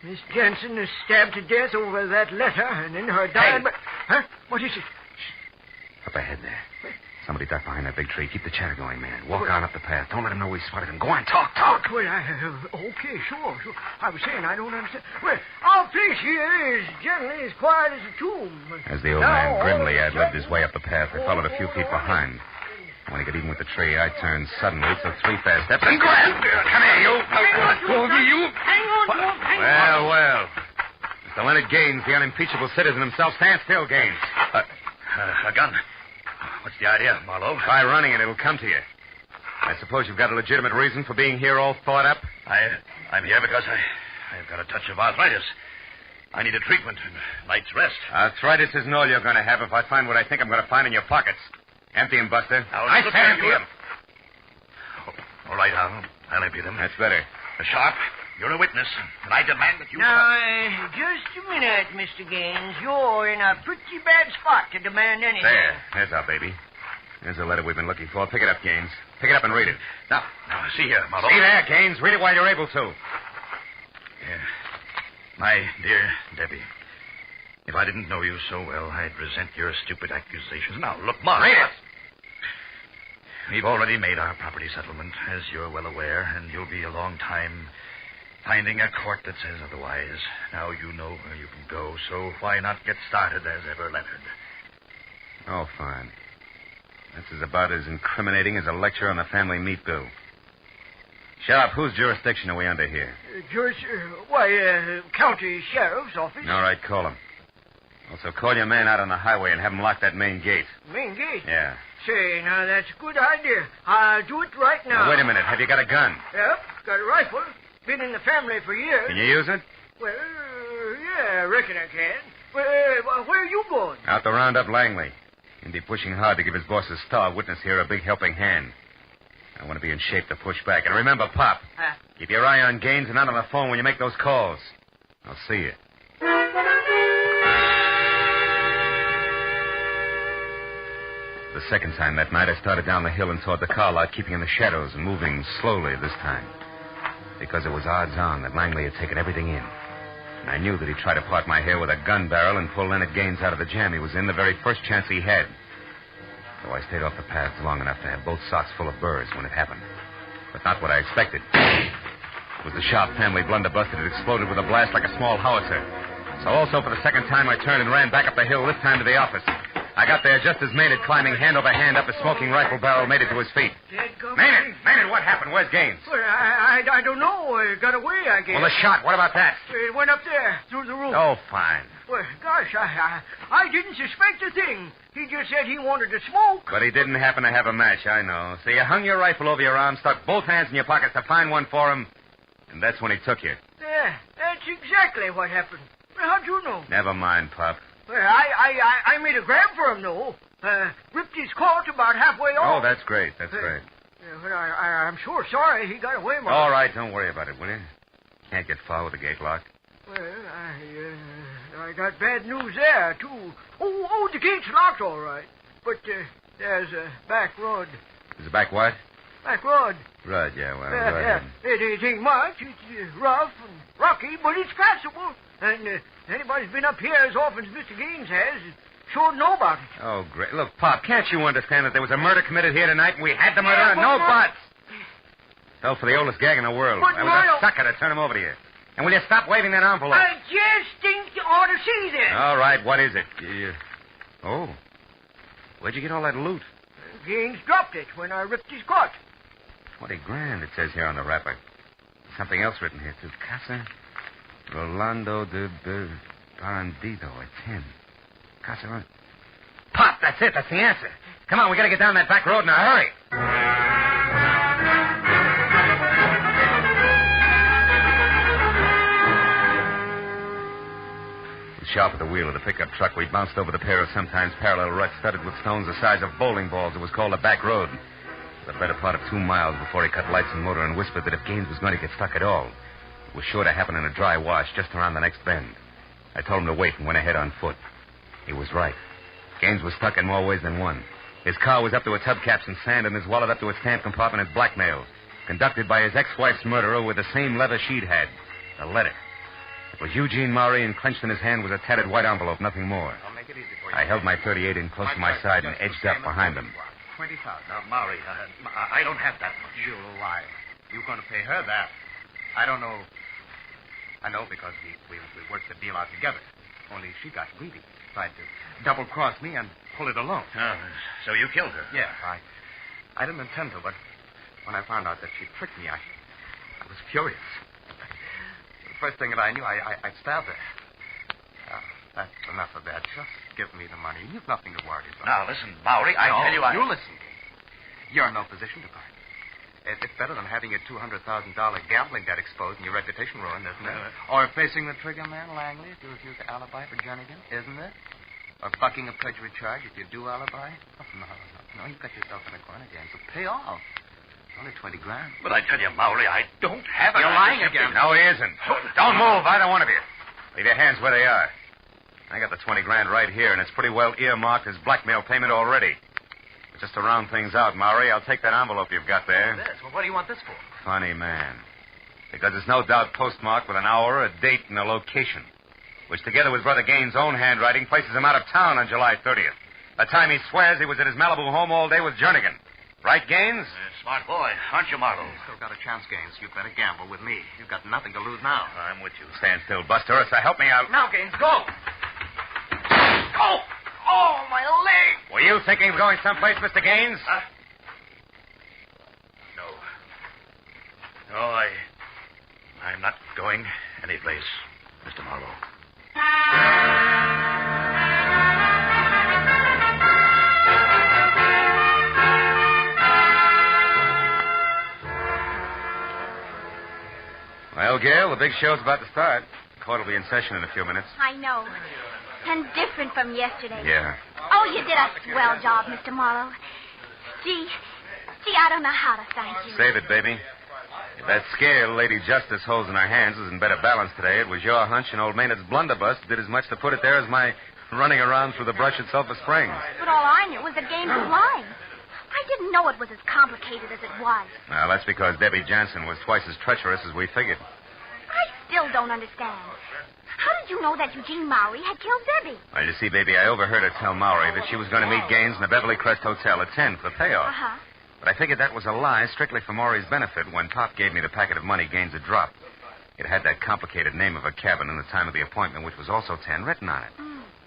Miss Jensen is stabbed to death over that letter, and in her dying... Huh? What is it? Up ahead there. Somebody duck behind that big tree. Keep the chatter going, man. Walk on up the path. Don't let him know we spotted him. Go on, talk. Well, okay, sure. I was saying I don't understand. Well, our place here is generally as quiet as a tomb. As the old man grimly ad-libbed his way up the path, I followed a few feet behind. When he got even with the tree, I turned suddenly, took 3 fast steps, and grabbed. Come here, you. Hang on. Well. Mr. Leonard Gaines, the unimpeachable citizen himself. Stand still, Gaines. A gun. What's the idea, Marlowe? Try running and it'll come to you. I suppose you've got a legitimate reason for being here all thought up? I'm here because I've got a touch of arthritis. I need a treatment and night's rest. Arthritis isn't all you're going to have if I find what I think I'm going to find in your pockets. Empty him, Buster. I say empty him. All right, I'll empty them. That's better. Sharp, you're a witness, and I demand that you... Now, just a minute, Mr. Gaines. You're in a pretty bad spot to demand anything. There's our baby. There's the letter we've been looking for. Pick it up, Gaines. Pick it up and read it. Now, see here, Marlowe. See there, Gaines. Read it while you're able to. Yeah. My dear Debbie, if I didn't know you so well, I'd resent your stupid accusations. Now, look, Marlowe. Read it. We've already made our property settlement, as you're well aware, and you'll be a long time finding a court that says otherwise. Now you know where you can go, so why not get started as ever, Leonard? Oh, fine. This is about as incriminating as a lecture on the family meat bill. Sheriff, whose jurisdiction are we under here? County Sheriff's Office. All right, call him. Also, call your man out on the highway and have him lock that main gate. Main gate? Yeah. Say, now, that's a good idea. I'll do it right now. Now, wait a minute. Have you got a gun? Yep, got a rifle. Been in the family for years. Can you use it? Well, yeah, I reckon I can. Well, where are you going? Out to round up Langley. He'll be pushing hard to give his boss a star witness here a big helping hand. I want to be in shape to push back. And remember, Pop, keep your eye on Gaines and not on the phone when you make those calls. I'll see you. The second time that night, I started down the hill and toward the car lot, keeping in the shadows and moving slowly this time. Because it was odds on that Langley had taken everything in. And I knew that he'd try to part my hair with a gun barrel and pull Leonard Gaines out of the jam he was in the very first chance he had. So I stayed off the paths long enough to have both socks full of burrs when it happened. But not what I expected. It was the sharp family blunderbuss that had exploded with a blast like a small howitzer. So also for the second time, I turned and ran back up the hill, this time to the office. I got there just as Maynard, climbing hand over hand up a smoking rifle barrel, made it to his feet. Maynard, what happened? Where's Gaines? Well, I don't know. It got away, I guess. Well, the shot. What about that? It went up there, through the roof. Oh, fine. Well, gosh, I didn't suspect a thing. He just said he wanted to smoke. But he didn't happen to have a match, I know. So you hung your rifle over your arm, stuck both hands in your pockets to find one for him, and that's when he took you. Yeah, that's exactly what happened. Well, how'd you know? Never mind, Pop. Well, I made a grab for him, though. Ripped his coat about halfway off. Oh, that's great. That's great. But I'm sure sorry he got away, Mark. All right, don't worry about it, will you? Can't get far with the gate locked. Well, I got bad news there, too. Oh, the gate's locked, all right. But there's a back road. There's a back what? Back road. Road, yeah, well, yeah. It ain't much. It's rough and rocky, but it's passable. And anybody's been up here as often as Mr. Gaines has sure know about it. Oh, great. Look, Pop, can't you understand that there was a murder committed here tonight and we had the murderer? No buts. Fell for the oldest gag in the world. I was a sucker to turn him over to you. And will you stop waving that envelope? I just think you ought to see this. All right, what is it? Oh. Where'd you get all that loot? Gaines dropped it when I ripped his coat. $20,000, it says here on the wrapper. Something else written here, too. Casa Rolando de Barandito at 10. Casa... Pop, that's it. That's the answer. Come on, we gotta get down that back road in a hurry. Sharp at the wheel of the pickup truck, we bounced over the pair of sometimes parallel ruts studded with stones the size of bowling balls. It was called a back road. The better part of 2 miles before he cut lights and motor and whispered that if Gaines was going to get stuck at all, it was sure to happen in a dry wash just around the next bend. I told him to wait and went ahead on foot. He was right. Gaines was stuck in more ways than one. His car was up to its hubcaps in sand and his wallet up to its stamp compartment in blackmail, conducted by his ex-wife's murderer with the same leather she'd had, a letter. It was Eugene Maury, and clenched in his hand was a tattered white envelope, nothing more. I'll make it easy for you. I held my .38 in close to my side and edged up behind him. 20,000. Now, Maury, I don't have that much. You lie. You're going to pay her that. I don't know. I know because we worked the deal out together. Only she got greedy. Tried to double-cross me and pull it alone. Oh, so you killed her? Yeah, I didn't intend to, but when I found out that she tricked me, I was furious. The first thing that I knew, I stabbed her. That's enough of that. Just give me the money. You've nothing to worry about. Now, listen, Maury, I tell you... You listen to me. You're in no position to buy. It's better than having your $200,000 gambling debt exposed and your reputation ruined, isn't it? Or facing the trigger man, Langley, if you refuse to alibi for Jernigan, isn't it? Or bucking a perjury charge if you do alibi? Oh, no. You've got yourself in a corner again, so pay off. Only $20,000. But I tell you, Maury, I don't have it. You're lying again. No, he isn't. Don't move, either one of you. Leave your hands where they are. I got the $20,000 right here, and it's pretty well earmarked as blackmail payment already. But just to round things out, Maury, I'll take that envelope you've got there. This? Well, what do you want this for? Funny man. Because it's no doubt postmarked with an hour, a date, and a location, which together with Brother Gaines' own handwriting places him out of town on July 30th. The time he swears he was at his Malibu home all day with Jernigan. Right, Gaines? Smart boy, aren't you, Marlowe? You've still got a chance, Gaines. You'd better gamble with me. You've got nothing to lose now. I'm with you. Stand still, Buster, or so help me out. Now, Gaines, go. Oh! Oh, my leg! Were you thinking of going someplace, Mr. Gaines? No, I'm not going anyplace, Mr. Marlowe. Well, Gail, the big show's about to start. The court will be in session in a few minutes. I know. And different from yesterday. Yeah. Oh, you did a swell job, Mr. Marlowe. Gee, I don't know how to thank you. Save it, baby. If that scale Lady Justice holds in her hands is in better balance today, it was your hunch and old Maynard's blunderbuss did as much to put it there as my running around through the brush at Sulphur Springs. But all I knew was the game was lying. I didn't know it was as complicated as it was. Now, that's because Debbie Jansen was twice as treacherous as we figured. I still don't understand. How did you know that Eugene Maury had killed Debbie? Well, you see, baby, I overheard her tell Maury that she was going to meet Gaines in the Beverly Crest Hotel at 10 for the payoff. Uh-huh. But I figured that was a lie strictly for Maury's benefit when Pop gave me the packet of money Gaines had dropped. It had that complicated name of a cabin and the time of the appointment, which was also 10, written on it.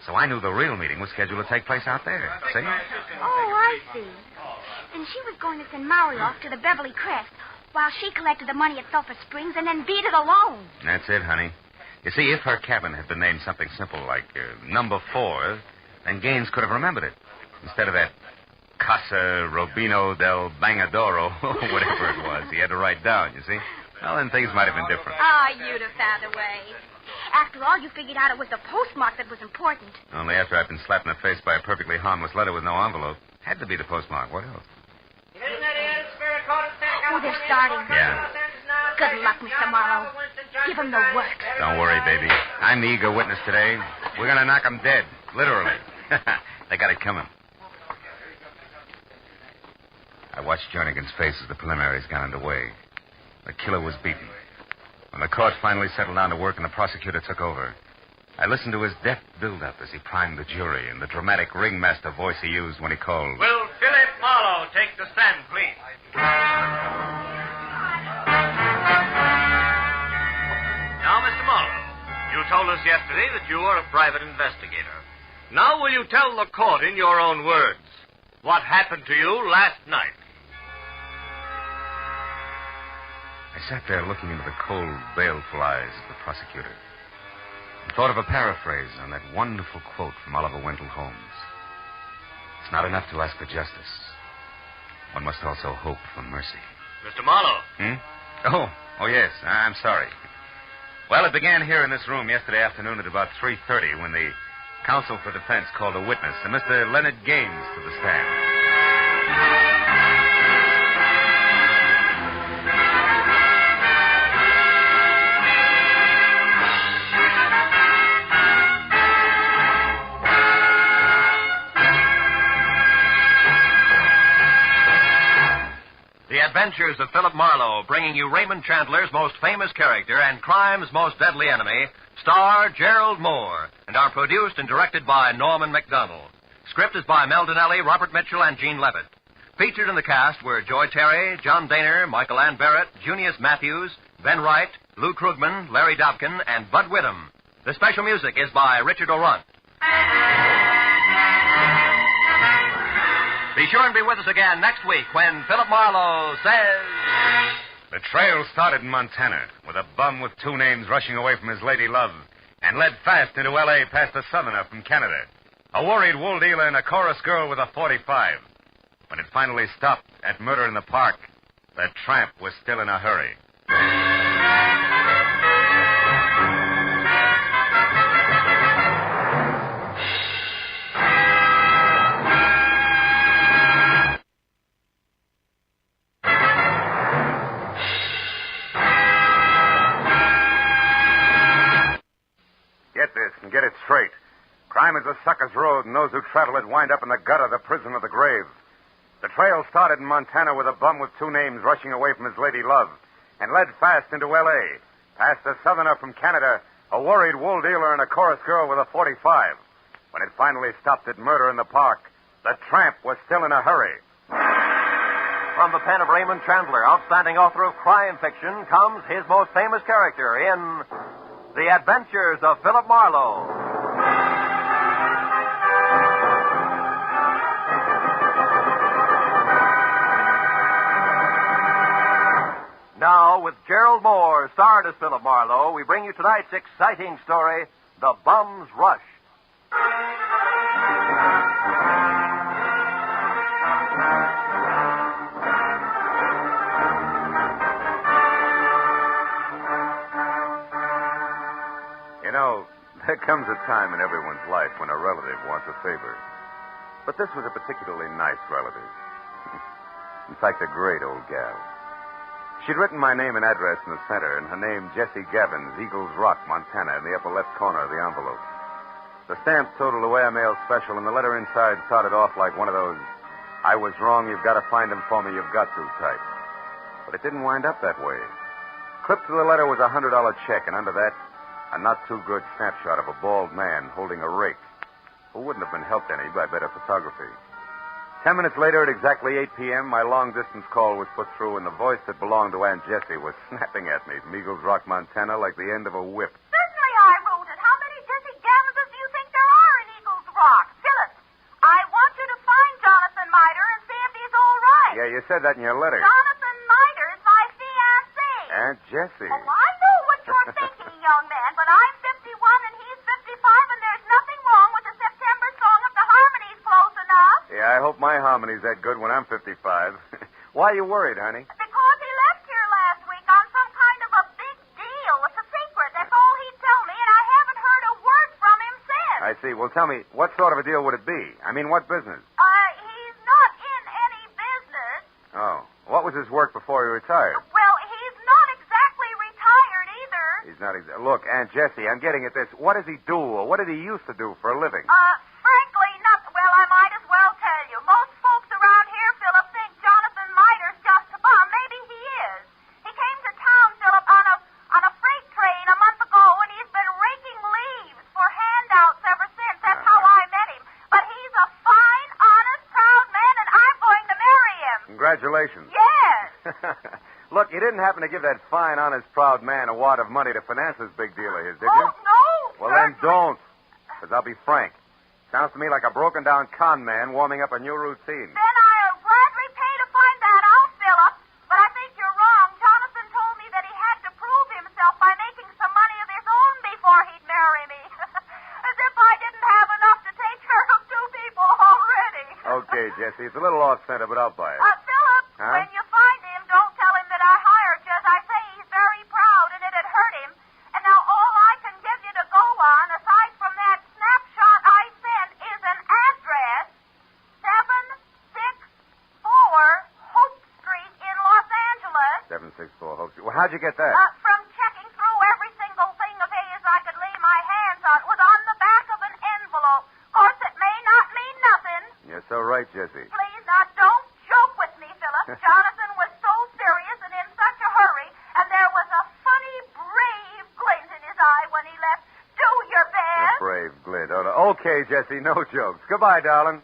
So I knew the real meeting was scheduled to take place out there. See? Oh, I see. And she was going to send Maury off to the Beverly Crest while she collected the money at Sulphur Springs and then beat it alone. That's it, honey. You see, if her cabin had been named something simple like Number 4, then Gaines could have remembered it. Instead of that Casa Robino del Bangadoro, whatever it was, he had to write down, you see? Well, then things might have been different. Ah, you'd have found a way. After all, you figured out it was the postmark that was important. Only after I'd been slapped in the face by a perfectly harmless letter with no envelope. Had to be the postmark. What else? Oh, they're starting. Yeah. Good luck, Mr. Morrow. Give them the works. Don't worry, baby. I'm the eager witness today. We're going to knock them dead. Literally. They got it coming. I watched Jernigan's face as the preliminaries got underway. The killer was beaten. When the court finally settled down to work and the prosecutor took over, I listened to his deft build-up as he primed the jury and the dramatic ringmaster voice he used when he called. Will Philip Marlowe take the stand, please? Now, Mr. Marlowe, you told us yesterday that you were a private investigator. Now will you tell the court in your own words what happened to you last night? I sat there looking into the cold, baleful eyes of the prosecutor and thought of a paraphrase on that wonderful quote from Oliver Wendell Holmes. It's not enough to ask for justice. One must also hope for mercy. Mr. Marlowe. Oh, yes. I'm sorry. Well, it began here in this room yesterday afternoon at about 3:30 when the counsel for defense called a witness, Mr. Leonard Gaines, to the stand. Adventures of Philip Marlowe, bringing you Raymond Chandler's most famous character and crime's most deadly enemy, star Gerald Moore, and are produced and directed by Norman MacDonald. Script is by Mel Donnelly, Robert Mitchell, and Gene Levitt. Featured in the cast were Joy Terry, John Daner, Michael Ann Barrett, Junius Matthews, Ben Wright, Lou Krugman, Larry Dobkin, and Bud Whittam. The special music is by Richard O'Runt. Be sure and be with us again next week when Philip Marlowe says... The trail started in Montana with a bum with two names rushing away from his lady love and led fast into L.A. past a southerner from Canada, a worried wool dealer and a chorus girl with a .45. When it finally stopped at Murder in the Park, the tramp was still in a hurry. Get this and get it straight. Crime is a sucker's road, and those who travel it wind up in the gutter, the prison, or the grave. The trail started in Montana with a bum with two names rushing away from his lady love and led fast into L.A., past a southerner from Canada, a worried wool dealer, and a chorus girl with a .45. When it finally stopped at Murder in the Park, the tramp was still in a hurry. From the pen of Raymond Chandler, outstanding author of crime fiction, comes his most famous character in The Adventures of Philip Marlowe. Now, with Gerald Moore, starred as Philip Marlowe, we bring you tonight's exciting story, The Bum's Rush. You know, there comes a time in everyone's life when a relative wants a favor. But this was a particularly nice relative. In fact, a great old gal. She'd written my name and address in the center, and her name, Jessie Gabbins, Eagles Rock, Montana, in the upper left corner of the envelope. The stamp totaled away a mail special, and the letter inside started off like one of those, I was wrong, you've got to find them for me, you've got to type. But it didn't wind up that way. Clipped to the letter was a $100 check, and under that, a not-too-good snapshot of a bald man holding a rake, who wouldn't have been helped any by better photography. 10 minutes later, at exactly 8 p.m., my long-distance call was put through, and the voice that belonged to Aunt Jessie was snapping at me from Eagles Rock, Montana, like the end of a whip. Certainly I wrote it. How many Jessie Gammonses do you think there are in Eagles Rock? Phyllis, I want you to find Jonathan Miter and see if he's all right. Yeah, you said that in your letter. Jonathan Miter is my fiancé. Aunt Jessie. Oh, I know what you're thinking, young man, but I'm 51 and he's 55, and there's nothing wrong with the September song if the harmony's close enough. Yeah, I hope my harmony's that good when I'm 55. Why are you worried, honey? Because he left here last week on some kind of a big deal. It's a secret. That's all he'd tell me, and I haven't heard a word from him since. I see. Well, tell me, what sort of a deal would it be? I mean, what business? He's not in any business. Oh. What was his work before he retired? Well, he's not exactly retired either. He's not exactly... Look, Aunt Jessie, I'm getting at this. What does he do, or what did he used to do for a living? Frankly, nothing. Well, I might as well tell you. Most folks around here, Philip, think Jonathan Miter's just a bum. Maybe he is. He came to town, Philip, on a freight train a month ago, and he's been raking leaves for handouts ever since. That's how I met him. But he's a fine, honest, proud man, and I'm going to marry him. Congratulations. Yes. Look, you didn't happen to give that fine, honest, proud man a wad of money to finance this big deal of his, did you? Oh, no. Well, then don't. Because I'll be frank. Sounds to me like a broken-down con man warming up a new routine. Then I'll gladly pay to find that out, Philip. But I think you're wrong. Jonathan told me that he had to prove himself by making some money of his own before he'd marry me. As if I didn't have enough to take care of two people already. Okay, Jessie. It's a little off-center, but I'll buy it. Philip, Huh? when you find him, don't tell him that I hired you. As I say, he's very proud, and it'd hurt him. And now all I can give you to go on, aside from that snapshot I sent, is an address, 764 Hope Street in Los Angeles. 764 Hope Street. Well, how'd you get that? From checking through every single thing of his I could lay my hands on. It was on the back of an envelope. Of course, it may not mean nothing. You're so right, Jessie. Please, now, don't joke with me, Philip. Jonathan was so Okay, Jesse, no jokes. Goodbye, darling.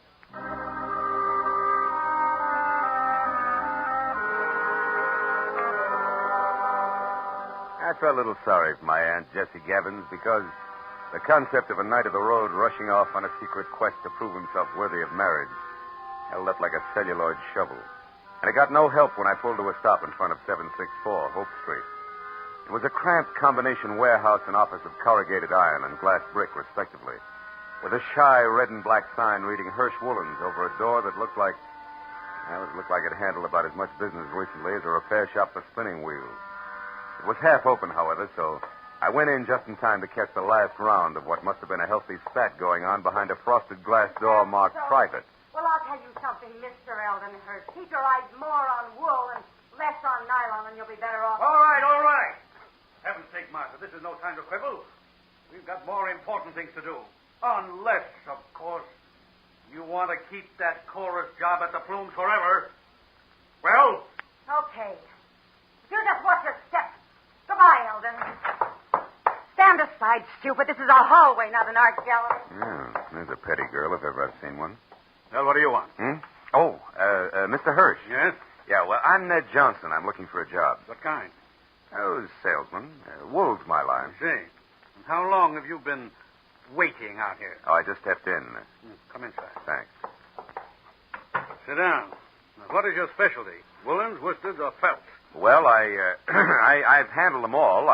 I felt a little sorry for my Aunt Jessie Gavins because the concept of a knight of the road rushing off on a secret quest to prove himself worthy of marriage held up like a celluloid shovel. And it got no help when I pulled to a stop in front of 764 Hope Street. It was a cramped combination warehouse and office of corrugated iron and glass brick, respectively, with a shy red and black sign reading Hirsch Woolens over a door that looked like it handled about as much business recently as a repair shop for spinning wheels. It was half open, however, so I went in just in time to catch the last round of what must have been a healthy spat going on behind a frosted glass door marked private. Well, I'll tell you something, Mr. Eldenhurst. Keep your eyes more on wool and less on nylon, and you'll be better off. All right, all right. Heaven's sake, Martha, this is no time to quibble. We've got more important things to do. Unless, of course, you want to keep that chorus job at the Plumes forever. Well? Okay. You just watch your step. Goodbye, Eldon. Stand aside, stupid. This is a hallway, not an art gallery. Yeah, there's a petty girl if ever I've seen one. Well, what do you want? Oh, Mr. Hirsch. Yes? Yeah, well, I'm Ned Johnson. I'm looking for a job. What kind? Oh, salesman. Wool's my line. I see. And how long have you been waiting out here? Oh, I just stepped in. Come inside. Thanks. Sit down. Now, what is your specialty? Woolens, worsteds, or felt? Well, I've handled them all.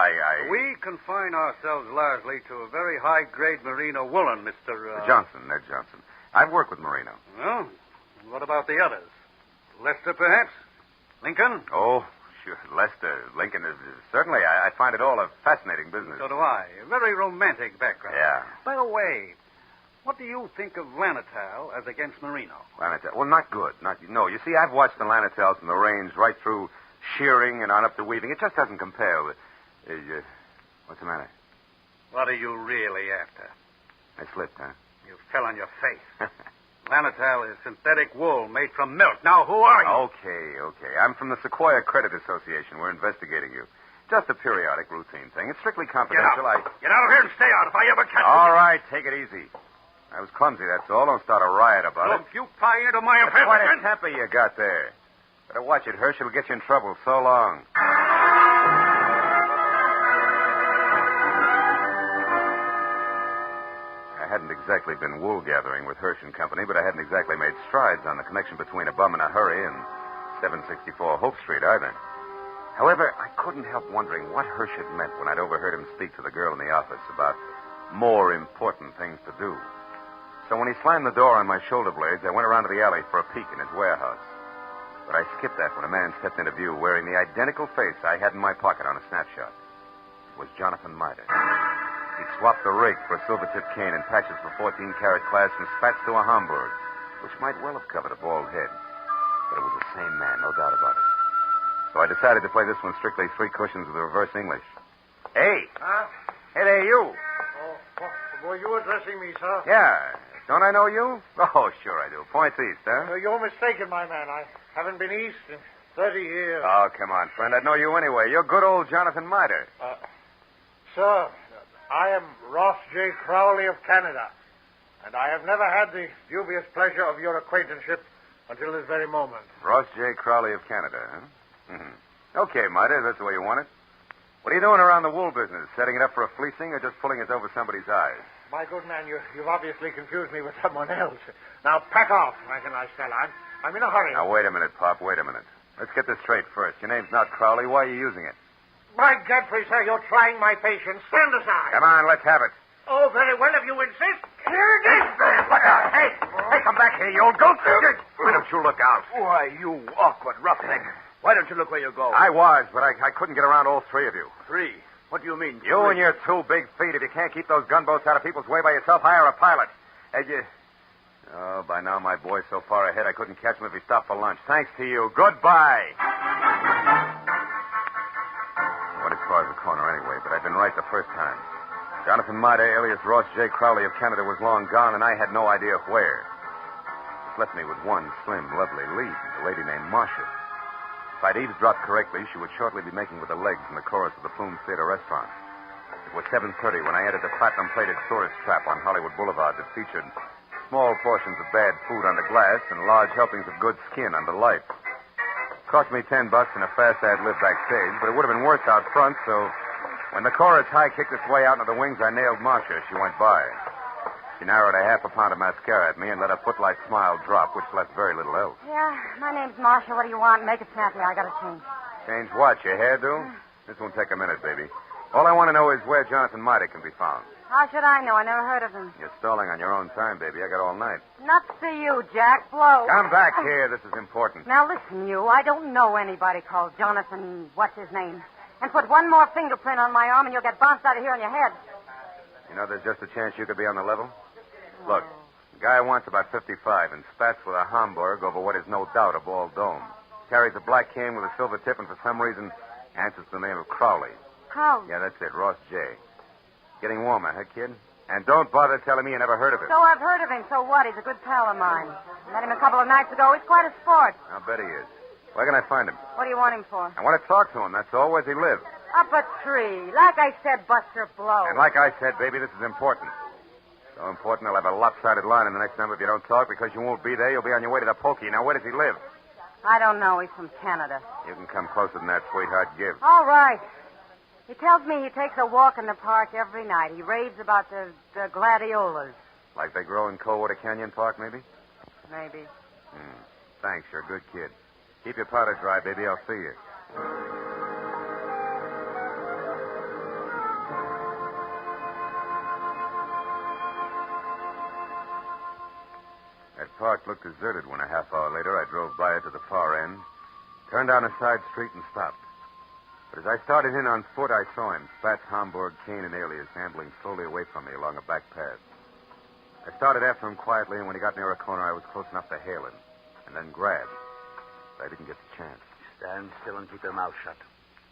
We confine ourselves largely to a very high-grade merino woolen, Mr. Johnson, Ned Johnson. I've worked with merino. Well, and what about the others? Lester, perhaps? Lincoln? Oh, sure. Lester, Lincoln is certainly. I find it all a fascinating business. So do I. A very romantic background. Yeah. By the way, what do you think of Lanatal as against merino? Lanatal. Well, not good. No, you see, I've watched the Lanatals from the range right through shearing and on up to weaving. It just doesn't compare with... what's the matter? What are you really after? I slipped, huh? You fell on your face. Lanatal is synthetic wool made from milk. Now, who are you? Okay. I'm from the Sequoia Credit Association. We're investigating you. Just a periodic routine thing. It's strictly confidential. Get out of here and stay out if I ever catch you. All right, take it easy. I was clumsy, that's all. Don't start a riot about it. Look, you pry into my affairs. What a temper you got there. Better watch it, Hirsch. It'll get you in trouble. So long. I hadn't exactly been wool gathering with Hirsch and Company, but I hadn't exactly made strides on the connection between a bum in a hurry and 764 Hope Street either. However, I couldn't help wondering what Hirsch had meant when I'd overheard him speak to the girl in the office about more important things to do. So when he slammed the door on my shoulder blades, I went around to the alley for a peek in his warehouse. But I skipped that when a man stepped into view wearing the identical face I had in my pocket on a snapshot. It was Jonathan Mitre. He'd swapped the rake for a silver-tipped cane and patches for 14-carat class from spats to a Hamburg, which might well have covered a bald head. But it was the same man, no doubt about it. So I decided to play this one strictly three cushions with the reverse English. Hey! Huh? Hey there, you. Oh, were you addressing me, sir? Yeah. Don't I know you? Oh, sure I do. Points east, huh? You're mistaken, my man. I haven't been east in 30 years. Oh, come on, friend. I'd know you anyway. You're good old Jonathan Mitre. Sir, I am Ross J. Crowley of Canada, and I have never had the dubious pleasure of your acquaintanceship until this very moment. Ross J. Crowley of Canada, huh? Mm-hmm. Okay, Mitre, that's the way you want it. What are you doing around the wool business? Setting it up for a fleecing or just pulling it over somebody's eyes? My good man, you've obviously confused me with someone else. Now, pack off, like a nice fella. I'm in a hurry. Now, wait a minute, Pop. Wait a minute. Let's get this straight first. Your name's not Crowley. Why are you using it? By Godfrey, sir, you're trying my patience. Stand aside. Come on, let's have it. Oh, very well, if you insist. Here it is. Look out. Hey, come back here, you old goat. Why don't you look out? Why, you awkward roughneck. Why don't you look where you go? I was, but I couldn't get around all three of you. Three? What do you mean? You and your two big feet. If you can't keep those gunboats out of people's way by yourself, hire a pilot. Oh, by now my boy's so far ahead I couldn't catch him if he stopped for lunch. Thanks to you. Goodbye. I went as far as the corner anyway, but I'd been right the first time. Jonathan Mitre, alias Ross J. Crowley of Canada, was long gone, and I had no idea where. This left me with one slim, lovely lead, a lady named Marcia. If I'd eavesdropped correctly, she would shortly be making with the legs in the chorus of the Plume Theater restaurant. It was 7:30 when I entered the platinum-plated tourist trap on Hollywood Boulevard that featured small portions of bad food under glass and large helpings of good skin under lights. Cost me $10 and a fast ad-lib backstage, but it would have been worse out front, so when the chorus high kicked its way out into the wings, I nailed Marcia as she went by. She narrowed a half a pound of mascara at me and let a footlight smile drop, which left very little else. Yeah, my name's Marcia. What do you want? Make it snappy. I gotta change. Change what? Your hairdo? This won't take a minute, baby. All I want to know is where Jonathan Mighty can be found. How should I know? I never heard of him. You're stalling on your own time, baby. I got all night. Nuts to you, Jack. Blow. Come back here. This is important. Now listen, you. I don't know anybody called Jonathan, what's his name. And put one more fingerprint on my arm and you'll get bounced out of here on your head. You know there's just a chance you could be on the level? Look, the guy wants about 55 and spats with a Hamburg over what is no doubt a bald dome. Carries a black cane with a silver tip and for some reason answers the name of Crowley. Crowley? Yeah, that's it. Ross J. Getting warmer, huh, kid? And don't bother telling me you never heard of him. So I've heard of him. So what? He's a good pal of mine. Met him a couple of nights ago. He's quite a sport. I'll bet he is. Where can I find him? What do you want him for? I want to talk to him, that's all. Where's he live? Up a tree. Like I said, Buster Blow. And like I said, baby, this is important. So important, I'll have a lopsided line in the next number if you don't talk, because you won't be there. You'll be on your way to the pokey. Now, where does he live? I don't know. He's from Canada. You can come closer than that, sweetheart. Give. All right. He tells me he takes a walk in the park every night. He raves about the gladiolas. Like they grow in Coldwater Canyon Park, maybe? Maybe. Thanks, you're a good kid. Keep your powder dry, baby. I'll see you. That park looked deserted when a half hour later I drove by it to the far end, turned down a side street and stopped. But as I started in on foot, I saw him, Spats, Hamburg, cane, and alias, ambling slowly away from me along a back path. I started after him quietly, and when he got near a corner, I was close enough to hail him, and then grab. But I didn't get the chance. Stand still and keep your mouth shut.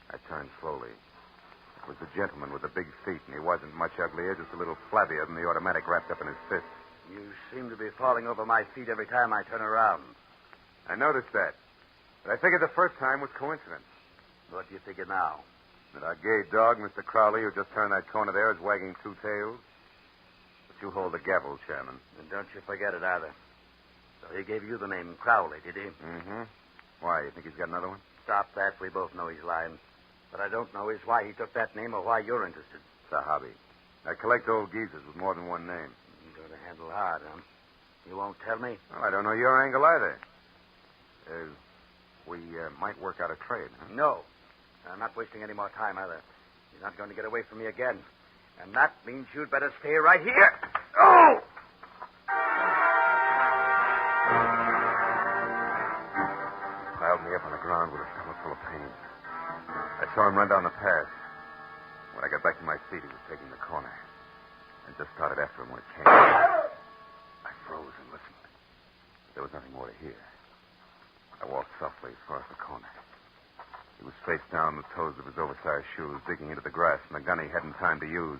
I turned slowly. It was the gentleman with the big feet, and he wasn't much uglier, just a little flabbier than the automatic wrapped up in his fist. You seem to be falling over my feet every time I turn around. I noticed that. But I figured the first time was coincidence. What do you figure now? That our gay dog, Mr. Crowley, who just turned that corner there, is wagging two tails. But you hold the gavel, Chairman. And don't you forget it either. So he gave you the name Crowley, did he? Mm-hmm. Why, you think he's got another one? Stop that. We both know he's lying. What I don't know is why he took that name or why you're interested. It's a hobby. I collect old geezers with more than one name. You're going to handle hard, huh? You won't tell me? Well, I don't know your angle either. We might work out a trade, huh? No. I'm not wasting any more time either. You're not going to get away from me again. And that means you'd better stay right here. Oh! Piled me up on the ground with a stomach full of pain. I saw him run down the path. When I got back to my feet, he was taking the corner. I just started after him when it came. I froze and listened. There was nothing more to hear. I walked softly as far as the corner. He was face down, the toes of his oversized shoes digging into the grass, and the gun he hadn't time to use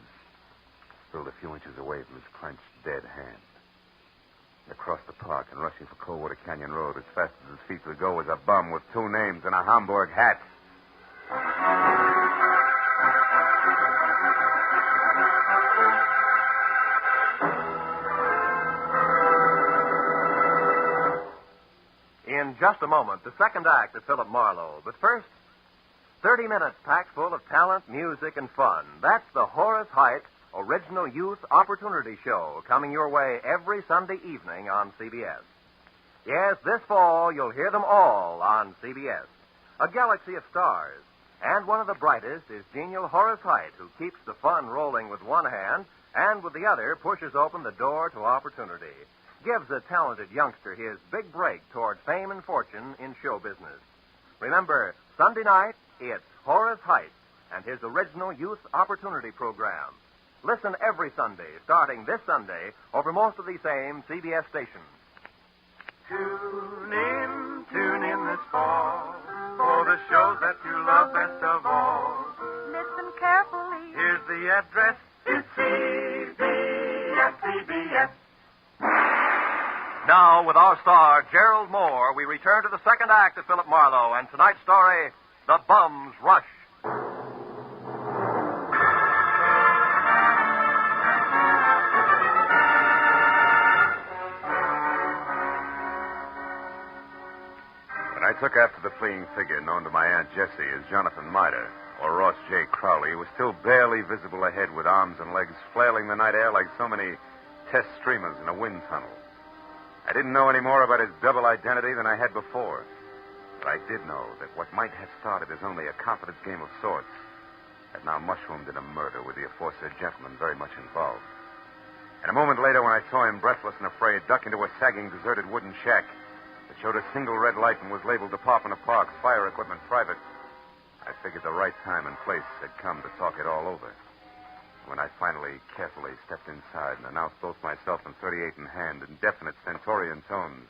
spilled a few inches away from his clenched, dead hand. Across the park and rushing for Coldwater Canyon Road as fast as his feet would go was a bum with two names and a Hamburg hat. In just a moment, the second act of Philip Marlowe. But first, 30 minutes packed full of talent, music, and fun. That's the Horace Heidt Original Youth Opportunity Show, coming your way every Sunday evening on CBS. Yes, this fall you'll hear them all on CBS. A galaxy of stars. And one of the brightest is genial Horace Heidt, who keeps the fun rolling with one hand and with the other pushes open the door to opportunity. Gives a talented youngster his big break toward fame and fortune in show business. Remember, Sunday night, it's Horace Heidt and his original Youth Opportunity Program. Listen every Sunday, starting this Sunday, over most of these same CBS stations. Tune in this fall for the shows that you love best of all. Listen carefully. Here's the address. It's CBS. Now, with our star, Gerald Moore, we return to the second act of Philip Marlowe and tonight's story, The Bum's Rush. took after the fleeing figure known to my Aunt Jessie as Jonathan Mitre, or Ross J. Crowley, who was still barely visible ahead with arms and legs flailing the night air like so many test streamers in a wind tunnel. I didn't know any more about his double identity than I had before. But I did know that what might have started as only a confidence game of sorts had now mushroomed into murder with the aforesaid gentleman very much involved. And a moment later, when I saw him, breathless and afraid, duck into a sagging, deserted wooden shack that showed a single red light and was labeled Department of Parks, Fire Equipment Private, I figured the right time and place had come to talk it all over. When I finally carefully stepped inside and announced both myself and 38 in hand in definite stentorian tones,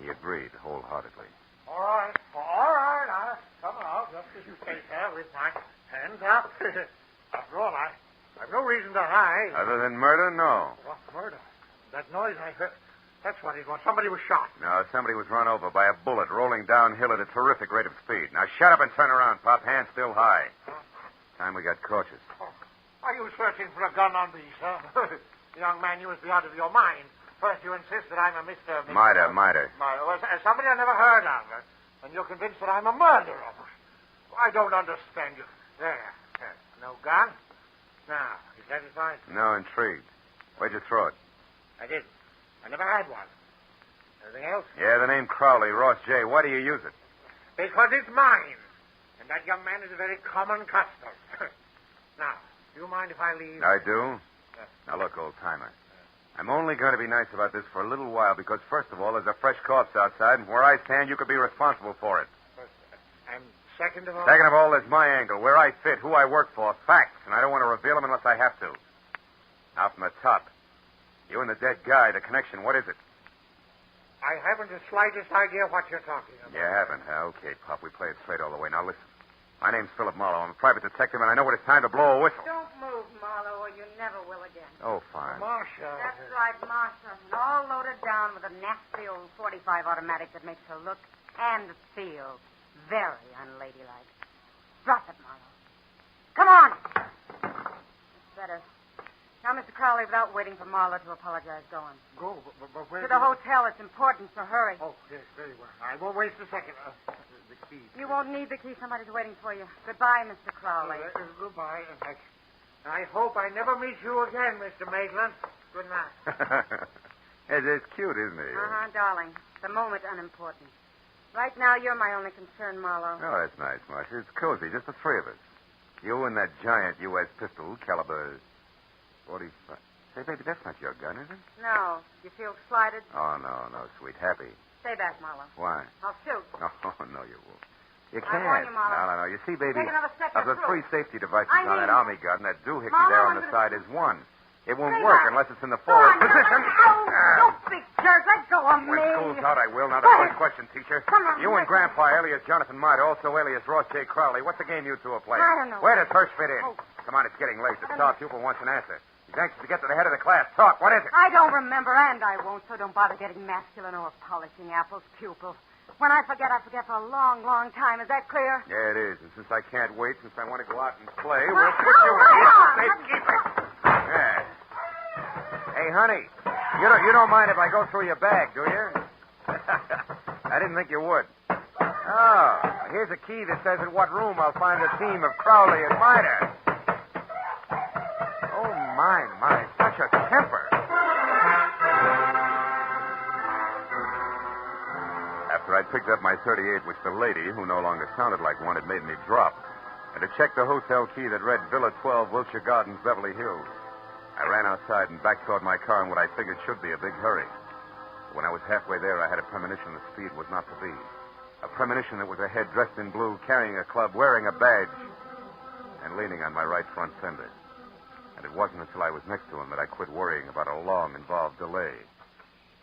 he agreed wholeheartedly. All right. I'll come out just as you say, sir, with my hands up. After all, I've no reason to hide. Other than murder, no. What murder? That noise I heard, that's what it was. Somebody was shot. No, somebody was run over by a bullet rolling downhill at a terrific rate of speed. Now shut up and turn around, Pop. Hands still high. Time we got cautious. Are you searching for a gun on me, sir? Young man, you must be out of your mind. First, you insist that I'm a Mr. Mitre. Well, somebody I never heard of. And you're convinced that I'm a murderer. I don't understand you. There. No gun? Now, you satisfied? No, intrigued. Where'd you throw it? I did. I never had one. Anything else? Yeah, the name Crowley, Ross J. Why do you use it? Because it's mine. And that young man is a very common custom. Now, do you mind if I leave? I do. Now, look, old timer. I'm only going to be nice about this for a little while because, first of all, there's a fresh corpse outside, and where I stand, you could be responsible for it. And second of all? Second of all, there's my angle, where I fit, who I work for, facts, and I don't want to reveal them unless I have to. Now, from the top. You and the dead guy, the connection, what is it? I haven't the slightest idea what you're talking about. You haven't, huh? Okay, Pop, we play it straight all the way. Now, listen. My name's Philip Marlowe. I'm a private detective, and I know when it's time to blow a whistle. Don't move, Marlowe, or you never will again. Oh, fine. Marcia. That's right, Marcia. And all loaded down with a nasty old .45 automatic that makes her look and feel very unladylike. Drop it, Marlowe. Come on. It's better. Now, Mr. Crowley, without waiting for Marlowe to apologize, go on. Go? But where to the hotel. It's important, so hurry. Oh, yes, very well. I won't waste a second. The key. You won't need the key. Somebody's waiting for you. Goodbye, Mr. Crowley. Goodbye. And I hope I never meet you again, Mr. Maitland. Good night. It's cute, isn't it? Darling. The moment unimportant. Right now, you're my only concern, Marlowe. Oh, that's nice, Marcia. It's cozy, just the three of us. You and that giant U.S. pistol, caliber 45. Say, baby, that's not your gun, is it? No. You feel slighted? Oh, no, sweet. Happy. Stay back, Marlowe. Why? I'll shoot. Oh, no, you won't. You I can't. warn you, Marlowe. No. You see, baby, Take another step, of you're the through. 3 safety devices I on that mean- army gun, that doohickey Marlowe, there I'm on the gonna- side is one. It won't Stay work back. unless it's in the Go forward on, position. You big jerk. Let go of me. When school's out, I will. Now, the first question, teacher. Come on, You and Grandpa, alias Jonathan Mitre, also alias Ross J. Crowley, what's the game you two are playing? I don't know. Where does Hirsch fit in? Oh. Come on, it's getting late. The star pupil wants an answer. He's anxious to get to the head of the class. Talk. What is it? I don't remember, and I won't, so don't bother getting masculine or polishing apples, pupil. When I forget for a long, long time. Is that clear? Yeah, it is. And since I can't wait, since I want to go out and play, Well, we'll put you in right here. on. Safekeeping. Yeah. Hey, honey, you don't mind if I go through your bag, do you? I didn't think you would. Oh, here's a key that says in what room I'll find the team of Crowley and Mitre. Oh, my, such a temper. After I'd picked up my .38, which the lady, who no longer sounded like one, had made me drop, and to check the hotel key that read Villa 12, Wilshire Gardens, Beverly Hills, I ran outside and back toward my car in what I figured should be a big hurry. When I was halfway there, I had a premonition the speed was not to be. A premonition that was a head dressed in blue, carrying a club, wearing a badge, and leaning on my right front fender. And it wasn't until I was next to him that I quit worrying about a long, involved delay.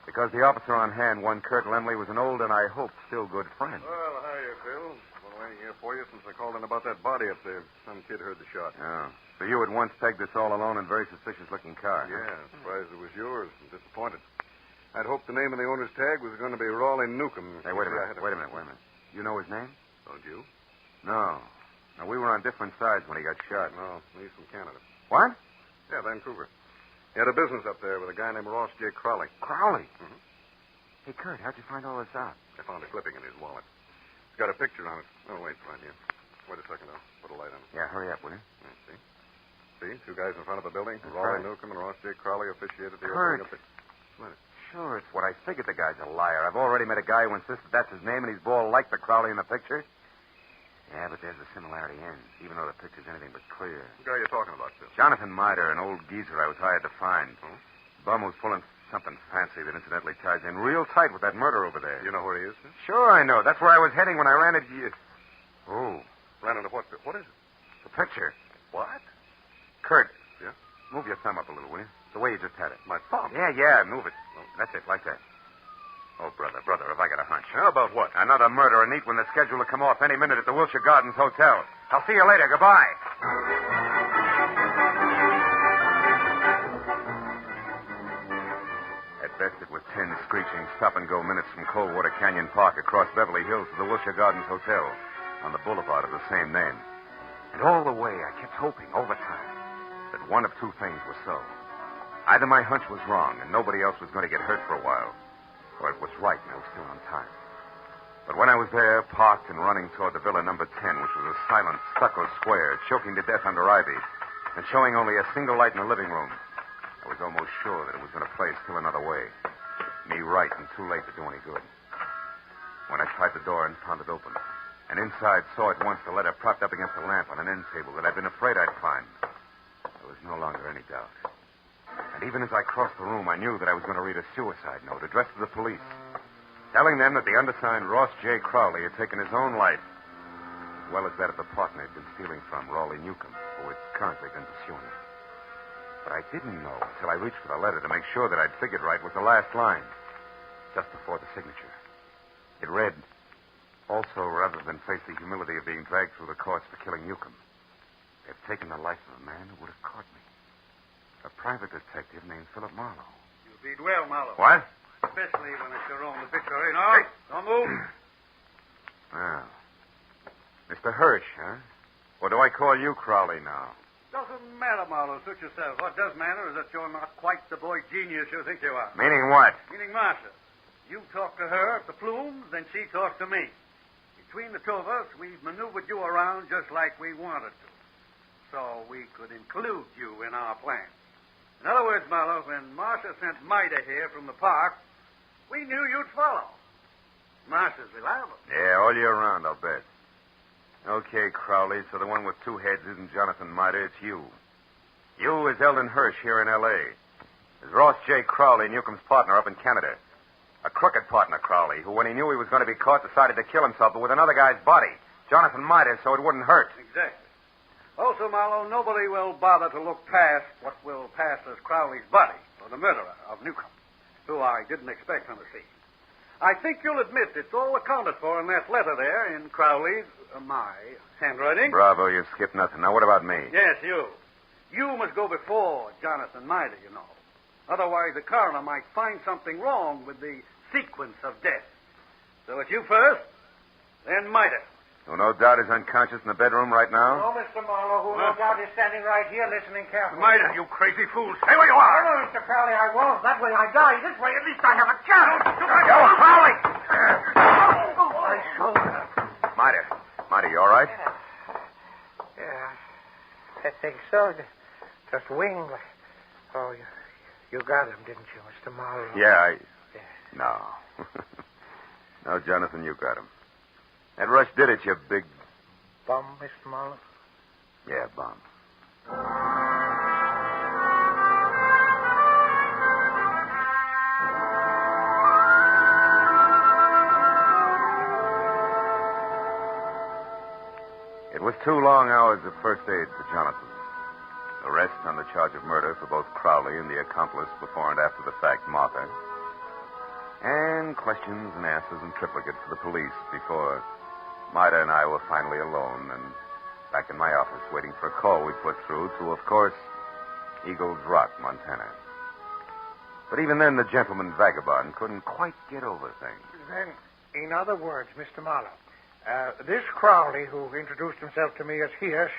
Because the officer on hand, one Kurt Lemley, was an old and, I hope, still good friend. Well, hiya, Phil. Been waiting here for you since I called in about that body up there. Some kid heard the shot. Oh. So you at once pegged this all alone and very suspicious-looking car. Yeah, surprised it was yours. I'm disappointed. I'd hoped the name of the owner's tag was going to be Raleigh Newcomb. Hey, wait a minute. You know his name? Don't you? No. No, we were on different sides when he got shot. No, he's from Canada. What? Yeah, Vancouver. He had a business up there with a guy named Ross J. Crowley. Crowley? Mm-hmm. Hey, Kurt, how'd you find all this out? I found a clipping in his wallet. got a picture on it. Oh, wait, right here. Wait a second. I'll put a light on it. Yeah, hurry up, will you? See? See? Two guys in front of the building. That's Raleigh right. Newcomb and Ross J. Crowley officiated the Kurt. opening of the... What? Sure, it's what I figured. The guy's a liar. I've already met a guy who insists that that's his name, and he's bald like the Crowley in the picture. Yeah, but there's a similarity ends, even though the picture's anything but clear. What guy are you talking about, Phil? Jonathan Mider, an old geezer I was hired to find. Oh? Bum who's pulling something fancy that incidentally ties in real tight with that murder over there. You know where he is, Phil? Sure, I know. That's where I was heading when I ran into you. Oh. Ran into what, Phil? What is it? The picture. What? Kurt. Yeah? Move your thumb up a little, will you? The way you just had it. My thumb? Yeah, move it. That's it, like that. Oh, brother, have I got a hunch. How about what? Another murder, and neat when the schedule to come off any minute at the Wilshire Gardens Hotel. I'll see you later. Goodbye. At best, it was 10 screeching stop-and-go minutes from Coldwater Canyon Park across Beverly Hills to the Wilshire Gardens Hotel on the boulevard of the same name. And all the way, I kept hoping, over time, that one of two things was so. Either my hunch was wrong and nobody else was going to get hurt for a while, or it was right and I was still on time. But when I was there, parked and running toward the villa number 10, which was a silent stucco square, choking to death under ivy, and showing only a single light in the living room, I was almost sure that it was going to play still another way. Me right and too late to do any good. When I tried the door and found it open, and inside saw at once the letter propped up against a lamp on an end table that I'd been afraid I'd find, there was no longer any doubt. And even as I crossed the room, I knew that I was going to read a suicide note addressed to the police, telling them that the undersigned Ross J. Crowley had taken his own life, as well as that of the partner he'd been stealing from, Raleigh Newcomb, who had currently been pursuing him. But I didn't know until I reached for the letter to make sure that I'd figured right was the last line, just before the signature. It read, "Also, rather than face the humility of being dragged through the courts for killing Newcomb, they've taken the life of a man who would have caught me. A private detective named Philip Marlowe." You read well, Marlowe. What? Especially when it's your own obituary. No, don't move. Well, Mr. Hirsch, huh? Or do I call you Crowley now? Doesn't matter, Marlowe. Suit yourself. What does matter is that you're not quite the boy genius you think you are. Meaning what? Meaning Marcia. You talk to her at the Plumes, then she talks to me. Between the two of us, we've maneuvered you around just like we wanted to, so we could include you in our plan. In other words, Marlowe, when Marcia sent Mida here from the park, we knew you'd follow. Marcia's reliable. Yeah, all year round, I'll bet. Okay, Crowley, so the one with two heads isn't Jonathan Mida, it's you. You is Eldon Hirsch here in L.A. Is Ross J. Crowley, Newcomb's partner up in Canada. A crooked partner, Crowley, who, when he knew he was going to be caught, decided to kill himself, but with another guy's body. Jonathan Mida, so it wouldn't hurt. Exactly. Also, Marlowe, nobody will bother to look past what will pass as Crowley's body, or the murderer of Newcomb, who I didn't expect on the scene. I think you'll admit it's all accounted for in that letter there in Crowley's, my handwriting. Bravo, you skipped nothing. Now, what about me? Yes, you. You must go before Jonathan Mida, you know. Otherwise, the coroner might find something wrong with the sequence of death. So it's you first, then Mida. Who no doubt is unconscious in the bedroom right now? Oh, Mr. Marlowe, who no doubt is standing right here listening carefully. Mida, you crazy fool. Stay where you are. No, Mr. Crowley, I won't. That way I die. This way, at least I have a chance. Yo, Crowley! My shoulder. Mida, you all right? Yeah, I think so. Just wing. Oh, you got him, didn't you, Mr. Marlowe? Yeah, No. No, Jonathan, you got him. That rush did it, you big... Bum, Mr. Marlowe? Yeah, bum. It was 2 long hours of first aid for Jonathan. Arrest on the charge of murder for both Crowley and the accomplice before and after the fact, Martha. And questions and answers in triplicate for the police before Mida and I were finally alone and back in my office waiting for a call we put through to, of course, Eagles Rock, Montana. But even then, the gentleman vagabond couldn't quite get over things. Then, in other words, Mr. Marlowe, this Crowley, who introduced himself to me as Hirsch,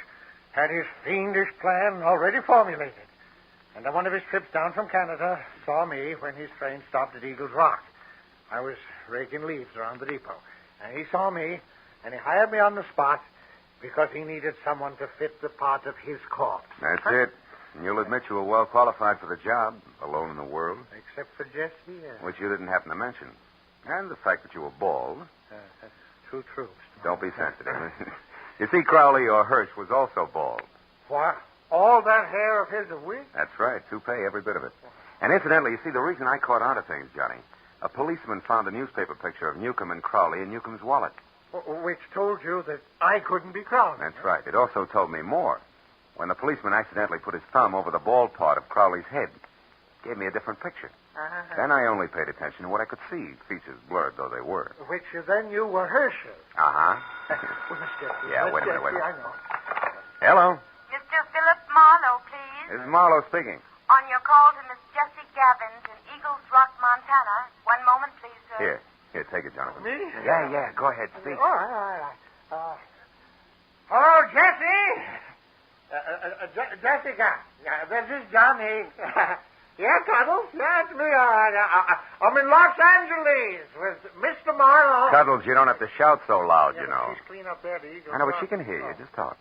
had his fiendish plan already formulated. And on one of his trips down from Canada, saw me when his train stopped at Eagles Rock. I was raking leaves around the depot. And he saw me, And he hired me on the spot because he needed someone to fit the part of his corpse. That's it. And you'll admit you were well qualified for the job, alone in the world. Except for Jesse, Which you didn't happen to mention. And the fact that you were bald. That's true. Don't be sensitive. You see, Crowley, or Hirsch, was also bald. What? All that hair of his a week? That's right. Toupee, every bit of it. And incidentally, you see, the reason I caught on to things, Johnny, a policeman found a newspaper picture of Newcomb and Crowley in Newcomb's wallet. Which told you that I couldn't be Crowley. That's right. It also told me more. When the policeman accidentally put his thumb over the bald part of Crowley's head, it gave me a different picture. Then I only paid attention to what I could see, features blurred though they were. Which then you were Hirsch's. Uh-huh. Well, Miss Jessie. Yeah, wait a minute. I know. Hello. Mr. Philip Marlowe, please. This is Marlowe speaking. On your call to Miss Jessie Gabbins in Eagles Rock, Montana. One moment, please, sir. Here, take it, Jonathan. Me? Yeah, go ahead, speak. All right. Hello, Jessie. Jessica. This is Johnny. Yeah, Cuddles. Yeah, it's me, all right. I'm in Los Angeles with Mr. Marlowe. Cuddles, you don't have to shout so loud, you know. She's clean up there, the Eagle. I know, but she can hear you. Just talk.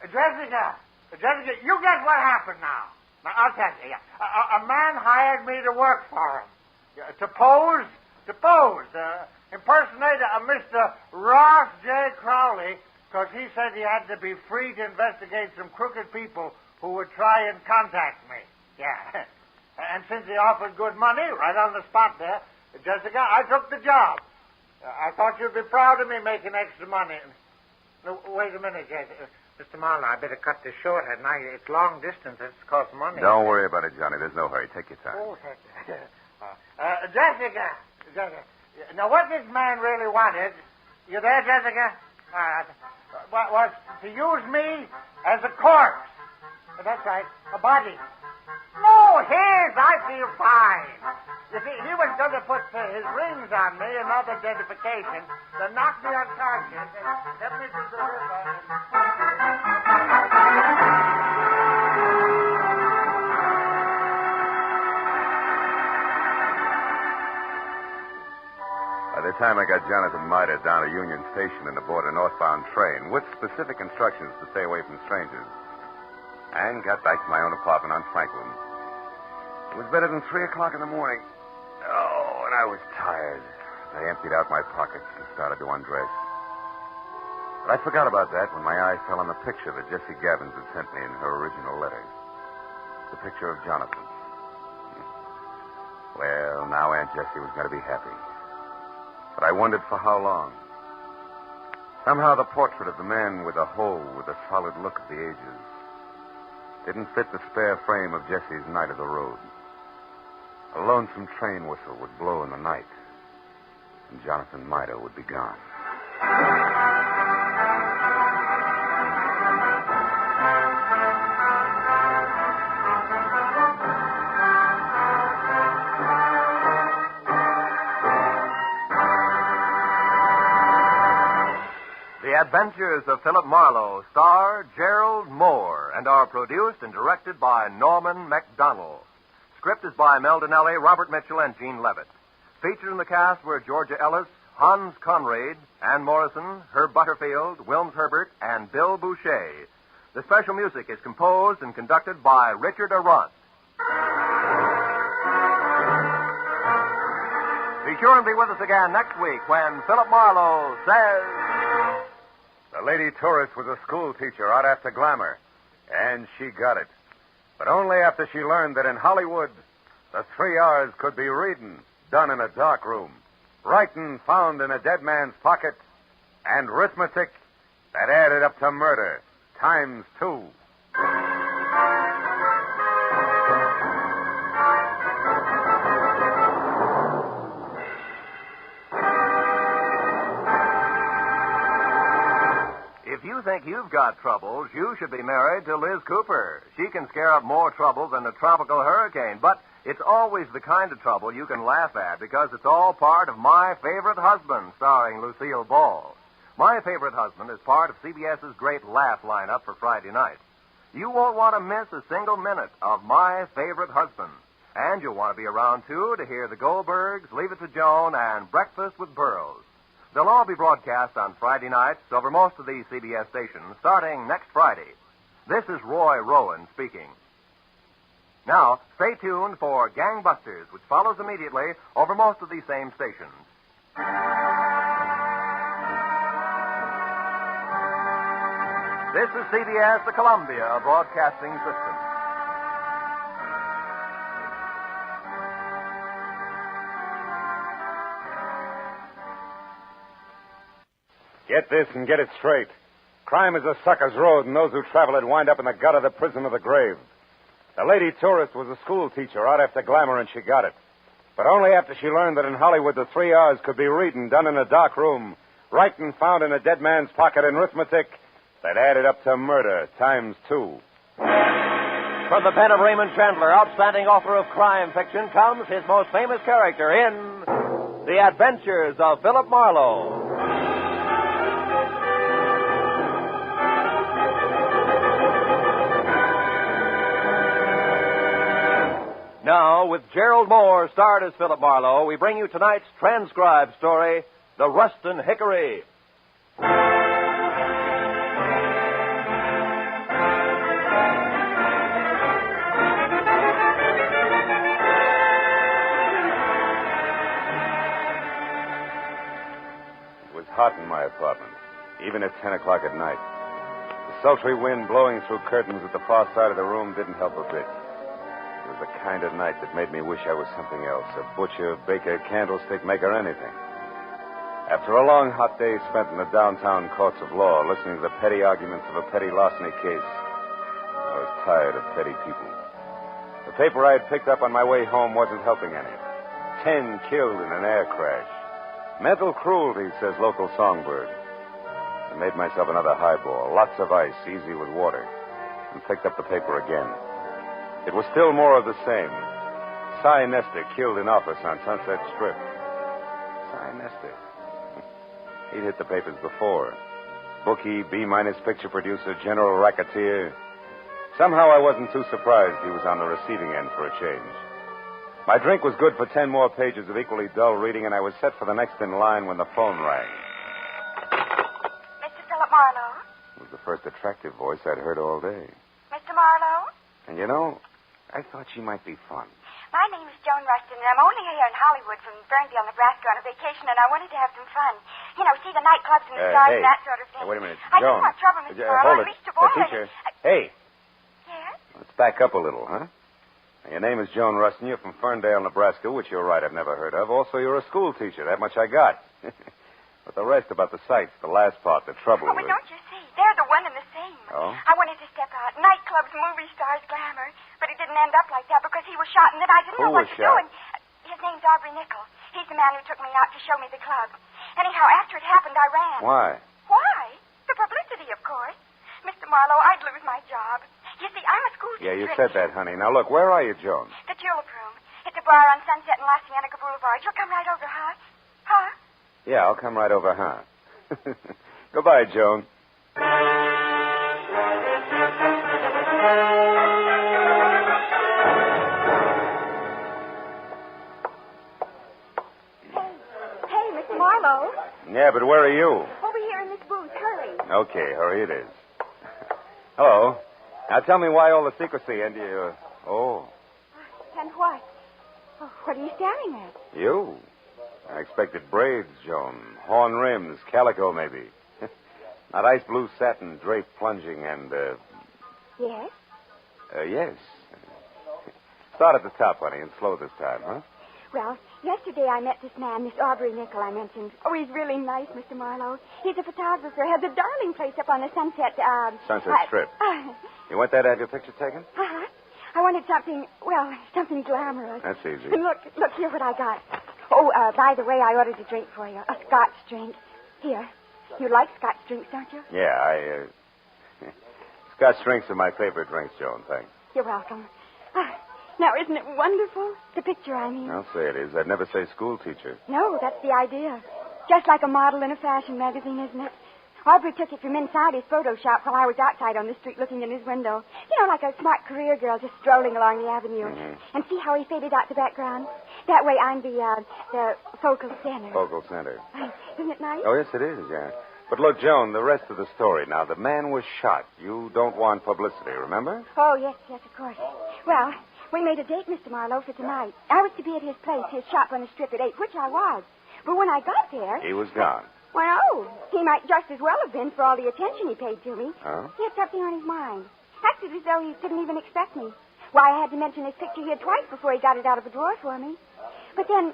Jessica, you guess what happened now. Now, I'll tell you. A man hired me to work for him. To pose, impersonate a Mr. Ross J. Crowley, because he said he had to be free to investigate some crooked people who would try and contact me. Yeah. And since he offered good money right on the spot there, Jessica, I took the job. I thought you'd be proud of me making extra money. No, wait a minute, Jessica. Mr. Marlowe, I better cut this short, hadn't I? It's long distance. It's cost money. Don't worry about it, Johnny. There's no hurry. Take your time. Oh, Jessica. Now, what this man really wanted, you there, Jessica? Was to use me as a corpse. That's right, a body. No, his. I feel fine. You see, he was going to put his rings on me, another identification, to knock me unconscious and get me to the river. By the time I got Jonathan Miter down to Union Station and aboard a northbound train with specific instructions to stay away from strangers, and got back to my own apartment on Franklin, it was better than 3 o'clock in the morning. Oh, and I was tired. I emptied out my pockets and started to undress. But I forgot about that when my eye fell on the picture that Jessie Gabbins had sent me in her original letter. The picture of Jonathan. Well, now Aunt Jessie was going to be happy. But I wondered for how long. Somehow the portrait of the man with the hole with the solid look of the ages didn't fit the spare frame of Jessie's night of the road. A lonesome train whistle would blow in the night, and Jonathan Miter would be gone. The Adventures of Philip Marlowe star Gerald Moore and are produced and directed by Norman MacDonald. Script is by Mel Donnelly, Robert Mitchell, and Gene Levitt. Featured in the cast were Georgia Ellis, Hans Conrad, Ann Morrison, Herb Butterfield, Wilms Herbert, and Bill Boucher. The special music is composed and conducted by Richard Arant. Be sure and be with us again next week when Philip Marlowe says... The lady tourist was a school teacher out after glamour, and she got it. But only after she learned that in Hollywood, the 3 R's could be reading, done in a dark room, writing found in a dead man's pocket, and arithmetic that added up to murder, times 2. If you think you've got troubles, you should be married to Liz Cooper. She can scare up more trouble than a tropical hurricane, but it's always the kind of trouble you can laugh at because it's all part of My Favorite Husband, starring Lucille Ball. My Favorite Husband is part of CBS's great laugh lineup for Friday night. You won't want to miss a single minute of My Favorite Husband. And you'll want to be around, too, to hear the Goldbergs, Leave It to Joan, and Breakfast with Burroughs. They'll all be broadcast on Friday nights over most of these CBS stations starting next Friday. This is Roy Rowan speaking. Now, stay tuned for Gangbusters, which follows immediately over most of these same stations. This is CBS, the Columbia Broadcasting System. Get this and get it straight. Crime is a sucker's road, and those who travel it wind up in the gut of the prison of the grave. The lady tourist was a school teacher out after glamour, and she got it. But only after she learned that in Hollywood the 3 R's could be reading, done in a dark room, writing found in a dead man's pocket, and arithmetic that added up to murder times 2. From the pen of Raymond Chandler, outstanding author of crime fiction, comes his most famous character in The Adventures of Philip Marlowe. Now, with Gerald Moore starred as Philip Marlowe, we bring you tonight's transcribed story, The Ruston Hickory. It was hot in my apartment, even at 10 o'clock at night. The sultry wind blowing through curtains at the far side of the room didn't help a bit. It was the kind of night that made me wish I was something else, a butcher, baker, candlestick maker, anything. After a long, hot day spent in the downtown courts of law, listening to the petty arguments of a petty larceny case, I was tired of petty people. The paper I had picked up on my way home wasn't helping any. 10 killed in an air crash. Mental cruelty, says local songbird. I made myself another highball, lots of ice, easy with water, and picked up the paper again. It was still more of the same. Cy Nestor killed in office on Sunset Strip. Cy Nestor. He'd hit the papers before. Bookie, B-minus picture producer, general racketeer. Somehow I wasn't too surprised he was on the receiving end for a change. My drink was good for 10 more pages of equally dull reading, and I was set for the next in line when the phone rang. Mr. Philip Marlowe? It was the first attractive voice I'd heard all day. Mr. Marlowe? And you know, I thought she might be fun. My name is Joan Ruston, and I'm only here in Hollywood from Ferndale, Nebraska on a vacation, and I wanted to have some fun. You know, see the nightclubs and the stars Hey. and that sort of thing. Hey, wait a minute. I Joan. don't want trouble, Mr. Marlowe. Hold I'm it. Mr. Boy. Teacher. Hey. Yes? Let's back up a little, huh? Now, your name is Joan Ruston. You're from Ferndale, Nebraska, which you're right, I've never heard of. Also, you're a school teacher. That much I got. But the rest about the sights, the last part, the trouble Oh, but with... don't you see? They're the one and the same. Oh? I wanted to step out. Nightclubs, movie stars, glamour. But it didn't end up like that because he was shot, and then I didn't Who know what was to do. shot? And his name's Aubrey Nichols. He's the man who took me out to show me the club. Anyhow, after it happened, I ran. Why? Why? The publicity, of course. Mr. Marlowe, I'd lose my job. You see, I'm a school Yeah, you teacher. said that, honey. Now, look, where are you, Joan? The Tulip Room. It's a bar on Sunset and La Cienega Boulevard. You'll come right over, huh? Huh? Yeah, I'll come right over, huh? Goodbye, Joan. Hey, Mr. Marlowe. Yeah, but where are you? Over here in this booth. Hurry. Okay, hurry it is. Hello. Now tell me why all the secrecy and you... Oh, And what? Oh, what are you staring at? you. I expected braids, Joan. Horn rims, calico maybe. Not ice blue satin, drape plunging, and, Yes? yes. Start at the top, honey, and slow this time, huh? Well, yesterday I met this man, this Aubrey Nichol I mentioned. Oh, he's really nice, Mr. Marlowe. He's a photographer. Has a darling place up on the Sunset, Sunset Strip. You want that to have your picture taken? Uh-huh. I wanted something, well, something glamorous. That's easy. And look here what I got. Oh, by the way, I ordered a drink for you. A Scotch drink. Here. You like Scotch drinks, don't you? Yeah, Scotch drinks are my favorite drinks, Joan, thanks. You're welcome. Now, isn't it wonderful? The picture, I mean. I'll say it is. I'd never say school teacher. No, that's the idea. Just like a model in a fashion magazine, isn't it? Aubrey took it from inside his photo shop while I was outside on the street looking in his window. You know, like a smart career girl just strolling along the avenue. Mm-hmm. And see how he faded out the background? That way I'm the focal center. Focal center. Isn't it nice? Oh, yes, it is, yeah. But look, Joan, the rest of the story. Now, the man was shot. You don't want publicity, remember? Oh, yes, of course. Well, we made a date, Mr. Marlowe, for tonight. I was to be at his place, his shop on the strip at 8, which I was. But when I got there... He was gone. Well, no. He might just as well have been for all the attention he paid to me. Oh? He had something on his mind. Acted as though he didn't even expect me. Why, I had to mention his picture here twice before he got it out of a drawer for me. But then,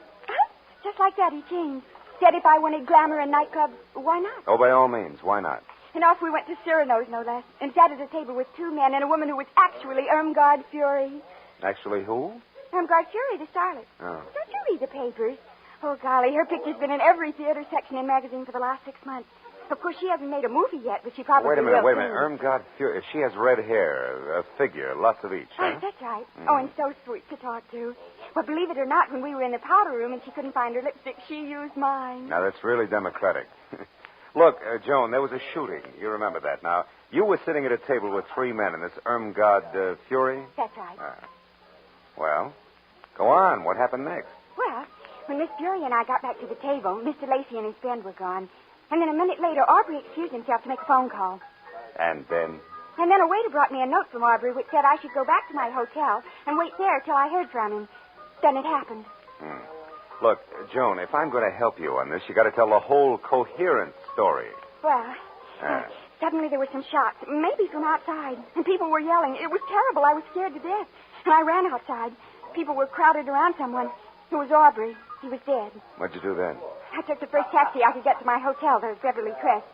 just like that, he changed. Said if I wanted glamour and nightclubs, why not? Oh, by all means. Why not? And off we went to Cyrano's, no less, and sat at a table with two men and a woman who was actually Irmgard Fury. Actually, who? Irmgard Fury, the starlet. Oh. Don't you read the papers? Oh, golly, her picture's been in every theater section and magazine for the last 6 months. Of course, she hasn't made a movie yet, but she probably will. Wait a minute. Irmgard Fury, she has red hair, a figure, lots of each, huh? Oh, that's right. Oh, and so sweet to talk to. Well, believe it or not, when we were in the powder room and she couldn't find her lipstick, she used mine. Now, that's really democratic. Look, Joan, there was a shooting. You remember that. Now, you were sitting at a table with 3 men in this Irmgard Fury? That's right. Well, go on. What happened next? Well, when Miss Fury and I got back to the table, Mr. Lacey and his friend were gone. And then a minute later, Aubrey excused himself to make a phone call. And then? And then a waiter brought me a note from Aubrey which said I should go back to my hotel and wait there till I heard from him. Then it happened. Look, Joan, if I'm going to help you on this, you got to tell the whole coherent story. Well, suddenly there were some shots, maybe from outside, and people were yelling. It was terrible. I was scared to death. And I ran outside. People were crowded around someone. It was Aubrey. He was dead. What'd you do then? I took the first taxi I could get to my hotel, the Beverly Crest.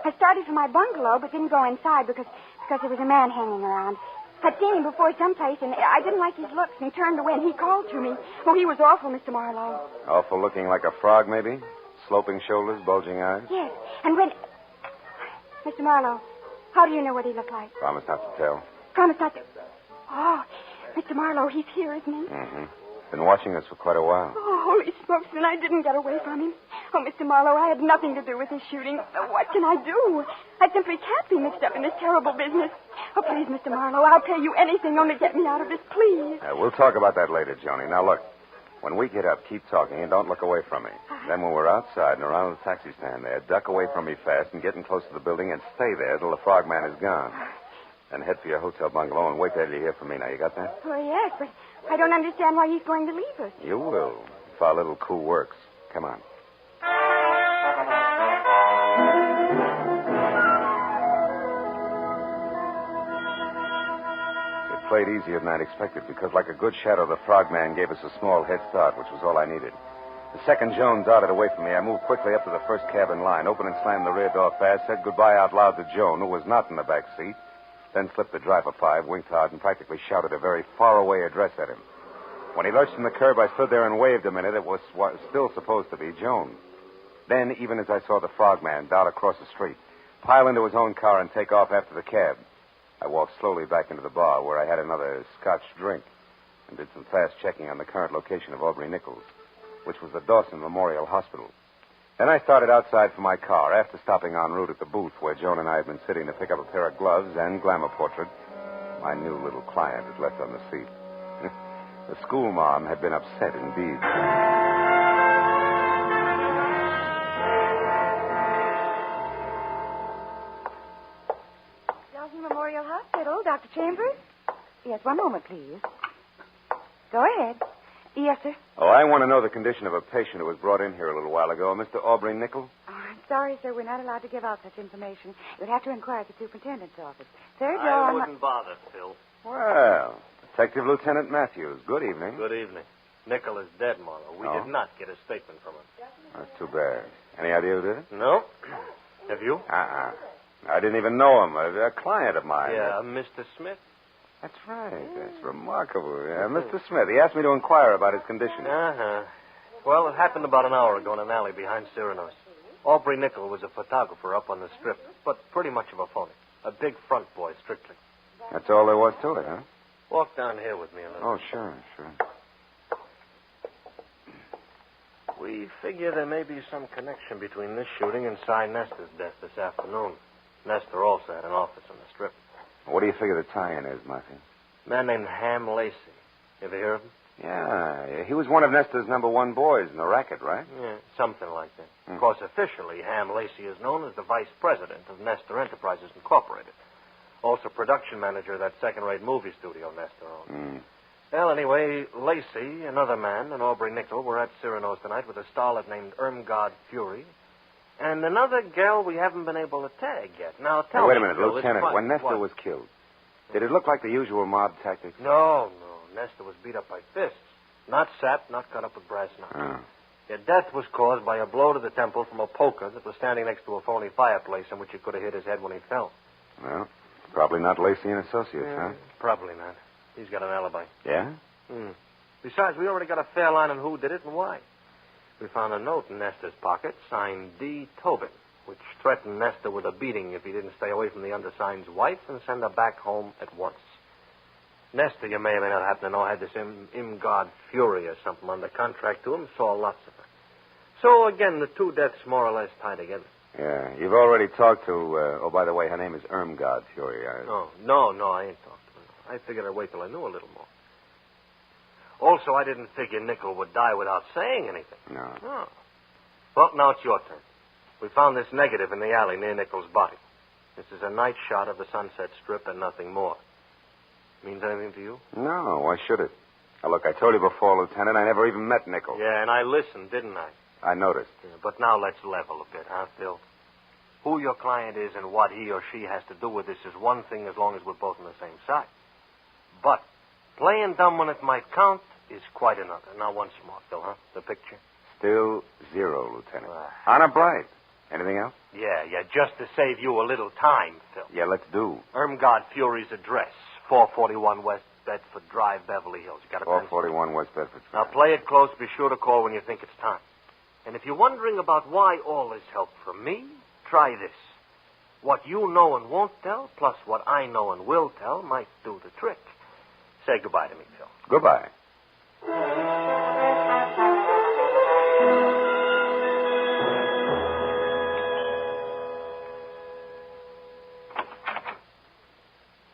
I started for my bungalow, but didn't go inside because there was a man hanging around. I'd seen him before someplace, and I didn't like his looks, and turned away, and he called to me. Oh, he was awful, Mr. Marlowe. Awful looking like a frog, maybe? Sloping shoulders, bulging eyes? Yes, and when... Mr. Marlowe, how do you know what he looked like? Promise not to tell. Promise not to... Oh, Mr. Marlowe, he's here, isn't he? Mm-hmm. Been watching us for quite a while. Oh, holy smokes, and I didn't get away from him. Oh, Mr. Marlowe, I had nothing to do with this shooting. What can I do? I simply can't be mixed up in this terrible business. Oh, please, Mr. Marlowe, I'll pay you anything, only get me out of this, please. We'll talk about that later, Joni. Now, look, when we get up, keep talking and don't look away from me. Then when we're outside and around the taxi stand there, duck away from me fast and get in close to the building and stay there till the frogman is gone. Then head for your hotel bungalow and wait there till you hear from me. Now, you got that? Oh, yes, but I don't understand why he's going to leave us. You will, if our little coup works. Come on. It played easier than I'd expected because, like a good shadow, the frogman gave us a small head start, which was all I needed. The second Joan darted away from me, I moved quickly up to the first cab in line, opened and slammed the rear door fast, said goodbye out loud to Joan, who was not in the back seat, then slipped the driver 5, winked hard, and practically shouted a very far-away address at him. When he lurched from the curb, I stood there and waved a minute. It was still supposed to be Joan. Then, even as I saw the frogman dart across the street, pile into his own car and take off after the cab, I walked slowly back into the bar where I had another Scotch drink and did some fast checking on the current location of Aubrey Nichols, which was the Dawson Memorial Hospital. Then I started outside for my car, after stopping en route at the booth where Joan and I had been sitting to pick up a pair of gloves and glamour portrait my new little client had left on the seat. The school mom had been upset indeed. Dawson Memorial Hospital, Dr. Chambers? Yes, one moment, please. Go ahead. Yes, sir. Oh, I want to know the condition of a patient who was brought in here a little while ago, Mr. Aubrey Nichols. Oh, I'm sorry, sir. We're not allowed to give out such information. You'd have to inquire at the superintendent's office. Third door I on wouldn't bother, Phil. Well, Detective Lieutenant Matthews, good evening. Good evening. Nickel is dead, Marlowe. We did not get a statement from him. That's too bad. Any idea who did it? No. Have you? I didn't even know him. A client of mine. Yeah, Mr. Smith. That's right. That's remarkable. Mr. Smith. He asked me to inquire about his condition. Uh-huh. Well, it happened about an hour ago in an alley behind Cyrano's. Aubrey Nichols was a photographer up on the strip, but pretty much of a phony. A big front boy, strictly. That's all there was to it, huh? Walk down here with me a little. Oh, sure. We figure there may be some connection between this shooting and Cy Nestor's death this afternoon. Nestor also had an office on the strip. What do you figure the tie-in is, Matthew? A man named Ham Lacey. You ever hear of him? Yeah, he was one of Nestor's #1 boys in the racket, right? Yeah, something like that. Of course, officially, Ham Lacey is known as the vice president of Nestor Enterprises Incorporated. Also production manager of that second-rate movie studio Nestor owns. Well, anyway, Lacey, another man, and Aubrey Nickel were at Cyrano's tonight with a starlet named Irmgard Fury and another gal we haven't been able to tag yet. Now, tell me... Wait a minute, Phil, Lieutenant. When Nestor was killed, did it look like the usual mob tactics? No. Nestor was beat up by fists. Not sapped, not cut up with brass knuckles. Their death was caused by a blow to the temple from a poker that was standing next to a phony fireplace in which he could have hit his head when he fell. Well, probably not Lacey and Associates, huh? Probably not. He's got an alibi. Yeah? Besides, we already got a fair line on who did it and why. We found a note in Nestor's pocket signed D. Tobin, which threatened Nestor with a beating if he didn't stay away from the undersigned's wife and send her back home at once. Nestor, you may or may not happen to know, had this Irmgard Fury or something under contract to him, saw lots of her. So, again, the two deaths more or less tie together. Yeah, you've already talked to, oh, by the way, her name is Irmgard Fury. No, I ain't talked to her. I figured I'd wait till I knew a little more. Also, I didn't figure Nickel would die without saying anything. No. Well, now it's your turn. We found this negative in the alley near Nickel's body. This is a night shot of the Sunset Strip and nothing more. Means anything to you? No, why should it? Now, look, I told you before, Lieutenant, I never even met Nickel. Yeah, and I listened, didn't I? I noticed. Yeah, but now let's level a bit, huh, Phil? Who your client is and what he or she has to do with this is one thing as long as we're both on the same side. But playing dumb when it might count is quite another. Now, once more, Phil, huh? The picture? Still 0, Lieutenant. Honor bright. Anything else? Yeah, just to save you a little time, Phil. Yeah, let's do. Irmgard Fury's address, 441 West Bedford Drive, Beverly Hills. You got a 441 West Bedford Drive. Now, play it close. Be sure to call when you think it's time. And if you're wondering about why all this help from me, try this. What you know and won't tell, plus what I know and will tell, might do the trick. Say goodbye to me, Phil. Goodbye.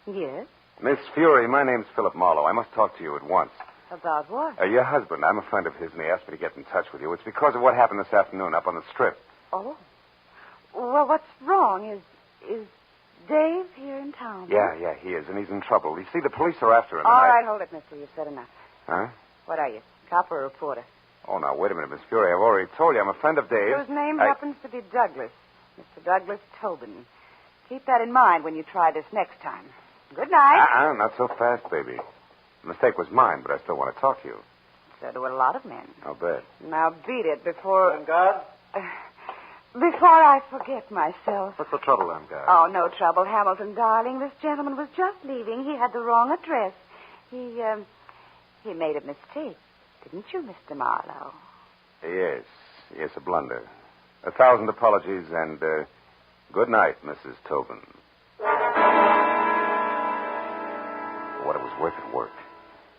Yes? Miss Fury, my name's Philip Marlowe. I must talk to you at once. About what? Your husband. I'm a friend of his, and he asked me to get in touch with you. It's because of what happened this afternoon up on the Strip. Oh. Well, what's wrong? Is Dave here in town? Yeah, he is, and he's in trouble. You see, the police are after him. All right, hold it, mister. You've said enough. Huh? What are you, cop or reporter? Oh, now, wait a minute, Miss Fury. I've already told you I'm a friend of Dave's. Whose name happens to be Douglas. Mr. Douglas Tobin. Keep that in mind when you try this next time. Good night. Not so fast, baby. The mistake was mine, but I still want to talk to you. So do a lot of men. I'll bet. Now beat it before... Irmgard? Before I forget myself. What's the trouble, Irmgard? Oh, no trouble, Hamilton, darling. This gentleman was just leaving. He had the wrong address. He made a mistake. Didn't you, Mr. Marlowe? Yes, a blunder. 1,000 apologies, and good night, Mrs. Tobin. What it was worth, it worked.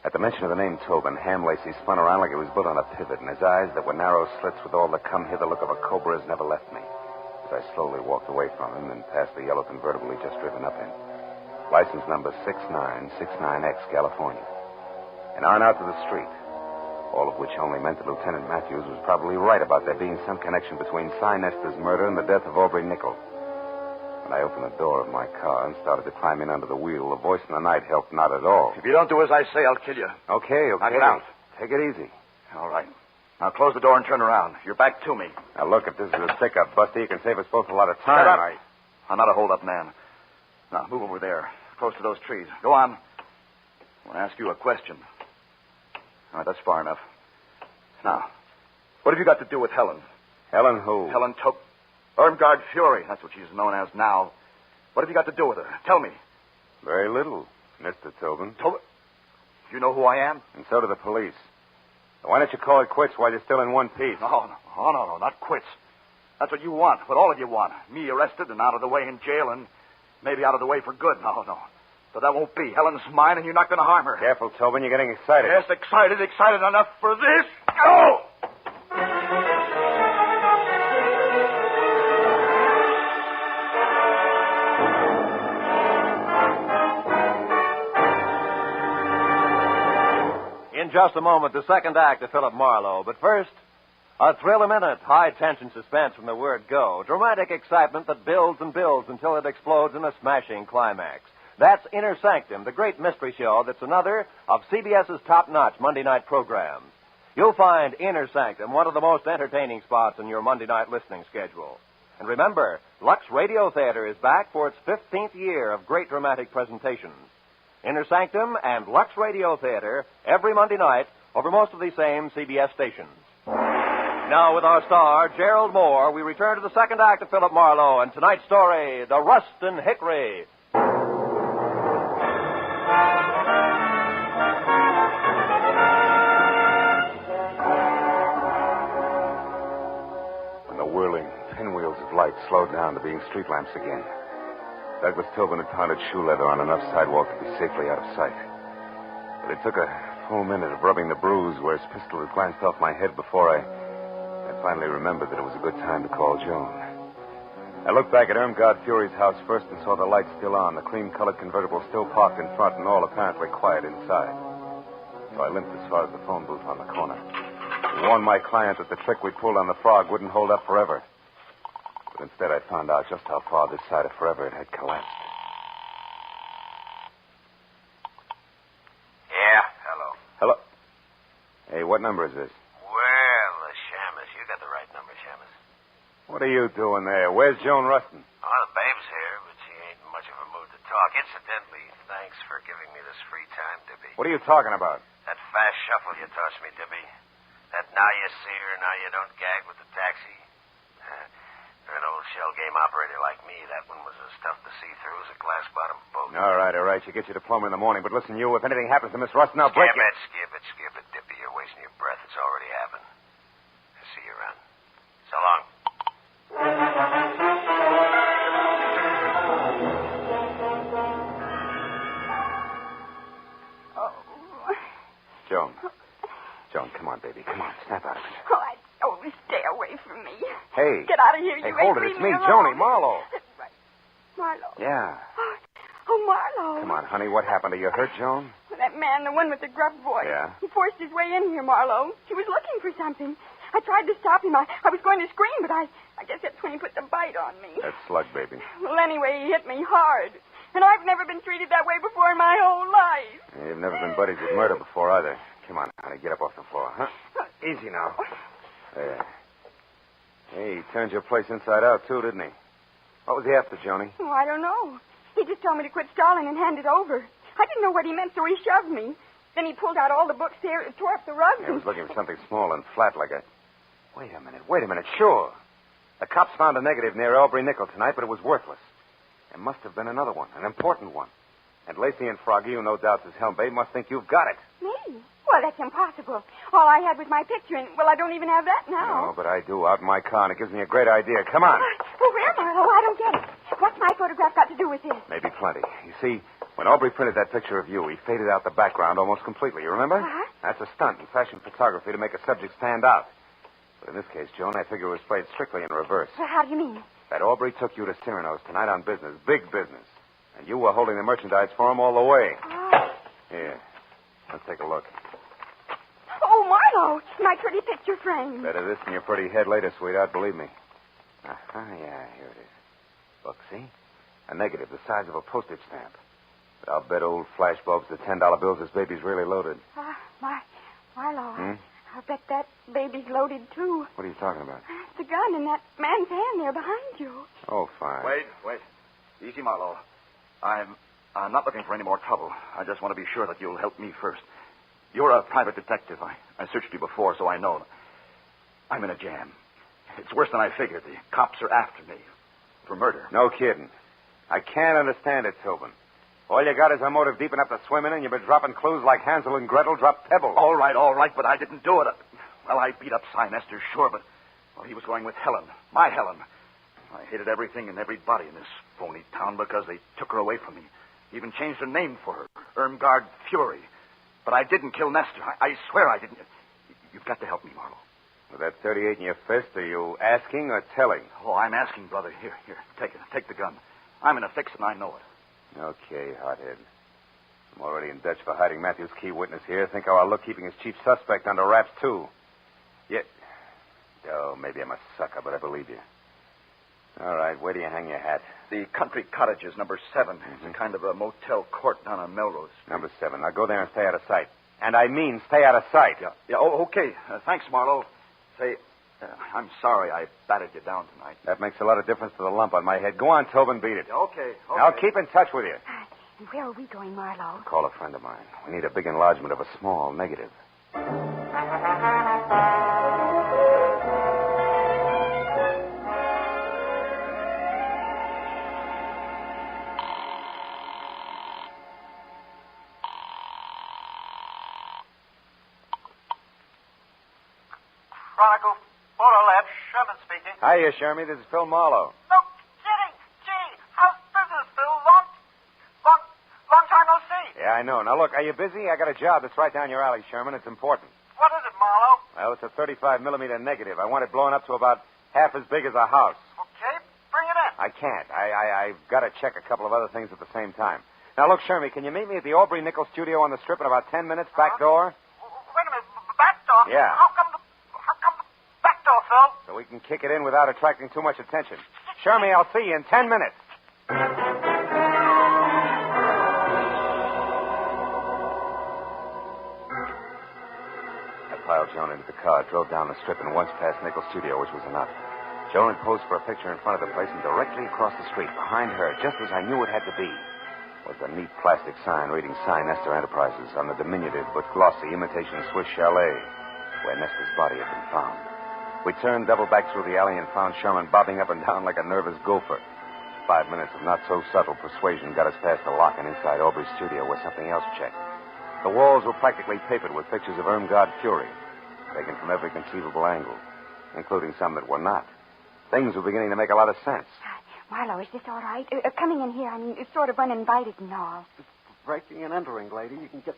At the mention of the name Tobin, Ham Lacey spun around like he was built on a pivot, and his eyes that were narrow slits with all the come-hither look of a cobra's never left me. As I slowly walked away from him and past the yellow convertible he'd just driven up in. License number 6969X, California. And on out to the street. All of which only meant that Lieutenant Matthews was probably right about there being some connection between Cy Nestor's murder and the death of Aubrey Nickel. When I opened the door of my car and started to climb in under the wheel, the voice in the night helped not at all. If you don't do as I say, I'll kill you. Okay. Knock it out. Take it easy. All right. Now close the door and turn around. You're back to me. Now, look, if this is a stick-up, Buster, you can save us both a lot of time. Shut up. I'm not a hold-up man. Now, move over there, close to those trees. Go on. I want to ask you a question. All right, that's far enough. Now, what have you got to do with Helen? Helen who? Helen Irmgard Fury. That's what she's known as now. What have you got to do with her? Tell me. Very little, Mr. Tobin. Tobin? You know who I am? And so do the police. Why don't you call it quits while you're still in one piece? No, not quits. That's what you want, what all of you want. Me arrested and out of the way in jail and maybe out of the way for good. No. But that won't be. Helen's mine and you're not going to harm her. Careful, Tobin. You're getting excited. Yes, excited enough for this. Go! In just a moment the second act of Philip Marlowe. But first, a thrill-a-minute, high-tension suspense from the word go. Dramatic excitement that builds and builds until it explodes in a smashing climax. That's Inner Sanctum, the great mystery show that's another of CBS's top-notch Monday night programs. You'll find Inner Sanctum one of the most entertaining spots in your Monday night listening schedule. And remember, Lux Radio Theater is back for its 15th year of great dramatic presentations. Inner Sanctum and Lux Radio Theater every Monday night over most of these same CBS stations. Now, with our star, Gerald Moore, we return to the second act of Philip Marlowe and tonight's story, The Rust and Hickory. When the whirling pinwheels of light slowed down to being street lamps again, Douglas Tobin had pounded shoe leather on enough sidewalk to be safely out of sight. But it took a full minute of rubbing the bruise where his pistol had glanced off my head before I finally remembered that it was a good time to call Joan. I looked back at Irmgard Fury's house first and saw the lights still on, the cream-colored convertible still parked in front, and all apparently quiet inside. So I limped as far as the phone booth on the corner. I warned my client that the trick we pulled on the frog wouldn't hold up forever. But instead I found out just how far this side of forever it had collapsed. Yeah, hello. Hello? Hey, what number is this? Well, Shamus, you got the right number, Shamus. What are you doing there? Where's Joan Rustin? Oh, the babe's here, but she ain't in much of a mood to talk. Incidentally, thanks for giving me this free time, Dibby. What are you talking about? That fast shuffle you taught me, Dibby. That now you see her, now you don't gag with the taxi. For an old shell game operator like me, that one was as tough to see through as a glass-bottom boat. All right. You get your diploma in the morning. But listen, you, if anything happens to Miss Rustin, I'll break it. Skip it, Dippy. You're wasting your breath. It's already happened. I'll see you around. So long. Joan, come on, baby. Come on. Snap out of it. Oh, stay away from me. Hey. Get out of here, Hey, you hold ain't it. It's leaving me, alone. Joni, Marlowe. Right. Marlowe. Yeah. Oh, Marlowe. Come on, honey. What happened? Are you hurt, Joan? That man, the one with the gruff voice. Yeah? He forced his way in here, Marlowe. He was looking for something. I tried to stop him. I was going to scream, but I guess that's when he put the bite on me. That's slug, baby. Well, anyway, he hit me hard. And I've never been treated that way before in my whole life. You've never been buddies with murder before, either. Come on, honey. Get up off the floor, huh? Easy now. There. Hey, he turned your place inside out, too, didn't he? What was he after, Joni? Oh, I don't know. He just told me to quit stalling and hand it over. I didn't know what he meant, so he shoved me. Then he pulled out all the books there, tore up the rug. He was looking for something small and flat like a... Wait a minute. Sure. The cops found a negative near Aubrey Nickel tonight, but it was worthless. There must have been another one, an important one. And Lacey and Froggy, who no doubt is Helmbay, must think you've got it. Me? Well, that's impossible. All I had was my picture, and, well, I don't even have that now. No, but I do, out in my car, and it gives me a great idea. Come on. Well, where, Marlowe? I don't get it. What's my photograph got to do with this? Maybe plenty. You see, when Aubrey printed that picture of you, he faded out the background almost completely. You remember? Uh-huh. That's a stunt in fashion photography to make a subject stand out. But in this case, Joan, I figure it was played strictly in reverse. Well, how do you mean? That Aubrey took you to Cyrano's tonight on business, big business. And you were holding the merchandise for him all the way. Oh. Here, let's take a look. Oh, Marlowe, my pretty picture frame. Better this than your pretty head later, sweetheart, believe me. Yeah, here it is. Look, see? A negative the size of a postage stamp. But I'll bet old flashbulbs the $10 bills this baby's really loaded. Marlowe, I'll bet that baby's loaded, too. What are you talking about? The gun in that man's hand there behind you. Oh, fine. Wait. Easy, Marlowe. I'm not looking for any more trouble. I just want to be sure that you'll help me first. You're a private detective. I searched you before, so I know. I'm in a jam. It's worse than I figured. The cops are after me for murder. No kidding. I can't understand it, Tobin. All you got is a motive deep enough to swim in, and you've been dropping clues like Hansel and Gretel dropped pebbles. All right, but I didn't do it. Well, I beat up Cy Nestor, sure, but he was going with Helen, my Helen. I hated everything and everybody in this phony town because they took her away from me. Even changed her name for her, Irmgard Fury. But I didn't kill Nestor. I swear I didn't. You've got to help me, Marlowe. With that 38 in your fist, are you asking or telling? Oh, I'm asking, brother. Here, take it. Take the gun. I'm in a fix, and I know it. Okay, hothead. I'm already in Dutch for hiding Matthew's key witness here. Think how I'll look keeping his chief suspect under wraps, too. Yeah. Oh, maybe I'm a sucker, but I believe you. All right, where do you hang your hat? The Country Cottages, number 7. It's a kind of a motel court down on Melrose. Number 7. Now go there and stay out of sight. And I mean stay out of sight. Yeah, okay. Thanks, Marlowe. Say, I'm sorry I batted you down tonight. That makes a lot of difference to the lump on my head. Go on, Tobin, beat it. Okay. I'll keep in touch with you. And where are we going, Marlowe? Call a friend of mine. We need a big enlargement of a small negative. Chronicle Photo Lab, Sherman speaking. Hiya, Shermy. This is Phil Marlowe. No kidding. Gee, how's business, Phil? Long time no see. Yeah, I know. Now, look, are you busy? I got a job that's right down your alley, Sherman. It's important. What is it, Marlowe? Well, it's a 35-millimeter negative. I want it blown up to about half as big as a house. Okay, bring it in. I can't. I've got to check a couple of other things at the same time. Now, look, Shermy, can you meet me at the Aubrey Nickel studio on the Strip in about 10 minutes, back door? Wait a minute, back door? Yeah. How come the back door, Phil? So we can kick it in without attracting too much attention. Shermy, I'll see you in 10 minutes. I piled Joan into the car, drove down the Strip, and once past Nickel studio, which was enough. Joan had posed for a picture in front of the place, and directly across the street, behind her, just as I knew it had to be, was the neat plastic sign reading Sign Nestor Enterprises on the diminutive but glossy imitation Swiss chalet where Nestor's body had been found. We turned double back through the alley and found Sherman bobbing up and down like a nervous gopher. 5 minutes of not-so-subtle persuasion got us past the lock and inside Aubrey's studio where something else checked. The walls were practically papered with pictures of Irmgard Fury, taken from every conceivable angle, including some that were not. Things were beginning to make a lot of sense. Marlowe, is this all right? Coming in here, I mean, it's sort of uninvited and all. Breaking and entering, lady. You can get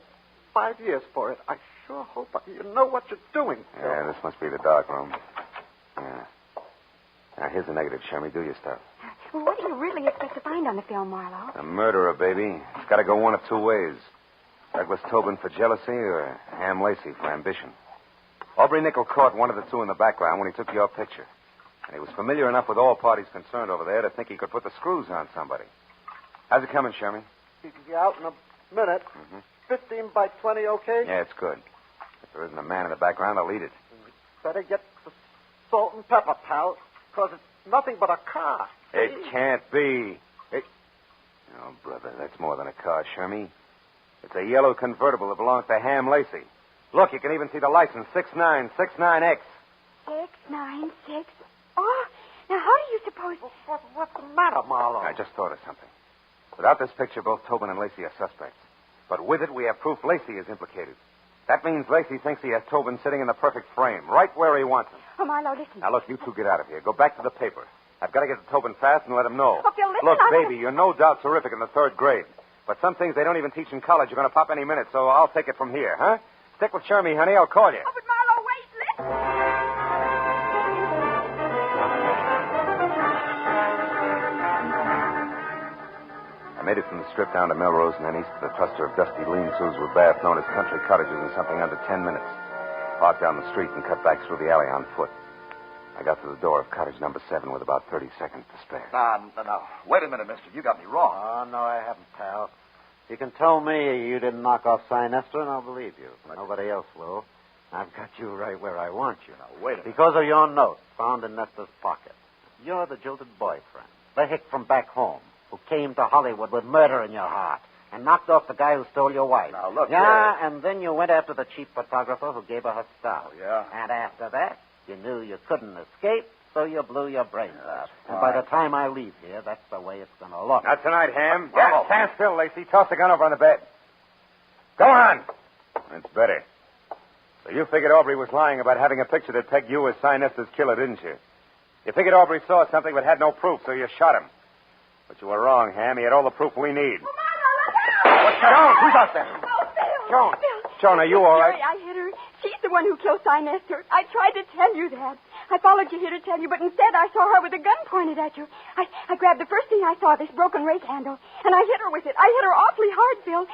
5 years for it. I sure hope you know what you're doing. Yeah, this must be the dark room. Yeah. Now, here's the negative, Shermy. Do your stuff. Well, what do you really expect to find on the film, Marlowe? A murderer, baby. It's got to go one of two ways. Douglas Tobin for jealousy or Ham Lacey for ambition. Aubrey Nickel caught one of the two in the background when he took your picture. And he was familiar enough with all parties concerned over there to think he could put the screws on somebody. How's it coming, Shermy? He can be out in a minute. 15 by 20, okay? Yeah, it's good. If there isn't a man in the background, I'll eat it. Better get the salt and pepper, pal, because it's nothing but a car. It can't be. Oh, brother, that's more than a car, Shermy. It's a yellow convertible that belongs to Ham Lacey. Look, you can even see the license, 6969X. 696. Oh, now how do you suppose... What's the matter, Marlowe? I just thought of something. Without this picture, both Tobin and Lacey are suspects. But with it, we have proof Lacey is implicated. That means Lacey thinks he has Tobin sitting in the perfect frame, right where he wants him. Oh, Marlowe, listen. Now, look, you two get out of here. Go back to the paper. I've got to get to Tobin fast and let him know. Oh, Phil, listen, Look, baby, you're no doubt terrific in the 3rd grade. But some things they don't even teach in college are going to pop any minute, so I'll take it from here, huh? Stick with Shermy, honey. I'll call you. Oh, but Marlowe, wait, listen. I made it from the Strip down to Melrose and then east to the cluster of dusty lean-tos with baths known as Country Cottages in something under 10 minutes. Parked down the street and cut back through the alley on foot. I got to the door of cottage number 7 with about 30 seconds to spare. Now, wait a minute, mister. You got me wrong. Oh, no, I haven't, pal. You can tell me you didn't knock off Sign Nestor, and I'll believe you. Nobody else will. I've got you right where I want you. Now, wait a minute. Because of your note found in Nestor's pocket. You're the jilted boyfriend, the hick from back home, who came to Hollywood with murder in your heart and knocked off the guy who stole your wife. Now, look. And then you went after the cheap photographer who gave her stuff. Oh, yeah? And after that, you knew you couldn't escape, so you blew your brains out. And by the time I leave here, that's the way it's going to look. Not tonight, Ham. Yeah, stand still, Lacey. Toss the gun over on the bed. Go on. That's better. So you figured Aubrey was lying about having a picture that pegged you as Sign Nestor's killer, didn't you? You figured Aubrey saw something but had no proof, so you shot him. But you were wrong, Ham. He had all the proof we need. What's Joan, who's out there? Oh, Phil. Joan. Phil. Joan, are you all right? I hit her. She's the one who killed Sign Nestor. I tried to tell you that. I followed you here to tell you, but instead I saw her with a gun pointed at you. I grabbed the first thing I saw, this broken rake handle, and I hit her with it. I hit her awfully hard, Phil.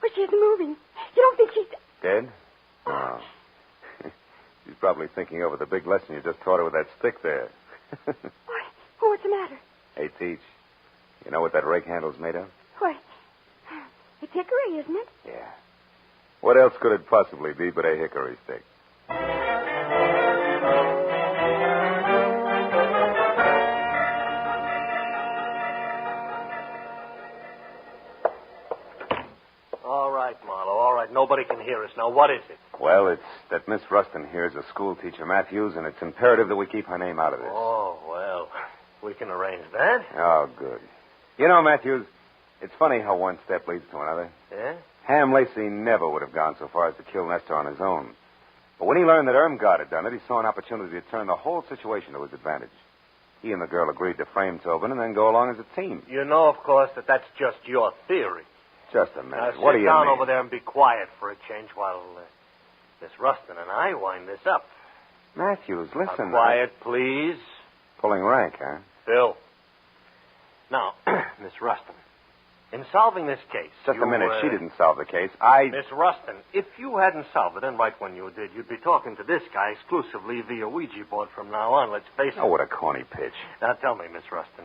But she isn't moving. You don't think she's... Dead? No. She's probably thinking over the big lesson you just taught her with that stick there. What? Oh, what's the matter? Hey, Teach, you know what that rake handle's made of? What? It's hickory, isn't it? Yeah. What else could it possibly be but a hickory stick? All right, Marlowe, all right. Nobody can hear us. Now, what is it? Well, it's that Miss Rustin here is a school teacher, Matthews, and it's imperative that we keep her name out of this. Oh, well, we can arrange that. Oh, good. You know, Matthews, it's funny how one step leads to another. Yeah? Ham Lacey never would have gone so far as to kill Nestor on his own. But when he learned that Irmgard had done it, he saw an opportunity to turn the whole situation to his advantage. He and the girl agreed to frame Tobin and then go along as a team. You know, of course, that that's just your theory. Just a minute. Now, What do sit you down mean? over there and be quiet for a change while Miss Rustin and I wind this up. Matthews, listen. Now, quiet, please. Pulling rank, huh? Phil. Now, Miss Rustin, in solving this case... Just a minute. She uh, didn't solve the case. Miss Rustin, if you hadn't solved it, and right when you did, you'd be talking to this guy exclusively via Ouija board from now on, let's face it. Oh, what a corny pitch. Now, tell me, Miss Rustin,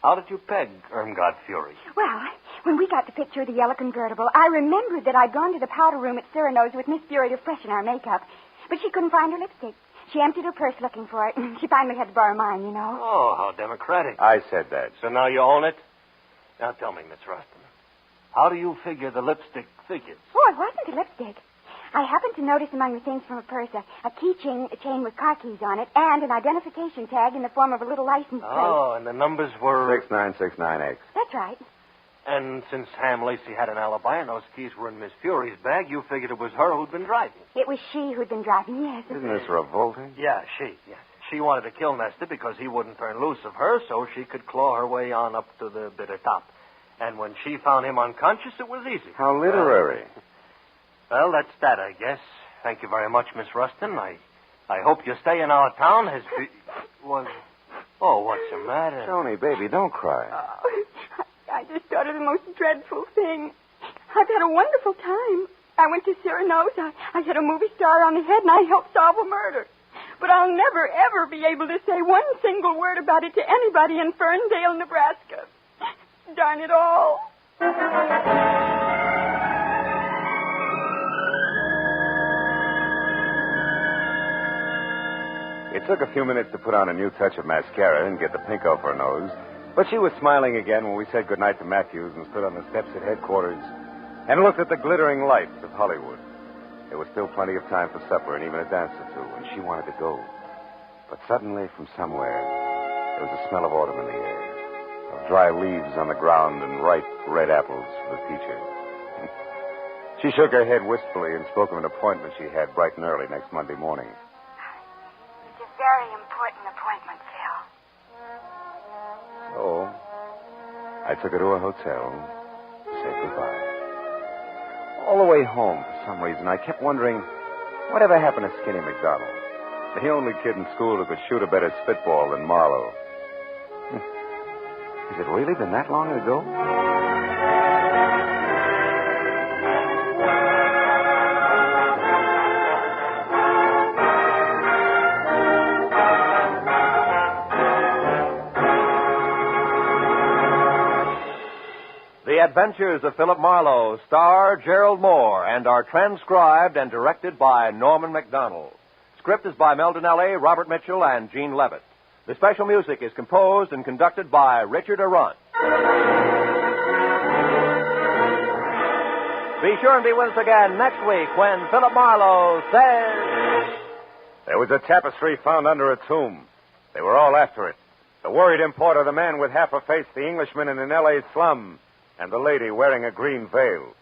how did you peg Irmgard Fury? Well, when we got the picture of the yellow convertible, I remembered that I'd gone to the powder room at Cyrano's with Miss Fury to freshen our makeup. But she couldn't find her lipstick. She emptied her purse looking for it, and she finally had to borrow mine, you know. Oh, how democratic. I said that. So now you own it? Now tell me, Miss Rustin, how do you figure the lipstick figures? Oh, it wasn't a lipstick. I happened to notice among the things from her purse a keychain, a chain with car keys on it, and an identification tag in the form of a little license plate. Oh, and the numbers were... 6969X. That's right. And since Ham Lacey had an alibi and those keys were in Miss Fury's bag, you figured it was her who'd been driving. It was she who'd been driving, yes. Isn't this revolting? Yeah, she. She wanted to kill Nestor because he wouldn't turn loose of her so she could claw her way on up to the bitter top. And when she found him unconscious, it was easy. How literary. Well, that's that, I guess. Thank you very much, Miss Rustin. I hope your stay in our town has... Oh, what's the matter? Tony, baby, don't cry. I just thought of the most dreadful thing. I've had a wonderful time. I went to Cyrano's. I hit a movie star on the head, and I helped solve a murder. But I'll never, ever be able to say one single word about it to anybody in Ferndale, Nebraska. Darn it all. It took a few minutes to put on a new touch of mascara and get the pink off her nose. But she was smiling again when we said goodnight to Matthews and stood on the steps at headquarters and looked at the glittering lights of Hollywood. There was still plenty of time for supper and even a dance or two, and she wanted to go. But suddenly, from somewhere, there was a smell of autumn in the air, of dry leaves on the ground and ripe red apples for the teacher. She shook her head wistfully and spoke of an appointment she had bright and early next Monday morning. It's a very important appointment, Phil. So, I took her to a hotel to say goodbye. All the way home, for some reason, I kept wondering, whatever happened to Skinny McDonald? The only kid in school who could shoot a better spitball than Marlowe. Has it really been that long ago? The Adventures of Philip Marlowe star Gerald Moore and are transcribed and directed by Norman MacDonald. Script is by Mel Donnelly, Robert Mitchell, and Gene Levitt. The special music is composed and conducted by Richard Arant. Be sure and be with us again next week when Philip Marlowe says... There was a tapestry found under a tomb. They were all after it. The worried importer, the man with half a face, the Englishman in an L.A. slum, and the lady wearing a green veil.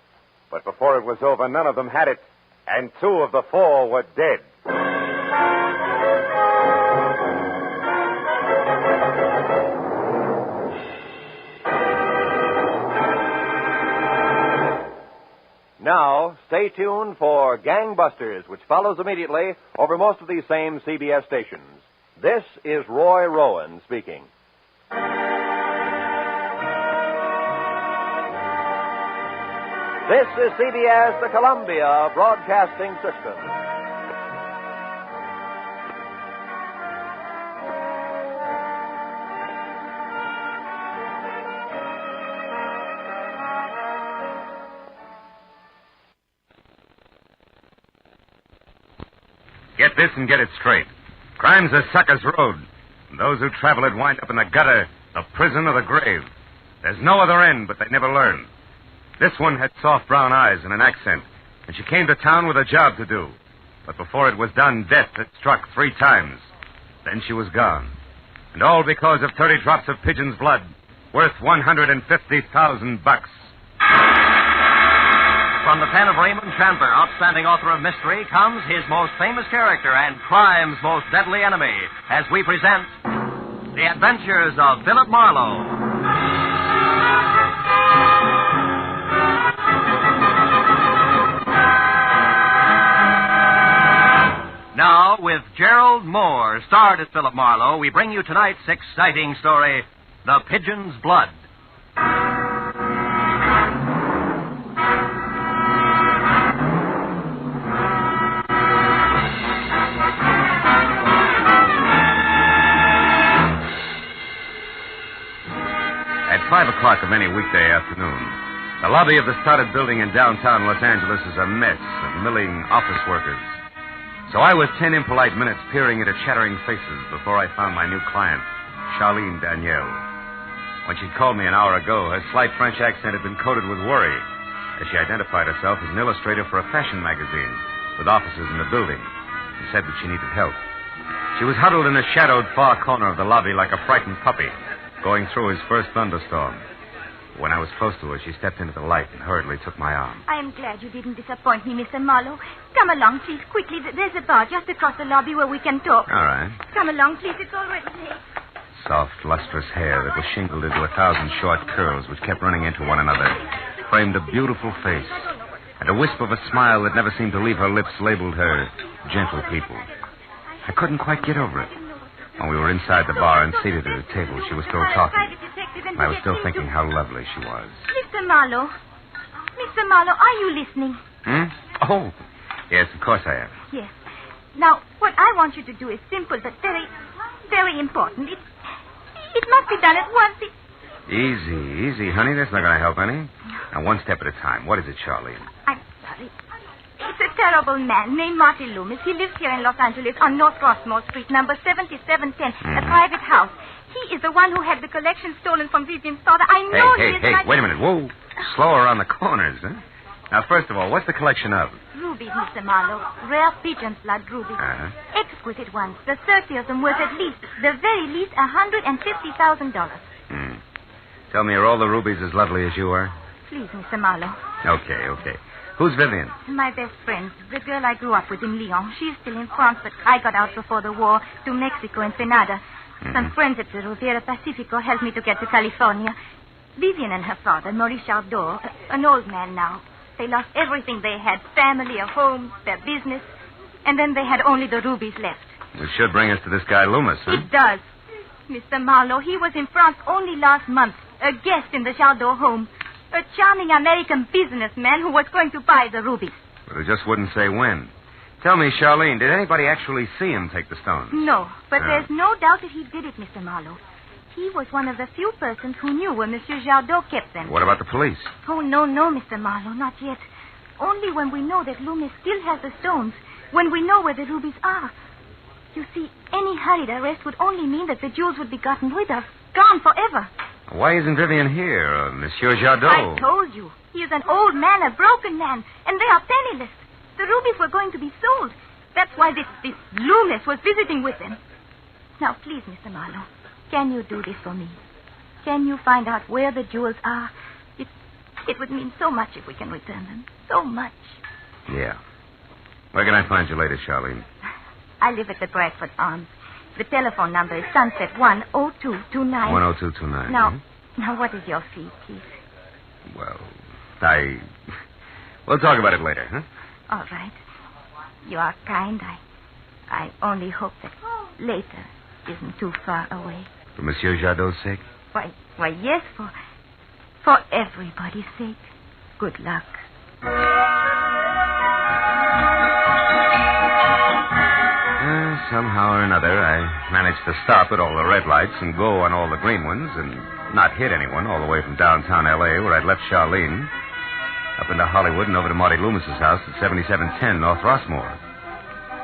But before it was over, none of them had it, and 2 of the 4 were dead. Now, stay tuned for Gangbusters, which follows immediately over most of these same CBS stations. This is Roy Rowan speaking. This is CBS, the Columbia Broadcasting System. Get this and get it straight. Crime's a sucker's road. Those who travel it wind up in the gutter, the prison, or the grave. There's no other end, but they never learn. This one had soft brown eyes and an accent, and she came to town with a job to do. But before it was done, death had struck 3 times. Then she was gone. And all because of 30 drops of pigeon's blood, worth $150,000. From the pen of Raymond Chandler, outstanding author of mystery, comes his most famous character and crime's most deadly enemy, as we present The Adventures of Philip Marlowe. Now, with Gerald Moore, starred as Philip Marlowe, we bring you tonight's exciting story, The Pigeon's Blood. At 5 o'clock of any weekday afternoon, the lobby of the started building in downtown Los Angeles is a mess of milling office workers. So I was 10 impolite minutes peering into chattering faces before I found my new client, Charlene Danielle. When she called me an hour ago, her slight French accent had been coated with worry, as she identified herself as an illustrator for a fashion magazine with offices in the building, and said that she needed help. She was huddled in a shadowed far corner of the lobby like a frightened puppy, going through his first thunderstorm. When I was close to her, she stepped into the light and hurriedly took my arm. I am glad you didn't disappoint me, Mr. Marlowe. Come along, please, quickly. There's a bar just across the lobby where we can talk. All right. Come along, please. It's already late. Soft, lustrous hair that was shingled into 1,000 short curls which kept running into one another framed a beautiful face, and a wisp of a smile that never seemed to leave her lips labeled her gentle people. I couldn't quite get over it. When we were inside the bar and seated at a table, she was still talking. I was still thinking how lovely she was. Mr. Marlowe. Mr. Marlowe, are you listening? Oh, yes, of course I am. Yes. Now, what I want you to do is simple but very, very important. It must be done at once. Easy, honey. That's not going to help any. Now, one step at a time. What is it, Charlene? I'm sorry. It's a terrible man named Marty Loomis. He lives here in Los Angeles on North Rossmore Street, number 7710, a private house. He is the one who had the collection stolen from Vivian's father. I know he is... Hey, wait a minute. Whoa. Slow around the corners, huh? Now, first of all, what's the collection of? Rubies, Mr. Marlowe. Rare pigeon's blood rubies. Exquisite ones. The 30 of them worth at least, the very least, $150,000. Tell me, are all the rubies as lovely as you are? Please, Mr. Marlowe. Okay. Who's Vivian? My best friend, the girl I grew up with in Lyon. She's still in France, but I got out before the war to Mexico and Ensenada. Some friends at the Riviera Pacifico helped me to get to California. Vivian and her father, Maurice Jardot, an old man now. They lost everything they had, family, a home, their business, and then they had only the rubies left. Which should bring us to this guy Loomis, huh? It does. Mr. Marlowe, he was in France only last month, a guest in the Jardot home. A charming American businessman who was going to buy the rubies. But he just wouldn't say when. Tell me, Charlene, did anybody actually see him take the stones? No, but there's no doubt that he did it, Mr. Marlowe. He was one of the few persons who knew where Monsieur Jardot kept them. What about the police? Oh, no, Mr. Marlowe, not yet. Only when we know that Loomis still has the stones, when we know where the rubies are. You see, any hurried arrest would only mean that the jewels would be gotten rid of, gone forever. Why isn't Vivian here, Monsieur Jardot? I told you. He is an old man, a broken man, and they are penniless. The rubies were going to be sold. That's why this Loomis was visiting with them. Now, please, Mr. Marlowe, can you do this for me? Can you find out where the jewels are? It would mean so much if we can return them. So much. Yeah. Where can I find you later, Charlene? I live at the Bradford Arms. The telephone number is Sunset 10229. 10229. Now, what is your fee, please? Well, we'll talk about it later, huh? All right. You are kind. I only hope that later isn't too far away. For Monsieur Jardot's sake? Why, yes, for everybody's sake. Good luck. Somehow or another, I managed to stop at all the red lights and go on all the green ones and not hit anyone all the way from downtown L.A., where I'd left Charlene, up into Hollywood and over to Marty Loomis's house at 7710 North Rossmore.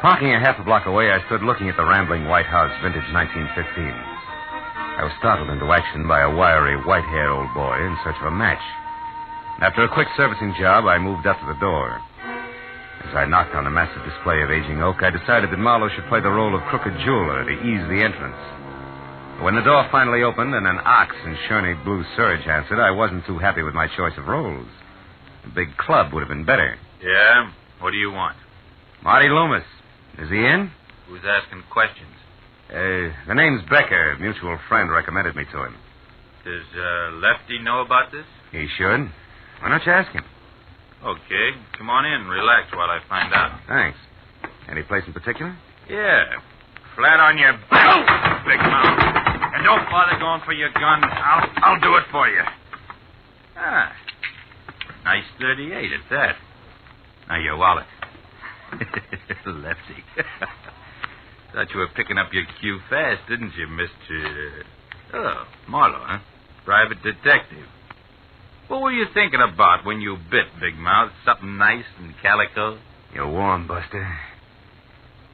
Parking a half a block away, I stood looking at the rambling white house, vintage 1915. I was startled into action by a wiry, white-haired old boy in search of a match. After a quick servicing job, I moved up to the door. As I knocked on the massive display of aging oak, I decided that Marlowe should play the role of crooked jeweler to ease the entrance. When the door finally opened and an ox in shiny blue serge answered, I wasn't too happy with my choice of roles. A big club would have been better. Yeah? What do you want? Marty Loomis. Is he in? Who's asking questions? The name's Becker. A mutual friend recommended me to him. Does Lefty know about this? He should. Why don't you ask him? Okay. Come on in. Relax while I find out. Thanks. Any place in particular? Yeah. Flat on your back, big mouth. And don't bother going for your gun. I'll do it for you. Ah. Nice 38 at that. Now your wallet. Lefty. Thought you were picking up your cue fast, didn't you, Mr... Oh, Marlowe, huh? Private detective. What were you thinking about when you bit, Big Mouth? Something nice and calico? You're warm, Buster.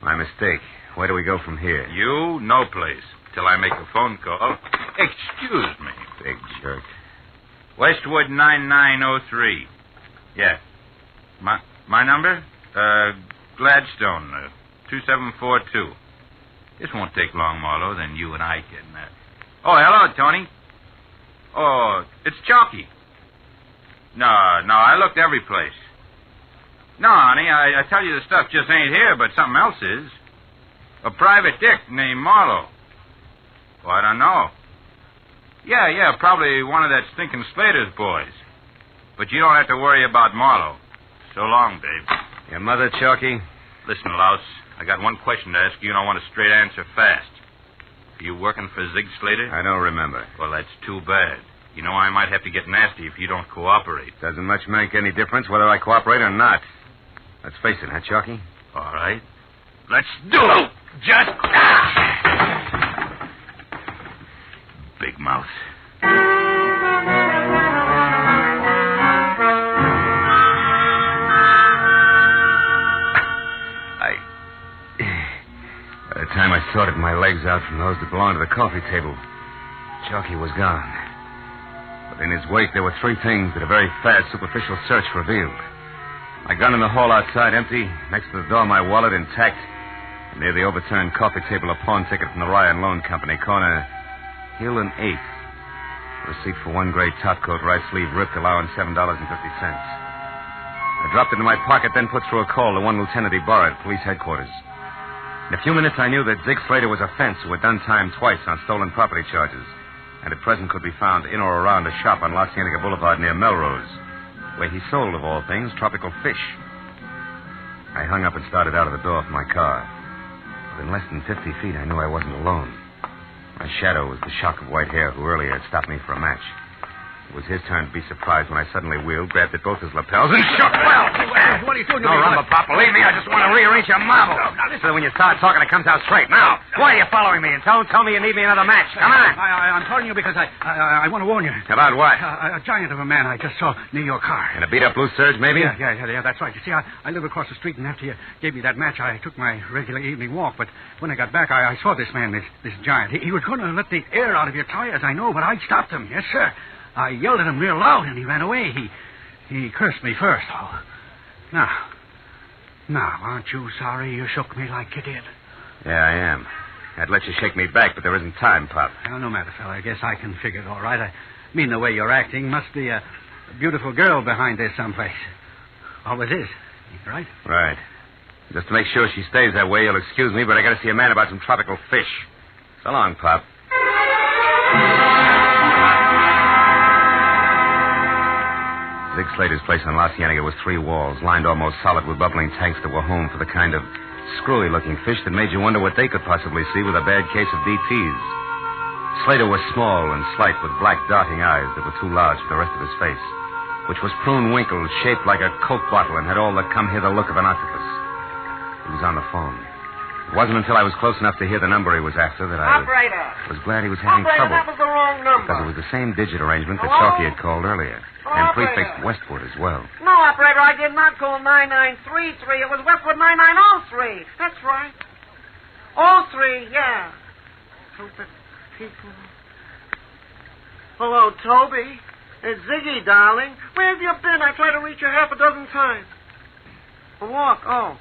My mistake. Where do we go from here? You, no place. Till I make a phone call. Excuse me. Big jerk. Westwood 9903. Yeah. My number? Gladstone, 2742. This won't take long, Marlowe, then you and I can... Oh, hello, Tony. Oh, it's Chalky. No, I looked every place. No, honey, I tell you the stuff just ain't here, but something else is. A private dick named Marlowe. Well, I don't know. Yeah, probably one of that stinking Slater's boys. But you don't have to worry about Marlowe. So long, babe. Your mother, Chalky? Listen, Louse, I got one question to ask you, and I want a straight answer fast. Are you working for Zig Slater? I don't remember. Well, that's too bad. You know, I might have to get nasty if you don't cooperate. Doesn't much make any difference whether I cooperate or not. Let's face it, huh, Chalky? All right. Let's do it. Just... Big mouth. By the time I sorted my legs out from those that belonged to the coffee table, Chalky was gone. But in his wake, there were three things that a very fast, superficial search revealed. My gun in the hall outside, empty. Next to the door, my wallet intact. And near the overturned coffee table, a pawn ticket from the Ryan Loan Company, corner Hill and 8th. Receipt for one gray topcoat, right sleeve ripped, allowing $7.50. I dropped it in my pocket, then put through a call to one Lieutenant Ibarra at police headquarters. In a few minutes, I knew that Zig Slater was a fence who had done time twice on stolen property charges, and at present could be found in or around a shop on La Cienega Boulevard near Melrose, where he sold, of all things, tropical fish. I hung up and started out of the door of my car. But in less than 50 feet, I knew I wasn't alone. My shadow was the shock of white hair who earlier had stopped me for a match. It was his turn to be surprised when I suddenly wheeled, grabbed at both his lapels, and shook. Well, what are you doing? No rumba, Pop. Believe me, I just want to rearrange your marble. So when you start talking, it comes out straight. Now, why are you following me? And don't tell me you need me another match. Come on. I'm calling you because I want to warn you. About what? A giant of a man I just saw near your car. In a beat-up blue serge, maybe? Yeah, that's right. You see, I live across the street, and after you gave me that match, I took my regular evening walk. But when I got back, I saw this man, this giant. He was going to let the air out of your tires, I know, but I stopped him. Yes, sir. I yelled at him real loud, and he ran away. He cursed me first, though. Now, aren't you sorry you shook me like you did? Yeah, I am. I'd let you shake me back, but there isn't time, Pop. Well, no matter, fella. I guess I can figure it all right. I mean, the way you're acting must be a beautiful girl behind this someplace. Always is, right? Right. Just to make sure she stays that way, you'll excuse me, but I got to see a man about some tropical fish. So long, Pop. Zig Slater's place on La Cienega was 3 walls, lined almost solid with bubbling tanks that were home for the kind of screwy-looking fish that made you wonder what they could possibly see with a bad case of DTs. Slater was small and slight with black darting eyes that were too large for the rest of his face. which was prune wrinkled, shaped like a Coke bottle, and had all the come-hither look of an octopus. He was on the phone. It wasn't until I was close enough to hear the number he was after that I Operator! was glad he was having Operator, trouble. that was the wrong number. Because it was the same digit arrangement that Hello? Chalky had called earlier. Oh, And operator. prefixed Westwood as well. No, operator, I did not call 9933. It was Westwood 9903. That's right. 03, yeah. Stupid people. Hello, Toby. It's Ziggy, darling. Where have you been? I tried to reach you half a dozen times. A walk, oh.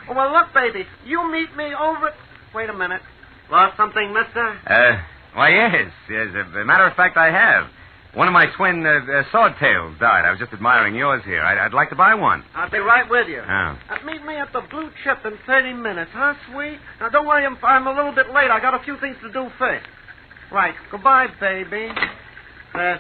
Oh, well, look, baby. You meet me over... Wait a minute. Lost something, mister? Why, yes. As a matter of fact, I have. One of my twin swordtails died. I was just admiring yours here. I'd like to buy one. I'll be right with you. Oh. Meet me at the Blue Chip in 30 minutes, huh, sweet? Now, don't worry, I'm a little bit late. I got a few things to do first. Right. Goodbye, baby.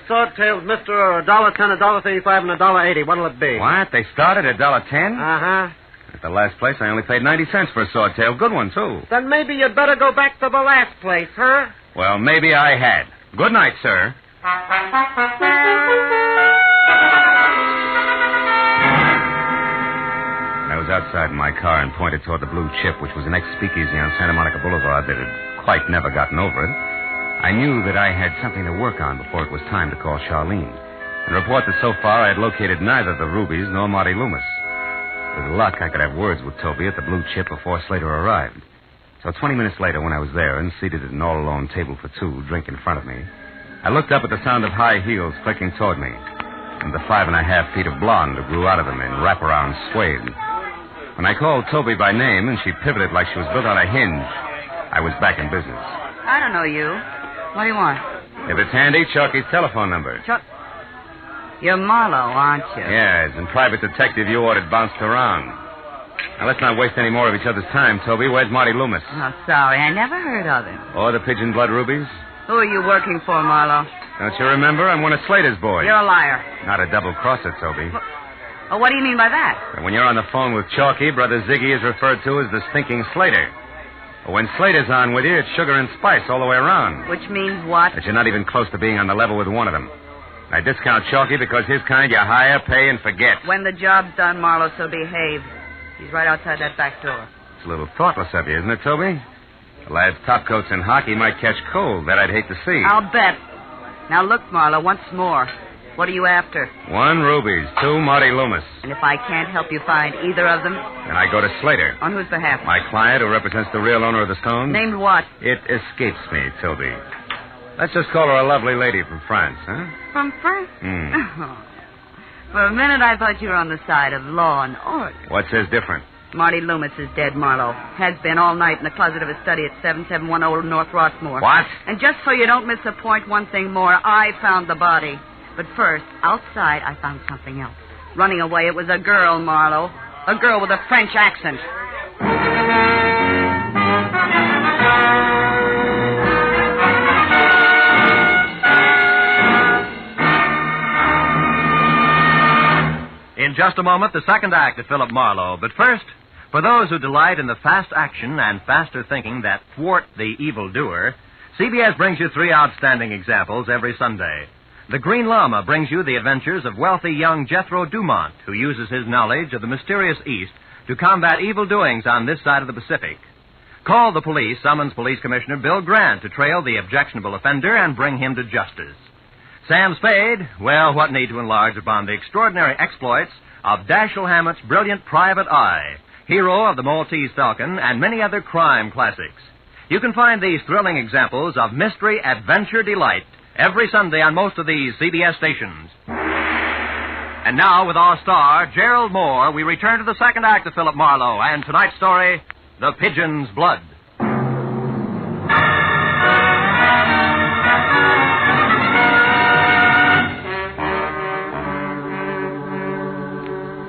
Swordtails, mister, are $1.10, $1.35, and $1.80. What'll it be? What? They started at $1.10? Uh-huh. At the last place, I only paid 90 cents for a swordtail. Good one, too. Then maybe you'd better go back to the last place, huh? Well, maybe I had. Good night, sir. I was outside in my car and pointed toward the Blue Chip, which was an ex-speakeasy on Santa Monica Boulevard that had quite never gotten over it. I knew that I had something to work on before it was time to call Charlene and report that so far I had located neither the Rubies nor Marty Loomis. With luck, I could have words with Toby at the Blue Chip before Slater arrived. So 20 minutes later, when I was there and seated at an all-alone table for two, drink in front of me, I looked up at the sound of high heels clicking toward me and the 5.5 feet of blonde that grew out of them in wraparound suede. When I called Toby by name and she pivoted like she was built on a hinge, I was back in business. I don't know you. What do you want? If it's handy, Chalky's telephone number. You're Marlowe, aren't you? Yes, and private detective you ordered bounced around. Now, let's not waste any more of each other's time, Toby. Where's Marty Loomis? Oh, sorry. I never heard of him. Or the Pigeon Blood Rubies? Who are you working for, Marlowe? Don't you remember? I'm one of Slater's boys. You're a liar. Not a double-crosser, Toby. Oh, what do you mean by that? And when you're on the phone with Chalky, Brother Ziggy is referred to as the stinking Slater. But when Slater's on with you, it's sugar and spice all the way around. Which means what? That you're not even close to being on the level with one of them. I discount Chalky because his kind you hire, pay, and forget. When the job's done, Marlowe, so behave. He's right outside that back door. It's a little thoughtless of you, isn't it, Toby? The lad's topcoats in hockey might catch cold. That I'd hate to see. I'll bet. Now, look, Marlowe, once more. What are you after? 1 Rubies, 2 Marty Loomis. And if I can't help you find either of them? Then I go to Slater. On whose behalf? My client, who represents the real owner of the stones. Named what? It escapes me, Toby. Let's just call her a lovely lady from France, huh? From France? Hmm. For a minute, I thought you were on the side of law and order. What's his different? Marty Loomis is dead, Marlowe. Has been all night in the closet of his study at 7710 North Rossmore. What? And just so you don't miss a point, one thing more. I found the body. But first, outside, I found something else. Running away, it was a girl, Marlowe. A girl with a French accent. In just a moment, the second act of Philip Marlowe. But first, for those who delight in the fast action and faster thinking that thwart the evildoer, CBS brings you 3 outstanding examples every Sunday. The Green Llama brings you the adventures of wealthy young Jethro Dumont, who uses his knowledge of the mysterious East to combat evil doings on this side of the Pacific. Call the Police summons Police Commissioner Bill Grant to trail the objectionable offender and bring him to justice. Sam Spade, well, what need to enlarge upon the extraordinary exploits of Dashiell Hammett's brilliant Private Eye, hero of the Maltese Falcon, and many other crime classics. You can find these thrilling examples of mystery, adventure, delight every Sunday on most of these CBS stations. And now, with our star, Gerald Moore, we return to the second act of Philip Marlowe and tonight's story, The Pigeon's Blood.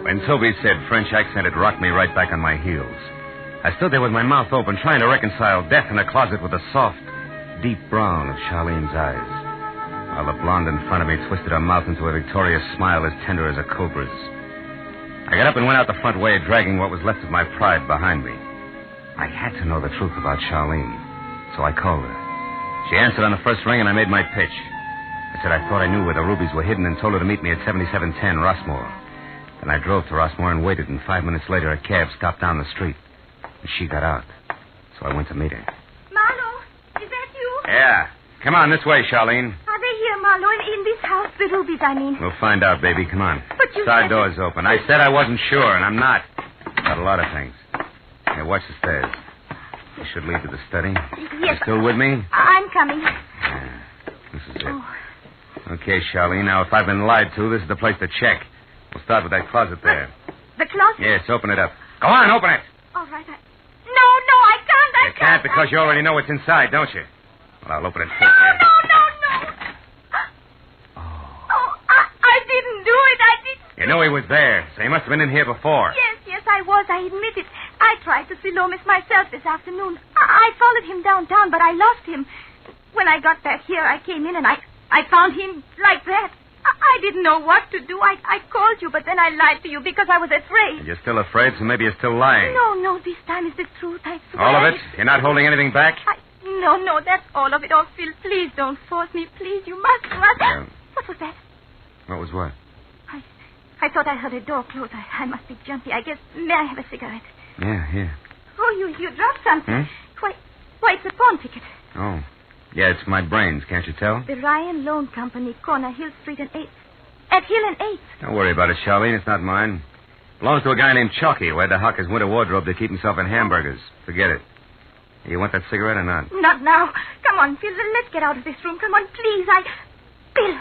When Toby said French accent, it rocked me right back on my heels. I stood there with my mouth open, trying to reconcile death in a closet with the soft, deep brown of Charlene's eyes, while the blonde in front of me twisted her mouth into a victorious smile as tender as a cobra's. I got up and went out the front way, dragging what was left of my pride behind me. I had to know the truth about Charlene, so I called her. She answered on the first ring, and I made my pitch. I said I thought I knew where the rubies were hidden and told her to meet me at 7710 Rossmore. Then I drove to Rossmore and waited, and 5 minutes later a cab stopped down the street. And she got out. So I went to meet her. Marlo, is that you? Yeah. Come on, this way, Charlene. Are they here, Marlo? In this house? The rubies, I mean. We'll find out, baby. Come on. But you Side said... door's open. I said I wasn't sure, and I'm not. Got a lot of things. Here, watch the stairs. They should lead to the study. Yes. You still with me? I'm coming. Yeah. This is it. Oh. Okay, Charlene. Now, if I've been lied to, this is the place to check. We'll start with that closet there. The closet? Yes, open it up. Go on, open it. All right. No, I can't. You can't because you already know what's inside, don't you? Well, I'll open it for you. No. Oh, I didn't do it. I didn't. You knew he was there, so he must have been in here before. Yes, I was. I admit it. I tried to see Loomis myself this afternoon. I followed him downtown, but I lost him. When I got back here, I came in and I found him like that. I didn't know what to do. I called you, but then I lied to you because I was afraid. You're still afraid, so maybe you're still lying. No, this time is the truth. I swear. All of it? You're not holding anything back? No, that's all of it. Oh, Phil, please don't force me. Please, you must. What was that? What was what? I thought I heard a door close. I must be jumpy. I guess. May I have a cigarette? Yeah, here. Oh, you dropped something. Why, it's a pawn ticket. Oh. Yeah, it's my brains, can't you tell? The Ryan Loan Company, corner Hill Street and 8th. At Hill and 8th. Don't worry about it, Charlene. It's not mine. Belongs to a guy named Chalky who had to hock his winter wardrobe to keep himself in hamburgers. Forget it. You want that cigarette or not? Not now. Come on, Phil. Let's get out of this room. Come on, please. Phil,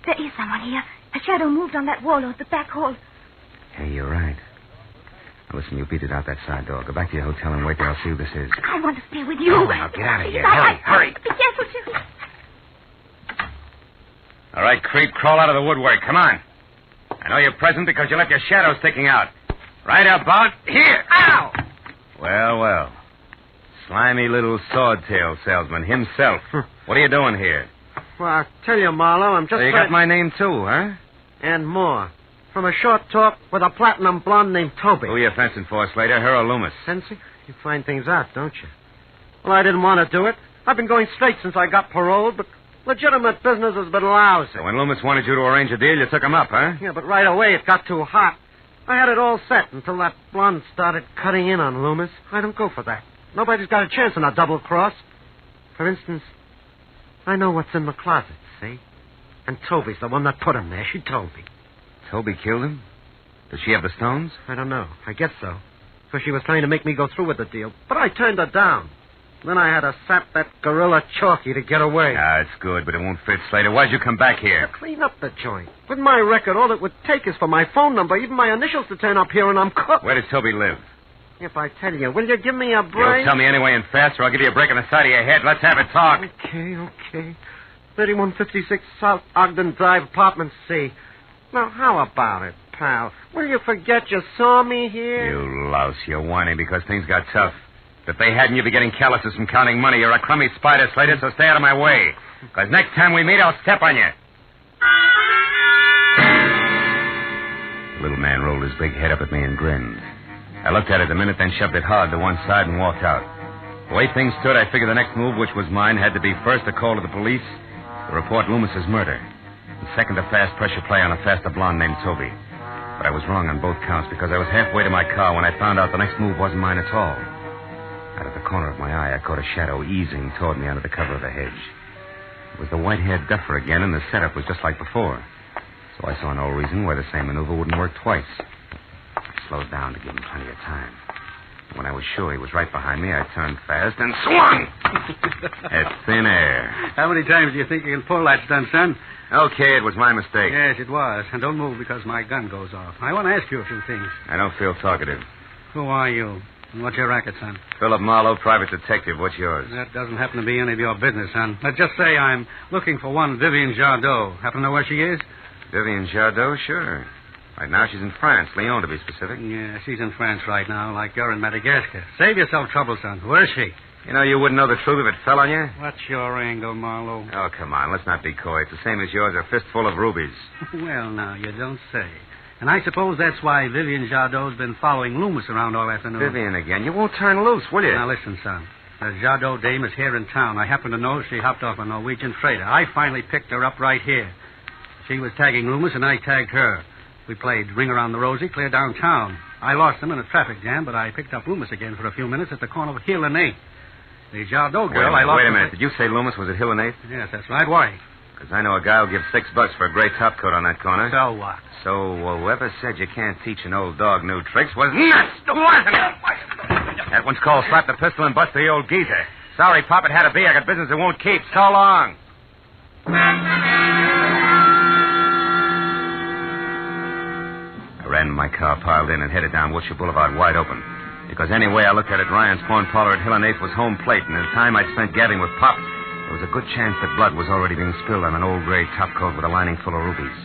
there is someone here. A shadow moved on that wall of the back hall. Hey, you're right. Now, listen, you beat it out that side door. Go back to your hotel and wait there. I'll see who this is. I want to stay with you. Oh, now get out of here. Hurry. Be careful, Phil. All right, creep, crawl out of the woodwork. Come on. I know you're present because you left your shadow sticking out. Right about here. Ow! Well. Slimy little sword-tail salesman himself. What are you doing here? Well, I'll tell you, Marlo, I'm just... So you got my name, too, huh? And more. From a short talk with a platinum blonde named Toby. Who are you fencing for, Slater? Her or Loomis? Fencing? You find things out, don't you? Well, I didn't want to do it. I've been going straight since I got paroled, but legitimate business has been lousy. So when Loomis wanted you to arrange a deal, you took him up, huh? Yeah, but right away it got too hot. I had it all set until that blonde started cutting in on Loomis. I don't go for that. Nobody's got a chance in a double cross. For instance, I know what's in the closet, see? And Toby's the one that put him there. She told me. Toby killed him? Does she have the stones? I don't know. I guess so. Because she was trying to make me go through with the deal. But I turned her down. Then I had to sap that gorilla Chalky to get away. Ah, it's good, but it won't fit, Slater. Why'd you come back here? To clean up the joint. With my record, all it would take is for my phone number, even my initials to turn up here, and I'm cooked. Where does Toby live? If I tell you, will you give me a break? You'll tell me anyway and fast, or I'll give you a break on the side of your head. Let's have a talk. Okay. 3156 South Ogden Drive, Apartment C. Now, how about it, pal? Will you forget you saw me here? You louse. You're whining because things got tough. If they hadn't, you'd be getting calluses from counting money. You're a crummy spider, Slater, so stay out of my way. Because next time we meet, I'll step on you. The little man rolled his big head up at me and grinned. I looked at it a minute, then shoved it hard to one side and walked out. The way things stood, I figured the next move, which was mine, had to be first a call to the police to report Loomis's murder, and second a fast pressure play on a faster blonde named Toby. But I was wrong on both counts because I was halfway to my car when I found out the next move wasn't mine at all. Out of the corner of my eye, I caught a shadow easing toward me under the cover of the hedge. It was the white-haired duffer again, and the setup was just like before. So I saw no reason why the same maneuver wouldn't work twice. I slowed down to give him plenty of time. When I was sure he was right behind me, I turned fast and swung! At thin air. How many times do you think you can pull that stunt, son? Okay, it was my mistake. Yes, it was. And don't move because my gun goes off. I want to ask you a few things. I don't feel talkative. Who are you? And what's your racket, son? Philip Marlowe, private detective. What's yours? That doesn't happen to be any of your business, son. Let's just say I'm looking for one Vivian Jardot. Happen to know where she is? Vivian Jardot? Sure. Right now she's in France. Lyon, to be specific. Yeah, she's in France right now, like you're in Madagascar. Save yourself trouble, son. Where's she? You know, you wouldn't know the truth if it fell on you. What's your angle, Marlowe? Oh, come on. Let's not be coy. It's the same as yours, a fistful of rubies. Well, now, you don't say. And I suppose that's why Vivian Jardot's been following Loomis around all afternoon. Vivian again. You won't turn loose, will you? Now, listen, son. The Jadot dame is here in town. I happen to know she hopped off a Norwegian freighter. I finally picked her up right here. She was tagging Loomis, and I tagged her. We played Ring Around the Rosie clear downtown. I lost them in a traffic jam, but I picked up Loomis again for a few minutes at the corner of Hill and 8th. The Jadot girl I lost... Wait a minute. Did you say Loomis was at Hill and 8th? Yes, that's right. Why? Because I know a guy who'll give $6 for a gray topcoat on that corner. So what? So whoever said you can't teach an old dog new tricks was nuts, wasn't it? That one's called Slap the Pistol and Bust the Old Geezer. Sorry, Pop, it had to be. I got business that won't keep. So long. I ran my car, piled in, and headed down Wilshire Boulevard wide open. Because anyway I looked at it, Ryan's corn parlor at Hill and 8th was home plate, and the time I'd spent gabbing with Pop, there was a good chance that blood was already being spilled on an old gray topcoat with a lining full of rubies.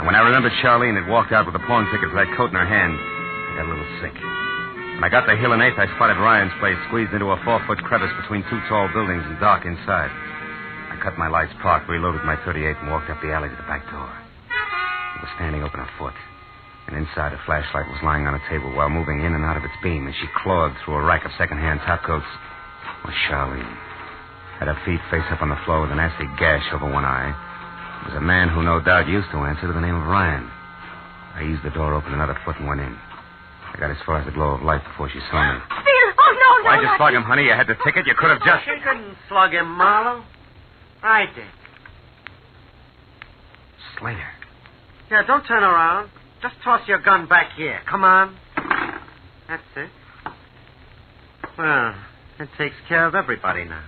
And when I remembered Charlene had walked out with a pawn ticket for that coat in her hand, I got a little sick. When I got to Hill and 8th, I spotted Ryan's place squeezed into a 4-foot crevice between two tall buildings and dark inside. I cut my lights, parked, reloaded my .38, and walked up the alley to the back door. It was standing open a foot. And inside, a flashlight was lying on a table while moving in and out of its beam as she clawed through a rack of second-hand topcoats. Was Charlene. Had her feet face up on the floor with a nasty gash over one eye. It was a man who no doubt used to answer to the name of Ryan. I eased the door open another foot and went in. I got as far as the glow of light before she saw me. Phil! Oh, no. Why'd you slug him, honey? You had the ticket. You could have just... She didn't slug him, Marlowe. I did. Slater. Yeah, don't turn around. Just toss your gun back here. Come on. That's it. Well, that takes care of everybody now.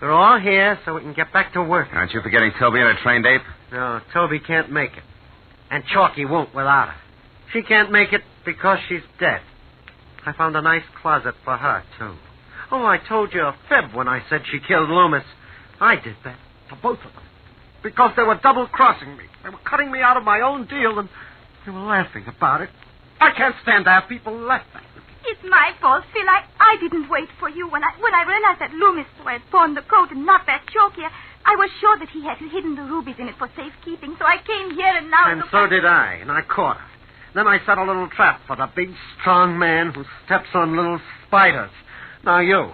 We're all here so we can get back to work. Aren't you forgetting Toby and her trained ape? No, Toby can't make it. And Chalky won't without her. She can't make it because she's dead. I found a nice closet for her, too. Oh, I told you a fib when I said she killed Loomis. I did that for both of them. Because they were double-crossing me. They were cutting me out of my own deal, and they were laughing about it. I can't stand to have people laugh at me. It's my fault, Phil. I didn't wait for you. When I realized that Loomis had pawned the coat and not that Chalky, I was sure that he had hidden the rubies in it for safekeeping, so I came here and now... And so did I, and I caught her. Then I set a little trap for the big, strong man who steps on little spiders. Now you,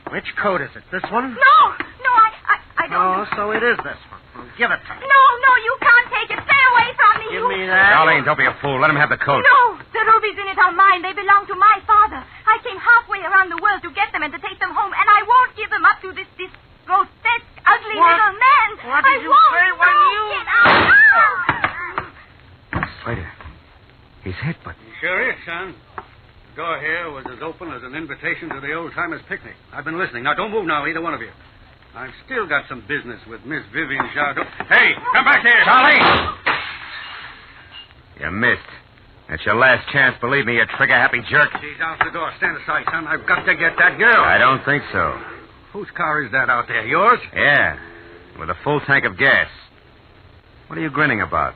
which coat is it? This one? No, I don't know. Oh, so it is this one. Well, give it to me. No, you can't take it. Stay away from me. Give me that. Charlene, don't be a fool. Let him have the coat. No, the rubies in it are mine. They belong to my father. I came halfway around the world to get them and to take them home, and I won't give them up to this grotesque, ugly little man. What did you say when you... Get out. Slater. He's hit, but... Sure is, son. The door here was as open as an invitation to the old-timers' picnic. I've been listening. Now, don't move now, either one of you. I've still got some business with Miss Vivian Jadot. Hey, come back here. Charlie! You missed. That's your last chance, believe me, you trigger-happy jerk. She's out the door. Stand aside, son. I've got to get that girl. I don't think so. Whose car is that out there? Yours? Yeah, with a full tank of gas. What are you grinning about?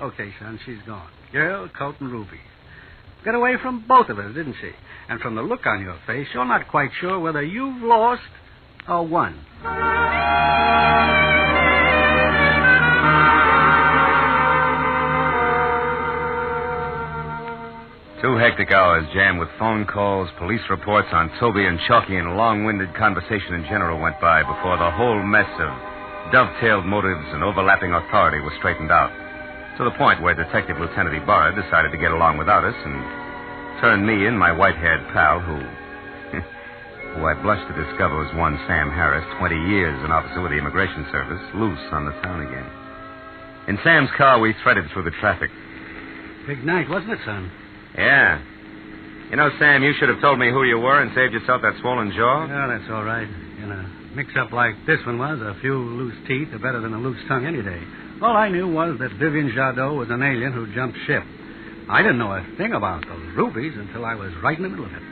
Okay, son, she's gone. Girl, coat, and rubies. Got away from both of us, didn't she? And from the look on your face, you're not quite sure whether you've lost or won. 2 hectic hours jammed with phone calls, police reports on Toby and Chalky, and long-winded conversation in general went by before the whole mess of dovetailed motives and overlapping authority was straightened out. To the point where Detective Lieutenant Ibarra decided to get along without us and turned me and my white-haired pal, who I blush to discover was one Sam Harris, 20 years an officer with the Immigration Service, loose on the town again. In Sam's car, we threaded through the traffic. Big night, wasn't it, son? Yeah. You know, Sam, you should have told me who you were and saved yourself that swollen jaw. Yeah, that's all right. In a mix-up like this one was, a few loose teeth are better than a loose tongue any day. All I knew was that Vivian Jadot was an alien who jumped ship. I didn't know a thing about those rubies until I was right in the middle of it.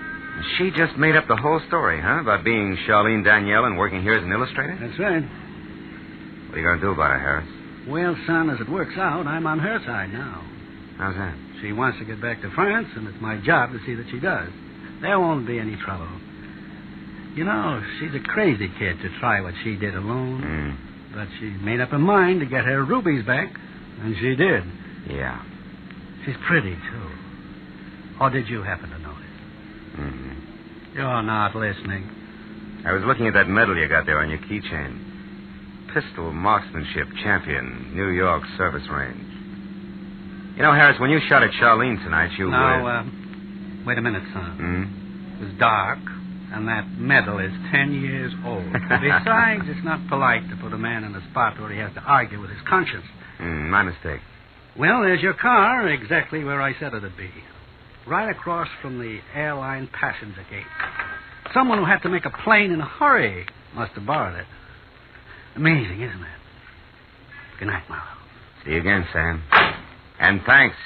She just made up the whole story, huh? About being Charlene Danielle and working here as an illustrator? That's right. What are you going to do about her, Harris? Well, son, as it works out, I'm on her side now. How's that? She wants to get back to France, and it's my job to see that she does. There won't be any trouble. You know, she's a crazy kid to try what she did alone. But she made up her mind to get her rubies back, and she did. Yeah. She's pretty, too. Or did you happen to notice? Mm-hmm. You're not listening. I was looking at that medal you got there on your keychain. Pistol Marksmanship Champion, New York Service Range. You know, Harris, when you shot at Charlene tonight, you... Now, wait a minute, son. Hmm? It was dark, and that medal is 10 years old. Besides, it's not polite to put a man in a spot where he has to argue with his conscience. My mistake. Well, there's your car, exactly where I said it'd be. Right across from the airline passenger gate. Someone who had to make a plane in a hurry must have borrowed it. Amazing, isn't it? Good night, Marlowe. See you again, Sam. And thanks.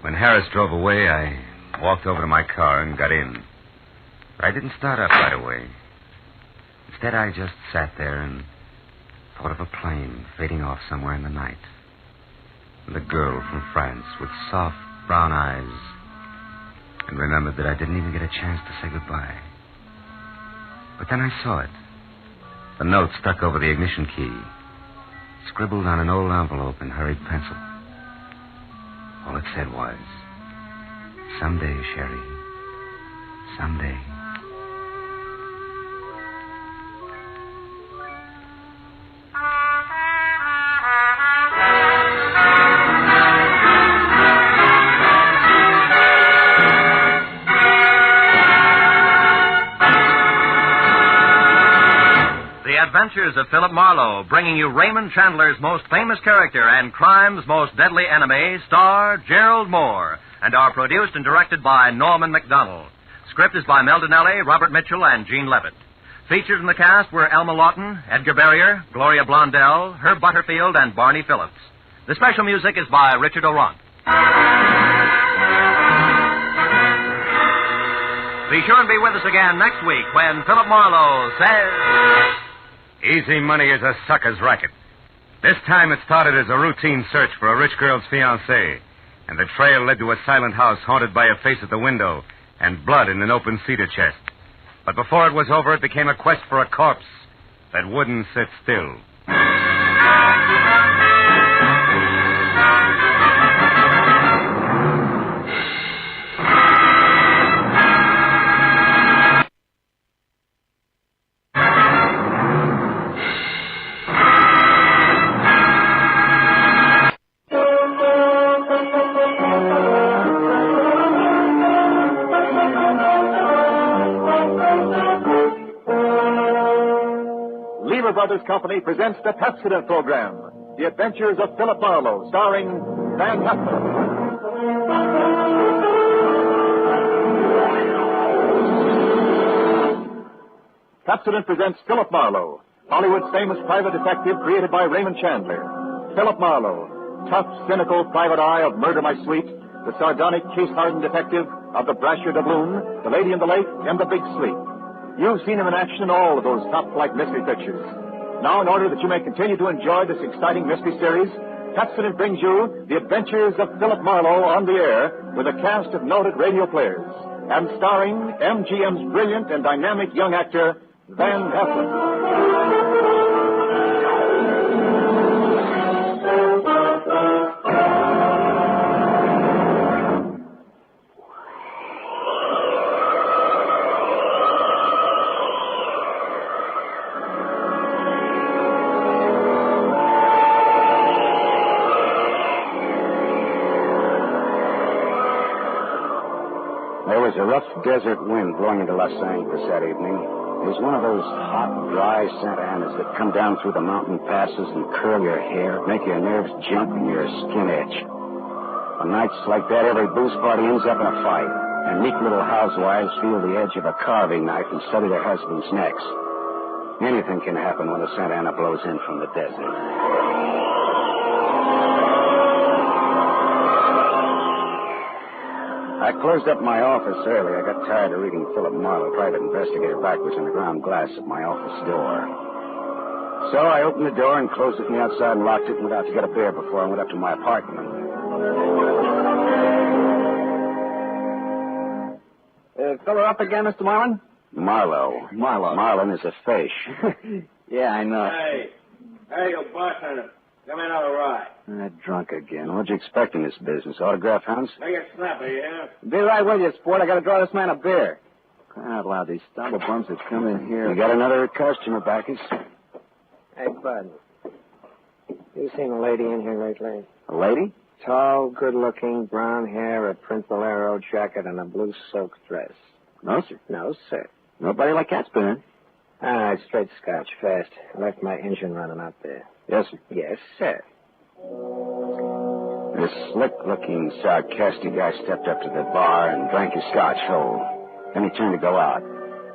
When Harris drove away, I walked over to my car and got in. But I didn't start up right away. Instead, I just sat there and thought of a plane fading off somewhere in the night. And the girl from France with soft brown eyes. And remembered that I didn't even get a chance to say goodbye. But then I saw it. The note stuck over the ignition key. Scribbled on an old envelope in hurried pencil. All it said was, "Someday, Sherry. Someday." Adventures of Philip Marlowe, bringing you Raymond Chandler's most famous character and crime's most deadly enemy, star Gerald Moore, and are produced and directed by Norman MacDonald. Script is by Mel Donnelly, Robert Mitchell, and Gene Levitt. Featured in the cast were Elma Lawton, Edgar Barrier, Gloria Blondell, Herb Butterfield, and Barney Phillips. The special music is by Richard Aurandt. Be sure and be with us again next week when Philip Marlowe says... Easy money is a sucker's racket. This time it started as a routine search for a rich girl's fiancé, and the trail led to a silent house haunted by a face at the window and blood in an open cedar chest. But before it was over, it became a quest for a corpse that wouldn't sit still. Brothers Company presents the Pepsodent program, The Adventures of Philip Marlowe, starring Van Heflin. Pepsodent presents Philip Marlowe, Hollywood's famous private detective created by Raymond Chandler. Philip Marlowe, tough, cynical private eye of Murder My Sweet, the sardonic, case-hardened detective of The Brasher Doubloon, The Lady in the Lake, and The Big Sleep. You've seen him in action in all of those top-flight mystery pictures. Now, in order that you may continue to enjoy this exciting mystery series, Pepsodent brings you The Adventures of Philip Marlowe on the air with a cast of noted radio players and starring MGM's brilliant and dynamic young actor, Van Heflin. A rough desert wind blowing into Los Angeles that evening. It was one of those hot, dry Santa Anas that come down through the mountain passes and curl your hair, make your nerves jump and your skin itch. On nights like that, every booze party ends up in a fight, and meek little housewives feel the edge of a carving knife and study their husbands' necks. Anything can happen when the Santa Ana blows in from the desert. I closed up my office early. I got tired of reading Philip Marlowe, private investigator, backwards on the ground glass of my office door. So I opened the door and closed it from the outside and locked it and went out to get a beer before I went up to my apartment. Fill her up again, Mr. Marlin? Marlowe. Marlin is a fish. Yeah, I know. Hey, you bartender. Give me another ride. Drunk again. What'd you expect in this business? Autograph hounds? Make it snappy, yeah? Be right with you, sport. I gotta draw this man a beer. Crying out loud, these stumble bums that come in here. You got another customer, Bacchus? Hey, Bud. You seen a lady in here lately? A lady? Tall, good-looking, brown hair, a print bolero jacket, and a blue silk dress. No, sir. No, sir. Nobody like Catspin. Ah, straight Scotch, fast. Left my engine running out there. Yes, sir. Yes, sir. This slick-looking, sarcastic guy stepped up to the bar and drank his Scotch whole. Then he turned to go out,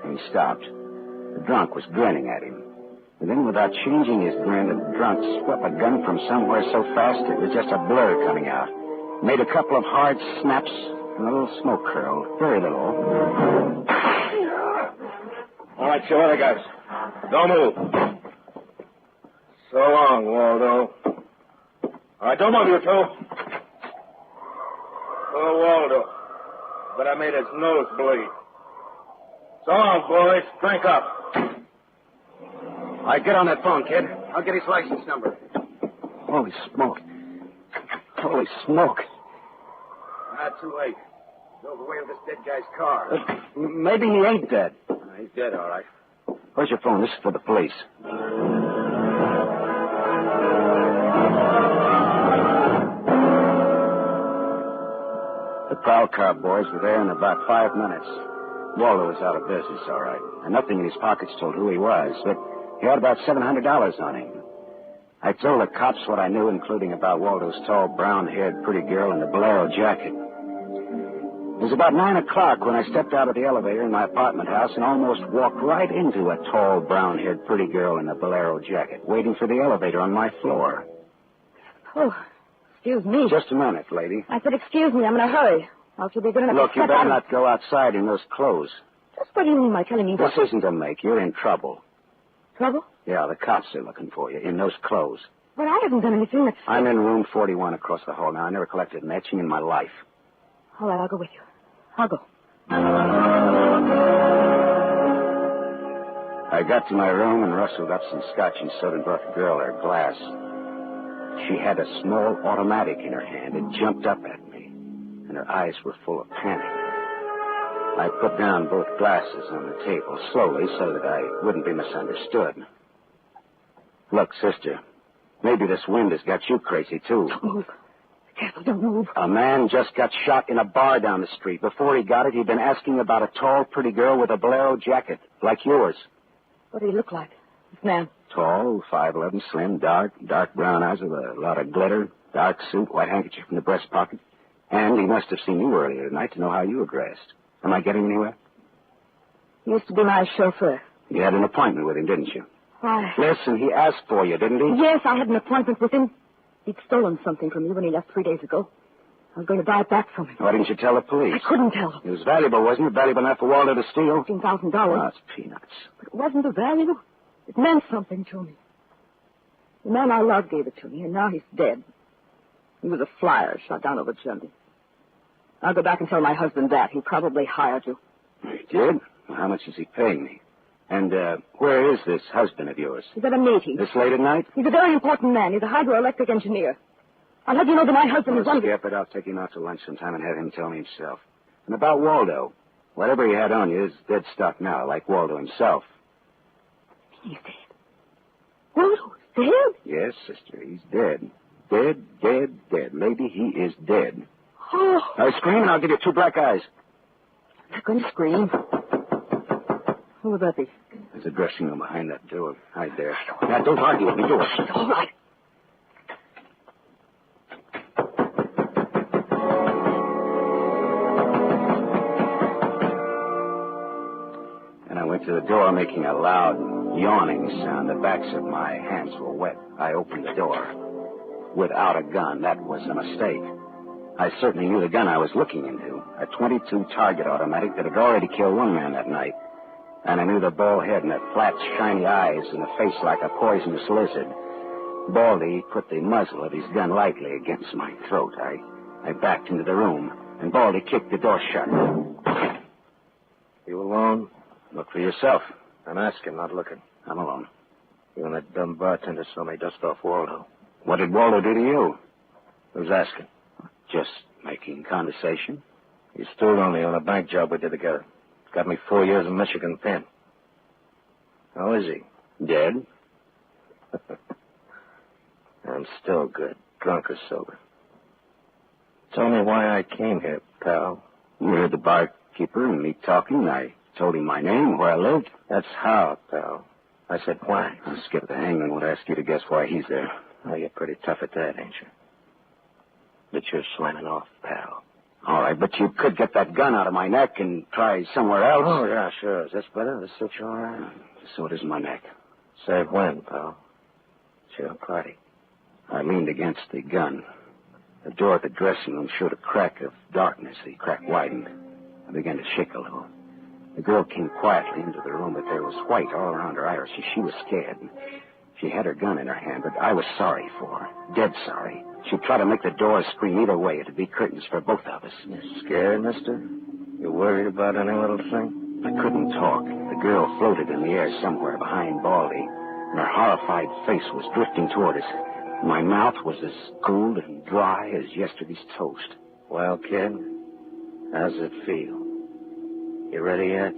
and he stopped. The drunk was grinning at him. And then, without changing his grin, the drunk swept a gun from somewhere so fast it was just a blur coming out. Made a couple of hard snaps, and a little smoke curled. Very little. All right, you other guys. Don't move. So long, Waldo. All right, don't move, you two. Oh, Waldo. But I made his nose bleed. So long, boys. Drink up. All right, get on that phone, kid. I'll get his license number. Holy smoke. Holy smoke. Not too late. Drove away with this dead guy's car. Maybe he ain't dead. He's dead, all right. Where's your phone? This is for the police. The prowl car boys were there in about 5 minutes. Waldo was out of business, all right. And nothing in his pockets told who he was, but he had about $700 on him. I told the cops what I knew, including about Waldo's tall, brown-haired pretty girl in the bolero jacket. It was about 9 o'clock when I stepped out of the elevator in my apartment house and almost walked right into a tall, brown-haired pretty girl in a bolero jacket, waiting for the elevator on my floor. Oh, excuse me. Just a minute, lady. I said, excuse me, I'm in a hurry. Else you'll be good enough Look, to you step better out. not go outside in those clothes. Just what do you mean by telling me This what? isn't a make. You're in trouble. Trouble? Yeah, the cops are looking for you in those clothes. But I haven't done anything that's... I'm in room 41 across the hall now. I never collected an etching in my life. All right, I'll go with you. I'll go. I got to my room and rustled up some scotch and soda and brought the girl her glass. She had a small automatic in her hand. It jumped up at me, and her eyes were full of panic. I put down both glasses on the table slowly so that I wouldn't be misunderstood. Look, sister, maybe this wind has got you crazy, too. Don't move. Careful, don't move. A man just got shot in a bar down the street. Before he got it, he'd been asking about a tall, pretty girl with a bolero jacket, like yours. What did he look like, this man? Tall, 5'11", slim, dark brown eyes with a lot of glitter, dark suit, white handkerchief in the breast pocket. And he must have seen you earlier tonight to know how you were dressed. Am I getting anywhere? He used to be my chauffeur. You had an appointment with him, didn't you? Why? Listen, he asked for you, didn't he? Yes, I had an appointment with him. He'd stolen something from me when he left 3 days ago. I was going to buy it back from him. Why didn't you tell the police? I couldn't tell him. It was valuable, wasn't it? Valuable enough for Waldo to steal? $15,000. Oh, it's peanuts. But it wasn't a value. It meant something to me. The man I loved gave it to me, and now he's dead. He was a flyer shot down over Chundy. I'll go back and tell my husband that. He probably hired you. He did? Well, how much is he paying me? And where is this husband of yours? He's at a meeting. This late at night? He's a very important man. He's a hydroelectric engineer. I'll let you know that my husband is one of the... Skip it. I'll take him out to lunch sometime and have him tell me himself. And about Waldo, whatever he had on you is dead stock now, like Waldo himself. He's dead. Waldo's dead? Yes, sister, he's dead. Dead, dead, dead. Lady, he is dead. Oh. Now scream and I'll give you 2 black eyes. I'm not going to scream. Who would that be? There's a dressing room behind that door. Hide there. Now, don't argue with me. Do it. All right. And I went to the door, making a loud, yawning sound. The backs of my hands were wet. I opened the door. Without a gun, that was a mistake. I certainly knew the gun I was looking into. A .22 target automatic that had already killed one man that night. And I knew the bald head and the flat, shiny eyes and the face like a poisonous lizard. Baldy put the muzzle of his gun lightly against my throat. I backed into the room, and Baldy kicked the door shut. You alone? Look for yourself. I'm asking, not looking. I'm alone. You and that dumb bartender saw me dust off Waldo. What did Waldo do to you? Who's asking? Just making conversation. He's still only on a bank job we did together. Got me 4 years in Michigan pen. How is he? Dead? I'm still good, drunk or sober. Tell me why I came here, pal. You heard the barkeeper and me talking. I told him my name, where I lived. That's how, pal. I said why. I'll skip the hangman. Won't ask you to guess why he's there. Oh, you're pretty tough at that, ain't you? But you're slamming off, pal. All right, but you could get that gun out of my neck and try somewhere else. Oh, yeah, sure. Is this better? This suits you all right? So it is my neck. Say when, pal? It's your party. I leaned against the gun. The door at the dressing room showed a crack of darkness. The crack widened. I began to shake a little. The girl came quietly into the room, but there was white all around her iris. She was scared. She had her gun in her hand, but I was sorry for her. Dead sorry. She'd try to make the door scream either way. It'd be curtains for both of us. You scared, mister? You worried about any little thing? I couldn't talk. The girl floated in the air somewhere behind Baldy, and her horrified face was drifting toward us. My mouth was as cold and dry as yesterday's toast. Well, kid, how's it feel? You ready yet?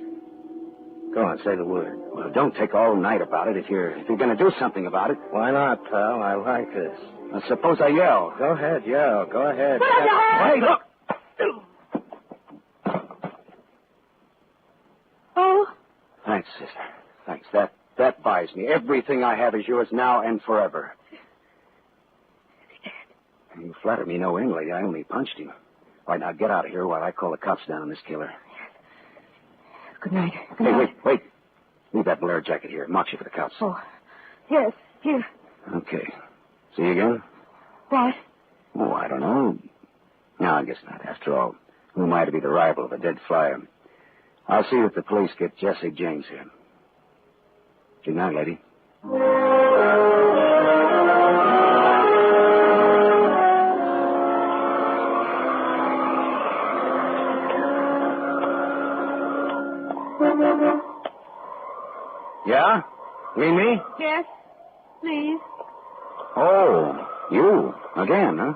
Go on, say the word. Well, don't take all night about it if you're going to do something about it. Why not, pal? I like this. Well, suppose I yell. Go ahead, yell. Go ahead. Hey, look! Oh? Thanks, sister. Thanks. That buys me. Everything I have is yours now and forever. You flatter me no end, lady. I only punched him. All right, now get out of here while I call the cops down on this killer. Good night. Hey, wait. Leave that Blair jacket here. Marks you for the cops. Oh, yes, here. Okay. See you again? What? Oh, I don't know. No, I guess not. After all, who am I to be the rival of a dead flyer? I'll see if the police get Jesse James here. Good night, lady. Yeah? You mean me? Yes, please. Oh, you. Again, huh?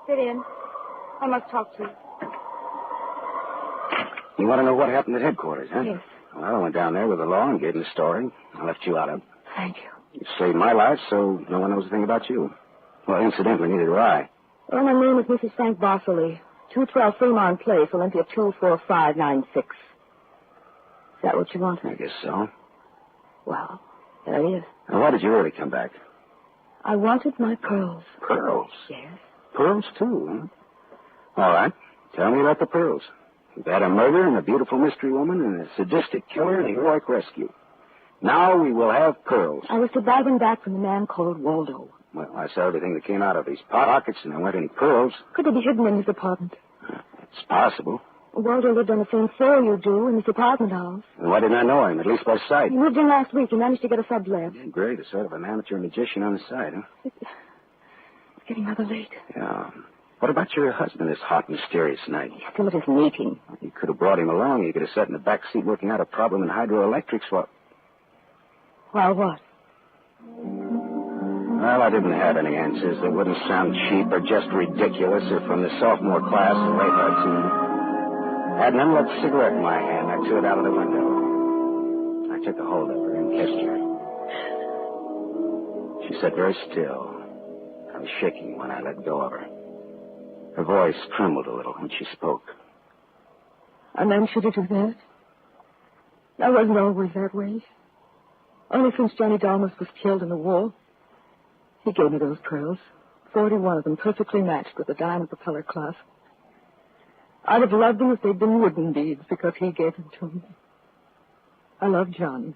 Sit in. I must talk to you. You want to know what happened at headquarters, huh? Yes. Well, I went down there with the law and gave them the story. I left you out of it. Thank you. You saved my life, so no one knows a thing about you. Well, incidentally, neither do I. Well, my name is Mrs. Frank Bosley. 212 Fremont Place, Olympia 24596. Is that what you want? I guess so. Well, there it is. Now, why did you really come back? I wanted my pearls. Pearls? Yes. Pearls, too, huh? All right. Tell me about the pearls. You've had a murder and a beautiful mystery woman and a sadistic killer and a heroic rescue. Now we will have pearls. I was to buy them back from a man called Waldo. Well, I saw everything that came out of his pockets, and there weren't any pearls. Could they be hidden in his apartment? It's possible. Waldo lived on the same floor you do in this apartment house. And why didn't I know him, at least by sight? He moved in last week. He managed to get a sublet. Yeah, great. A sort of an amateur magician on the side, huh? It's getting rather late. Yeah. What about your husband this hot, mysterious night? He's still at his meeting. You could have brought him along. You could have sat in the back seat working out a problem in hydroelectrics while... While what? Well, I didn't have any answers that wouldn't sound cheap or just ridiculous if from the sophomore class in late Hudson. I had an unlit cigarette in my hand. I threw it out of the window. I took a hold of her and kissed her. She sat very still. I was shaking when I let go of her. Her voice trembled a little when she spoke. A man should have done that. I wasn't always that way. Only since Johnny Dalmas was killed in the war. He gave me those pearls. 41 of them perfectly matched with the diamond propeller clasp. I'd have loved them if they'd been wooden beads because he gave them to me. I love Johnny.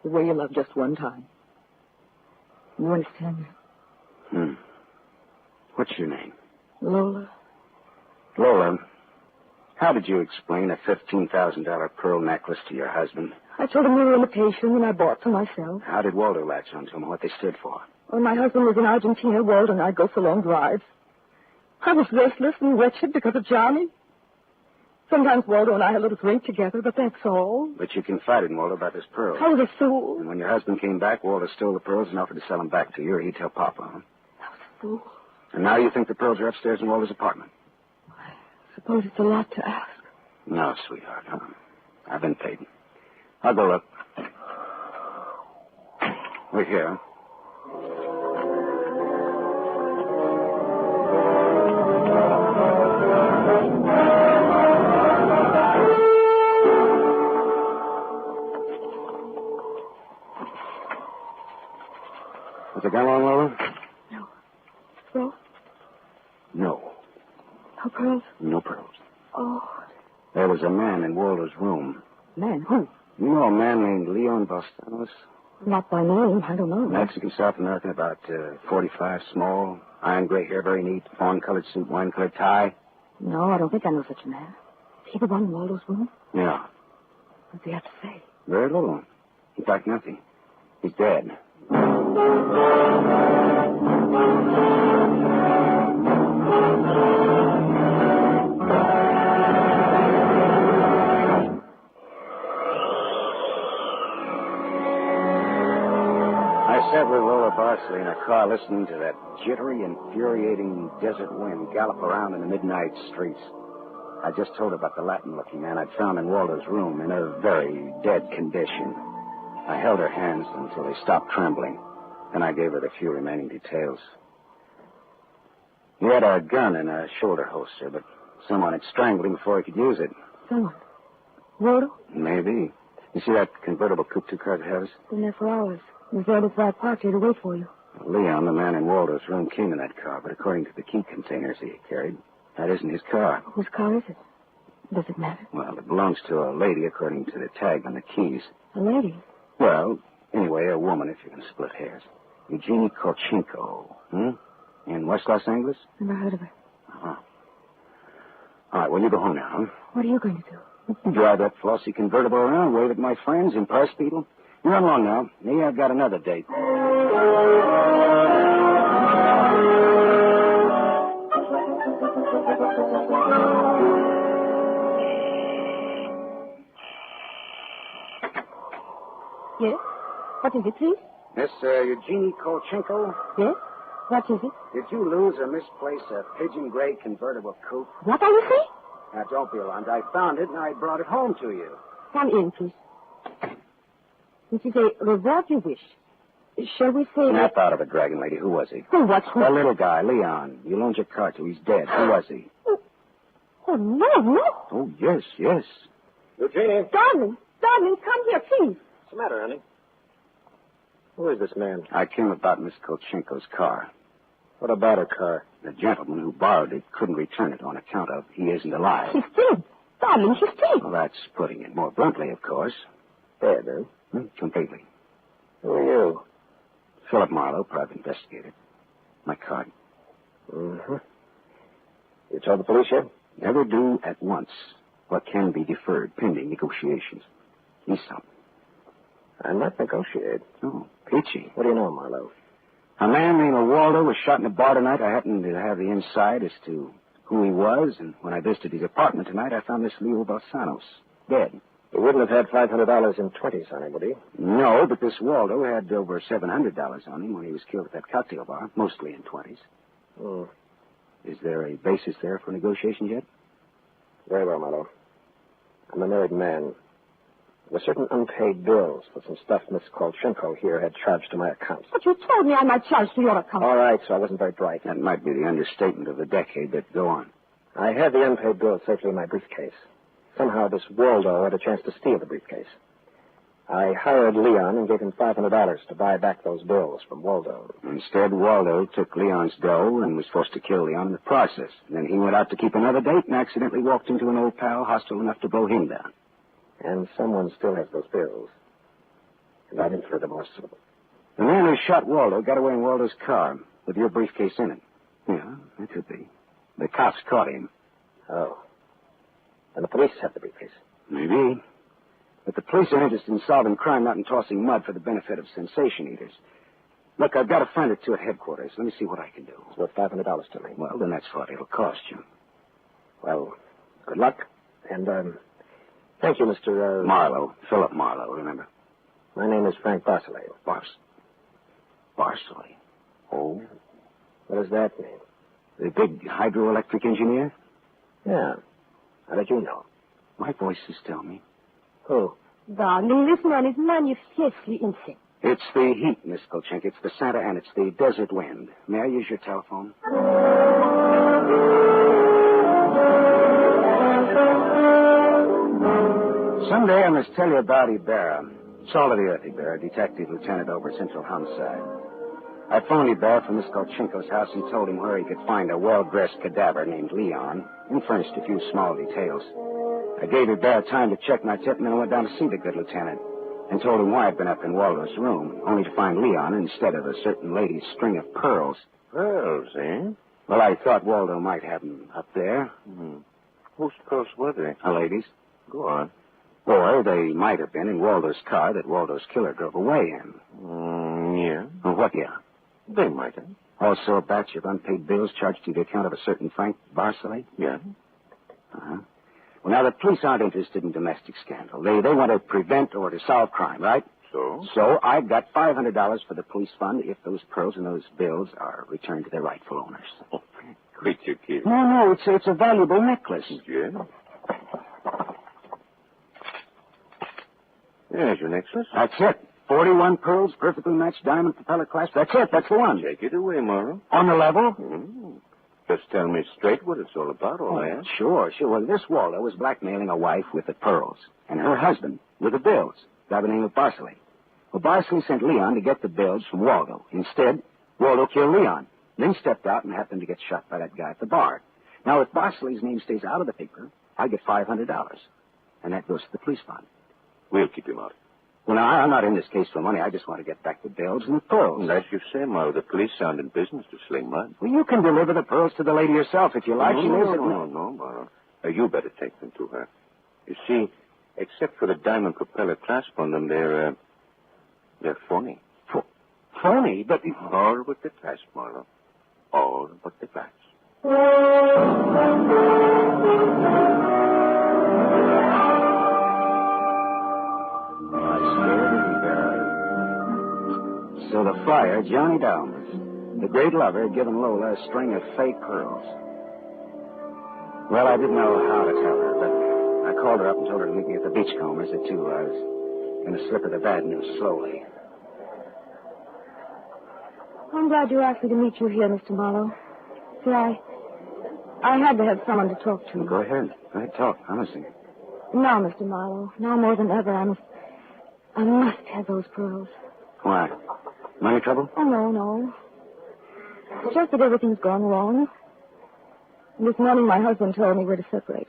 The way you love just one time. You understand me? What's your name? Lola. Lola, how did you explain a $15,000 pearl necklace to your husband? I told him they were imitation and I bought for myself. How did Walter latch onto them, what they stood for? When my husband was in Argentina, Walter and I'd go for long drives. I was restless and wretched because of Johnny. Sometimes Waldo and I had a little drink together, but that's all. But you confided in Walter about this pearl. I was a fool. And when your husband came back, Walter stole the pearls and offered to sell them back to you, or he'd tell Papa. Huh? fool. And now you think the pearls are upstairs in Walter's apartment? Suppose it's a lot to ask. No, sweetheart. I've been paid. I'll go look. Wait here. Has it gone long, Lola? No. No? No. No pearls? No pearls. Oh. There was a man in Walter's room. Man, who? You know a man named Leon Bastanos? Not by name. I don't know. Mexican, South American, about 45, small, iron gray hair, very neat, fawn-colored suit, wine-colored tie. No, I don't think I know such a man. He the one in Waldo's room? Yeah. What does he have to say? Very little. In fact, nothing. He's dead. I sat with Lola Barsley in a car listening to that jittery, infuriating desert wind gallop around in the midnight streets. I just told her about the Latin-looking man I'd found in Waldo's room in a very dead condition. I held her hands until they stopped trembling. Then I gave her the few remaining details. He had a gun in a shoulder holster, but someone had strangled him before he could use it. Someone? Waldo? Maybe. You see that convertible coupe two cars ahead of us? Been there for hours. He was there before I parked here to wait for you. Leon, the man in Waldo's room, came in that car, but according to the key containers he carried, that isn't his car. Whose car is it? Does it matter? Well, it belongs to a lady according to the tag on the keys. A lady? Well, anyway, a woman, if you're going to split hairs. Eugenie Kolchenko. In West Los Angeles? Never heard of her. Uh-huh. All right, well, you go home now, huh? What are you going to do? Drive that flossy convertible around, wave at my friends, impress people. You run along now. Me, I've got another date. Yes? What is it, please? Miss Eugenie Kolchenko? Yes? What is it? Did you lose or misplace a pigeon gray convertible coupe? What are you saying? Now, don't be alarmed. I found it and I brought it home to you. Come in, please. This is a reward you wish. Shall we say... Snap out of it, Dragon Lady. Who was he? Who? What's who? The little guy, Leon. You loaned your car to. He's dead. Who was he? Oh, no. Oh, yes. Eugenie. Darling, come here, please. What's the matter, honey? Who is this man? I came about Miss Kolchenko's car. What about her car? The gentleman who borrowed it couldn't return it on account of he isn't alive. She's dead. Darling, she's dead. Well, that's putting it more bluntly, of course. Dead, huh? Completely. Who are you? Philip Marlowe, private investigator. My card. Mm-hmm. You told the police yet? Never do at once what can be deferred pending negotiations. He's something. I'm not negotiate. Oh, peachy. What do you know, Marlowe? A man named Waldo was shot in a bar tonight. I happened to have the inside as to who he was, and when I visited his apartment tonight, I found this Leo Balsanos dead. He wouldn't have had $500 in 20s on him, would he? No, but this Waldo had over $700 on him when he was killed at that cocktail bar, mostly in 20s. Hmm. Is there a basis there for negotiations yet? Very well, Marlowe. I'm a married man. There were certain unpaid bills for some stuff Miss Kolchenko here had charged to my account. But you told me I might charge to your account. All right, so I wasn't very bright. That might be the understatement of the decade, but go on. I had the unpaid bills safely in my briefcase. Somehow this Waldo had a chance to steal the briefcase. I hired Leon and gave him $500 to buy back those bills from Waldo. Instead, Waldo took Leon's dough and was forced to kill Leon in the process. Then he went out to keep another date and accidentally walked into an old pal hostile enough to blow him down. And someone still has those bills. And I'm in for remorse. The man who shot Waldo got away in Waldo's car with your briefcase in it. Yeah, that could be. The cops caught him. Oh. And the police have the briefcase. Maybe. But the police are interested in solving crime, not in tossing mud for the benefit of sensation eaters. Look, I've got a friend or two at headquarters. Let me see what I can do. It's worth $500 to me. Well, then that's what it'll cost you. Well, good luck. And, thank you, Mr. Marlowe. Philip Marlowe, remember? My name is Frank Barsley. Barsley? Oh. What does that mean? The big hydroelectric engineer? Yeah. How did you know? My voices tell me. Who? Darling, this man is manifestly insane. It's the heat, Miss Kolchink. It's the Santa Ana. It's the desert wind. May I use your telephone? Someday I must tell you about Ibarra. Salt of the earth Ibarra, detective lieutenant over Central Homicide. I phoned Ibarra from Miss Kolchenko's house and told him where he could find a well-dressed cadaver named Leon and furnished a few small details. I gave Ibarra time to check my tip and then I went down to see the good lieutenant and told him why I'd been up in Waldo's room, only to find Leon instead of a certain lady's string of pearls. Pearls, eh? Well, I thought Waldo might have them up there. Whose pearls were they? A lady's. Go on. Or they might have been in Waldo's car that Waldo's killer drove away in. Yeah. Oh, what, yeah? They might have. Also a batch of unpaid bills charged to the account of a certain Frank Barsley? Yeah. Uh-huh. Well, now, the police aren't interested in domestic scandal. They want to prevent or to solve crime, right? So? So I've got $500 for the police fund if those pearls and those bills are returned to their rightful owners. Oh, quit your kidding. No, it's a valuable necklace. Yeah? There's your necklace. That's it. 41 pearls, perfectly matched diamond propeller clasp. That's it. That's the one. Take it away, Morrow. On the level? Just tell me straight what it's all about, all that. Sure. Well, this Waldo was blackmailing a wife with the pearls, and her husband with the bills, by the name of Barsley. Well, Barsley sent Leon to get the bills from Waldo. Instead, Waldo killed Leon, then stepped out and happened to get shot by that guy at the bar. Now, if Barsley's name stays out of the paper, I get $500, and that goes to the police fund. We'll keep him out. Well, now, I'm not in this case for money. I just want to get back the bills and the pearls. And as you say, Morrow, the police aren't in business to sling mud. Well, you can deliver the pearls to the lady yourself if you like. No, Morrow. You better take them to her. You see, except for the diamond propeller clasp on them, they're phony. Phony? But... All but the clasp, Morrow. All but the clasp. So the friar, Johnny Downs, the great lover, had given Lola a string of fake pearls. Well, I didn't know how to tell her, but I called her up and told her to meet me at the Beachcombers at 2. I was going to slip her the bad news slowly. I'm glad you asked me to meet you here, Mr. Marlowe. See, I had to have someone to talk to. Go ahead. Go ahead, talk. Honestly. Now, Mr. Marlowe, now more than ever, I must have those pearls. Why? Money trouble? Oh, no. It's just that everything's gone wrong. And this morning my husband told me we're to separate.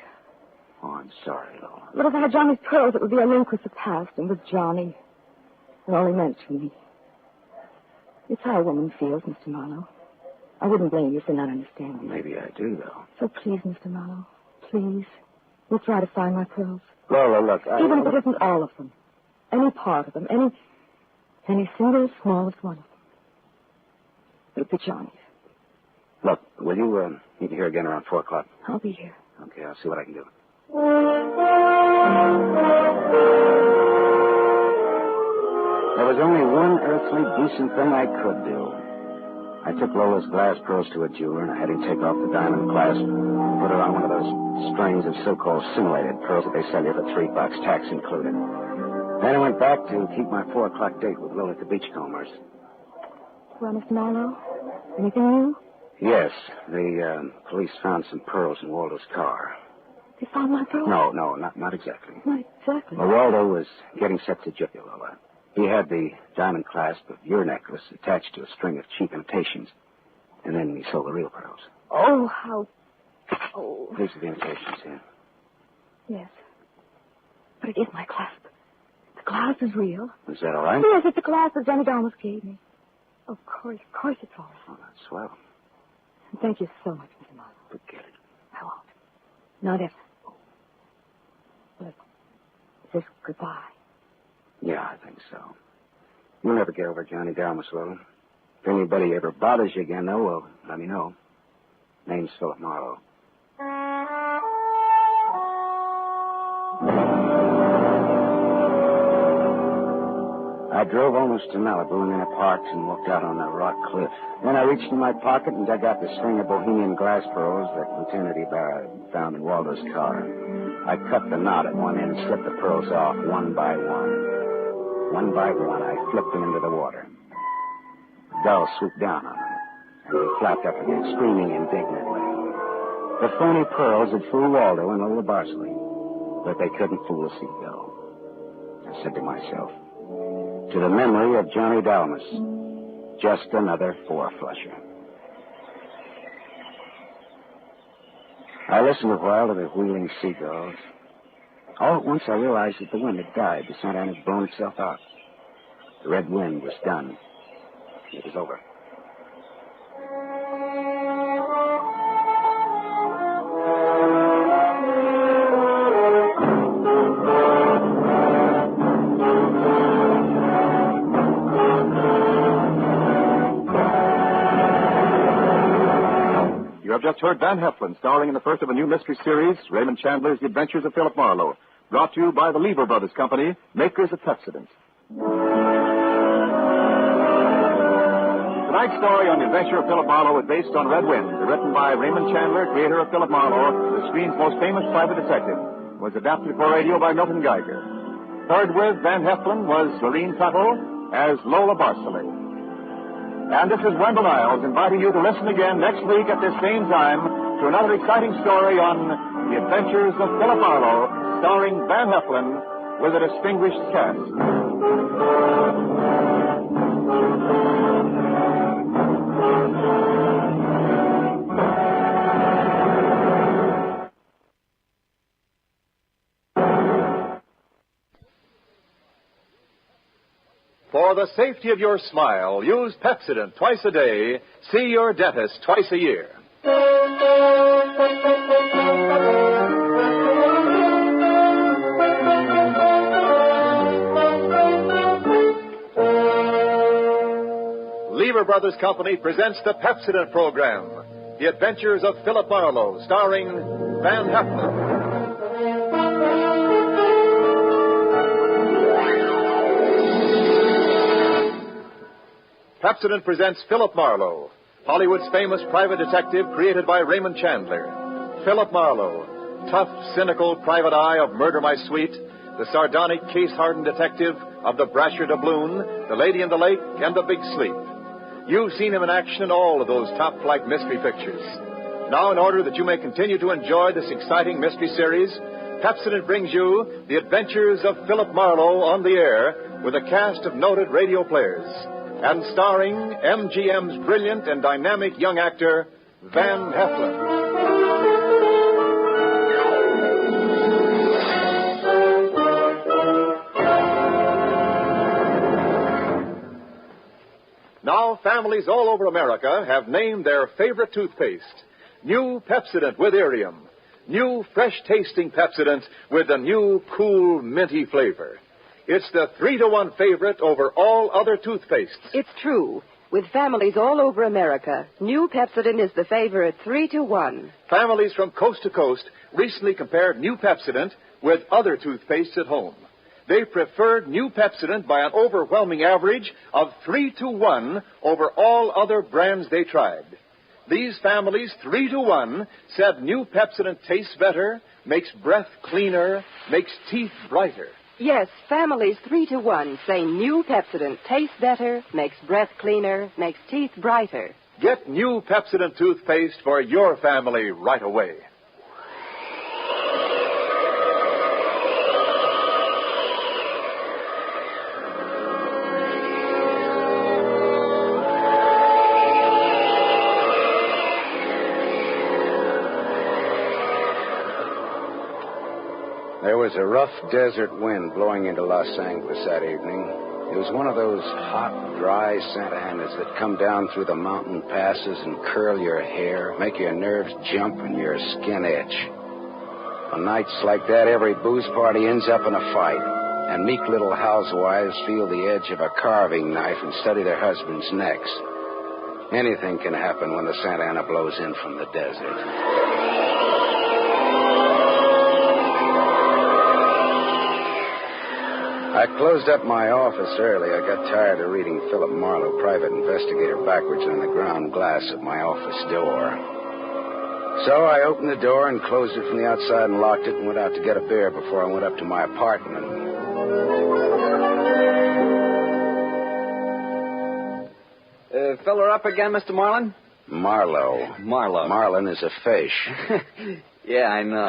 Oh, I'm sorry, Lola. But if I had Johnny's pearls, it would be a link with the past and with Johnny. And all he meant to me. It's how a woman feels, Mr. Marlowe. I wouldn't blame you for not understanding. Maybe I do, though. So please, Mr. Marlowe, please, we'll try to find my pearls. Lola, look, Even if it isn't all of them. Any part of them. Any single smallest one of them. It'll be Johnny's. Look, will you meet me here again around 4 o'clock? I'll be here. Okay, I'll see what I can do. There was only one earthly decent thing I could do. I took Lola's glass pearls to a jeweler, and I had him take off the diamond clasp and put it on one of those strings of so-called simulated pearls that they sell you for $3, tax included. Then I went back to keep my 4 o'clock date with Lola at the Beachcombers. Well, Mr. Marlowe, anything new? Yes, the police found some pearls in Waldo's car. They found my pearls? No, not exactly. Not exactly. Well, Waldo was getting set to jail, Lola. He had the diamond clasp of your necklace attached to a string of cheap imitations. And then he sold the real pearls. Oh, how... Oh. These are the imitations, yeah? Yes. But it is my clasp. The glass is real. Is that all right? Yes, it's the glass that Johnny Downs gave me. Of course it's all right. Oh, that's swell. Thank you so much, Mr. Marlowe. Forget it. I won't. Not ever. Look, is this goodbye? Yeah, I think so. You'll never get over Johnny Downs, Lola. If anybody ever bothers you again, though, well, let me know. Name's Philip Marlowe. I drove almost to Malibu and then I parked and looked out on the rock cliff. Then I reached in my pocket and dug out the string of Bohemian glass pearls that Lieutenant Ibarra found in Waldo's car. I cut the knot at one end and slipped the pearls off one by one. One by one, I flipped them into the water. The gull swooped down on them, and they flapped up again, screaming indignantly. The phony pearls had fooled Waldo and Lola Barsley, but they couldn't fool a seagull. I said to myself, to the memory of Johnny Dalmas, just another four-flusher. I listened a while to the wheeling seagulls. All at once I realized that the wind had died. The Santa Ana had blown itself out. The red wind was done. It was over. You have just heard Van Heflin, starring in the first of a new mystery series, Raymond Chandler's The Adventures of Philip Marlowe, brought to you by the Lever Brothers Company, makers of Pepsodent. Tonight's story on The Adventure of Philip Marlowe is based on Red Wind, written by Raymond Chandler, creator of Philip Marlowe, the screen's most famous private detective. Was adapted for radio by Milton Geiger. Heard with Van Heflin was Lorene Tuttle as Lola Barsley. And this is Wendell Niles inviting you to listen again next week at this same time to another exciting story on The Adventures of Philip Marlowe, starring Van Heflin with a distinguished cast. For the safety of your smile, use Pepsodent twice a day. See your dentist twice a year. Lever Brothers Company presents the Pepsodent program, The Adventures of Philip Marlowe, starring Van Heflin. Pepsodent presents Philip Marlowe, Hollywood's famous private detective created by Raymond Chandler. Philip Marlowe, tough, cynical private eye of Murder My Sweet, the sardonic, case-hardened detective of The Brasher Doubloon, The Lady in the Lake, and The Big Sleep. You've seen him in action in all of those top-flight mystery pictures. Now, in order that you may continue to enjoy this exciting mystery series, Pepsodent brings you The Adventures of Philip Marlowe on the air with a cast of noted radio players. And starring MGM's brilliant and dynamic young actor, Van Heflin. Now, families all over America have named their favorite toothpaste. New Pepsodent with Irium. New fresh-tasting Pepsodent with the new cool, minty flavor. It's the 3-to-1 favorite over all other toothpastes. It's true. With families all over America, new Pepsodent is the favorite 3-to-1. Families from coast to coast recently compared new Pepsodent with other toothpastes at home. They preferred new Pepsodent by an overwhelming average of 3-to-1 over all other brands they tried. These families, 3-to-1, said new Pepsodent tastes better, makes breath cleaner, makes teeth brighter. Yes, families 3-to-1 say new Pepsodent tastes better, makes breath cleaner, makes teeth brighter. Get new Pepsodent toothpaste for your family right away. There was a rough desert wind blowing into Los Angeles that evening. It was one of those hot, dry Santa Anas that come down through the mountain passes and curl your hair, make your nerves jump and your skin itch. On nights like that, every booze party ends up in a fight, and meek little housewives feel the edge of a carving knife and study their husbands' necks. Anything can happen when the Santa Ana blows in from the desert. I closed up my office early. I got tired of reading Philip Marlowe, private investigator, backwards on the ground glass of my office door. So I opened the door and closed it from the outside and locked it and went out to get a beer before I went up to my apartment. Fill her up again, Mr. Marlin? Marlowe. Marlin is a fish. Yeah, I know.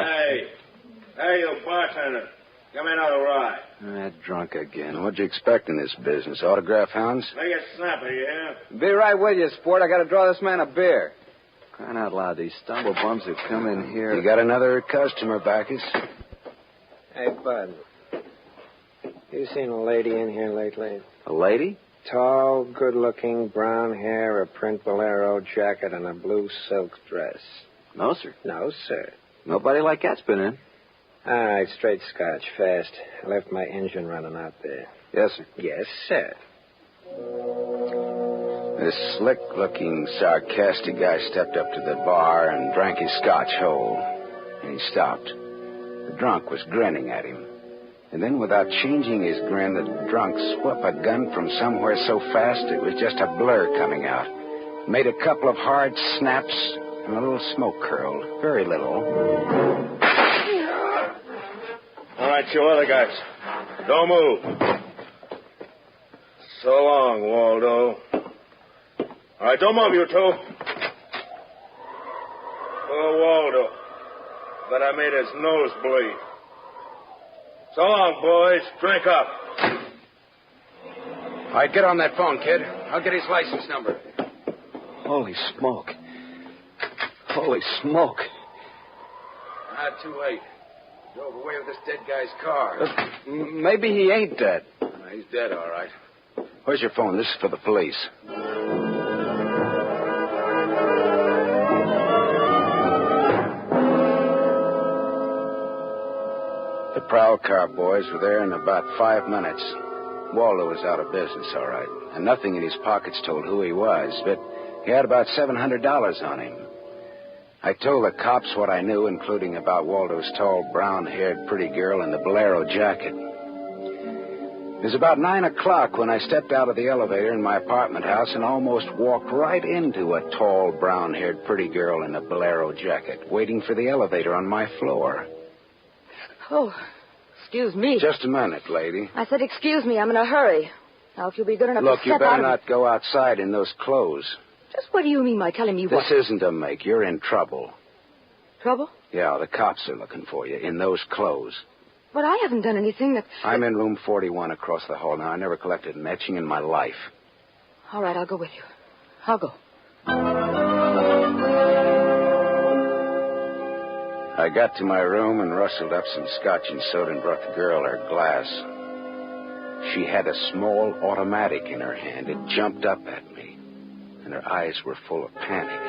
Hey, you bartender. Give me another ride. Drunk again. What'd you expect in this business? Autograph hounds? Make it snappy, yeah? Be right with you, sport. I got to draw this man a beer. Crying out loud, these stumble bums who come in here. You got another customer, Bacchus? Hey, Bud. You seen a lady in here lately? A lady? Tall, good-looking, brown hair, a print bolero jacket, and a blue silk dress. No, sir. No, sir. Nobody like that's been in. All right, straight scotch, fast. I left my engine running out there. Yes, sir. Yes, sir. This slick-looking, sarcastic guy stepped up to the bar and drank his scotch whole. And he stopped. The drunk was grinning at him. And then, without changing his grin, the drunk swept a gun from somewhere so fast it was just a blur coming out. Made a couple of hard snaps, and a little smoke curled. Very little. All right, you other guys. Don't move. So long, Waldo. All right, don't move, you two. Poor Waldo. But I made his nose bleed. So long, boys. Drink up. All right, get on that phone, kid. I'll get his license number. Holy smoke. Holy smoke. Not too late. Drove away with this dead guy's car. Maybe he ain't dead. He's dead, all right. Where's your phone? This is for the police. The prowl car boys were there in about 5 minutes. Waldo was out of business, all right. And nothing in his pockets told who he was, but he had about $700 on him. I told the cops what I knew, including about Waldo's tall, brown-haired, pretty girl in the bolero jacket. It was about 9 o'clock when I stepped out of the elevator in my apartment house and almost walked right into a tall, brown-haired, pretty girl in a bolero jacket, waiting for the elevator on my floor. Oh, excuse me. Just a minute, lady. I said excuse me. I'm in a hurry. Now, if you'll be good enough Look, to you step out better of not go outside in those clothes. Just what do you mean by telling me what? This isn't a make. You're in trouble. Trouble? Yeah, the cops are looking for you in those clothes. But I haven't done anything that... I'm in room 41 across the hall now. I never collected an etching in my life. All right, I'll go with you. I'll go. I got to my room and rustled up some scotch and soda and brought the girl her glass. She had a small automatic in her hand. It jumped up at me, and her eyes were full of panic.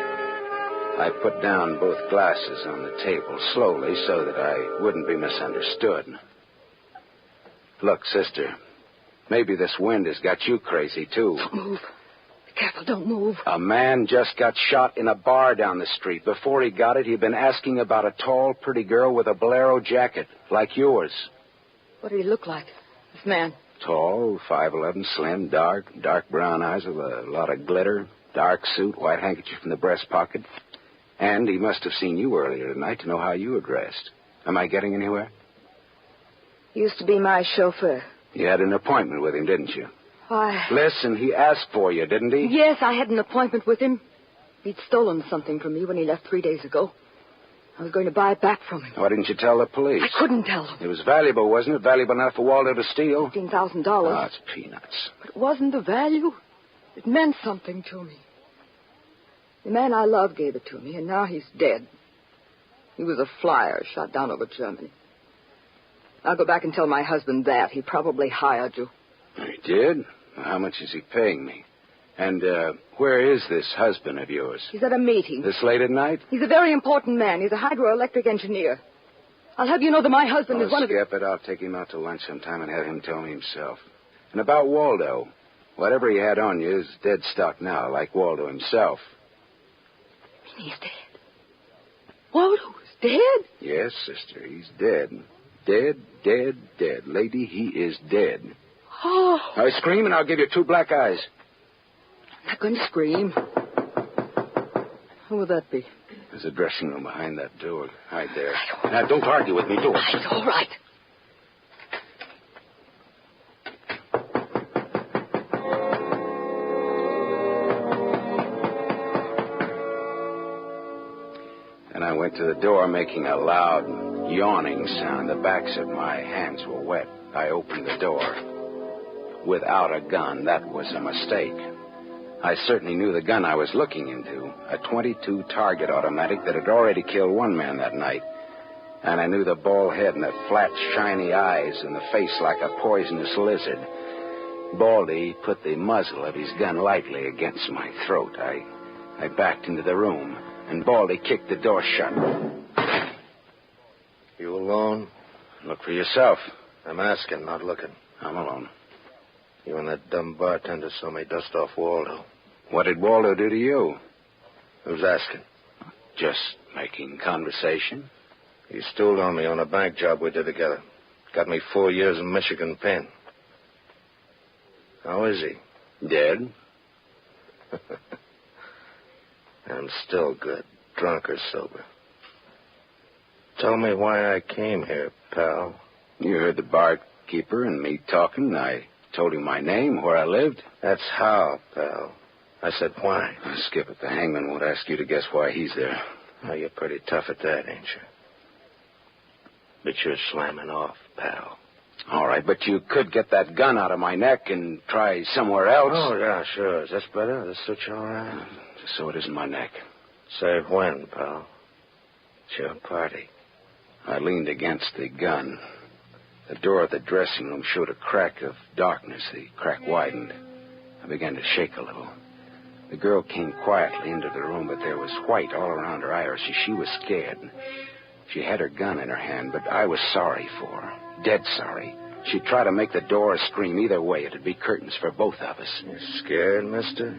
I put down both glasses on the table slowly so that I wouldn't be misunderstood. Look, sister, maybe this wind has got you crazy, too. Don't move. Be careful, don't move. A man just got shot in a bar down the street. Before he got it, he'd been asking about a tall, pretty girl with a bolero jacket, like yours. What did he look like, this man? Tall, 5'11", slim, dark brown eyes with a lot of glitter, dark suit, white handkerchief in the breast pocket. And he must have seen you earlier tonight to know how you were dressed. Am I getting anywhere? He used to be my chauffeur. You had an appointment with him, didn't you? Why? Listen, he asked for you, didn't he? Yes, I had an appointment with him. He'd stolen something from me when he left 3 days ago. I was going to buy it back from him. Why didn't you tell the police? I couldn't tell them. It was valuable, wasn't it? Valuable enough for Waldo to steal? $15,000. Oh, it's peanuts. But it wasn't the value. It meant something to me. The man I love gave it to me, and now he's dead. He was a flyer shot down over Germany. I'll go back and tell my husband that. He probably hired you. He did? How much is he paying me? And where is this husband of yours? He's at a meeting. This late at night? He's a very important man. He's a hydroelectric engineer. I'll have you know that my husband is one of the... Skip it. I'll take him out to lunch sometime and have him tell me himself. And about Waldo, whatever he had on you is dead stock now, like Waldo himself. He's dead. Waldo's dead? Yes, sister, he's dead. Dead, dead, dead. Lady, he is dead. Oh. I scream and I'll give you 2 black eyes. I'm not going to scream. Who would that be? There's a dressing room behind that door. Hide there. Now, don't argue with me. Do it. It's all right. And I went to the door, making a loud, yawning sound. The backs of my hands were wet. I opened the door. Without a gun, that was a mistake. I certainly knew the gun I was looking into, a .22 target automatic that had already killed 1 man that night. And I knew the bald head and the flat, shiny eyes and the face like a poisonous lizard. Baldy put the muzzle of his gun lightly against my throat. I backed into the room, and Baldy kicked the door shut. You alone? Look for yourself. I'm asking, not looking. I'm alone. You and that dumb bartender saw me dust off Waldo. What did Waldo do to you? Who's asking? Just making conversation. He stooled on me on a bank job we did together. Got me 4 years in Michigan pen. How is he? Dead. I'm still good, drunk or sober. Tell me why I came here, pal. You heard the barkeeper and me talking. I told him my name, where I lived. That's how, pal. I said why. Skip it. The hangman won't ask you to guess why he's there. Oh, you're pretty tough at that, ain't you? But you're slamming off, pal. All right, but you could get that gun out of my neck and try somewhere else. Oh, yeah, sure. Is this better? Does this suit you all right? Just so it isn't my neck. Say when, pal? It's your party. I leaned against the gun. The door of the dressing room showed a crack of darkness. The crack widened. I began to shake a little. The girl came quietly into the room, but there was white all around her irises. She was scared. She had her gun in her hand, but I was sorry for her. Dead sorry. She'd try to make the door scream either way. It'd be curtains for both of us. You scared, mister?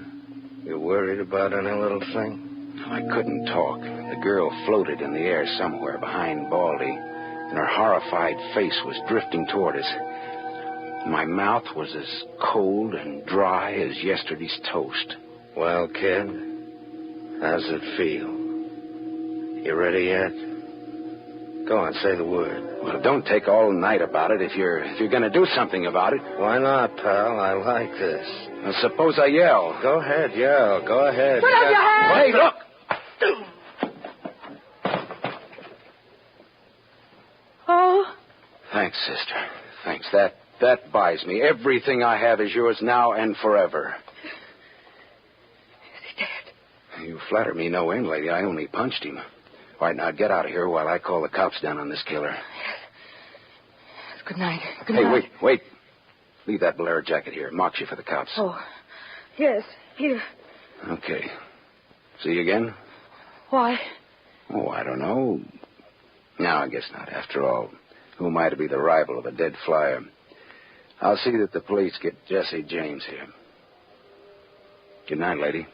You worried about any little thing? I couldn't talk. The girl floated in the air somewhere behind Baldy, and her horrified face was drifting toward us. My mouth was as cold and dry as yesterday's toast. Well, kid, how's it feel? You ready yet? Go on, say the word. Well, don't take all night about it if you're going to do something about it. Why not, pal? I like this. Well, suppose I yell. Go ahead, yell. Go ahead. Put up your hands! Hey, look! Oh. Thanks, sister. Thanks. That buys me. Everything I have is yours now and forever. Is he dead? You flatter me no end, lady. I only punched him. All right, now get out of here while I call the cops down on this killer. Yes. Good night. Good hey, night. wait. Leave that Blair jacket here. It marks you for the cops. Oh, yes. Here. Okay. See you again? Why? Oh, I don't know. No, I guess not. After all, who am I to be the rival of a dead flyer? I'll see that the police get Jesse James here. Good night, lady.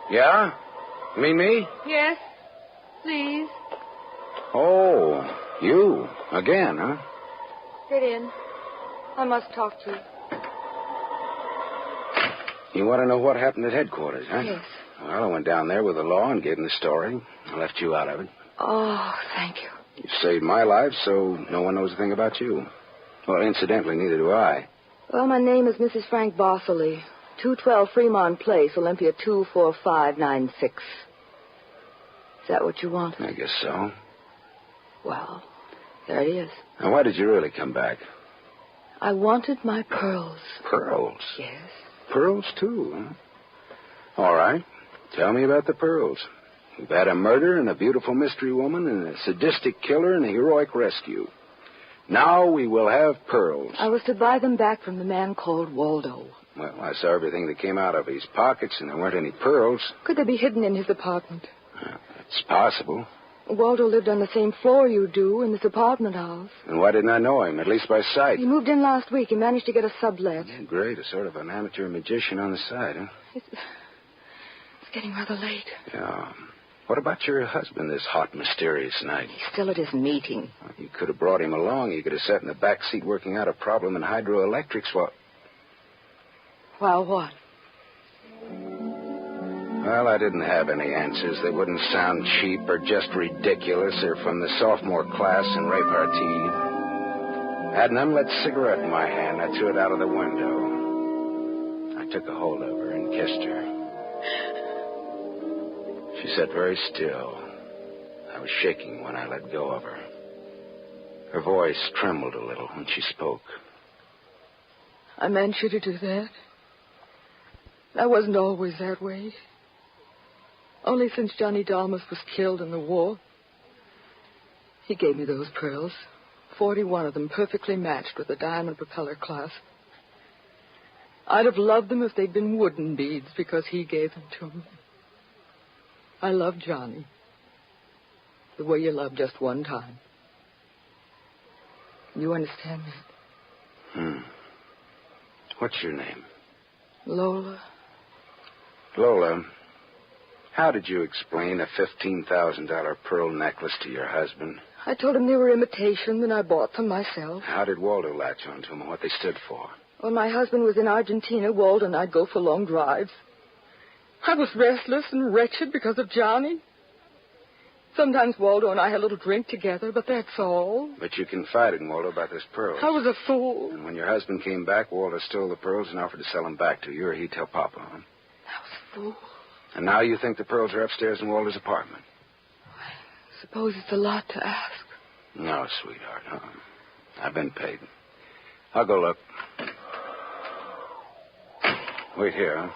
Yeah? You mean me? Yes, please. Oh, you. Again, huh? Get in. I must talk to you. You want to know what happened at headquarters, huh? Yes. Well, I went down there with the law and gave them the story. I left you out of it. Oh, thank you. You saved my life, so no one knows a thing about you. Well, incidentally, neither do I. Well, my name is Mrs. Frank Bosley. 212 Fremont Place, Olympia 24596. Is that what you want? I guess so. Well, there it is. Now, why did you really come back? I wanted my pearls. Pearls? Yes. Pearls, too, huh? All right. Tell me about the pearls. We've had a murder and a beautiful mystery woman and a sadistic killer and a heroic rescue. Now we will have pearls. I was to buy them back from the man called Waldo. Well, I saw everything that came out of his pockets, and there weren't any pearls. Could they be hidden in his apartment? It's possible. Waldo lived on the same floor you do in this apartment house. And why didn't I know him, at least by sight? He moved in last week. He managed to get a sublet. Great, a sort of an amateur magician on the side, huh? It's getting rather late. Yeah. What about your husband this hot, mysterious night? He's still at his meeting. Well, you could have brought him along. You could have sat in the back seat working out a problem in hydroelectrics While what? Well, I didn't have any answers. They wouldn't sound cheap or just ridiculous or from the sophomore class in repartee. I had an unlit cigarette in my hand. I threw it out of the window. I took a hold of her and kissed her. She sat very still. I was shaking when I let go of her. Her voice trembled a little when she spoke. I meant you to do that. I wasn't always that way. Only since Johnny Dalmas was killed in the war. He gave me those pearls. 41 of them perfectly matched with the diamond propeller clasp. I'd have loved them if they'd been wooden beads because he gave them to me. I love Johnny. The way you love just one time. You understand that? What's your name? Lola. Lola, how did you explain a $15,000 pearl necklace to your husband? I told him they were imitation, and I bought them myself. How did Waldo latch onto them and what they stood for? When my husband was in Argentina, Waldo and I'd go for long drives. I was restless and wretched because of Johnny. Sometimes Waldo and I had a little drink together, but that's all. But you confided in Waldo about this pearls. I was a fool. And when your husband came back, Waldo stole the pearls and offered to sell them back to you, or he'd tell Papa, huh? I was a fool. And now you think the pearls are upstairs in Waldo's apartment? I suppose it's a lot to ask. No, sweetheart, huh? I've been paid. I'll go look. Wait here, huh?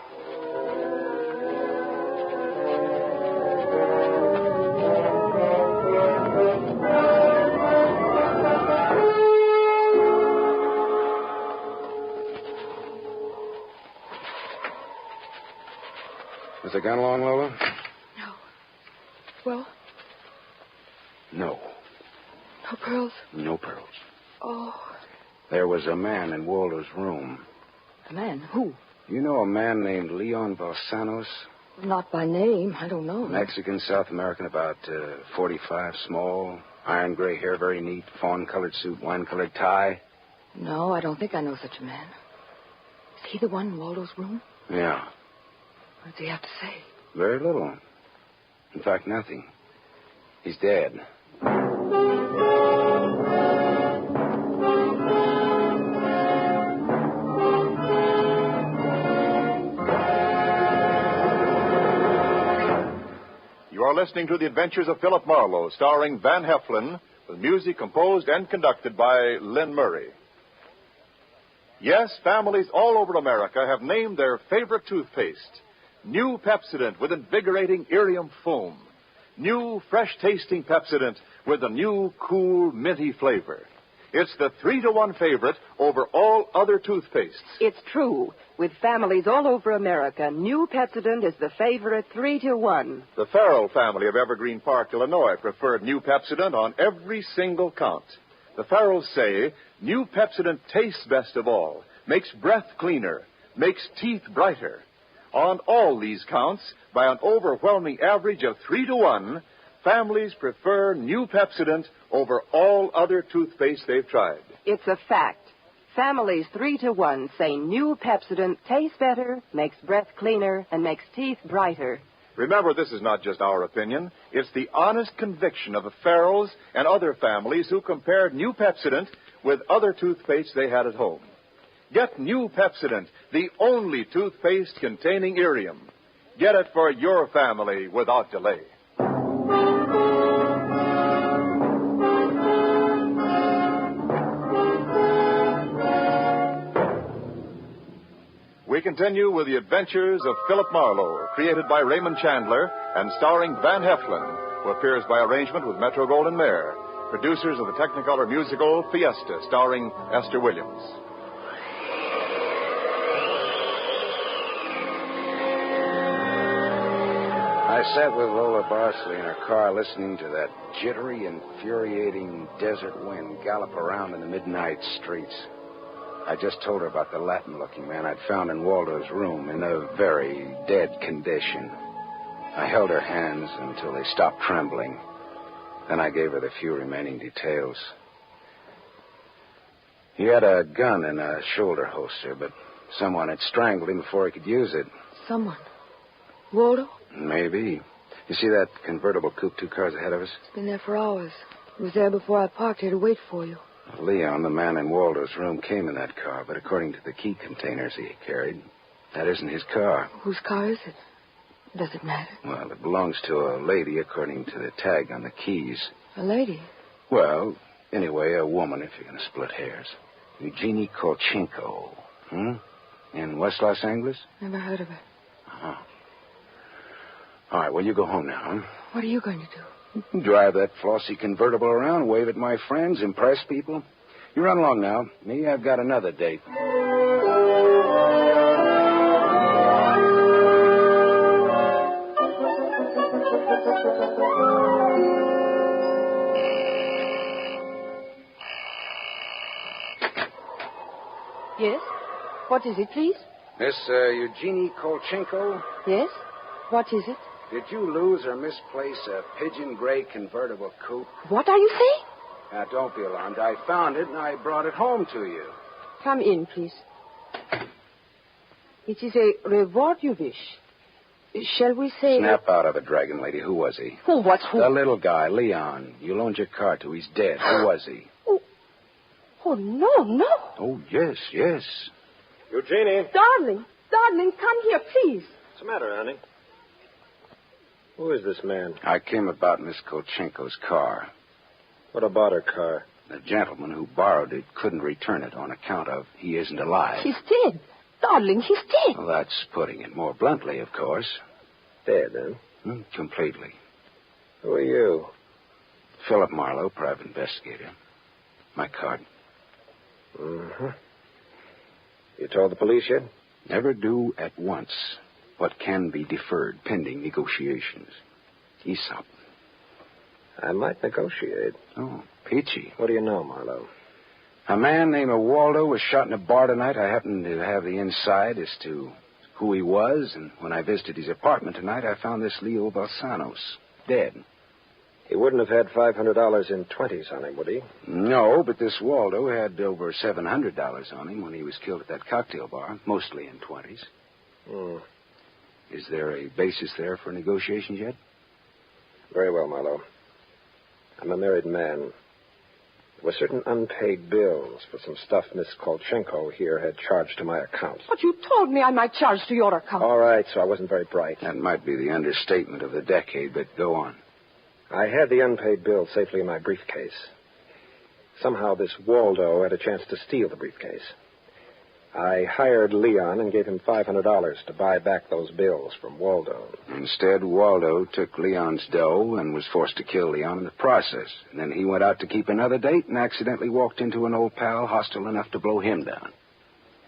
Was the gun along, Lola? No. Well? No. No pearls? No pearls. Oh. There was a man in Waldo's room. A man? Who? You know a man named Leon Balsanos? Not by name. I don't know. Mexican, South American, about 45, small, iron gray hair, very neat, fawn-colored suit, wine-colored tie. No, I don't think I know such a man. Is he the one in Waldo's room? Yeah. What does he have to say? Very little. In fact, nothing. He's dead. You are listening to The Adventures of Philip Marlowe, starring Van Heflin, with music composed and conducted by Lynn Murray. Yes, families all over America have named their favorite toothpaste. New Pepsodent with invigorating Irium foam. New fresh-tasting Pepsodent with a new, cool, minty flavor. It's the 3-to-1 favorite over all other toothpastes. It's true. With families all over America, new Pepsodent is the favorite 3-to-1. The Farrell family of Evergreen Park, Illinois, preferred New Pepsodent on every single count. The Farrells say New Pepsodent tastes best of all, makes breath cleaner, makes teeth brighter. On all these counts, by an overwhelming average of 3-to-1, families prefer New Pepsodent over all other toothpaste they've tried. It's a fact. Families 3-to-1 say new Pepsodent tastes better, makes breath cleaner, and makes teeth brighter. Remember, this is not just our opinion. It's the honest conviction of the Farrells and other families who compared New Pepsodent with other toothpaste they had at home. Get New Pepsodent, the only toothpaste containing Irium. Get it for your family without delay. We continue with The Adventures of Philip Marlowe, created by Raymond Chandler and starring Van Heflin, who appears by arrangement with Metro-Goldwyn-Mayer, producers of the Technicolor musical Fiesta, starring Esther Williams. I I sat with Lola Barsley in her car listening to that jittery, infuriating desert wind gallop around in the midnight streets. I just told her about the Latin-looking man I'd found in Waldo's room in a very dead condition. I held her hands until they stopped trembling. Then I gave her the few remaining details. He had a gun in a shoulder holster, but someone had strangled him before he could use it. Someone? Waldo? Maybe. You see that convertible coupe 2 cars ahead of us? It's been there for hours. It was there before I parked here to wait for you. Leon, the man in Waldo's room, came in that car, but according to the key containers he carried, that isn't his car. Whose car is it? Does it matter? Well, it belongs to a lady according to the tag on the keys. A lady? Well, anyway, a woman, if you're going to split hairs. Eugenie Kolchenko. In West Los Angeles? Never heard of her. Uh-huh. All right, well, you go home now, huh? What are you going to do? Drive that flossy convertible around, wave at my friends, impress people. You run along now. Me, I've got another date. Yes? What is it, please? Miss Eugenie Kolchenko? Yes? What is it? Did you lose or misplace a pigeon gray convertible coupe? What are you saying? Now, don't be alarmed. I found it and I brought it home to you. Come in, please. It is a reward you wish. Shall we say... Snap out of it, Dragon Lady. Who was he? Who? What's who? The little guy, Leon. You loaned your car to. He's dead. Who was he? Oh, no. Oh, yes. Eugenie. Darling, come here, please. What's the matter, honey? Who is this man? I came about Miss Kolchenko's car. What about her car? The gentleman who borrowed it couldn't return it on account of he isn't alive. He's dead. Darling, he's dead. Well, that's putting it more bluntly, of course. Dead, huh? Completely. Who are you? Philip Marlowe, private investigator. My card. Mm-hmm. You told the police yet? Never do at once what can be deferred pending negotiations. Aesop. I might negotiate. Oh, peachy. What do you know, Marlowe? A man named Waldo was shot in a bar tonight. I happened to have the inside as to who he was, and when I visited his apartment tonight, I found this Leo Balsanos dead. He wouldn't have had $500 in 20s on him, would he? No, but this Waldo had over $700 on him when he was killed at that cocktail bar, mostly in 20s. Is there a basis there for negotiations yet? Very well, Marlowe. I'm a married man. There were certain unpaid bills for some stuff Miss Kolchenko here had charged to my account. But you told me I might charge to your account. All right, so I wasn't very bright. That might be the understatement of the decade, but go on. I had the unpaid bill safely in my briefcase. Somehow this Waldo had a chance to steal the briefcase. I hired Leon and gave him $500 to buy back those bills from Waldo. Instead, Waldo took Leon's dough and was forced to kill Leon in the process. And then he went out to keep another date and accidentally walked into an old pal hostile enough to blow him down.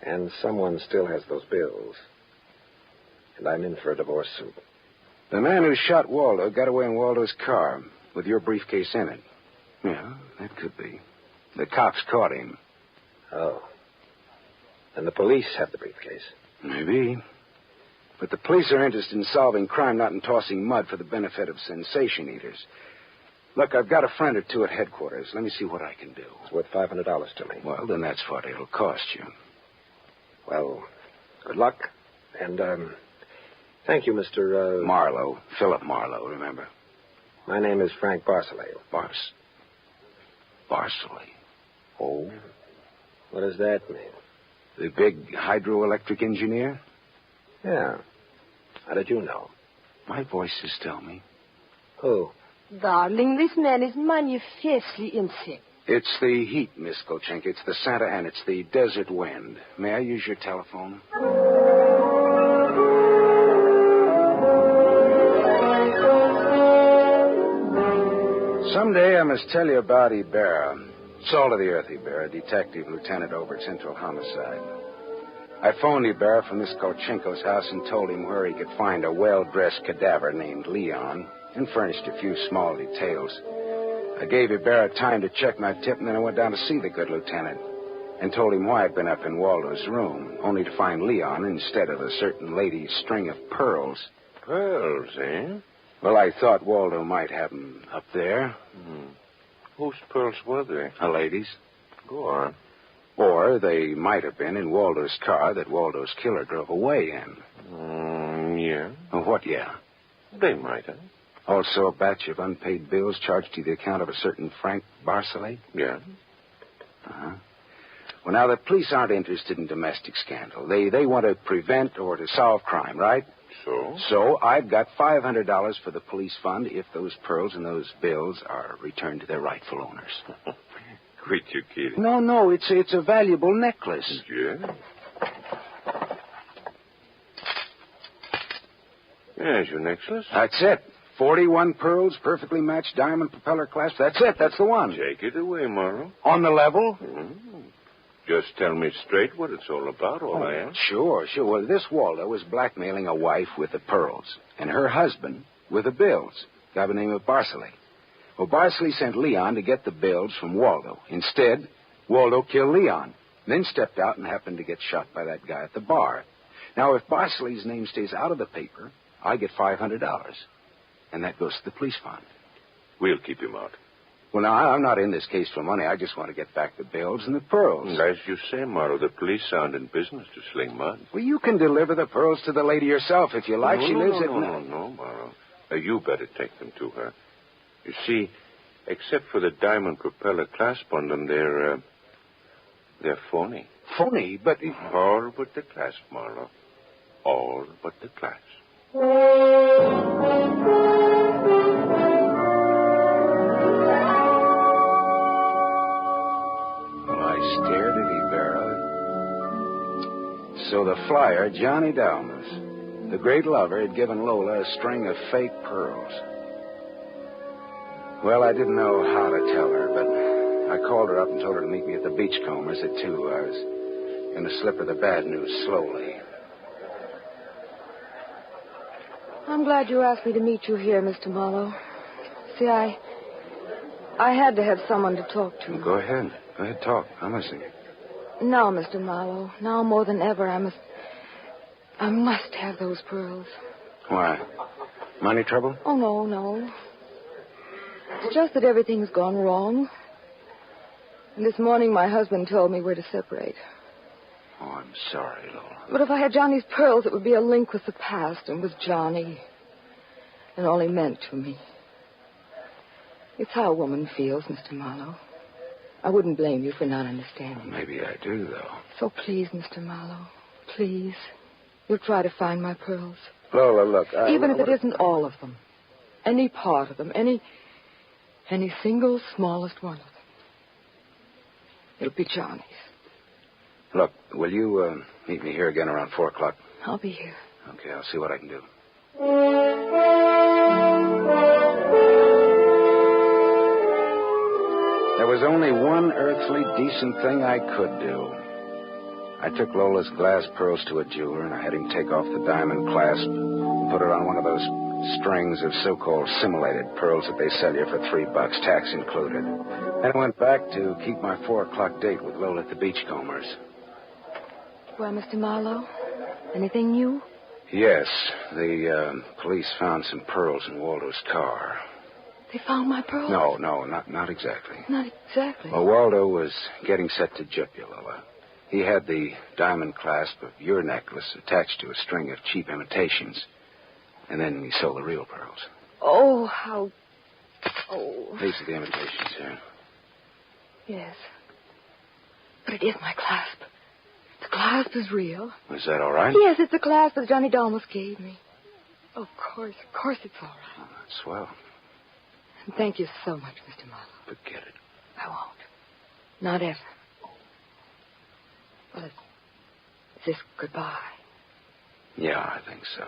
And someone still has those bills. And I'm in for a divorce suit. The man who shot Waldo got away in Waldo's car with your briefcase in it. Yeah, that could be. The cops caught him. Oh. And the police have the briefcase. Maybe. But the police are interested in solving crime, not in tossing mud for the benefit of sensation eaters. Look, I've got a friend or two at headquarters. Let me see what I can do. It's worth $500 to me. Well, then that's what it'll cost you. Well, good luck. And, thank you, Mr. Marlowe. Philip Marlowe, remember? My name is Frank Barsley. Barsley. Oh? What does that mean? The big hydroelectric engineer? Yeah. How did you know? My voices tell me. Who? Darling, this man is manifestly insane. It's the heat, Miss Kolchenko. It's the Santa Ana. It's the desert wind. May I use your telephone? Someday I must tell you about Ibarra. Salt of the earth, Ibarra, detective lieutenant over at Central Homicide. I phoned Ibarra from this Kolchenko's house and told him where he could find a well-dressed cadaver named Leon and furnished a few small details. I gave Ibarra time to check my tip, and then I went down to see the good lieutenant and told him why I'd been up in Waldo's room, only to find Leon instead of a certain lady's string of pearls. Pearls, eh? Well, I thought Waldo might have them up there. Whose pearls were they? A lady's. Go on. Or they might have been in Waldo's car that Waldo's killer drove away in. Yeah. Oh, what, yeah? They might have. Also a batch of unpaid bills charged to the account of a certain Frank Barcelay? Yeah. Uh-huh. Well, now, the police aren't interested in domestic scandal. They want to prevent or to solve crime, right? So? So I've got $500 for the police fund if those pearls and those bills are returned to their rightful owners. Quit your kidding. No, it's a valuable necklace. Yeah? There's your necklace. That's it. 41 pearls, perfectly matched diamond propeller clasp. That's it. That's the one. Take it away, Morrow. On the level? Just tell me straight what it's all about, all I ask. Sure. Well, this Waldo was blackmailing a wife with the pearls, and her husband with the bills, a guy by the name of Barcelay. Well, Barcelay sent Leon to get the bills from Waldo. Instead, Waldo killed Leon, then stepped out and happened to get shot by that guy at the bar. Now, if Barcelay's name stays out of the paper, I get $500, and that goes to the police fund. We'll keep him out. Well, now, I'm not in this case for money. I just want to get back the bills and the pearls. As you say, Morrow, the police aren't in business to sling mud. Well, you can deliver the pearls to the lady yourself if you like. She lives at... No, Morrow. You better take them to her. You see, except for the diamond propeller clasp on them, they're phony. Phony? But... All but the clasp, Marlowe. All but the clasp. Stared at Ibarra. So the flyer, Johnny Dalmas, the great lover, had given Lola a string of fake pearls. Well, I didn't know how to tell her, but I called her up and told her to meet me at the Beachcombers at 2. I was going to slip her the bad news slowly. I'm glad you asked me to meet you here, Mr. Marlowe. See, I had to have someone to talk to. Go ahead. Go ahead, talk. I'm listening. Now, Mr. Marlowe, now more than ever, I must have those pearls. Why? Money trouble? Oh, no. It's just that everything's gone wrong. And this morning my husband told me we're to separate. Oh, I'm sorry, Lola. But if I had Johnny's pearls, it would be a link with the past and with Johnny. And all he meant to me. It's how a woman feels, Mr. Marlowe. I wouldn't blame you for not understanding. Maybe I do, though. So please, Mr. Marlowe, please, you'll try to find my pearls. Lola, look, even if it isn't all of them. Any part of them. Any single smallest one of them. It'll be Johnny's. Look, will you meet me here again around 4 o'clock? I'll be here. Okay, I'll see what I can do. There was only one earthly decent thing I could do. I took Lola's glass pearls to a jeweler, and I had him take off the diamond clasp and put it on one of those strings of so-called simulated pearls that they sell you for $3, tax included. Then I went back to keep my 4 o'clock date with Lola at the Beachcombers. Well, Mr. Marlowe, anything new? Yes, the police found some pearls in Waldo's car. They found my pearls? No, not exactly. Not exactly. Well, Waldo was getting set to gyp you, Lola. He had the diamond clasp of your necklace attached to a string of cheap imitations. And then he sold the real pearls. Oh, how... Oh. These are the imitations here. Yes. But it is my clasp. The clasp is real. Is that all right? Yes, it's the clasp that Johnny Dalmas gave me. Of course it's all right. Oh, that's swell. And thank you so much, Mr. Marlowe. Forget it. I won't. Not ever. Well, is this goodbye? Yeah, I think so.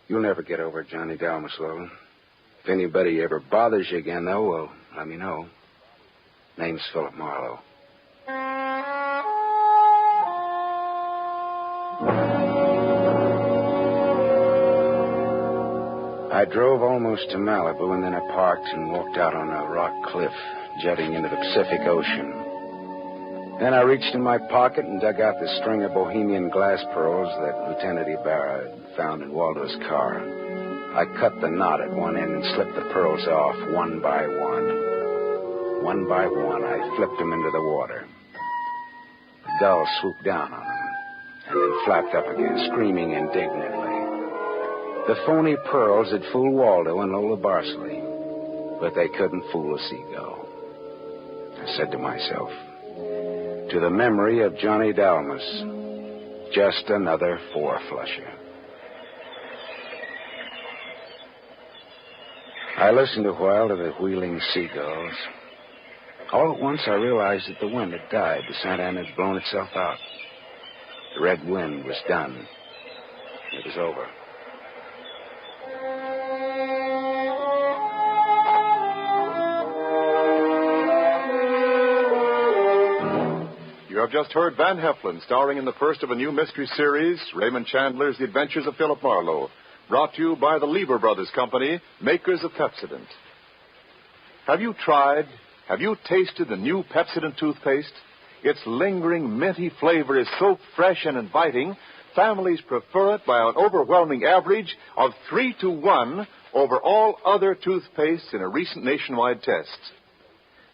You'll never get over Johnny Dalmas, Lola. If anybody ever bothers you again, though, well, let me know. Name's Philip Marlowe. I drove almost to Malibu, and then I parked and walked out on a rock cliff jutting into the Pacific Ocean. Then I reached in my pocket and dug out the string of Bohemian glass pearls that Lieutenant Ibarra had found in Waldo's car. I cut the knot at one end and slipped the pearls off one by one. One by one, I flipped them into the water. The gull swooped down on them and then flapped up again, screaming indignantly. The phony pearls had fooled Waldo and Lola Barsley, but they couldn't fool a seagull. I said to myself, to the memory of Johnny Dalmas, just another four-flusher. I listened a while to the wheeling seagulls. All at once I realized that the wind had died. The Santa Ana had blown itself out. The red wind was done. It was over. You have just heard Van Heflin, starring in the first of a new mystery series, Raymond Chandler's The Adventures of Philip Marlowe, brought to you by the Lever Brothers Company, makers of Pepsodent. Have you tasted the new Pepsodent toothpaste? Its lingering, minty flavor is so fresh and inviting, families prefer it by an overwhelming average of 3-to-1 over all other toothpastes in a recent nationwide test.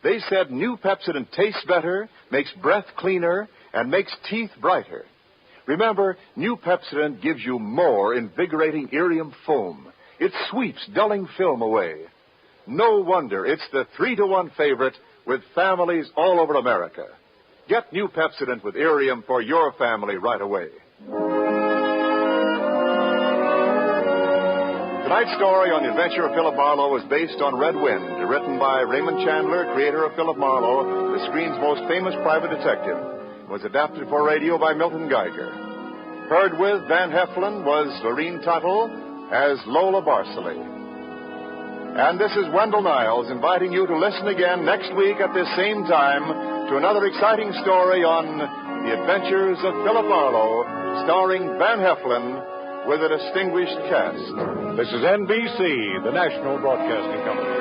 They said new Pepsodent tastes better, makes breath cleaner, and makes teeth brighter. Remember, new Pepsodent gives you more invigorating irium foam. It sweeps dulling film away. No wonder it's the 3-to-1 favorite with families all over America. Get new Pepsodent with irium for your family right away. Tonight's story on the adventure of Philip Marlowe is based on Red Wind, written by Raymond Chandler, creator of Philip Marlowe, the screen's most famous private detective. It was adapted for radio by Milton Geiger. Heard with Van Heflin was Lorene Tuttle as Lola Barsley. And this is Wendell Niles inviting you to listen again next week at this same time to another exciting story on the adventures of Philip Marlowe, starring Van Heflin with a distinguished cast. This is NBC, the National Broadcasting Company.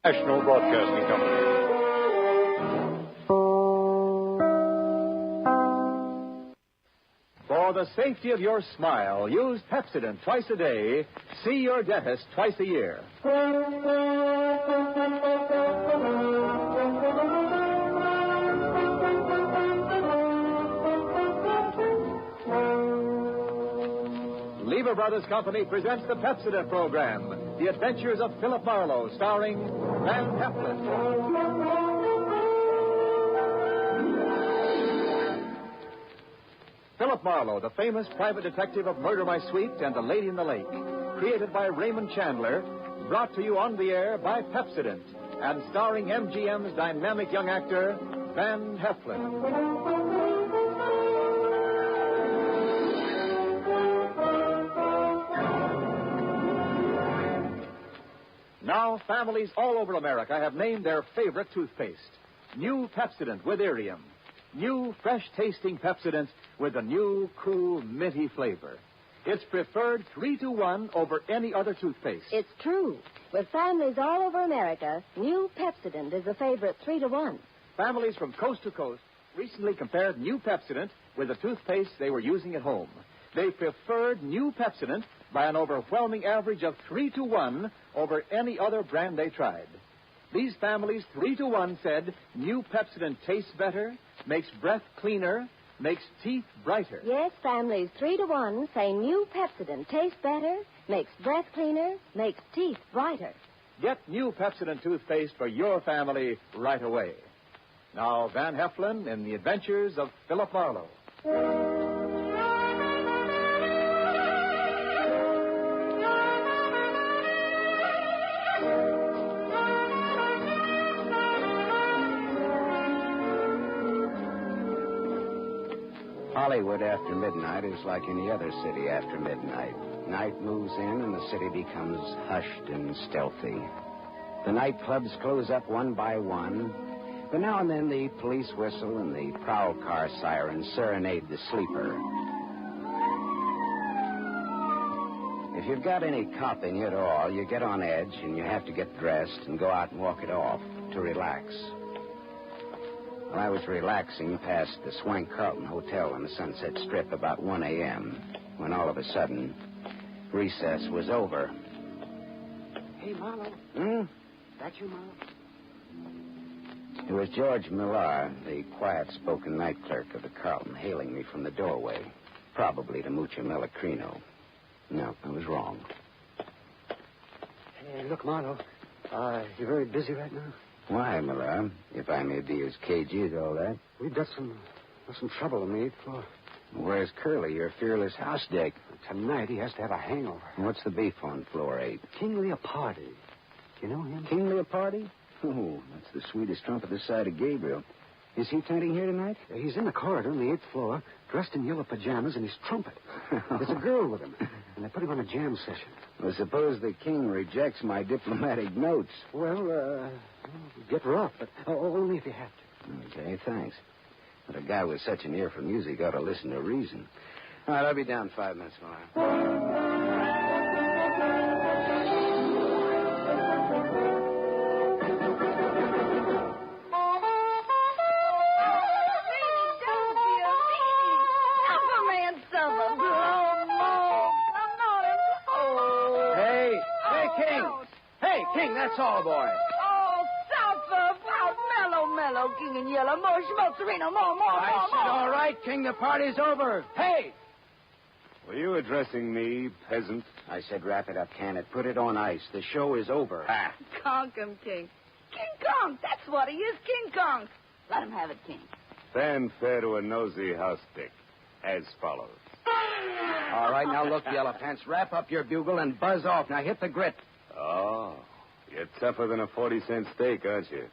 National Broadcasting Company. For the safety of your smile, use Pepsodent twice a day. See your dentist twice a year. Lever Brothers Company presents the Pepsodent program, The Adventures of Philip Marlowe, starring Van Heflin. Philip Marlowe, the famous private detective of Murder My Sweet and The Lady in the Lake, created by Raymond Chandler, brought to you on the air by Pepsodent, and starring MGM's dynamic young actor, Van Heflin. Now, families all over America have named their favorite toothpaste. New Pepsodent with irium. New, fresh-tasting Pepsodent with a new, cool, minty flavor. It's preferred 3-to-1 over any other toothpaste. It's true. With families all over America, new Pepsodent is a favorite 3-to-1. Families from coast to coast recently compared new Pepsodent with the toothpaste they were using at home. They preferred new Pepsodent by an overwhelming average of 3-to-1 over any other brand they tried. These families, 3-to-1, said new Pepsodent tastes better, makes breath cleaner, makes teeth brighter. Yes, families 3-to-1 say new Pepsodent tastes better, makes breath cleaner, makes teeth brighter. Get new Pepsodent toothpaste for your family right away. Now, Van Heflin in The Adventures of Philip Marlowe. Hollywood after midnight is like any other city after midnight. Night moves in and the city becomes hushed and stealthy. The nightclubs close up one by one. But now and then the police whistle and the prowl car siren serenade the sleeper. If you've got any cop in you at all, you get on edge and you have to get dressed and go out and walk it off to relax. Well, I was relaxing past the Swank Carlton Hotel on the Sunset Strip about 1 a.m. when all of a sudden, recess was over. Hey, Marlowe. That you, Marlowe? It was George Millar, the quiet-spoken night clerk of the Carlton, hailing me from the doorway, probably to Mucho Melacrino. No, I was wrong. Hey, look, Marlowe. You're very busy right now? Why, Millar? If I may be as cagey as all that. We've got some trouble on the 8th floor. Where's Curly, your fearless house dick? Tonight he has to have a hangover. What's the beef on floor 8? King Leopardi. Do you know him? King Leopardi? Oh, that's the sweetest trump this side of Gabriel. Is he tenting here tonight? He's in the corridor on the 8th floor, dressed in yellow pajamas and his trumpet. There's a girl with him, and they put him on a jam session. Well, suppose the king rejects my diplomatic notes. Well, get rough, but only if you have to. Okay, thanks. But a guy with such an ear for music ought to listen to reason. All right, I'll be down 5 minutes, Millar. King, that's all, boy. Oh, suffer, mellow, king and yellow, more schmozzarino, more. I said, all right, King, the party's over. Hey! Were you addressing me, peasant? I said, wrap it up, can it? Put it on ice. The show is over. Ah. Conk him, King. King Kong, that's what he is, King Kong. Let him have it, King. Fanfare to a nosy house dick, as follows. All right, now look, Yellow Pants, wrap up your bugle and buzz off. Now hit the grit. Oh, you're tougher than a 40-cent steak, aren't you?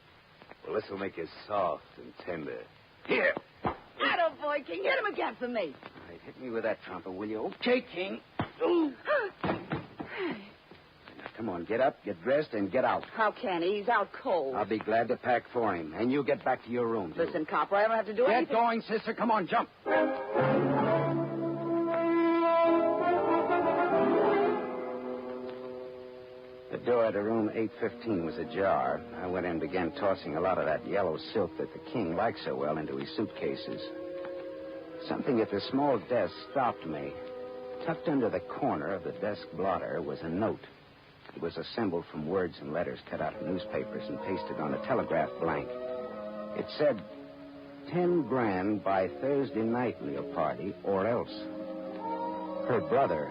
Well, this will make you soft and tender. Here. Attaboy, King. Hit him again for me. All right, hit me with that trumpet, will you? Okay, King. Now, come on, get up, get dressed, and get out. How can he? He's out cold. I'll be glad to pack for him. And you get back to your room, too. Listen, Copper, I don't have to do anything. Get going, sister. Come on, jump. The door to room 815 was ajar. I went in and began tossing a lot of that yellow silk that the king liked so well into his suitcases. Something at the small desk stopped me. Tucked under the corner of the desk blotter was a note. It was assembled from words and letters cut out of newspapers and pasted on a telegraph blank. It said, 10 grand by Thursday night, Leopardi, or else. Her brother.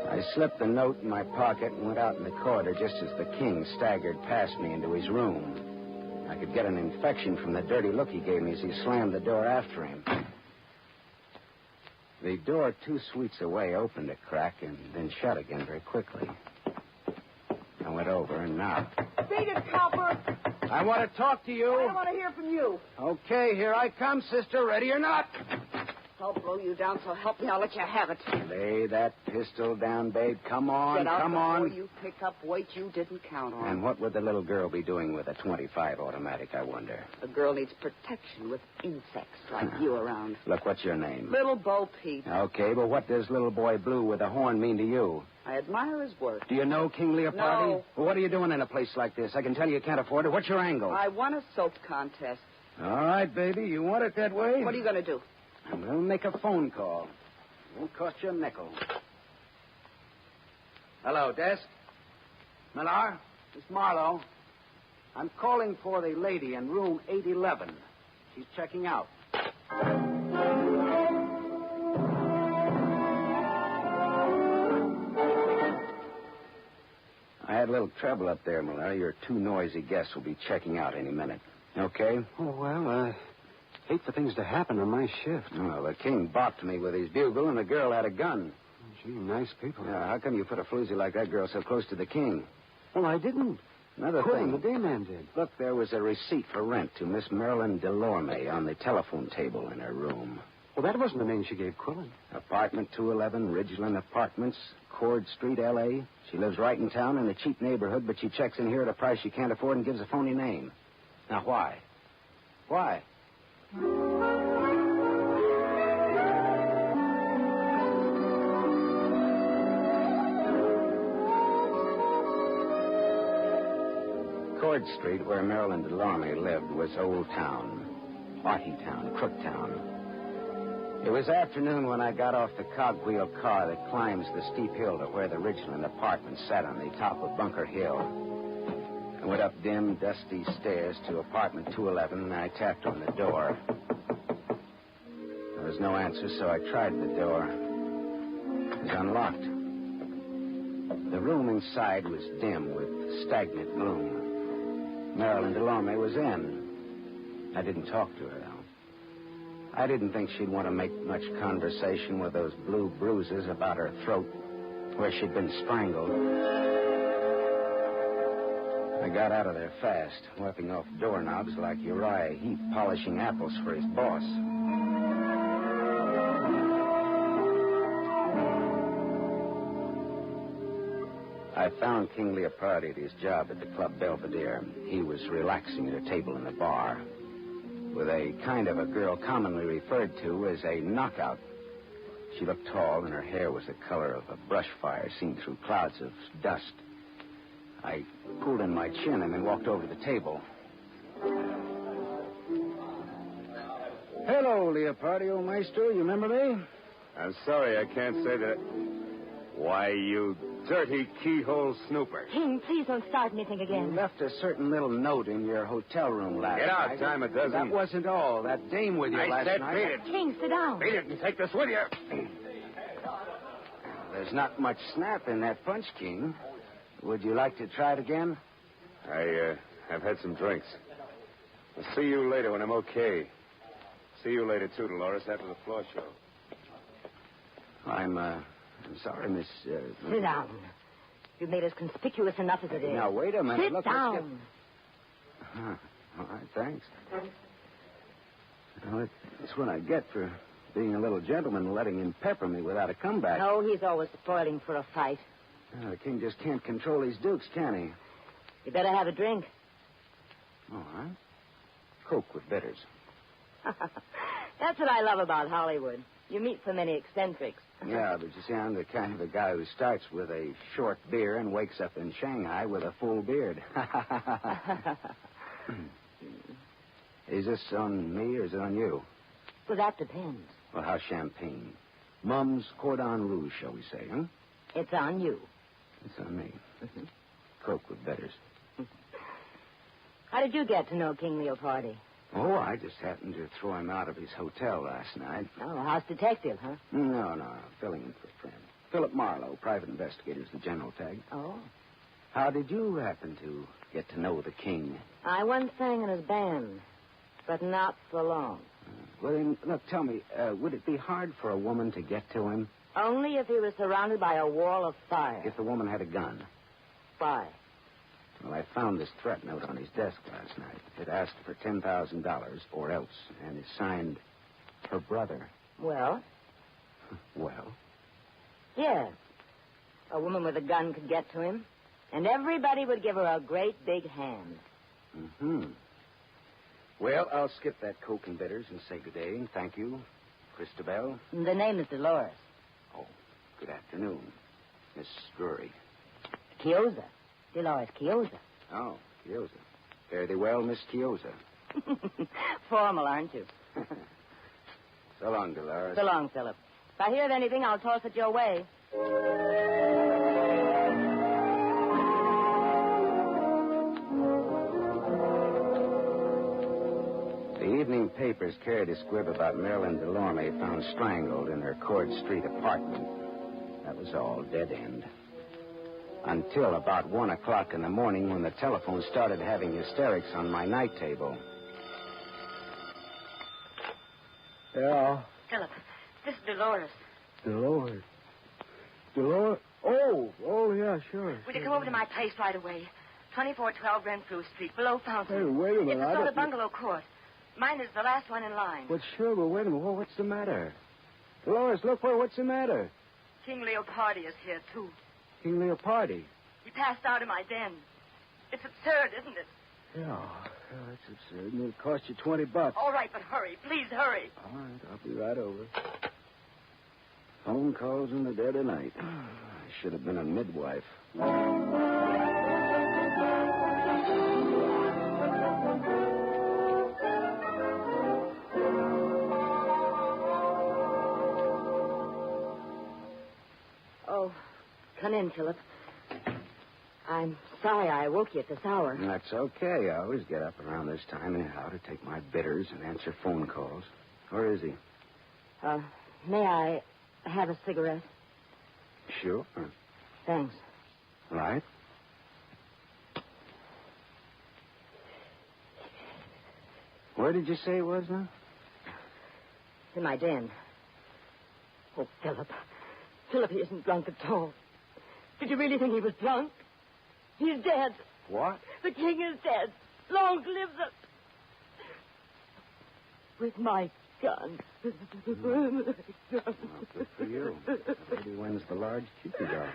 I slipped the note in my pocket and went out in the corridor just as the king staggered past me into his room. I could get an infection from the dirty look he gave me as he slammed the door after him. The door 2 suites away opened a crack and then shut again very quickly. I went over and knocked. Beat it, Copper. I want to talk to you. I don't want to hear from you. Okay, here I come, sister. Ready or not? I'll blow you down, so help me, I'll let you have it. Lay that pistol down, babe. Come on, Get out come before on. You pick up weight you didn't count on. And what would the little girl be doing with a 25 automatic, I wonder? A girl needs protection with insects like you around. Look, what's your name? Little Bo Peep. Okay, but what does little boy blue with a horn mean to you? I admire his work. Do you know King Leopardi? No. Well, what are you doing in a place like this? I can tell you can't afford it. What's your angle? I won a soap contest. All right, baby. You want it that way? What are you going to do? I'm going to make a phone call. Won't cost you a nickel. Hello, desk. Millar, it's Marlowe. I'm calling for the lady in room 811. She's checking out. I had a little trouble up there, Millar. Your 2 noisy guests will be checking out any minute. Okay? Oh, well, hate for things to happen on my shift. Well, the king balked me with his bugle, and the girl had a gun. Gee, nice people. Yeah, how come you put a floozy like that girl so close to the king? Well, I didn't. Another Quillen, thing. the day man did. Look, there was a receipt for rent to Miss Marilyn Delorme on the telephone table in her room. Well, that wasn't the name she gave Quillen. Apartment 211, Ridgeland Apartments, Cord Street, L.A. She lives right in town in a cheap neighborhood, but she checks in here at a price she can't afford and gives a phony name. Now, why? Why? Cord Street, where Marilyn Delorme lived, was Old Town, Arty Town, Crook Town. It was afternoon when I got off the cogwheel car that climbs the steep hill to where the Ridgeland apartment sat on the top of Bunker Hill. I went up dim, dusty stairs to apartment 211, and I tapped on the door. There was no answer, so I tried the door. It was unlocked. The room inside was dim with stagnant gloom. Marilyn Delorme was in. I didn't talk to her, though. I didn't think she'd want to make much conversation with those blue bruises about her throat where she'd been strangled. I got out of there fast, wiping off doorknobs like Uriah Heep polishing apples for his boss. I found King Leopardi at his job at the Club Belvedere. He was relaxing at a table in the bar with a kind of a girl commonly referred to as a knockout. She looked tall, and her hair was the color of a brush fire seen through clouds of dust. I pulled in my chin and then walked over to the table. Hello, Leopardi, old maestro. You remember me? I'm sorry, I can't say that. Why, you dirty keyhole snooper. King, please don't start anything You again. left a certain little note in your hotel room last Get out, night. Tyme, it doesn't. That wasn't all. That dame with you last said night. beat it. King, sit down. Beat it and take this with you. There's not much snap in that punch, King. Would you like to try it again? I've had some drinks. I'll see you later when I'm okay. See you later, too, Dolores, after the floor show. I'm sorry, Miss... Sit down. You've made us conspicuous enough as it is. Now, wait a minute. Sit Look, down. All right, thanks. Well, that's what I get for being a little gentleman and letting him pepper me without a comeback. Oh, he's always spoiling for a fight. The king just can't control his dukes, can he? You better have a drink. All right. Coke with bitters. That's what I love about Hollywood. You meet so many eccentrics. Yeah, but you see, I'm the kind of a guy who starts with a short beer and wakes up in Shanghai with a full beard. Is this on me or is it on you? Well, that depends. Well, how's champagne? Mum's Cordon Rouge, shall we say, huh? It's on you. It's on me. Coke with bitters. How did you get to know King Leopardi? Oh, I just happened to throw him out of his hotel last night. Oh, house detective, huh? No, filling in for a friend. Philip Marlowe, private investigator's the general tag. Oh. How did you happen to get to know the king? I once sang in his band, but not for long. Well, then, look, tell me, would it be hard for a woman to get to him? Only if he was surrounded by a wall of fire. If the woman had a gun? Why? Well, I found this threat note on his desk last night. It asked for $10,000 or else, and it's signed her brother. Well? Well? Yes. A woman with a gun could get to him, and everybody would give her a great big hand. Mm-hmm. Well, I'll skip that Coke and bitters and say good day and thank you, Christabel. The name is Dolores. Oh, good afternoon, Miss Drury. Chiozza. Dolores Chiozza. Oh, Chiozza. Fare thee well, Miss Chiozza. Formal, aren't you? So long, Dolores. So long, Philip. If I hear of anything, I'll toss it your way. The evening papers carried a squib about Marilyn Delorme found strangled in her Cord Street apartment. That was all, dead end. Until about 1 o'clock in the morning when the telephone started having hysterics on my night table. Yeah. Philip, this is Dolores. Dolores. Dolores? Oh, yeah, sure. Will you come over to my place right away? 2412 Renfrew Street, below Fountain. Hey, wait a minute. It's a sort of bungalow court. Mine is the last one in line. But sure, but wait a minute. What's the matter? Dolores, look, what's the matter? King Leopardi is here, too. King Leopardi. He passed out in my den. It's absurd, isn't it? Yeah, that's absurd. And it'll cost you $20. All right, but hurry. Please hurry. All right, I'll be right over. Phone calls in the dead of night. I should have been a midwife. Oh, come in, Philip. I'm sorry I woke you at this hour. That's okay. I always get up around this time anyhow to take my bitters and answer phone calls. Where is he? May I have a cigarette? Sure. Thanks. Right. Where did you say it was now? In my den. Oh, Philip. Philip, he isn't drunk at all. Did you really think he was drunk? He's dead. What? The king is dead. Long live the... With my gun. Well, good for you. Maybe wins the large Cupid doll.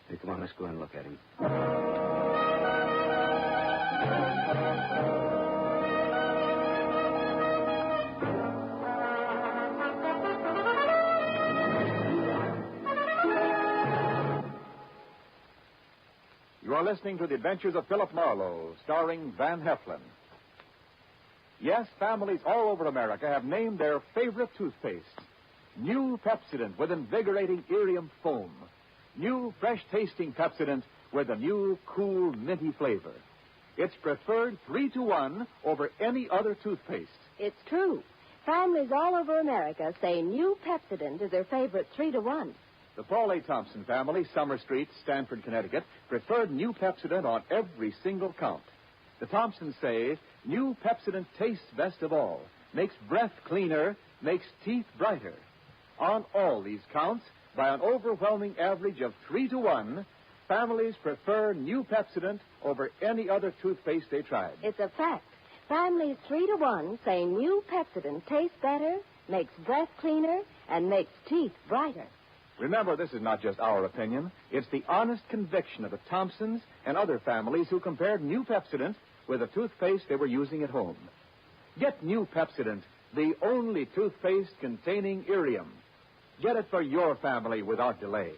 Hey, come on, let's go and look at him. You are listening to The Adventures of Philip Marlowe, starring Van Heflin. Yes, families all over America have named their favorite toothpaste. New Pepsodent with invigorating Irium foam. New fresh-tasting Pepsodent with a new, cool, minty flavor. It's preferred 3-to-1 over any other toothpaste. It's true. Families all over America say new Pepsodent is their favorite 3-to-1. The Paul A. Thompson family, Summer Street, Stamford, Connecticut, preferred new Pepsodent on every single count. The Thompsons say new Pepsodent tastes best of all, makes breath cleaner, makes teeth brighter. On all these counts, by an overwhelming average of 3-to-1, families prefer new Pepsodent over any other toothpaste they tried. It's a fact. Families 3-to-1 say new Pepsodent tastes better, makes breath cleaner, and makes teeth brighter. Remember, this is not just our opinion. It's the honest conviction of the Thompsons and other families who compared new Pepsodent with the toothpaste they were using at home. Get new Pepsodent, the only toothpaste containing Irium. Get it for your family without delay.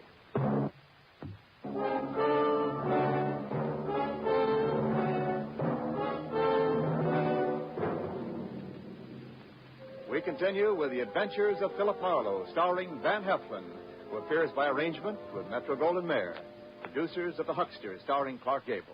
We continue with The Adventures of Philip Marlowe, starring Van Heflin, who appears by arrangement with Metro-Goldwyn-Mayer. Producers of The Huckster, starring Clark Gable.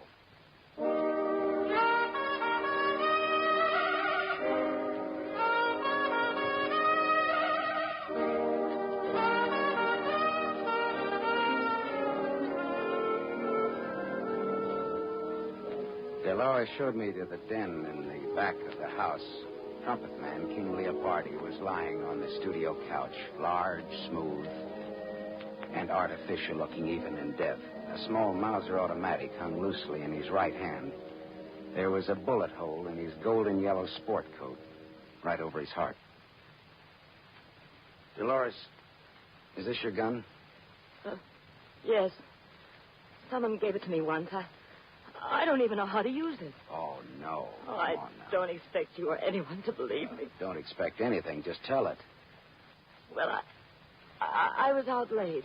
Dolores showed me to the den in the back of the house. Trumpet man King Leopardi was lying on the studio couch, large, smooth, and artificial looking even in death. A small Mauser automatic hung loosely in his right hand. There was a bullet hole in his golden yellow sport coat, right over his heart. Dolores, is this your gun? Yes. Someone gave it to me once. I don't even know how to use it. Oh, no. Oh, I don't expect you or anyone to believe me. Don't expect anything. Just tell it. Well, I was out late.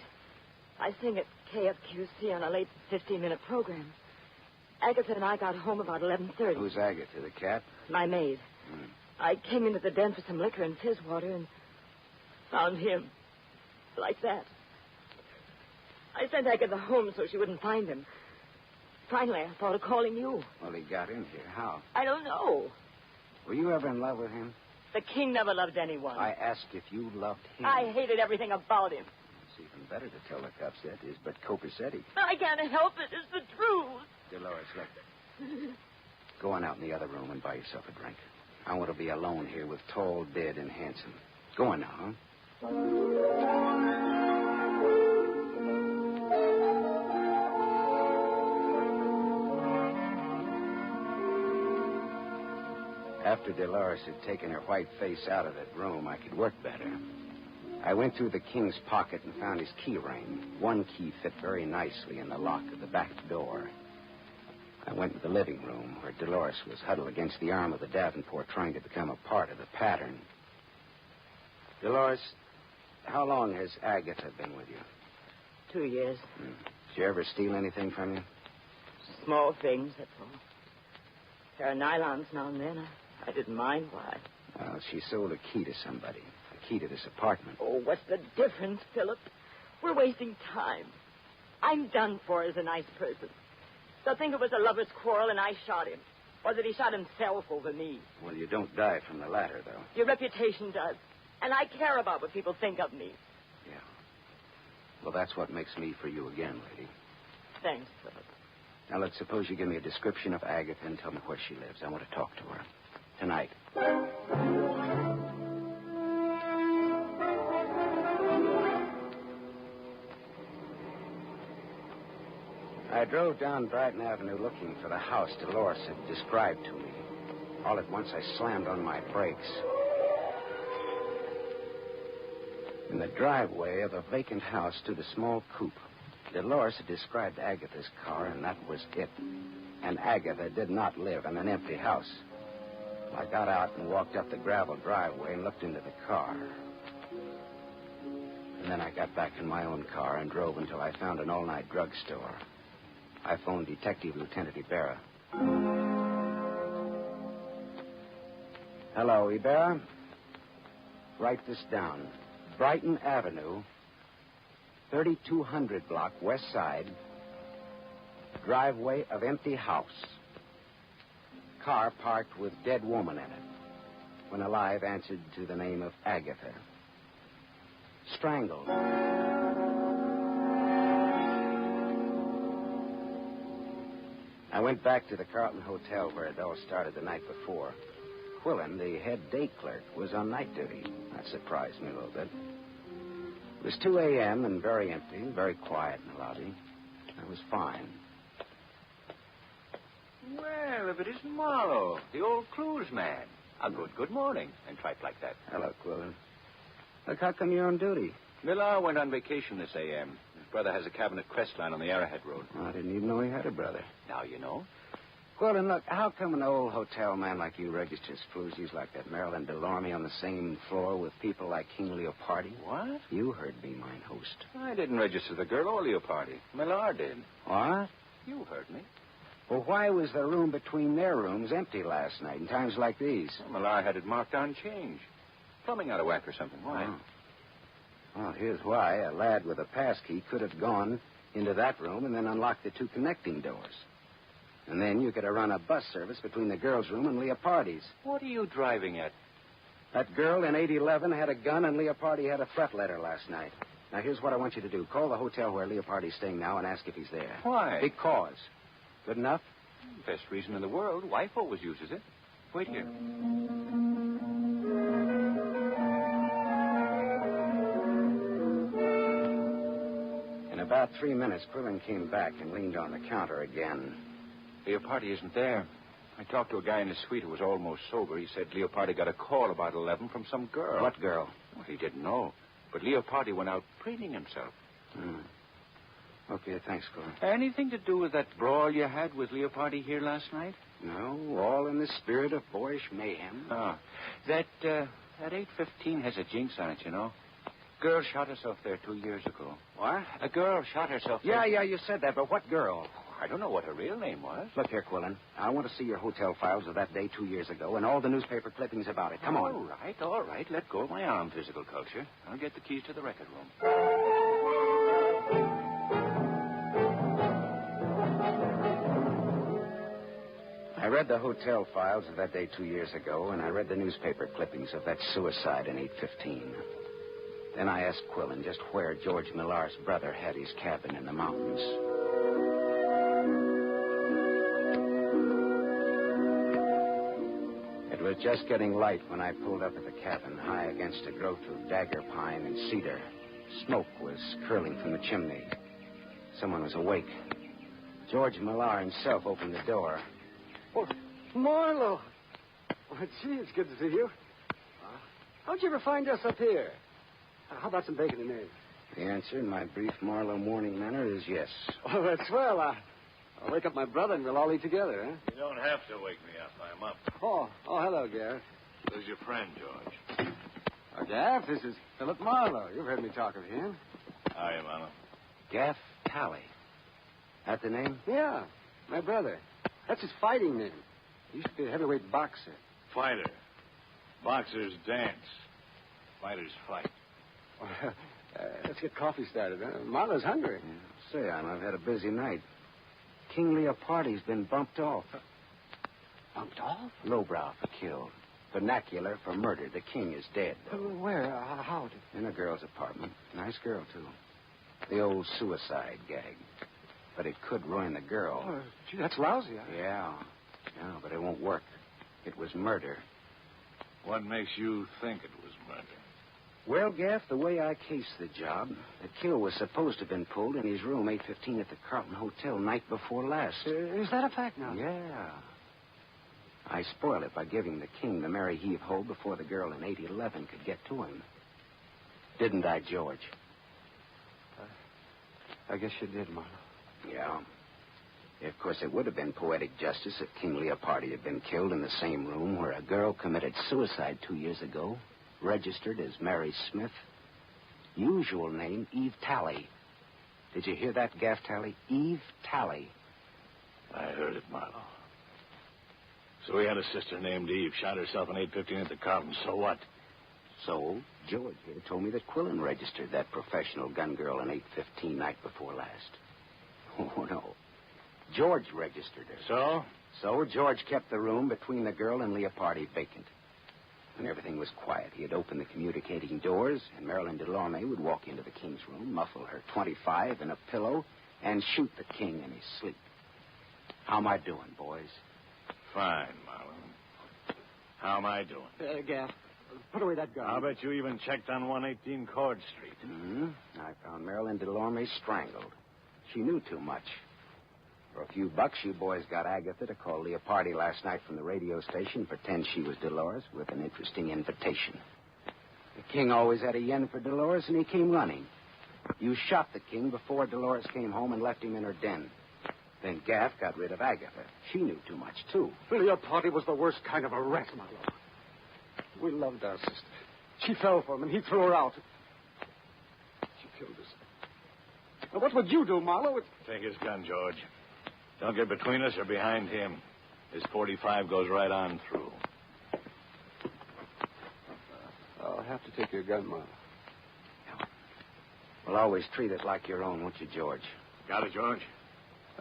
I sing at KFQC on a late 15-minute program. Agatha and I got home about 11:30. Who's Agatha, the cat? My maid. I came into the den for some liquor and fizz water and found him. Like that. I sent Agatha home so she wouldn't find him. Finally, I thought of calling you. Well, he got in here. How? I don't know. Were you ever in love with him? The king never loved anyone. I asked if you loved him. I hated everything about him. It's even better to tell the cops that is but copacetic. I can't help it. It's the truth. Dolores, look. Go on out in the other room and buy yourself a drink. I want to be alone here with tall, dead, and handsome. Go on now, huh? After Dolores had taken her white face out of that room, I could work better. I went through the king's pocket and found his key ring. One key fit very nicely in the lock of the back door. I went to the living room where Dolores was huddled against the arm of the Davenport trying to become a part of the pattern. Dolores, how long has Agatha been with you? 2 years. Did she ever steal anything from you? Small things, that's all. Pair of nylons now and then. I didn't mind why. Well, she sold a key to somebody. The key to this apartment. Oh, what's the difference, Philip? We're wasting time. I'm done for as a nice person. They'll think it was a lover's quarrel and I shot him. Or that he shot himself over me. Well, you don't die from the latter, though. Your reputation does. And I care about what people think of me. Yeah. Well, that's what makes me for you again, lady. Thanks, Philip. Now, let's suppose you give me a description of Agatha and tell me where she lives. I want to talk to her. Tonight. I drove down Brighton Avenue looking for the house Dolores had described to me. All at once, I slammed on my brakes. In the driveway of a vacant house stood a small coupe. Dolores had described Agatha's car, and that was it. And Agatha did not live in an empty house. I got out and walked up the gravel driveway and looked into the car. And then I got back in my own car and drove until I found an all-night drugstore. I phoned Detective Lieutenant Ibarra. Hello, Ibarra. Write this down. Brighton Avenue, 3200 block, west side. Driveway of empty house. Car parked with dead woman in it. When alive, answered to the name of Agatha. Strangled. I went back to the Carlton Hotel where it all started the night before. Quillen, the head day clerk, was on night duty. That surprised me a little bit. It was 2 a.m. and very empty, very quiet in the lobby. I was fine. Well, if it isn't Marlowe, the old cruise man. Good morning, and tripe like that. Hello, Quillen. Look, how come you're on duty? Millar went on vacation this a.m. His brother has a cabin at Crestline on the Arrowhead Road. Oh, I didn't even know he had a brother. Now you know. Quillen, look, how come an old hotel man like you registers floozies like that Marilyn Delorme on the same floor with people like King Leopardi? What? You heard me, mine host. I didn't register the girl or Leopardi. Millar did. What? You heard me. Well, why was the room between their rooms empty last night in times like these? Well, Millar had it marked on change. Plumbing out of whack or something. Why? Oh. Well, here's why. A lad with a pass key could have gone into that room and then unlocked the two connecting doors. And then you could have run a bus service between the girls' room and Leopardi's. What are you driving at? That girl in 811 had a gun and Leopardi had a threat letter last night. Now, here's what I want you to do. Call the hotel where Leopardi's staying now and ask if he's there. Why? Because. Good enough? Best reason in the world. Wife always uses it. Wait here. In about 3 minutes, Quillen came back and leaned on the counter again. Leopardi isn't there. I talked to a guy in his suite who was almost sober. He said Leopardi got a call about 11 from some girl. What girl? Well, he didn't know. But Leopardi went out preening himself. Okay, thanks, Quillen. Anything to do with that brawl you had with Leopardi here last night? No, all in the spirit of boyish mayhem. Oh. That 815 has a jinx on it, you know. Girl shot herself there 2 years ago. What? A girl shot herself there. Yeah, you said that, but what girl? I don't know what her real name was. Look here, Quillen. I want to see your hotel files of that day 2 years ago and all the newspaper clippings about it. Come on. All right. Let go of my arm, physical culture. I'll get the keys to the record room. I read the hotel files of that day 2 years ago, and I read the newspaper clippings of that suicide in 815. Then I asked Quillen just where George Millar's brother had his cabin in the mountains. It was just getting light when I pulled up at the cabin, high against a growth of dagger pine and cedar. Smoke was curling from the chimney. Someone was awake. George Millar himself opened the door. Oh, Marlowe. Oh, gee, it's good to see you. How'd you ever find us up here? How about some bacon and eggs? The answer in my brief Marlowe morning manner is yes. Oh, that's swell. I'll wake up my brother and we'll all eat together, huh? You don't have to wake me up. I'm up. Oh, hello, Gaff. Who's your friend, George? Oh, Gaff, this is Philip Marlowe. You've heard me talk of him. Hiya, Marlowe. Gaff Tally. That the name? Yeah, my brother. That's his fighting name. He used to be a heavyweight boxer. Fighter. Boxers dance. Fighters fight. Let's get coffee started, huh? Marlowe's hungry. Say, I've had a busy night. King Leopardi's been bumped off. Bumped off? Lowbrow for killed. Vernacular for murder. The king is dead. Where? How? In a girl's apartment. Nice girl, too. The old suicide gag. But it could ruin the girl. Oh, gee, that's lousy. Yeah, but it won't work. It was murder. What makes you think it was murder? Well, Gaff, the way I cased the job, the kill was supposed to have been pulled in his room 8:15 at the Carlton Hotel night before last. Is that a fact now? Yeah. I spoiled it by giving the king the Mary Heave-Ho before the girl in 811 could get to him. Didn't I, George? I guess you did, Marlowe. Yeah. Of course, it would have been poetic justice if King Leopardi had been killed in the same room where a girl committed suicide 2 years ago, registered as Mary Smith. Usual name, Eve Tally. Did you hear that, Gaff Tally? Eve Tally. I heard it, Marlowe. So he had a sister named Eve, shot herself in 8:15 at the Carlton. So what? So, George here told me that Quillen registered that professional gun girl in 8:15 night before last. Oh, no. George registered her. So George kept the room between the girl and Leopardi vacant. When everything was quiet, he'd open the communicating doors, and Marilyn Delorme would walk into the king's room, muffle her .25 in a pillow, and shoot the king in his sleep. How am I doing, boys? Fine, Marlon. How am I doing? Gaff, put away that gun. I'll bet you even checked on 118 Cord Street. Mm-hmm. I found Marilyn Delorme strangled. She knew too much. For a few bucks, you boys got Agatha to call Leopardi last night from the radio station, pretend she was Dolores, with an interesting invitation. The king always had a yen for Dolores, and he came running. You shot the king before Dolores came home and left him in her den. Then Gaff got rid of Agatha. She knew too much, too. Leopardi was the worst kind of a rat, Marlowe. We loved our sister. She fell for him, and he threw her out. She killed us. Now, what would you do, Marlowe? Take his gun, George. Don't get between us or behind him. His .45 goes right on through. I'll have to take your gun, Marlowe. Well, always treat it like your own, won't you, George? Got it, George?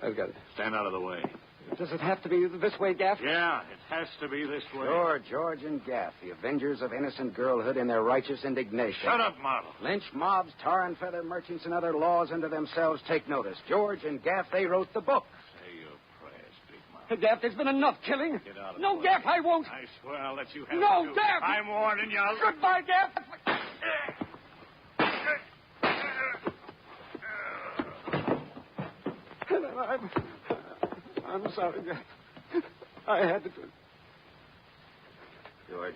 I've got it. Stand out of the way. Does it have to be this way, Gaff? Yeah, it has to be this way. Sure, George and Gaff, the avengers of innocent girlhood in their righteous indignation. Shut up, Marlowe. Lynch mobs, tar and feather merchants, and other laws unto themselves take notice. George and Gaff, they wrote the book. Say your prayers, Big Marlowe. Hey, Gaff, there's been enough killing. Get out of No, the way. Gaff, I won't. I swear I'll let you have No, it, too. Gaff! I'm warning you. Goodbye, Gaff. I'm sorry, Gaff. I had to do it. George,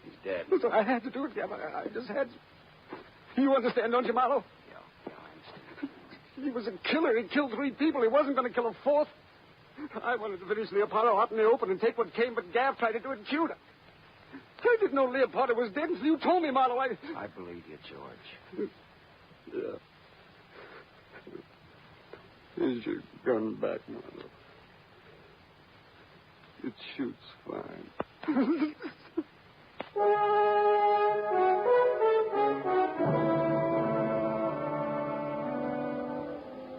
he's dead. Listen, I had to do it, Gaff. I just had to. You understand, don't you, Marlowe? Yeah, I understand. He was a killer. He killed 3 people. He wasn't going to kill a 4th. I wanted to finish Leopardi out in the open and take what came, but Gaff tried to do it cute. I didn't know Leopardi was dead until you told me, Marlowe. I believe you, George. Yeah. Here's your gun back, Marlowe. It shoots fine.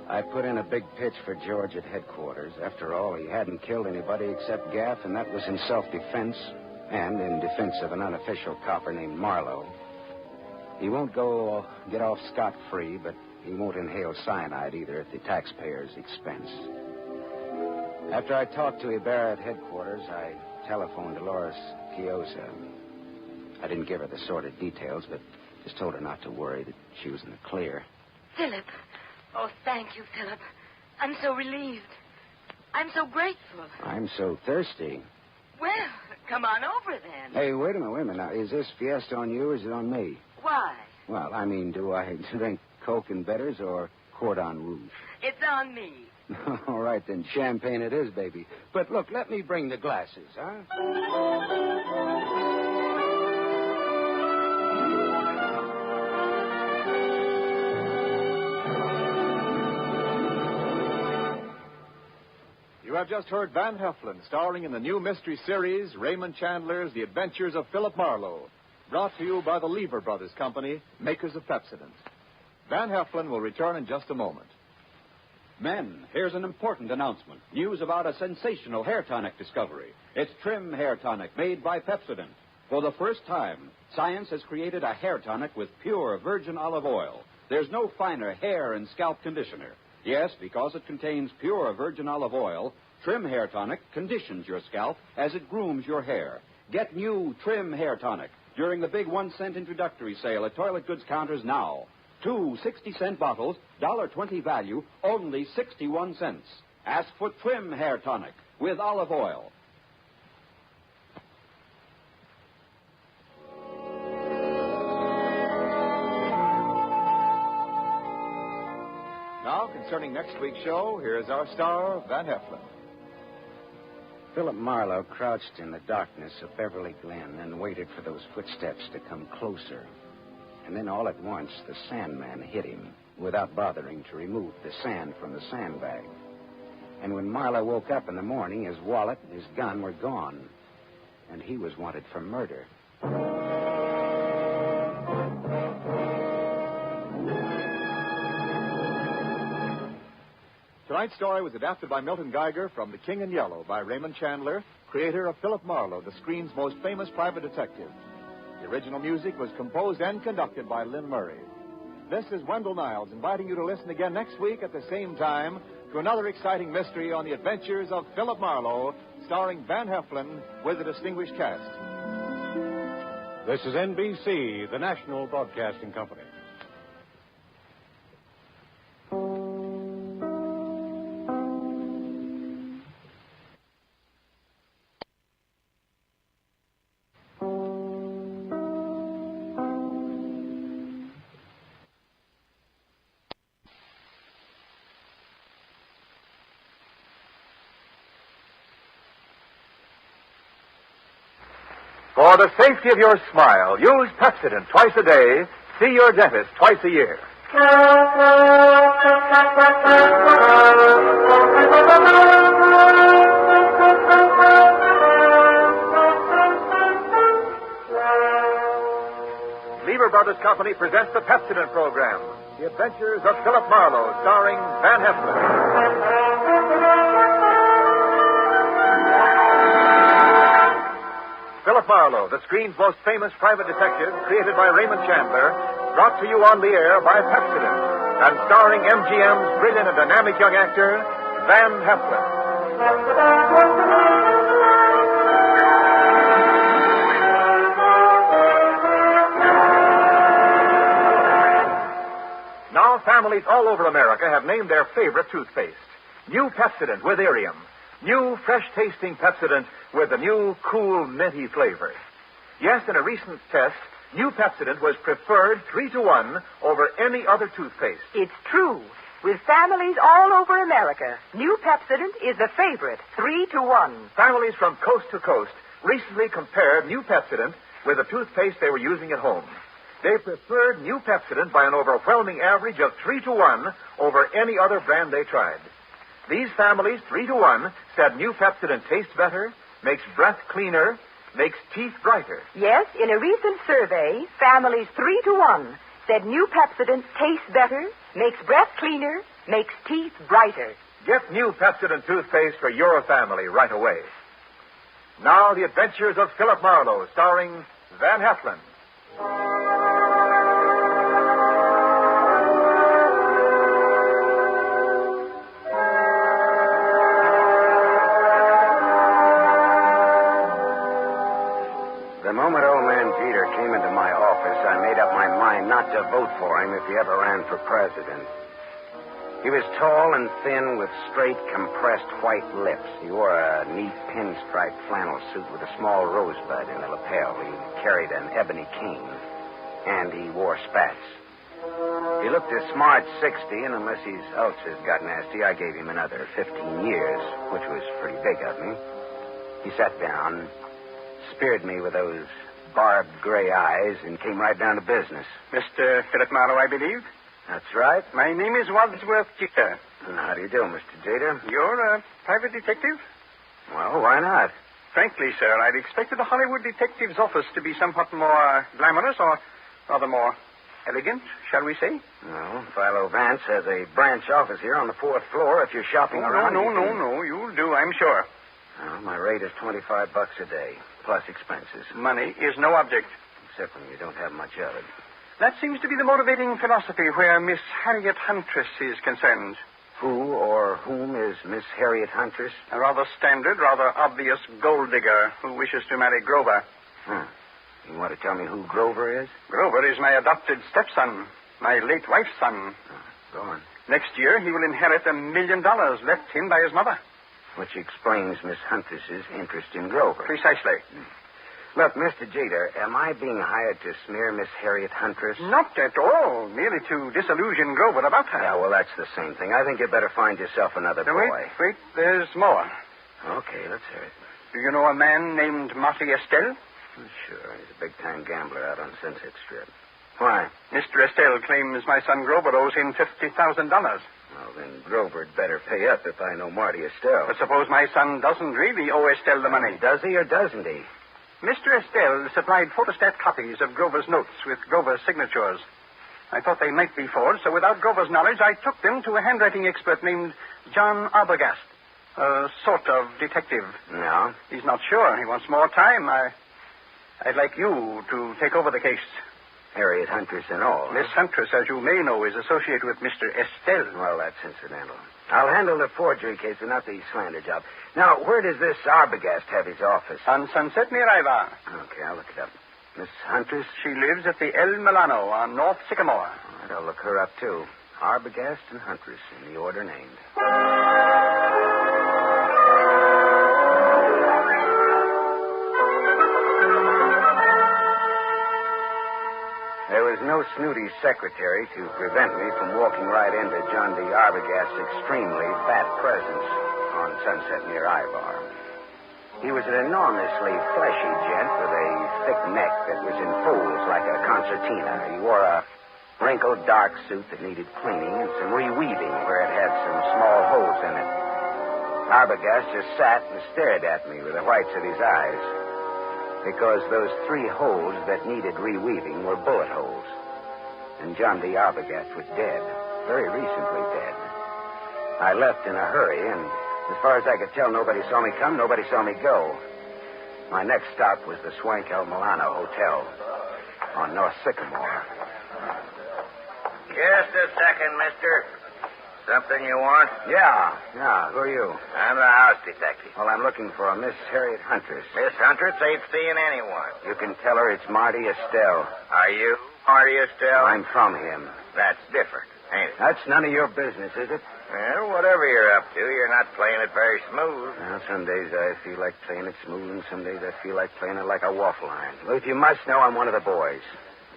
I put in a big pitch for George at headquarters. After all, he hadn't killed anybody except Gaff, and that was in self-defense and in defense of an unofficial copper named Marlowe. He won't get off scot-free, but he won't inhale cyanide either at the taxpayer's expense. After I talked to Ibarra at headquarters, I telephoned Dolores Chiosa. I didn't give her the sordid details, but just told her not to worry, that she was in the clear. Philip. Oh, thank you, Philip. I'm so relieved. I'm so grateful. I'm so thirsty. Well, come on over then. Hey, wait a minute. Now, is this fiesta on you or is it on me? Why? Well, I mean, do I drink Coke and Betters or Cordon Rouge? It's on me. All right, then. Champagne it is, baby. But look, let me bring the glasses, huh? You have just heard Van Heflin, starring in the new mystery series, Raymond Chandler's The Adventures of Philip Marlowe, brought to you by the Lever Brothers Company, makers of Pepsodent. Van Heflin will return in just a moment. Men, here's an important announcement. News about a sensational hair tonic discovery. It's Trim Hair Tonic made by Pepsodent. For the first time, science has created a hair tonic with pure virgin olive oil. There's no finer hair and scalp conditioner. Yes, because it contains pure virgin olive oil, Trim Hair Tonic conditions your scalp as it grooms your hair. Get new Trim Hair Tonic during the big 1-cent introductory sale at toilet goods counters now. 2 60-cent bottles, $1.20 value, only 61 cents. Ask for Trim Hair Tonic with olive oil. Now, concerning next week's show, here's our star, Van Heflin. Philip Marlowe crouched in the darkness of Beverly Glen and waited for those footsteps to come closer. And then all at once, the Sandman hit him without bothering to remove the sand from the sandbag. And when Marlowe woke up in the morning, his wallet and his gun were gone. And he was wanted for murder. Tonight's story was adapted by Milton Geiger from The King in Yellow by Raymond Chandler, creator of Philip Marlowe, the screen's most famous private detective. The original music was composed and conducted by Lynn Murray. This is Wendell Niles inviting you to listen again next week at the same time to another exciting mystery on the adventures of Philip Marlowe, starring Van Heflin with a distinguished cast. This is NBC, the National Broadcasting Company. For the safety of your smile, use Pepsodent twice a day. See your dentist twice a year. Lever Brothers Company presents the Pepsodent program, The Adventures of Philip Marlowe, starring Van Heflin. Philip Marlowe, the screen's most famous private detective, created by Raymond Chandler, brought to you on the air by Pepsodent, and starring MGM's brilliant and dynamic young actor, Van Heflin. Now, families all over America have named their favorite toothpaste. New Pepsodent with Irium. New, fresh-tasting Pepsodent with a new, cool, minty flavor. Yes, in a recent test, new Pepsodent was preferred 3-to-1 over any other toothpaste. It's true. With families all over America, new Pepsodent is a favorite, 3-to-1. Families from coast to coast recently compared new Pepsodent with the toothpaste they were using at home. They preferred new Pepsodent by an overwhelming average of 3-to-1 over any other brand they tried. These families, 3-to-1, said new Pepsodent tastes better, makes breath cleaner, makes teeth brighter. Yes, in a recent survey, families 3-to-1 said new Pepsodent tastes better, makes breath cleaner, makes teeth brighter. Get new Pepsodent toothpaste for your family right away. Now, the adventures of Philip Marlowe, starring Van Heflin. The moment old man Jeter came into my office, I made up my mind not to vote for him if he ever ran for president. He was tall and thin with straight, compressed white lips. He wore a neat pinstripe flannel suit with a small rosebud in the lapel. He carried an ebony cane, and he wore spats. He looked a smart 60, and unless his ulcers got nasty, I gave him another 15 years, which was pretty big of me. He sat down, speared me with those barbed gray eyes, and came right down to business. Mr. Philip Marlowe, I believe? That's right. My name is Wadsworth Jeter. How do you do, Mr. Jeter? You're a private detective? Well, why not? Frankly, sir, I'd expected a Hollywood detective's office to be somewhat more glamorous or rather more elegant, shall we say? Well, Philo Vance has a branch office here on the 4th floor if you're shopping around. No. You'll do, I'm sure. Well, my rate is $25 a day, plus expenses. Money is no object. Except when you don't have much of it. That seems to be the motivating philosophy where Miss Harriet Huntress is concerned. Who or whom is Miss Harriet Huntress? A rather standard, rather obvious gold digger who wishes to marry Grover. You want to tell me who Grover is? Grover is my adopted stepson, my late wife's son. Go on. Next year, he will inherit $1 million left him by his mother. Which explains Miss Huntress's interest in Grover. Precisely. Look, Mr. Jeter, am I being hired to smear Miss Harriet Huntress? Not at all. Merely to disillusion Grover about her. Yeah, well, that's the same thing. I think you'd better find yourself another boy. Wait. There's more. Okay, let's hear it. Do you know a man named Marty Estelle? Sure. He's a big-time gambler out on Sunset Strip. Why? Mr. Estelle claims my son Grover owes him $50,000. Well, then Grover'd better pay up if I know Marty Estelle. But suppose my son doesn't really owe Estelle the money. Does he or doesn't he? Mr. Estelle supplied photostat copies of Grover's notes with Grover's signatures. I thought they might be forged, so without Grover's knowledge, I took them to a handwriting expert named John Arbogast, a sort of detective. No? He's not sure. He wants more time. I'd like you to take over the case. Harriet Huntress and all. Miss Huntress, as you may know, is associated with Mr. Estelle. Well, that's incidental. I'll handle the forgery case and not the slander job. Now, where does this Arbogast have his office? On Sunset near Ivar. Okay, I'll look it up. Miss Huntress? She lives at the El Milano on North Sycamore. All right, I'll look her up, too. Arbogast and Huntress, in the order named. There was no snooty secretary to prevent me from walking right into John D. Arbogast's extremely fat presence on Sunset near Ivar. He was an enormously fleshy gent with a thick neck that was in folds like a concertina. He wore a wrinkled dark suit that needed cleaning and some reweaving where it had some small holes in it. Arbogast just sat and stared at me with the whites of his eyes, because those 3 holes that needed reweaving were bullet holes. And John D. Arbogast was dead, very recently dead. I left in a hurry, and as far as I could tell, nobody saw me come, nobody saw me go. My next stop was the Swank El Milano Hotel on North Sycamore. Just a second, mister. Something you want? Yeah. Who are you? I'm the house detective. Well, I'm looking for a Miss Harriet Huntress. Miss Huntress ain't seeing anyone. You can tell her it's Marty Estelle. Are you Marty Estelle? I'm from him. That's different, ain't it? That's none of your business, is it? Well, whatever you're up to, you're not playing it very smooth. Well, some days I feel like playing it smooth, and some days I feel like playing it like a waffle iron. Well, if you must know, I'm one of the boys.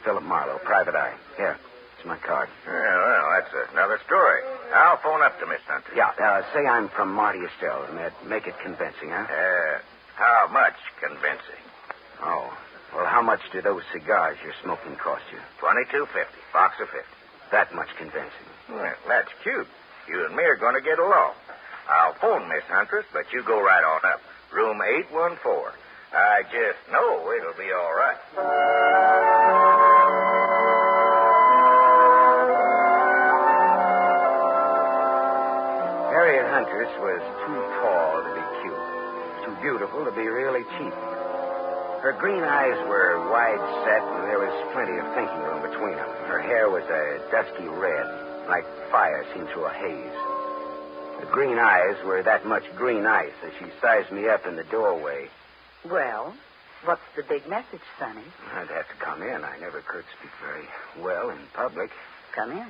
Philip Marlowe, private eye. Here. It's my card. Well, that's another story. I'll phone up to Miss Huntress. Yeah, say I'm from Marty Estelle, and make it convincing, huh? How much convincing? Oh, well, how much do those cigars you're smoking cost you? $22.50, box of 50. That much convincing. Well, that's cute. You and me are going to get along. I'll phone Miss Huntress, but you go right on up. Room 814. I just know it'll be all right. Harriet Huntress was too tall to be cute, too beautiful to be really cheap. Her green eyes were wide set, and there was plenty of thinking room between them. Her hair was a dusky red, like fire seen through a haze. The green eyes were that much green ice as she sized me up in the doorway. Well, what's the big message, Sonny? I'd have to come in. I never could speak very well in public. Come in.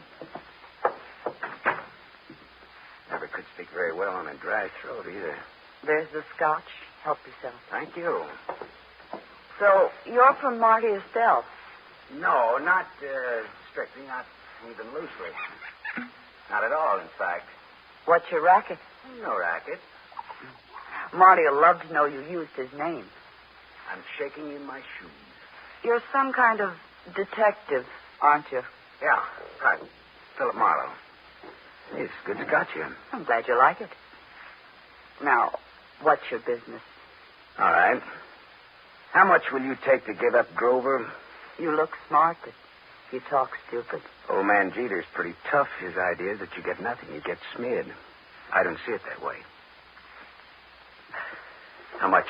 Never could speak very well on a dry throat either. There's the scotch. Help yourself. Thank you. So, you're from Marty Estelle? No, not strictly. Not even loosely. Not at all, in fact. What's your racket? No racket. Marty'll love to know you used his name. I'm shaking in my shoes. You're some kind of detective, aren't you? Yeah, right. Philip Marlowe. It's good Scotch here. I'm glad you like it. Now, what's your business? All right. How much will you take to give up Grover? You look smart, but you talk stupid. Old man Jeter's pretty tough. His idea is that you get nothing. You get smeared. I don't see it that way. How much?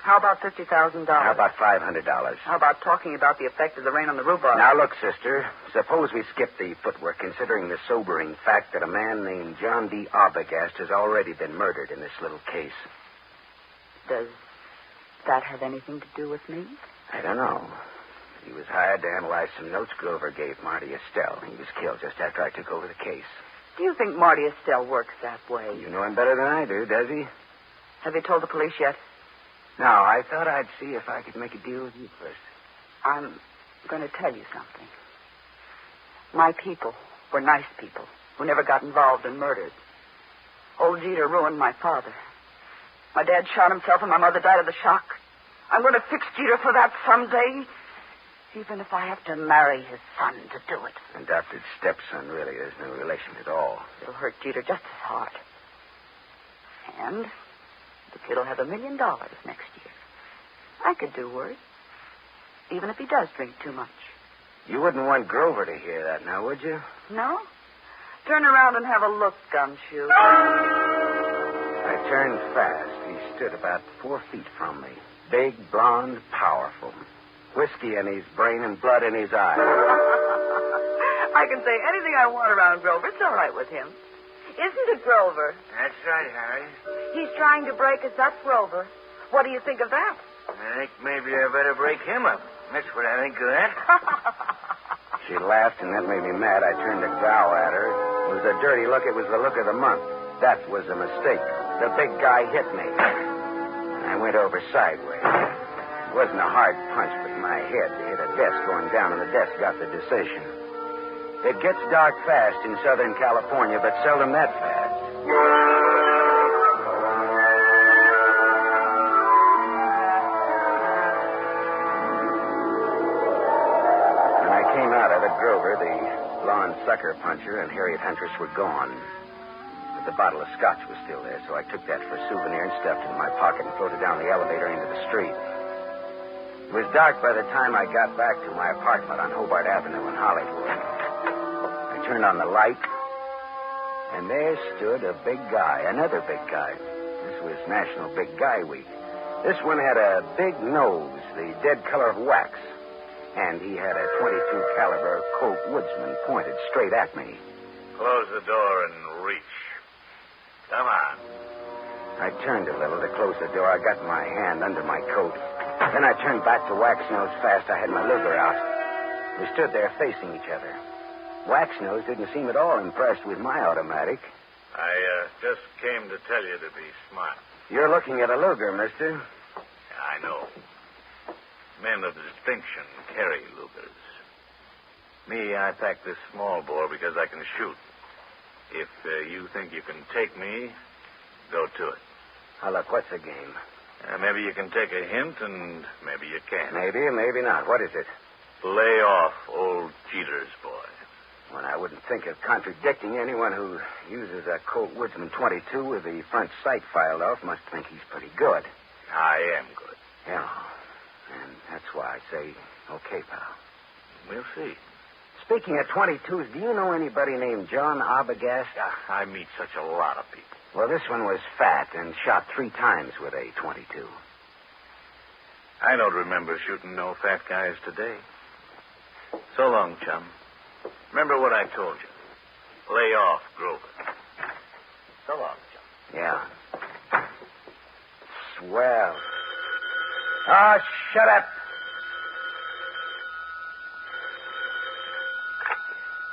How about $50,000? How about $500? How about talking about the effect of the rain on the rhubarb? Now, look, sister. Suppose we skip the footwork, considering the sobering fact that a man named John D. Arbogast has already been murdered in this little case. Does that have anything to do with me? I don't know. He was hired to analyze some notes Grover gave Marty Estelle. He was killed just after I took over the case. Do you think Marty Estelle works that way? You know him better than I do, does he? Have you told the police yet? No, I thought I'd see if I could make a deal with you first. I'm going to tell you something. My people were nice people who never got involved in murders. Old Jeter ruined my father. My dad shot himself and my mother died of the shock. I'm going to fix Jeter for that someday, even if I have to marry his son to do it. Adopted stepson, really. There's no relation at all. It'll hurt Jeter just as hard. And the kid'll have $1 million next year. I could do worse, even if he does drink too much. You wouldn't want Grover to hear that now, would you? No? Turn around and have a look, Gumshoe. I turned fast. He stood about 4 feet from me. Big, blonde, powerful. Whiskey in his brain and blood in his eyes. I can say anything I want around Grover. It's all right with him. Isn't it, Grover? That's right, Harry. He's trying to break us up, Grover. What do you think of that? I think maybe I better break him up. That's what I think of that. She laughed, and that made me mad. I turned to growl at her. It was a dirty look. It was the look of the month. That was a mistake. The big guy hit me. I went over sideways. It wasn't a hard punch, but my head hit a desk going down, and the desk got the decision. It gets dark fast in Southern California, but seldom that fast. When I came out of it, Grover, the blonde sucker puncher, and Harriet Huntress were gone. But the bottle of scotch was still there, so I took that for a souvenir and stuffed it in my pocket and floated down the elevator into the street. It was dark by the time I got back to my apartment on Hobart Avenue in Hollywood. I turned on the light, and there stood a big guy, another big guy. This was National Big Guy Week. This one had a big nose, the dead color of wax, and he had a .22 caliber Colt Woodsman pointed straight at me. Close the door and reach. Come on. I turned a little to close the door. I got my hand under my coat. Then I turned back to Waxnose fast. I had my Luger out. We stood there facing each other. Waxnose didn't seem at all impressed with my automatic. I just came to tell you to be smart. You're looking at a Luger, mister. I know. Men of distinction carry Lugers. Me, I pack this small bore because I can shoot. If you think you can take me, go to it. Now, look, what's the game? Maybe you can take a hint, and maybe you can't. Maybe or maybe not. What is it? Lay off old Jeter's boy. Well, I wouldn't think of contradicting anyone who uses a Colt Woodsman .22 with the front sight filed off. Must think he's pretty good. I am good. Yeah. And that's why I say, okay, pal. We'll see. Speaking of .22s, do you know anybody named John Arbogast? I meet such a lot of people. Well, this one was fat and shot 3 times with a .22. I don't remember shooting no fat guys today. So long, chum. Remember what I told you. Lay off, Grover. So long, chum. Yeah. Swell. Oh, shut up.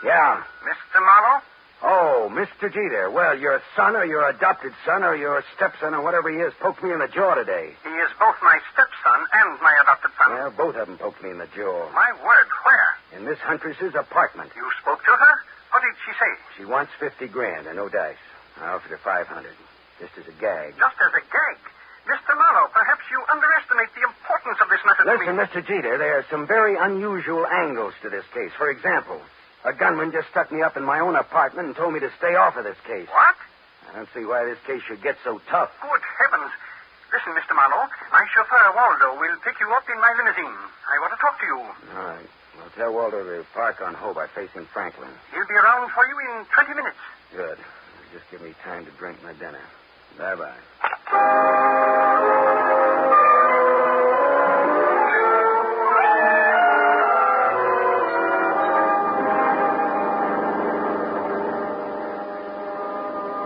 Yeah. Mr. Marlowe? Oh, Mr. Jeter. Well, your son or your adopted son or your stepson or whatever he is poked me in the jaw today. He is both my stepson and my adopted son. Well, both of them poked me in the jaw. My word, where? in Miss Huntress's apartment. You spoke to her? What did she say? She wants $50,000 and no dice. I offered her $500, just as a gag. Just as a gag. Mr. Marlowe, perhaps you underestimate the importance of this matter to me. Listen, Mr. Jeter, there are some very unusual angles to this case. For example, a gunman just stuck me up in my own apartment and told me to stay off of this case. What? I don't see why this case should get so tough. Good heavens. Listen, Mr. Marlowe, my chauffeur, Waldo, will pick you up in my limousine. I want to talk to you. All right. Well, tell Waldo to park on Hobart facing Franklin. He'll be around for you in 20 minutes. Good. Just give me time to drink my dinner. Bye-bye.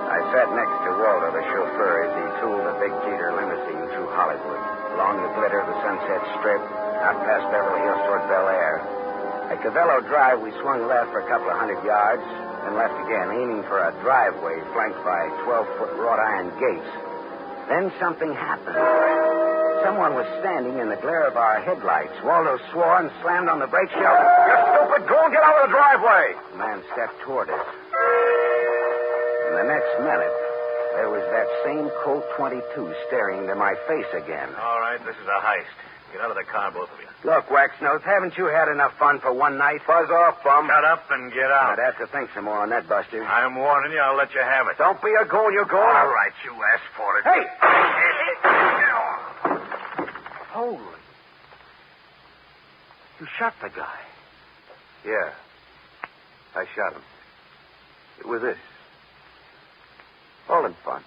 I sat next to Waldo, the chauffeur, as he tooled the big Jeter limousine through Hollywood, along the glitter of the Sunset Strip, out past Beverly Hills toward Bel Air. At Cavello Drive, we swung left for a couple of 100 yards, then left again, aiming for a driveway flanked by 12-foot wrought iron gates. Then something happened. Someone was standing in the glare of our headlights. Waldo swore and slammed on the brake, shouting, "You stupid! Go and get out of the driveway!" The man stepped toward us. In the next minute, there was that same Colt 22 staring into my face again. All right, this is a heist. Get out of the car, both of you. Look, Waxnose, haven't you had enough fun for one night? Fuzz off, bum. Shut up and get out. I'd have to think some more on that, Buster. I'm warning you. I'll let you have it. Don't be a goon, you're going. All right, you asked for it. Hey! Holy. You shot the guy. Yeah. I shot him. With this. All in fun.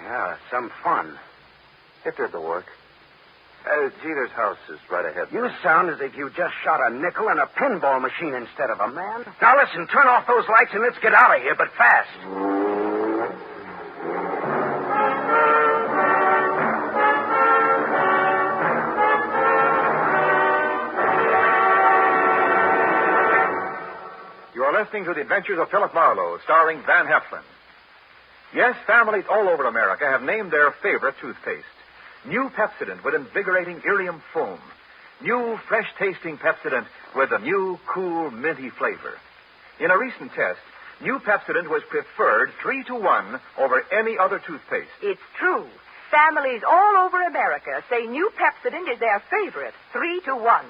Yeah, some fun. It did the work. Jeter's house is right ahead. You sound as if you just shot a nickel in a pinball machine instead of a man. Now listen, turn off those lights and let's get out of here, but fast. You are listening to The Adventures of Philip Marlowe, starring Van Heflin. Yes, families all over America have named their favorite toothpaste. New Pepsodent with invigorating Irium foam. New, fresh-tasting Pepsodent with a new, cool, minty flavor. In a recent test, New Pepsodent was preferred 3-to-1 over any other toothpaste. It's true. Families all over America say New Pepsodent is their favorite, 3-to-1.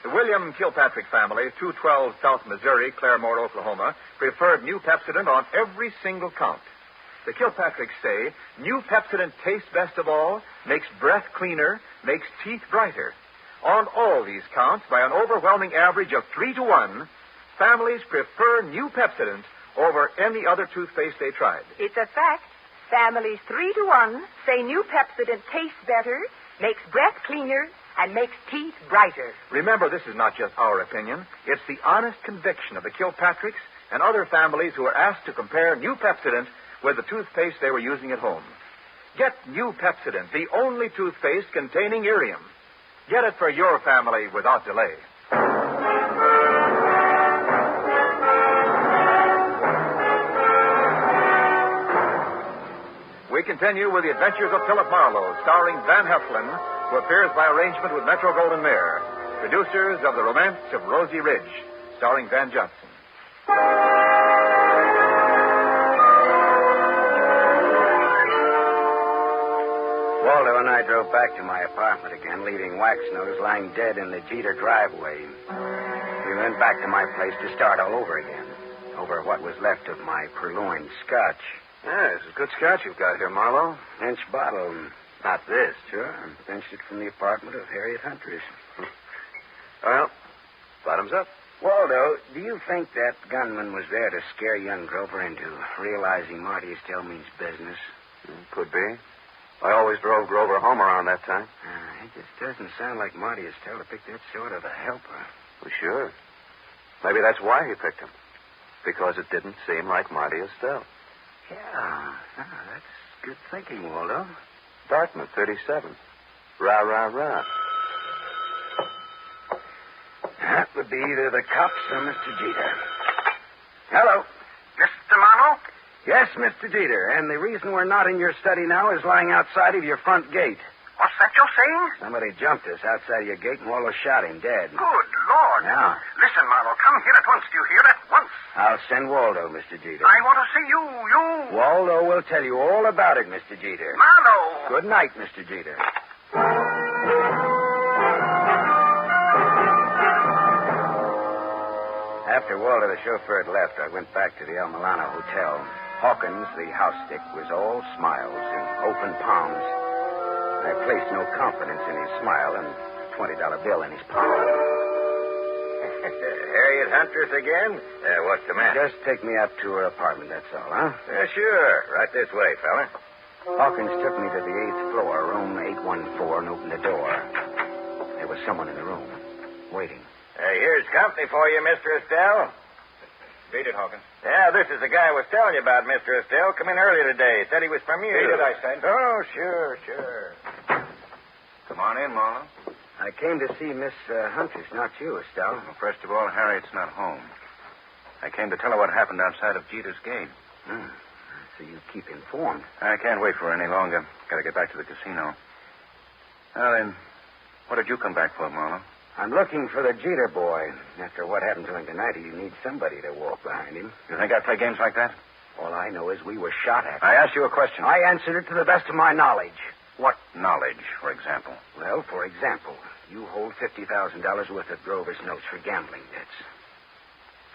The William Kilpatrick family, 212 South Missouri, Claremore, Oklahoma, preferred New Pepsodent on every single count. The Kilpatricks say New Pepsodent tastes best of all, makes breath cleaner, makes teeth brighter. On all these counts, by an overwhelming average of 3-to-1, families prefer New Pepsodent over any other toothpaste they tried. It's a fact. Families 3-to-1 say New Pepsodent tastes better, makes breath cleaner, and makes teeth brighter. Remember, this is not just our opinion. It's the honest conviction of the Kilpatricks and other families who were asked to compare New Pepsodent with the toothpaste they were using at home. Get New Pepsodent, the only toothpaste containing Irium. Get it for your family without delay. We continue with The Adventures of Philip Marlowe, starring Van Heflin, who appears by arrangement with Metro-Goldwyn-Mayer, producers of The Romance of Rosie Ridge, starring Van Johnson. Waldo and I drove back to my apartment again, leaving Waxnose lying dead in the Jeter driveway. We went back to my place to start all over again, over what was left of my purloined scotch. Yeah, this is good scotch you've got here, Marlowe. Inch bottle. Not this. Sure, I pinched it from the apartment of Harriet Huntress. Well, bottoms up. Waldo, do you think that gunman was there to scare young Grover into realizing Marty Estelle means business? Could be. I always drove Grover home around that time. It just doesn't sound like Marty Estelle to pick that sort of a helper. Well, sure. Maybe that's why he picked him. Because it didn't seem like Marty Estelle. Yeah, that's good thinking, Waldo. Dartmouth, 37. Rah, rah, rah. That would be either the cops or Mr. Jeter. Hello. Mr. Marlowe? Yes, Mr. Jeter. And the reason we're not in your study now is lying outside of your front gate. What's that you're saying? Somebody jumped us outside of your gate and Waldo shot him dead. Good Lord. talk. Now. Listen, Marlowe, come here at once. Do you hear? At once. I'll send Waldo, Mr. Jeter. I want to see you. Waldo will tell you all about it, Mr. Jeter. Marlowe. Good night, Mr. Jeter. After Waldo, the chauffeur, had left, I went back to the El Milano Hotel. Hawkins, the house stick, was all smiles and open palms. I placed no confidence in his smile and a $20 bill in his palm. Harriet Huntress again? What's the matter? Just take me up to her apartment, that's all, huh? Sure. Right this way, fella. Hawkins took me to the 8th floor, room 814, and opened the door. There was someone in the room, waiting. Here's company for you, Mr. Estelle. Beat it, Hawkins. Yeah, this is the guy I was telling you about, Mr. Estelle. Come in earlier today. Said he was from you. Beat it, I said. Oh, sure. Come on in, Marlowe. I came to see Miss Huntress, not you, Estelle. Well, first of all, Harriet's not home. I came to tell her what happened outside of Jeter's gate. So you keep informed. I can't wait for her any longer. Got to get back to the casino. Well, then, what did you come back for, Marlowe? I'm looking for the Jeter boy. After what happened to him tonight, he needs somebody to walk behind him. You think I play games like that? All I know is we were shot at. I asked you a question. I answered it to the best of my knowledge. What knowledge, for example? Well, for example, you hold $50,000 worth of Grover's notes for gambling debts.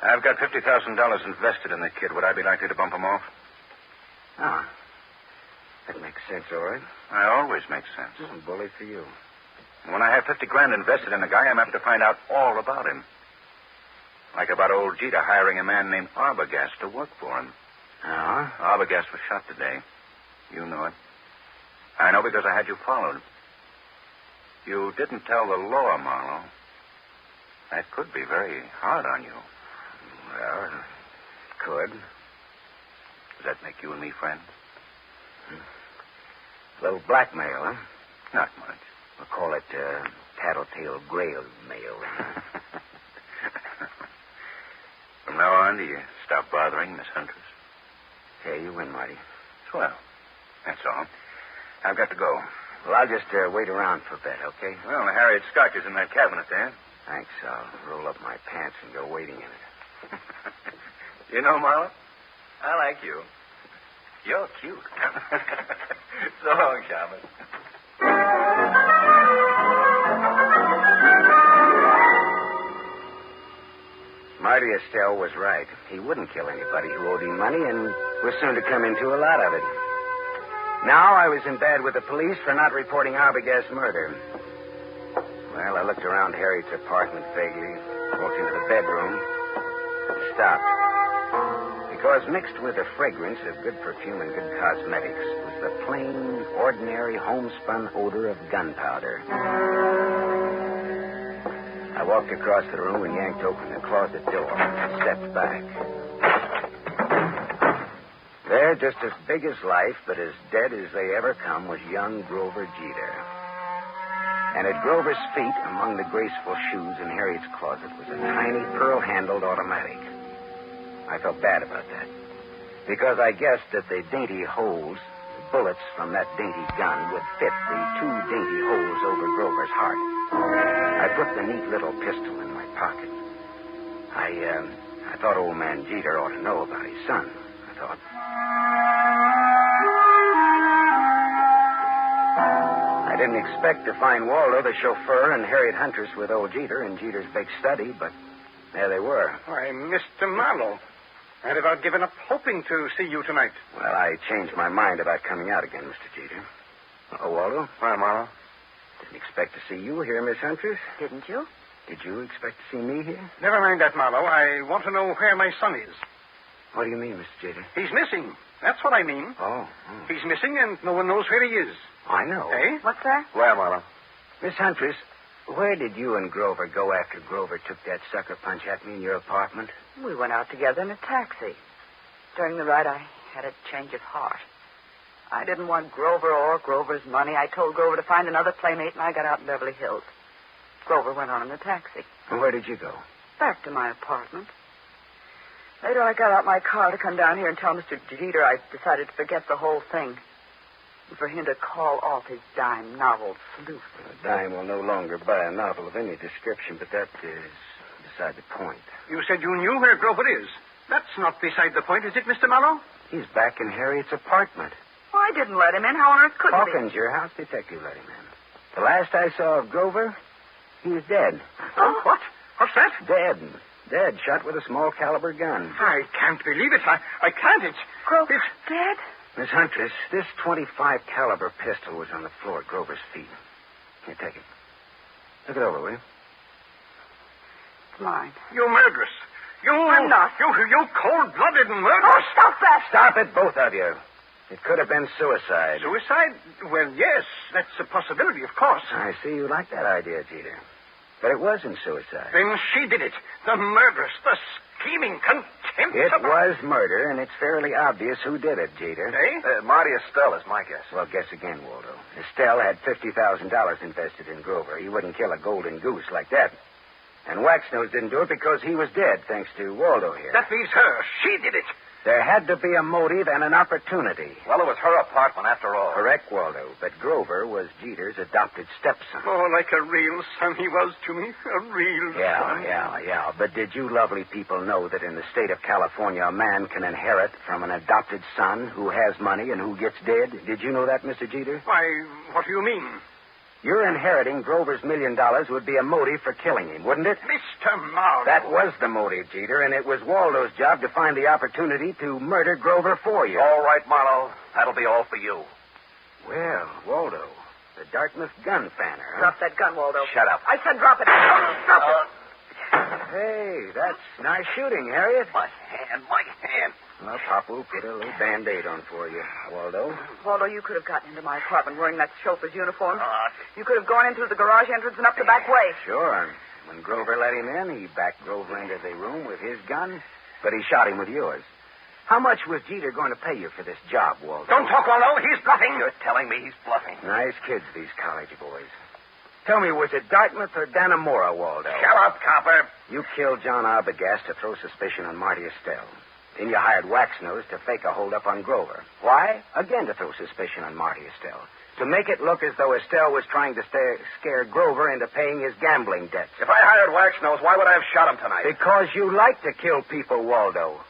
I've got $50,000 invested in the kid. Would I be likely to bump him off? Ah. That makes sense, all right. I always make sense. Bully for you. When I have $50,000 invested in a guy, I'm apt to find out all about him. Like about old Jeter hiring a man named Arbogast to work for him. Arbogast was shot today. You know it. I know because I had you followed. You didn't tell the law, Marlowe. That could be very hard on you. Well, it could. Does that make you and me friends? A little blackmail, huh? Not much. We'll call it tattletale grail mail. From now on, do you stop bothering Miss Huntress? Hey, you win, Marty. Swell. That's all. I've got to go. Well, I'll just wait around for a bit, okay? Well, the Harriet Scotch is in that cabinet there. Thanks. I'll roll up my pants and go waiting in it. You know, Marlowe, I like you. You're cute. So long, Shaman. Marty Estelle was right. He wouldn't kill anybody who owed him money and was soon to come into a lot of it. Now I was in bed with the police for not reporting Arbogast's murder. Well, I looked around Harriet's apartment vaguely, walked into the bedroom, and stopped. Because mixed with the fragrance of good perfume and good cosmetics was the plain, ordinary, homespun odor of gunpowder. I walked across the room and yanked open the closet door and stepped back. There, just as big as life, but as dead as they ever come, was young Grover Jeter. And at Grover's feet, among the graceful shoes in Harriet's closet, was a tiny pearl-handled automatic. I felt bad about that, because I guessed that the dainty holes, the bullets from that dainty gun, would fit the two dainty holes over Grover's heart. I put the neat little pistol in my pocket. I thought old man Jeter ought to know about his son, I thought. I didn't expect to find Waldo, the chauffeur, and Harriet Huntress with old Jeter in Jeter's big study, but there they were. Why, Mr. Marlowe, I'd about given up hoping to see you tonight. Well, I changed my mind about coming out again, Mr. Jeter. Oh, Waldo? Why, Marlowe? Didn't expect to see you here, Miss Huntress. Didn't you? Did you expect to see me here? Never mind that, Marlowe. I want to know where my son is. What do you mean, Mr. Jeter? He's missing. That's what I mean. Oh. He's missing, and no one knows where he is. I know. Eh? What's that? Where, Marlowe? Miss Huntress, where did you and Grover go after Grover took that sucker punch at me in your apartment? We went out together in a taxi. During the ride, I had a change of heart. I didn't want Grover or Grover's money. I told Grover to find another playmate, and I got out in Beverly Hills. Grover went on in the taxi. And where did you go? Back to my apartment. Later, I got out my car to come down here and tell Mr. Jeter I decided to forget the whole thing. And for him to call off his dime novel, Sleuth. A dime will no longer buy a novel of any description, but that is beside the point. You said you knew where Grover is. That's not beside the point, is it, Mr. Marlowe? He's back in Harriet's apartment. Well, I didn't let him in. How on earth could he? Hawkins, your house detective, let him in. The last I saw of Grover, he was dead. Oh, what? What's that? Dead, shot with a small caliber gun. I can't believe it. I can't. It's Grover dead? Miss Huntress, this .25 caliber pistol was on the floor at Grover's feet. Here, take it. Look it over, will you? It's mine. You murderess. I'm not. You cold-blooded murderess. Oh, stop that! Stop it, both of you. It could have been suicide. Suicide? Well, yes. That's a possibility, of course. I see you like that idea, Jeter. But it wasn't suicide. Then she did it. The murderess, the scheming, contemptible... It was murder, and it's fairly obvious who did it, Jeter. Eh? Marty Estelle is my guess. Well, guess again, Waldo. Estelle had $50,000 invested in Grover. He wouldn't kill a golden goose like that. And Waxnose didn't do it because he was dead, thanks to Waldo here. That leaves her. She did it. There had to be a motive and an opportunity. Well, it was her apartment, after all. Correct, Waldo. But Grover was Jeter's adopted stepson. Oh, like a real son he was to me. A real son. Yeah. But did you lovely people know that in the state of California, a man can inherit from an adopted son who has money and who gets dead? Did you know that, Mr. Jeter? Why, what do you mean? Your inheriting Grover's $1 million would be a motive for killing him, wouldn't it? Mr. Marlowe. That was the motive, Jeter, and it was Waldo's job to find the opportunity to murder Grover for you. All right, Marlowe. That'll be all for you. Well, Waldo, the Dartmouth gun fanner, huh? Drop that gun, Waldo. Shut up. I said drop it. Drop it. Hey, that's nice shooting, Harriet. My hand. Well, Pop will put a little Band-Aid on for you, Waldo. Waldo, you could have gotten into my apartment wearing that chauffeur's uniform. You could have gone into the garage entrance and up the back way. Sure. When Grover let him in, he backed Grover into the room with his gun, but he shot him with yours. How much was Jeter going to pay you for this job, Waldo? Don't talk, Waldo. He's bluffing. You're telling me he's bluffing. Nice kids, these college boys. Tell me, was it Dartmouth or Dannemora, Waldo? Shut up, copper. You killed John Arbogast to throw suspicion on Marty Estelle. Then you hired Waxnose to fake a holdup on Grover. Why? Again to throw suspicion on Marty Estelle. To make it look as though Estelle was trying to scare Grover into paying his gambling debts. If I hired Waxnose, why would I have shot him tonight? Because you like to kill people, Waldo.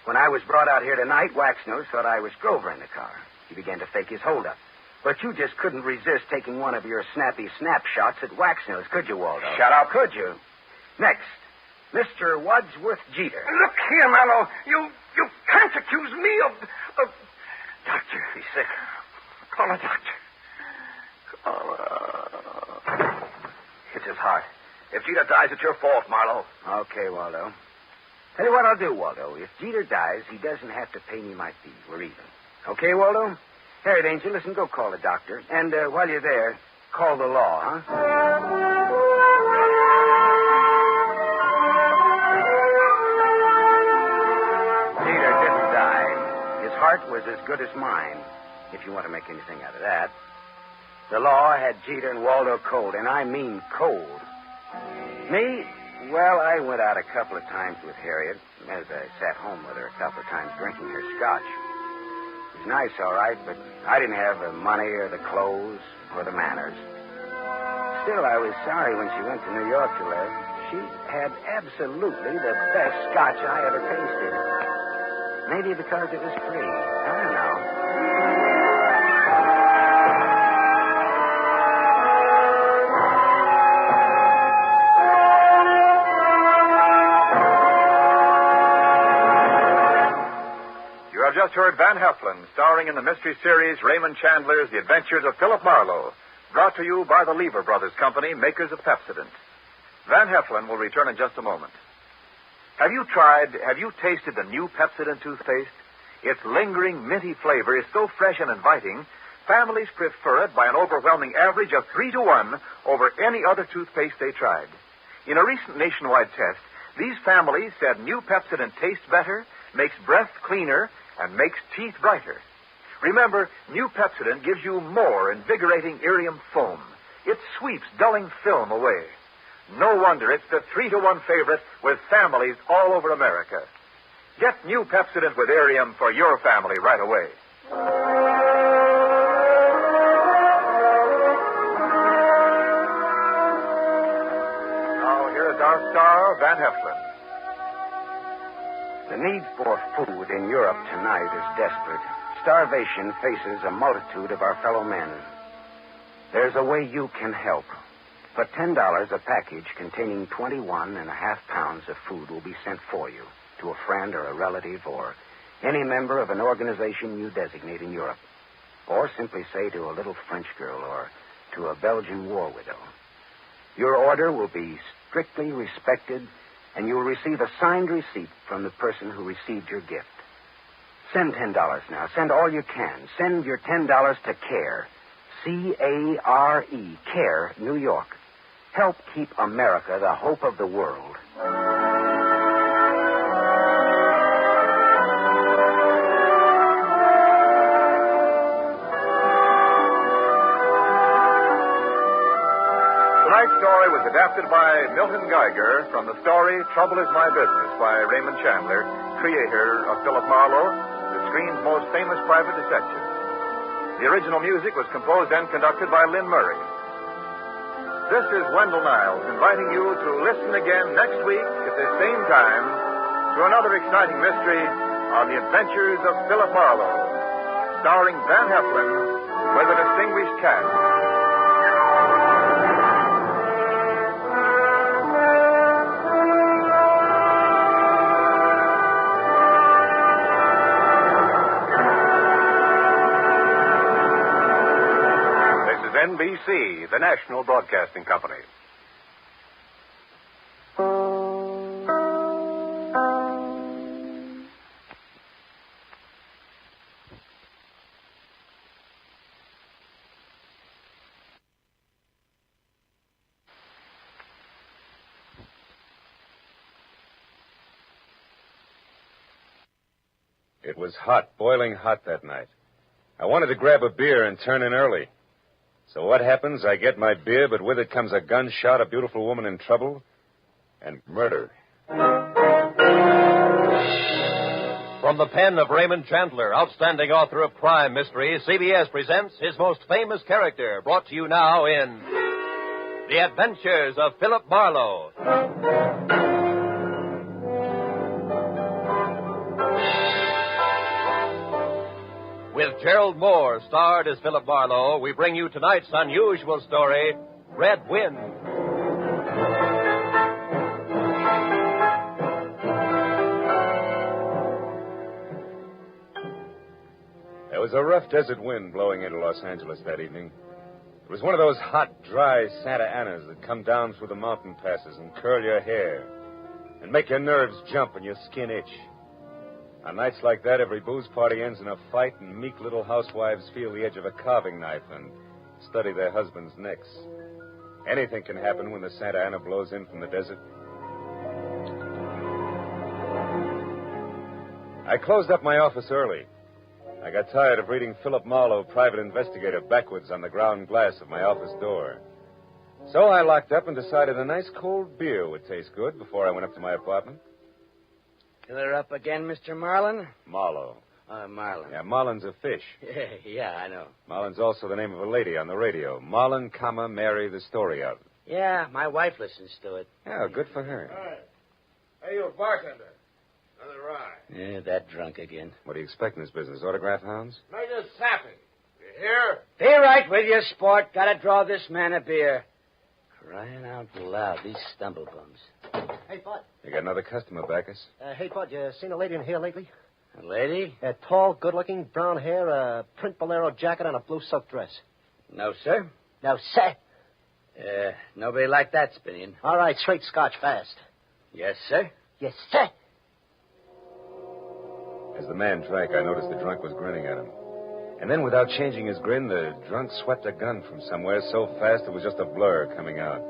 When I was brought out here tonight, Waxnose thought I was Grover in the car. He began to fake his holdup. But you just couldn't resist taking one of your snappy snapshots at Waxnose, could you, Waldo? Shut up. Could you? Next, Mr. Wadsworth Jeter. Look here, Marlowe. You can't accuse me of... Doctor. He's sick. Call a doctor. It's his heart. If Jeter dies, it's your fault, Marlowe. Okay, Waldo. Tell you what I'll do, Waldo. If Jeter dies, he doesn't have to pay me my fee. We're even. Okay, Waldo? Harriet, Angel, listen, go call the doctor. And while you're there, call the law, huh? Jeter didn't die. His heart was as good as mine, if you want to make anything out of that. The law had Jeter and Waldo cold, and I mean cold. Me? Well, I went out a couple of times with Harriet, as I sat home with her a couple of times drinking her scotch. It was nice, all right, but I didn't have the money or the clothes or the manners. Still, I was sorry when she went to New York to live. She had absolutely the best scotch I ever tasted. Maybe because it was free. I don't know. You have just heard Van Heflin, starring in the mystery series Raymond Chandler's The Adventures of Philip Marlowe, brought to you by the Lever Brothers Company, makers of Pepsodent. Van Heflin will return in just a moment. Have you tasted the new Pepsodent toothpaste? Its lingering, minty flavor is so fresh and inviting, families prefer it by an overwhelming average of 3-to-1 over any other toothpaste they tried. In a recent nationwide test, these families said new Pepsodent tastes better, makes breath cleaner, and makes teeth brighter. Remember, new Pepsodent gives you more invigorating irium foam. It sweeps dulling film away. No wonder it's the 3-to-1 favorite with families all over America. Get new Pepsodent with irium for your family right away. Now, here is our star, Van Heflin. The need for food in Europe tonight is desperate. Starvation faces a multitude of our fellow men. There's a way you can help. For $10, a package containing 21.5 pounds of food will be sent for you to a friend or a relative or any member of an organization you designate in Europe. Or simply say to a little French girl or to a Belgian war widow. Your order will be strictly respected, and you'll receive a signed receipt from the person who received your gift. Send $10 now. Send all you can. Send your $10 to CARE. C-A-R-E. CARE, New York. Help keep America the hope of the world. Tonight's story was adapted by Milton Geiger from the story Trouble Is My Business by Raymond Chandler, creator of Philip Marlowe, the screen's most famous private detective. The original music was composed and conducted by Lynn Murray. This is Wendell Niles inviting you to listen again next week at this same time to another exciting mystery on the adventures of Philip Marlowe, starring Van Heflin with a distinguished cast. NBC, the National Broadcasting Company. It was hot, boiling hot that night. I wanted to grab a beer and turn in early. So what happens? I get my beer, but with it comes a gunshot, a beautiful woman in trouble, and murder. From the pen of Raymond Chandler, outstanding author of crime mysteries, CBS presents his most famous character, brought to you now in The Adventures of Philip Marlowe. With Gerald Moore starred as Philip Marlowe, we bring you tonight's unusual story, Red Wind. There was a rough desert wind blowing into Los Angeles that evening. It was one of those hot, dry Santa Anas that come down through the mountain passes and curl your hair and make your nerves jump and your skin itch. On nights like that, every booze party ends in a fight, and meek little housewives feel the edge of a carving knife and study their husbands' necks. Anything can happen when the Santa Ana blows in from the desert. I closed up my office early. I got tired of reading Philip Marlowe, private investigator, backwards on the ground glass of my office door. So I locked up and decided a nice cold beer would taste good before I went up to my apartment. Killer up again, Mr. Marlin? Marlowe. Marlin. Yeah, Marlin's a fish. Yeah, I know. Marlin's also the name of a lady on the radio. Marlin, Mary, the story of. Yeah, my wife listens to it. Yeah, good for her. All right. Hey, you bartender. Another rye. Yeah, that drunk again. What do you expect in this business? Autograph hounds? No, you're sapping. You hear? Be right with you, sport. Gotta draw this man a beer. Crying out loud, these stumble bums. Hey, Bud. You got another customer back us? Hey, Bud, you seen a lady in here lately? A lady? Tall, good-looking, brown hair, a print bolero jacket, and a blue silk dress. No, sir. No, sir. Nobody like that, Spinion. All right, straight Scotch, fast. Yes, sir. Yes, sir. As the man drank, I noticed the drunk was grinning at him. And then, without changing his grin, the drunk swept a gun from somewhere so fast it was just a blur coming out.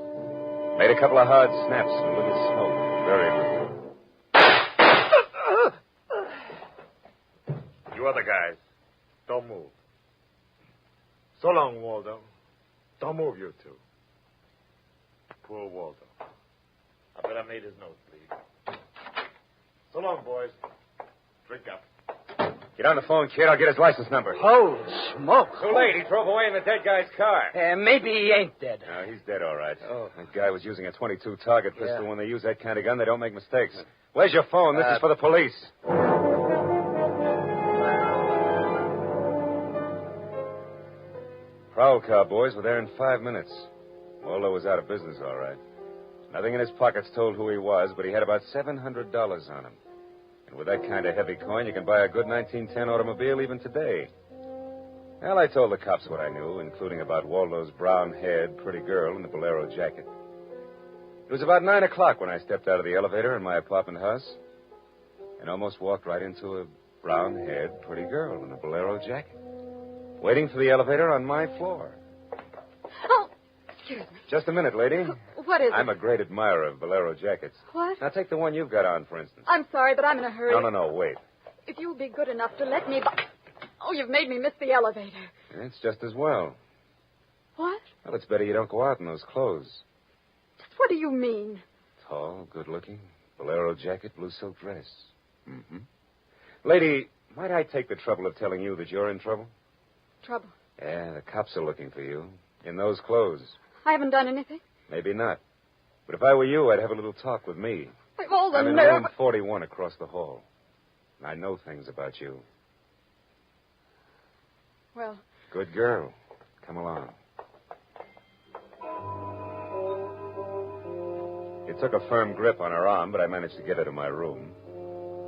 Made a couple of hard snaps and a little smoke. Very You other guys, don't move. So long, Waldo. Don't move, you two. Poor Waldo. I bet I made his nose bleed. So long, boys. Drink up. Get on the phone, kid. I'll get his license number. Holy smoke. Too late. He drove away in the dead guy's car. Maybe he ain't dead. No, he's dead, all right. Oh. That guy was using a .22 target pistol. Yeah. When they use that kind of gun, they don't make mistakes. Where's your phone? This is for the police. Prowl car boys were there in 5 minutes. Waldo was out of business, all right. Nothing in his pockets told who he was, but he had about $700 on him. And with that kind of heavy coin, you can buy a good 1910 automobile even today. Well, I told the cops what I knew, including about Waldo's brown-haired, pretty girl in the bolero jacket. It was about 9 o'clock when I stepped out of the elevator in my apartment house and almost walked right into a brown-haired, pretty girl in a bolero jacket, waiting for the elevator on my floor. Oh, excuse me. Just a minute, lady. What is it? I'm a great admirer of bolero jackets. What? Now, take the one you've got on, for instance. I'm sorry, but I'm in a hurry. No, wait. If you'll be good enough to let me... Oh, you've made me miss the elevator. It's just as well. What? Well, it's better you don't go out in those clothes. What do you mean? Tall, good-looking, bolero jacket, blue silk dress. Mm-hmm. Lady, might I take the trouble of telling you that you're in trouble? Trouble? Yeah, the cops are looking for you. In those clothes. I haven't done anything. Maybe not. But if I were you, I'd have a little talk with me. I've all the I'm in nerve. room 41 across the hall. I know things about you. Well... Good girl. Come along. It took a firm grip on her arm, but I managed to get her to my room.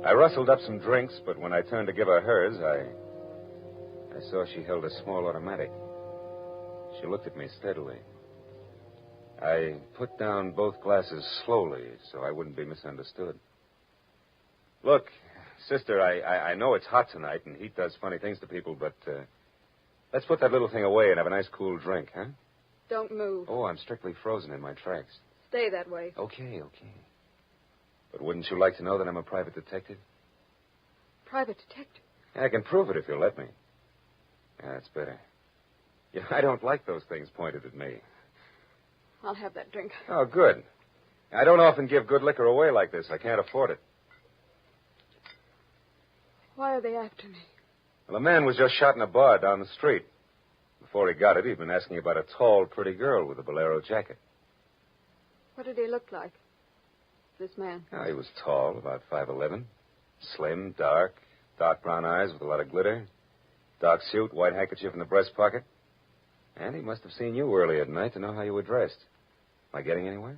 I rustled up some drinks, but when I turned to give her hers, I saw she held a small automatic. She looked at me steadily. I put down both glasses slowly so I wouldn't be misunderstood. Look, sister, I know it's hot tonight and heat does funny things to people, but let's put that little thing away and have a nice cool drink, huh? Don't move. Oh, I'm strictly frozen in my tracks. Stay that way. Okay. But wouldn't you like to know that I'm a private detective? Private detective? I can prove it if you'll let me. Yeah, that's better. Yeah, I don't like those things pointed at me. I'll have that drink. Oh, good. I don't often give good liquor away like this. I can't afford it. Why are they after me? Well, a man was just shot in a bar down the street. Before he got it, he'd been asking about a tall, pretty girl with a bolero jacket. What did he look like, this man? Oh, he was tall, about 5'11", slim, dark brown eyes with a lot of glitter, dark suit, white handkerchief in the breast pocket. And he must have seen you early at night to know how you were dressed. Am I getting anywhere?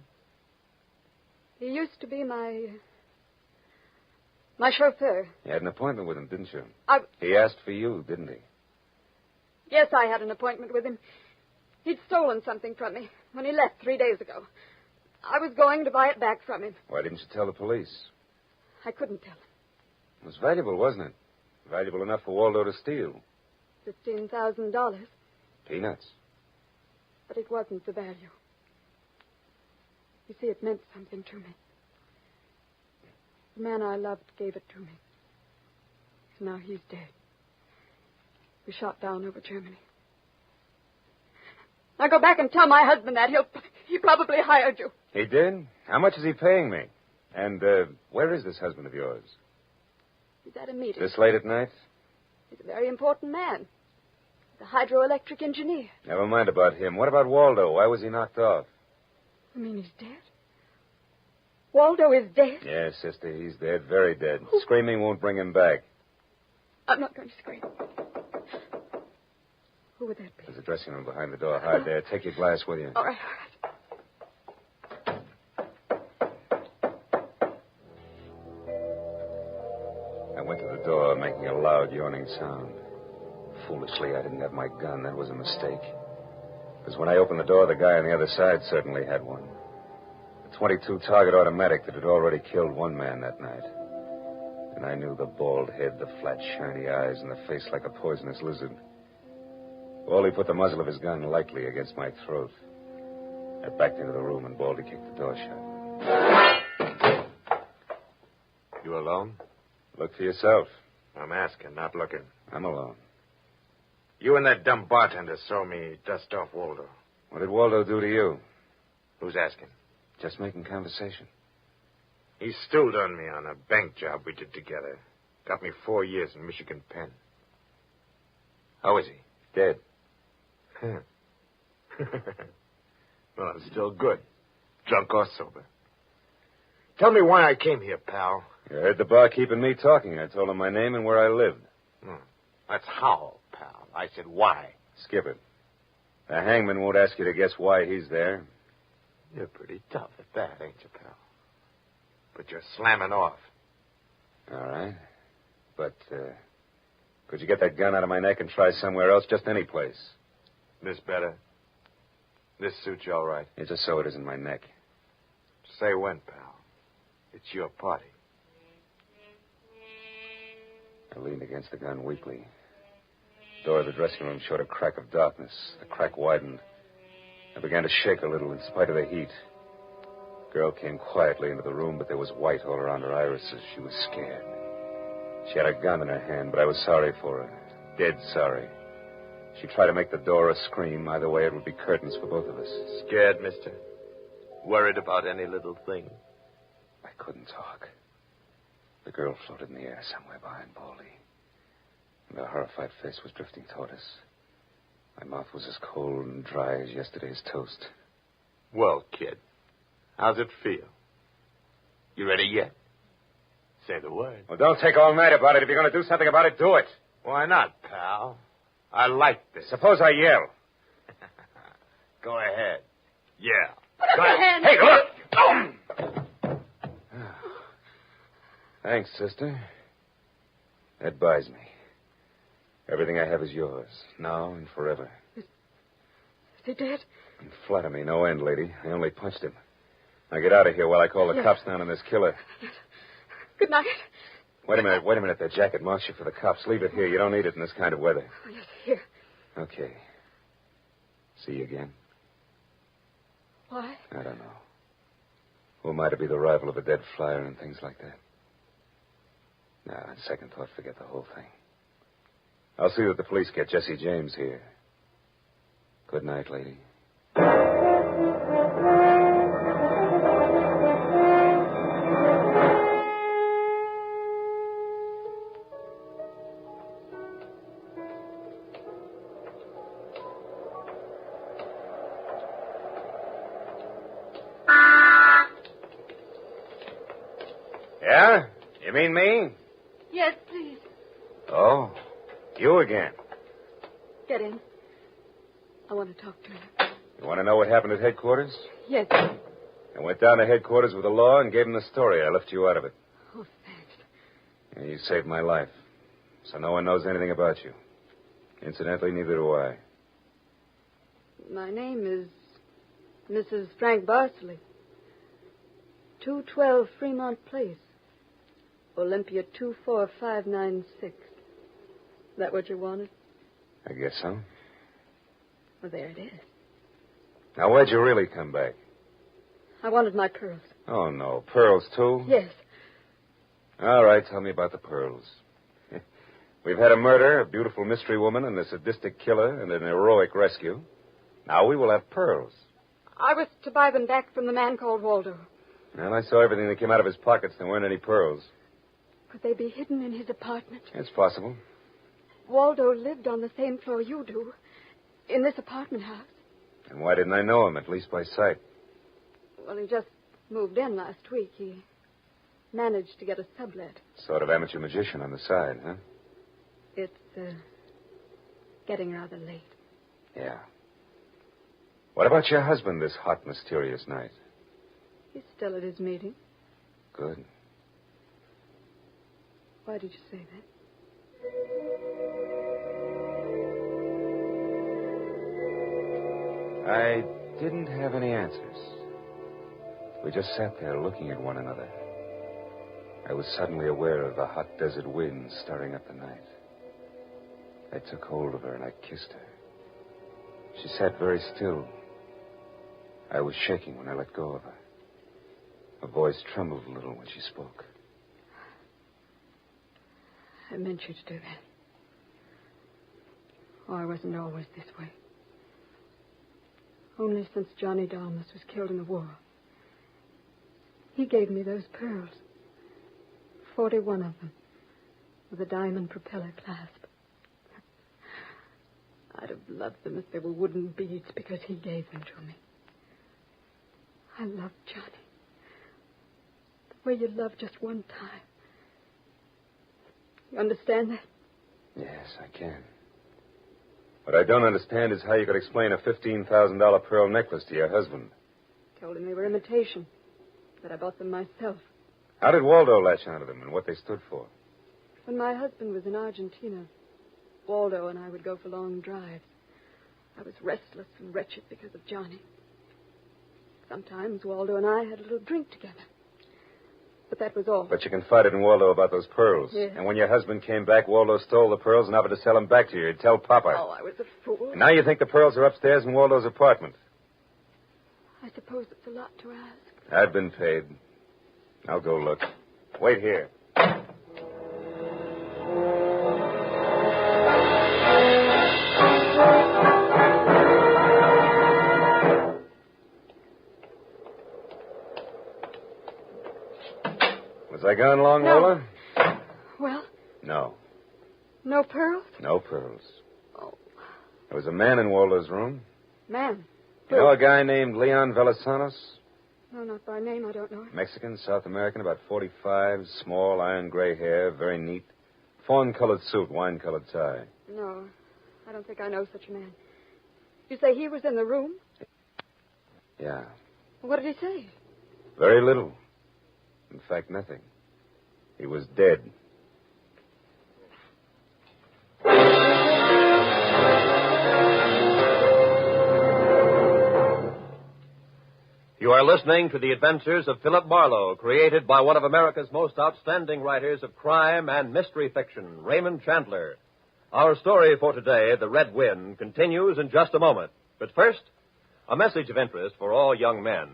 He used to be my chauffeur. You had an appointment with him, didn't you? He asked for you, didn't he? Yes, I had an appointment with him. He'd stolen something from me when he left 3 days ago. I was going to buy it back from him. Why didn't you tell the police? I couldn't tell him. It was valuable, wasn't it? Valuable enough for Waldo to steal. $15,000. Peanuts. But it wasn't the value. You see, it meant something to me. The man I loved gave it to me. And now he's dead. He was shot down over Germany. Now go back and tell my husband that. He probably hired you. He did? How much is he paying me? And where is this husband of yours? He's at a meeting. This late at night? He's a very important man. The hydroelectric engineer. Never mind about him. What about Waldo? Why was he knocked off? You mean he's dead? Waldo is dead? Yes, sister, he's dead, very dead. Screaming won't bring him back. I'm not going to scream. Who would that be? There's a dressing room behind the door. Hide there. Take your glass with you. All right. I went to the door, making a loud, yawning sound. Foolishly, I didn't have my gun. That was a mistake. Because when I opened the door, the guy on the other side certainly had one. A .22 target automatic that had already killed one man that night. And I knew the bald head, the flat, shiny eyes, and the face like a poisonous lizard. Baldy put the muzzle of his gun lightly against my throat. I backed into the room, and Baldy kicked the door shut. You alone? Look for yourself. I'm asking, not looking. I'm alone. You and that dumb bartender saw me dust off Waldo. What did Waldo do to you? Who's asking? Just making conversation. He stooled on me on a bank job we did together. Got me 4 years in Michigan Penn. How is he? Dead. Well, I'm still good. Drunk or sober. Tell me why I came here, pal. You heard the barkeep and me talking. I told him my name and where I lived. That's how, pal. I said why. Skip it. The hangman won't ask you to guess why he's there. You're pretty tough at that, ain't you, pal? But you're slamming off. All right. But, could you get that gun out of my neck and try somewhere else? Just any place. This better? This suits you all right? Yeah, just so it isn't my neck. Say when, pal. It's your party. I leaned against the gun weakly. The door of the dressing room showed a crack of darkness. The crack widened. I began to shake a little in spite of the heat. The girl came quietly into the room, but there was white all around her irises. She was scared. She had a gun in her hand, but I was sorry for her. Dead sorry. She tried to make the door a scream. Either way, it would be curtains for both of us. Scared, mister? Worried about any little thing? I couldn't talk. The girl floated in the air somewhere behind Baldy. And her horrified face was drifting toward us. My mouth was as cold and dry as yesterday's toast. Well, kid, how's it feel? You ready yet? Say the word. Well, don't take all night about it. If you're going to do something about it, do it. Why not, pal? I like this. Suppose I yell. Go ahead. Yeah. Put up your hands. Hey, look! Thanks, sister. That buys me. Everything I have is yours, now and forever. Is he dead? And flatter me no end, lady. I only punched him. Now get out of here while I call the cops down on this killer. Good night. Wait a minute. That jacket marks you for the cops. Leave it here. You don't need it in this kind of weather. Oh, yes, here. Okay. See you again? Why? I don't know. Who am I to be the rival of a dead flyer and things like that? Nah, on second thought, forget the whole thing. I'll see that the police get Jesse James here. Good night, lady. Yeah? You mean me? Yes, please. Oh, you again. Get in. I want to talk to you. You want to know what happened at headquarters? Yes. I went down to headquarters with the law and gave them the story. I left you out of it. Oh, thanks. And you saved my life. So no one knows anything about you. Incidentally, neither do I. My name is Mrs. Frank Barsley. 212 Fremont Place. Olympia 24596. That what you wanted? I guess so. Well, there it is. Now, where'd you really come back? I wanted my pearls. Oh, no. Pearls, too? Yes. All right, tell me about the pearls. We've had a murder, a beautiful mystery woman, and a sadistic killer, and an heroic rescue. Now we will have pearls. I was to buy them back from the man called Waldo. Well, I saw everything that came out of his pockets. There weren't any pearls. Could they be hidden in his apartment? It's possible. Waldo lived on the same floor you do, in this apartment house. And why didn't I know him, at least by sight? Well, he just moved in last week. He managed to get a sublet. Sort of amateur magician on the side, huh? It's getting rather late. Yeah. What about your husband this hot, mysterious night? He's still at his meeting. Good. Why did you say that? I didn't have any answers. We just sat there looking at one another. I was suddenly aware of the hot desert wind stirring up the night. I took hold of her and I kissed her. She sat very still. I was shaking when I let go of her. Her voice trembled a little when she spoke. I meant you to do that. Oh, I wasn't always this way. Only since Johnny Dalmas was killed in the war. He gave me those pearls. 41 of them. with a diamond propeller clasp. I'd have loved them if they were wooden beads because he gave them to me. I loved Johnny. The way you love just one time. You understand that? Yes, I can. What I don't understand is how you could explain a $15,000 pearl necklace to your husband. Told him they were imitation, that I bought them myself. How did Waldo latch onto them and what they stood for? When my husband was in Argentina, Waldo and I would go for long drives. I was restless and wretched because of Johnny. Sometimes Waldo and I had a little drink together. But that was all. But you confided in Waldo about those pearls. Yes. And when your husband came back, Waldo stole the pearls and offered to sell them back to you. He'd tell Papa. Oh, I was a fool. And now you think the pearls are upstairs in Waldo's apartment. I suppose it's a lot to ask. I've been paid. I'll go look. Wait here. Was I gone long, No. Lola? Well, No. no pearls? No pearls. Oh. There was a man in Waldo's room. Man. You know a guy named Leon Velasanos? No, not by name. I don't know him. Mexican, South American, about 45, small, iron gray hair, very neat. Fawn-colored suit, wine-colored tie. No, I don't think I know such a man. You say he was in the room? Yeah. What did he say? Very little. In fact, nothing. He was dead. You are listening to the adventures of Philip Marlowe, created by one of America's most outstanding writers of crime and mystery fiction, Raymond Chandler. Our story for today, The Red Wind, continues in just a moment. But first, a message of interest for all young men.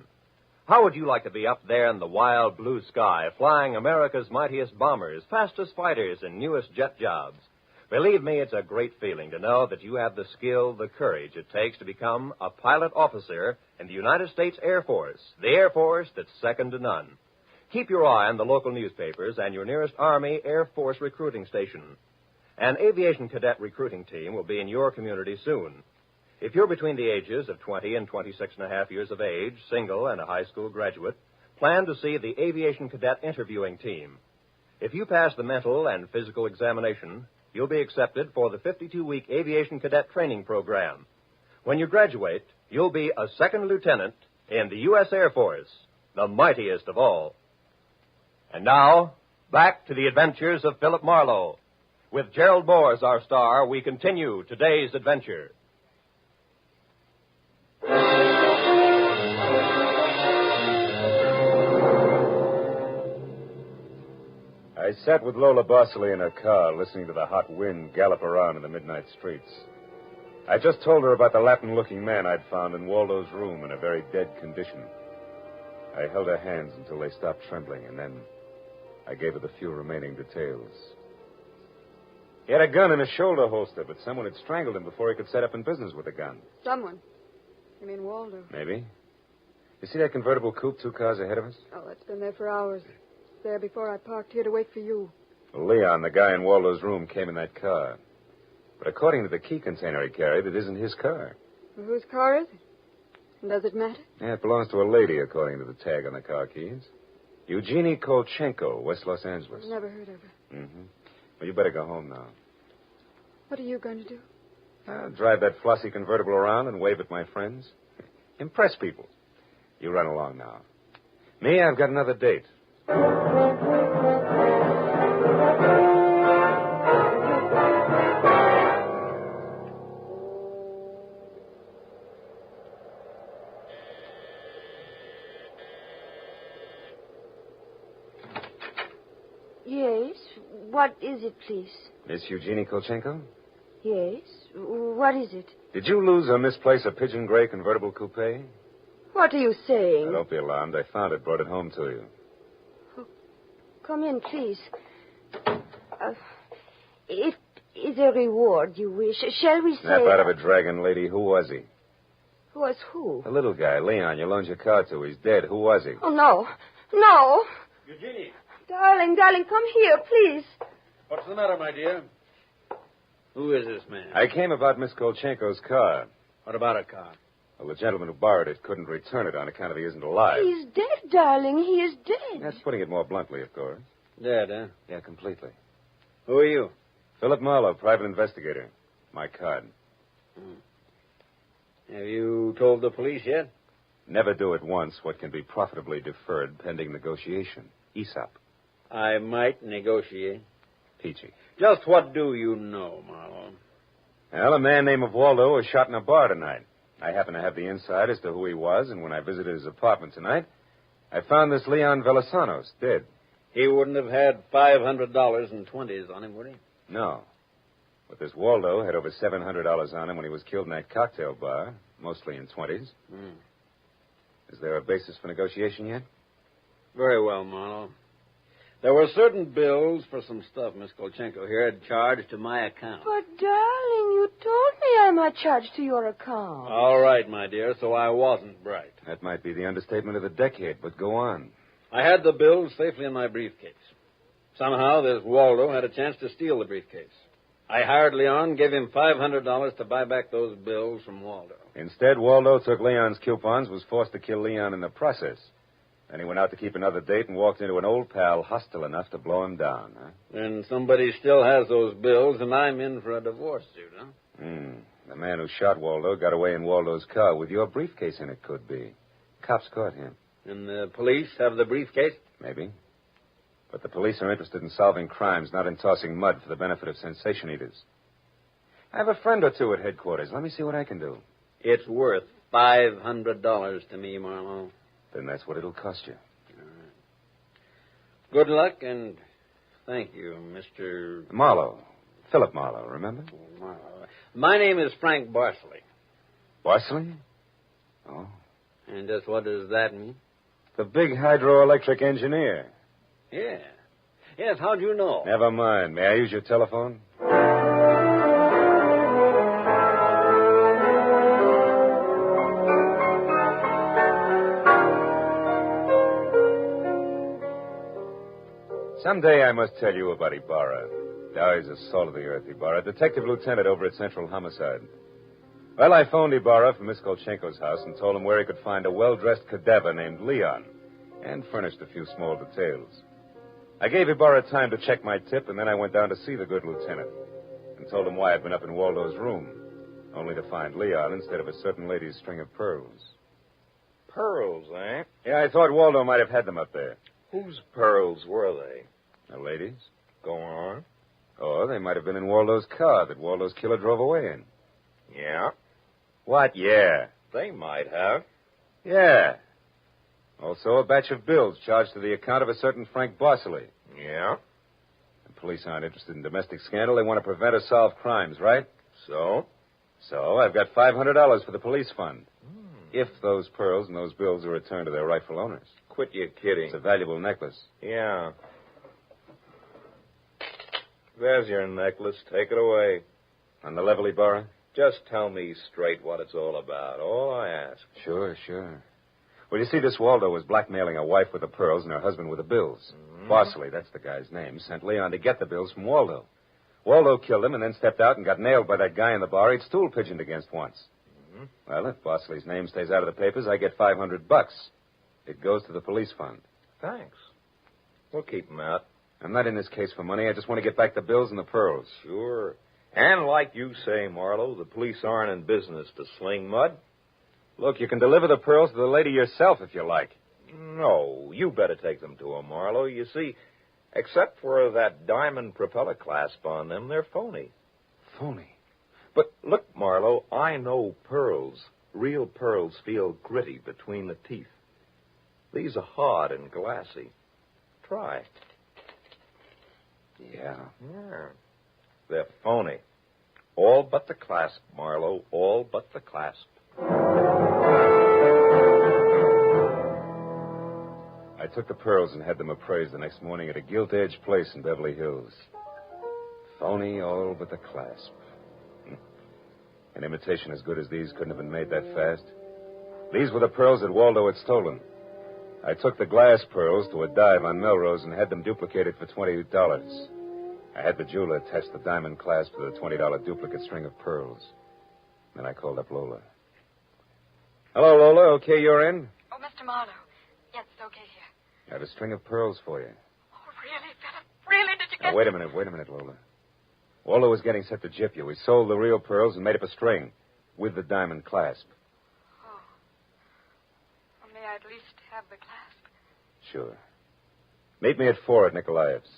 How would you like to be up there in the wild blue sky, flying America's mightiest bombers, fastest fighters, and newest jet jobs? Believe me, it's a great feeling to know that you have the skill, the courage it takes to become a pilot officer in the United States Air Force, the Air Force that's second to none. Keep your eye on the local newspapers and your nearest Army Air Force recruiting station. An aviation cadet recruiting team will be in your community soon. If you're between the ages of 20 and 26 and a half years of age, single and a high school graduate, plan to see the aviation cadet interviewing team. If you pass the mental and physical examination, you'll be accepted for the 52-week aviation cadet training program. When you graduate, you'll be a second lieutenant in the U.S. Air Force, the mightiest of all. And now, back to the adventures of Philip Marlowe. With Gerald Moore as our star, we continue today's adventure. I sat with Lola Bosley in her car, listening to the hot wind gallop around in the midnight streets. I just told her about the Latin-looking man I'd found in Waldo's room in a very dead condition. I held her hands until they stopped trembling, and then I gave her the few remaining details. He had a gun in his shoulder holster, but someone had strangled him before he could set up in business with a gun. Someone. You mean Waldo? Maybe. You see that convertible coupe 2 cars ahead of us? Oh, that's been there for hours. There before I parked here to wait for you. Well, Leon, the guy in Waldo's room, came in that car. But according to the key container he carried, it isn't his car. Well, whose car is it? And does it matter? Yeah, it belongs to a lady, according to the tag on the car keys. Eugenie Kolchenko, West Los Angeles. Never heard of her. Mm-hmm. Well, you better go home now. What are you going to do? Drive that flossy convertible around and wave at my friends. Impress people. You run along now. Me, I've got another date. Yes. What is it, please? Miss Eugenie Kolchenko? Yes. What is it? Did you lose or misplace a pigeon gray convertible coupe? What are you saying? Now, don't be alarmed. I found it, brought it home to you. Come in, please. It is a reward you wish. Shall we say... Snap out of a dragon, lady. Who was he? Who was who? The little guy, Leon. You loaned your car to. He's dead. Who was he? Oh, no. No. Eugenie. Darling, come here, please. What's the matter, my dear? Who is this man? I came about Miss Kolchenko's car. What about a car? Well, the gentleman who borrowed it couldn't return it on account of he isn't alive. He's dead, darling. He is dead. That's putting it more bluntly, of course. Dead, huh? Yeah, completely. Who are you? Philip Marlowe, private investigator. My card. Have you told the police yet? Never do at once what can be profitably deferred pending negotiation. Aesop. I might negotiate. Peachy. Just what do you know, Marlowe? Well, a man named Waldo was shot in a bar tonight. I happen to have the inside as to who he was, and when I visited his apartment tonight, I found this Leon Velasanos dead. He wouldn't have had $500 in 20s on him, would he? No. But this Waldo had over $700 on him when he was killed in that cocktail bar, mostly in 20s. Is there a basis for negotiation yet? Very well, Marlowe. There were certain bills for some stuff Miss Kolchenko here had charged to my account. But, darling, you told me I might charge to your account. All right, my dear, so I wasn't bright. That might be the understatement of the decade, but go on. I had the bills safely in my briefcase. Somehow, this Waldo had a chance to steal the briefcase. I hired Leon, gave him $500 to buy back those bills from Waldo. Instead, Waldo took Leon's coupons, was forced to kill Leon in the process. Then he went out to keep another date and walked into an old pal hostile enough to blow him down, huh? And somebody still has those bills, and I'm in for a divorce suit, huh? The man who shot Waldo got away in Waldo's car with your briefcase in it, could be. Cops caught him. And the police have the briefcase? Maybe. But the police are interested in solving crimes, not in tossing mud for the benefit of sensation eaters. I have a friend or two at headquarters. Let me see what I can do. It's worth $500 to me, Marlowe. Then that's what it'll cost you. All right. Good luck, and thank you, Mr. Marlowe. Philip Marlowe, remember? Marlowe. My name is Frank Barsley. Barsley? Oh. And just what does that mean? The big hydroelectric engineer. Yeah. Yes, how'd you know? Never mind. May I use your telephone? Someday I must tell you about Ibarra. Now he's a salt-of-the-earth Ibarra, detective lieutenant over at Central Homicide. Well, I phoned Ibarra from Miss Kolchenko's house and told him where he could find a well-dressed cadaver named Leon, and furnished a few small details. I gave Ibarra time to check my tip, and then I went down to see the good lieutenant and told him why I'd been up in Waldo's room, only to find Leon instead of a certain lady's string of pearls. Pearls, eh? Yeah, I thought Waldo might have had them up there. Whose pearls were they? A lady's. Go on. Or they might have been in Waldo's car that Waldo's killer drove away in. Yeah? What, yeah? They might have. Yeah. Also a batch of bills charged to the account of a certain Frank Barsley. Yeah? The police aren't interested in domestic scandal. They want to prevent or solve crimes, right? So? So I've got $500 for the police fund. If those pearls and those bills are returned to their rightful owners. Quit your kidding. It's a valuable necklace. Yeah. There's your necklace. Take it away. On the level, Ibarra? Just tell me straight what it's all about. All I ask. Sure. Well, you see, this Waldo was blackmailing a wife with the pearls and her husband with the bills. Barsley, that's the guy's name, sent Leon to get the bills from Waldo. Waldo killed him and then stepped out and got nailed by that guy in the bar he'd stool pigeoned against once. Well, if Barsley's name stays out of the papers, I get $500. It goes to the police fund. Thanks. We'll keep them out. I'm not in this case for money. I just want to get back the bills and the pearls. Sure. And like you say, Marlowe, the police aren't in business to sling mud. Look, you can deliver the pearls to the lady yourself if you like. No, you better take them to her, Marlowe. You see, except for that diamond propeller clasp on them, they're phony. Phony? But look, Marlowe, I know pearls. Real pearls feel gritty between the teeth. These are hard and glassy. Try. Yeah. They're phony. All but the clasp, Marlowe. All but the clasp. I took the pearls and had them appraised the next morning at a gilt-edged place in Beverly Hills. Phony all but the clasp. An imitation as good as these couldn't have been made that fast. These were the pearls that Waldo had stolen. I took the glass pearls to a dive on Melrose and had them duplicated for $20. I had the jeweler test the diamond clasp with a $20 duplicate string of pearls. Then I called up Lola. Hello, Lola. Okay, you're in? Oh, Mr. Marlowe. Yes, it's okay here. I had a string of pearls for you. Oh, really, Philip? Really? Did you get... Now, wait a minute, Lola. Waldo was getting set to gyp you. We sold the real pearls and made up a string with the diamond clasp. Oh. Well, may I at least have the clasp? Sure. Meet me at 4 at Nikolaev's.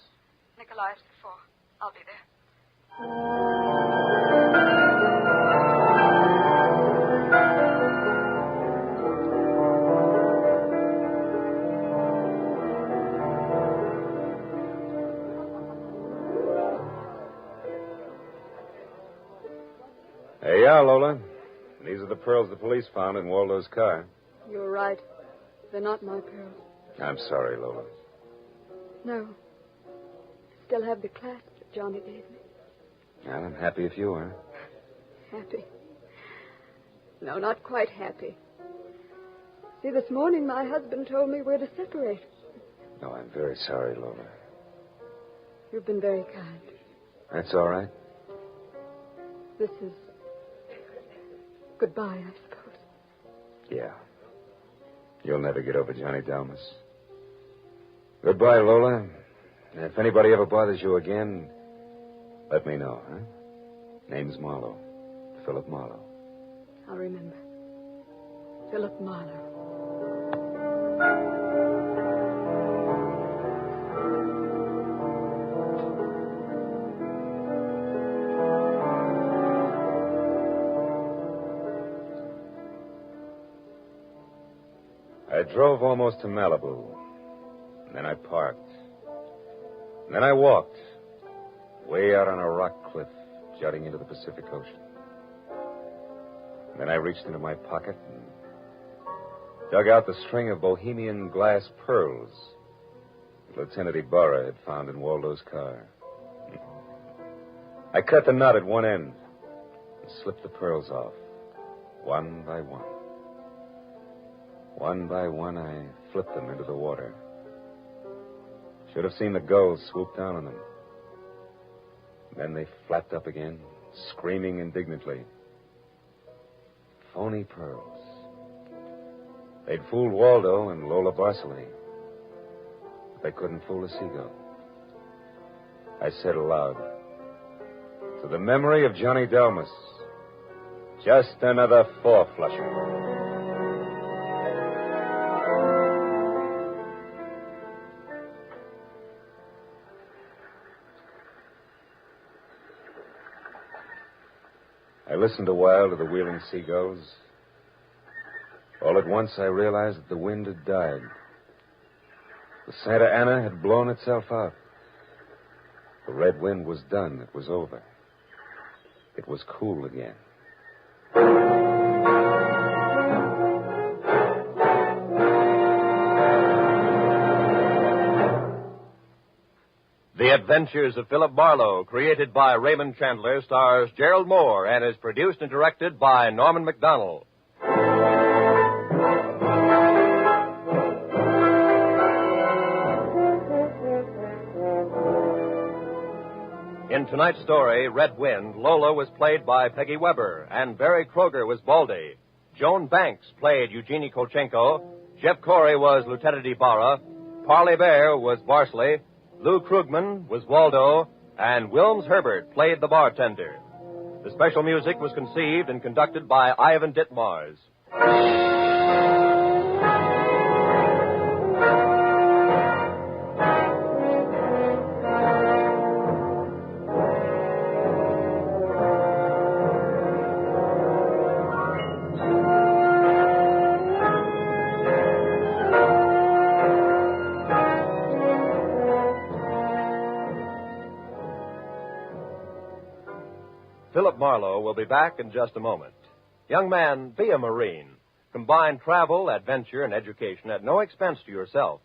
Nikolaev's at 4. I'll be there. Hey, yeah, Lola. These are the pearls the police found in Waldo's car. You're right. They're not my pearls. I'm sorry, Lola. No. I still have the clasp that Johnny gave me. Well, I'm happy if you are. Happy? No, not quite happy. See, this morning my husband told me we're to separate. No, I'm very sorry, Lola. You've been very kind. That's all right. This is goodbye, I suppose. Yeah. You'll never get over Johnny Dalmas. Goodbye, Lola. And if anybody ever bothers you again, let me know, huh? Name's Marlowe. Philip Marlowe. I'll remember. Philip Marlowe. I drove almost to Malibu. And then I parked. And then I walked. Way out on a rock cliff jutting into the Pacific Ocean. And then I reached into my pocket and dug out the string of Bohemian glass pearls that Lieutenant Ibarra had found in Waldo's car. I cut the knot at one end and slipped the pearls off, one by one. One by one, I flipped them into the water. Should have seen the gulls swoop down on them. Then they flapped up again, screaming indignantly. Phony pearls. They'd fooled Waldo and Lola Barcelay, but they couldn't fool a seagull. I said aloud, to the memory of Johnny Dalmas, just another four-flusher. I listened a while to the wheeling seagulls. All at once, I realized that the wind had died. The Santa Ana had blown itself out. The red wind was done. It was over. It was cool again. The Adventures of Philip Marlowe, created by Raymond Chandler, stars Gerald Moore and is produced and directed by Norman MacDonald. In tonight's story, Red Wind, Lola was played by Peggy Weber, and Barry Kroger was Baldy. Joan Banks played Eugenie Kolchenko. Jeff Corey was Lieutenant Ibarra. Parley Bear was Barsley. Lou Krugman was Waldo, and Wilms Herbert played the bartender. The special music was conceived and conducted by Ivan Ditmars. Philip Marlowe will be back in just a moment. Young man, be a Marine. Combine travel, adventure, and education at no expense to yourself.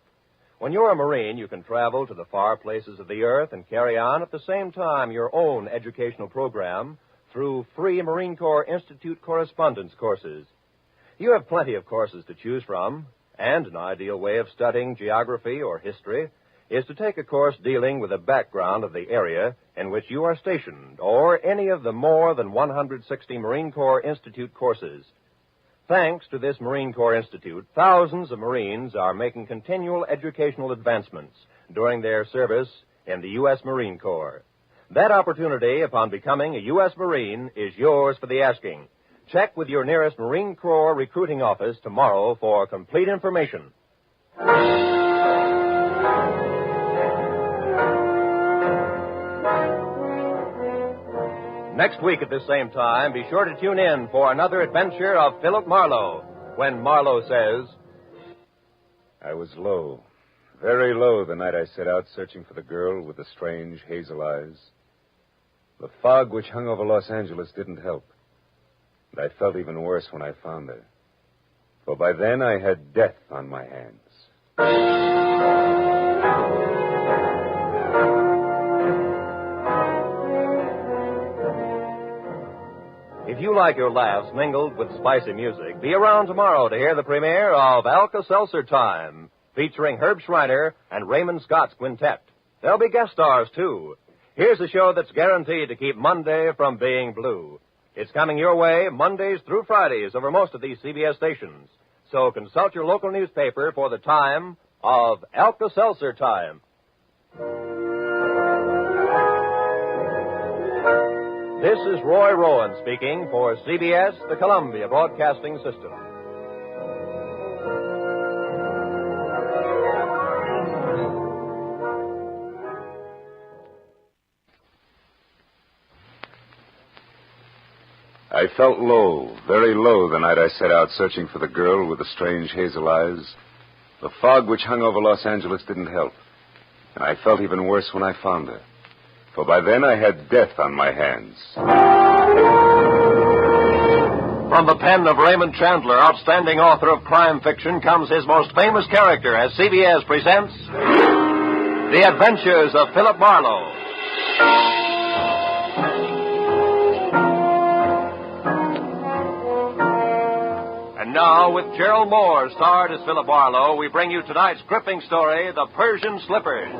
When you're a Marine, you can travel to the far places of the earth and carry on at the same time your own educational program through free Marine Corps Institute correspondence courses. You have plenty of courses to choose from, and an ideal way of studying geography or history is to take a course dealing with the background of the area in which you are stationed, or any of the more than 160 Marine Corps Institute courses. Thanks to this Marine Corps Institute, thousands of Marines are making continual educational advancements during their service in the U.S. Marine Corps. That opportunity, upon becoming a U.S. Marine, is yours for the asking. Check with your nearest Marine Corps recruiting office tomorrow for complete information. Next week at this same time, be sure to tune in for another adventure of Philip Marlowe, when Marlowe says, I was low, very low the night I set out searching for the girl with the strange hazel eyes. The fog which hung over Los Angeles didn't help. And I felt even worse when I found her. For by then I had death on my hands. If you like your laughs mingled with spicy music, be around tomorrow to hear the premiere of Alka-Seltzer Tyme, featuring Herb Schreiner and Raymond Scott's quintet. There'll be guest stars, too. Here's a show that's guaranteed to keep Monday from being blue. It's coming your way Mondays through Fridays over most of these CBS stations. So consult your local newspaper for the time of Alka-Seltzer Tyme. This is Roy Rowan speaking for CBS, the Columbia Broadcasting System. I felt low, very low the night I set out searching for the girl with the strange hazel eyes. The fog which hung over Los Angeles didn't help. And I felt even worse when I found her. For by then I had death on my hands. From the pen of Raymond Chandler, outstanding author of crime fiction, comes his most famous character as CBS presents The Adventures of Philip Marlowe. And now, with Gerald Moore starred as Philip Marlowe, we bring you tonight's gripping story, The Persian Slippers.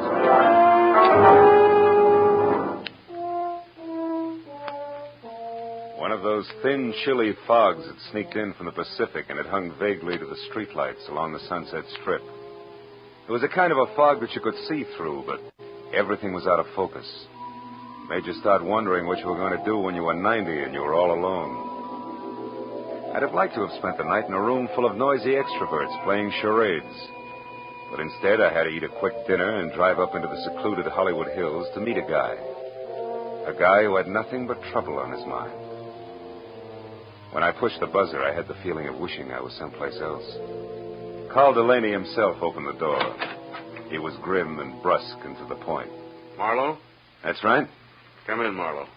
One of those thin, chilly fogs had sneaked in from the Pacific, and it hung vaguely to the streetlights along the Sunset Strip. It was a kind of a fog that you could see through, but everything was out of focus. It made you start wondering what you were going to do when you were 90 and you were all alone. I'd have liked to have spent the night in a room full of noisy extroverts playing charades. But instead, I had to eat a quick dinner and drive up into the secluded Hollywood Hills to meet a guy. A guy who had nothing but trouble on his mind. When I pushed the buzzer, I had the feeling of wishing I was someplace else. Carl Delaney himself opened the door. He was grim and brusque and to the point. Marlowe? That's right. Come in, Marlowe.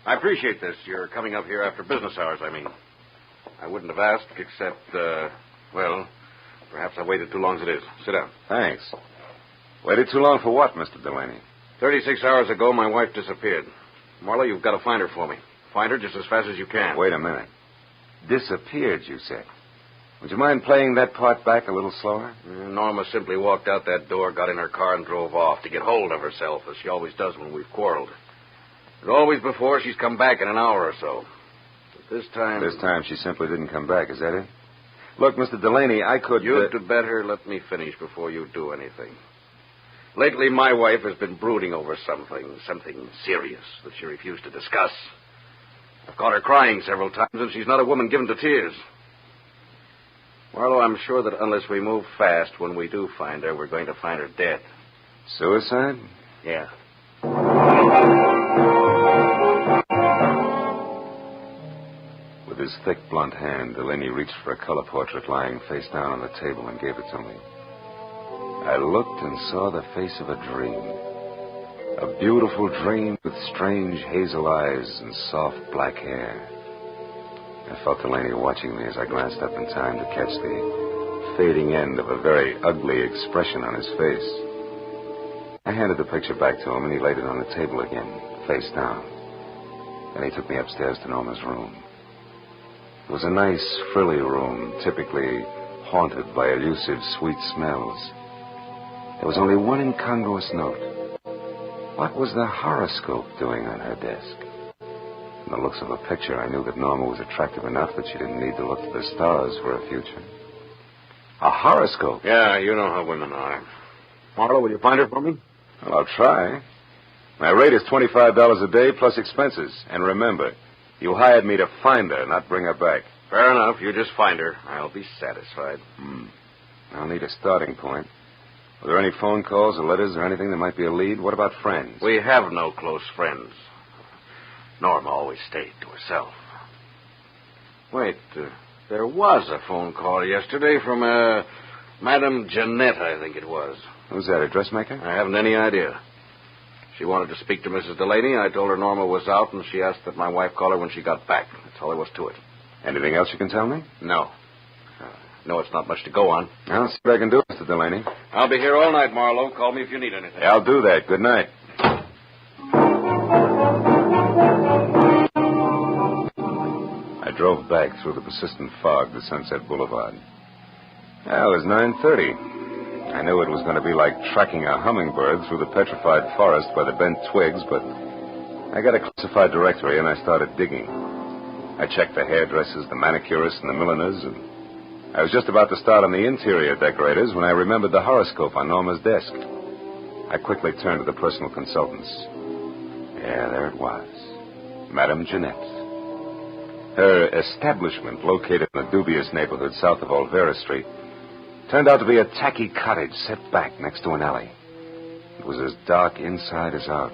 I appreciate this. You're coming up here after business hours, I mean. I wouldn't have asked except, well, perhaps I waited too long as it is. Sit down. Thanks. Waited too long for what, Mr. Delaney? 36 hours ago, my wife disappeared. Marlowe, you've got to find her for me. Find her just as fast as you can. Wait a minute. Disappeared, you said. Would you mind playing that part back a little slower? Norma simply walked out that door, got in her car, and drove off to get hold of herself, as she always does when we've quarreled. But always before, she's come back in an hour or so. But this time... This time she simply didn't come back, is that it? Look, Mr. Delaney, I could... You'd better let me finish before you do anything. Lately, my wife has been brooding over something serious that she refused to discuss. I've caught her crying several times, and she's not a woman given to tears. Marlowe, I'm sure that unless we move fast, when we do find her, we're going to find her dead. Suicide? Yeah. With his thick, blunt hand, Delaney reached for a color portrait lying face down on the table and gave it to me. I looked and saw the face of a dream. A beautiful dream with strange hazel eyes and soft black hair. I felt Delaney watching me as I glanced up in time to catch the fading end of a very ugly expression on his face. I handed the picture back to him, and he laid it on the table again, face down. Then he took me upstairs to Norma's room. It was a nice, frilly room, typically haunted by elusive, sweet smells. There was only one incongruous note. What was the horoscope doing on her desk? From the looks of the picture, I knew that Norma was attractive enough that she didn't need to look to the stars for a future. A horoscope? Yeah, you know how women are. Marlowe, will you find her for me? Well, I'll try. My rate is $25 a day plus expenses. And remember, you hired me to find her, not bring her back. Fair enough. You just find her. I'll be satisfied. I'll need a starting point. Were there any phone calls or letters or anything that might be a lead? What about friends? We have no close friends. Norma always stayed to herself. Wait, there was a phone call yesterday from, Madame Jeanette, I think it was. Who's that, a dressmaker? I haven't any idea. She wanted to speak to Mrs. Delaney. I told her Norma was out, and she asked that my wife call her when she got back. That's all there was to it. Anything else you can tell me? No. No, it's not much to go on. I'll see what I can do, Mr. Delaney. I'll be here all night, Marlowe. Call me if you need anything. Yeah, I'll do that. Good night. I drove back through the persistent fog to Sunset Boulevard. Well, it was 9:30. I knew it was going to be like tracking a hummingbird through the petrified forest by the bent twigs, but I got a classified directory and I started digging. I checked the hairdressers, the manicurists, and the milliners, and I was just about to start on the interior decorators when I remembered the horoscope on Norma's desk. I quickly turned to the personal consultants. Yeah, there it was. Madame Jeanette. Her establishment, located in a dubious neighborhood south of Olvera Street, turned out to be a tacky cottage set back next to an alley. It was as dark inside as out.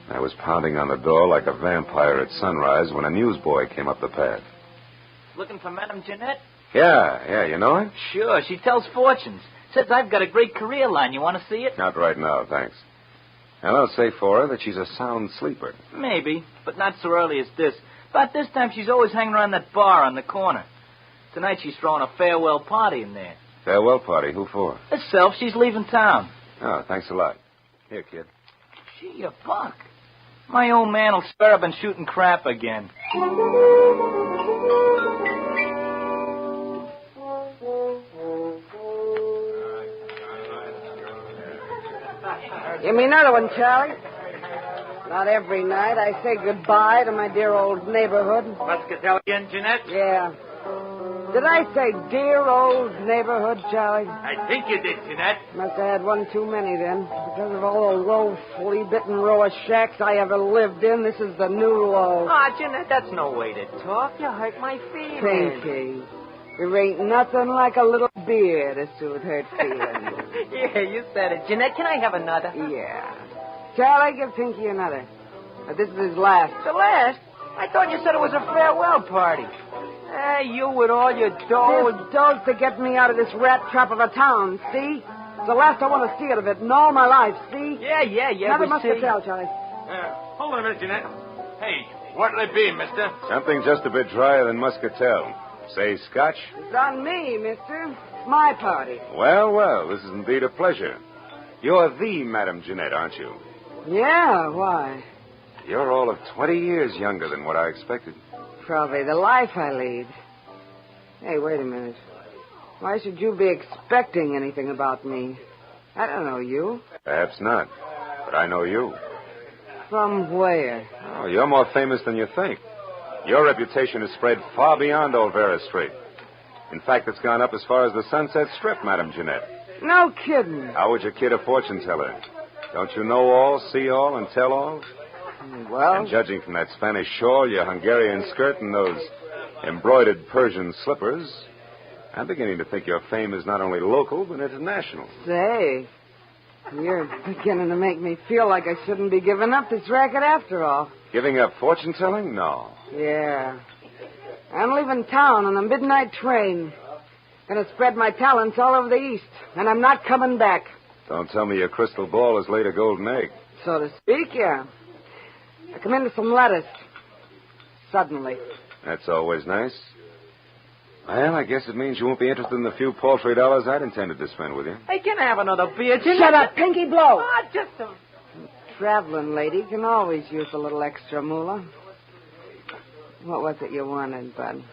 I was pounding on the door like a vampire at sunrise when a newsboy came up the path. Looking for Madame Jeanette? Yeah, you know her? Sure, she tells fortunes. Says I've got a great career line. You want to see it? Not right now, thanks. And I'll say for her that she's a sound sleeper. Maybe, but not so early as this. About this time, she's always hanging around that bar on the corner. Tonight, she's throwing a farewell party in there. Farewell party? Who for? Herself. She's leaving town. Oh, thanks a lot. Here, kid. Gee, a buck. My old man'll swear I've been shooting crap again. Give me another one, Charlie. Not every night I say goodbye to my dear old neighborhood. Muscatel again, Jeanette? Yeah. Did I say dear old neighborhood, Charlie? I think you did, Jeanette. Must have had one too many then. Because of all the low, flea-bitten row of shacks I ever lived in, this is the new low. Ah, Jeanette, that's no way to talk. You hurt my feelings. Pinky, there ain't nothing like a little beer to soothe hurt feelings. Yeah, you said it. Jeanette, can I have another? Yeah. Charlie, give Pinky another. But this is his last. The last? I thought you said it was a farewell party. Hey, you with all your dough. This dough's to get me out of this rat trap of a town, see? It's the last I want to see of it in all my life, see? Yeah. Another muscatel, Charlie. Hold on a minute, Jeanette. Hey, what'll it be, mister? Something just a bit drier than muscatel. Say scotch? It's on me, mister. It's my party. Well, this is indeed a pleasure. You're the Madame Jeanette, aren't you? Yeah, why? You're all of 20 years younger than what I expected. Probably the life I lead. Hey, wait a minute. Why should you be expecting anything about me? I don't know you. Perhaps not, but I know you. From where? Oh, you're more famous than you think. Your reputation has spread far beyond Olvera Street. In fact, it's gone up as far as the Sunset Strip, Madame Jeanette. No kidding. How would you kid a fortune teller? Don't you know all, see all, and tell all? Well... And judging from that Spanish shawl, your Hungarian skirt, and those embroidered Persian slippers, I'm beginning to think your fame is not only local, but international. Say, you're beginning to make me feel like I shouldn't be giving up this racket after all. Giving up fortune-telling? No. Yeah. I'm leaving town on a midnight train. Gonna spread my talents all over the East, and I'm not coming back. Don't tell me your crystal ball has laid a golden egg. So to speak, yeah. I come into some lettuce. Suddenly. That's always nice. Well, I guess it means you won't be interested in the few paltry dollars I'd intended to spend with you. Hey, can I have another beer? Shut up, Pinky Blow. Ah, just a... Traveling lady can always use a little extra moolah. What was it you wanted, Bud?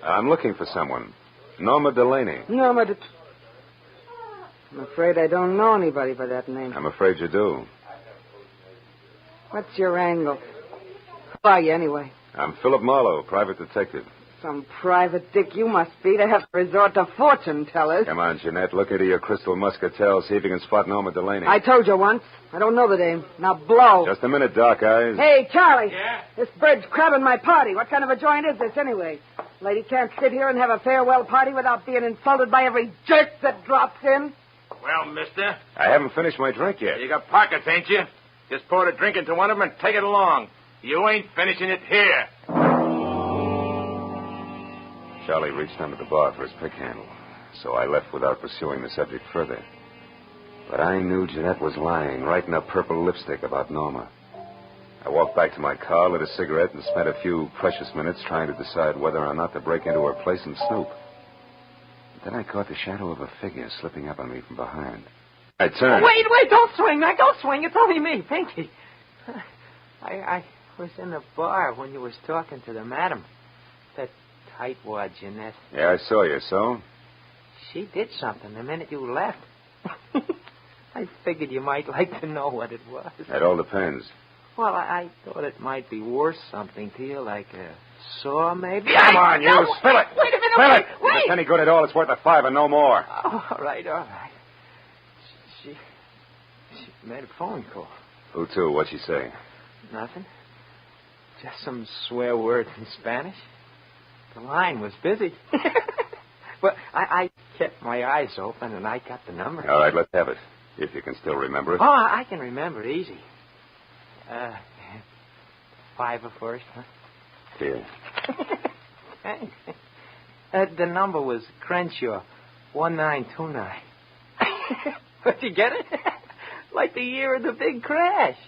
I'm looking for someone. Norma Delaney. I'm afraid I don't know anybody by that name. I'm afraid you do. What's your angle? Who are you, anyway? I'm Philip Marlowe, private detective. Some private dick you must be to have to resort to fortune tellers. Come on, Jeanette. Look into your crystal muscatel. See if you can spot Norma Delaney. I told you once. I don't know the name. Now blow. Just a minute, Doc Eyes. Hey, Charlie. Yeah? This bird's crabbing my party. What kind of a joint is this, anyway? Lady can't sit here and have a farewell party without being insulted by every jerk that drops in. Well, mister, I haven't finished my drink yet. you got pockets, ain't you? Just pour a drink into one of them and take it along. You ain't finishing it here. Charlie reached under the bar for his pick handle, so I left without pursuing the subject further. But I knew Jeanette was lying, right in a purple lipstick about Norma. I walked back to my car, lit a cigarette, and spent a few precious minutes trying to decide whether or not to break into her place and snoop. Then I caught the shadow of a figure slipping up on me from behind. I turned. Wait, don't swing. Now, don't swing. It's only me, Pinky. I was in the bar when you was talking to the madam. That tightwad Jeanette. Yeah, I saw you, so? She did something the minute you left. I figured you might like to know what it was. That all depends. Well, I thought it might be worth something to you, like a saw, maybe. Come on, you. Spill it. Wait a minute. Spill it. Wait. If it's any good at all, it's worth $5 and no more. Oh, all right. She made a phone call. Who to? What'd she say? Nothing. Just some swear words in Spanish. The line was busy. But I kept my eyes open, and I got the number. All right, let's have it, if you can still remember it. Oh, I can remember it easy. 5 first, huh? Here. Thanks. The number was Crenshaw, 1929. But you get it? Like the year of the big crash.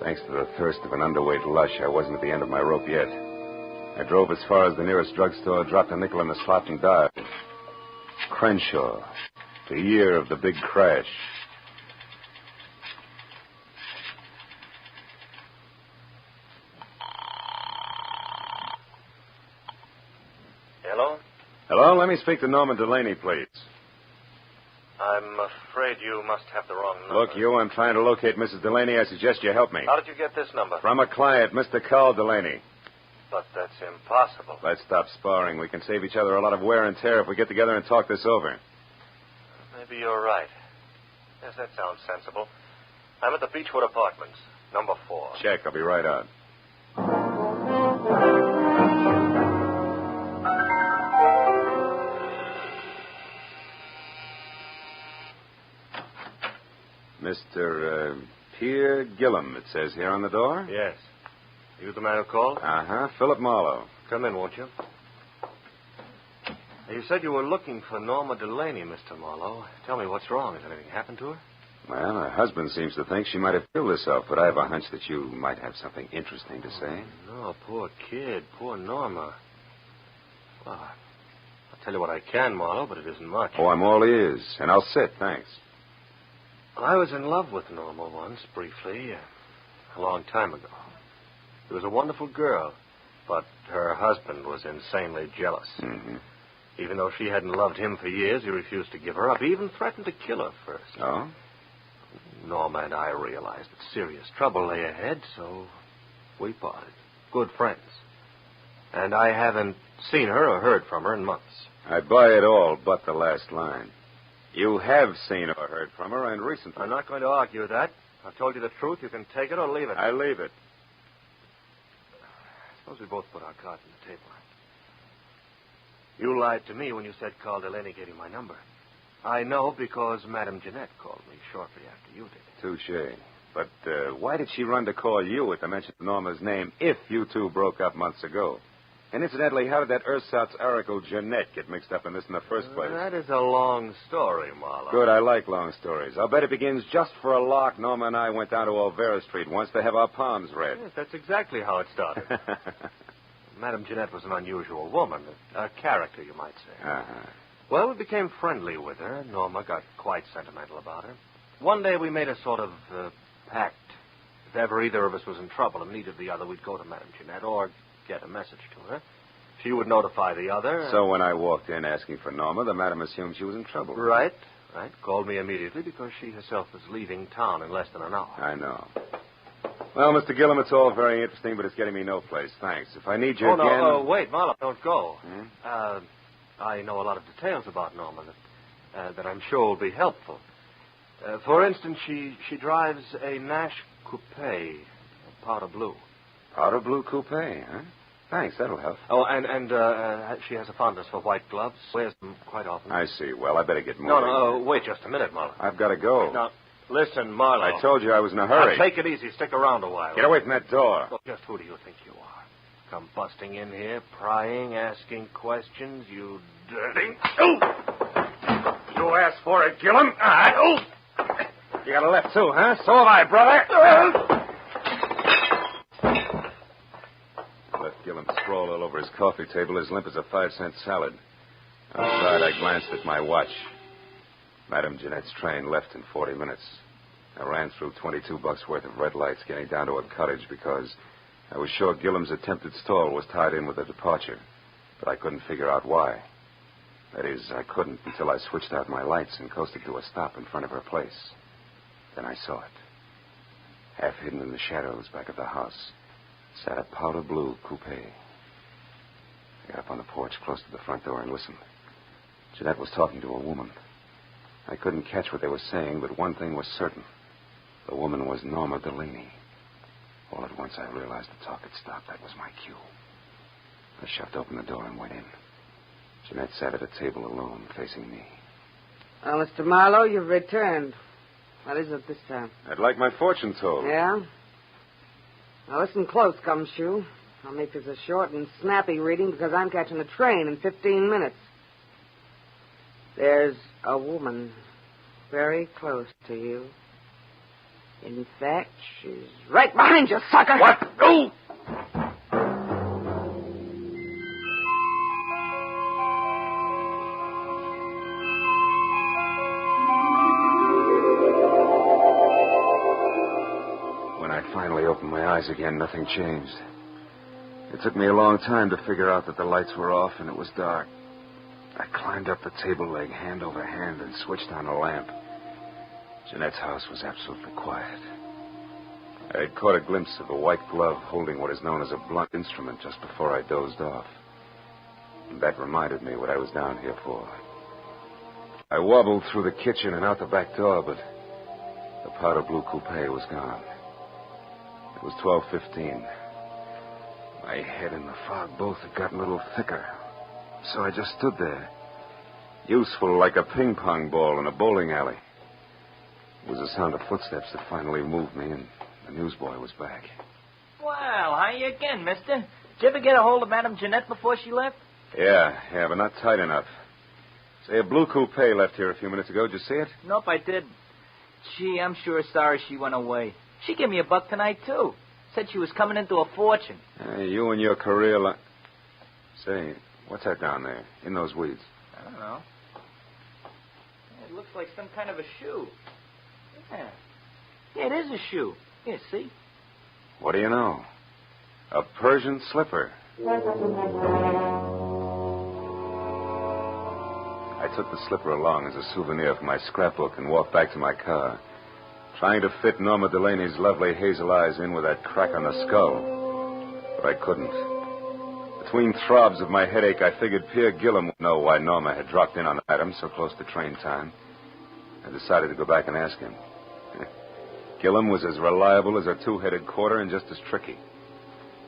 Thanks to the thirst of an underweight lush, I wasn't at the end of my rope yet. I drove as far as the nearest drugstore, dropped a nickel in the slot, and dialed. Crenshaw, the year of the big crash. Hello? Hello, let me speak to Norma Delaney, please. I'm afraid you must have the wrong number. Look, you, I'm trying to locate Mrs. Delaney. I suggest you help me. How did you get this number? From a client, Mr. Carl Delaney. But that's impossible. Let's stop sparring. We can save each other a lot of wear and tear if we get together and talk this over. Maybe you're right. Yes, that sounds sensible. I'm at the Beechwood Apartments, number 4. Check. I'll be right out. Mr. Pierre Gillum, it says here on the door. Yes. You the man who called? Uh-huh. Philip Marlowe. Come in, won't you? You said you were looking for Norma Delaney, Mr. Marlowe. Tell me what's wrong. Has anything happened to her? Well, her husband seems to think she might have killed herself, but I have a hunch that you might have something interesting to say. No, poor kid. Poor Norma. Well, I'll tell you what I can, Marlowe, but it isn't much. Oh, I'm all ears, and I'll sit, thanks. I was in love with Norma once, briefly, a long time ago. She was a wonderful girl, but her husband was insanely jealous. Mm-hmm. Even though she hadn't loved him for years, he refused to give her up. He even threatened to kill her first. Oh? Norma and I realized that serious trouble lay ahead, so we parted. Good friends. And I haven't seen her or heard from her in months. I buy it all but the last line. You have seen or heard from her, and recently. I'm not going to argue that. I've told you the truth. You can take it or leave it. I leave it. Suppose we both put our cards on the table. You lied to me when you said Carl Delaney gave you my number. I know because Madame Jeanette called me shortly after you did. Touche. But why did she run to call you at the mention of Norma's name if you two broke up months ago? And incidentally, how did that ersatz oracle Jeanette get mixed up in this in the first place? That is a long story, Marlowe. Good, I like long stories. I'll bet it begins just for a lark. Norma and I went down to Olvera Street once to have our palms read. Yes, that's exactly how it started. Madame Jeanette was an unusual woman, a character, you might say. Uh-huh. Well, we became friendly with her. Norma got quite sentimental about her. One day we made a sort of pact. If ever either of us was in trouble and needed the other, we'd go to Madame Jeanette or get a message to her. she would notify the other. So when I walked in asking for Norma, the madam assumed she was in trouble. Right. Called me immediately because she herself was leaving town in less than an hour. I know. Well, Mr. Gillum, it's all very interesting, but it's getting me no place. Thanks. If I need you again... No, wait, Marlowe, don't go. Hmm? I know a lot of details about Norma that I'm sure will be helpful. For instance, she drives a Nash coupe, powder blue. Powder blue coupe, huh? Thanks, that'll help. Oh, and she has a fondness for white gloves. Wears them quite often. I see. Well, I better get moving. No, wait just a minute, Marlowe. I've got to go. Now, listen, Marlowe. I told you I was in a hurry. Now, take it easy. Stick around a while. Get away from that door. Well, just who do you think you are? Come busting in here, prying, asking questions, you dirty... Ooh! You asked for it, Gillum. Ooh! You got a left, too, huh? So have I, brother. Left Gillum sprawled all over his coffee table, as limp as a 5-cent salad. Outside, I glanced at my watch. Madame Jeanette's train left in 40 minutes. I ran through $22 worth of red lights, getting down to a cottage because I was sure Gillum's attempted stall was tied in with a departure, but I couldn't figure out why. That is, I couldn't until I switched out my lights and coasted to a stop in front of her place. Then I saw it. Half hidden in the shadows back of the house sat a powder blue coupe. I got up on the porch close to the front door and listened. Jeanette was talking to a woman. I couldn't catch what they were saying, but one thing was certain. The woman was Norma Delaney. All at once I realized the talk had stopped. That was my cue. I shoved open the door and went in. Jeanette sat at a table alone, facing me. Well, Mr. Marlowe, you've returned. What is it this time? I'd like my fortune told. Yeah? Now listen close, Gumshoe. I'll make this a short and snappy reading because I'm catching a train in 15 minutes. There's a woman very close to you. In fact, she's right behind you, sucker. What? Oh! When I finally opened my eyes again, nothing changed. It took me a long time to figure out that the lights were off and it was dark. I climbed up the table leg hand over hand and switched on a lamp. Jeanette's house was absolutely quiet. I had caught a glimpse of a white glove holding what is known as a blunt instrument just before I dozed off. And that reminded me what I was down here for. I wobbled through the kitchen and out the back door, but the powder blue coupe was gone. It was 12:15. My head and the fog both had gotten a little thicker. So I just stood there, useful like a ping-pong ball in a bowling alley. It was the sound of footsteps that finally moved me, and the newsboy was back. Well, how you again, mister? Did you ever get a hold of Madame Jeanette before she left? Yeah, but not tight enough. Say, a blue coupe left here a few minutes ago. Did you see it? Nope, I didn't. Gee, I'm sure sorry she went away. She gave me $1 tonight, too. Said she was coming into a fortune. You and your career... Say, what's that down there, in those weeds? I don't know. It looks like some kind of a shoe. Yeah, it is a shoe. Here, see? What do you know? A Persian slipper. I took the slipper along as a souvenir from my scrapbook and walked back to my car, trying to fit Norma Delaney's lovely hazel eyes in with that crack on the skull. But I couldn't. Between throbs of my headache, I figured Pierre Gillum would know why Norma had dropped in on Adam so close to train time. I decided to go back and ask him. Gillum was as reliable as a two-headed quarter and just as tricky.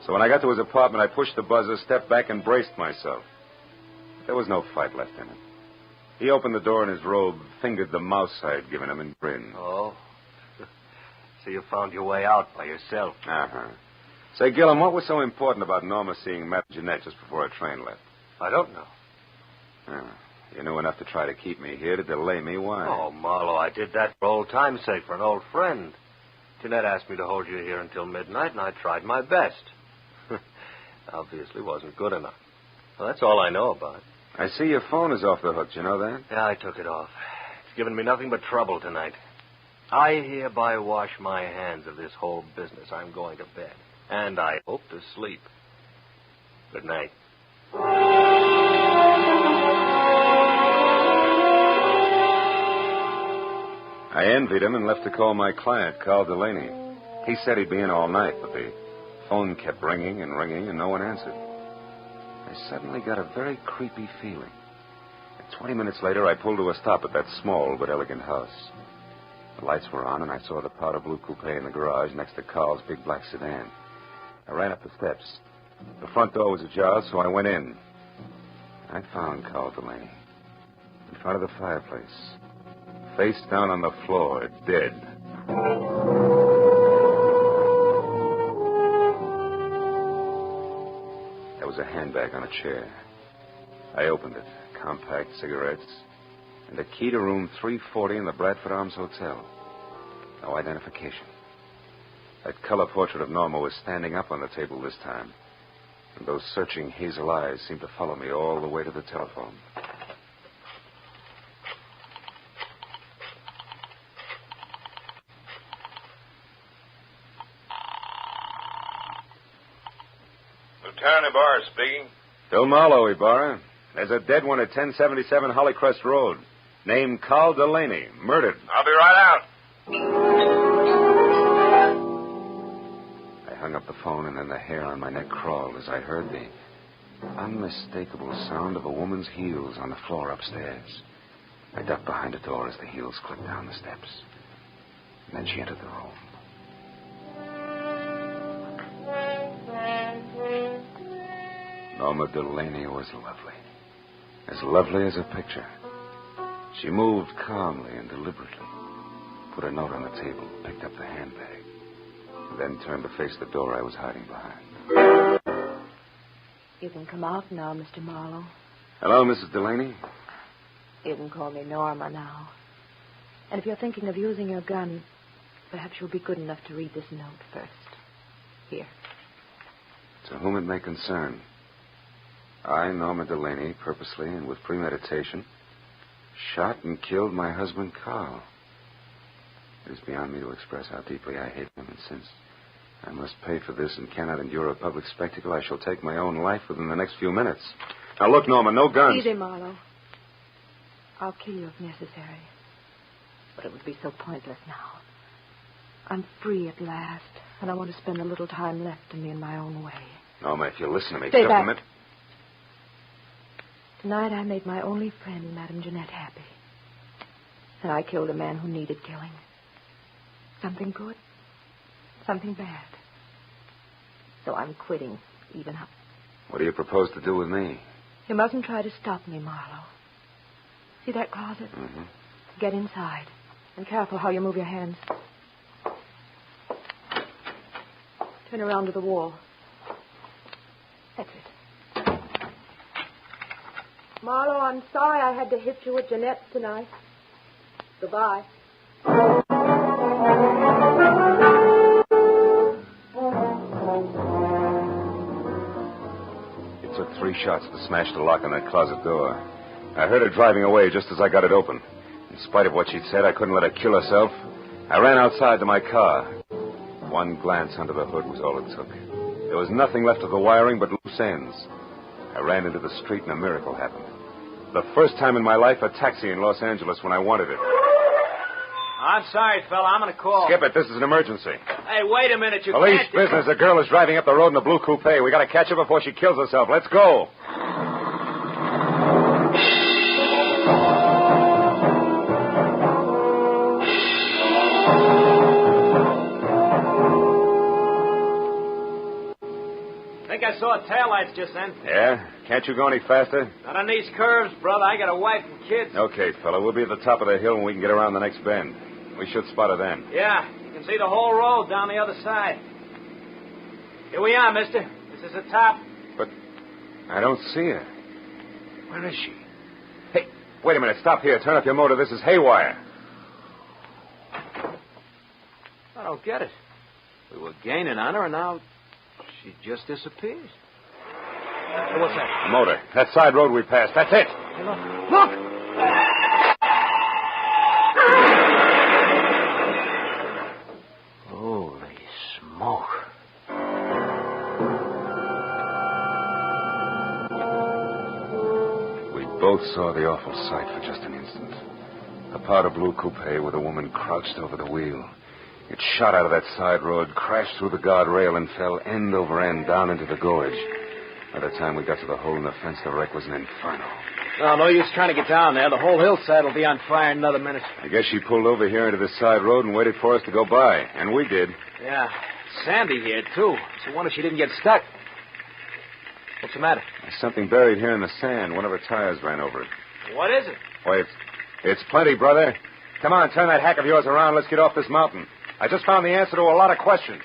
So when I got to his apartment, I pushed the buzzer, stepped back, and braced myself. There was no fight left in it. He opened the door in his robe, fingered the mouse I had given him, and grinned. Oh. So you found your way out by yourself. Uh-huh. Say, Gillum, what was so important about Norma seeing Madame Jeanette just before her train left? I don't know. You knew enough to try to keep me here, to delay me. Why? Oh, Marlowe, I did that for old time's sake, for an old friend. Jeanette asked me to hold you here until midnight, and I tried my best. Obviously wasn't good enough. Well, that's all I know about it. I see your phone is off the hook. You know that? Yeah, I took it off. It's given me nothing but trouble tonight. I hereby wash my hands of this whole business. I'm going to bed. And I hope to sleep. Good night. envied him and left to call my client, Carl Delaney. He said he'd be in all night, but the phone kept ringing and ringing, and no one answered. I suddenly got a very creepy feeling. 20 minutes later, I pulled to a stop at that small but elegant house. The lights were on, and I saw the powder blue coupe in the garage next to Carl's big black sedan. I ran up the steps. The front door was ajar, so I went in. I found Carl Delaney in front of the fireplace, face down on the floor, dead. There was a handbag on a chair. I opened it. Compact cigarettes, and a key to room 340 in the Bradford Arms Hotel. No identification. That color portrait of Norma was standing up on the table this time, and those searching hazel eyes seemed to follow me all the way to the telephone. Lieutenant Ibarra speaking. Bill Marlowe, Ibarra. There's a dead one at 1077 Hollycrest Road, named Carl Delaney, murdered. I'll be right out. I hung up the phone, and then the hair on my neck crawled as I heard the unmistakable sound of a woman's heels on the floor upstairs. I ducked behind a door as the heels clicked down the steps. And then she entered the room. Norma Delaney was lovely. As lovely as a picture. She moved calmly and deliberately, put a note on the table, picked up the handbag, and then turned to face the door I was hiding behind. You can come out now, Mr. Marlowe. Hello, Mrs. Delaney. You can call me Norma now. And if you're thinking of using your gun, perhaps you'll be good enough to read this note first. Here. To whom it may concern. I, Norma Delaney, purposely and with premeditation, shot and killed my husband, Carl. It is beyond me to express how deeply I hate him, and since I must pay for this and cannot endure a public spectacle, I shall take my own life within the next few minutes. Now, look, Norma, no guns. Easy, Marlowe. I'll kill you if necessary. But it would be so pointless now. I'm free at last, and I want to spend a little time left to me in my own way. Norma, if you'll listen to me Stay just a back. minute. Tonight I made my only friend, Madame Jeanette, happy. And I killed a man who needed killing. Something good, something bad. So I'm quitting, even up. What do you propose to do with me? You mustn't try to stop me, Marlowe. See that closet? Mm-hmm. Get inside. And careful how you move your hands. Turn around to the wall. That's it. Marlowe, I'm sorry I had to hit you with Jeanette tonight. Goodbye. It took 3 shots to smash the lock on that closet door. I heard her driving away just as I got it open. In spite of what she'd said, I couldn't let her kill herself. I ran outside to my car. One glance under the hood was all it took. There was nothing left of the wiring but loose ends. I ran into the street and a miracle happened. The first time in my life, a taxi in Los Angeles when I wanted it. I'm sorry, fella. I'm going to call. Skip it. This is an emergency. Hey, wait a minute. You Police can't... business. A girl is driving up the road in a blue coupe. We got to catch her before she kills herself. Let's go. I think I saw taillights just then. Yeah? Can't you go any faster? Not on these curves, brother. I got a wife and kids. Okay, fella. We'll be at the top of the hill when we can get around the next bend. We should spot her then. Yeah, you can see the whole road down the other side. Here we are, mister. This is the top. But I don't see her. Where is she? Hey, wait a minute. Stop here. Turn up your motor. This is haywire. I don't get it. We were gaining on her, and now she just disappears. Hey, what's that? A motor. That side road we passed. That's it. Hey, look! Holy smoke. We both saw the awful sight for just an instant. A powder blue coupe with a woman crouched over the wheel. It shot out of that side road, crashed through the guardrail, and fell end over end down into the gorge. By the time we got to the hole in the fence, the wreck was an inferno. Well, no use trying to get down there. The whole hillside will be on fire in another minute. I guess she pulled over here into the side road and waited for us to go by. And we did. Yeah. Sandy here, too. So I wonder if she didn't get stuck. What's the matter? There's something buried here in the sand. One of her tires ran over it. What is it? Why, it's plenty, brother. Come on, turn that hack of yours around. Let's get off this mountain. I just found the answer to a lot of questions.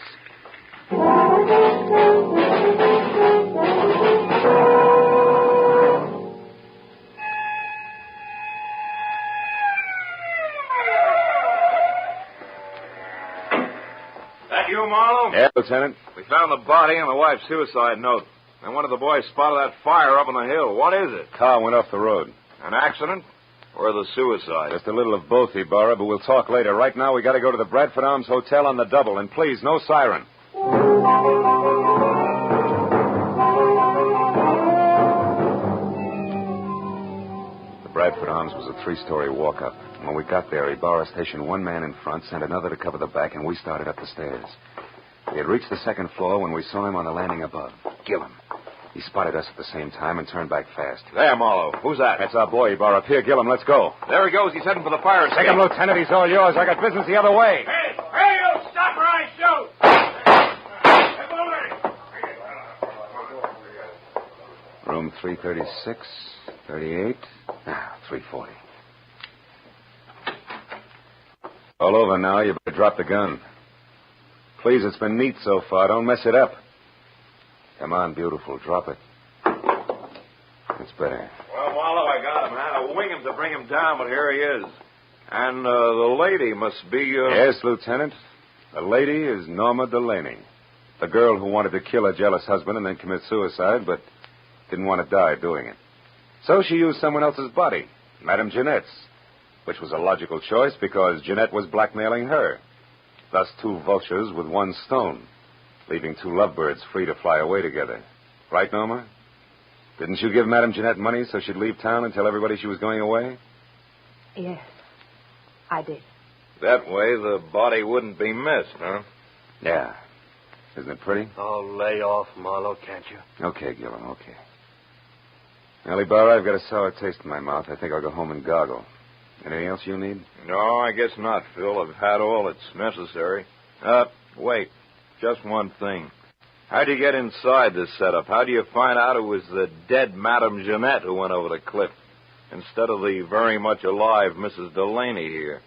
That you, Marlowe? Yeah, Lieutenant. We found the body and the wife's suicide note. And one of the boys spotted that fire up on the hill. What is it? Car went off the road. An accident? Or the suicide? Just a little of both, Ibarra, but we'll talk later. Right now, we got to go to the Bradford Arms Hotel on the double. And please, no siren. The Bradford Arms was a 3-story walk-up. When we got there, Ibarra stationed one man in front, sent another to cover the back, and we started up the stairs. We had reached the second floor when we saw him on the landing above. Gillum. He spotted us at the same time and turned back fast. There, Marlowe. Who's that? That's our boy, Ibarra. Up here, Gillum. Let's go. There he goes. He's heading for the fire escape. Take him, Lieutenant. He's all yours. I got business the other way. Hey, you! Stop or I shoot! Room 336, 38, 340. All over now. You better drop the gun. Please, it's been neat so far. Don't mess it up. Come on, beautiful. Drop it. It's better. Well, Marlowe, I got him. I had to wing him to bring him down, but here he is. And the lady must be... Yes, Lieutenant. The lady is Norma Delaney. The girl who wanted to kill her jealous husband and then commit suicide, but didn't want to die doing it. So she used someone else's body, Madame Jeanette's, which was a logical choice because Jeanette was blackmailing her. Thus, 2 vultures with 1 stone, leaving 2 lovebirds free to fly away together. Right, Norma? Didn't you give Madame Jeanette money so she'd leave town and tell everybody she was going away? Yes, I did. That way the body wouldn't be missed, huh? Yeah. Isn't it pretty? Oh, lay off, Marlowe, can't you? Okay, Gillum, okay. Well, Ibarra, I've got a sour taste in my mouth. I think I'll go home and goggle. Anything else you need? No, I guess not, Phil. I've had all that's necessary. Wait. Just one thing. How'd you get inside this setup? How do you find out it was the dead Madame Jeanette who went over the cliff instead of the very much alive Mrs. Delaney here?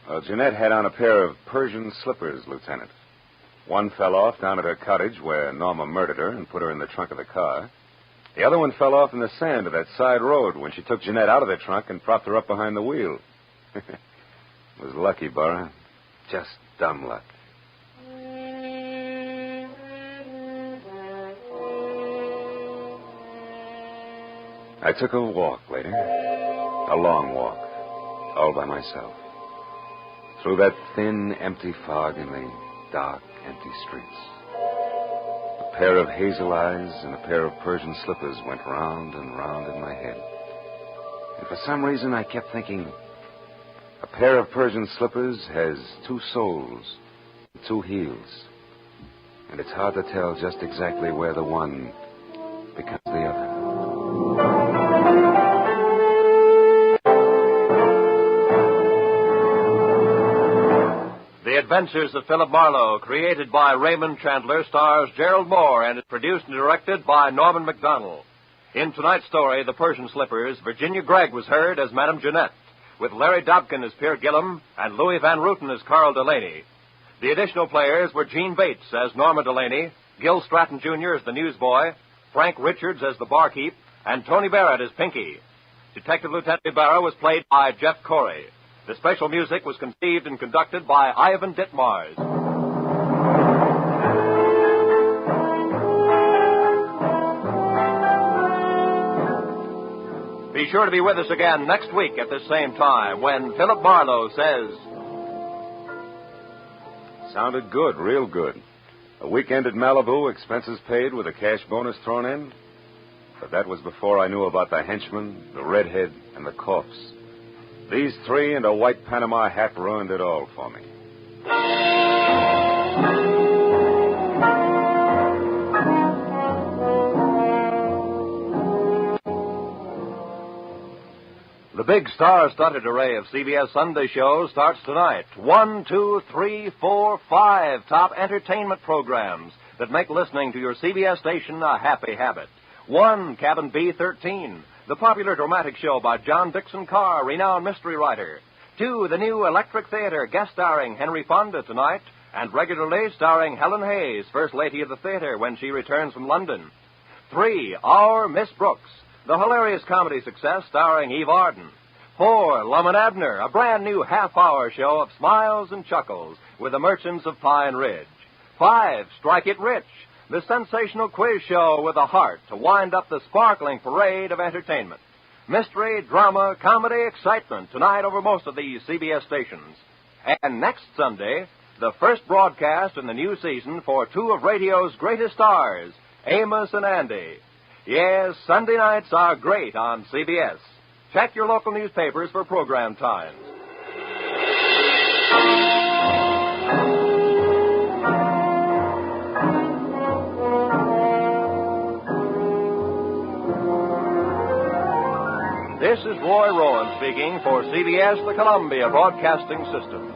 Well, Jeanette had on a pair of Persian slippers, Lieutenant. One fell off down at her cottage where Norma murdered her and put her in the trunk of the car. The other one fell off in the sand of that side road when she took Jeanette out of the trunk and propped her up behind the wheel. It was lucky, Burra. Just dumb luck. I took a walk later. A long walk. All by myself. Through that thin, empty fog in the dark, empty streets. A pair of hazel eyes and a pair of Persian slippers went round and round in my head. And for some reason I kept thinking, a pair of Persian slippers has 2 soles, 2 heels. And it's hard to tell just exactly where the one becomes the other. The Adventures of Philip Marlowe, created by Raymond Chandler, stars Gerald Moore and is produced and directed by Norman MacDonald. In tonight's story, The Persian Slippers, Virginia Gregg was heard as Madame Jeanette, with Larry Dobkin as Pierre Gillum and Louis Van Rooten as Carl Delaney. The additional players were Gene Bates as Norma Delaney, Gil Stratton Jr. as the newsboy, Frank Richards as the barkeep, and Tony Barrett as Pinky. Detective Lieutenant Ibarra was played by Jeff Corey. The special music was conceived and conducted by Ivan Ditmars. Be sure to be with us again next week at this same time when Philip Marlowe says... Sounded good, real good. A weekend at Malibu, expenses paid with a cash bonus thrown in. But that was before I knew about the henchman, the redhead, and the corpse. These three and a white Panama hat ruined it all for me. The big star-studded array of CBS Sunday shows starts tonight. 1, 2, 3, 4, 5 top entertainment programs that make listening to your CBS station a happy habit. 1, Cabin B-13, the popular dramatic show by John Dixon Carr, renowned mystery writer. 2, the new Electric Theater, guest starring Henry Fonda tonight, and regularly starring Helen Hayes, First Lady of the Theater, when she returns from London. 3, Our Miss Brooks, the hilarious comedy success starring Eve Arden. 4, Lum and Abner, a brand new half-hour show of smiles and chuckles with the Merchants of Pine Ridge. 5, Strike It Rich, the sensational quiz show with a heart to wind up the sparkling parade of entertainment. Mystery, drama, comedy, excitement tonight over most of these CBS stations. And next Sunday, the first broadcast in the new season for 2 of radio's greatest stars, Amos and Andy. Yes, Sunday nights are great on CBS. Check your local newspapers for program times. This is Roy Rowan speaking for CBS, the Columbia Broadcasting System.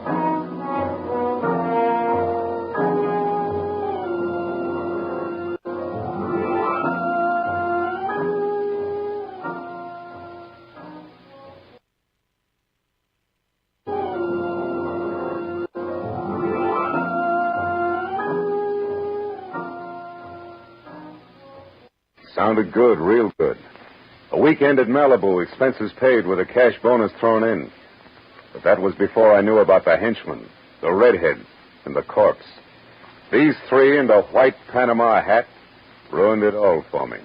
Sounded good, real good. A weekend at Malibu, expenses paid with a cash bonus thrown in. But that was before I knew about the henchman, the redhead, and the corpse. These three and a white Panama hat ruined it all for me.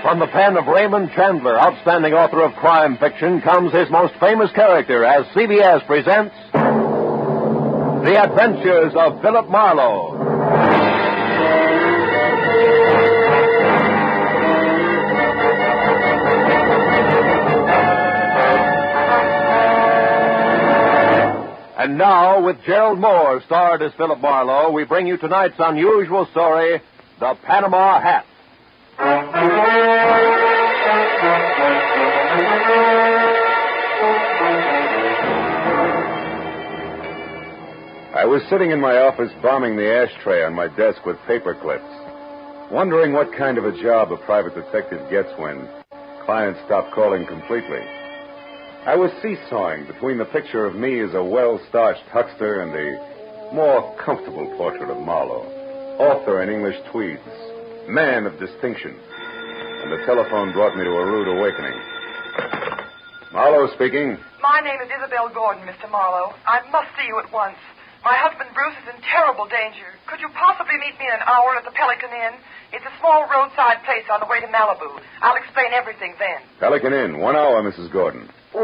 From the pen of Raymond Chandler, outstanding author of crime fiction, comes his most famous character as CBS presents The Adventures of Philip Marlowe. And now, with Gerald Moore starred as Philip Marlowe, we bring you tonight's unusual story, The Panama Hat. I was sitting in my office bombing the ashtray on my desk with paper clips, wondering what kind of a job a private detective gets when clients stop calling completely. I was seesawing between the picture of me as a well-starched huckster and the more comfortable portrait of Marlowe, author in English tweeds, man of distinction. And the telephone brought me to a rude awakening. Marlowe speaking. My name is Isabel Gordon, Mr. Marlowe. I must see you at once. My husband Bruce is in terrible danger. Could you possibly meet me in an hour at the Pelican Inn? It's a small roadside place on the way to Malibu. I'll explain everything then. Pelican Inn, 1 hour, Mrs. Gordon. The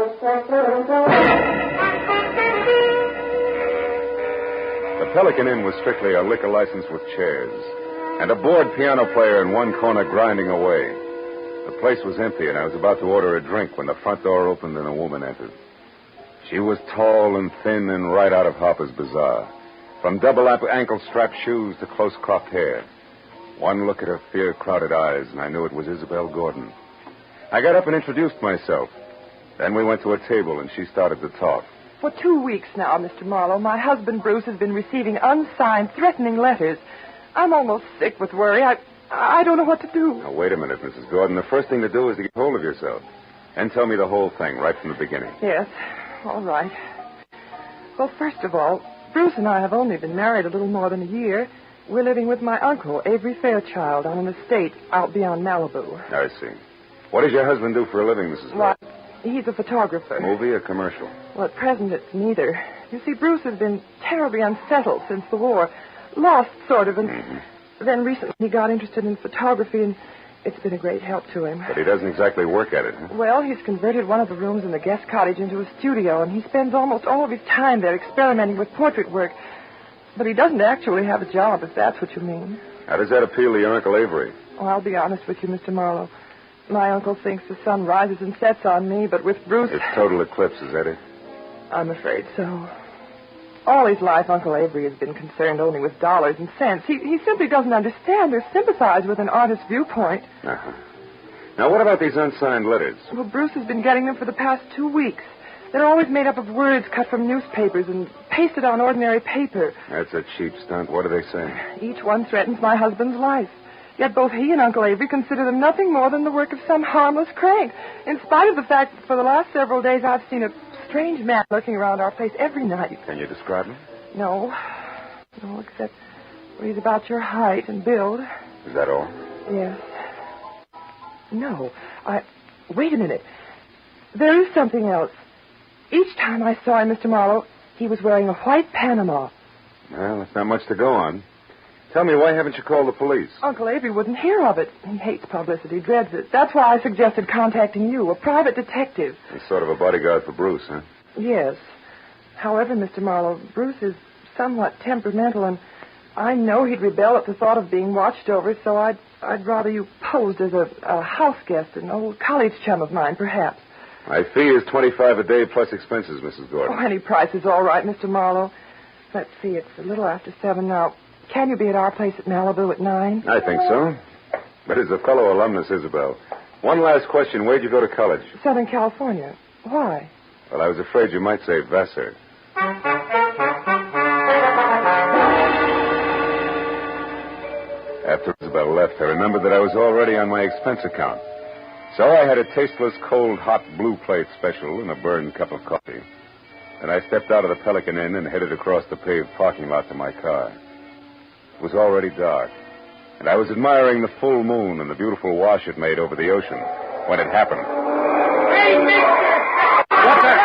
Pelican Inn was strictly a liquor license with chairs, and a bored piano player in one corner grinding away. The place was empty, and I was about to order a drink when the front door opened and a woman entered. She was tall and thin and right out of Harper's Bazaar, from double ankle-strap shoes to close-cropped hair. One look at her fear-crowded eyes, and I knew it was Isabel Gordon. I got up and introduced myself. Then we went to a table, and she started to talk. For 2 weeks now, Mr. Marlowe, my husband Bruce has been receiving unsigned, threatening letters. I'm almost sick with worry. I don't know what to do. Now, wait a minute, Mrs. Gordon. The first thing to do is to get hold of yourself. And tell me the whole thing right from the beginning. Yes, all right. Well, first of all, Bruce and I have only been married a little more than a year. We're living with my uncle, Avery Fairchild, on an estate out beyond Malibu. I see. What does your husband do for a living, Mrs. Gordon? Why, he's a photographer. Movie or commercial? Well, at present, it's neither. You see, Bruce has been terribly unsettled since the war. Lost, sort of, and then recently he got interested in photography, and it's been a great help to him. But he doesn't exactly work at it, huh? Well, he's converted one of the rooms in the guest cottage into a studio, and he spends almost all of his time there experimenting with portrait work. But he doesn't actually have a job, if that's what you mean. How does that appeal to your Uncle Avery? Oh, I'll be honest with you, Mr. Marlowe. My uncle thinks the sun rises and sets on me, but with Bruce... It's total eclipses, Eddie. I'm afraid so. All his life, Uncle Avery has been concerned only with dollars and cents. He simply doesn't understand or sympathize with an artist's viewpoint. Uh-huh. Now, what about these unsigned letters? Well, Bruce has been getting them for the past 2 weeks. They're always made up of words cut from newspapers and pasted on ordinary paper. That's a cheap stunt. What do they say? Each one threatens my husband's life. Yet both he and Uncle Avery consider them nothing more than the work of some harmless crank, in spite of the fact that for the last several days I've seen a strange man lurking around our place every night. Can you describe him? No, except he's about your height and build. Is that all? Yes. No, wait a minute. There is something else. Each time I saw him, Mr. Marlowe, he was wearing a white Panama. Well, that's not much to go on. Tell me, why haven't you called the police? Uncle Avery wouldn't hear of it. He hates publicity, dreads it. That's why I suggested contacting you, a private detective. You're sort of a bodyguard for Bruce, huh? Yes. However, Mr. Marlowe, Bruce is somewhat temperamental, and I know he'd rebel at the thought of being watched over, so I'd rather you posed as a house guest, an old college chum of mine, perhaps. My fee is $25 a day plus expenses, Mrs. Gordon. Oh, any price is all right, Mr. Marlowe. Let's see, it's a little after 7 now. Can you be at our place at Malibu at 9? I think so. But as a fellow alumnus, Isabel, one last question. Where'd you go to college? Southern California. Why? Well, I was afraid you might say Vassar. After Isabel left, I remembered that I was already on my expense account. So I had a tasteless, cold, hot blue plate special and a burned cup of coffee. Then I stepped out of the Pelican Inn and headed across the paved parking lot to my car. It was already dark, and I was admiring the full moon and the beautiful wash it made over the ocean when it happened. Hey, mister! What's that?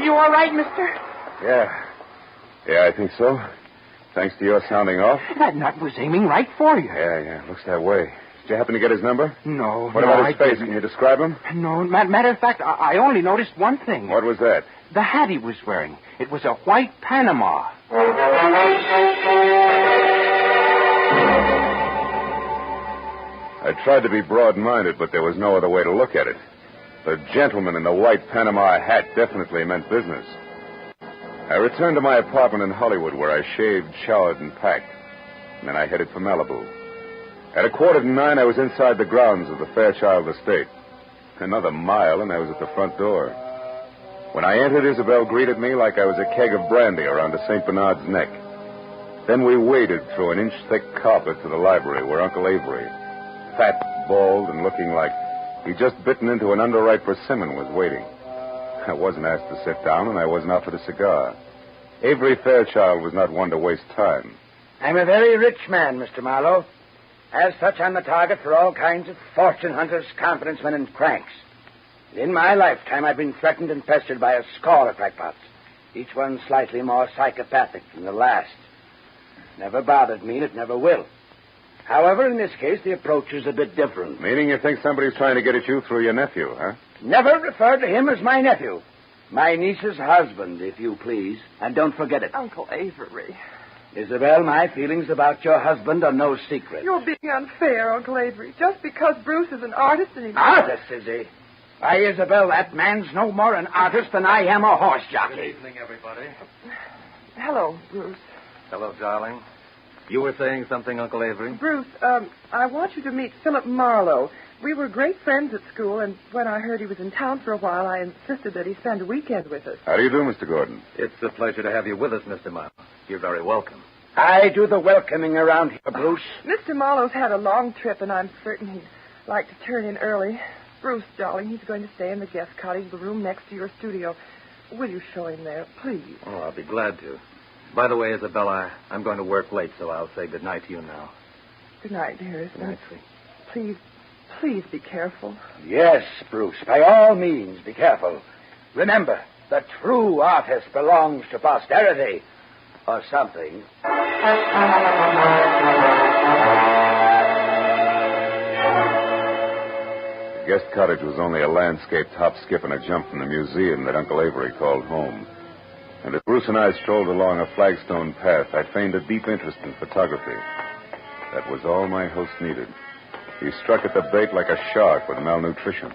You all right, mister? Yeah, I think so. Thanks to your sounding off. That nut was aiming right for you. Yeah, looks that way. Did you happen to get his number? No. What about his face? Didn't. Can you describe him? No, matter of fact, I only noticed one thing. What was that? The hat he was wearing. It was a white Panama. I tried to be broad-minded, but there was no other way to look at it. The gentleman in the white Panama hat definitely meant business. I returned to my apartment in Hollywood, where I shaved, showered, and packed. And then I headed for Malibu. At 8:45, I was inside the grounds of the Fairchild Estate. Another mile, and I was at the front door. When I entered, Isabel greeted me like I was a keg of brandy around a St. Bernard's neck. Then we waded through an inch-thick carpet to the library where Uncle Avery, fat, bald, and looking like he'd just bitten into an underripe persimmon, was waiting. I wasn't asked to sit down, and I wasn't offered a cigar. Avery Fairchild was not one to waste time. I'm a very rich man, Mr. Marlowe. As such, I'm the target for all kinds of fortune hunters, confidence men, and cranks. In my lifetime, I've been threatened and pestered by a score of crackpots, each one slightly more psychopathic than the last. Never bothered me, and it never will. However, in this case, the approach is a bit different. Meaning you think somebody's trying to get at you through your nephew, huh? Never refer to him as my nephew. My niece's husband, if you please. And don't forget it. Uncle Avery. Isabel, my feelings about your husband are no secret. You're being unfair, Uncle Avery. Just because Bruce is an artist and he... Artist, is he? Why, Isabel, that man's no more an artist than I am a horse jockey. Good evening, everybody. Hello, Bruce. Hello, darling. You were saying something, Uncle Avery? Bruce, I want you to meet Philip Marlowe. We were great friends at school, and when I heard he was in town for a while, I insisted that he spend a weekend with us. How do you do, Mr. Gordon? It's a pleasure to have you with us, Mr. Marlowe. You're very welcome. I do the welcoming around here, Bruce. Mr. Marlowe's had a long trip, and I'm certain he'd like to turn in early. Bruce, darling, he's going to stay in the guest cottage, the room next to your studio. Will you show him there, please? Oh, I'll be glad to. By the way, Isabella, I'm going to work late, so I'll say good night to you now. Good night, dearest. Good night, sweet. Please be careful. Yes, Bruce, by all means, be careful. Remember, the true artist belongs to posterity, or something. The guest cottage was only a landscaped hop, skip, and a jump from the museum that Uncle Avery called home. And as Bruce and I strolled along a flagstone path, I feigned a deep interest in photography. That was all my host needed. He struck at the bait like a shark with malnutrition.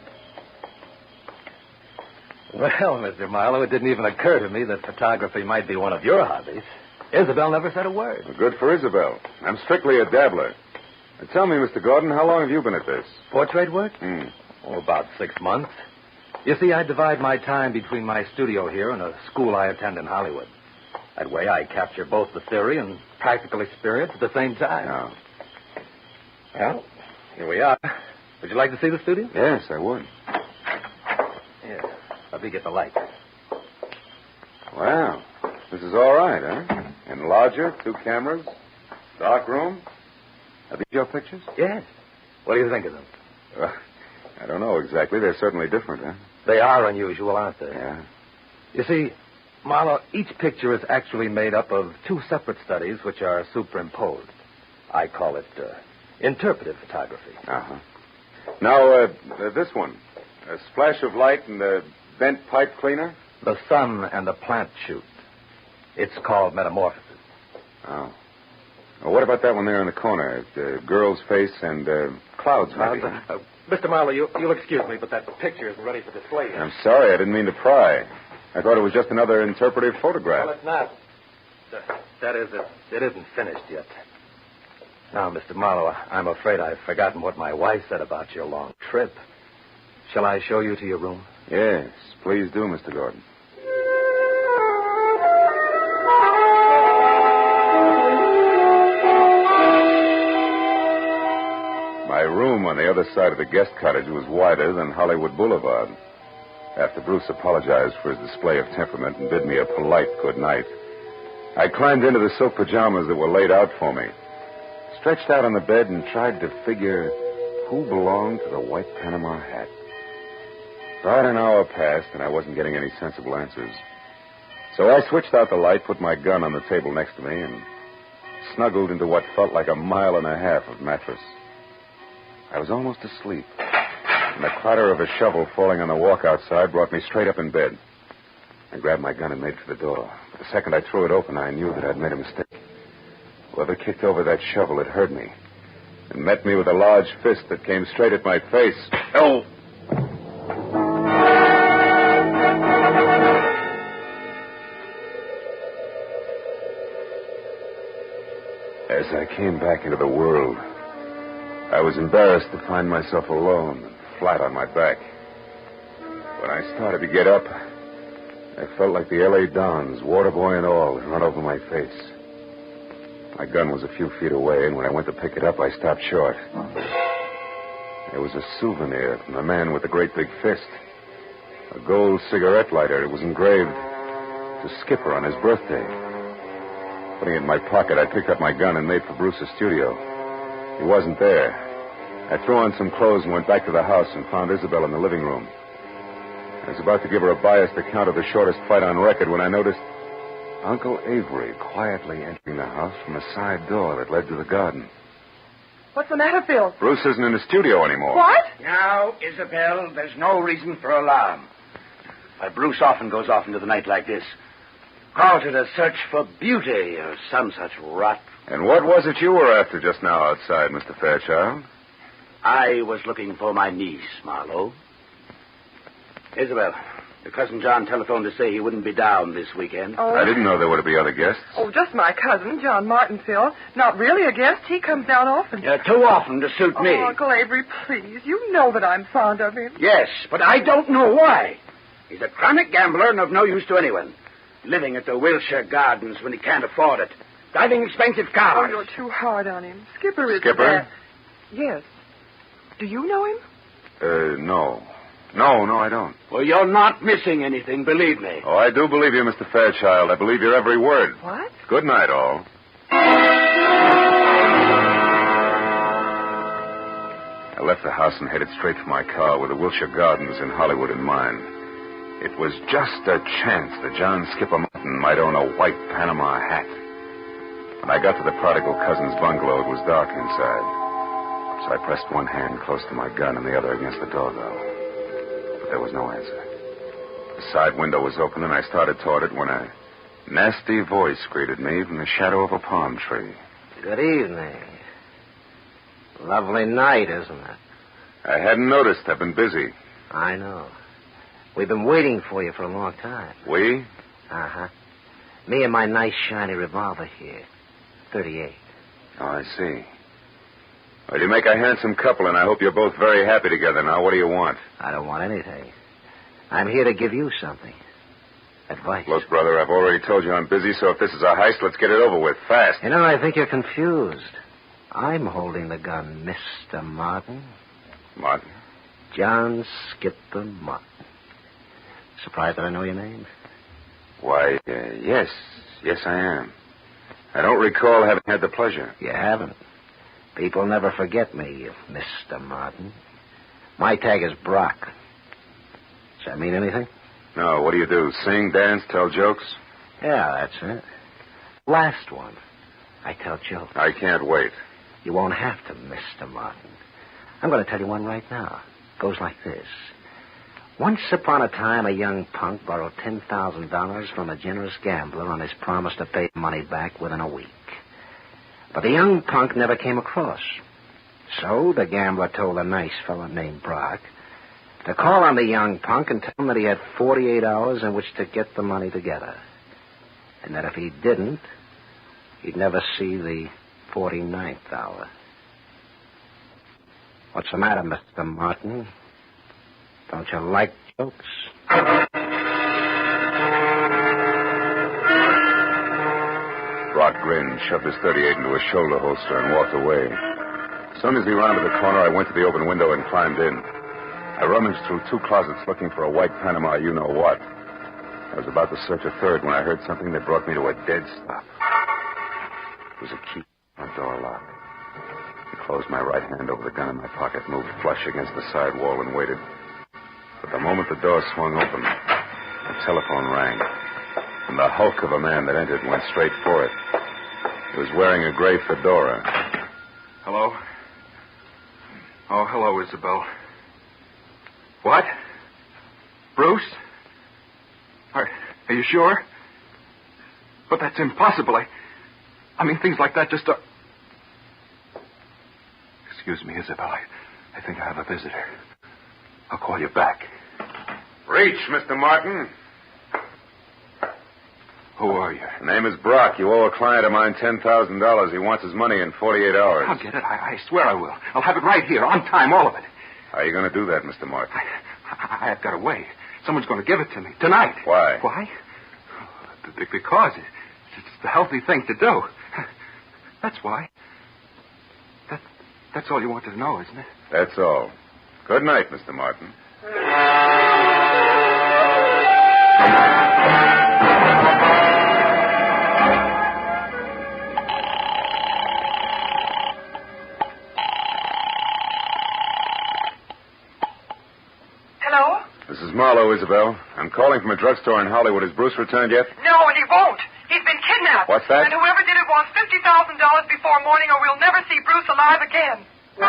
Well, Mr. Marlowe, it didn't even occur to me that photography might be one of your hobbies. Isabel never said a word. Well, good for Isabel. I'm strictly a dabbler. Now, tell me, Mr. Gordon, how long have you been at this? Portrait work? Oh, about 6 months. You see, I divide my time between my studio here and a school I attend in Hollywood. That way I capture both the theory and practical experience at the same time. Oh. Well, here we are. Would you like to see the studio? Yes, I would. Here, let me get the light. Wow. This is all right, huh? Enlarger, 2 cameras, dark room. Are these your pictures? Yes. What do you think of them? I don't know exactly. They're certainly different, huh? They are unusual, aren't they? Yeah. You see, Marlowe, each picture is actually made up of 2 separate studies which are superimposed. I call it interpretive photography. Uh-huh. Now, this one. A splash of light and a bent pipe cleaner? The sun and the plant shoot. It's called metamorphosis. Oh. Well, what about that one there in the corner? The girl's face and clouds, maybe. Mr. Marlowe, you'll excuse me, but that picture isn't ready for display yet. I'm sorry. I didn't mean to pry. I thought it was just another interpretive photograph. Well, it's not. That is, it isn't finished yet. Now, Mr. Marlowe, I'm afraid I've forgotten what my wife said about your long trip. Shall I show you to your room? Yes, please do, Mr. Gordon. My room on the other side of the guest cottage was wider than Hollywood Boulevard. After Bruce apologized for his display of temperament and bid me a polite good night, I climbed into the silk pajamas that were laid out for me, stretched out on the bed, and tried to figure who belonged to the white Panama hat. About an hour passed, and I wasn't getting any sensible answers. So I switched out the light, put my gun on the table next to me, and snuggled into what felt like 1.5 miles of mattress. I was almost asleep, and the clatter of a shovel falling on the walk outside brought me straight up in bed. I grabbed my gun and made for the door. But the second I threw it open, I knew that I'd made a mistake. Whoever kicked over that shovel had heard me and met me with a large fist that came straight at my face. Oh! As I came back into the world, I was embarrassed to find myself alone and flat on my back. When I started to get up, I felt like the L.A. Dons, water boy and all, had run over my face. My gun was a few feet away, and when I went to pick it up, I stopped short. It was a souvenir from the man with the great big fist. A gold cigarette lighter. It was engraved to Skipper on his birthday. Putting it in my pocket, I picked up my gun and made for Bruce's studio. He wasn't there. I threw on some clothes and went back to the house and found Isabel in the living room. I was about to give her a biased account of the shortest fight on record when I noticed Uncle Avery quietly entering the house from a side door that led to the garden. What's the matter, Phil? Bruce isn't in the studio anymore. What? Now, Isabel, there's no reason for alarm. Why, Bruce often goes off into the night like this. Calls it a search for beauty or some such rot. And what was it you were after just now outside, Mr. Fairchild? I was looking for my niece, Marlowe. Isabel, your cousin John telephoned to say he wouldn't be down this weekend. Oh. I didn't know there were to be other guests. Oh, just my cousin, John Martin, Phil. Not really a guest. He comes down often. Too often to suit me. Oh, Uncle Avery, please. You know that I'm fond of him. Yes, but I don't know why. He's a chronic gambler and of no use to anyone. Living at the Wilshire Gardens when he can't afford it. Driving expensive cars. Oh, you're too hard on him. Skipper is Skipper? Yes. Do you know him? No. No, I don't. Well, you're not missing anything, believe me. Oh, I do believe you, Mr. Fairchild. I believe your every word. What? Good night, all. I left the house and headed straight for my car with the Wilshire Gardens in Hollywood in mind. It was just a chance that John Skipper Martin might own a white Panama hat. When I got to the prodigal cousin's bungalow, it was dark inside. So I pressed one hand close to my gun and the other against the doorbell. But there was no answer. The side window was open, and I started toward it when a nasty voice greeted me from the shadow of a palm tree. Good evening. Lovely night, isn't it? I hadn't noticed. I've been busy. I know. We've been waiting for you for a long time. We? Uh-huh. Me and my nice shiny revolver here. 38. Oh, I see. Well, you make a handsome couple, and I hope you're both very happy together. Now, what do you want? I don't want anything. I'm here to give you something. Advice. Look, brother, I've already told you I'm busy, so if this is a heist, let's get it over with, fast. You know, I think you're confused. I'm holding the gun, Mr. Martin. Martin? John Skipper Martin. Surprised that I know your name? Why, yes. Yes, I am. I don't recall having had the pleasure. You haven't. People never forget me, Mr. Martin. My tag is Brock. Does that mean anything? No, what do you do? Sing, dance, tell jokes? Yeah, that's it. Last one. I tell jokes. I can't wait. You won't have to, Mr. Martin. I'm going to tell you one right now. It goes like this. Once upon a time, a young punk borrowed $10,000 from a generous gambler on his promise to pay the money back within a week. But the young punk never came across. So the gambler told a nice fellow named Brock to call on the young punk and tell him that he had 48 hours in which to get the money together. And that if he didn't, he'd never see the 49th hour. What's the matter, Mr. Martin? Don't you like jokes? Brock grinned, shoved his 38 into his shoulder holster, and walked away. As soon as he rounded the corner, I went to the open window and climbed in. I rummaged through 2 closets looking for a white Panama you-know-what. I was about to search a third when I heard something that brought me to a dead stop. It was a key on a door lock. I closed my right hand over the gun in my pocket, moved flush against the side wall, and waited. But the moment the door swung open, the telephone rang, and the hulk of a man that entered went straight for it. He was wearing a gray fedora. Hello? Oh, hello, Isabel. What? Bruce? Are you sure? But that's impossible. I mean, things like that just don't... Excuse me, Isabel. I think I have a visitor. I'll call you back. Reach, Mr. Martin. Who are you? My name is Brock. You owe a client of mine $10,000. He wants his money in 48 hours. I'll get it. I swear I will. I'll have it right here, on time, all of it. How are you going to do that, Mr. Martin? I've got a way. Someone's going to give it to me tonight. Why? Why? Because it's the healthy thing to do. That's why. That's all you wanted to know, isn't it? That's all. Good night, Mr. Martin. Hello? This is Marlowe, Isabel. I'm calling from a drugstore in Hollywood. Has Bruce returned yet? No, and he won't. He's been kidnapped. What's that? And whoever did it wants $50,000 before morning, or we'll never see Bruce alive again. As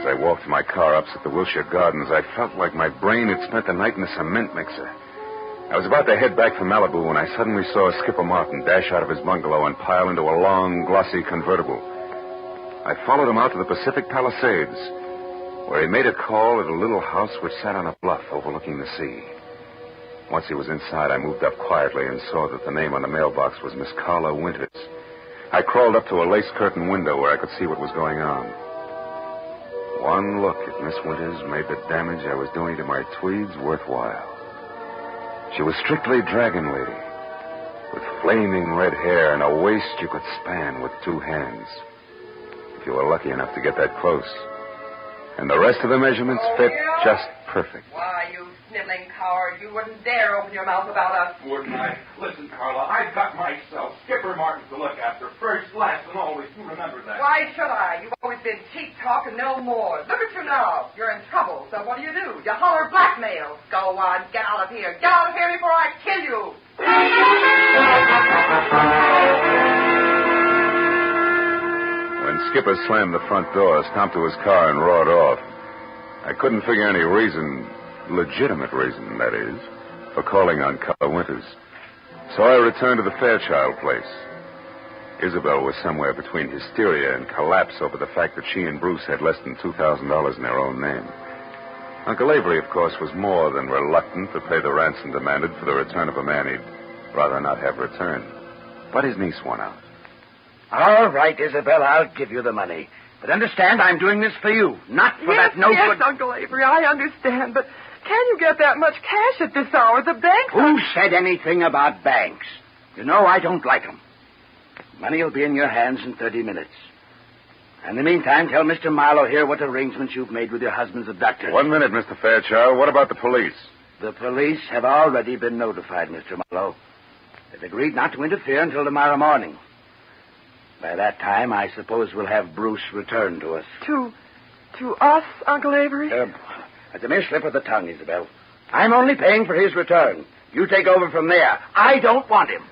I walked to my car opposite the Wilshire Gardens, I felt like my brain had spent the night in a cement mixer. I was about to head back for Malibu when I suddenly saw Skipper Martin dash out of his bungalow and pile into a long, glossy convertible. I followed him out to the Pacific Palisades, where he made a call at a little house which sat on a bluff overlooking the sea. Once he was inside, I moved up quietly and saw that the name on the mailbox was Miss Carla Winters. I crawled up to a lace-curtain window where I could see what was going on. One look at Miss Winters made the damage I was doing to my tweeds worthwhile. She was strictly dragon lady, with flaming red hair and a waist you could span with 2 hands, if you were lucky enough to get that close. And the rest of the measurements fit just perfect. Why, you sniveling coward, you wouldn't dare open your mouth about us. Wouldn't I? Listen, Carla, I've got myself Skipper Martin to look after. First, last, and always. You remember that. Why should I? You've always been cheap talk and no more. Look at you now. You're in trouble, so what do? You holler blackmail. Go on, get out of here. Get out of here before I kill you. When Skipper slammed the front door, stomped to his car, and roared off, I couldn't figure any reason, legitimate reason, that is, for calling on Carla Winters. So I returned to the Fairchild place. Isabel was somewhere between hysteria and collapse over the fact that she and Bruce had less than $2,000 in their own name. Uncle Avery, of course, was more than reluctant to pay the ransom demanded for the return of a man he'd rather not have returned. But his niece won out. All right, Isabel, I'll give you the money. But understand, I'm doing this for you, not for that no Yes, good... Uncle Avery, I understand, but can you get that much cash at this hour? The banks... Who said anything about banks? You know I don't like them. Money will be in your hands in 30 minutes. In the meantime, tell Mr. Marlowe here what arrangements you've made with your husband's abductors. 1 minute, Mr. Fairchild. What about the police? The police have already been notified, Mr. Marlowe. They've agreed not to interfere until tomorrow morning. By that time, I suppose we'll have Bruce returned to us. To us, Uncle Avery? That's a mere slip of the tongue, Isabel. I'm only paying for his return. You take over from there. I don't want him.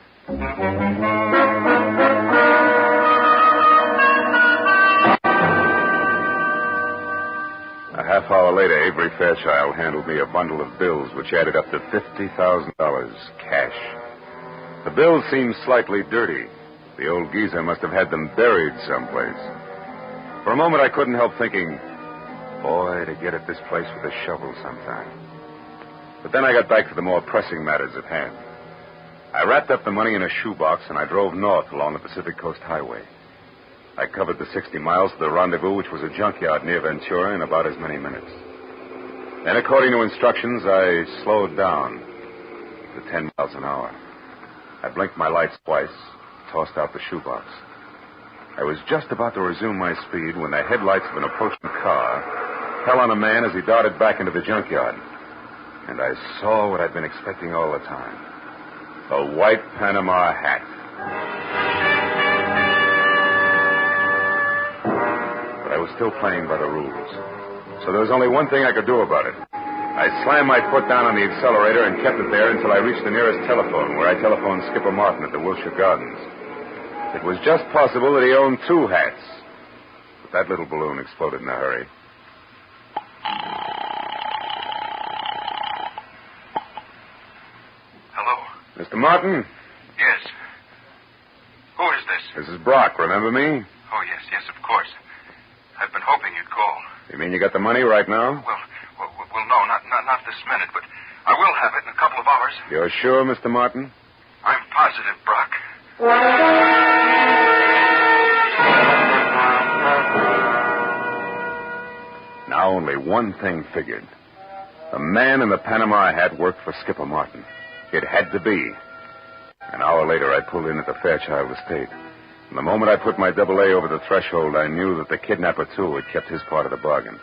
A half hour later, Avery Fairchild handed me a bundle of bills which added up to $50,000 cash. The bills seemed slightly dirty. The old geezer must have had them buried someplace. For a moment, I couldn't help thinking, boy, to get at this place with a shovel sometime. But then I got back to the more pressing matters at hand. I wrapped up the money in a shoebox, and I drove north along the Pacific Coast Highway. I covered the 60 miles to the rendezvous, which was a junkyard near Ventura, in about as many minutes. Then, according to instructions, I slowed down to 10 miles an hour. I blinked my lights twice, tossed out the shoebox. I was just about to resume my speed when the headlights of an approaching car fell on a man as he darted back into the junkyard. And I saw what I'd been expecting all the time. A white Panama hat. But I was still playing by the rules. So there was only one thing I could do about it. I slammed my foot down on the accelerator and kept it there until I reached the nearest telephone, where I telephoned Skipper Martin at the Wilshire Gardens. It was just possible that he owned two hats. But that little balloon exploded in a hurry. Hello? Mr. Martin? Yes. Who is this? This is Brock, remember me? Oh, yes, of course. I've been hoping you'd call. You mean you got the money right now? Well, no, not this minute, but I will have it in a couple of hours. You're sure, Mr. Martin? I'm positive, Brock. Now only one thing figured. The man in the Panama hat worked for Skipper Martin. It had to be. An hour later, I pulled in at the Fairchild estate. And the moment I put my AA over the threshold, I knew that the kidnapper, too, had kept his part of the bargain.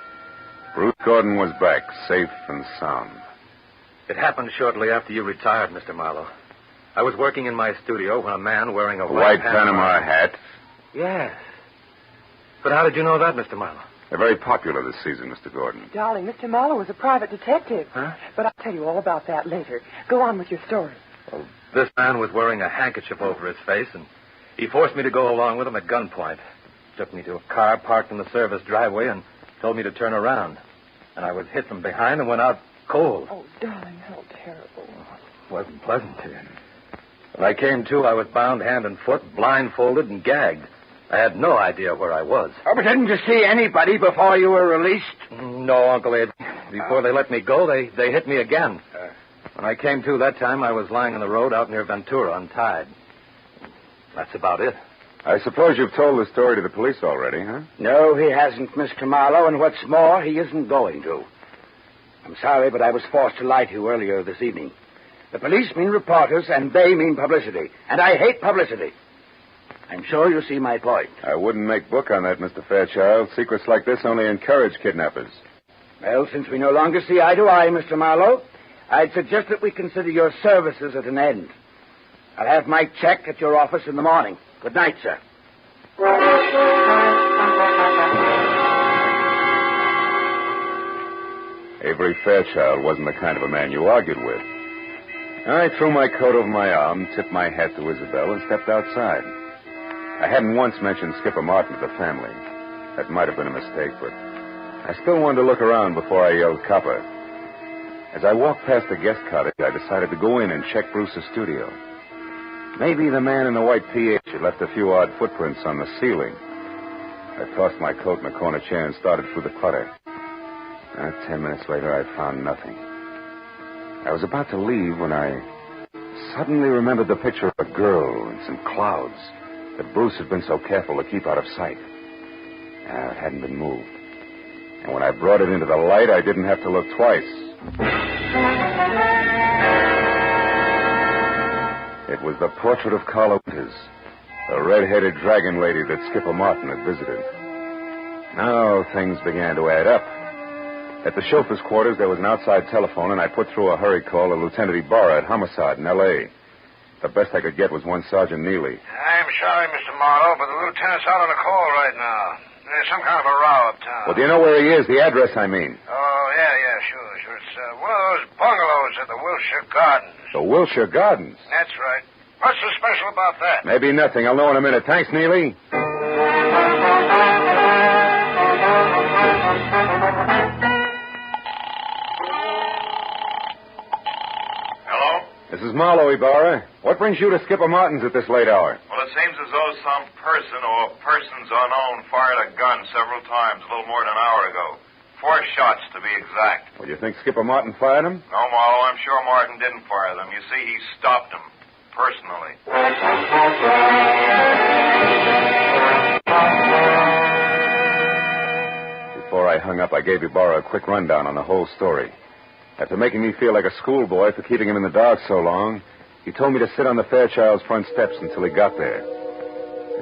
Bruce Gordon was back, safe and sound. It happened shortly after you retired, Mr. Marlowe. I was working in my studio when a man wearing a white Panama hat. Yes. But how did you know that, Mr. Marlowe? They're very popular this season, Mr. Gordon. Darling, Mr. Marlowe was a private detective. Huh? But I'll tell you all about that later. Go on with your story. Well, this man was wearing a handkerchief over his face, and he forced me to go along with him at gunpoint. Took me to a car parked in the service driveway and told me to turn around. And I was hit from behind and went out cold. Oh, darling, how terrible. Wasn't pleasant to you. When I came to, I was bound hand and foot, blindfolded and gagged. I had no idea where I was. Oh, but didn't you see anybody before you were released? No, Uncle Ed. Before they let me go, they hit me again. When I came to that time, I was lying on the road out near Ventura on Tyme. That's about it. I suppose you've told the story to the police already, huh? No, he hasn't, Mr. Marlowe, and what's more, he isn't going to. I'm sorry, but I was forced to lie to you earlier this evening. The police mean reporters, and they mean publicity. And I hate publicity. I'm sure you see my point. I wouldn't make book on that, Mr. Fairchild. Secrets like this only encourage kidnappers. Well, since we no longer see eye to eye, Mr. Marlowe, I'd suggest that we consider your services at an end. I'll have my check at your office in the morning. Good night, sir. Avery Fairchild wasn't the kind of a man you argued with. I threw my coat over my arm, tipped my hat to Isabel, and stepped outside. I hadn't once mentioned Skipper Martin to the family. That might have been a mistake, but I still wanted to look around before I yelled copper. As I walked past the guest cottage, I decided to go in and check Bruce's studio. Maybe the man in the white PH had left a few odd footprints on the ceiling. I tossed my coat in a corner chair and started through the clutter. 10 minutes later, I found nothing. I was about to leave when I suddenly remembered the picture of a girl in some clouds that Bruce had been so careful to keep out of sight. It hadn't been moved. And when I brought it into the light, I didn't have to look twice. It was the portrait of Carla Winters, the red-headed dragon lady that Skipper Martin had visited. Now things began to add up. At the chauffeur's quarters, there was an outside telephone, and I put through a hurry call to Lieutenant Ibarra at Homicide in L.A. The best I could get was one Sergeant Neely. I'm sorry, Mr. Marlowe, but the lieutenant's out on a call right now. There's some kind of a row uptown. Well, do you know where he is? The address, I mean. Oh, yeah, sure. It's one of those bungalows at the Wilshire Gardens. The Wilshire Gardens? That's right. What's so special about that? Maybe nothing. I'll know in a minute. Thanks, Neely. This is Marlowe, Ibarra. What brings you to Skipper Martin's at this late hour? Well, it seems as though some person or persons unknown fired a gun several times a little more than an hour ago. 4 shots, to be exact. Well, you think Skipper Martin fired them? No, Marlowe, I'm sure Martin didn't fire them. You see, he stopped them, personally. Before I hung up, I gave Ibarra a quick rundown on the whole story. After making me feel like a schoolboy for keeping him in the dark so long, he told me to sit on the Fairchild's front steps until he got there.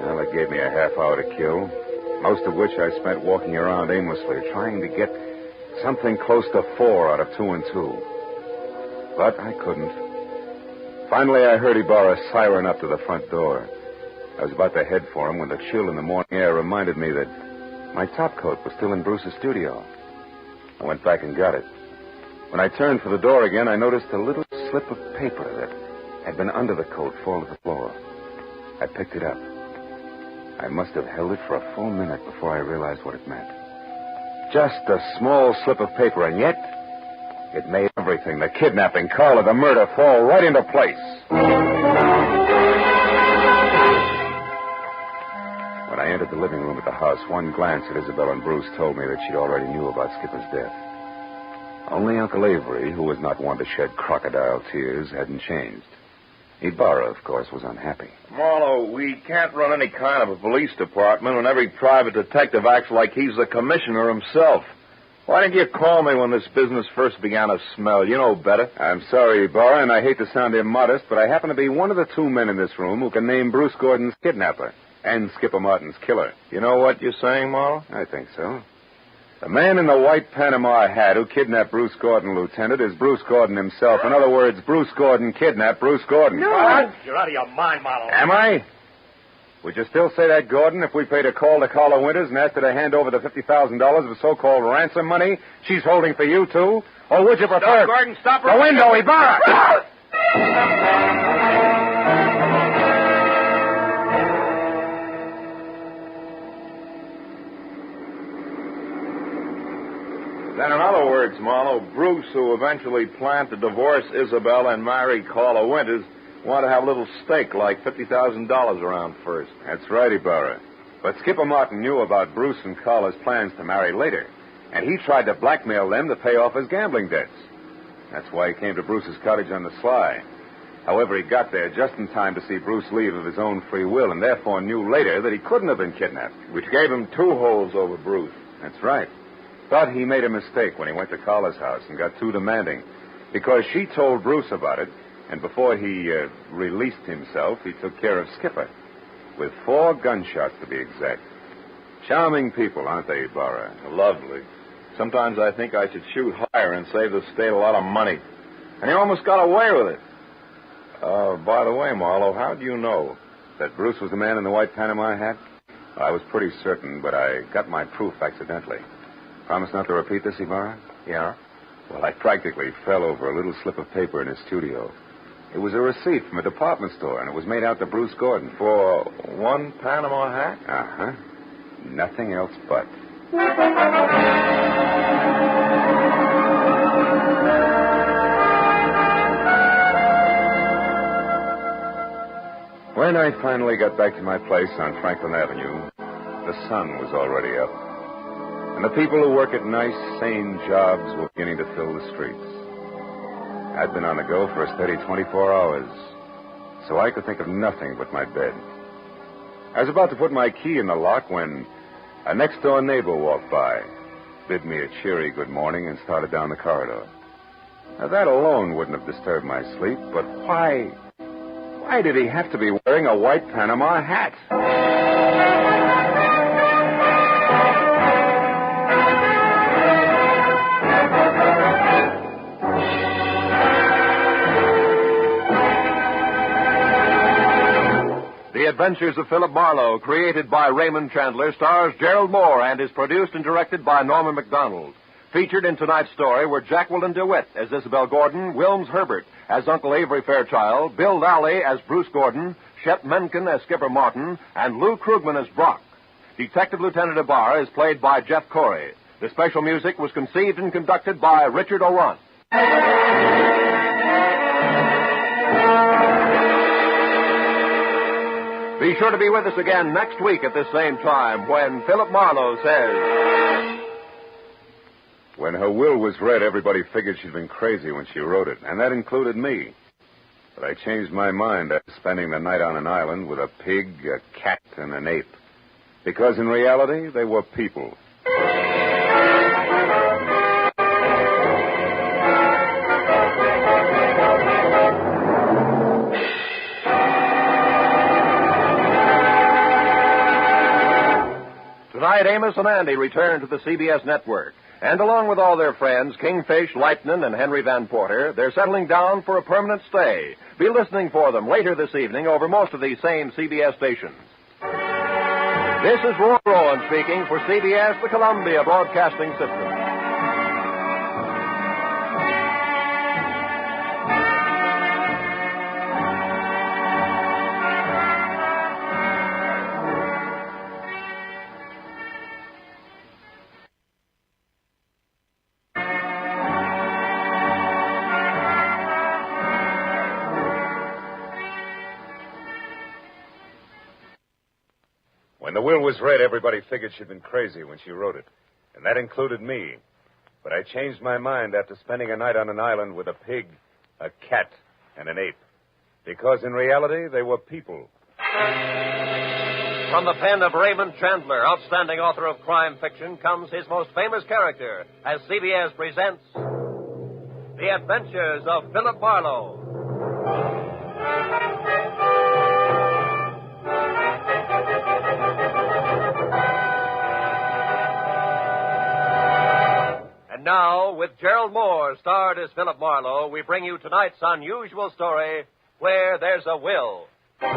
Well, it gave me a half hour to kill, most of which I spent walking around aimlessly, trying to get something close to 4 out of 2 and 2. But I couldn't. Finally, I heard Ibarra siren up to the front door. I was about to head for him when the chill in the morning air reminded me that my topcoat was still in Bruce's studio. I went back and got it. When I turned for the door again, I noticed a little slip of paper that had been under the coat fall to the floor. I picked it up. I must have held it for a full minute before I realized what it meant. Just a small slip of paper, and yet it made everything, the kidnapping, Carla, the murder, fall right into place. When I entered the living room at the house, one glance at Isabel and Bruce told me that she'd already knew about Skipper's death. Only Uncle Avery, who was not one to shed crocodile tears, hadn't changed. Ibarra, of course, was unhappy. Marlowe, we can't run any kind of a police department when every private detective acts like he's the commissioner himself. Why didn't you call me when this business first began to smell? You know better. I'm sorry, Ibarra, and I hate to sound immodest, but I happen to be one of the 2 men in this room who can name Bruce Gordon's kidnapper and Skipper Martin's killer. You know what you're saying, Marlowe? I think so. The man in the white Panama hat who kidnapped Bruce Gordon, Lieutenant, is Bruce Gordon himself. In other words, Bruce Gordon kidnapped Bruce Gordon. No! What? You're out of your mind, Marlowe. Am I? Would you still say that, Gordon, if we paid a call to Carla Winters and asked her to hand over the $50,000 of so-called ransom money she's holding for you, too? Or would you prefer... Stop, Gordon, stop. The window, Ibarra! Then, in other words, Marlowe, Bruce, who eventually planned to divorce Isabel and marry Carla Winters, wanted to have a little stake, like $50,000 around first. That's right, Ibarra. But Skipper Martin knew about Bruce and Carla's plans to marry later, and he tried to blackmail them to pay off his gambling debts. That's why he came to Bruce's cottage on the sly. However, he got there just in time to see Bruce leave of his own free will, and therefore knew later that he couldn't have been kidnapped. Which gave him 2 holes over Bruce. That's right. But he made a mistake when he went to Carla's house and got too demanding, because she told Bruce about it, and before he released himself, he took care of Skipper, with 4 gunshots to be exact. Charming people, aren't they, Ibarra? Lovely. Sometimes I think I should shoot higher and save the state a lot of money. And he almost got away with it. By the way, Marlowe, how do you know? That Bruce was the man in the white Panama hat? I was pretty certain, but I got my proof accidentally. Promise not to repeat this, Ibarra? Yeah? Well, I practically fell over a little slip of paper in his studio. It was a receipt from a department store, and it was made out to Bruce Gordon. For 1 Panama hat? Uh-huh. Nothing else but. When I finally got back to my place on Franklin Avenue, the sun was already up. And the people who work at nice, sane jobs were beginning to fill the streets. I'd been on the go for a steady 24 hours, so I could think of nothing but my bed. I was about to put my key in the lock when a next-door neighbor walked by, bid me a cheery good morning, and started down the corridor. Now, that alone wouldn't have disturbed my sleep, but why did he have to be wearing a white Panama hat? The Adventures of Philip Marlowe, created by Raymond Chandler, stars Gerald Moore and is produced and directed by Norman MacDonald. Featured in tonight's story were Jacqueline DeWitt as Isabel Gordon, Wilms Herbert as Uncle Avery Fairchild, Bill Lally as Bruce Gordon, Shep Menken as Skipper Martin, and Lou Krugman as Brock. Detective Lieutenant Ibarra is played by Jeff Corey. The special music was conceived and conducted by Richard Orant. Be sure to be with us again next week at this same time when Philip Marlowe says... When her will was read, everybody figured she'd been crazy when she wrote it, and that included me. But I changed my mind after spending the night on an island with a pig, a cat, and an ape. Because in reality, they were people. Tonight, Amos and Andy return to the CBS network. And along with all their friends, Kingfish, Lightnin, and Henry Van Porter, they're settling down for a permanent stay. Be listening for them later this evening over most of these same CBS stations. This is Roy Rowan speaking for CBS, the Columbia Broadcasting System. When the will was read, everybody figured she'd been crazy when she wrote it. And that included me. But I changed my mind after spending a night on an island with a pig, a cat, and an ape. Because in reality, they were people. From the pen of Raymond Chandler, outstanding author of crime fiction, comes his most famous character as CBS presents The Adventures of Philip Marlowe. Now, with Gerald Moore, starred as Philip Marlowe, we bring you tonight's unusual story, Where There's a Will. I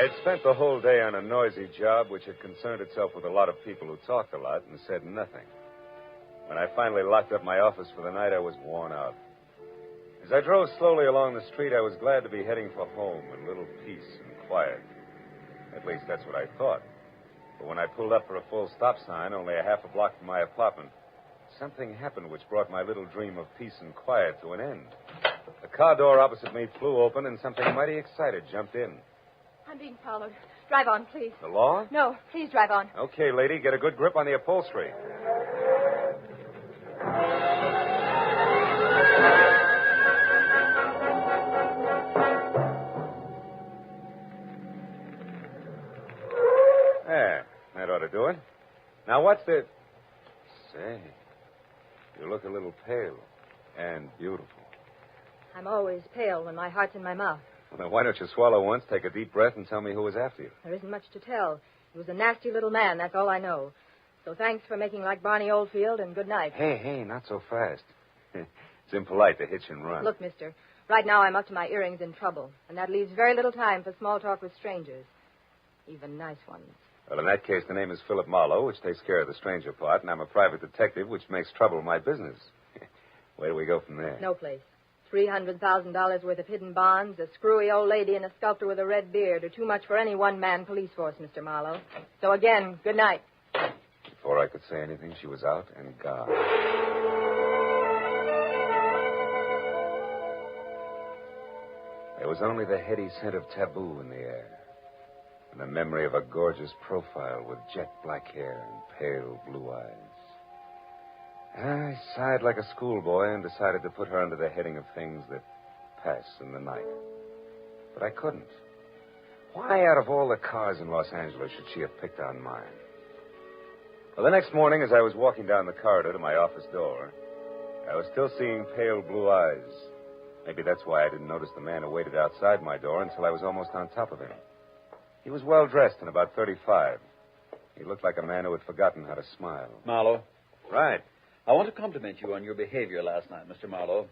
had spent the whole day on a noisy job which had concerned itself with a lot of people who talked a lot and said nothing. When I finally locked up my office for the night, I was worn out. As I drove slowly along the street, I was glad to be heading for home in a little peace and quiet. At least that's what I thought. But when I pulled up for a full stop sign, only a half a block from my apartment, something happened which brought my little dream of peace and quiet to an end. The car door opposite me flew open, and something mighty excited jumped in. I'm being followed. Drive on, please. The law? No, please drive on. Okay, lady, get a good grip on the upholstery. There, that ought to do it. Now, what's the... Say, you look a little pale and beautiful. I'm always pale when my heart's in my mouth. Well, then why don't you swallow once, take a deep breath, and tell me who was after you? There isn't much to tell. He was a nasty little man, that's all I know. So thanks for making like Barney Oldfield, and good night. Hey, not so fast. It's impolite to hitch and run. Look, mister, right now I'm up to my earrings in trouble, and that leaves very little time for small talk with strangers, even nice ones. Well, in that case, the name is Philip Marlowe, which takes care of the stranger part, and I'm a private detective, which makes trouble my business. Where do we go from there? No place. $300,000 worth of hidden bonds, a screwy old lady, and a sculptor with a red beard are too much for any one-man police force, Mr. Marlowe. So again, good night. Before I could say anything, she was out and gone. There was only the heady scent of taboo in the air, and the memory of a gorgeous profile with jet black hair and pale blue eyes. I sighed like a schoolboy and decided to put her under the heading of things that pass in the night. But I couldn't. Why, out of all the cars in Los Angeles, should she have picked on mine? Well, the next morning, as I was walking down the corridor to my office door, I was still seeing pale blue eyes. Maybe that's why I didn't notice the man who waited outside my door until I was almost on top of him. He was well-dressed and about 35. He looked like a man who had forgotten how to smile. Marlowe. Right. I want to compliment you on your behavior last night, Mr. Marlowe.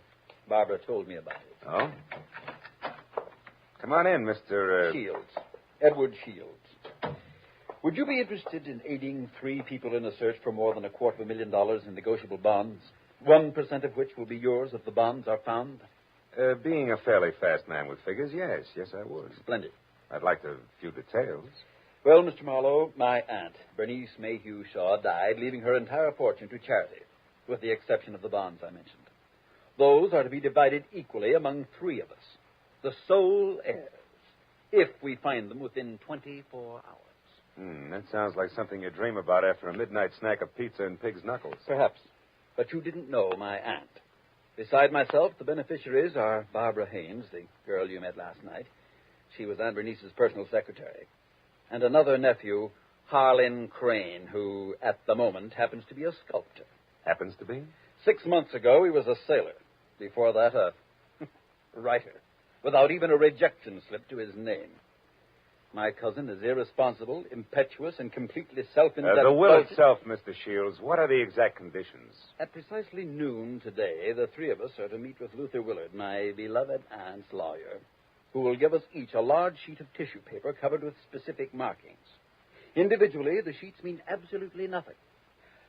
Barbara told me about it. Oh? Come on in, Mr. Shields. Edward Shields. Would you be interested in aiding 3 people in a search for more than $250,000 in negotiable bonds, 1% of which will be yours if the bonds are found? Being a fairly fast man with figures, yes. Yes, I would. Splendid. I'd like a few details. Well, Mr. Marlowe, my aunt, Bernice Mayhew Shaw, died, leaving her entire fortune to charity, with the exception of the bonds I mentioned. Those are to be divided equally among 3 of us, the sole heirs, if we find them within 24 hours. That sounds like something you dream about after a midnight snack of pizza and pig's knuckles. Perhaps. But you didn't know my aunt. Beside myself, the beneficiaries are Barbara Haynes, the girl you met last night. She was Aunt Bernice's personal secretary. And another nephew, Harlan Crane, who, at the moment, happens to be a sculptor. Happens to be? 6 months ago, he was a sailor. Before that, a writer, without even a rejection slip to his name. My cousin is irresponsible, impetuous, and completely self-indulgent. The will itself, Mr. Shields, what are the exact conditions? At precisely noon today, the 3 of us are to meet with Luther Willard, my beloved aunt's lawyer, who will give us each a large sheet of tissue paper covered with specific markings. Individually, the sheets mean absolutely nothing.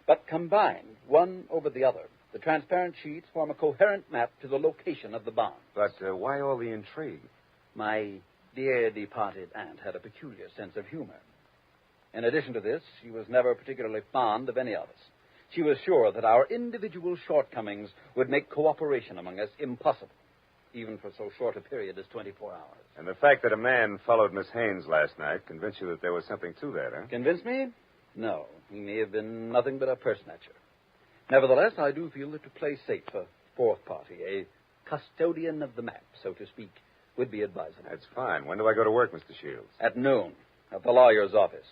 But combined, one over the other, the transparent sheets form a coherent map to the location of the bonds. But why all the intrigue? My dear departed aunt had a peculiar sense of humor. In addition to this, she was never particularly fond of any of us. She was sure that our individual shortcomings would make cooperation among us impossible, even for so short a period as 24 hours. And the fact that a man followed Miss Haynes last night convinced you that there was something to that, huh? Convinced me? No. He may have been nothing but a purse snatcher. Nevertheless, I do feel that to play safe, a 4th party, a custodian of the map, so to speak, would be advisable. That's fine. When do I go to work, Mr. Shields? At noon, at the lawyer's office.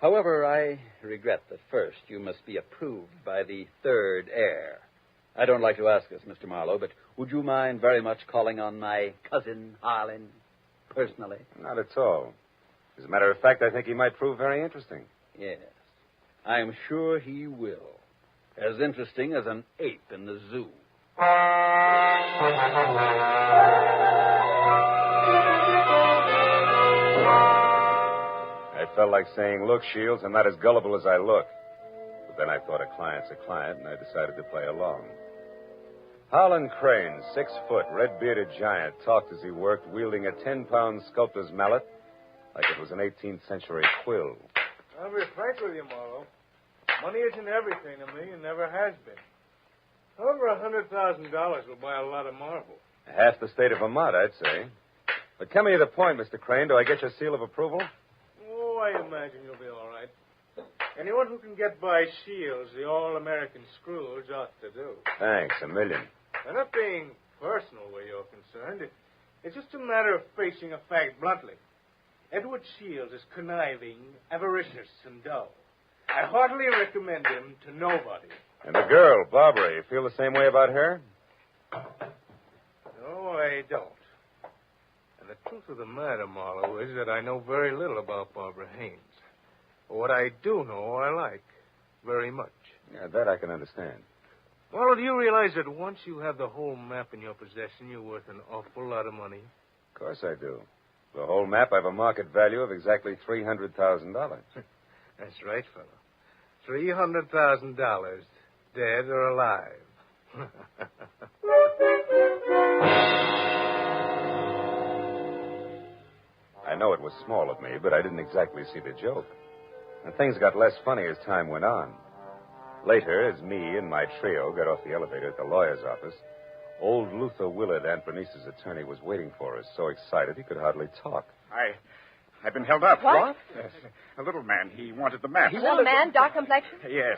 However, I regret that first you must be approved by the 3rd heir. I don't like to ask this, Mr. Marlowe, but would you mind very much calling on my cousin Harlan personally? Not at all. As a matter of fact, I think he might prove very interesting. Yes. I am sure he will. As interesting as an ape in the zoo. I felt like saying, look, Shields, I'm not as gullible as I look. But then I thought a client's a client, and I decided to play along. Harlan Crane, 6 foot, red-bearded giant, talked as he worked, wielding a 10-pound sculptor's mallet like it was an 18th century quill. I'll be frank with you, Marlowe. Money isn't everything to me and never has been. However, $100,000 will buy a lot of marble. Half the state of Vermont, I'd say. But come to the point, Mr. Crane. Do I get your seal of approval? Oh, I imagine you'll be all right. Anyone who can get by Shields, the all-American Scrooge, ought to do. Thanks, a million. I'm not being personal where you're concerned. It's just a matter of facing a fact bluntly. Edward Shields is conniving, avaricious, and dull. I heartily recommend him to nobody. And the girl, Barbara, you feel the same way about her? No, I don't. And the truth of the matter, Marlowe, is that I know very little about Barbara Haynes. But what I do know, I like very much. Yeah, that I can understand. Marlowe, do you realize that once you have the whole map in your possession, you're worth an awful lot of money? Of course I do. The whole map, I have a market value of exactly $300,000. That's right, fellow. $300,000, dead or alive. I know it was small of me, but I didn't exactly see the joke. And things got less funny as time went on. Later, as me and my trio got off the elevator at the lawyer's office, old Luther Willard, Aunt Bernice's attorney, was waiting for us, so excited he could hardly talk. I've been held up. What? Yes. A little man. He wanted the map. Little man, dark complexion? Yes.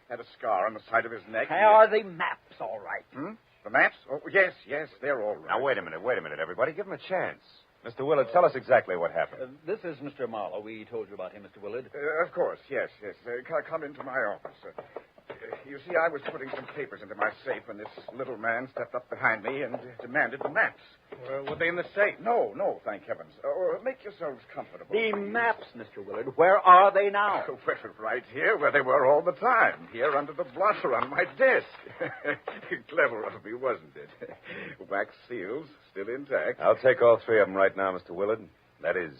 Had a scar on the side of his neck. Are the maps all right? The maps? Oh, yes, they're all right. Now, wait a minute, everybody. Give him a chance. Mr. Willard, tell us exactly what happened. This is Mr. Marlowe. We told you about him, Mr. Willard. Of course, yes. Come into my office. You see, I was putting some papers into my safe when this little man stepped up behind me and demanded the maps. Were they in the safe? No, thank heavens. Make yourselves comfortable. The maps, Mr. Willard. Where are they now? Well, right here, where they were all the time. Here under the blotter on my desk. Clever of me, wasn't it? Wax seals, still intact. I'll take all three of them right now, Mr. Willard. That is,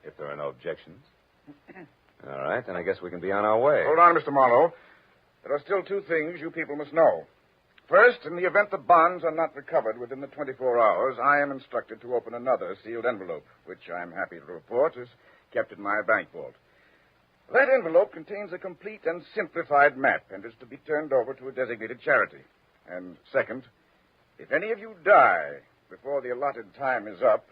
if there are no objections. All right, then I guess we can be on our way. Hold on, Mr. Marlowe. There are still two things you people must know. First, in the event the bonds are not recovered within the 24 hours, I am instructed to open another sealed envelope, which I'm happy to report is kept in my bank vault. That envelope contains a complete and simplified map and is to be turned over to a designated charity. And second, if any of you die before the allotted time is up,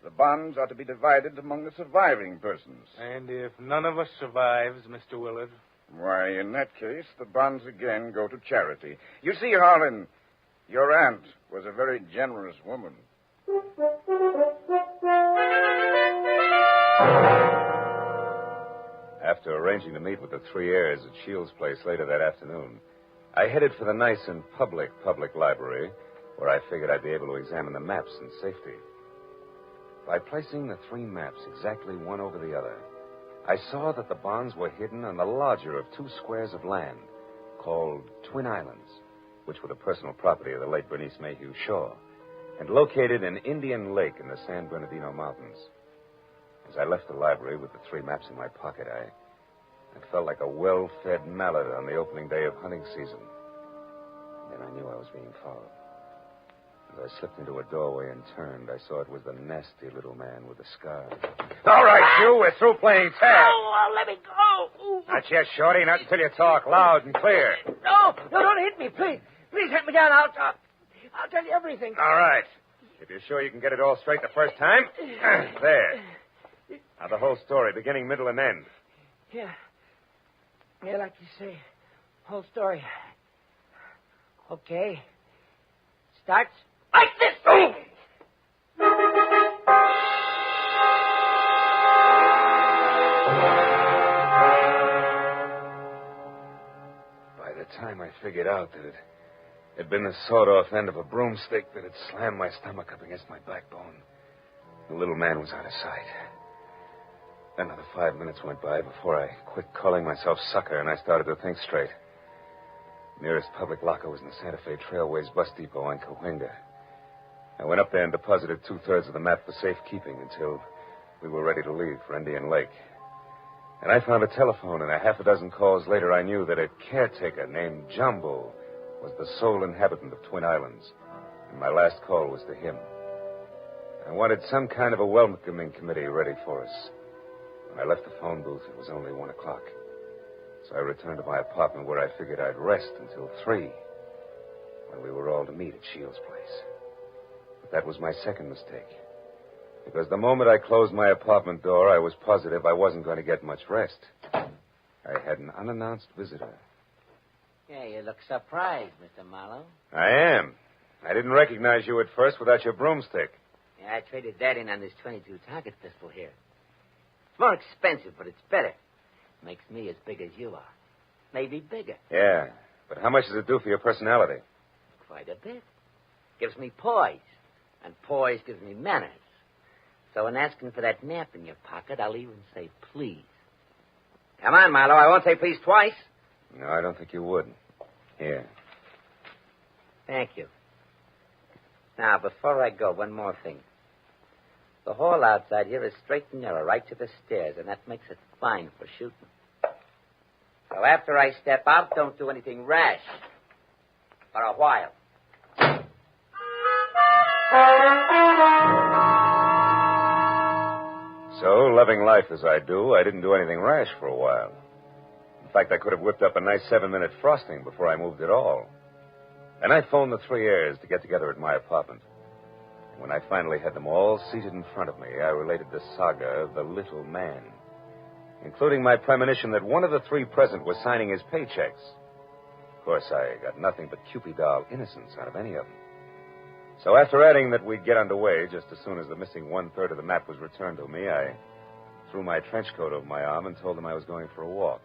the bonds are to be divided among the surviving persons. And if none of us survives, Mr. Willard? Why, in that case, the bonds again go to charity. You see, Harlan, your aunt was a very generous woman. After arranging to meet with the three heirs at Shields' place later that afternoon, I headed for the nice and public library, where I figured I'd be able to examine the maps in safety. By placing the three maps exactly one over the other, I saw that the bonds were hidden on the larger of 2 squares of land called Twin Islands, which were the personal property of the late Bernice Mayhew Shaw, and located in Indian Lake in the San Bernardino Mountains. As I left the library with the 3 maps in my pocket, I felt like a well-fed mallard on the opening day of hunting season. Then I knew I was being followed. As I slipped into a doorway and turned, I saw it was the nasty little man with the scar. All right, you, we're through playing tag. Oh, let me go. Not yet, Shorty, not until you talk loud and clear. No, don't hit me, please. Please hit me down. I'll tell you everything. All right. If you're sure you can get it all straight the first time, there. Now the whole story, beginning, middle, and end. Yeah, like you say, whole story. Okay. Starts like this. Oh! By the time I figured out that it had been the sawed-off end of a broomstick that had slammed my stomach up against my backbone, the little man was out of sight. Another 5 minutes went by before I quit calling myself sucker and I started to think straight. Nearest public locker was in the Santa Fe Trailways bus depot on Cahuenga. I went up there and deposited 2/3 of the map for safekeeping until we were ready to leave for Indian Lake. And I found a telephone, and a half a dozen calls later I knew that a caretaker named Jumbo was the sole inhabitant of Twin Islands, and my last call was to him. I wanted some kind of a welcoming committee ready for us. When I left the phone booth, it was only 1 o'clock. So I returned to my apartment where I figured I'd rest until 3, when we were all to meet at Shields' place. But that was my second mistake. Because the moment I closed my apartment door, I was positive I wasn't going to get much rest. I had an unannounced visitor. Yeah, you look surprised, Mr. Marlowe. I am. I didn't recognize you at first without your broomstick. Yeah, I traded that in on this .22 target pistol here. It's more expensive, but it's better. Makes me as big as you are. Maybe bigger. Yeah, but how much does it do for your personality? Quite a bit. Gives me poise. And poise gives me manners. So in asking for that map in your pocket, I'll even say please. Come on, Marlowe. I won't say please twice. No, I don't think you would. Here. Thank you. Now, before I go, one more thing. The hall outside here is straight and narrow, right to the stairs, and that makes it fine for shooting. So after I step out, don't do anything rash. For a while. So, loving life as I do, I didn't do anything rash for a while. In fact, I could have whipped up a nice 7-minute frosting before I moved at all. And I phoned the three heirs to get together at my apartment. And when I finally had them all seated in front of me, I related the saga of the little man, including my premonition that one of the three present was signing his paychecks. Of course, I got nothing but Cupid-doll innocence out of any of them. So after adding that we'd get underway just as soon as the missing 1/3 of the map was returned to me, I threw my trench coat over my arm and told them I was going for a walk.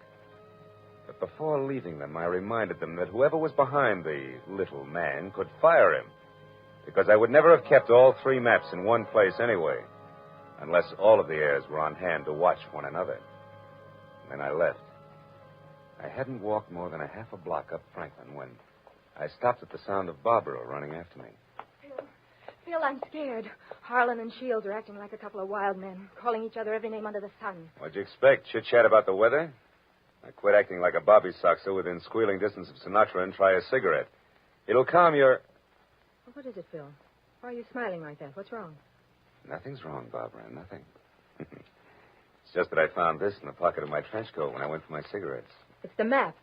But before leaving them, I reminded them that whoever was behind the little man could fire him, because I would never have kept all three maps in one place anyway, unless all of the heirs were on hand to watch one another. And then I left. I hadn't walked more than a half a block up Franklin when I stopped at the sound of Barbara running after me. Phil, I'm scared. Harlan and Shields are acting like a couple of wild men, calling each other every name under the sun. What'd you expect? Chit-chat about the weather? I quit acting like a bobby soxer within squealing distance of Sinatra and try a cigarette. It'll calm your... What is it, Phil? Why are you smiling like that? What's wrong? Nothing's wrong, Barbara. Nothing. It's just that I found this in the pocket of my trench coat when I went for my cigarettes. It's the map.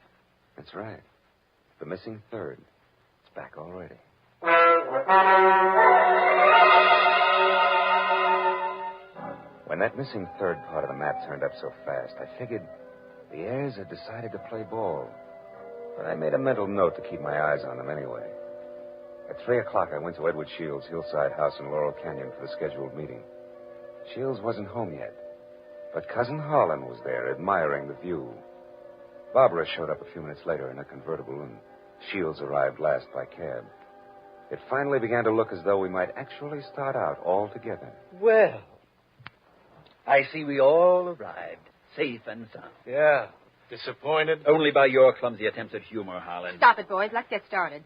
That's right. The missing third. It's back already. When that missing third part of the map turned up so fast, I figured the heirs had decided to play ball. But I made a mental note to keep my eyes on them anyway. At 3 o'clock, I went to Edward Shields' hillside house in Laurel Canyon for the scheduled meeting. Shields wasn't home yet, but Cousin Harlan was there, admiring the view. Barbara showed up a few minutes later in a convertible, and Shields arrived last by cab. It finally began to look as though we might actually start out all together. Well, I see we all arrived, safe and sound. Yeah. Disappointed? Only by your clumsy attempts at humor, Harlan. Stop it, boys. Let's get started.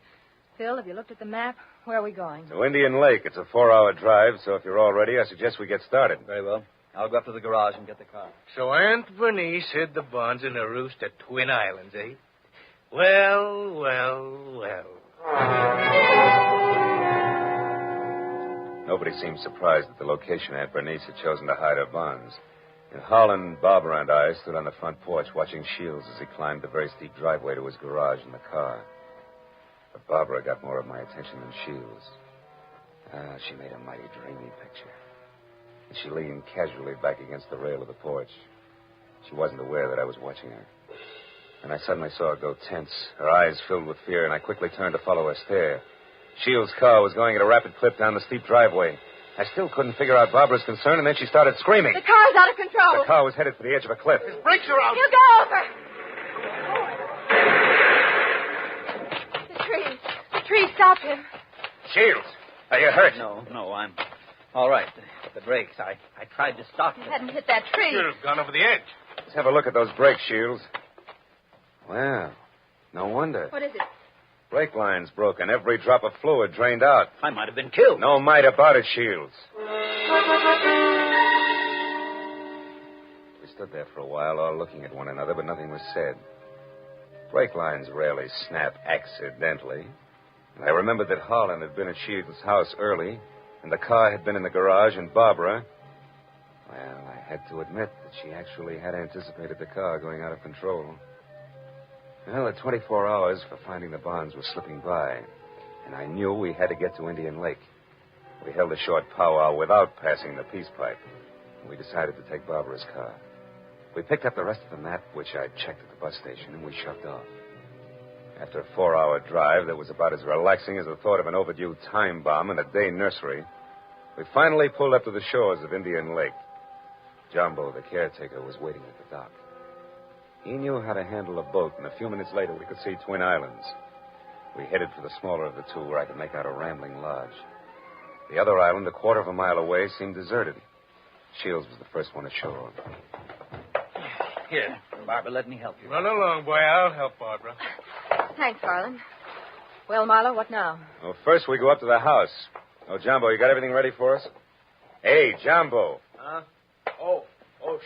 Phil, have you looked at the map? Where are we going? To Indian Lake. It's a 4-hour drive, so if you're all ready, I suggest we get started. Very well. I'll go up to the garage and get the car. So Aunt Bernice hid the bonds in a roost at Twin Islands, eh? Well, well, well. Nobody seemed surprised at the location Aunt Bernice had chosen to hide her bonds. And Harlan, Barbara, and I stood on the front porch watching Shields as he climbed the very steep driveway to his garage in the car. But Barbara got more of my attention than Shields. She made a mighty dreamy picture. And she leaned casually back against the rail of the porch. She wasn't aware that I was watching her. And I suddenly saw her go tense, her eyes filled with fear, and I quickly turned to follow her stare. Shields' car was going at a rapid clip down the steep driveway. I still couldn't figure out Barbara's concern, and then she started screaming. The car's out of control. The car was headed for the edge of a cliff. His brakes are out. You go over. The tree stopped him. Shields, are you hurt? No, I'm all right. The brakes, I tried to stop You them. hadn't hit that tree. Should have gone over the edge. Let's have a look at those brakes, Shields. Well, no wonder. What is it? Brake line's broken. Every drop of fluid drained out. I might have been killed. No might about it, Shields. We stood there for a while, all looking at one another, but nothing was said. Brake lines rarely snap accidentally. And I remembered that Harlan had been at Shields' house early, and the car had been in the garage, and Barbara... Well, I had to admit that she actually had anticipated the car going out of control. Well, the 24 hours for finding the bonds were slipping by, and I knew we had to get to Indian Lake. We held a short powwow without passing the peace pipe, and we decided to take Barbara's car. We picked up the rest of the map, which I'd checked at the bus station, and we shoved off. After a 4-hour drive that was about as relaxing as the thought of an overdue time bomb in a day nursery, we finally pulled up to the shores of Indian Lake. Jumbo, the caretaker, was waiting at the dock. He knew how to handle a boat, and a few minutes later we could see Twin Islands. We headed for the smaller of the two, where I could make out a rambling lodge. The other island, a quarter of a mile away, seemed deserted. Shields was the first one ashore. Here, Barbara, let me help you. Run along, boy. I'll help Barbara. Thanks, Harlan. Well, Marlowe, what now? Well, first we go up to the house. Oh, Jumbo, you got everything ready for us? Hey, Jumbo. Huh? Oh,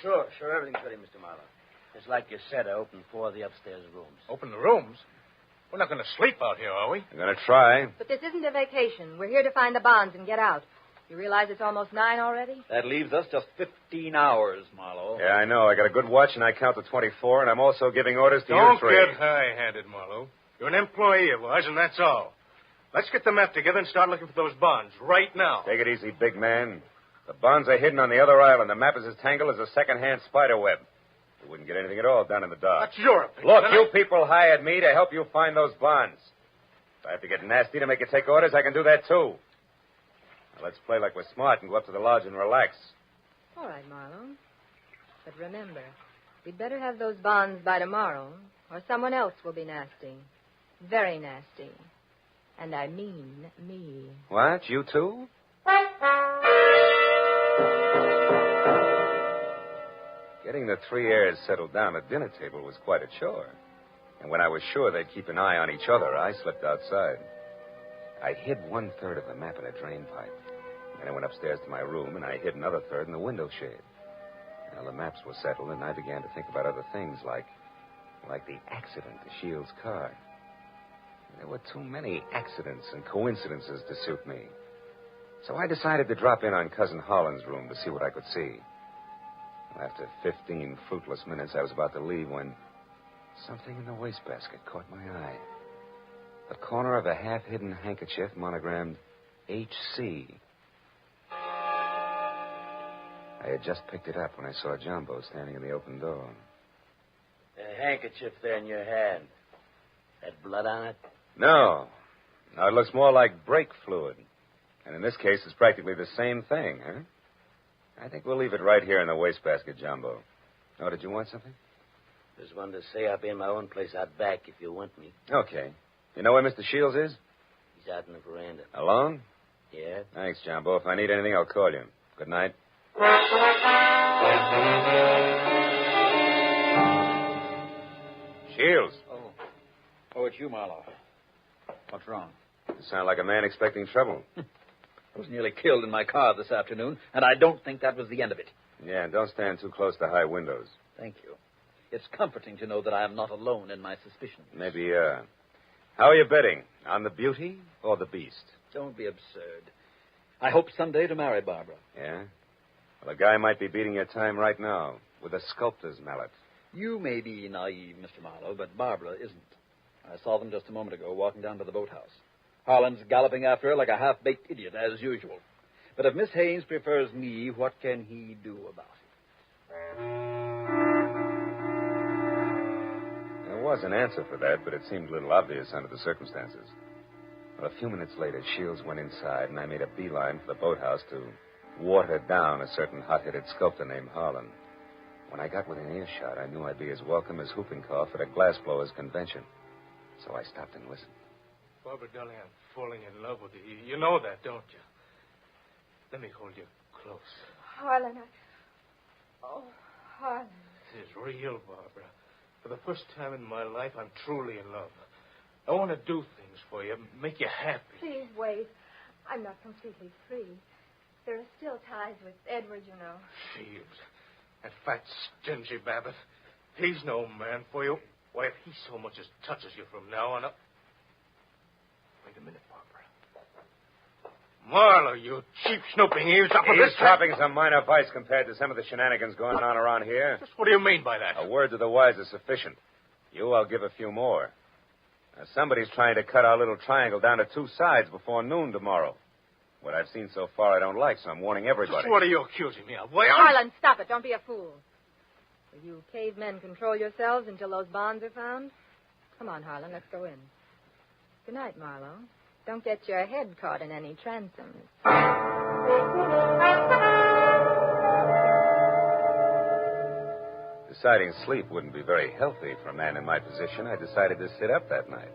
sure, everything's ready, Mr. Marlowe. Just like you said, I opened 4 of the upstairs rooms. Open the rooms? We're not going to sleep out here, are we? I'm going to try. But this isn't a vacation. We're here to find the bonds and get out. You realize it's almost 9 already? That leaves us just 15 hours, Marlowe. Yeah, I know. I got a good watch, and I count to 24, and I'm also giving orders to you Don't three. get high-handed, Marlowe. You're an employee of ours, and that's all. Let's get the map together and start looking for those bonds right now. Take it easy, big man. The bonds are hidden on the other island. The map is as tangled as a second-hand spider web. You wouldn't get anything at all done in the dark. That's your opinion. Look, you people hired me to help you find those bonds. If I have to get nasty to make you take orders, I can do that, too. Now, let's play like we're smart and go up to the lodge and relax. All right, Marlowe. But remember, we'd better have those bonds by tomorrow, or someone else will be nasty. Very nasty. And I mean me. What? You too? Getting the three heirs settled down at dinner table was quite a chore. And when I was sure they'd keep an eye on each other, I slipped outside. I hid 1/3 of the map in a drain pipe. Then I went upstairs to my room, and I hid another third in the window shade. Now, the maps were settled, and I began to think about other things, like the accident to Shields' car. There were too many accidents and coincidences to suit me. So I decided to drop in on Cousin Holland's room to see what I could see. After 15 fruitless minutes, I was about to leave when something in the wastebasket caught my eye. The corner of a half-hidden handkerchief monogrammed H.C. I had just picked it up when I saw Jumbo standing in the open door. The handkerchief there in your hand. Had blood on it? No. Now, it looks more like brake fluid. And in this case, it's practically the same thing, huh? I think we'll leave it right here in the wastebasket, Jumbo. Oh, did you want something? Just wanted to say I'll be in my own place out back if you want me. Okay. You know where Mr. Shields is? He's out in the veranda. Alone? Yeah? Thanks, Jumbo. If I need anything, I'll call you. Good night. Shields. Oh, it's you, Marlowe. What's wrong? You sound like a man expecting trouble. I was nearly killed in my car this afternoon, and I don't think that was the end of it. Yeah, and don't stand too close to high windows. Thank you. It's comforting to know that I am not alone in my suspicions. Maybe, How are you betting? On the beauty or the beast? Don't be absurd. I hope someday to marry Barbara. Yeah? Well, a guy might be beating your time right now with a sculptor's mallet. You may be naive, Mr. Marlowe, but Barbara isn't. I saw them just a moment ago walking down to the boathouse. Harlan's galloping after her like a half-baked idiot, as usual. But if Miss Haynes prefers me, what can he do about it? There was an answer for that, but it seemed a little obvious under the circumstances. Well, a few minutes later, Shields went inside, and I made a beeline for the boathouse to water down a certain hot-headed sculptor named Harlan. When I got within earshot, I knew I'd be as welcome as whooping cough at a glassblower's convention. So I stopped and listened. Barbara, darling, I'm falling in love with you. You know that, don't you? Let me hold you close. Harlan, Oh, Harlan. This is real, Barbara. For the first time in my life, I'm truly in love. I want to do things for you, make you happy. Please wait. I'm not completely free. There are still ties with Edward, you know. Shields. That fat, stingy Babbitt. He's no man for you. Why, if he so much as touches you from now on up... Wait a minute, Barbara. Marlowe, you cheap snooping eavesdropper. He's dropping some minor vice compared to some of the shenanigans going on around here. Just what do you mean by that? A word to the wise is sufficient. You, I'll give a few more. Now, somebody's trying to cut our little triangle down to 2 sides before noon tomorrow. What I've seen so far I don't like, so I'm warning everybody. Just what are you accusing me of? Why, Harlan, stop it. Don't be a fool. Will you cavemen control yourselves until those bonds are found? Come on, Harlan, let's go in. Good night, Marlowe. Don't get your head caught in any transoms. Deciding sleep wouldn't be very healthy for a man in my position, I decided to sit up that night.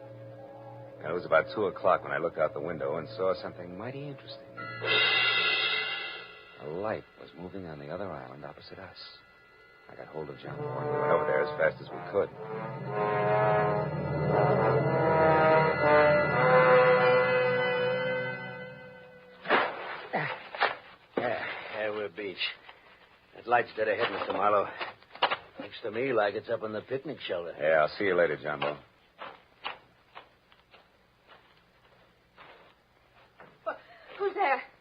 And it was about 2 o'clock when I looked out the window and saw something mighty interesting. A light was moving on the other island opposite us. I got hold of John Moore and we went over there as fast as we could. There we're beach. That light's dead ahead, Mr. Marlowe. Looks to me like it's up on the picnic shelter. Yeah, I'll see you later, Jumbo.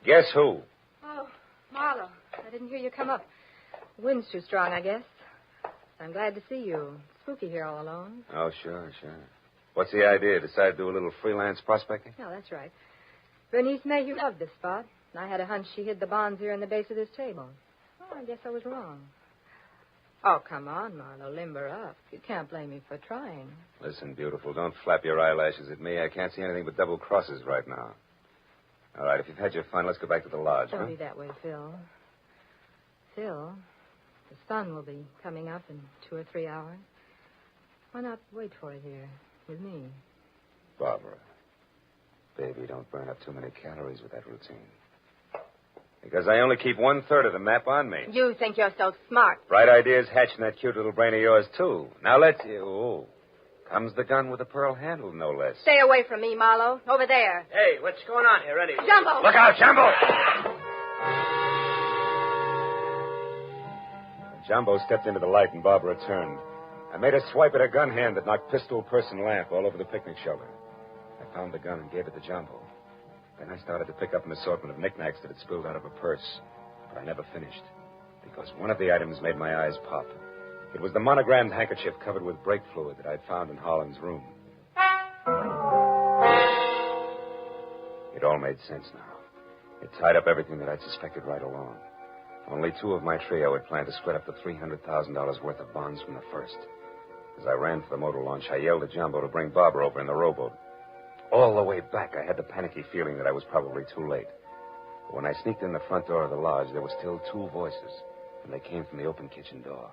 Guess who? Oh, Marlowe. I didn't hear you come up. The wind's too strong, I guess. I'm glad to see you. Spooky here all alone. Oh, sure. What's the idea? Decide to do a little freelance prospecting? No, that's right. Bernice Mayhew loved this spot. I had a hunch she hid the bonds here in the base of this table. Oh, I guess I was wrong. Oh, come on, Marlowe. Limber up. You can't blame me for trying. Listen, beautiful, don't flap your eyelashes at me. I can't see anything but double crosses right now. All right, if you've had your fun, let's go back to the lodge, Don't huh? be that way, Phil. Phil, the sun will be coming up in 2 or 3 hours. Why not wait for it here with me? Barbara, baby, don't burn up too many calories with that routine. Because I only keep 1/3 of the map on me. You think you're so smart. Bright ideas hatch in that cute little brain of yours, too. Now let's... Oh, comes the gun with a pearl handle, no less. Stay away from me, Marlowe. Over there. Hey, what's going on here, anyway? Jumbo! Look out, Jumbo! Jumbo stepped into the light and Barbara turned. I made a swipe at her gun hand that knocked pistol, purse, and lamp all over the picnic shelter. I found the gun and gave it to Jumbo. Then I started to pick up an assortment of knickknacks that had spilled out of her purse. But I never finished, because one of the items made my eyes pop. It was the monogrammed handkerchief covered with brake fluid that I'd found in Holland's room. It all made sense now. It tied up everything that I'd suspected right along. Only 2 of my trio had planned to split up the $300,000 worth of bonds from the first. As I ran for the motor launch, I yelled at Jumbo to bring Barbara over in the rowboat. All the way back, I had the panicky feeling that I was probably too late. But when I sneaked in the front door of the lodge, there were still 2 voices, and they came from the open kitchen door.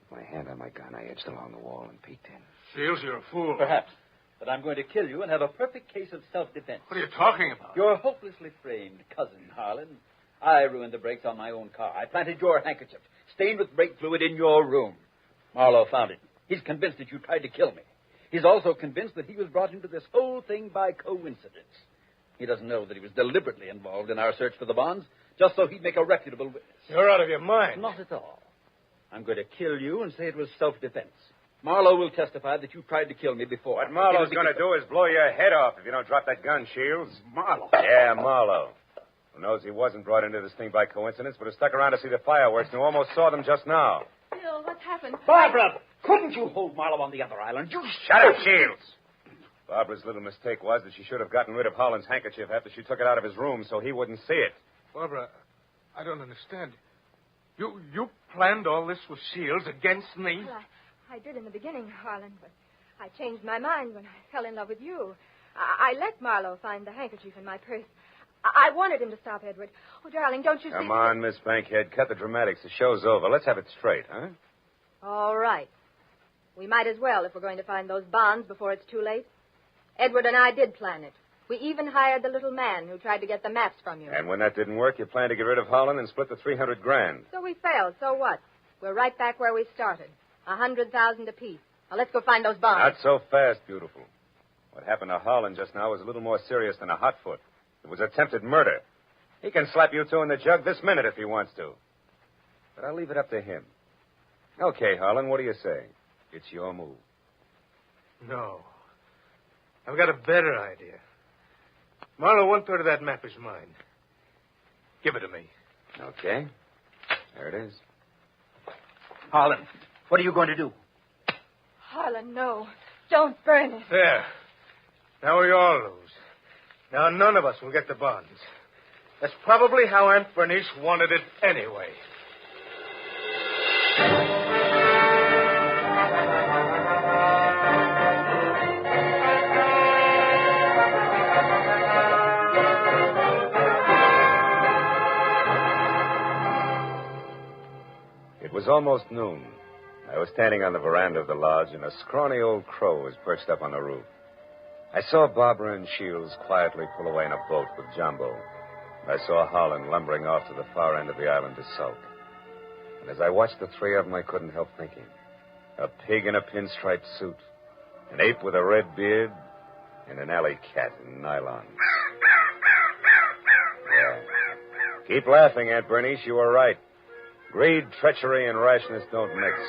With my hand on my gun, I edged along the wall and peeked in. Shields, you're a fool. Perhaps. But I'm going to kill you and have a perfect case of self-defense. What are you talking about? Your hopelessly framed cousin, Harlan. I ruined the brakes on my own car. I planted your handkerchief, stained with brake fluid, in your room. Marlowe found it. He's convinced that you tried to kill me. He's also convinced that he was brought into this whole thing by coincidence. He doesn't know that he was deliberately involved in our search for the bonds, just so he'd make a reputable witness. You're out of your mind. Not at all. I'm going to kill you and say it was self-defense. Marlowe will testify that you tried to kill me before. What Marlowe's going to do is blow your head off if you don't drop that gun, Shields. Marlowe? Yeah, Marlowe. Who knows he wasn't brought into this thing by coincidence, but has stuck around to see the fireworks and who almost saw them just now. Phil, what's happened? Barbara, couldn't you hold Marlowe on the other island? You Shut up, Shields. Barbara's little mistake was that she should have gotten rid of Holland's handkerchief after she took it out of his room so he wouldn't see it. Barbara, I don't understand. You planned all this with Shields against me? Well, I did in the beginning, Harlan, but I changed my mind when I fell in love with you. I let Marlowe find the handkerchief in my purse. I wanted him to stop Edward. Oh, darling, don't you see... Come on, Miss Bankhead. Cut the dramatics. The show's over. Let's have it straight, huh? All right. We might as well if we're going to find those bonds before it's too late. Edward and I did plan it. We even hired the little man who tried to get the maps from you. And when that didn't work, you planned to get rid of Holland and split the $300,000. So we failed. So what? We're right back where we started. 100,000 apiece. Now let's go find those bonds. Not so fast, beautiful. What happened to Holland just now was a little more serious than a hot foot. It was attempted murder. He can slap you 2 in the jug this minute if he wants to. But I'll leave it up to him. Okay, Harlan, what do you say? It's your move. No. I've got a better idea. Marlowe, 1/3 of that map is mine. Give it to me. Okay. There it is. Harlan, what are you going to do? Harlan, no. Don't burn it. There. Now we all lose. Now none of us will get the bonds. That's probably how Aunt Bernice wanted it anyway. It was almost noon. I was standing on the veranda of the lodge, and a scrawny old crow was perched up on the roof. I saw Barbara and Shields quietly pull away in a boat with Jumbo. I saw Holland lumbering off to the far end of the island to sulk. And as I watched the 3 of them, I couldn't help thinking. A pig in a pinstripe suit, an ape with a red beard, and an alley cat in nylon. Yeah. Keep laughing, Aunt Bernice. You were right. Greed, treachery, and rashness don't mix,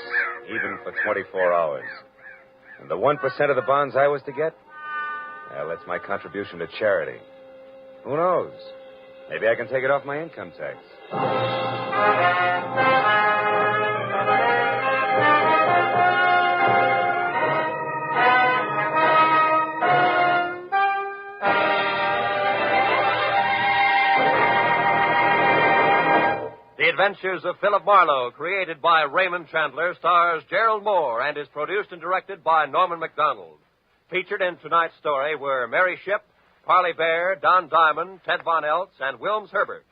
even for 24 hours. And the 1% of the bonds I was to get? Well, that's my contribution to charity. Who knows? Maybe I can take it off my income tax. The Adventures of Philip Marlowe, created by Raymond Chandler, stars Gerald Moore and is produced and directed by Norman MacDonald. Featured in tonight's story were Mary Shipp, Parley Bear, Don Diamond, Ted Von Eltz, and Wilms Herbert.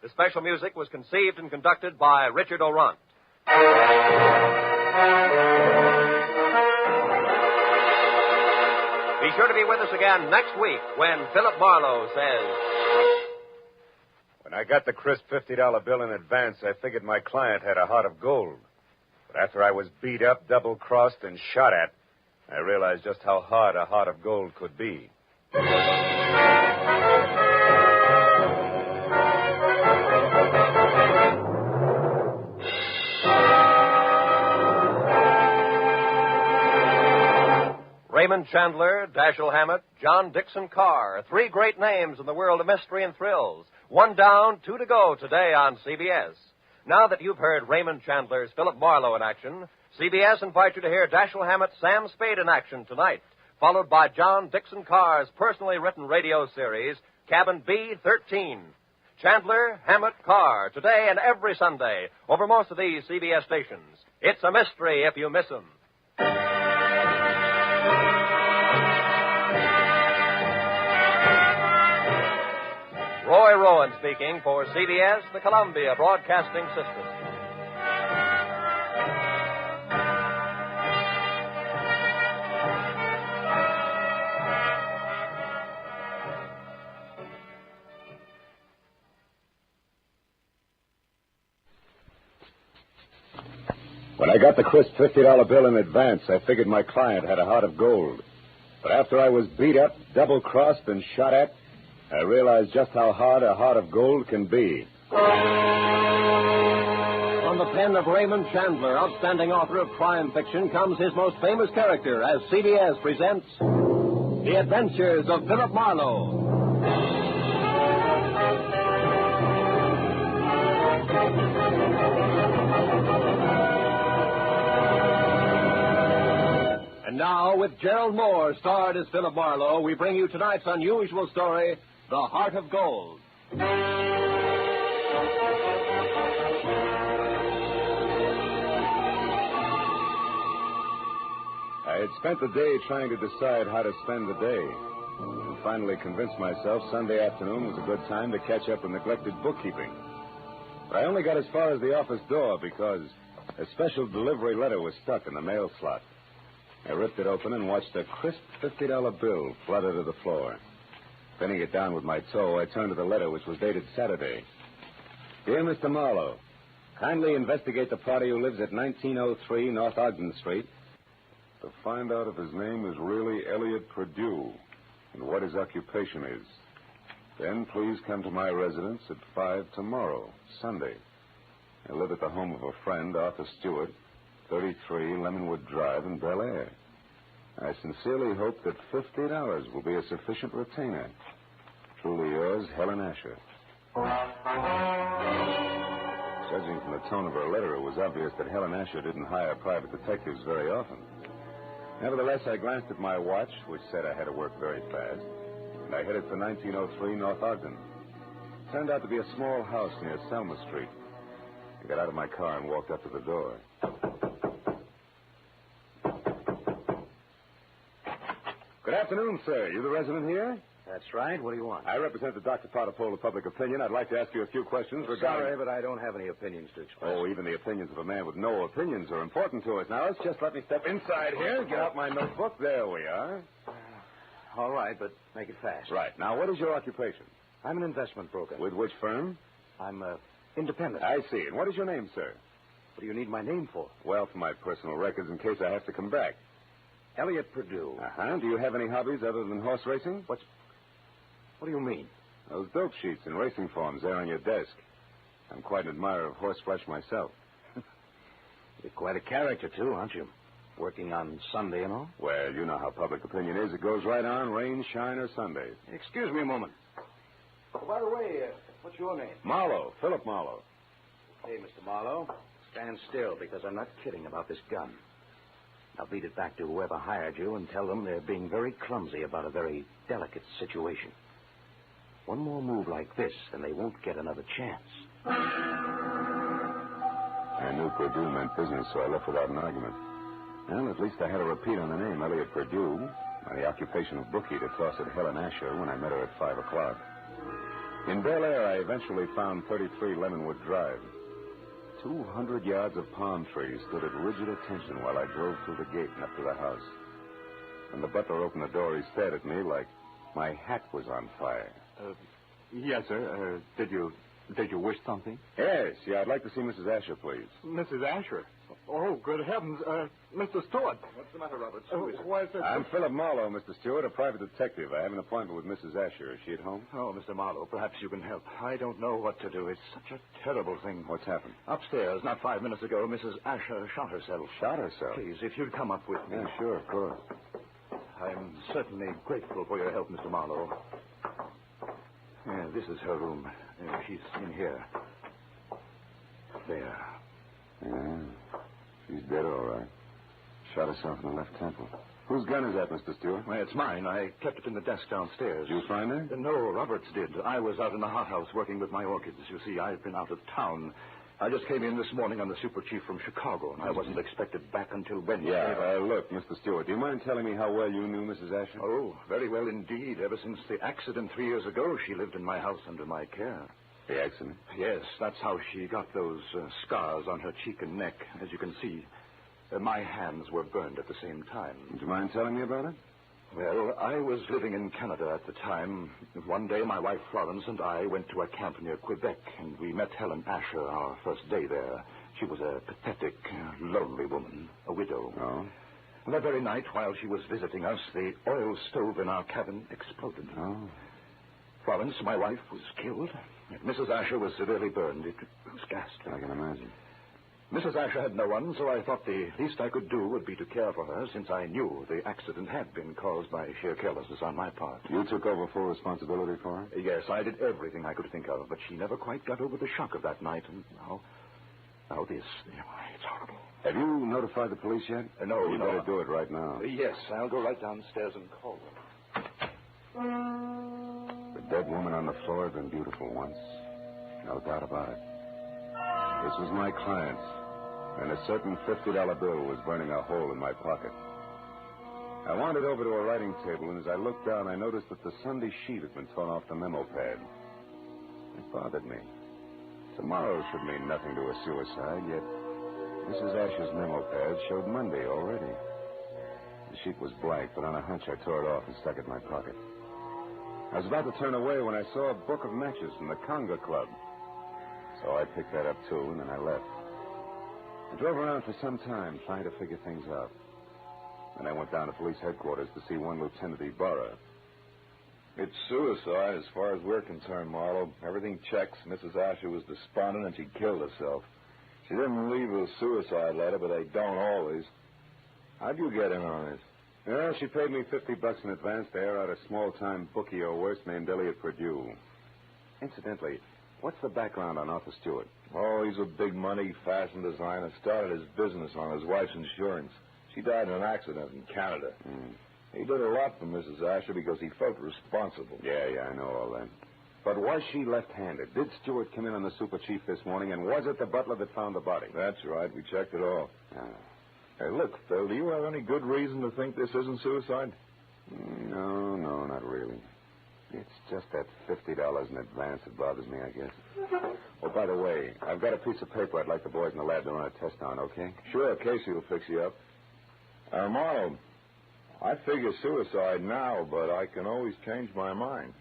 The special music was conceived and conducted by Richard Orant. Be sure to be with us again next week when Philip Marlowe says... When I got the crisp $50 bill in advance, I figured my client had a heart of gold. But after I was beat up, double-crossed, and shot at, I realized just how hard a heart of gold could be. Raymond Chandler, Dashiell Hammett, John Dixon Carr, three great names in the world of mystery and thrills. One down, two to go today on CBS. Now that you've heard Raymond Chandler's Philip Marlowe in action, CBS invites you to hear Dashiell Hammett's Sam Spade in action tonight, followed by John Dixon Carr's personally written radio series, Cabin B-13. Chandler, Hammett, Carr, today and every Sunday, over most of these CBS stations. It's a mystery if you miss them. Roy Rowan speaking for CBS, the Columbia Broadcasting System. When I got the crisp $50 bill in advance, I figured my client had a heart of gold. But after I was beat up, double-crossed, and shot at, I realized just how hard a heart of gold can be. From the pen of Raymond Chandler, outstanding author of crime fiction, comes his most famous character as CBS presents The Adventures of Philip Marlowe. And now, with Gerald Moore starred as Philip Marlowe, we bring you tonight's unusual story, The Heart of Gold. I had spent the day trying to decide how to spend the day, and finally convinced myself Sunday afternoon was a good time to catch up with neglected bookkeeping. But I only got as far as the office door because a special delivery letter was stuck in the mail slot. I ripped it open and watched a crisp $50 bill flutter to the floor. Pinning it down with my toe, I turned to the letter, which was dated Saturday. Dear Mr. Marlowe, kindly investigate the party who lives at 1903 North Ogden Street to find out if his name is really Elliot Perdue and what his occupation is. Then please come to my residence at 5 tomorrow, Sunday. I live at the home of a friend, Arthur Stewart, 33 Lemonwood Drive in Bel Air. I sincerely hope that $50 will be a sufficient retainer. Truly yours, Helen Asher. Judging from the tone of her letter, it was obvious that Helen Asher didn't hire private detectives very often. Nevertheless, I glanced at my watch, which said I had to work very fast, and I headed for 1903 North Ogden. It turned out to be a small house near Selma Street. I got out of my car and walked up to the door. Good afternoon, sir. You the resident here? That's right. What do you want? I represent the Dr. Potter poll of public opinion. I'd like to ask you a few questions regarding... Sorry, but I don't have any opinions to express. Oh, even the opinions of a man with no opinions are important to us. Now, let's just let me step inside here and get out my notebook. There we are. All right, but make it fast. Right. Now, what is your occupation? I'm an investment broker. With which firm? I'm independent. I see. And what is your name, sir? What do you need my name for? Well, for my personal records in case I have to come back. Elliot Perdue. Uh-huh. Do you have any hobbies other than horse racing? What do you mean? Those dope sheets and racing forms there on your desk. I'm quite an admirer of horseflesh myself. You're quite a character, too, aren't you? Working on Sunday and all? Well, you know how public opinion is. It goes right on, rain, shine, or Sundays. Excuse me a moment. Oh, by the way, What's your name? Marlowe, Philip Marlowe. Okay, Mr. Marlowe. Stand still, because I'm not kidding about this gun. I'll beat it back to whoever hired you and tell them they're being very clumsy about a very delicate situation. One more move like this, and they won't get another chance. I knew Purdue meant business, so I left without an argument. Well, at least I had a repeat on the name, Elliot Purdue, and the occupation of bookie to toss at Helen Asher when I met her at 5 o'clock. In Bel Air, I eventually found 33 Lemonwood Drive. 200 yards of palm trees stood at rigid attention while I drove through the gate and up to the house. When the butler opened the door, he stared at me like my hat was on fire. Yes, sir. Did you wish something? Yes, I'd like to see Mrs. Asher, please. Mrs. Asher? Oh, good heavens. Mr. Stewart. What's the matter, Robert? Why is that? I'm Philip Marlowe, Mr. Stewart, a private detective. I have an appointment with Mrs. Asher. Is she at home? Oh, Mr. Marlowe, perhaps you can help. I don't know what to do. It's such a terrible thing. What's happened? Upstairs, not 5 minutes ago, Mrs. Asher shot herself. Shot herself? Please, if you'd come up with me. Yeah, sure, of course. I'm certainly grateful for your help, Mr. Marlowe. Yeah, this is her room. She's in here. There. Yeah. She's dead, all right. Shot herself in the left temple. Whose gun is that, Mr. Stewart? Well, it's mine. I kept it in the desk downstairs. Did you find her? No, Roberts did. I was out in the hothouse working with my orchids. You see, I've been out of town. I just came in this morning on the super chief from Chicago, and I wasn't expected back until Wednesday. Yeah, look, Mr. Stewart, do you mind telling me how well you knew Mrs. Asher? Oh, very well indeed. Ever since the accident 3 years ago, she lived in my house under my care. The accident? Yes, that's how she got those scars on her cheek and neck. As you can see, my hands were burned at the same time. Do you mind telling me about it? Well, I was living in Canada at the time. One day, my wife Florence and I went to a camp near Quebec, and we met Helen Asher our first day there. She was a pathetic, lonely woman, a widow. Oh? That very night, while she was visiting us, the oil stove in our cabin exploded. Oh. Florence, my wife, was killed. Mrs. Asher was severely burned. It was ghastly. I can imagine. Mrs. Asher had no one, so I thought the least I could do would be to care for her, since I knew the accident had been caused by sheer carelessness on my part. You took over full responsibility for her? Yes, I did everything I could think of, but she never quite got over the shock of that night, and now this. It's horrible. Have you notified the police yet? No, You better do it right now. Yes, I'll go right downstairs and call them. The dead woman on the floor had been beautiful once. No doubt about it. This was my client, and a certain $50 bill was burning a hole in my pocket. I wandered over to a writing table, and as I looked down, I noticed that the Sunday sheet had been torn off the memo pad. It bothered me. Tomorrow should mean nothing to a suicide, yet Mrs. Asher's memo pad showed Monday already. The sheet was blank, but on a hunch I tore it off and stuck it in my pocket. I was about to turn away when I saw a book of matches from the Conga Club. So I picked that up, too, and then I left. I drove around for some time trying to figure things out. Then I went down to police headquarters to see one Lieutenant Ibarra. It's suicide as far as we're concerned, Marlowe. Everything checks. Mrs. Asher was despondent and she killed herself. She didn't leave a suicide letter, but they don't always. How'd you get in on this? Well, she paid me $50 in advance to air out a small-time bookie or worse named Elliot Purdue. Incidentally, what's the background on Arthur Stewart? Oh, he's a big-money fashion designer. Started his business on his wife's insurance. She died in an accident in Canada. He did a lot for Mrs. Asher because he felt responsible. Yeah, I know all that. But was she left-handed? Did Stewart come in on the super chief this morning, and was it the butler that found the body? That's right. We checked it all. Hey, look, Phil, do you have any good reason to think this isn't suicide? No, not really. It's just that $50 in advance that bothers me, I guess. Oh, by the way, I've got a piece of paper I'd like the boys in the lab to run a test on, okay? Sure, Casey will fix you up. Marlowe, I figure suicide now, but I can always change my mind.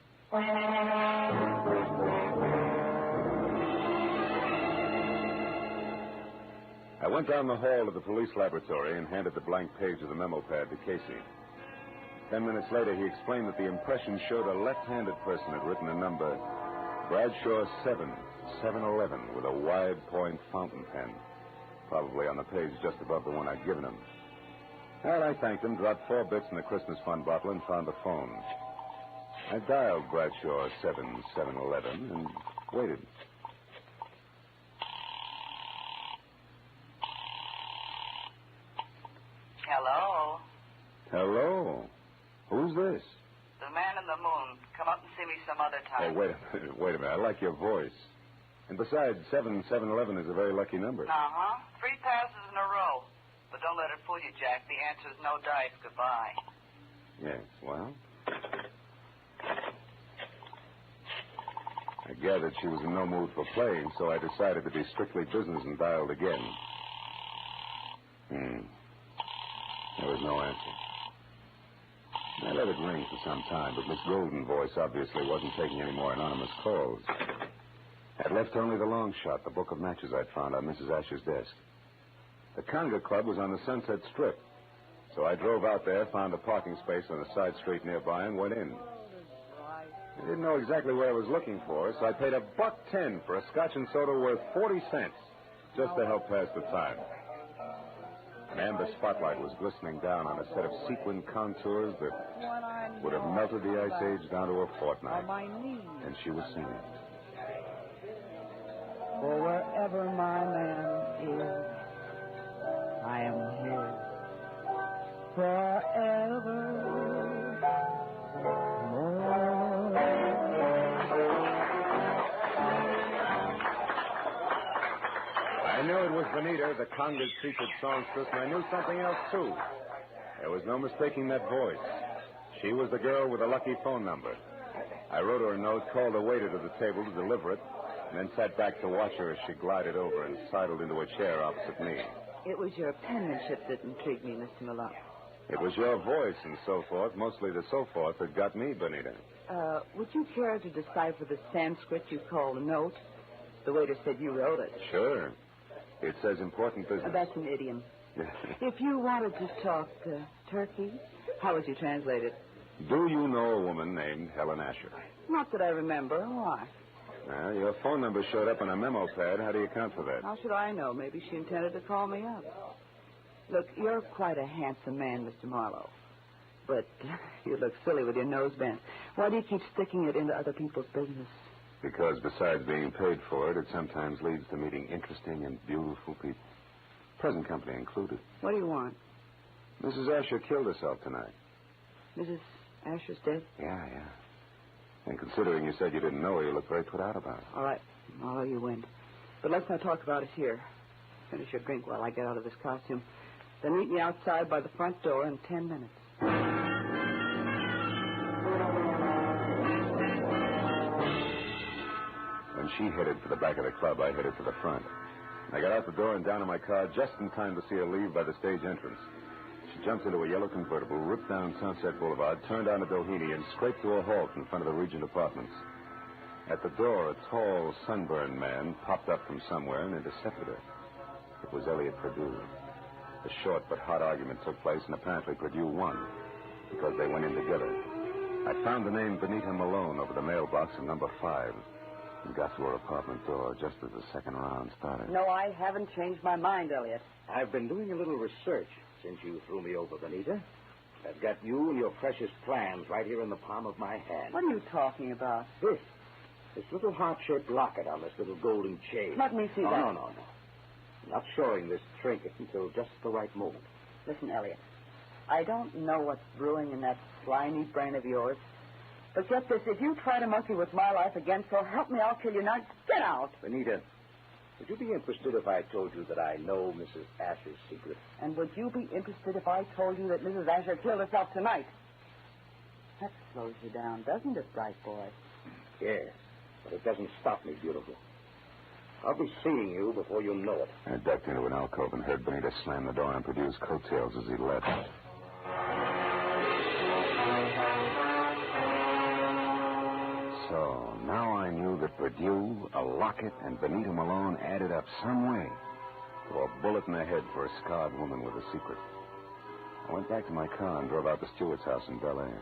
I went down the hall to the police laboratory and handed the blank page of the memo pad to Casey. 10 minutes later, he explained that the impression showed a left-handed person had written a number, Bradshaw 711, with a wide-point fountain pen, probably on the page just above the one I'd given him. Well, I thanked him, dropped 4 bits in the Christmas fund bottle, and found the phone. I dialed Bradshaw 7711, and waited. Hello. Hello. Who's this? The man in the moon. Come up and see me some other Oh, time. wait a minute. I like your voice. And besides, 711 is a very lucky number. Uh-huh. 3 passes in a row. But don't let it fool you, Jack. The answer is no dice. Goodbye. Yes, well. I gathered she was in no mood for playing, so I decided to be strictly business and dialed again. There was no answer. I let it ring for some time, but Miss Golden's voice obviously wasn't taking any more anonymous calls. I'd left only the long shot, the book of matches I'd found on Mrs. Asher's desk. The Conga Club was on the Sunset Strip, so I drove out there, found a parking space on a side street nearby, and went in. I didn't know exactly what I was looking for, so I paid $1.10 for a scotch and soda worth 40 cents, just to help pass the time. An amber spotlight was glistening down on a set of sequin contours that would have melted the Ice Age down to a fortnight. And she was singing. For wherever my man is, I am his forever. I knew it was Benita, the Conga's featured songstress, and I knew something else, too. There was no mistaking that voice. She was the girl with the lucky phone number. I wrote her a note, called the waiter to the table to deliver it, and then sat back to watch her as she glided over and sidled into a chair opposite me. It was your penmanship that intrigued me, Mr. Malone. It was your voice and so forth, mostly the so forth, that got me, Benita. Would you care to decipher the Sanskrit you call a note? The waiter said you wrote it. Sure. It says important business. That's an idiom. If you wanted to talk turkey, how would you translate it? Do you know a woman named Helen Asher? Not that I remember. Why? Well, your phone number showed up on a memo pad. How do you account for that? How should I know? Maybe she intended to call me up. Look, you're quite a handsome man, Mr. Marlowe. But you look silly with your nose bent. Why do you keep sticking it into other people's business? Because besides being paid for it, it sometimes leads to meeting interesting and beautiful people. Present company included. What do you want? Mrs. Asher killed herself tonight. Mrs. Asher's dead? Yeah. And considering you said you didn't know her, you look very put out about it. All right. Marlowe, you win. But let's not talk about it here. Finish your drink while I get out of this costume. Then meet me outside by the front door in 10 minutes. When she headed for the back of the club, I headed for the front. I got out the door and down in my car just in time to see her leave by the stage entrance. She jumped into a yellow convertible, ripped down Sunset Boulevard, turned onto Doheny, and scraped to a halt in front of the Regent Apartments. At the door, a tall, sunburned man popped up from somewhere and intercepted her. It was Elliot Perdue. A short but hot argument took place, and apparently Perdue won, because they went in together. I found the name Benita Malone over the mailbox in number 5. And got to her apartment door just as the second round started. No, I haven't changed my mind, Elliot. I've been doing a little research since you threw me over, Benita. I've got you and your precious plans right here in the palm of my hand. What are you talking about? This little heart-shaped locket on this little golden chain. Let me see that. No. I'm not showing this trinket until just the right moment. Listen, Elliot, I don't know what's brewing in that slimy brain of yours. But get this, if you try to monkey with my life again, so help me, I'll kill you. Now, get out. Benita, would you be interested if I told you that I know Mrs. Asher's secret? And would you be interested if I told you that Mrs. Asher killed herself tonight? That slows you down, doesn't it, bright boy? Yes, but it doesn't stop me, beautiful. I'll be seeing you before you know it. I ducked into an alcove and heard Benita slam the door and Perdue's coattails as he left. So now I knew that Perdue, a locket, and Benita Malone added up some way to a bullet in the head for a scarred woman with a secret. I went back to my car and drove out to Stewart's house in Bel Air.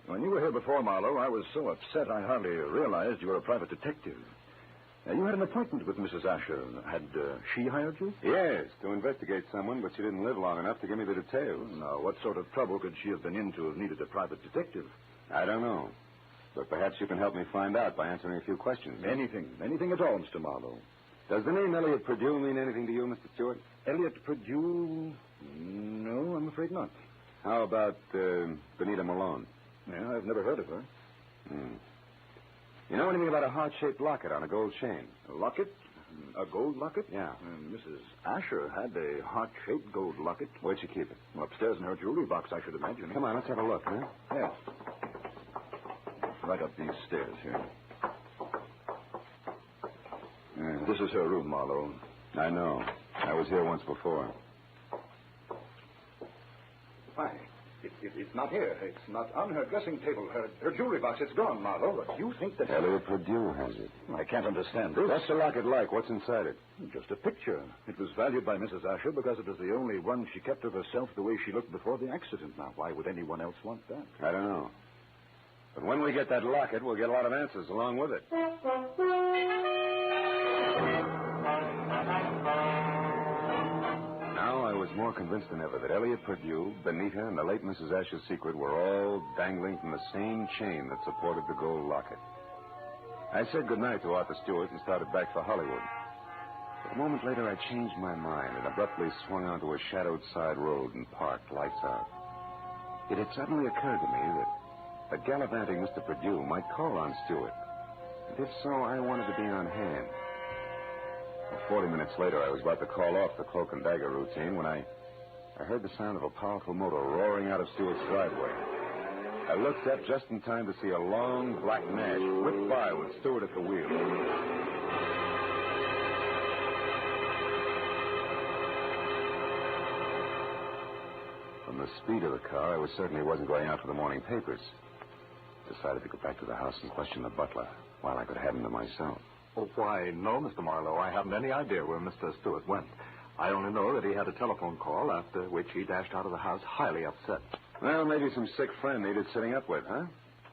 When you were here before, Marlowe, I was so upset I hardly realized you were a private detective. You had an appointment with Mrs. Asher. Had she hired you? Yes, to investigate someone, but she didn't live long enough to give me the details. Now, what sort of trouble could she have been in to have needed a private detective? I don't know. But perhaps you can help me find out by answering a few questions. Anything at all, Mr. Marlowe. Does the name Elliot Purdue mean anything to you, Mr. Stewart? Elliot Purdue? No, I'm afraid not. How about Benita Malone? Yeah, I've never heard of her. You know anything about a heart-shaped locket on a gold chain? A locket? A gold locket? Yeah. Mrs. Asher had a heart-shaped gold locket. Where'd she keep it? Well, upstairs in her jewelry box, I should imagine. Come on, let's have a look, huh? Yeah. Right up these stairs here. This is her room, Marlowe. I know. I was here once before. Why? It's not here. It's not on her dressing table. Her jewelry box, it's gone, Marlowe. But you think that... Elliot Purdue has it. I can't understand this. What's the locket like? What's inside it? Just a picture. It was valued by Mrs. Asher because it was the only one she kept of herself the way she looked before the accident. Now, why would anyone else want that? I don't know. But when we get that locket, we'll get a lot of answers along with it. Now I was more convinced than ever that Elliot Purdue, Benita, and the late Mrs. Asher's secret were all dangling from the same chain that supported the gold locket. I said goodnight to Arthur Stewart and started back for Hollywood. But a moment later, I changed my mind and abruptly swung onto a shadowed side road and parked, lights out. It had suddenly occurred to me that a gallivanting Mr. Purdue might call on Stewart. And if so, I wanted to be on hand. 40 minutes later, I was about to call off the cloak and dagger routine when I heard the sound of a powerful motor roaring out of Stewart's driveway. I looked up just in time to see a long black Nash whip by with Stewart at the wheel. From the speed of the car, I certainly wasn't going out for the morning papers. Decided to go back to the house and question the butler while I could have him to myself. Oh, why, no, Mr. Marlowe. I haven't any idea where Mr. Stewart went. I only know that he had a telephone call, after which he dashed out of the house highly upset. Well, maybe some sick friend needed sitting up with, huh?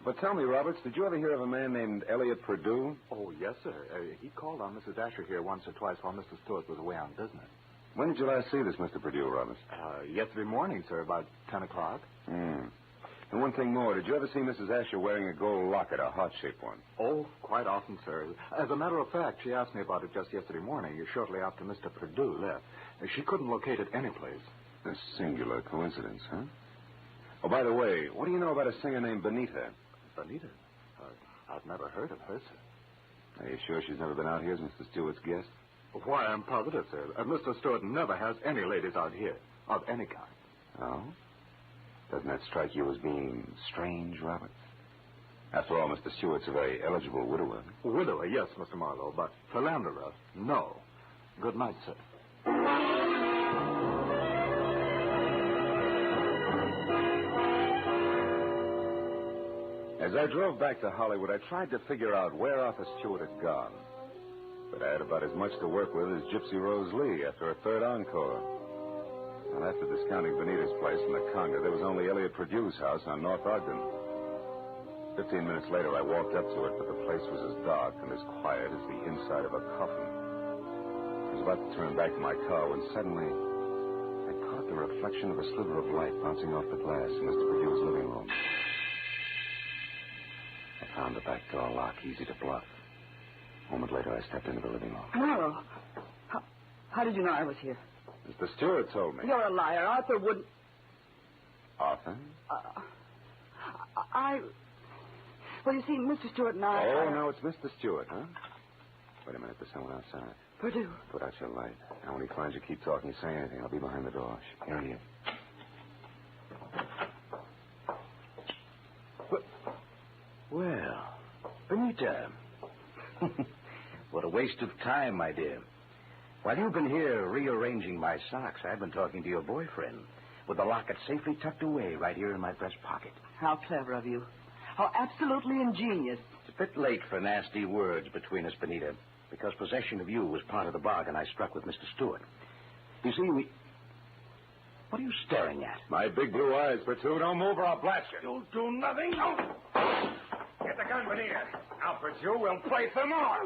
But tell me, Roberts, did you ever hear of a man named Elliot Purdue? Oh, yes, sir. He called on Mrs. Asher here once or twice while Mr. Stewart was away on business. When did you last see this Mr. Purdue, Roberts? Yesterday morning, sir, about 10 o'clock. And one thing more, did you ever see Mrs. Asher wearing a gold locket, a heart-shaped one? Oh, quite often, sir. As a matter of fact, she asked me about it just yesterday morning, shortly after Mr. Purdue left. She couldn't locate it anyplace. A singular coincidence, huh? Oh, by the way, what do you know about a singer named Benita? Benita? I've never heard of her, sir. Are you sure she's never been out here as Mr. Stewart's guest? Why, I'm positive, sir. Mr. Stewart never has any ladies out here, of any kind. Oh? Doesn't that strike you as being strange, Robert? After all, Mr. Stewart's a very eligible widower. Widower, yes, Mr. Marlowe, but philanderer, no. Good night, sir. As I drove back to Hollywood, I tried to figure out where Arthur Stewart had gone. But I had about as much to work with as Gypsy Rose Lee after a third encore. And after discounting Benita's place in the Conga, there was only Elliot Purdue's house on North Ogden. 15 minutes later, I walked up to it, but the place was as dark and as quiet as the inside of a coffin. I was about to turn back to my car when suddenly I caught the reflection of a sliver of light bouncing off the glass in Mr. Purdue's living room. I found the back door lock easy to bluff. A moment later, I stepped into the living room. Marlowe, how did you know I was here? Mr. Stewart told me. You're a liar. Arthur wouldn't... Arthur? Well, you see, Mr. Stewart and I... Oh, no, it's Mr. Stewart, huh? Wait a minute, there's someone outside. Purdue. Put out your light. Now, when he finds you, keep talking, say anything. I'll be behind the door. Here he is. Well, Benita. What a waste of time, my dear. While you've been here rearranging my socks, I've been talking to your boyfriend with the locket safely tucked away right here in my breast pocket. How clever of you. How absolutely ingenious. It's a bit late for nasty words between us, Benita, because possession of you was part of the bargain I struck with Mr. Stewart. You see, What are you staring at? My big blue eyes, Purduew. Don't move or I'll blast you. You'll do nothing. No. Get the gun, Benita. Now, Purduew, we'll play some more.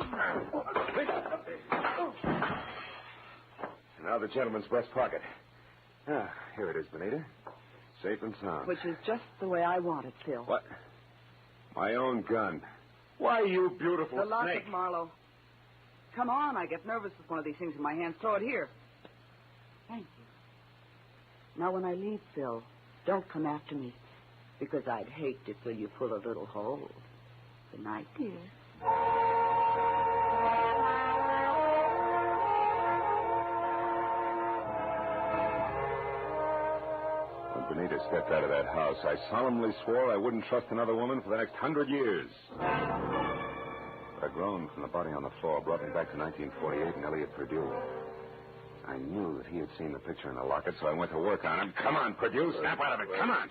Now the gentleman's breast pocket. Ah, here it is, Benita. Safe and sound. Which is just the way I want it, Phil. What? My own gun. Why, you beautiful The locket, snake. Marlowe. Come on, I get nervous with one of these things in my hand. Throw it here. Thank you. Now, when I leave, Phil, don't come after me, because I'd hate to fill you full of little holes. Good night, dear. When Benita stepped out of that house, I solemnly swore I wouldn't trust another woman for the next 100 years. But a groan from the body on the floor brought me back to 1948 and Elliot Purdue. I knew that he had seen the picture in the locket, so I went to work on him. Come on, Purdue, snap out of it. Come on.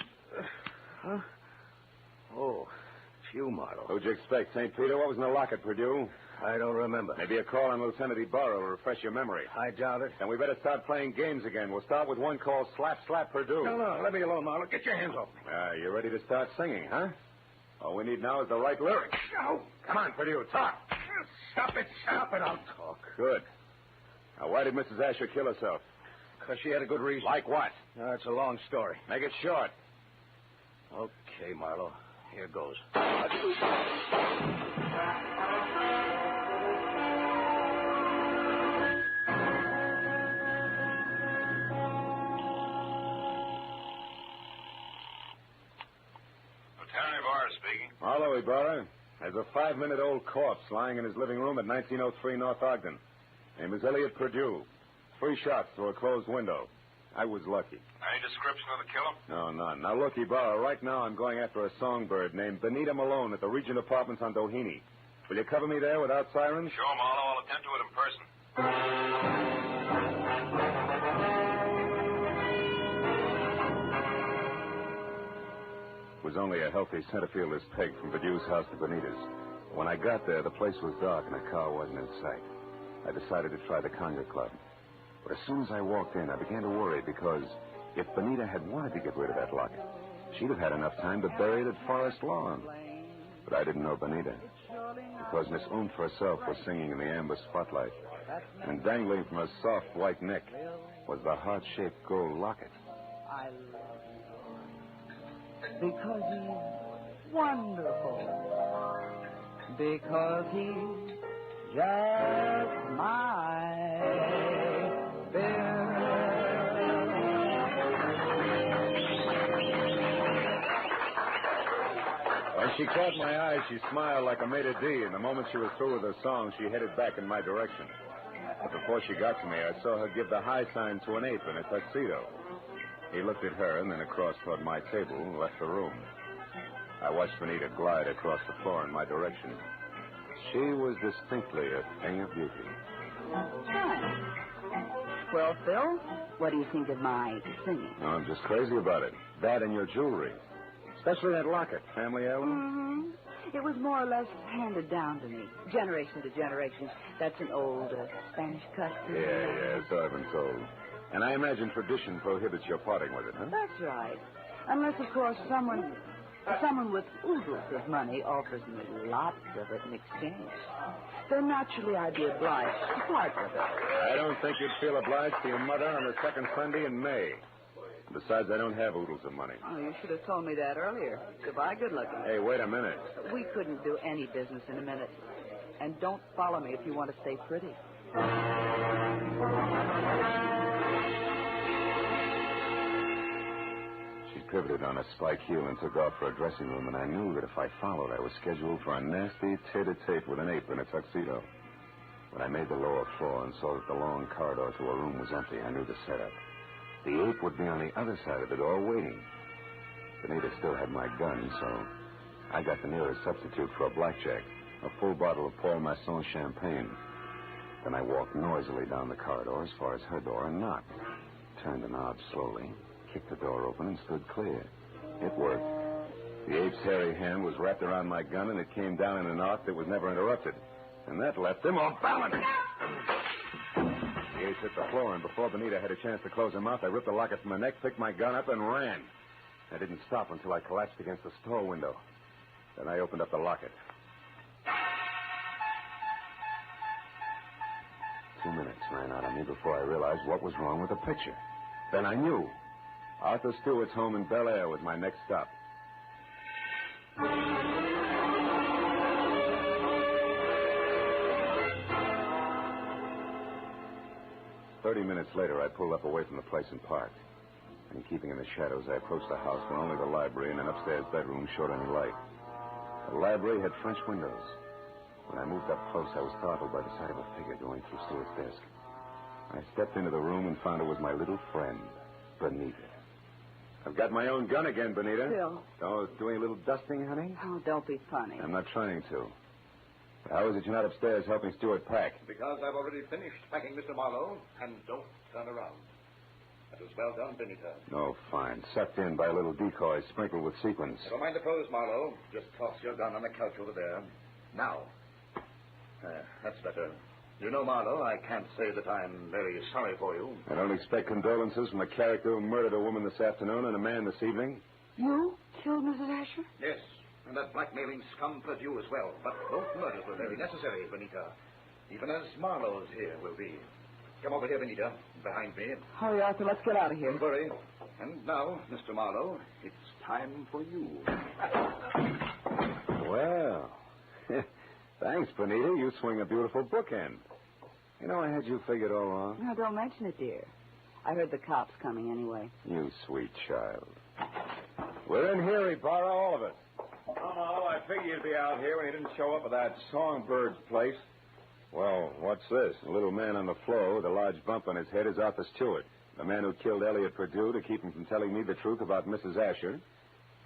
Huh? Oh, it's you, Marlowe. Who'd you expect, St. Peter? What was in the locket, Purdue? I don't remember. Maybe a call on Lieutenant Ibarra will refresh your memory. I doubt it. Then we better start playing games again. We'll start with one called Slap, Slap, Purdue. No, let me alone, Marlowe. Get your hands off me. You ready to start singing, huh? All we need now is the right lyrics. No. Come on, Purdue, talk. Stop it, I'll talk. Good. Now, why did Mrs. Asher kill herself? Because she had a good reason. Like what? It's a long story. Make it short. Okay, Marlowe. Here goes. Lieutenant Ibarra speaking. Marlowe, Ibarra. There's a 5-minute-old corpse lying in his living room at 1903 North Ogden. Name is Elliot Purdue. 3 shots through a closed window. I was lucky. Any description of the killer? No, none. Now, look, Ibarra, right now I'm going after a songbird named Benita Malone at the Regent Apartments on Doheny. Will you cover me there without sirens? Sure, Marlowe. I'll attend to it in person. It was only a healthy centerfielder's peg from Perdue's house to Benita's. When I got there, the place was dark and a car wasn't in sight. I decided to try the Conga Club. But as soon as I walked in, I began to worry because if Benita had wanted to get rid of that locket, she'd have had enough time to bury it at Forest Lawn. But I didn't know Benita, because Miss Oomph herself was singing in the amber spotlight, and dangling from her soft white neck was the heart-shaped gold locket. I love you because he's wonderful, because he's just my Bill. When she caught my eye, she smiled like a maitre d', and the moment she was through with her song, she headed back in my direction. But before she got to me, I saw her give the high sign to an ape in a tuxedo. He looked at her and then across toward my table and left the room. I watched Benita glide across the floor in my direction. She was distinctly a thing of beauty. Well, Phil, what do you think of my singing? No, I'm just crazy about it. That and your jewelry. Especially that locket. Family heirloom? Mm-hmm. It was more or less handed down to me, generation to generation. That's an old Spanish custom. Yeah, so I've been told. And I imagine tradition prohibits your parting with it, huh? That's right. Unless, of course, someone with oodles of money offers me lots of it in exchange. Then naturally I'd be obliged to part with it. I don't think you'd feel obliged to your mother on the second Sunday in May. Besides, I don't have oodles of money. Oh, you should have told me that earlier. Goodbye, good looking. Hey, wait a minute. We couldn't do any business in a minute. And don't follow me if you want to stay pretty. She pivoted on a spike heel and took off for a dressing room, and I knew that if I followed, I was scheduled for a nasty tete-a-tete with an ape in a tuxedo. When I made the lower floor and saw that the long corridor to her room was empty, I knew the setup. The ape would be on the other side of the door waiting. Benita still had my gun, so I got the nearest substitute for a blackjack, a full bottle of Paul Masson champagne. Then I walked noisily down the corridor as far as her door and knocked. Turned the knob slowly, kicked the door open, and stood clear. It worked. The ape's hairy hand was wrapped around my gun, and it came down in an arc that was never interrupted. And that left him off balance. The ape hit the floor, and before Benita had a chance to close her mouth, I ripped the locket from her neck, picked my gun up, and ran. I didn't stop until I collapsed against the store window. Then I opened up the locket. 2 minutes ran out on me before I realized what was wrong with the picture. Then I knew. Arthur Stewart's home in Bel Air was my next stop. 30 minutes later, I pulled up away from the place and parked. And keeping in the shadows, I approached the house where only the library and an upstairs bedroom showed any light. The library had French windows. When I moved up close, I was startled by the sight of a figure going through Stewart's desk. I stepped into the room and found it was my little friend, Benita. I've got my own gun again, Benita. Phil. Oh, doing a little dusting, honey? Oh, don't be funny. I'm not trying to. How is it you're not upstairs helping Stewart pack? Because I've already finished packing, Mr. Marlowe, and don't turn around. That was well done, Benita. Oh, fine. Sucked in by a little decoy sprinkled with sequins. Never mind the pose, Marlowe. Just toss your gun on the couch over there. Now. That's better. You know, Marlowe, I can't say that I'm very sorry for you. I don't expect condolences from a character who murdered a woman this afternoon and a man this evening. You killed Mrs. Asher? Yes, and that blackmailing scum fled you as well. But both murders were very necessary, Benita. Even as Marlowe's here will be. Come over here, Benita, behind me. Hurry, Arthur, let's get out of here. Don't worry. And now, Mr. Marlowe, it's time for you. Well, thanks, Benita. You swing a beautiful bookend. You know, I had you figured all wrong. No, don't mention it, dear. I heard the cops coming anyway. You sweet child. We're in here, Ibarra, all of us. Oh, I figured you'd be out here when you didn't show up at that Songbird's place. Well, what's this? The little man on the floor with a large bump on his head is Arthur Stewart, the man who killed Elliot Perdue to keep him from telling me the truth about Mrs. Asher,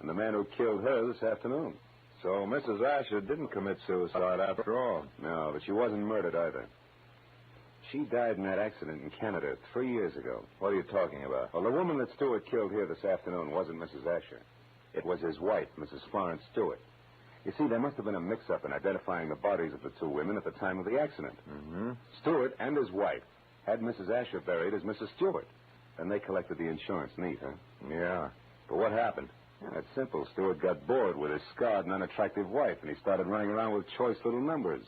and the man who killed her this afternoon. So Mrs. Asher didn't commit suicide after all. No, but she wasn't murdered either. She died in that accident in Canada 3 years ago. What are you talking about? Well, the woman that Stewart killed here this afternoon wasn't Mrs. Asher. It was his wife, Mrs. Florence Stewart. You see, there must have been a mix-up in identifying the bodies of the two women at the time of the accident. Mm-hmm. Stewart and his wife had Mrs. Asher buried as Mrs. Stewart. Then they collected the insurance. Neat, huh? Yeah. But what happened? Yeah, it's simple. Stewart got bored with his scarred and unattractive wife, and he started running around with choice little numbers.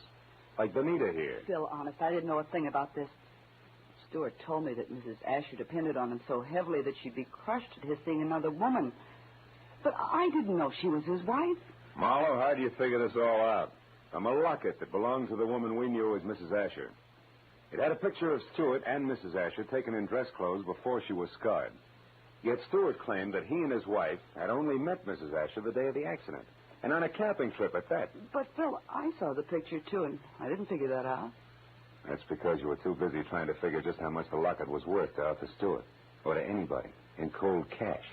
Like Benita here. Phil, honest, I didn't know a thing about this. Stewart told me that Mrs. Asher depended on him so heavily that she'd be crushed at his seeing another woman. But I didn't know she was his wife. Marlowe, how do you figure this all out? From a locket that belonged to the woman we knew as Mrs. Asher. It had a picture of Stewart and Mrs. Asher taken in dress clothes before she was scarred. Yet Stewart claimed that he and his wife had only met Mrs. Asher the day of the accident, and on a camping trip at that. But, Phil, I saw the picture, too, and I didn't figure that out. That's because you were too busy trying to figure just how much the locket was worth to Arthur Stewart, or to anybody, in cold cash.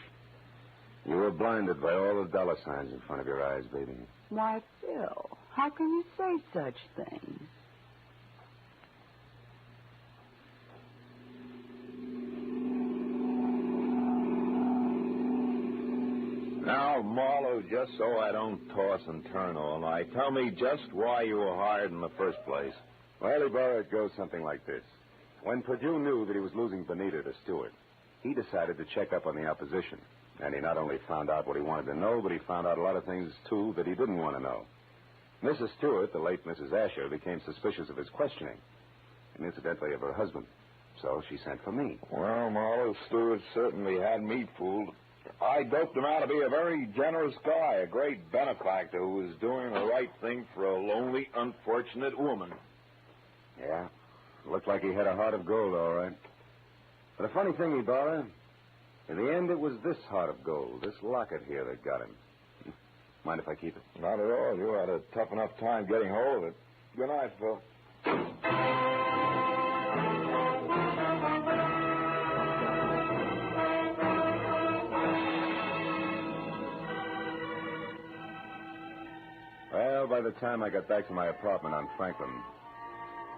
You were blinded by all the dollar signs in front of your eyes, baby. Why, Phil, how can you say such things? Now, Marlowe, just so I don't toss and turn all night, tell me just why you were hired in the first place. Well, Ibarra, it goes something like this. When Perdue knew that he was losing Benita to Stewart, he decided to check up on the opposition. And he not only found out what he wanted to know, but he found out a lot of things, too, that he didn't want to know. Mrs. Stewart, the late Mrs. Asher, became suspicious of his questioning, and incidentally of her husband. So she sent for me. Well, Marlowe, Stewart certainly had me fooled. I doped him out to be a very generous guy, a great benefactor who was doing the right thing for a lonely, unfortunate woman. Yeah, looked like he had a heart of gold, all right. But a funny thing, Ibarra, in the end, it was this heart of gold, this locket here, that got him. Mind if I keep it? Not at all. You had a tough enough time getting hold of it. Good night, Phil. Well, by the time I got back to my apartment on Franklin,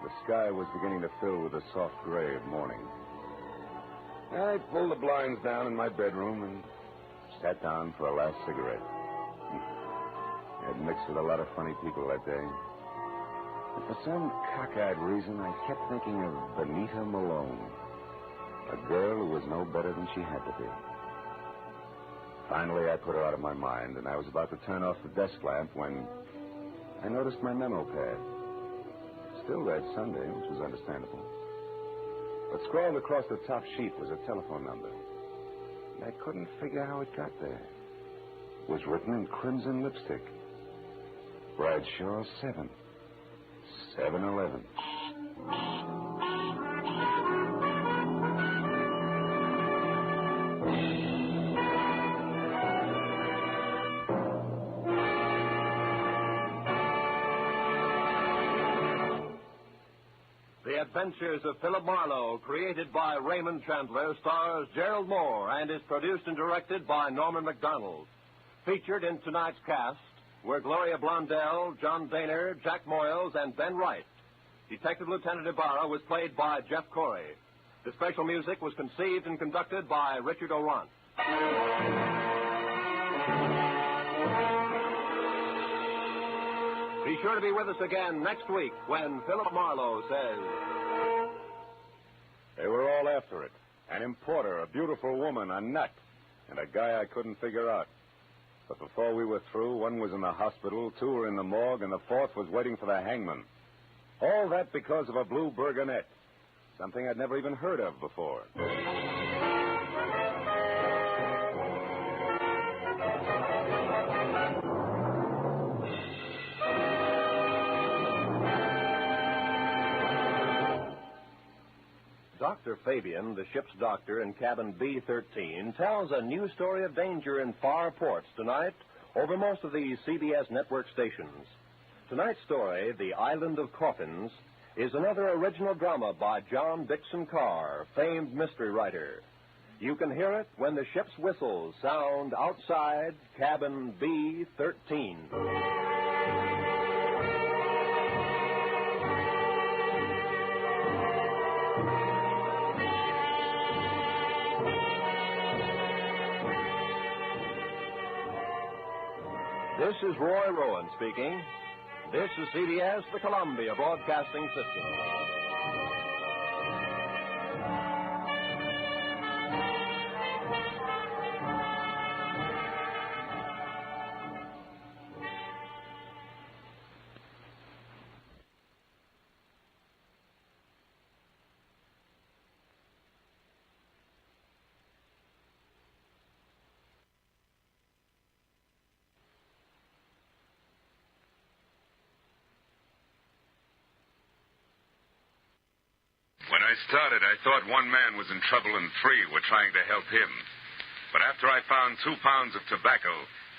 the sky was beginning to fill with the soft gray of morning. I pulled the blinds down in my bedroom and sat down for a last cigarette. I had mixed with a lot of funny people that day. But for some cockeyed reason, I kept thinking of Benita Malone, a girl who was no better than she had to be. Finally, I put her out of my mind, and I was about to turn off the desk lamp when I noticed my memo pad. Still read Sunday, which was understandable. But scrawled across the top sheet was a telephone number. And I couldn't figure how it got there. It was written in crimson lipstick. Bradshaw 7. 7-Eleven. The Adventures of Philip Marlowe, created by Raymond Chandler, stars Gerald Moore and is produced and directed by Norman MacDonald. Featured in tonight's cast were Gloria Blondell, John Daner, Jack Moyles, and Ben Wright. Detective Lieutenant Ibarra was played by Jeff Corey. The special music was conceived and conducted by Richard Orant. Be sure to be with us again next week when Philip Marlowe says... They were all after it. An importer, a beautiful woman, a nut, and a guy I couldn't figure out. But before we were through, one was in the hospital, two were in the morgue, and the fourth was waiting for the hangman. All that because of a blue burgonet. Something I'd never even heard of before. Dr. Fabian, the ship's doctor in cabin B-13, tells a new story of danger in far ports tonight over most of the CBS network stations. Tonight's story, The Island of Coffins, is another original drama by John Dixon Carr, famed mystery writer. You can hear it when the ship's whistles sound outside cabin B-13. This is Roy Rowan speaking. This is CBS, the Columbia Broadcasting System. When I started, I thought one man was in trouble and three were trying to help him. But after I found 2 pounds of tobacco,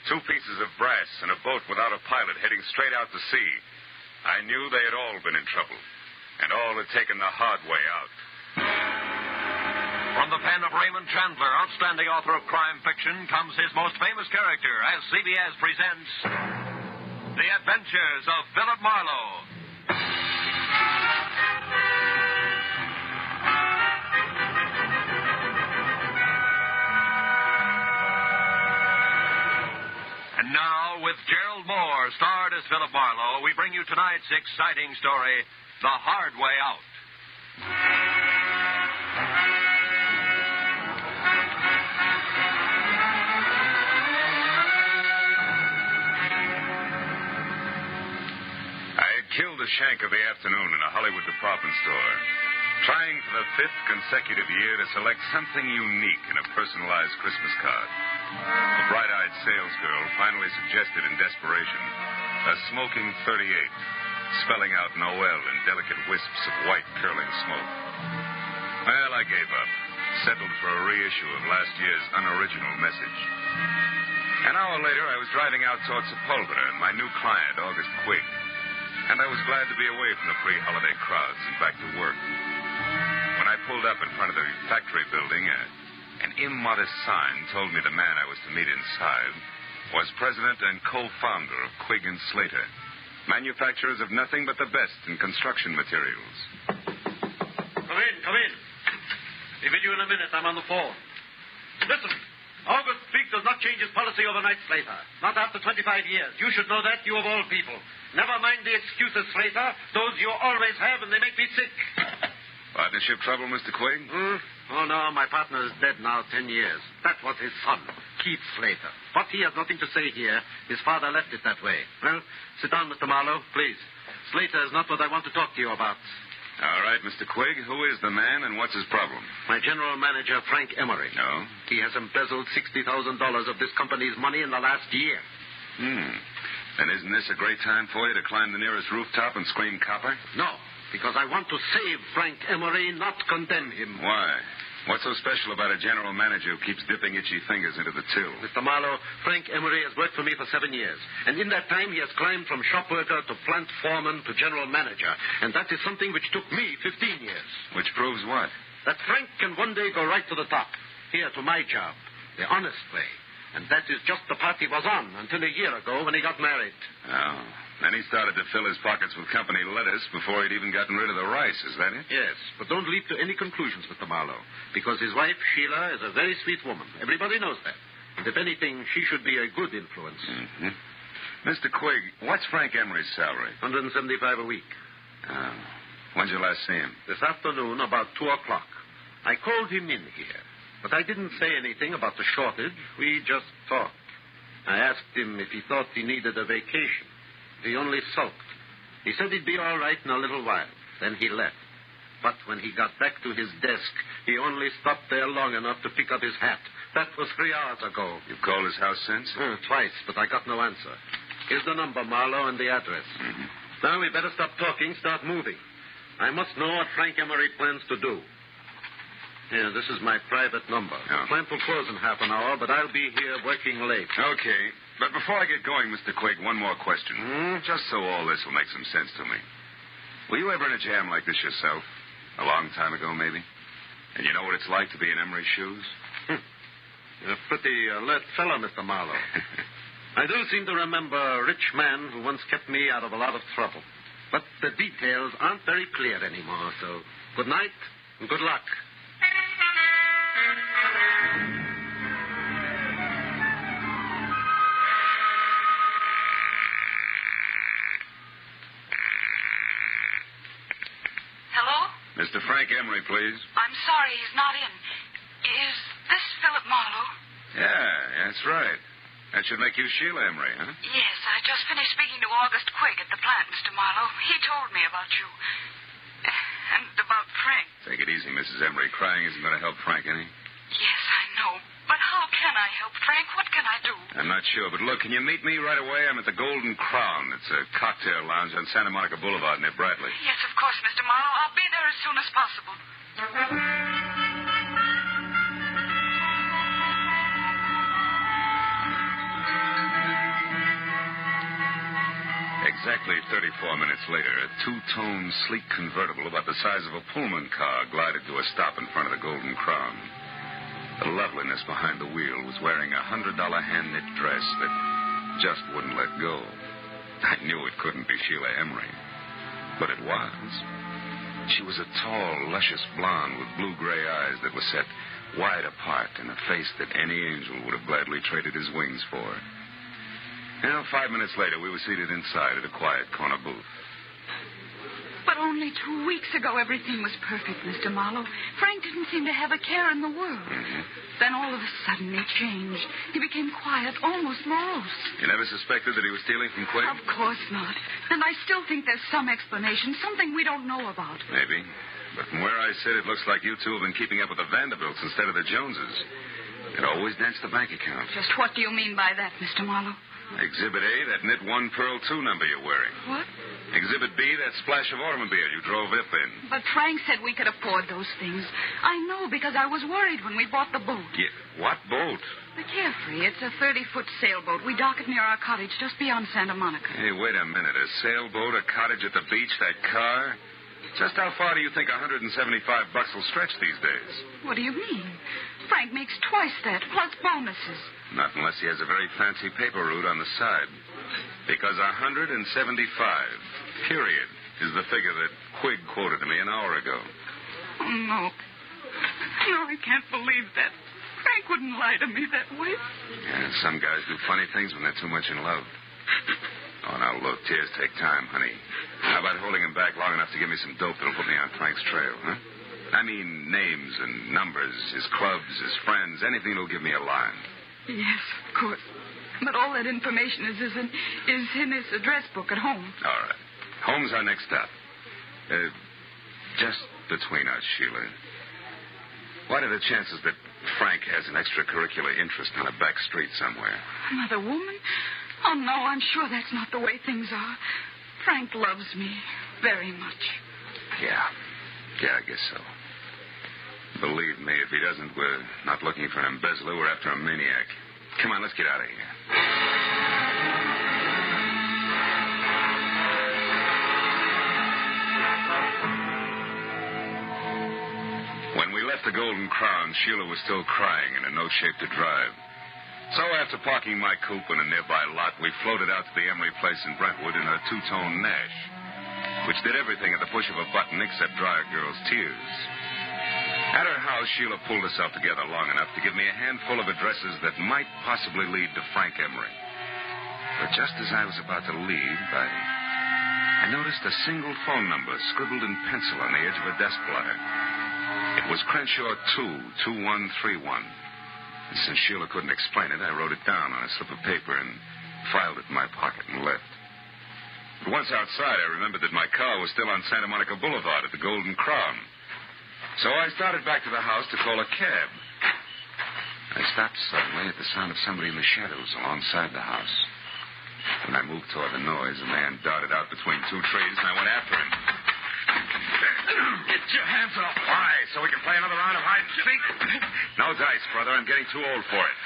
2 pieces of brass, and a boat without a pilot heading straight out to sea, I knew they had all been in trouble, and all had taken the hard way out. From the pen of Raymond Chandler, outstanding author of crime fiction, comes his most famous character as CBS presents The Adventures of Philip Marlowe. And now, with Gerald Moore, starred as Philip Marlowe, we bring you tonight's exciting story, The Hard Way Out. I had killed a shank of the afternoon in a Hollywood department store, trying for the 5th consecutive year to select something unique in a personalized Christmas card. A bright-eyed salesgirl finally suggested in desperation a smoking 38, spelling out Noel in delicate wisps of white curling smoke. Well, I gave up, settled for a reissue of last year's unoriginal message. An hour later, I was driving out towards Sepulveda and my new client, August Quigg. And I was glad to be away from the pre-holiday crowds and back to work. When I pulled up in front of the factory building, an immodest sign told me the man I was to meet inside was president and co-founder of Quigg & Slater, manufacturers of nothing but the best in construction materials. Come in. Be with you in a minute. I'm on the phone. Listen, August Quigg does not change his policy overnight, Slater. Not after 25 years. You should know that, you of all people. Never mind the excuses, Slater. Those you always have, and they make me sick. Partnership trouble, Mr. Quigg? Oh, no, my partner is dead now 10 years. That was his son, Keith Slater. But he has nothing to say here. His father left it that way. Well, sit down, Mr. Marlowe, please. Slater is not what I want to talk to you about. All right, Mr. Quigg. Who is the man and what's his problem? My general manager, Frank Emery. No? He has embezzled $60,000 of this company's money in the last year. Then isn't this a great time for you to climb the nearest rooftop and scream copper? No, because I want to save Frank Emery, not condemn him. Why? What's so special about a general manager who keeps dipping itchy fingers into the till? Mr. Marlowe, Frank Emery has worked for me for 7 years. And in that time, he has climbed from shop worker to plant foreman to general manager. And that is something which took me 15 years. Which proves what? That Frank can one day go right to the top. Here, to my job. The honest way. And that is just the path he was on until a year ago when he got married. Oh. Then he started to fill his pockets with company lettuce before he'd even gotten rid of the rice. Is that it? Yes, but don't leap to any conclusions, Mr. Marlowe. Because his wife, Sheila, is a very sweet woman. Everybody knows that. And if anything, she should be a good influence. Mm-hmm. Mr. Quigg, what's Frank Emery's salary? $175 a week. Oh. When'd you last see him? This afternoon, about 2 o'clock. I called him in here. But I didn't say anything about the shortage. We just talked. I asked him if he thought he needed a vacation. He only sulked. He said he'd be all right in a little while. Then he left. But when he got back to his desk, he only stopped there long enough to pick up his hat. That was 3 hours ago. You've called his house since? Twice, but I got no answer. Here's the number, Marlowe, and the address. Mm-hmm. Now we better stop talking, start moving. I must know what Frank Emery plans to do. Here, this is my private number. Oh. The plant will close in half an hour, but I'll be here working late. Okay. But before I get going, Mr. Quigg, one more question. Just so all this will make some sense to me. Were you ever in a jam like this yourself? A long time ago, maybe? And you know what it's like to be in Emery's shoes? You're a pretty alert fellow, Mr. Marlowe. I do seem to remember a rich man who once kept me out of a lot of trouble. But the details aren't very clear anymore, so good night and good luck. Mr. Frank Emery, please. I'm sorry he's not in. Is this Philip Marlowe? Yeah, that's right. That should make you Sheila Emery, huh? Yes, I just finished speaking to August Quigg at the plant, Mr. Marlowe. He told me about you. And about Frank. Take it easy, Mrs. Emery. Crying isn't going to help Frank any. Yes, I know. But how can I help Frank? What can I do? I'm not sure, but look, can you meet me right away? I'm at the Golden Crown. It's a cocktail lounge on Santa Monica Boulevard near Bradley. Yes, of course, Mr. Marlowe. I'll be there as soon as possible. Exactly 34 minutes later, a two-tone, sleek convertible about the size of a Pullman car glided to a stop in front of the Golden Crown. The loveliness behind the wheel was wearing a $100 hand-knit dress that just wouldn't let go. I knew it couldn't be Sheila Emery, but it was. She was a tall, luscious blonde with blue-gray eyes that were set wide apart and a face that any angel would have gladly traded his wings for. Now, 5 minutes later, we were seated inside at a quiet corner booth. But only 2 weeks ago, everything was perfect, Mr. Marlowe. Frank didn't seem to have a care in the world. Mm-hmm. Then all of a sudden, he changed. He became quiet, almost morose. You never suspected that he was stealing from Quigg? Of course not. And I still think there's some explanation, something we don't know about. Maybe. But from where I sit, it looks like you two have been keeping up with the Vanderbilts instead of the Joneses. It always danced the bank account. Just what do you mean by that, Mr. Marlowe? Exhibit A, that knit 1 pearl 2 number you're wearing. What? Exhibit B, that splash of automobile you drove up in. But Frank said we could afford those things. I know because I was worried when we bought the boat. Yeah, what boat? The Carefree. It's a 30-foot sailboat. We dock it near our cottage just beyond Santa Monica. Hey, wait a minute. A sailboat, a cottage at the beach, that car? Just how far do you think $175 will stretch these days? What do you mean? Frank makes twice that, plus bonuses. Not unless he has a very fancy paper route on the side. Because 175, period, is the figure that Quigg quoted to me an hour ago. Oh, no. No, I can't believe that. Frank wouldn't lie to me that way. Yeah, some guys do funny things when they're too much in love. Oh, now, look, tears take time, honey. How about holding him back long enough to give me some dope that'll put me on Frank's trail, huh? I mean, names and numbers, his clubs, his friends, anything that'll give me a line. Yes, of course. But all that information is in his address book at home. All right. Home's our next stop. Just between us, Sheila. What are the chances that Frank has an extracurricular interest on a back street somewhere? Another woman? Oh, no, I'm sure that's not the way things are. Frank loves me very much. Yeah, I guess so. Believe me, if he doesn't, we're not looking for an embezzler. We're after a maniac. Come on, let's get out of here. When we left the Golden Crown, Sheila was still crying and in no shape to drive. So after parking my coupe in a nearby lot, we floated out to the Emery place in Brentwood in a two-tone Nash, which did everything at the push of a button except dry a girl's tears. At her house, Sheila pulled herself together long enough to give me a handful of addresses that might possibly lead to Frank Emery. But just as I was about to leave, I noticed a single phone number scribbled in pencil on the edge of a desk blotter. It was Crenshaw 22131. And since Sheila couldn't explain it, I wrote it down on a slip of paper and filed it in my pocket and left. But once outside, I remembered that my car was still on Santa Monica Boulevard at the Golden Crown. So I started back to the house to call a cab. I stopped suddenly at the sound of somebody in the shadows alongside the house. When I moved toward the noise, a man darted out between two trees, and I went after him. Get your hands off. Why? So we can play another round of hide and seek? No dice, brother. I'm getting too old for it.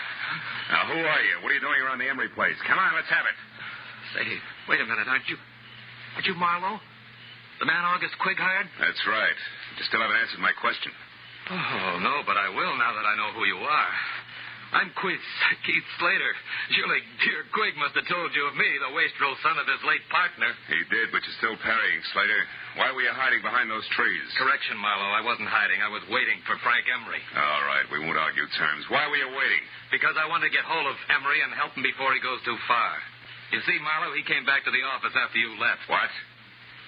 Now, who are you? What are you doing around the Emery place? Come on, let's have it. Say, wait a minute. Aren't you Marlowe? The man August Quigg hired? That's right. You still haven't answered my question. Oh, no, but I will now that I know who you are. I'm Keith Slater. Surely dear Quigg must have told you of me, the wastrel son of his late partner. He did, but you're still parrying, Slater. Why were you hiding behind those trees? Correction, Marlowe. I wasn't hiding. I was waiting for Frank Emery. All right, we won't argue terms. Why were you waiting? Because I wanted to get hold of Emery and help him before he goes too far. You see, Marlowe, he came back to the office after you left. What?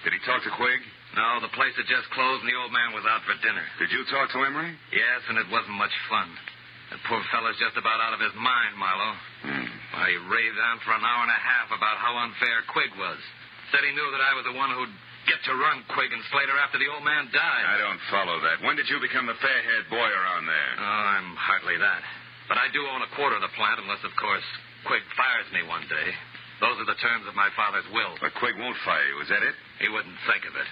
Did he talk to Quigg? No, the place had just closed and the old man was out for dinner. Did you talk to Emery? Yes, and it wasn't much fun. That poor fellow's just about out of his mind, Marlowe. Why, he raved on for an hour and a half about how unfair Quigg was. Said he knew that I was the one who'd get to run Quigg and Slater after the old man died. I don't follow that. When did you become the fair-haired boy around there? Oh, I'm hardly that. But I do own a quarter of the plant, unless, of course, Quigg fires me one day. Those are the terms of my father's will. But Quigg won't fire you, is that it? He wouldn't think of it.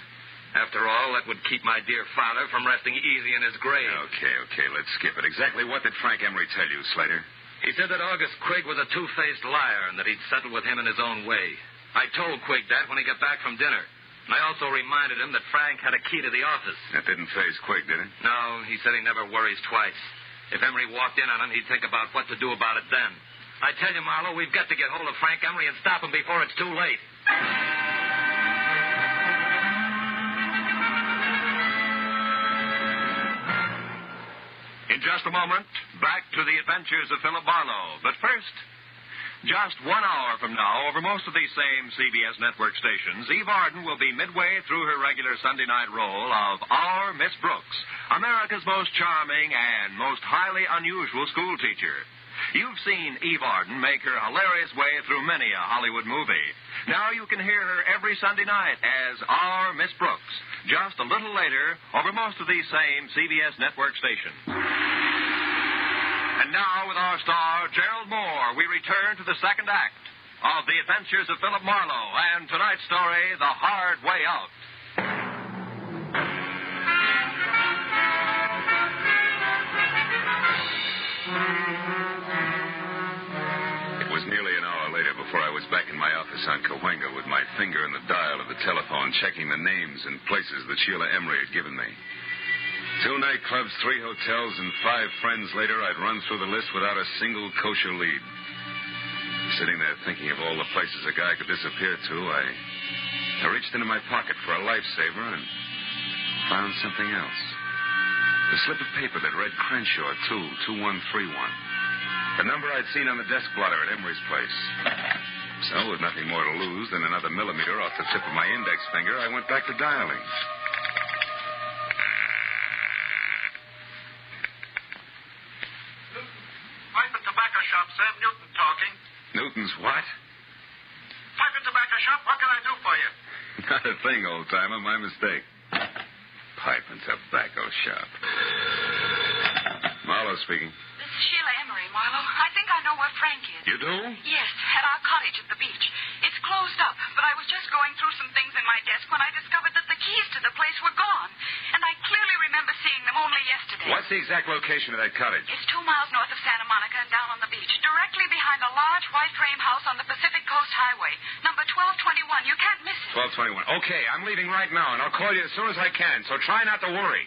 After all, that would keep my dear father from resting easy in his grave. Okay, let's skip it. Exactly what did Frank Emery tell you, Slater? He said that August Quigg was a two-faced liar and that he'd settle with him in his own way. I told Quigg that when he got back from dinner. And I also reminded him that Frank had a key to the office. That didn't faze Quigg, did it? No, he said he never worries twice. If Emery walked in on him, he'd think about what to do about it then. I tell you, Marlowe, we've got to get hold of Frank Emery and stop him before it's too late. In just a moment, back to the adventures of Philip Marlowe. But first, just 1 hour from now, over most of these same CBS network stations, Eve Arden will be midway through her regular Sunday night role of Our Miss Brooks, America's most charming and most highly unusual school teacher. You've seen Eve Arden make her hilarious way through many a Hollywood movie. Now you can hear her every Sunday night as Our Miss Brooks, just a little later over most of these same CBS network stations. And now, with our star, Gerald Moore, we return to the second act of The Adventures of Philip Marlowe and tonight's story, The Hard Way Out. It was nearly an hour later before I was back in my office on Cahuenga with my finger in the dial of the telephone, checking the names and places that Sheila Emery had given me. 2 nightclubs, 3 hotels, and 5 friends later, I'd run through the list without a single kosher lead. Sitting there thinking of all the places a guy could disappear to, I reached into my pocket for a lifesaver and found something else. A slip of paper that read Crenshaw 22131. The number I'd seen on the desk blotter at Emery's place. So, with nothing more to lose than another millimeter off the tip of my index finger, I went back to dialing. Pipe and tobacco shop, Sam Newton talking. Newton's what? Pipe and tobacco shop, what can I do for you? Not a thing, old-timer. My mistake. Pipe and tobacco shop. Marlowe speaking. This is Sheila Emery, Marlowe. I think I know where Frank is. You do? Yes, at our cottage at the beach. It's closed up, but I was just going through some things in my desk when I discovered that the keys to the place were gone. And I clearly remember seeing them only yesterday. What's the exact location of that cottage? It's 2 miles north of Santa Monica and down on the beach, directly behind a large white frame house on the Pacific Coast Highway. Number 1221. You can't miss it. 1221. Okay, I'm leaving right now, and I'll call you as soon as I can, so try not to worry.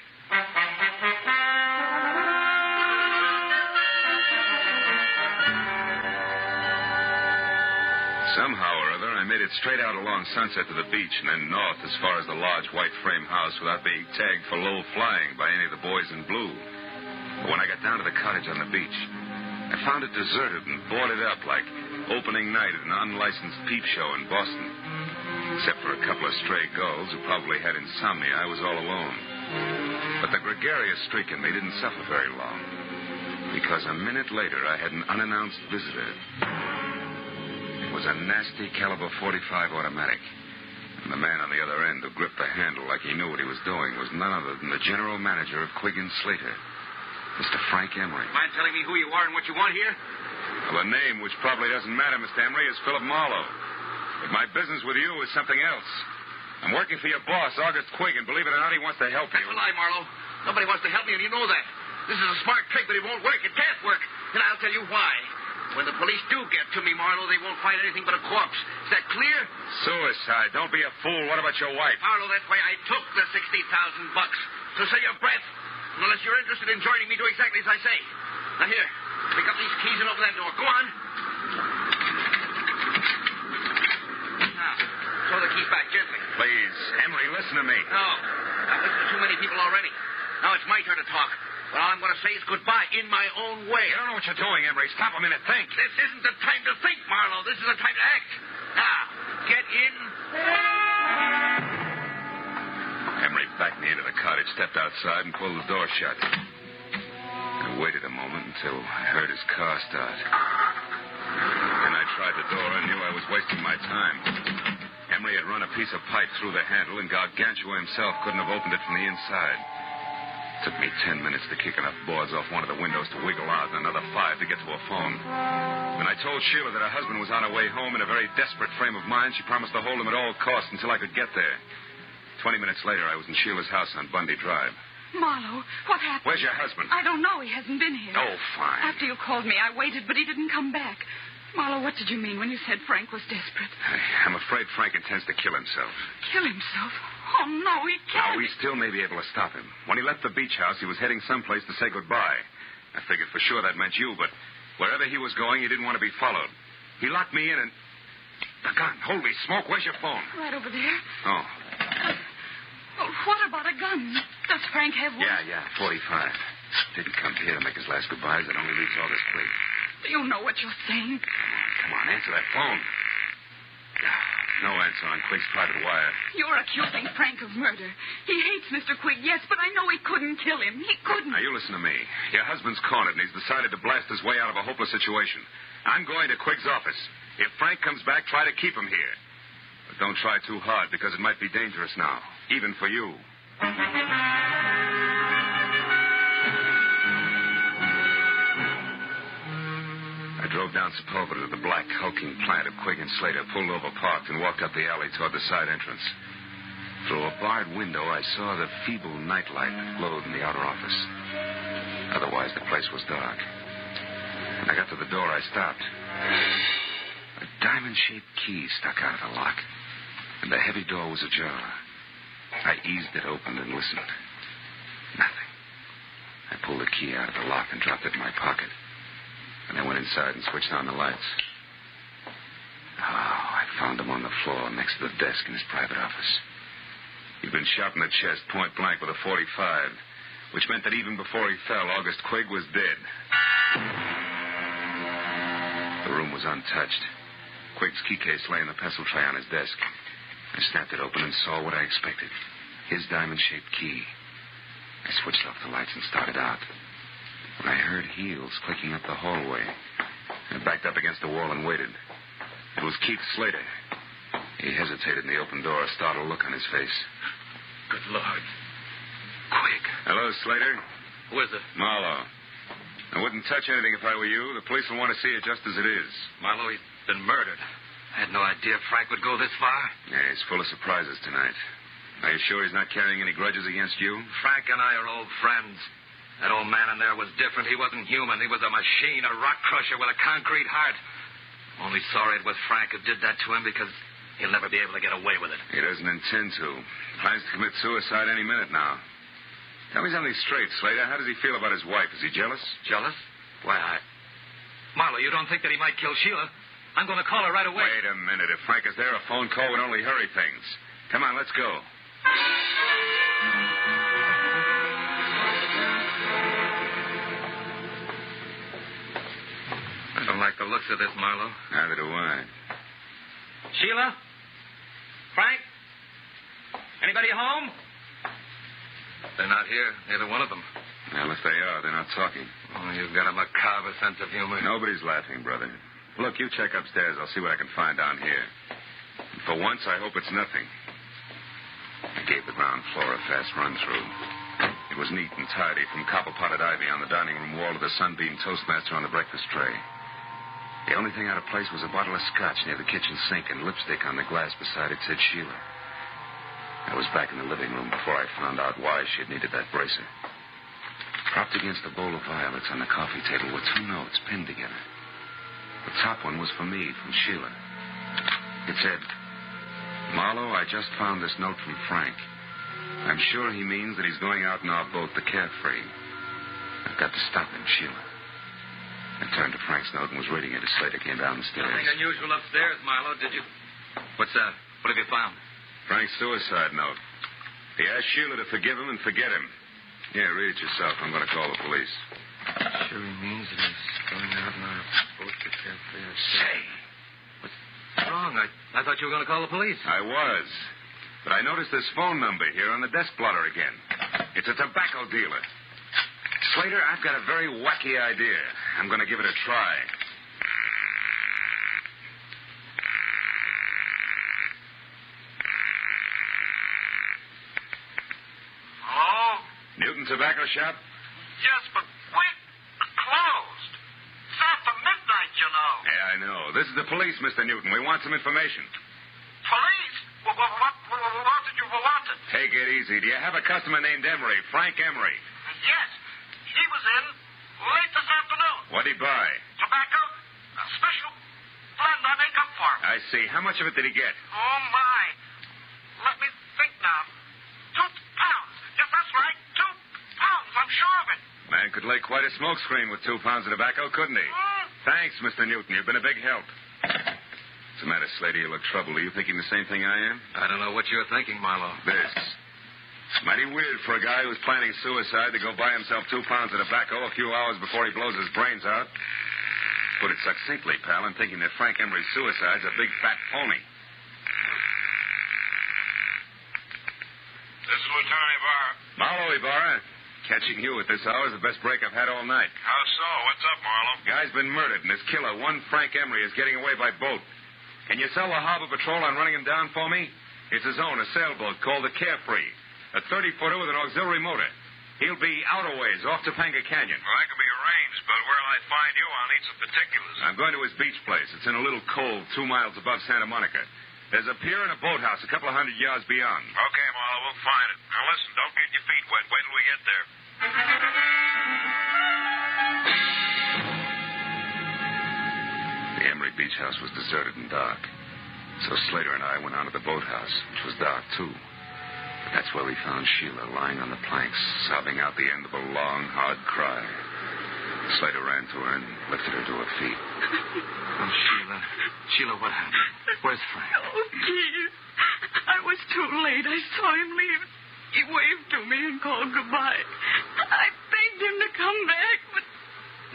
Somehow or other, I made it straight out along Sunset to the beach and then north as far as the large white frame house without being tagged for low flying by any of the boys in blue. But when I got down to the cottage on the beach, I found it deserted and boarded up like opening night at an unlicensed peep show in Boston. Except for a couple of stray gulls who probably had insomnia, I was all alone. But the gregarious streak in me didn't suffer very long, because a minute later I had an unannounced visitor. It was a nasty caliber .45 automatic, and the man on the other end who gripped the handle like he knew what he was doing was none other than the general manager of Quigg & Slater, Mr. Frank Emery. Mind telling me who you are and what you want here? Well, the name, which probably doesn't matter, Mr. Emery, is Philip Marlowe. But my business with you is something else. I'm working for your boss, August Quigg, and believe it or not, he wants to help you. That's a lie, Marlowe. Nobody wants to help me, and you know that. This is a smart trick, but it won't work. It can't work. And I'll tell you why. When the police do get to me, Marlowe, they won't find anything but a corpse. Is that clear? Suicide. Don't be a fool. What about your wife? Marlowe, that's why I took the $60,000. So save your breath. Unless you're interested in joining me, do exactly as I say. Now, here. Pick up these keys and open that door. Go on. Now, throw the keys back gently. Please, Emery, listen to me. No. I've listened to too many people already. Now it's my turn to talk. But all I'm going to say is goodbye in my own way. You don't know what you're doing, Emery. Stop a minute. Think. This isn't the time to think, Marlowe. This is the time to act. Now, get in. Emery backed me into the cottage, stepped outside, and pulled the door shut. I waited a moment until I heard his car start. Then I tried the door and knew I was wasting my time. Emery had run a piece of pipe through the handle, and Gargantua himself couldn't have opened it from the inside. It took me 10 minutes to kick enough boards off one of the windows to wiggle out, and another 5 to get to a phone. When I told Sheila that her husband was on her way home in a very desperate frame of mind, she promised to hold him at all costs until I could get there. 20 minutes later, I was in Sheila's house on Bundy Drive. Marlowe, what happened? Where's your husband? I don't know. He hasn't been here. Oh, fine. After you called me, I waited, but he didn't come back. Marlowe, what did you mean when you said Frank was desperate? I'm afraid Frank intends to kill himself. Kill himself? Oh, no, he can't. Now, we still may be able to stop him. When he left the beach house, he was heading someplace to say goodbye. I figured for sure that meant you, but wherever he was going, he didn't want to be followed. He locked me in and... The gun. Holy smoke, where's your phone? Right over there. Oh. Well, what about a gun? Does Frank have one? Yeah, 45. Didn't come here to make his last goodbyes. It only leaves August Quigg. Do you know what you're saying? Come on, answer that phone. No answer on Quigg's private wire. You're accusing Frank of murder. He hates Mr. Quigg, yes, but I know he couldn't kill him. He couldn't. Now, you listen to me. Your husband's cornered, and he's decided to blast his way out of a hopeless situation. I'm going to Quigg's office. If Frank comes back, try to keep him here. But don't try too hard, because it might be dangerous now, even for you. I drove down Sepulveda to the black, hulking plant of Quigg & Slater, pulled over, parked, and walked up the alley toward the side entrance. Through a barred window, I saw the feeble nightlight that glowed in the outer office. Otherwise, the place was dark. When I got to the door, I stopped. A diamond-shaped key stuck out of the lock, and the heavy door was ajar. I eased it open and listened. Nothing. I pulled the key out of the lock and dropped it in my pocket. And I went inside and switched on the lights. Oh, I found him on the floor next to the desk in his private office. He'd been shot in the chest, point blank, with a .45, which meant that even before he fell, August Quigg was dead. The room was untouched. Quigg's key case lay in the pencil tray on his desk. I snapped it open and saw what I expected. His diamond-shaped key. I switched off the lights and started out. When I heard heels clicking up the hallway, I backed up against the wall and waited. It was Keith Slater. He hesitated in the open door, a startled look on his face. Good Lord. Quigg. Hello, Slater. Who is it? Marlowe. I wouldn't touch anything if I were you. The police will want to see it just as it is. Marlowe, he's been murdered. I had no idea Frank would go this far. Yeah, he's full of surprises tonight. Are you sure he's not carrying any grudges against you? Frank and I are old friends. That old man in there was different. He wasn't human. He was a machine, a rock crusher with a concrete heart. I'm only sorry it was Frank who did that to him because he'll never be able to get away with it. He doesn't intend to. Plans to commit suicide any minute now. Tell me something straight, Slater. How does he feel about his wife? Is he jealous? Jealous? Why, Marlowe, you don't think that he might kill Sheila? I'm going to call her right away. Wait a minute. If Frank is there, a phone call would only hurry things. Come on, let's go. I don't like the looks of this, Marlowe. Neither do I. Sheila? Frank? Anybody home? They're not here, neither one of them. Well, if they are, they're not talking. Oh, you've got a macabre sense of humor. Nobody's laughing, brother. Look, you check upstairs. I'll see what I can find down here. And for once, I hope it's nothing. I gave the ground floor a fast run-through. It was neat and tidy, from copper-potted ivy on the dining room wall to the Sunbeam Toastmaster on the breakfast tray. The only thing out of place was a bottle of scotch near the kitchen sink, and lipstick on the glass beside it said Sheila. I was back in the living room before I found out why she had needed that bracer. Propped against a bowl of violets on the coffee table were 2 notes pinned together. The top one was for me, from Sheila. It said, Marlowe, I just found this note from Frank. I'm sure he means that he's going out in our boat, the Carefree. I've got to stop him, Sheila. I turned to Frank's note and was reading it as Slater came down the stairs. Nothing unusual upstairs, Marlowe, did you? What's that? What have you found? Frank's suicide note. He asked Sheila to forgive him and forget him. Yeah, read it yourself. I'm going to call the police. Sure he means that he's going out in our boat, the Carefree. Say. What's wrong? I thought you were going to call the police. I was. But I noticed this phone number here on the desk blotter again. It's a tobacco dealer. Slater, I've got a very wacky idea. I'm going to give it a try. Hello? Newton Tobacco Shop? Yes, but we're closed. It's after midnight, you know. Yeah, I know. This is the police, Mr. Newton. We want some information. Police? What did you want? Take it easy. Do you have a customer named Emery, Frank Emery? Yes. He was in late this afternoon. What'd he buy? Tobacco? A special blend I make up for him. I see. How much of it did he get? Oh, my. Let me think now. 2 pounds. Yes, that's right. 2 pounds. I'm sure of it. Man could lay quite a smoke screen with 2 pounds of tobacco, couldn't he? Thanks, Mr. Newton. You've been a big help. What's the matter, Slater? You look troubled. Are you thinking the same thing I am? I don't know what you're thinking, Marlowe. This. It's mighty weird for a guy who's planning suicide to go buy himself 2 pounds of tobacco a few hours before he blows his brains out. Put it succinctly, pal, I'm thinking that Frank Emery's suicide's a big fat phony. This is Lieutenant Ibarra. Marlowe, Ibarra. Catching you at this hour is the best break I've had all night. How so? What's up, Marlowe? Guy's been murdered, and his killer, one Frank Emery, is getting away by boat. Can you sell the harbor patrol on running him down for me? It's his own, a sailboat called the Carefree. A 30-footer with an auxiliary motor. He'll be out a ways, off Topanga Canyon. Well, that can be arranged, but where'll I find you? I'll need some particulars. I'm going to his beach place. It's in a little cove 2 miles above Santa Monica. There's a pier and a boathouse a couple of 100 yards beyond. Okay, Marlowe, we'll find it. Now, listen, don't get your feet wet. Wait till we get there. The Emery beach house was deserted and dark. So Slater and I went on to the boathouse, which was dark, too. But that's where we found Sheila lying on the planks, sobbing out the end of a long, hard cry. Slater ran to her and lifted her to her feet. Oh, Sheila. Sheila, what happened? Where's Frank? Oh, please. I was too late. I saw him leave. He waved to me and called goodbye. I begged him to come back, but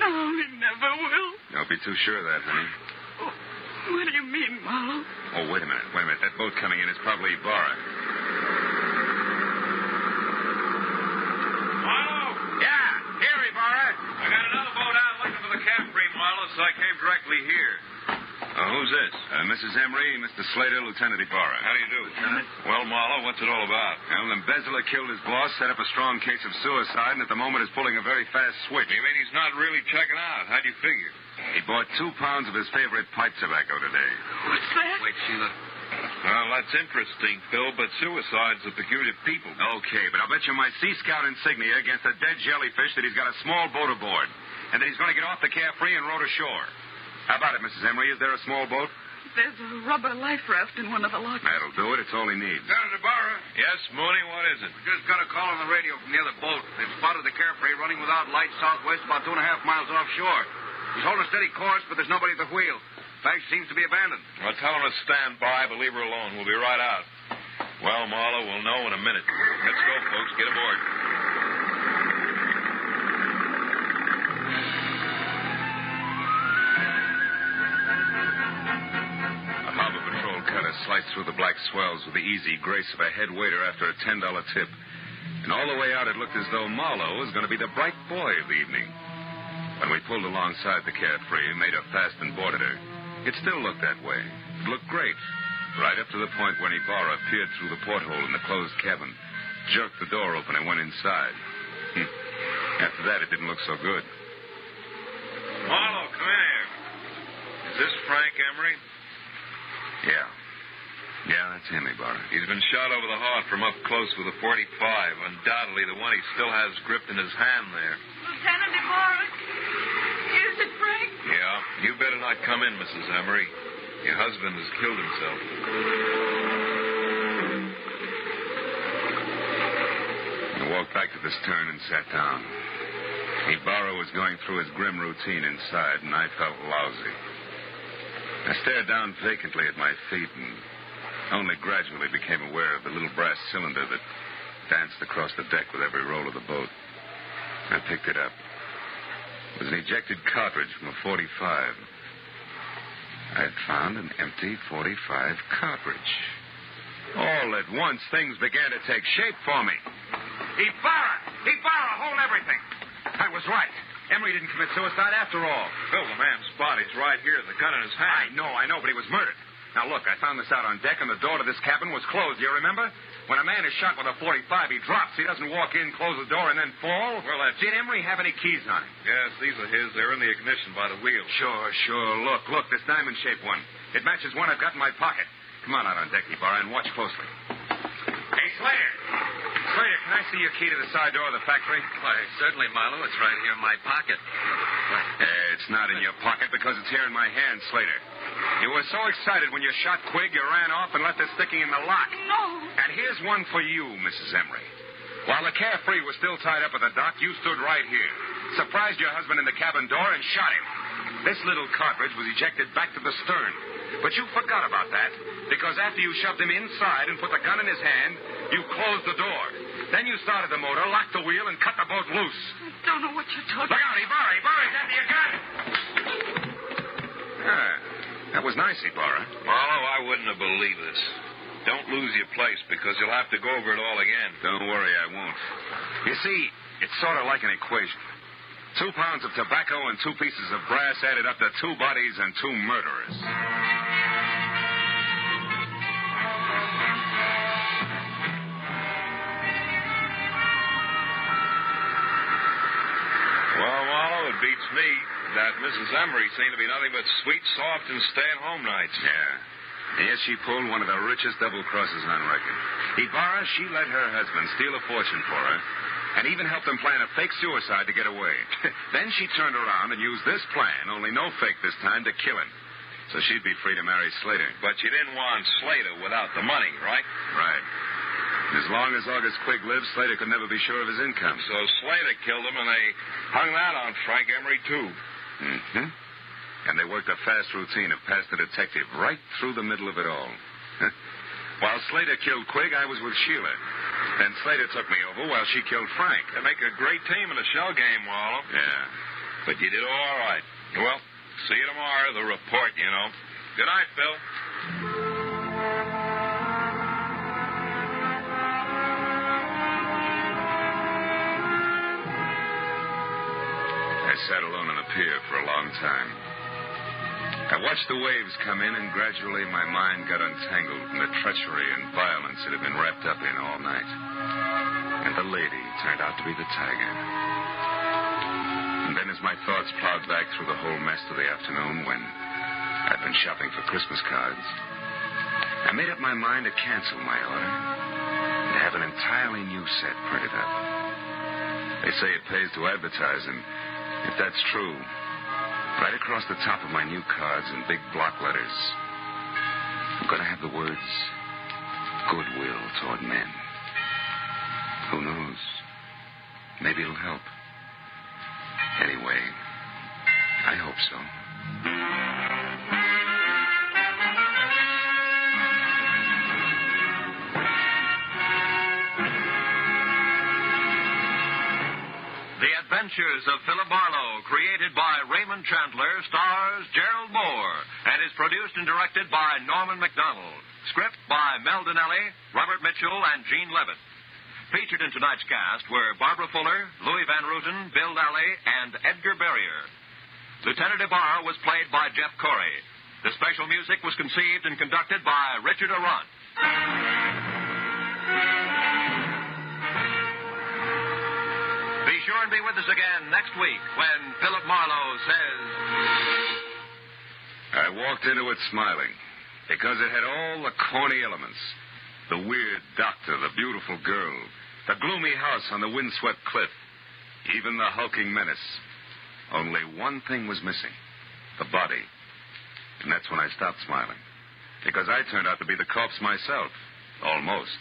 no, he never will. Don't be too sure of that, honey. Oh, what do you mean, Marlowe? Oh, wait a minute. That boat coming in is probably Ibarra. Marlowe! Yeah, here, Ibarra. I got another boat out looking for the Carefree, Marlowe, so I came directly here. Who's this? Mrs. Emery, Mr. Slater, Lieutenant Ibarra. How do you do, Lieutenant? Well, Marlowe, what's it all about? Well, the embezzler killed his boss, set up a strong case of suicide, and at the moment is pulling a very fast switch. You mean he's not really checking out? How'd you figure? He bought 2 pounds of his favorite pipe tobacco today. What's that? Wait, Sheila. Well, that's interesting, Phil, but suicide's a peculiar people. Okay, but I'll bet you my Sea Scout insignia against a dead jellyfish that he's got a small boat aboard, and that he's going to get off the Carefree and row to shore. How about it, Mrs. Emery? Is there a small boat? There's a rubber life raft in one of the lockers. That'll do it. It's all he needs. Senator Barra. Yes, Mooney, what is it? We just got a call on the radio from the other boat. They've spotted the Carefree running without lights southwest about 2.5 miles offshore. He's holding a steady course, but there's nobody at the wheel. In fact, she seems to be abandoned. Well, tell him to stand by, but leave her alone. We'll be right out. Well, Marlowe, we'll know in a minute. Let's go, folks. Get aboard. A harbor patrol cutter sliced through the black swells with the easy grace of a head waiter after a $10 tip. And all the way out, it looked as though Marlowe was going to be the bright boy of the evening. When we pulled alongside the Carefree, made her fast and boarded her, it still looked that way. It looked great. Right up to the point when Ibarra peered through the porthole in the closed cabin, jerked the door open, and went inside. After that, it didn't look so good. Marlowe, come in here. Is this Frank Emery? Yeah. Yeah, that's him, Ibarra. He's been shot over the heart from up close with a .45. Undoubtedly the one he still has gripped in his hand there. Lieutenant Ibarra, is it Frank? Yeah. You better not come in, Mrs. Emery. Your husband has killed himself. I walked back to the stern and sat down. Ibarra was going through his grim routine inside, and I felt lousy. I stared down vacantly at my feet and only gradually became aware of the little brass cylinder that danced across the deck with every roll of the boat. I picked it up. It was an ejected cartridge from a .45. I had found an empty .45 cartridge. All at once, things began to take shape for me. Ibarra, hold everything. I was right. Emery didn't commit suicide after all. Phil, the man's body's right here, the gun in his hand. I know, but he was murdered. Now, look, I found this out on deck, and the door to this cabin was closed. You remember? When a man is shot with a .45, he drops. He doesn't walk in, close the door, and then fall. Well, Did Emery have any keys on him? Yes, these are his. They're in the ignition by the wheel. Sure. Look, this diamond-shaped one. It matches one I've got in my pocket. Come on out on deck, Ibarra, and watch closely. Hey, Slater, can I see your key to the side door of the factory? Why, certainly, Marlowe. It's right here in my pocket. It's not in your pocket because it's here in my hand, Slater. You were so excited when you shot Quigg, you ran off and left it sticking in the lock. No. And here's one for you, Mrs. Emery. While the Carefree was still tied up at the dock, you stood right here, surprised your husband in the cabin door, and shot him. This little cartridge was ejected back to the stern. But you forgot about that, because after you shoved him inside and put the gun in his hand, you closed the door. Then you started the motor, locked the wheel, and cut the boat loose. I don't know what you're talking about. Look out, Ibarra, he's after your gun. That was nice, Ibarra. Marlowe, I wouldn't have believed this. Don't lose your place, because you'll have to go over it all again. Don't worry, I won't. You see, it's sort of like an equation. 2 pounds of tobacco and 2 pieces of brass added up to 2 bodies and 2 murderers. Well, Marlowe, it beats me that Mrs. Emery seemed to be nothing but sweet, soft, and stay-at-home nights. Yeah. Yes, she pulled one of the richest double crosses on record. Ibarra, she let her husband steal a fortune for her, and even helped him plan a fake suicide to get away. Then she turned around and used this plan, only no fake this time, to kill him. So she'd be free to marry Slater. But you didn't want Slater without the money, right? Right. As long as August Quigg lived, Slater could never be sure of his income. So Slater killed him, and they hung that on Frank Emery, too. Mm-hmm. And they worked a fast routine of pass the detective right through the middle of it all. While Slater killed Quigg, I was with Sheila. Then Slater took me over while she killed Frank. They make a great team in a shell game, Marlowe. Yeah. But you did all right. Well, see you tomorrow, the report, you know. Good night, Phil. I sat alone on the pier for a long time. I watched the waves come in, and gradually my mind got untangled from the treachery and violence it had been wrapped up in all night. And the lady turned out to be the tiger. And then as my thoughts plowed back through the whole mess of the afternoon when I'd been shopping for Christmas cards, I made up my mind to cancel my order and have an entirely new set printed up. They say it pays to advertise, and if that's true, right across the top of my new cards in big block letters, I'm going to have the words, goodwill toward men. Who knows? Maybe it'll help. Anyway, I hope so. The Adventures of Philip Marlowe, created by Raymond Chandler, stars Gerald Moore, and is produced and directed by Norman MacDonald. Script by Mel Donnelly, Robert Mitchell, and Gene Levitt. Featured in tonight's cast were Barbara Fuller, Louis Van Rooten, Bill Lally, and Edgar Barrier. Lieutenant Ibarra was played by Jeff Corey. The special music was conceived and conducted by Richard Arant. Be sure and be with us again next week when Philip Marlowe says... I walked into it smiling because it had all the corny elements. The weird doctor, the beautiful girl, the gloomy house on the windswept cliff, even the hulking menace. Only one thing was missing, the body. And that's when I stopped smiling, because I turned out to be the corpse myself, almost.